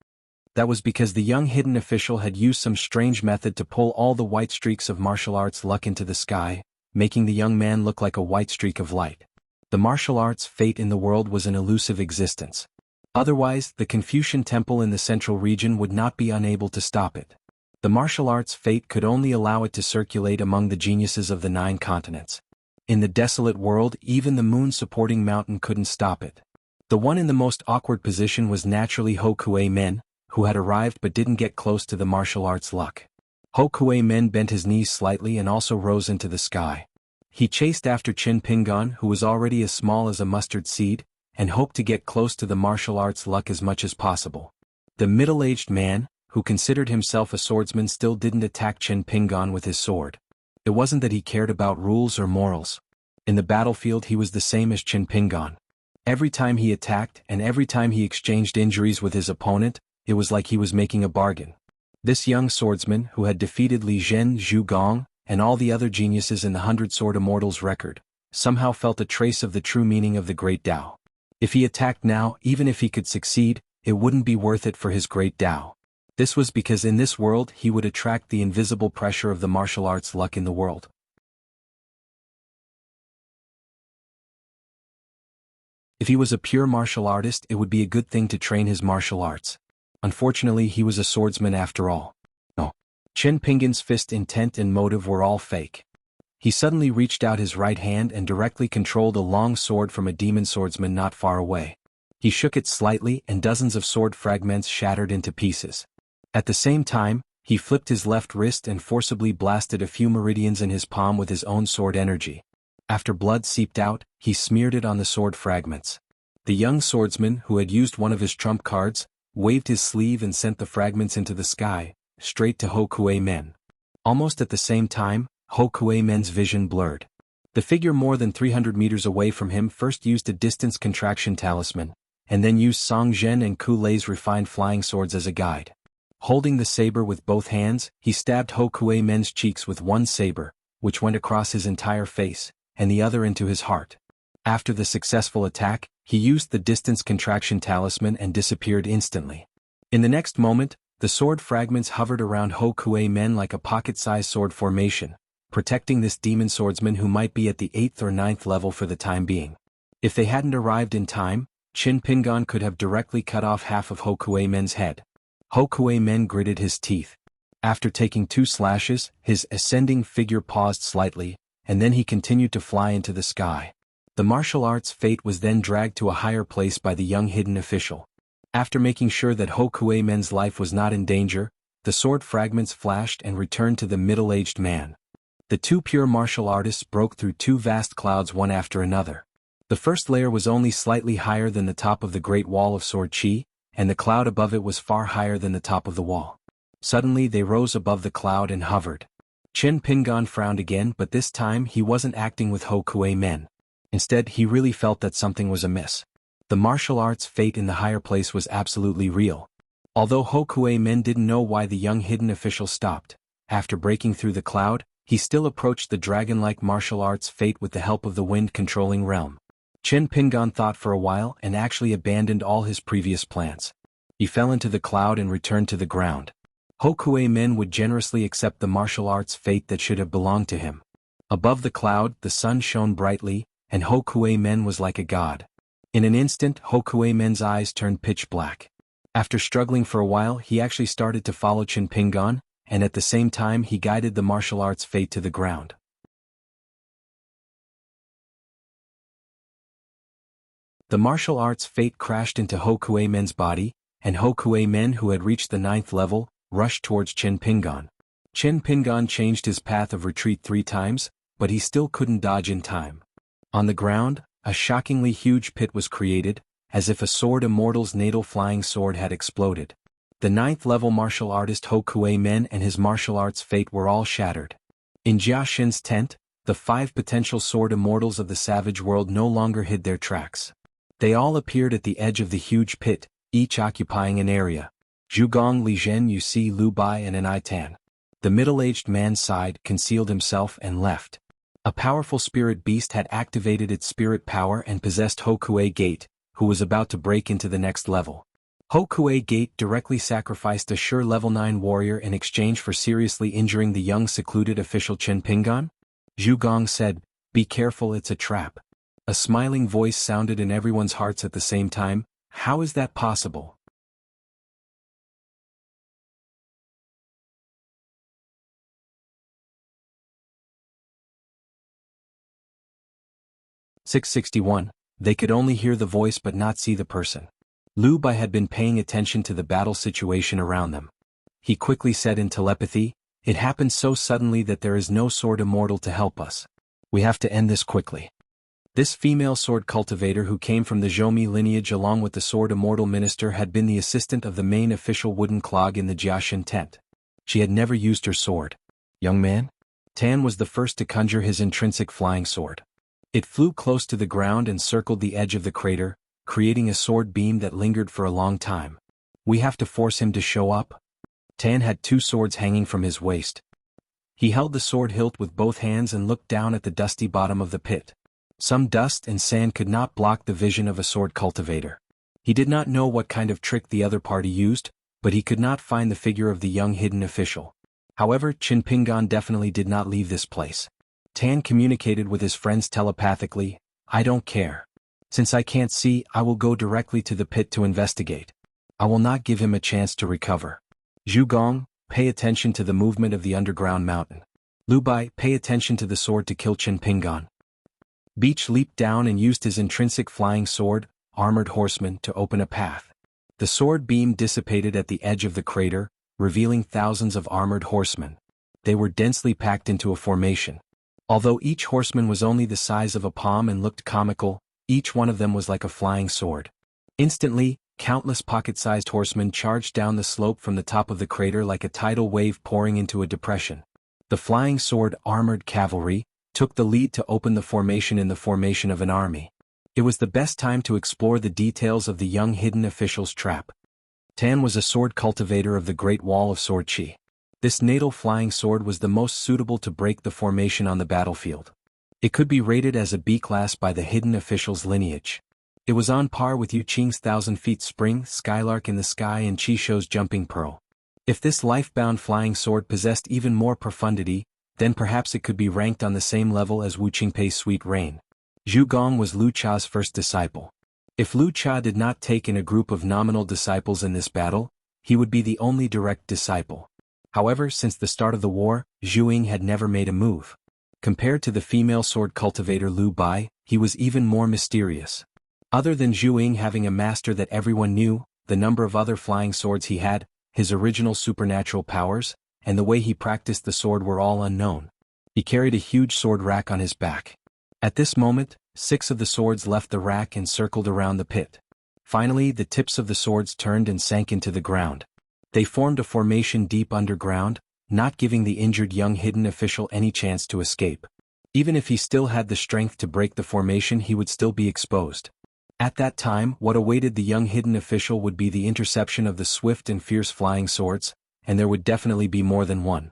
That was because the young hidden official had used some strange method to pull all the white streaks of martial arts luck into the sky, making the young man look like a white streak of light. The martial arts fate in the world was an elusive existence. Otherwise, the Confucian temple in the central region would not be unable to stop it. The martial arts fate could only allow it to circulate among the geniuses of the 9 continents. In the desolate world, even the moon-supporting mountain couldn't stop it. The one in the most awkward position was naturally Ho Kuei Men, who had arrived but didn't get close to the martial arts luck. Ho Kuei Men bent his knees slightly and also rose into the sky. He chased after Qin Pingon, who was already as small as a mustard seed, and hoped to get close to the martial arts luck as much as possible. The middle-aged man, who considered himself a swordsman, still didn't attack Qin Pingon with his sword. It wasn't that he cared about rules or morals. In the battlefield he was the same as Qin Pingon. Every time he attacked and every time he exchanged injuries with his opponent, it was like he was making a bargain. This young swordsman, who had defeated Li Zhen, Zhu Gong, and all the other geniuses in the 100 Sword Immortals record, somehow felt a trace of the true meaning of the Great Tao. If he attacked now, even if he could succeed, it wouldn't be worth it for his Great Tao. This was because in this world he would attract the invisible pressure of the martial arts luck in the world. If he was a pure martial artist, it would be a good thing to train his martial arts. Unfortunately, he was a swordsman after all. No. Qin Pingon's fist intent and motive were all fake. He suddenly reached out his right hand and directly controlled a long sword from a demon swordsman not far away. He shook it slightly and dozens of sword fragments shattered into pieces. At the same time, he flipped his left wrist and forcibly blasted a few meridians in his palm with his own sword energy. After blood seeped out, he smeared it on the sword fragments. The young swordsman, who had used one of his trump cards, waved his sleeve and sent the fragments into the sky, straight to Ho Kuei Men. Almost at the same time, Ho Kuei Men's vision blurred. The figure more than 300 meters away from him first used a distance contraction talisman, and then used Song Zhen and Ku Lei's refined flying swords as a guide. Holding the saber with both hands, he stabbed Ho Kuei Men's cheeks with one saber, which went across his entire face, and the other into his heart. After the successful attack, he used the distance contraction talisman and disappeared instantly. In the next moment, the sword fragments hovered around Ho Kuei Men like a pocket-sized sword formation, protecting this demon swordsman who might be at the 8th or 9th level for the time being. If they hadn't arrived in time, Qin Pingon could have directly cut off half of Ho Kuei Men's head. Ho Kuei Men gritted his teeth. After taking 2 slashes, his ascending figure paused slightly, and then he continued to fly into the sky. The martial arts fate was then dragged to a higher place by the young hidden official. After making sure that Ho Kuei Men's life was not in danger, the sword fragments flashed and returned to the middle-aged man. The 2 pure martial artists broke through 2 vast clouds one after another. The first layer was only slightly higher than the top of the Great Wall of Sword Qi, and the cloud above it was far higher than the top of the wall. Suddenly they rose above the cloud and hovered. Qin Pingon frowned again, but this time he wasn't acting with Ho Kuei Men. Instead, he really felt that something was amiss. The martial arts fate in the higher place was absolutely real. Although Ho Kuei Men didn't know why the young hidden official stopped, after breaking through the cloud, he still approached the dragon-like martial arts fate with the help of the wind-controlling realm. Qin Pingon thought for a while and actually abandoned all his previous plans. He fell into the cloud and returned to the ground. Ho Kuei Men would generously accept the martial arts fate that should have belonged to him. Above the cloud, the sun shone brightly, and Ho Kuei Men was like a god. In an instant, Ho Kuei Men's eyes turned pitch black. After struggling for a while, he actually started to follow Qin Pingon, and at the same time he guided the martial arts fate to the ground. The martial arts fate crashed into Ho Kuei Men's body, and Ho Kuei Men, who had reached the 9th level, rushed towards Qin Pingon. Qin Pingon changed his path of retreat 3 times, but he still couldn't dodge in time. On the ground, a shockingly huge pit was created, as if a Sword Immortal's natal flying sword had exploded. The 9th level martial artist Ho Kuei Men and his martial arts fate were all shattered. In Jia Xin's tent, the 5 potential Sword Immortals of the savage world no longer hid their tracks. They all appeared at the edge of the huge pit, each occupying an area. Zhu Gong, Li Zhen, Yu Si, Lu Bai and an Tan. The middle-aged man sighed, concealed himself and left. A powerful spirit beast had activated its spirit power and possessed Ho Kuei Gate, who was about to break into the next level. Ho Kuei Gate directly sacrificed a sure level 9 warrior in exchange for seriously injuring the young secluded official Chen Pingan? Zhu Gong said, "Be careful, it's a trap." A smiling voice sounded in everyone's hearts at the same time. How is that possible? "661. They could only hear the voice but not see the person." Lu Bai had been paying attention to the battle situation around them. He quickly said in telepathy, "It happened so suddenly that there is no sword immortal to help us. We have to end this quickly." This female sword cultivator who came from the Zhoumi lineage along with the sword immortal minister had been the assistant of the main official wooden clog in the Jiaxin tent. She had never used her sword. "Young man?" Tan was the first to conjure his intrinsic flying sword. It flew close to the ground and circled the edge of the crater, creating a sword beam that lingered for a long time. "We have to force him to show up?" Tan had 2 swords hanging from his waist. He held the sword hilt with both hands and looked down at the dusty bottom of the pit. Some dust and sand could not block the vision of a sword cultivator. He did not know what kind of trick the other party used, but he could not find the figure of the young hidden official. However, Qin Pingan definitely did not leave this place. Tan communicated with his friends telepathically, "I don't care. Since I can't see, I will go directly to the pit to investigate. I will not give him a chance to recover. Zhu Gong, pay attention to the movement of the underground mountain. Lu Bai, pay attention to the sword to kill Qin Pingan." Beach leaped down and used his intrinsic flying sword, Armored Horseman, to open a path. The sword beam dissipated at the edge of the crater, revealing thousands of armored horsemen. They were densely packed into a formation. Although each horseman was only the size of a palm and looked comical, each one of them was like a flying sword. Instantly, countless pocket-sized horsemen charged down the slope from the top of the crater like a tidal wave pouring into a depression. The flying sword armored cavalry took the lead to open the formation in the formation of an army. It was the best time to explore the details of the young hidden official's trap. Tan was a sword cultivator of the Great Wall of Sword Qi. This natal flying sword was the most suitable to break the formation on the battlefield. It could be rated as a B-class by the hidden official's lineage. It was on par with Yu Qing's 1,000 feet spring, Skylark in the sky and Qi Shou's jumping pearl. If this life-bound flying sword possessed even more profundity, then perhaps it could be ranked on the same level as Wu Qingpei's Sweet Rain. Zhu Gong was Lu Cha's first disciple. If Lu Cha did not take in a group of nominal disciples in this battle, he would be the only direct disciple. However, since the start of the war, Zhu Ying had never made a move. Compared to the female sword cultivator Lu Bai, he was even more mysterious. Other than Zhu Ying having a master that everyone knew, the number of other flying swords he had, his original supernatural powers, and the way he practiced the sword were all unknown. He carried a huge sword rack on his back. At this moment, 6 of the swords left the rack and circled around the pit. Finally, the tips of the swords turned and sank into the ground. They formed a formation deep underground, not giving the injured young hidden official any chance to escape. Even if he still had the strength to break the formation, he would still be exposed. At that time, what awaited the young hidden official would be the interception of the swift and fierce flying swords, and there would definitely be more than one.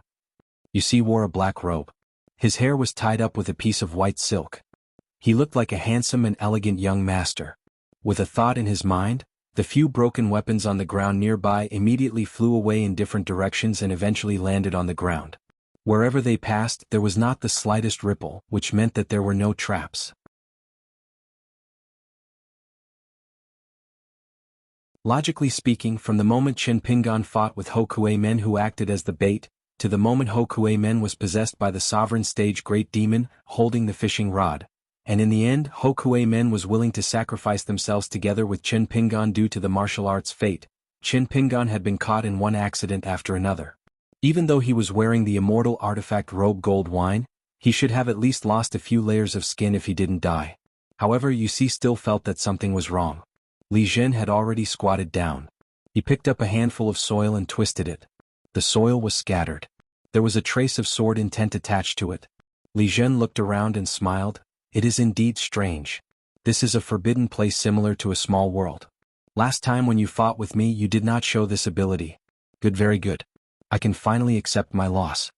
Yu Si wore a black robe. His hair was tied up with a piece of white silk. He looked like a handsome and elegant young master. With a thought in his mind, the few broken weapons on the ground nearby immediately flew away in different directions and eventually landed on the ground. Wherever they passed, there was not the slightest ripple, which meant that there were no traps. Logically speaking, from the moment Qin Pingan fought with Ho Kuei Men who acted as the bait, to the moment Ho Kuei Men was possessed by the sovereign stage great demon, holding the fishing rod, and in the end Ho Kuei Men was willing to sacrifice themselves together with Qin Pingan due to the martial arts fate, Qin Pingan had been caught in one accident after another. Even though he was wearing the immortal artifact robe gold wine, he should have at least lost a few layers of skin if he didn't die. However, Yu Si still felt that something was wrong. Li Zhen had already squatted down. He picked up a handful of soil and twisted it. The soil was scattered. There was a trace of sword intent attached to it. Li Zhen looked around and smiled. It is indeed strange. This is a forbidden place similar to a small world. Last time when you fought with me you did not show this ability. Good, very good. I can finally accept my loss.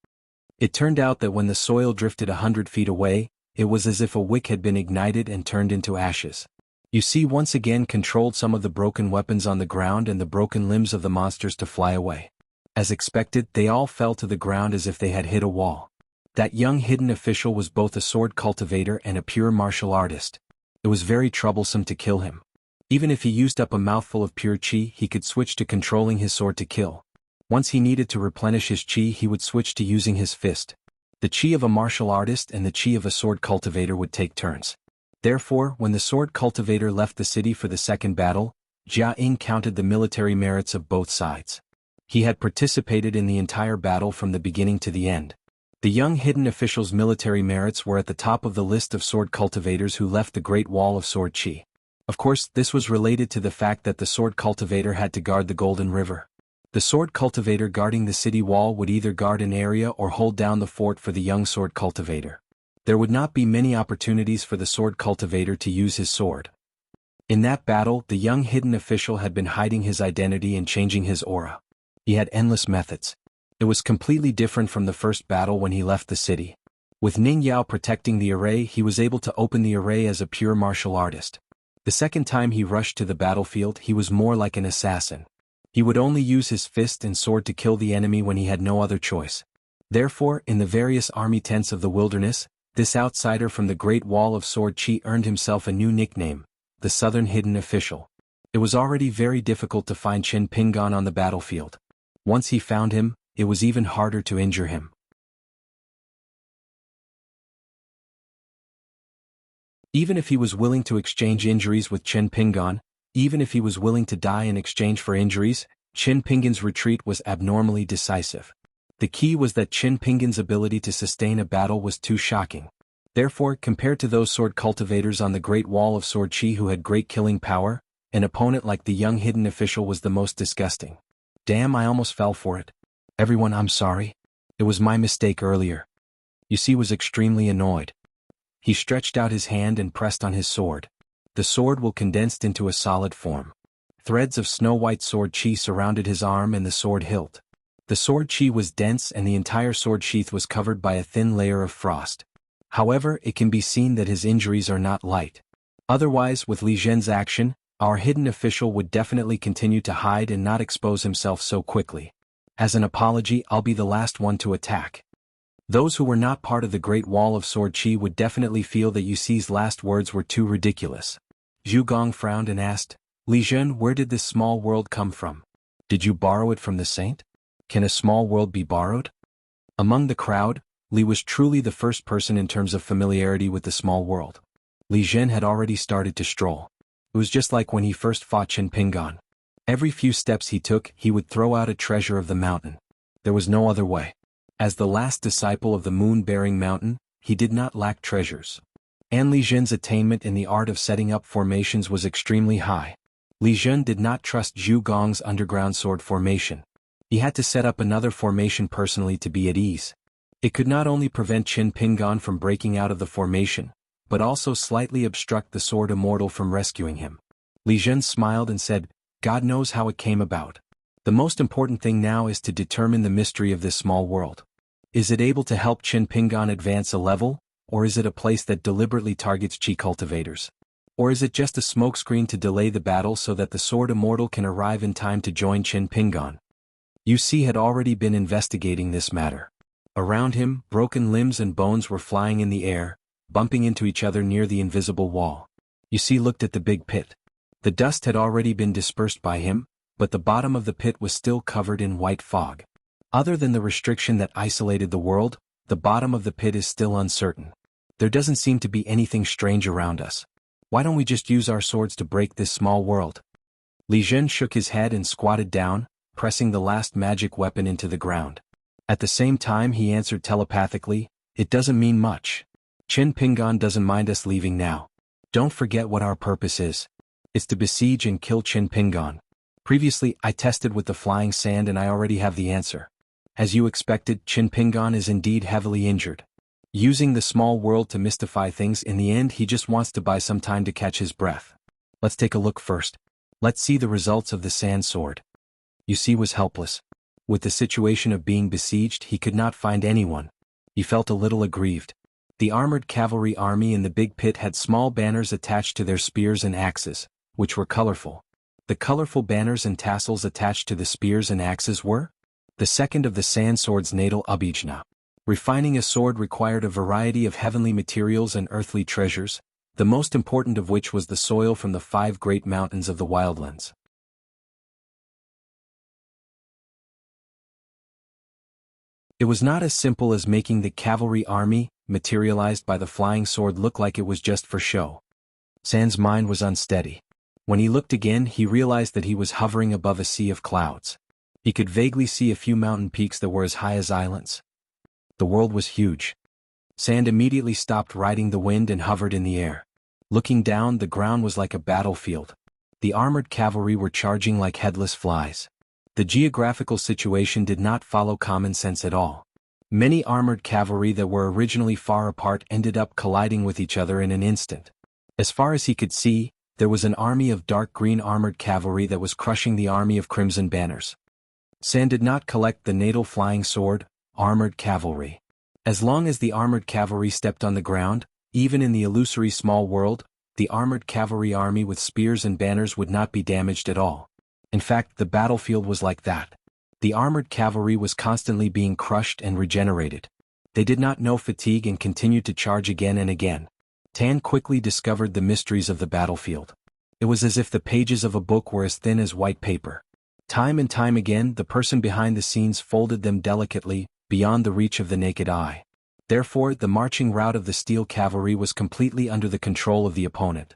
It turned out that when the soil drifted 100 feet away, it was as if a wick had been ignited and turned into ashes. You see, once again controlled some of the broken weapons on the ground and the broken limbs of the monsters to fly away. As expected, they all fell to the ground as if they had hit a wall. That young hidden official was both a sword cultivator and a pure martial artist. It was very troublesome to kill him. Even if he used up a mouthful of pure chi, he could switch to controlling his sword to kill. Once he needed to replenish his chi, he would switch to using his fist. The chi of a martial artist and the chi of a sword cultivator would take turns. Therefore, when the sword cultivator left the city for the second battle, Jia Ying counted the military merits of both sides. He had participated in the entire battle from the beginning to the end. The young hidden official's military merits were at the top of the list of sword cultivators who left the Great Wall of Sword Chi. Of course, this was related to the fact that the sword cultivator had to guard the Golden River. The sword cultivator guarding the city wall would either guard an area or hold down the fort for the young sword cultivator. There would not be many opportunities for the sword cultivator to use his sword. In that battle, the young hidden official had been hiding his identity and changing his aura. He had endless methods. It was completely different from the first battle when he left the city. With Ning Yao protecting the array, he was able to open the array as a pure martial artist. The second time he rushed to the battlefield, he was more like an assassin. He would only use his fist and sword to kill the enemy when he had no other choice. Therefore, in the various army tents of the wilderness, this outsider from the Great Wall of Sword Chi earned himself a new nickname, the Southern Hidden Official. It was already very difficult to find Chen Pingan on the battlefield. Once he found him, it was even harder to injure him. Even if he was willing to exchange injuries with Chen Pingan, even if he was willing to die in exchange for injuries, Chen Pingan's retreat was abnormally decisive. The key was that Chen Pingan's ability to sustain a battle was too shocking. Therefore, compared to those sword cultivators on the Great Wall of Sword Chi who had great killing power, an opponent like the young hidden official was the most disgusting. Damn, I almost fell for it. Everyone, I'm sorry. It was my mistake earlier. You see, was extremely annoyed. He stretched out his hand and pressed on his sword. The sword will condensed into a solid form. Threads of snow-white sword chi surrounded his arm and the sword hilt. The sword chi was dense and the entire sword sheath was covered by a thin layer of frost. However, it can be seen that his injuries are not light. Otherwise, with Li Zhen's action, our hidden official would definitely continue to hide and not expose himself so quickly. As an apology, I'll be the last one to attack. Those who were not part of the Great Wall of Sword Chi would definitely feel that Yu Xi's last words were too ridiculous. Zhu Gong frowned and asked, Li Zhen, where did this small world come from? Did you borrow it from the saint? Can a small world be borrowed? Among the crowd, Li was truly the first person in terms of familiarity with the small world. Li Zhen had already started to stroll. It was just like when he first fought Chen Pingan. Every few steps he took, he would throw out a treasure of the mountain. There was no other way. As the last disciple of the moon-bearing mountain, he did not lack treasures. And Li Zhen's attainment in the art of setting up formations was extremely high. Li Zhen did not trust Zhu Gong's underground sword formation. He had to set up another formation personally to be at ease. It could not only prevent Chen Pingan from breaking out of the formation, but also slightly obstruct the sword immortal from rescuing him. Li Zhen smiled and said, God knows how it came about. The most important thing now is to determine the mystery of this small world. Is it able to help Chen Pingan advance a level, or is it a place that deliberately targets chi cultivators? Or is it just a smokescreen to delay the battle so that the sword immortal can arrive in time to join Chen Pingan? Yu Xi had already been investigating this matter. Around him, broken limbs and bones were flying in the air, bumping into each other near the invisible wall. Yu Xi looked at the big pit. The dust had already been dispersed by him, but the bottom of the pit was still covered in white fog. Other than the restriction that isolated the world, the bottom of the pit is still uncertain. There doesn't seem to be anything strange around us. Why don't we just use our swords to break this small world? Li Zhen shook his head and squatted down, pressing the last magic weapon into the ground. At the same time he answered telepathically, it doesn't mean much. Chen Pingan doesn't mind us leaving now. Don't forget what our purpose is. It's to besiege and kill Chen Pingan. Previously, I tested with the flying sand and I already have the answer. As you expected, Chen Pingan is indeed heavily injured. Using the small world to mystify things, in the end he just wants to buy some time to catch his breath. Let's take a look first. Let's see the results of the sand sword. Yusi was helpless. With the situation of being besieged, he could not find anyone. He felt a little aggrieved. The armored cavalry army in the big pit had small banners attached to their spears and axes, which were colorful. The colorful banners and tassels attached to the spears and axes were the second of the sand sword's natal abhijna. Refining a sword required a variety of heavenly materials and earthly treasures, the most important of which was the soil from the 5 great mountains of the wildlands. It was not as simple as making the cavalry army, materialized by the flying sword, look like it was just for show. Sand's mind was unsteady. When he looked again, he realized that he was hovering above a sea of clouds. He could vaguely see a few mountain peaks that were as high as islands. The world was huge. Sand immediately stopped riding the wind and hovered in the air. Looking down, the ground was like a battlefield. The armored cavalry were charging like headless flies. The geographical situation did not follow common sense at all. Many armored cavalry that were originally far apart ended up colliding with each other in an instant. As far as he could see, there was an army of dark green armored cavalry that was crushing the army of crimson banners. Sand did not collect the natal flying sword, armored cavalry. As long as the armored cavalry stepped on the ground, even in the illusory small world, the armored cavalry army with spears and banners would not be damaged at all. In fact, the battlefield was like that. The armored cavalry was constantly being crushed and regenerated. They did not know fatigue and continued to charge again and again. Tan quickly discovered the mysteries of the battlefield. It was as if the pages of a book were as thin as white paper. Time and time again, the person behind the scenes folded them delicately, beyond the reach of the naked eye. Therefore, the marching route of the steel cavalry was completely under the control of the opponent.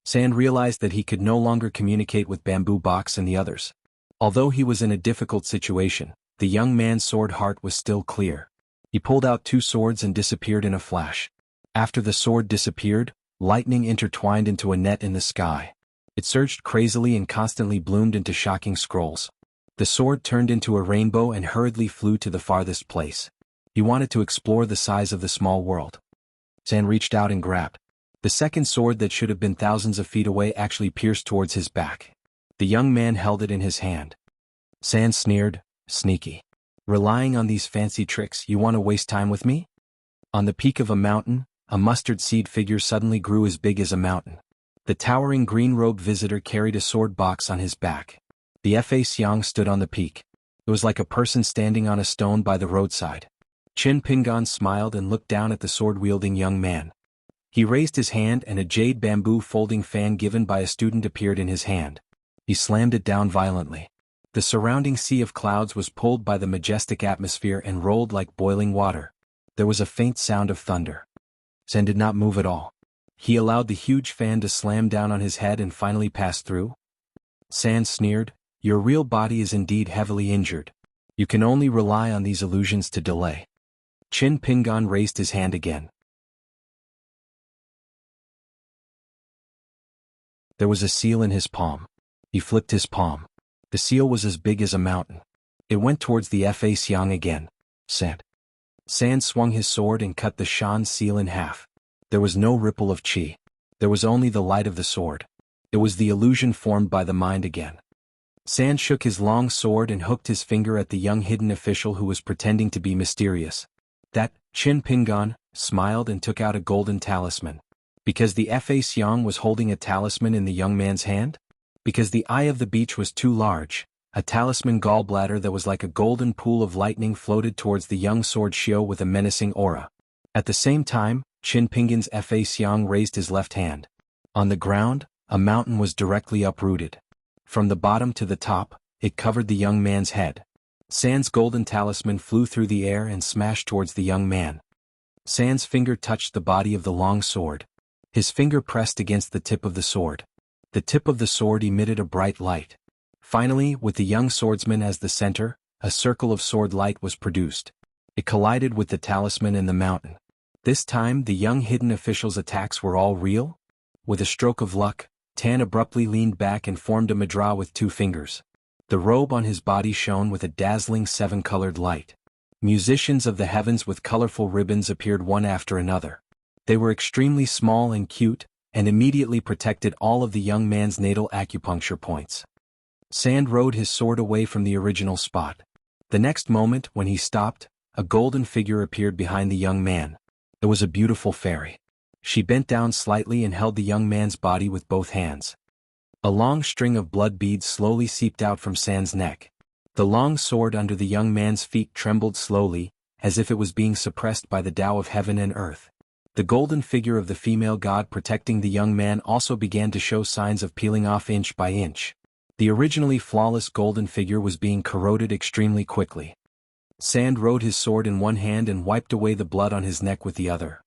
Sand realized that he could no longer communicate with Bamboo Box and the others. Although he was in a difficult situation, the young man's sword heart was still clear. He pulled out 2 swords and disappeared in a flash. After the sword disappeared, lightning intertwined into a net in the sky. It surged crazily and constantly bloomed into shocking scrolls. The sword turned into a rainbow and hurriedly flew to the farthest place. He wanted to explore the size of the small world. Sand reached out and grabbed. The second sword that should have been thousands of feet away actually pierced towards his back. The young man held it in his hand. Sand sneered, "Sneaky. Relying on these fancy tricks, you want to waste time with me?" On the peak of a mountain, a mustard seed figure suddenly grew as big as a mountain. The towering green-robed visitor carried a sword box on his back. The Fa Xiang stood on the peak. It was like a person standing on a stone by the roadside. Qin Pingan smiled and looked down at the sword-wielding young man. He raised his hand and a jade bamboo folding fan given by a student appeared in his hand. He slammed it down violently. The surrounding sea of clouds was pulled by the majestic atmosphere and rolled like boiling water. There was a faint sound of thunder. Sand did not move at all. He allowed the huge fan to slam down on his head and finally pass through. Sand sneered, "Your real body is indeed heavily injured. You can only rely on these illusions to delay." Qin Pingan raised his hand again. There was a seal in his palm. He flipped his palm. The seal was as big as a mountain. It went towards the Fa Xiang again. Sand swung his sword and cut the Shan seal in half. There was no ripple of qi. There was only the light of the sword. It was the illusion formed by the mind again. Sand shook his long sword and hooked his finger at the young hidden official who was pretending to be mysterious. That Qin Pingan smiled and took out a golden talisman. Because the Fa Xiang was holding a talisman in the young man's hand? Because the eye of the beach was too large, a talisman gallbladder that was like a golden pool of lightning floated towards the young sword Xiao with a menacing aura. At the same time, Qin Pingan's Fa Xiang raised his left hand. On the ground, a mountain was directly uprooted. From the bottom to the top, it covered the young man's head. Sand's golden talisman flew through the air and smashed towards the young man. Sand's finger touched the body of the long sword. His finger pressed against the tip of the sword. The tip of the sword emitted a bright light. Finally, with the young swordsman as the center, a circle of sword light was produced. It collided with the talisman and the mountain. This time, the young hidden official's attacks were all real? With a stroke of luck, Tan abruptly leaned back and formed a mudra with 2 fingers. The robe on his body shone with a dazzling 7-colored light. Musicians of the heavens with colorful ribbons appeared one after another. They were extremely small and cute, and immediately protected all of the young man's natal acupuncture points. Sand rode his sword away from the original spot. The next moment, when he stopped, a golden figure appeared behind the young man. It was a beautiful fairy. She bent down slightly and held the young man's body with both hands. A long string of blood beads slowly seeped out from Sand's neck. The long sword under the young man's feet trembled slowly, as if it was being suppressed by the Tao of heaven and earth. The golden figure of the female god protecting the young man also began to show signs of peeling off inch by inch. The originally flawless golden figure was being corroded extremely quickly. Sand rode his sword in one hand and wiped away the blood on his neck with the other.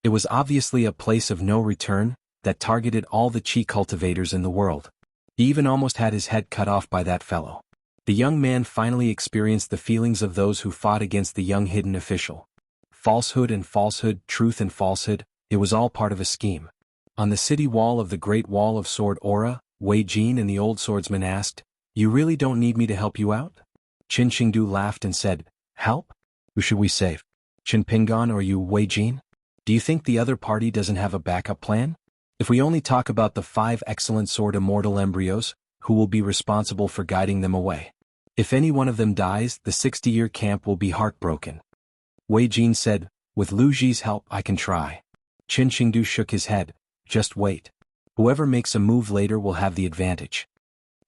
It was obviously a place of no return, that targeted all the chi cultivators in the world. He even almost had his head cut off by that fellow. The young man finally experienced the feelings of those who fought against the young hidden official. Falsehood and falsehood, truth and falsehood, it was all part of a scheme. On the city wall of the Great Wall of Sword Aura, Wei Jin and the old swordsman asked, "You really don't need me to help you out?" Qin Shengdu laughed and said, "Help? Who should we save? Qin Pingan or you, Wei Jin? Do you think the other party doesn't have a backup plan? If we only talk about the 5 excellent sword immortal embryos, who will be responsible for guiding them away? If any one of them dies, the 60-year camp will be heartbroken." Wei Jin said, "With Lu Ji's help I can try." Qin Shengdu shook his head, "Just wait. Whoever makes a move later will have the advantage."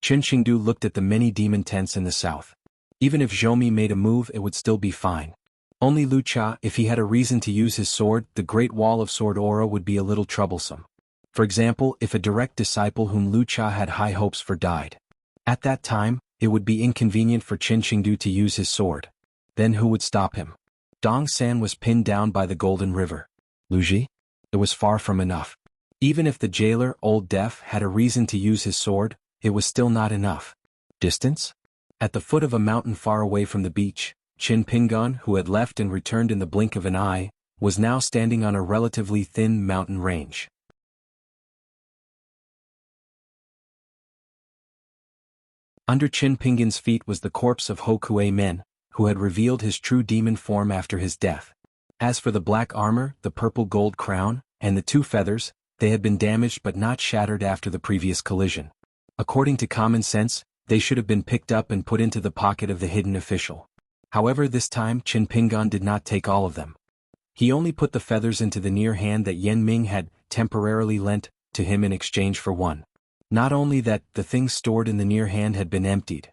Qin Shengdu looked at the many demon tents in the south. Even if Zhou made a move, it would still be fine. Only Lu Cha, if he had a reason to use his sword, the Great Wall of Sword Aura would be a little troublesome. For example, if a direct disciple whom Lu Cha had high hopes for died. At that time, it would be inconvenient for Qin Shengdu to use his sword. Then who would stop him? Dong San was pinned down by the Golden River. Lu Ji? It was far from enough. Even if the jailer, Old Deaf, had a reason to use his sword, it was still not enough. Distance? At the foot of a mountain far away from the beach, Qin Pingan, who had left and returned in the blink of an eye, was now standing on a relatively thin mountain range. Under Qin Pingan's feet was the corpse of Ho Kuei Men, who had revealed his true demon form after his death. As for the black armor, the purple gold crown, and the 2 feathers, they had been damaged but not shattered after the previous collision. According to common sense, they should have been picked up and put into the pocket of the hidden official. However, this time Qin Pingan did not take all of them. He only put the feathers into the near hand that Yen Ming had temporarily lent to him in exchange for one. Not only that, the things stored in the near hand had been emptied.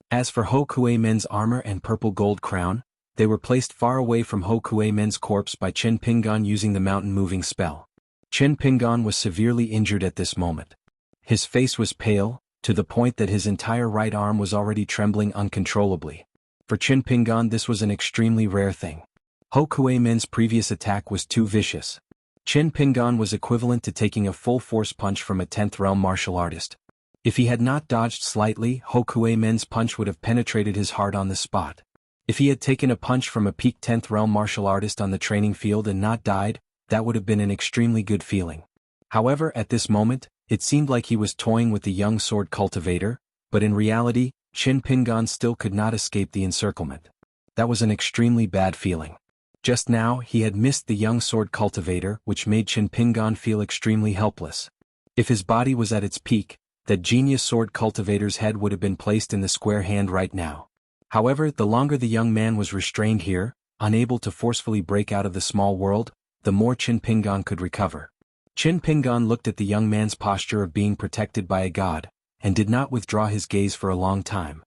As for Ho Kuei Men's armor and purple gold crown, they were placed far away from Ho Kuei Men's corpse by Qin Pingan using the mountain moving spell. Qin Pingan was severely injured at this moment. His face was pale, to the point that his entire right arm was already trembling uncontrollably. For Qin Pingan this was an extremely rare thing. Ho Kuei Men's previous attack was too vicious. Qin Pingan was equivalent to taking a full-force punch from a 10th realm martial artist. If he had not dodged slightly, Ho Kuei Men's punch would have penetrated his heart on the spot. If he had taken a punch from a peak 10th realm martial artist on the training field and not died, that would have been an extremely good feeling. However, at this moment, it seemed like he was toying with the young sword cultivator, but in reality, Qin Pingan still could not escape the encirclement. That was an extremely bad feeling. Just now, he had missed the young sword cultivator, which made Qin Pingan feel extremely helpless. If his body was at its peak, that genius sword cultivator's head would have been placed in the square hand right now. However, the longer the young man was restrained here, unable to forcefully break out of the small world, the more Qin Pingan could recover. Qin Pingan looked at the young man's posture of being protected by a god, and did not withdraw his gaze for a long time.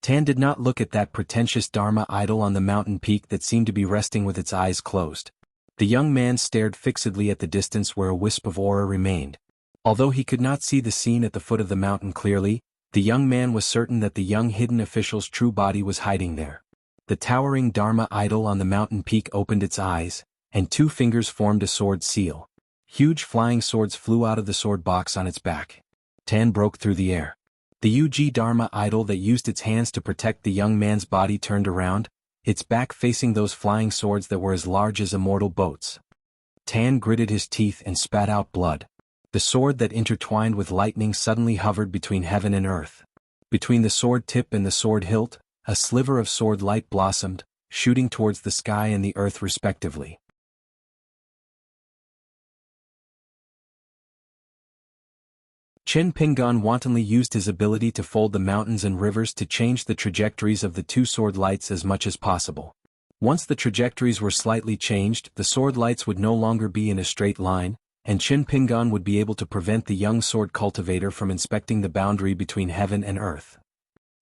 Tan did not look at that pretentious Dharma idol on the mountain peak that seemed to be resting with its eyes closed. The young man stared fixedly at the distance where a wisp of aura remained. Although he could not see the scene at the foot of the mountain clearly, the young man was certain that the young hidden official's true body was hiding there. The towering Dharma idol on the mountain peak opened its eyes, and 2 fingers formed a sword seal. Huge flying swords flew out of the sword box on its back. Tan broke through the air. The UG Dharma idol that used its hands to protect the young man's body turned around, its back facing those flying swords that were as large as immortal boats. Tan gritted his teeth and spat out blood. The sword that intertwined with lightning suddenly hovered between heaven and earth. Between the sword tip and the sword hilt, a sliver of sword light blossomed, shooting towards the sky and the earth respectively. Qin Pingan wantonly used his ability to fold the mountains and rivers to change the trajectories of the two sword lights as much as possible. Once the trajectories were slightly changed, the sword lights would no longer be in a straight line, and Qin Pingan would be able to prevent the young sword cultivator from inspecting the boundary between heaven and earth.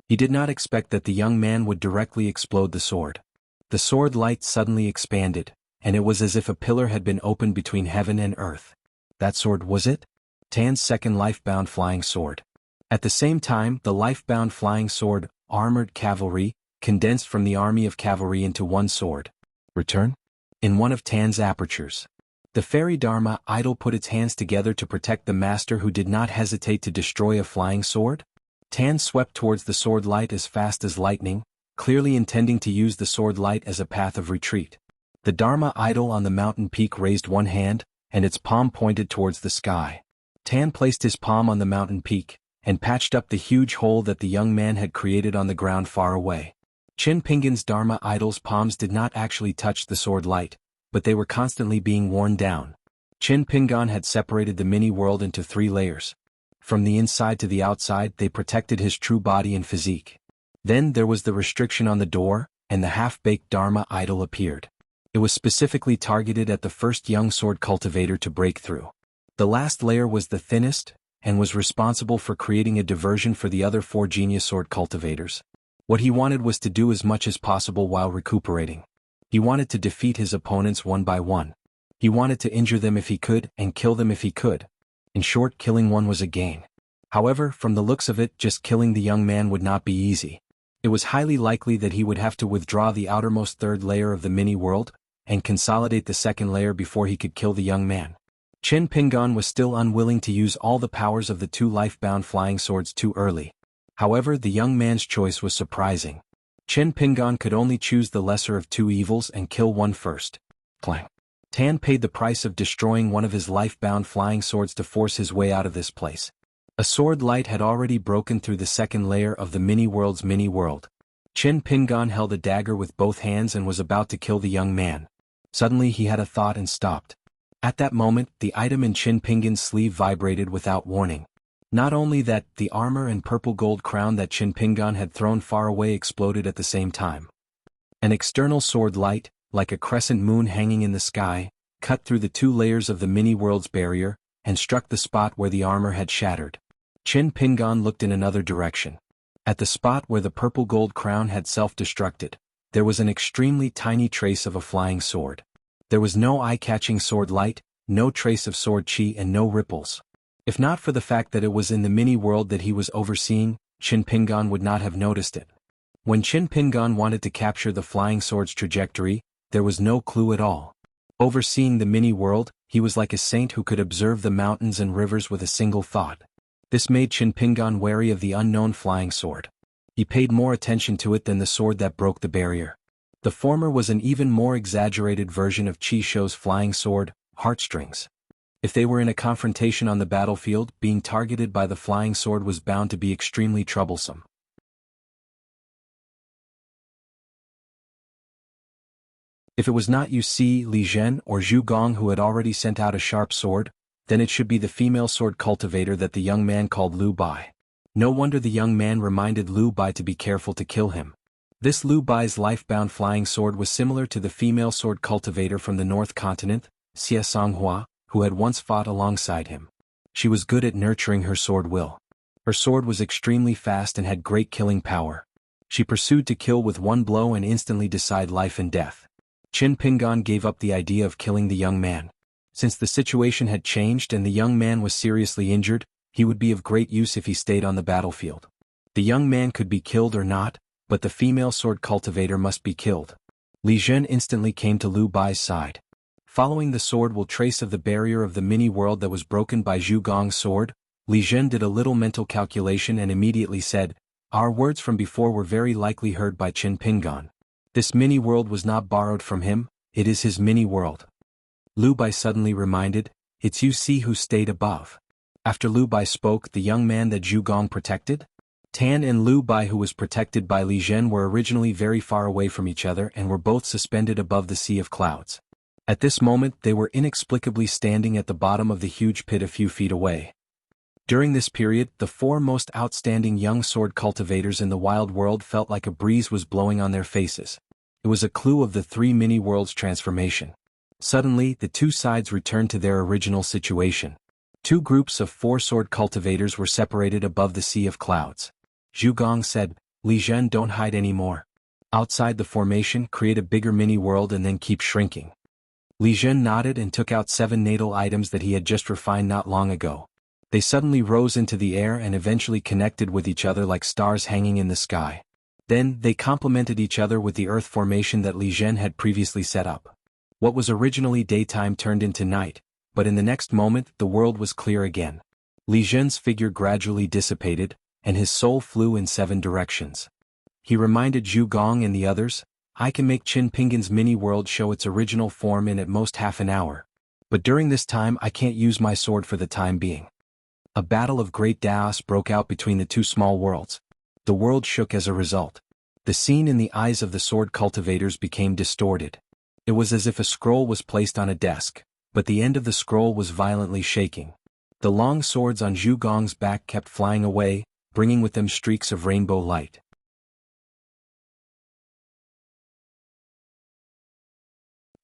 He did not expect that the young man would directly explode the sword. The sword light suddenly expanded, and it was as if a pillar had been opened between heaven and earth. That sword, was it? Tan's second life-bound flying sword. At the same time, the life-bound flying sword, armored cavalry, condensed from the army of cavalry into one sword. Return? In one of Tan's apertures. The fairy Dharma idol put its hands together to protect the master, who did not hesitate to destroy a flying sword. Tan swept towards the sword light as fast as lightning, clearly intending to use the sword light as a path of retreat. The Dharma idol on the mountain peak raised one hand, and its palm pointed towards the sky. Tan placed his palm on the mountain peak, and patched up the huge hole that the young man had created on the ground far away. Qin Pingan's Dharma idol's palms did not actually touch the sword light, but they were constantly being worn down. Qin Pingan had separated the mini-world into 3 layers. From the inside to the outside, they protected his true body and physique. Then there was the restriction on the door, and the half-baked Dharma idol appeared. It was specifically targeted at the first young sword cultivator to break through. The last layer was the thinnest, and was responsible for creating a diversion for the other 4 genius sword cultivators. What he wanted was to do as much as possible while recuperating. He wanted to defeat his opponents one by one. He wanted to injure them if he could, and kill them if he could. In short, killing one was a gain. However, from the looks of it, just killing the young man would not be easy. It was highly likely that he would have to withdraw the outermost 3rd layer of the mini-world, and consolidate the 2nd layer before he could kill the young man. Qin Pingan was still unwilling to use all the powers of the 2 life-bound flying swords too early. However, the young man's choice was surprising. Qin Pingan could only choose the lesser of 2 evils and kill one first. Clang. Tan paid the price of destroying one of his life-bound flying swords to force his way out of this place. A sword light had already broken through the 2nd layer of the mini-world's mini-world. Qin Pingan held a dagger with both hands and was about to kill the young man. Suddenly he had a thought and stopped. At that moment, the item in Qin Pingan's sleeve vibrated without warning. Not only that, the armor and purple gold crown that Qin Pingan had thrown far away exploded at the same time. An external sword light, like a crescent moon hanging in the sky, cut through the 2 layers of the mini-world's barrier, and struck the spot where the armor had shattered. Qin Pingan looked in another direction. At the spot where the purple gold crown had self-destructed, there was an extremely tiny trace of a flying sword. There was no eye-catching sword light, no trace of sword chi, and no ripples. If not for the fact that it was in the mini-world that he was overseeing, Qin Pingan would not have noticed it. When Qin Pingan wanted to capture the flying sword's trajectory, there was no clue at all. Overseeing the mini-world, he was like a saint who could observe the mountains and rivers with a single thought. This made Qin Pingan wary of the unknown flying sword. He paid more attention to it than the sword that broke the barrier. The former was an even more exaggerated version of Qi Shou's flying sword, Heartstrings. If they were in a confrontation on the battlefield, being targeted by the flying sword was bound to be extremely troublesome. If it was not Yu Si, Li Zhen, or Zhu Gong who had already sent out a sharp sword, then it should be the female sword cultivator that the young man called Lu Bai. No wonder the young man reminded Lu Bai to be careful to kill him. This Lu Bai's life-bound flying sword was similar to the female sword cultivator from the North Continent, Xie Songhua, who had once fought alongside him. She was good at nurturing her sword will. Her sword was extremely fast and had great killing power. She pursued to kill with one blow and instantly decide life and death. Qin Pingan gave up the idea of killing the young man. Since the situation had changed and the young man was seriously injured, he would be of great use if he stayed on the battlefield. The young man could be killed or not, but the female sword cultivator must be killed. Li Zhen instantly came to Lu Bai's side. Following the sword will trace of the barrier of the mini-world that was broken by Zhu Gong's sword, Li Zhen did a little mental calculation and immediately said, "Our words from before were very likely heard by Qin Pingan. This mini-world was not borrowed from him, it is his mini-world." Lu Bai suddenly reminded, "It's Yu Si who stayed above." After Lu Bai spoke, the young man that Zhu Gong protected? Tan and Lu Bai, who was protected by Li Zhen, were originally very far away from each other and were both suspended above the sea of clouds. At this moment they were inexplicably standing at the bottom of the huge pit a few feet away. During this period, the four most outstanding young sword cultivators in the wild world felt like a breeze was blowing on their faces. It was a clue of the three mini-worlds transformation. Suddenly, the two sides returned to their original situation. Two groups of four sword cultivators were separated above the sea of clouds. Zhu Gong said, "Li Zhen, don't hide anymore. Outside the formation, create a bigger mini-world and then keep shrinking." Li Zhen nodded and took out 7 natal items that he had just refined not long ago. They suddenly rose into the air and eventually connected with each other like stars hanging in the sky. Then, they complemented each other with the earth formation that Li Zhen had previously set up. What was originally daytime turned into night, but in the next moment the world was clear again. Li Zhen's figure gradually dissipated, and his soul flew in 7 directions. He reminded Zhu Gong and the others, "I can make Qin Pingan's mini-world show its original form in at most half an hour. But during this time I can't use my sword for the time being." A battle of great chaos broke out between the two small worlds. The world shook as a result. The scene in the eyes of the sword cultivators became distorted. It was as if a scroll was placed on a desk, but the end of the scroll was violently shaking. The long swords on Zhu Gong's back kept flying away, bringing with them streaks of rainbow light.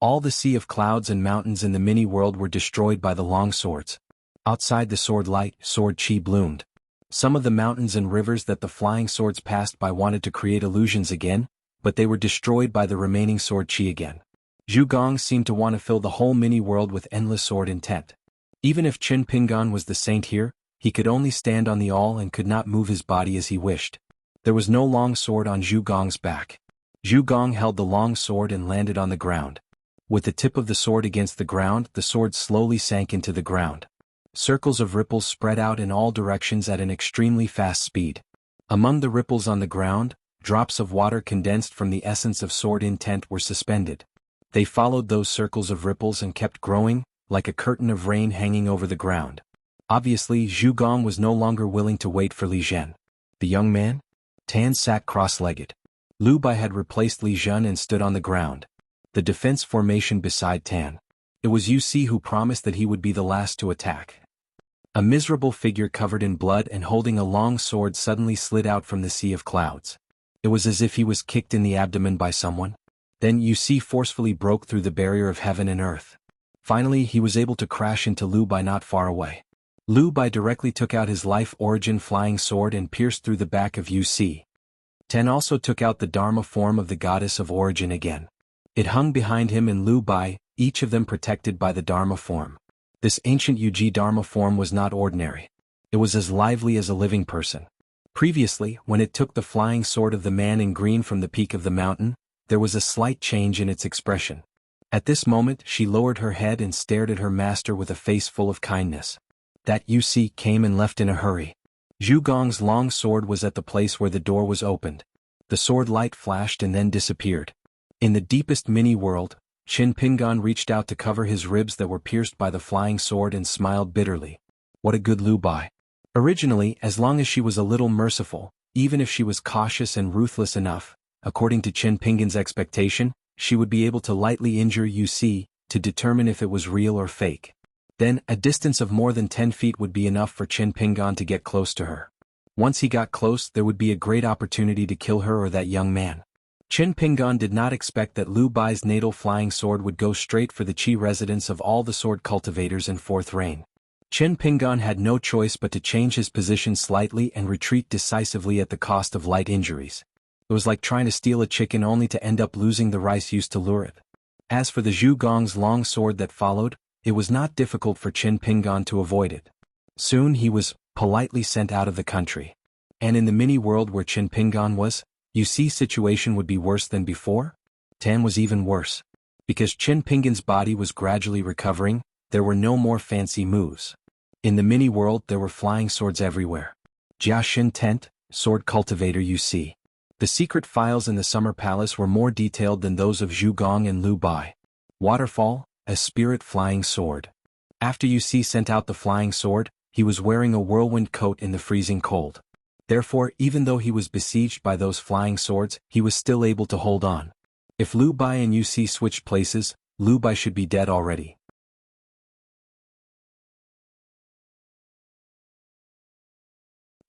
All the sea of clouds and mountains in the mini-world were destroyed by the long swords. Outside the sword light, sword chi bloomed. Some of the mountains and rivers that the flying swords passed by wanted to create illusions again, but they were destroyed by the remaining sword chi again. Zhu Gong seemed to want to fill the whole mini-world with endless sword intent. Even if Qin Pingan was the saint here, he could only stand on the awl and could not move his body as he wished. There was no long sword on Zhu Gong's back. Zhu Gong held the long sword and landed on the ground. With the tip of the sword against the ground, the sword slowly sank into the ground. Circles of ripples spread out in all directions at an extremely fast speed. Among the ripples on the ground, drops of water condensed from the essence of sword intent were suspended. They followed those circles of ripples and kept growing, like a curtain of rain hanging over the ground. Obviously, Zhu Gong was no longer willing to wait for Li Zhen. The young man? Tan sat cross-legged. Lu Bai had replaced Li Zhen and stood on the ground. The defense formation beside Tan. It was Yu Si who promised that he would be the last to attack. A miserable figure covered in blood and holding a long sword suddenly slid out from the sea of clouds. It was as if he was kicked in the abdomen by someone. Then Yu Si forcefully broke through the barrier of heaven and earth. Finally, he was able to crash into Lu Bai not far away. Lu Bai directly took out his life origin flying sword and pierced through the back of Yu Si. Tan also took out the Dharma form of the goddess of origin again. It hung behind him and Lu Bai, each of them protected by the Dharma form. This ancient Yuji Dharma form was not ordinary. It was as lively as a living person. Previously, when it took the flying sword of the man in green from the peak of the mountain, there was a slight change in its expression. At this moment, she lowered her head and stared at her master with a face full of kindness. That Yu Si came and left in a hurry. Zhu Gong's long sword was at the place where the door was opened. The sword light flashed and then disappeared. In the deepest mini-world, Qin Pingan reached out to cover his ribs that were pierced by the flying sword and smiled bitterly. What a good Lu Bai. Originally, as long as she was a little merciful, even if she was cautious and ruthless enough, according to Qin Pingan's expectation, she would be able to lightly injure Yu Si, to determine if it was real or fake. Then, a distance of more than 10 feet would be enough for Qin Pingan to get close to her. Once he got close, there would be a great opportunity to kill her or that young man. Qin Pingan did not expect that Lu Bai's natal flying sword would go straight for the chi residence of all the sword cultivators in Fourth Reign. Qin Pingan had no choice but to change his position slightly and retreat decisively at the cost of light injuries. It was like trying to steal a chicken only to end up losing the rice used to lure it. As for the Zhu Gong's long sword that followed, it was not difficult for Qin Pingan to avoid it. Soon he was politely sent out of the country. And in the mini-world where Qin Pingan was, Yu Si's situation would be worse than before? Tan was even worse. Because Qin Pingan's body was gradually recovering, there were no more fancy moves. In the mini-world there were flying swords everywhere. Jiaxin Tent, sword cultivator Yu Si. The secret files in the Summer Palace were more detailed than those of Zhu Gong and Lu Bai. Waterfall, a spirit flying sword. After Yu Si sent out the flying sword, he was wearing a whirlwind coat in the freezing cold. Therefore, even though he was besieged by those flying swords, he was still able to hold on. If Lu Bai and Yu Si switched places, Lu Bai should be dead already.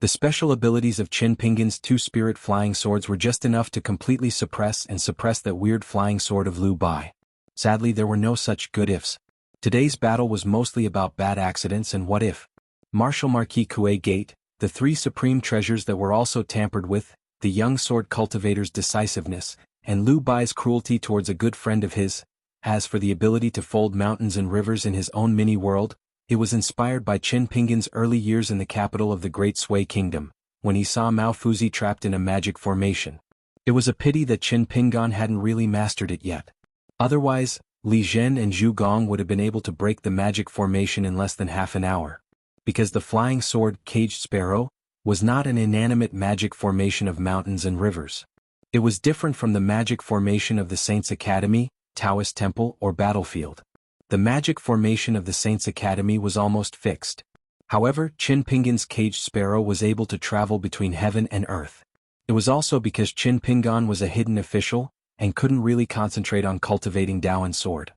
The special abilities of Qin Pingan's two spirit flying swords were just enough to completely suppress that weird flying sword of Liu Bai. Sadly, there were no such good ifs. Today's battle was mostly about bad accidents and what if. Martial Marquis Kuei Gate, the three supreme treasures that were also tampered with, the young sword cultivator's decisiveness, and Liu Bai's cruelty towards a good friend of his. As for the ability to fold mountains and rivers in his own mini-world, it was inspired by Qin Pingan's early years in the capital of the Great Sui Kingdom, when he saw Mao Fuzi trapped in a magic formation. It was a pity that Qin Pingan hadn't really mastered it yet. Otherwise, Li Zhen and Zhu Gong would have been able to break the magic formation in less than half an hour. Because the flying sword, Caged Sparrow, was not an inanimate magic formation of mountains and rivers. It was different from the magic formation of the Saints' Academy, Taoist Temple, or battlefield. The magic formation of the Saints' Academy was almost fixed. However, Qin Pingan's Caged Sparrow was able to travel between heaven and earth. It was also because Qin Pingan was a hidden official, and couldn't really concentrate on cultivating Dao and sword.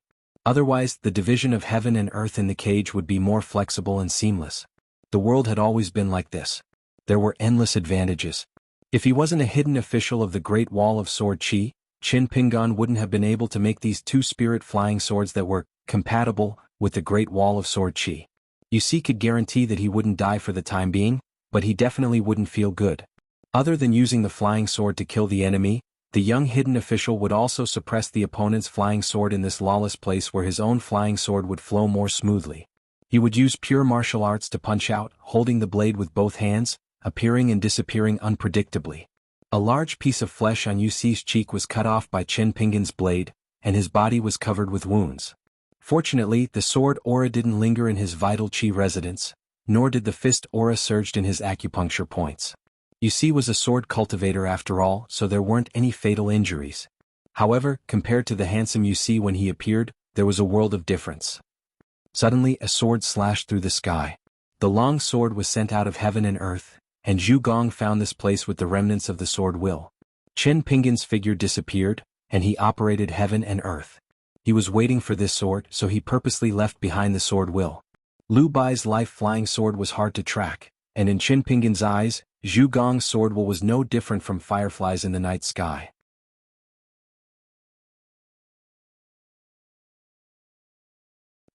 Otherwise, the division of heaven and earth in the cage would be more flexible and seamless. The world had always been like this. There were endless advantages. If he wasn't a hidden official of the Great Wall of Sword Qi, Qin Pingan wouldn't have been able to make these two spirit flying swords that were compatible with the Great Wall of Sword Qi. Yu Si could guarantee that he wouldn't die for the time being, but he definitely wouldn't feel good. Other than using the flying sword to kill the enemy, the young hidden official would also suppress the opponent's flying sword in this lawless place where his own flying sword would flow more smoothly. He would use pure martial arts to punch out, holding the blade with both hands, appearing and disappearing unpredictably. A large piece of flesh on Yu Si's cheek was cut off by Qin Pingan's blade, and his body was covered with wounds. Fortunately, the sword aura didn't linger in his vital Qi residence, nor did the fist aura surged in his acupuncture points. Yu Si was a sword cultivator after all, so there weren't any fatal injuries. However, compared to the handsome Yu Si when he appeared, there was a world of difference. Suddenly, a sword slashed through the sky. The long sword was sent out of heaven and earth, and Zhu Gong found this place with the remnants of the sword will. Qin Pingan's figure disappeared, and he operated heaven and earth. He was waiting for this sword, so he purposely left behind the sword will. Liu Bai's life-flying sword was hard to track, and in Qin Pingan's eyes, Zhu Gong's sword will was no different from fireflies in the night sky.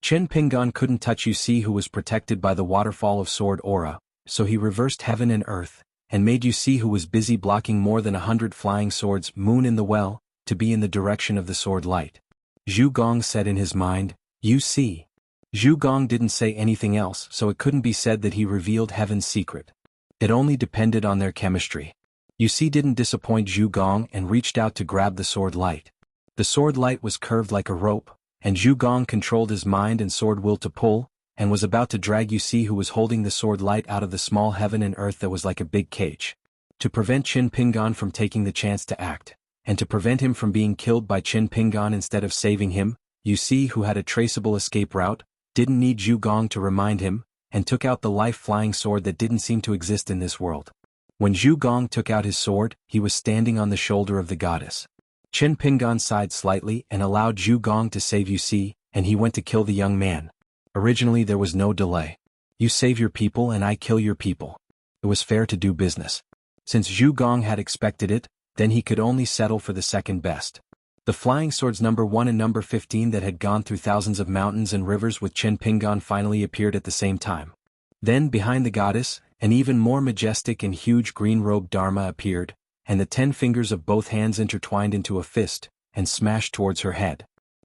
Qin Pingan couldn't touch Yu Si, who was protected by the waterfall of sword aura, so he reversed heaven and earth, and made Yu Si, who was busy blocking more than 100 flying swords, moon in the well, to be in the direction of the sword light. Zhu Gong said in his mind, "You see." Zhu Gong didn't say anything else, so it couldn't be said that he revealed heaven's secret. It only depended on their chemistry. Yu Si didn't disappoint Zhu Gong and reached out to grab the sword light. The sword light was curved like a rope, and Zhu Gong controlled his mind and sword will to pull, and was about to drag Yu Si, who was holding the sword light, out of the small heaven and earth that was like a big cage. To prevent Qin Pingan from taking the chance to act, and to prevent him from being killed by Qin Pingan instead of saving him, Yu Si, who had a traceable escape route, didn't need Zhu Gong to remind him, and took out the life-flying sword that didn't seem to exist in this world. When Zhu Gong took out his sword, he was standing on the shoulder of the goddess. Qin Pingan sighed slightly and allowed Zhu Gong to save Yu Si, and he went to kill the young man. Originally there was no delay. You save your people and I kill your people. It was fair to do business. Since Zhu Gong had expected it, then he could only settle for the second best. The flying swords number 1 and number 15 that had gone through thousands of mountains and rivers with Qin Pingan finally appeared at the same time. Then behind the goddess, an even more majestic and huge green-robed Dharma appeared, and the 10 fingers of both hands intertwined into a fist, and smashed towards her head.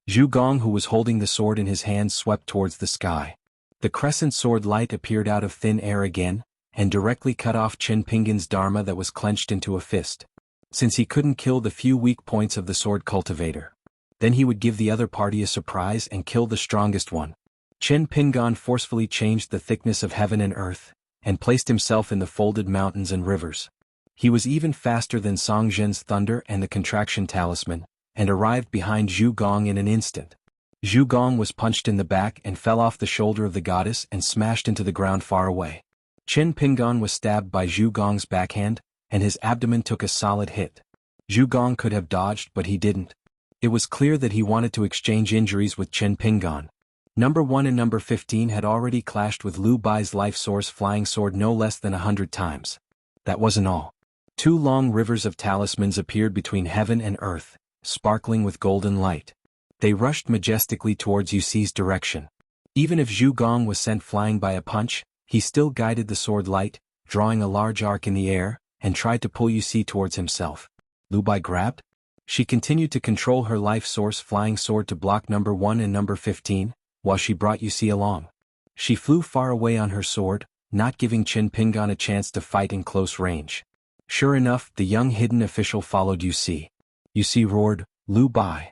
Zhu Gong, who was holding the sword in his hands, swept towards the sky. The crescent sword light appeared out of thin air again, and directly cut off Qin Pingan's Dharma that was clenched into a fist. Since he couldn't kill the few weak points of the sword cultivator, then he would give the other party a surprise and kill the strongest one. Qin Pingan forcefully changed the thickness of heaven and earth, and placed himself in the folded mountains and rivers. He was even faster than Song Zhen's thunder and the contraction talisman, and arrived behind Zhu Gong in an instant. Zhu Gong was punched in the back and fell off the shoulder of the goddess and smashed into the ground far away. Qin Pingan was stabbed by Zhu Gong's backhand, and his abdomen took a solid hit. Zhu Gong could have dodged, but he didn't. It was clear that he wanted to exchange injuries with Qin Pingan. Number 1 and number 15 had already clashed with Lu Bai's life source flying sword no less than 100 times. That wasn't all. 2 long rivers of talismans appeared between heaven and earth, sparkling with golden light. They rushed majestically towards Yu Ci's direction. Even if Zhu Gong was sent flying by a punch, he still guided the sword light, drawing a large arc in the air, and tried to pull Yu Ci towards himself. Lu Bai grabbed? She continued to control her life source flying sword to block number 1 and number 15, while she brought Yu Ci along. She flew far away on her sword, not giving Qin Pingan a chance to fight in close range. Sure enough, the young hidden official followed Yu Ci. Yu Ci roared, "Lu Bai!"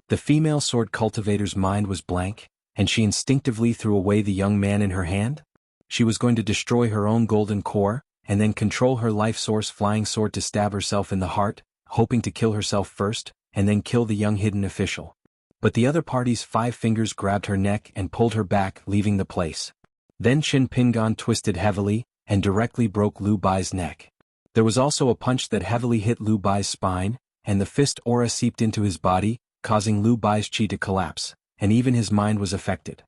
The female sword cultivator's mind was blank, and she instinctively threw away the young man in her hand. She was going to destroy her own golden core, and then control her life source flying sword to stab herself in the heart, hoping to kill herself first, and then kill the young hidden official. But the other party's 5 fingers grabbed her neck and pulled her back, leaving the place. Then Qin Pingan twisted heavily, and directly broke Lu Bai's neck. There was also a punch that heavily hit Lu Bai's spine, and the fist aura seeped into his body, causing Lu Bai's chi to collapse, and even his mind was affected.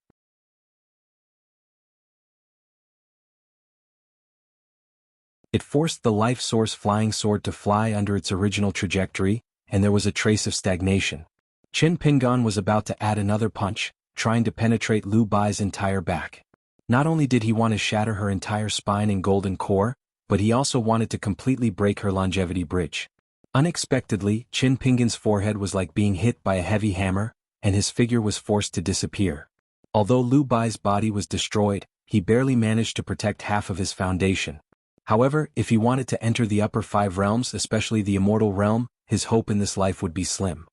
It forced the life source flying sword to fly under its original trajectory, and there was a trace of stagnation. Qin Pingan was about to add another punch, trying to penetrate Lu Bai's entire back. Not only did he want to shatter her entire spine and golden core, but he also wanted to completely break her longevity bridge. Unexpectedly, Qin Pingan's forehead was like being hit by a heavy hammer, and his figure was forced to disappear. Although Lu Bai's body was destroyed, he barely managed to protect half of his foundation. However, if he wanted to enter the upper 5 realms, especially the immortal realm, his hope in this life would be slim.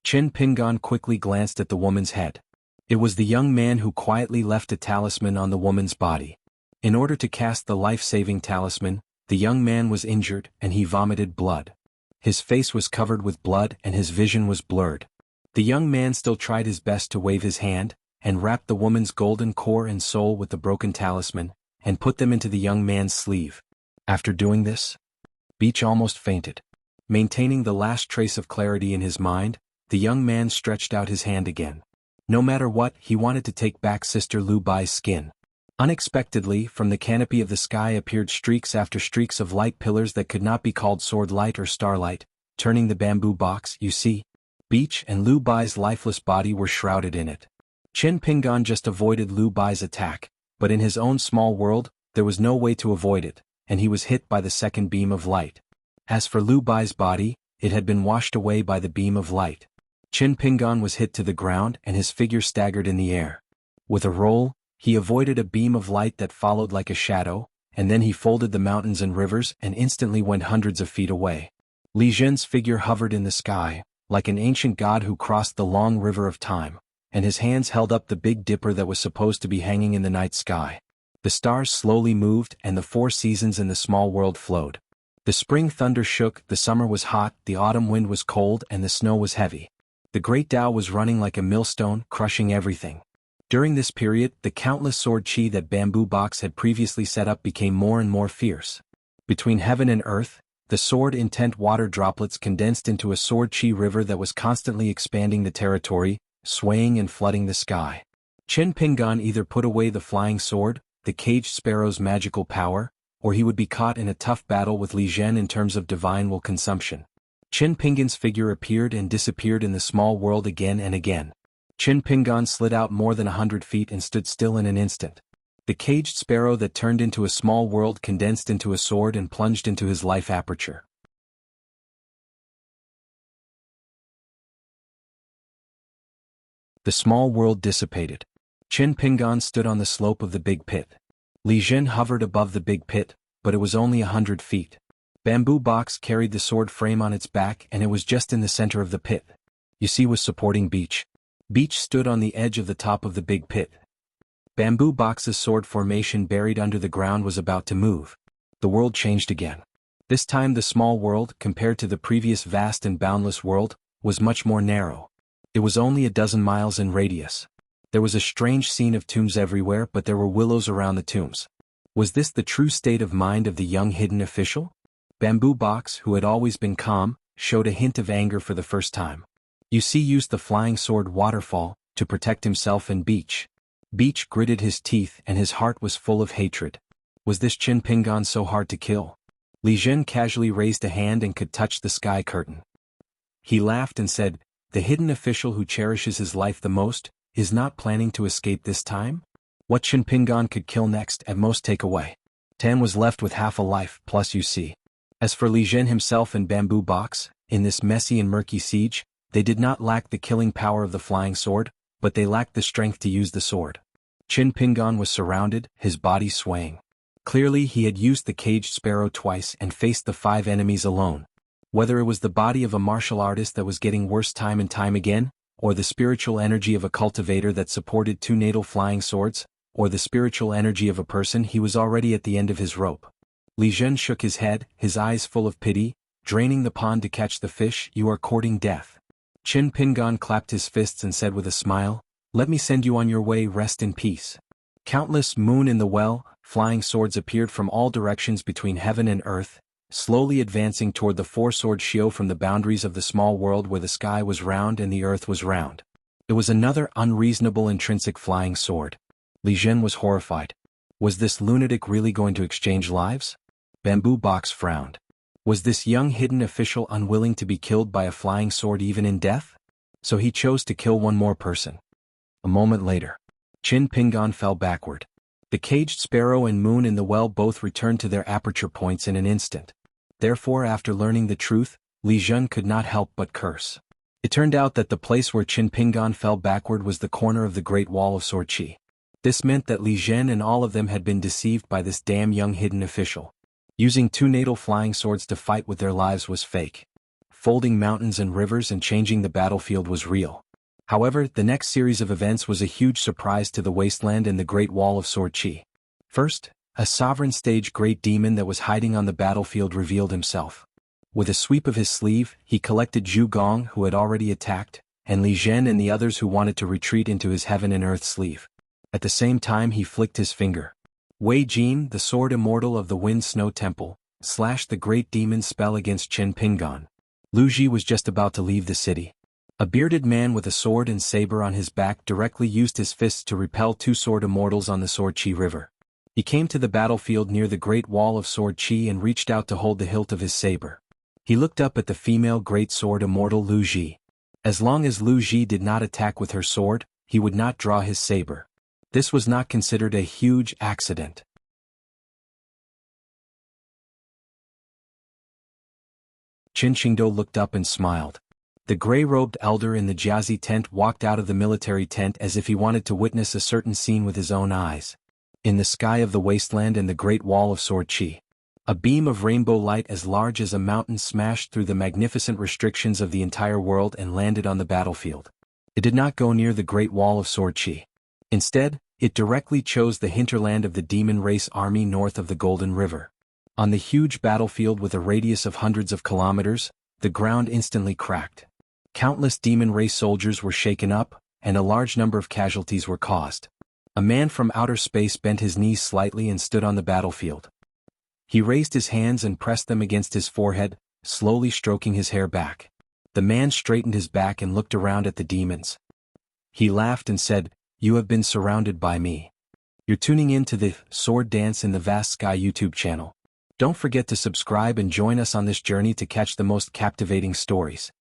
Qin Pingan quickly glanced at the woman's head. It was the young man who quietly left a talisman on the woman's body. In order to cast the life-saving talisman, the young man was injured and he vomited blood. His face was covered with blood and his vision was blurred. The young man still tried his best to wave his hand, and wrapped the woman's golden core and soul with the broken talisman, and put them into the young man's sleeve. After doing this, Beach almost fainted. Maintaining the last trace of clarity in his mind, the young man stretched out his hand again. No matter what, he wanted to take back Sister Lu Bai's skin. Unexpectedly, from the canopy of the sky appeared streaks after streaks of light pillars that could not be called sword light or starlight, turning the bamboo box, Yu Ci, Beach and Lu Bai's lifeless body were shrouded in it. Qin Pingan just avoided Lu Bai's attack, but in his own small world, there was no way to avoid it, and he was hit by the second beam of light. As for Lu Bai's body, it had been washed away by the beam of light. Qin Pingan was hit to the ground and his figure staggered in the air. With a roll, he avoided a beam of light that followed like a shadow, and then he folded the mountains and rivers and instantly went hundreds of feet away. Li Zhen's figure hovered in the sky, like an ancient god who crossed the long river of time, and his hands held up the Big Dipper that was supposed to be hanging in the night sky. The stars slowly moved and the 4 seasons in the small world flowed. The spring thunder shook, the summer was hot, the autumn wind was cold, and the snow was heavy. The great Tao was running like a millstone, crushing everything. During this period, the countless sword chi that Bamboo Box had previously set up became more and more fierce. Between heaven and earth, the sword-intent water droplets condensed into a sword chi river that was constantly expanding the territory, swaying and flooding the sky. Qin Pingan either put away the flying sword, the caged sparrow's magical power, or he would be caught in a tough battle with Li Zhen in terms of divine will consumption. Qin Pingan's figure appeared and disappeared in the small world again and again. Qin Pingan slid out more than 100 feet and stood still in an instant. The caged sparrow that turned into a small world condensed into a sword and plunged into his life aperture. The small world dissipated. Qin Pingan stood on the slope of the big pit. Li Zhen hovered above the big pit, but it was only 100 feet. Bamboo Box carried the sword frame on its back and it was just in the center of the pit. Yu Ci was supporting Beach. Beach stood on the edge of the top of the big pit. Bamboo Box's sword formation buried under the ground was about to move. The world changed again. This time the small world, compared to the previous vast and boundless world, was much more narrow. It was only a dozen miles in radius. There was a strange scene of tombs everywhere, but there were willows around the tombs. Was this the true state of mind of the young hidden official? Bamboo Box, who had always been calm, showed a hint of anger for the first time. Yu Ci used the flying sword waterfall, to protect himself and Beach. Beach gritted his teeth and his heart was full of hatred. Was this Qin Pingan so hard to kill? Li Zhen casually raised a hand and could touch the sky curtain. He laughed and said, "The hidden official who cherishes his life the most, is not planning to escape this time? What Qin Pingan could kill next at most take away. Tan was left with half a life plus you see." As for Li Zhen himself and Bamboo Box, in this messy and murky siege, they did not lack the killing power of the flying sword, but they lacked the strength to use the sword. Qin Pingan was surrounded, his body swaying. Clearly he had used the caged sparrow twice and faced the 5 enemies alone. Whether it was the body of a martial artist that was getting worse time and time again, or the spiritual energy of a cultivator that supported 2 natal flying swords, or the spiritual energy of a person, he was already at the end of his rope. Li Zhen shook his head, his eyes full of pity, draining the pond to catch the fish. "You are courting death." Qin Pingan clapped his fists and said with a smile, "Let me send you on your way, rest in peace." Countless moon in the well, flying swords appeared from all directions between heaven and earth, slowly advancing toward the 4-sword Xiao from the boundaries of the small world where the sky was round and the earth was round. It was another unreasonable intrinsic flying sword. Li Zhen was horrified. Was this lunatic really going to exchange lives? Bamboo Box frowned. Was this young hidden official unwilling to be killed by a flying sword even in death? So he chose to kill one more person. A moment later, Qin Pingan fell backward. The caged sparrow and moon in the well both returned to their aperture points in an instant. Therefore, after learning the truth, Li Zhen could not help but curse. It turned out that the place where Qin Pingan fell backward was the corner of the Great Wall of Sword Qi. This meant that Li Zhen and all of them had been deceived by this damn young hidden official. Using 2 natal flying swords to fight with their lives was fake. Folding mountains and rivers and changing the battlefield was real. However, the next series of events was a huge surprise to the wasteland and the Great Wall of Sword Qi. First, a sovereign stage great demon that was hiding on the battlefield revealed himself. With a sweep of his sleeve, he collected Zhu Gong, who had already attacked, and Li Zhen and the others who wanted to retreat into his heaven and earth sleeve. At the same time he flicked his finger. Wei Jin, the sword immortal of the Wind Snow Temple, slashed the great demon's spell against Qin Pingan. Lu Ji was just about to leave the city. A bearded man with a sword and saber on his back directly used his fists to repel 2 sword immortals on the Sword Qi River. He came to the battlefield near the Great Wall of Sword Qi and reached out to hold the hilt of his saber. He looked up at the female great sword immortal Lu Ji. As long as Lu Ji did not attack with her sword, he would not draw his saber. This was not considered a huge accident. Qin Qingdou looked up and smiled. The gray-robed elder in the Jiazi tent walked out of the military tent as if he wanted to witness a certain scene with his own eyes. In the sky of the wasteland and the Great Wall of Sword Qi, a beam of rainbow light as large as a mountain smashed through the magnificent restrictions of the entire world and landed on the battlefield. It did not go near the Great Wall of Sword Qi. Instead, it directly chose the hinterland of the demon race army north of the Golden River. On the huge battlefield with a radius of hundreds of kilometers, the ground instantly cracked. Countless demon race soldiers were shaken up, and a large number of casualties were caused. A man from outer space bent his knees slightly and stood on the battlefield. He raised his hands and pressed them against his forehead, slowly stroking his hair back. The man straightened his back and looked around at the demons. He laughed and said, "You have been surrounded by me. You're tuning in to the Sword Dance in the Vast Sky YouTube channel. Don't forget to subscribe and join us on this journey to catch the most captivating stories.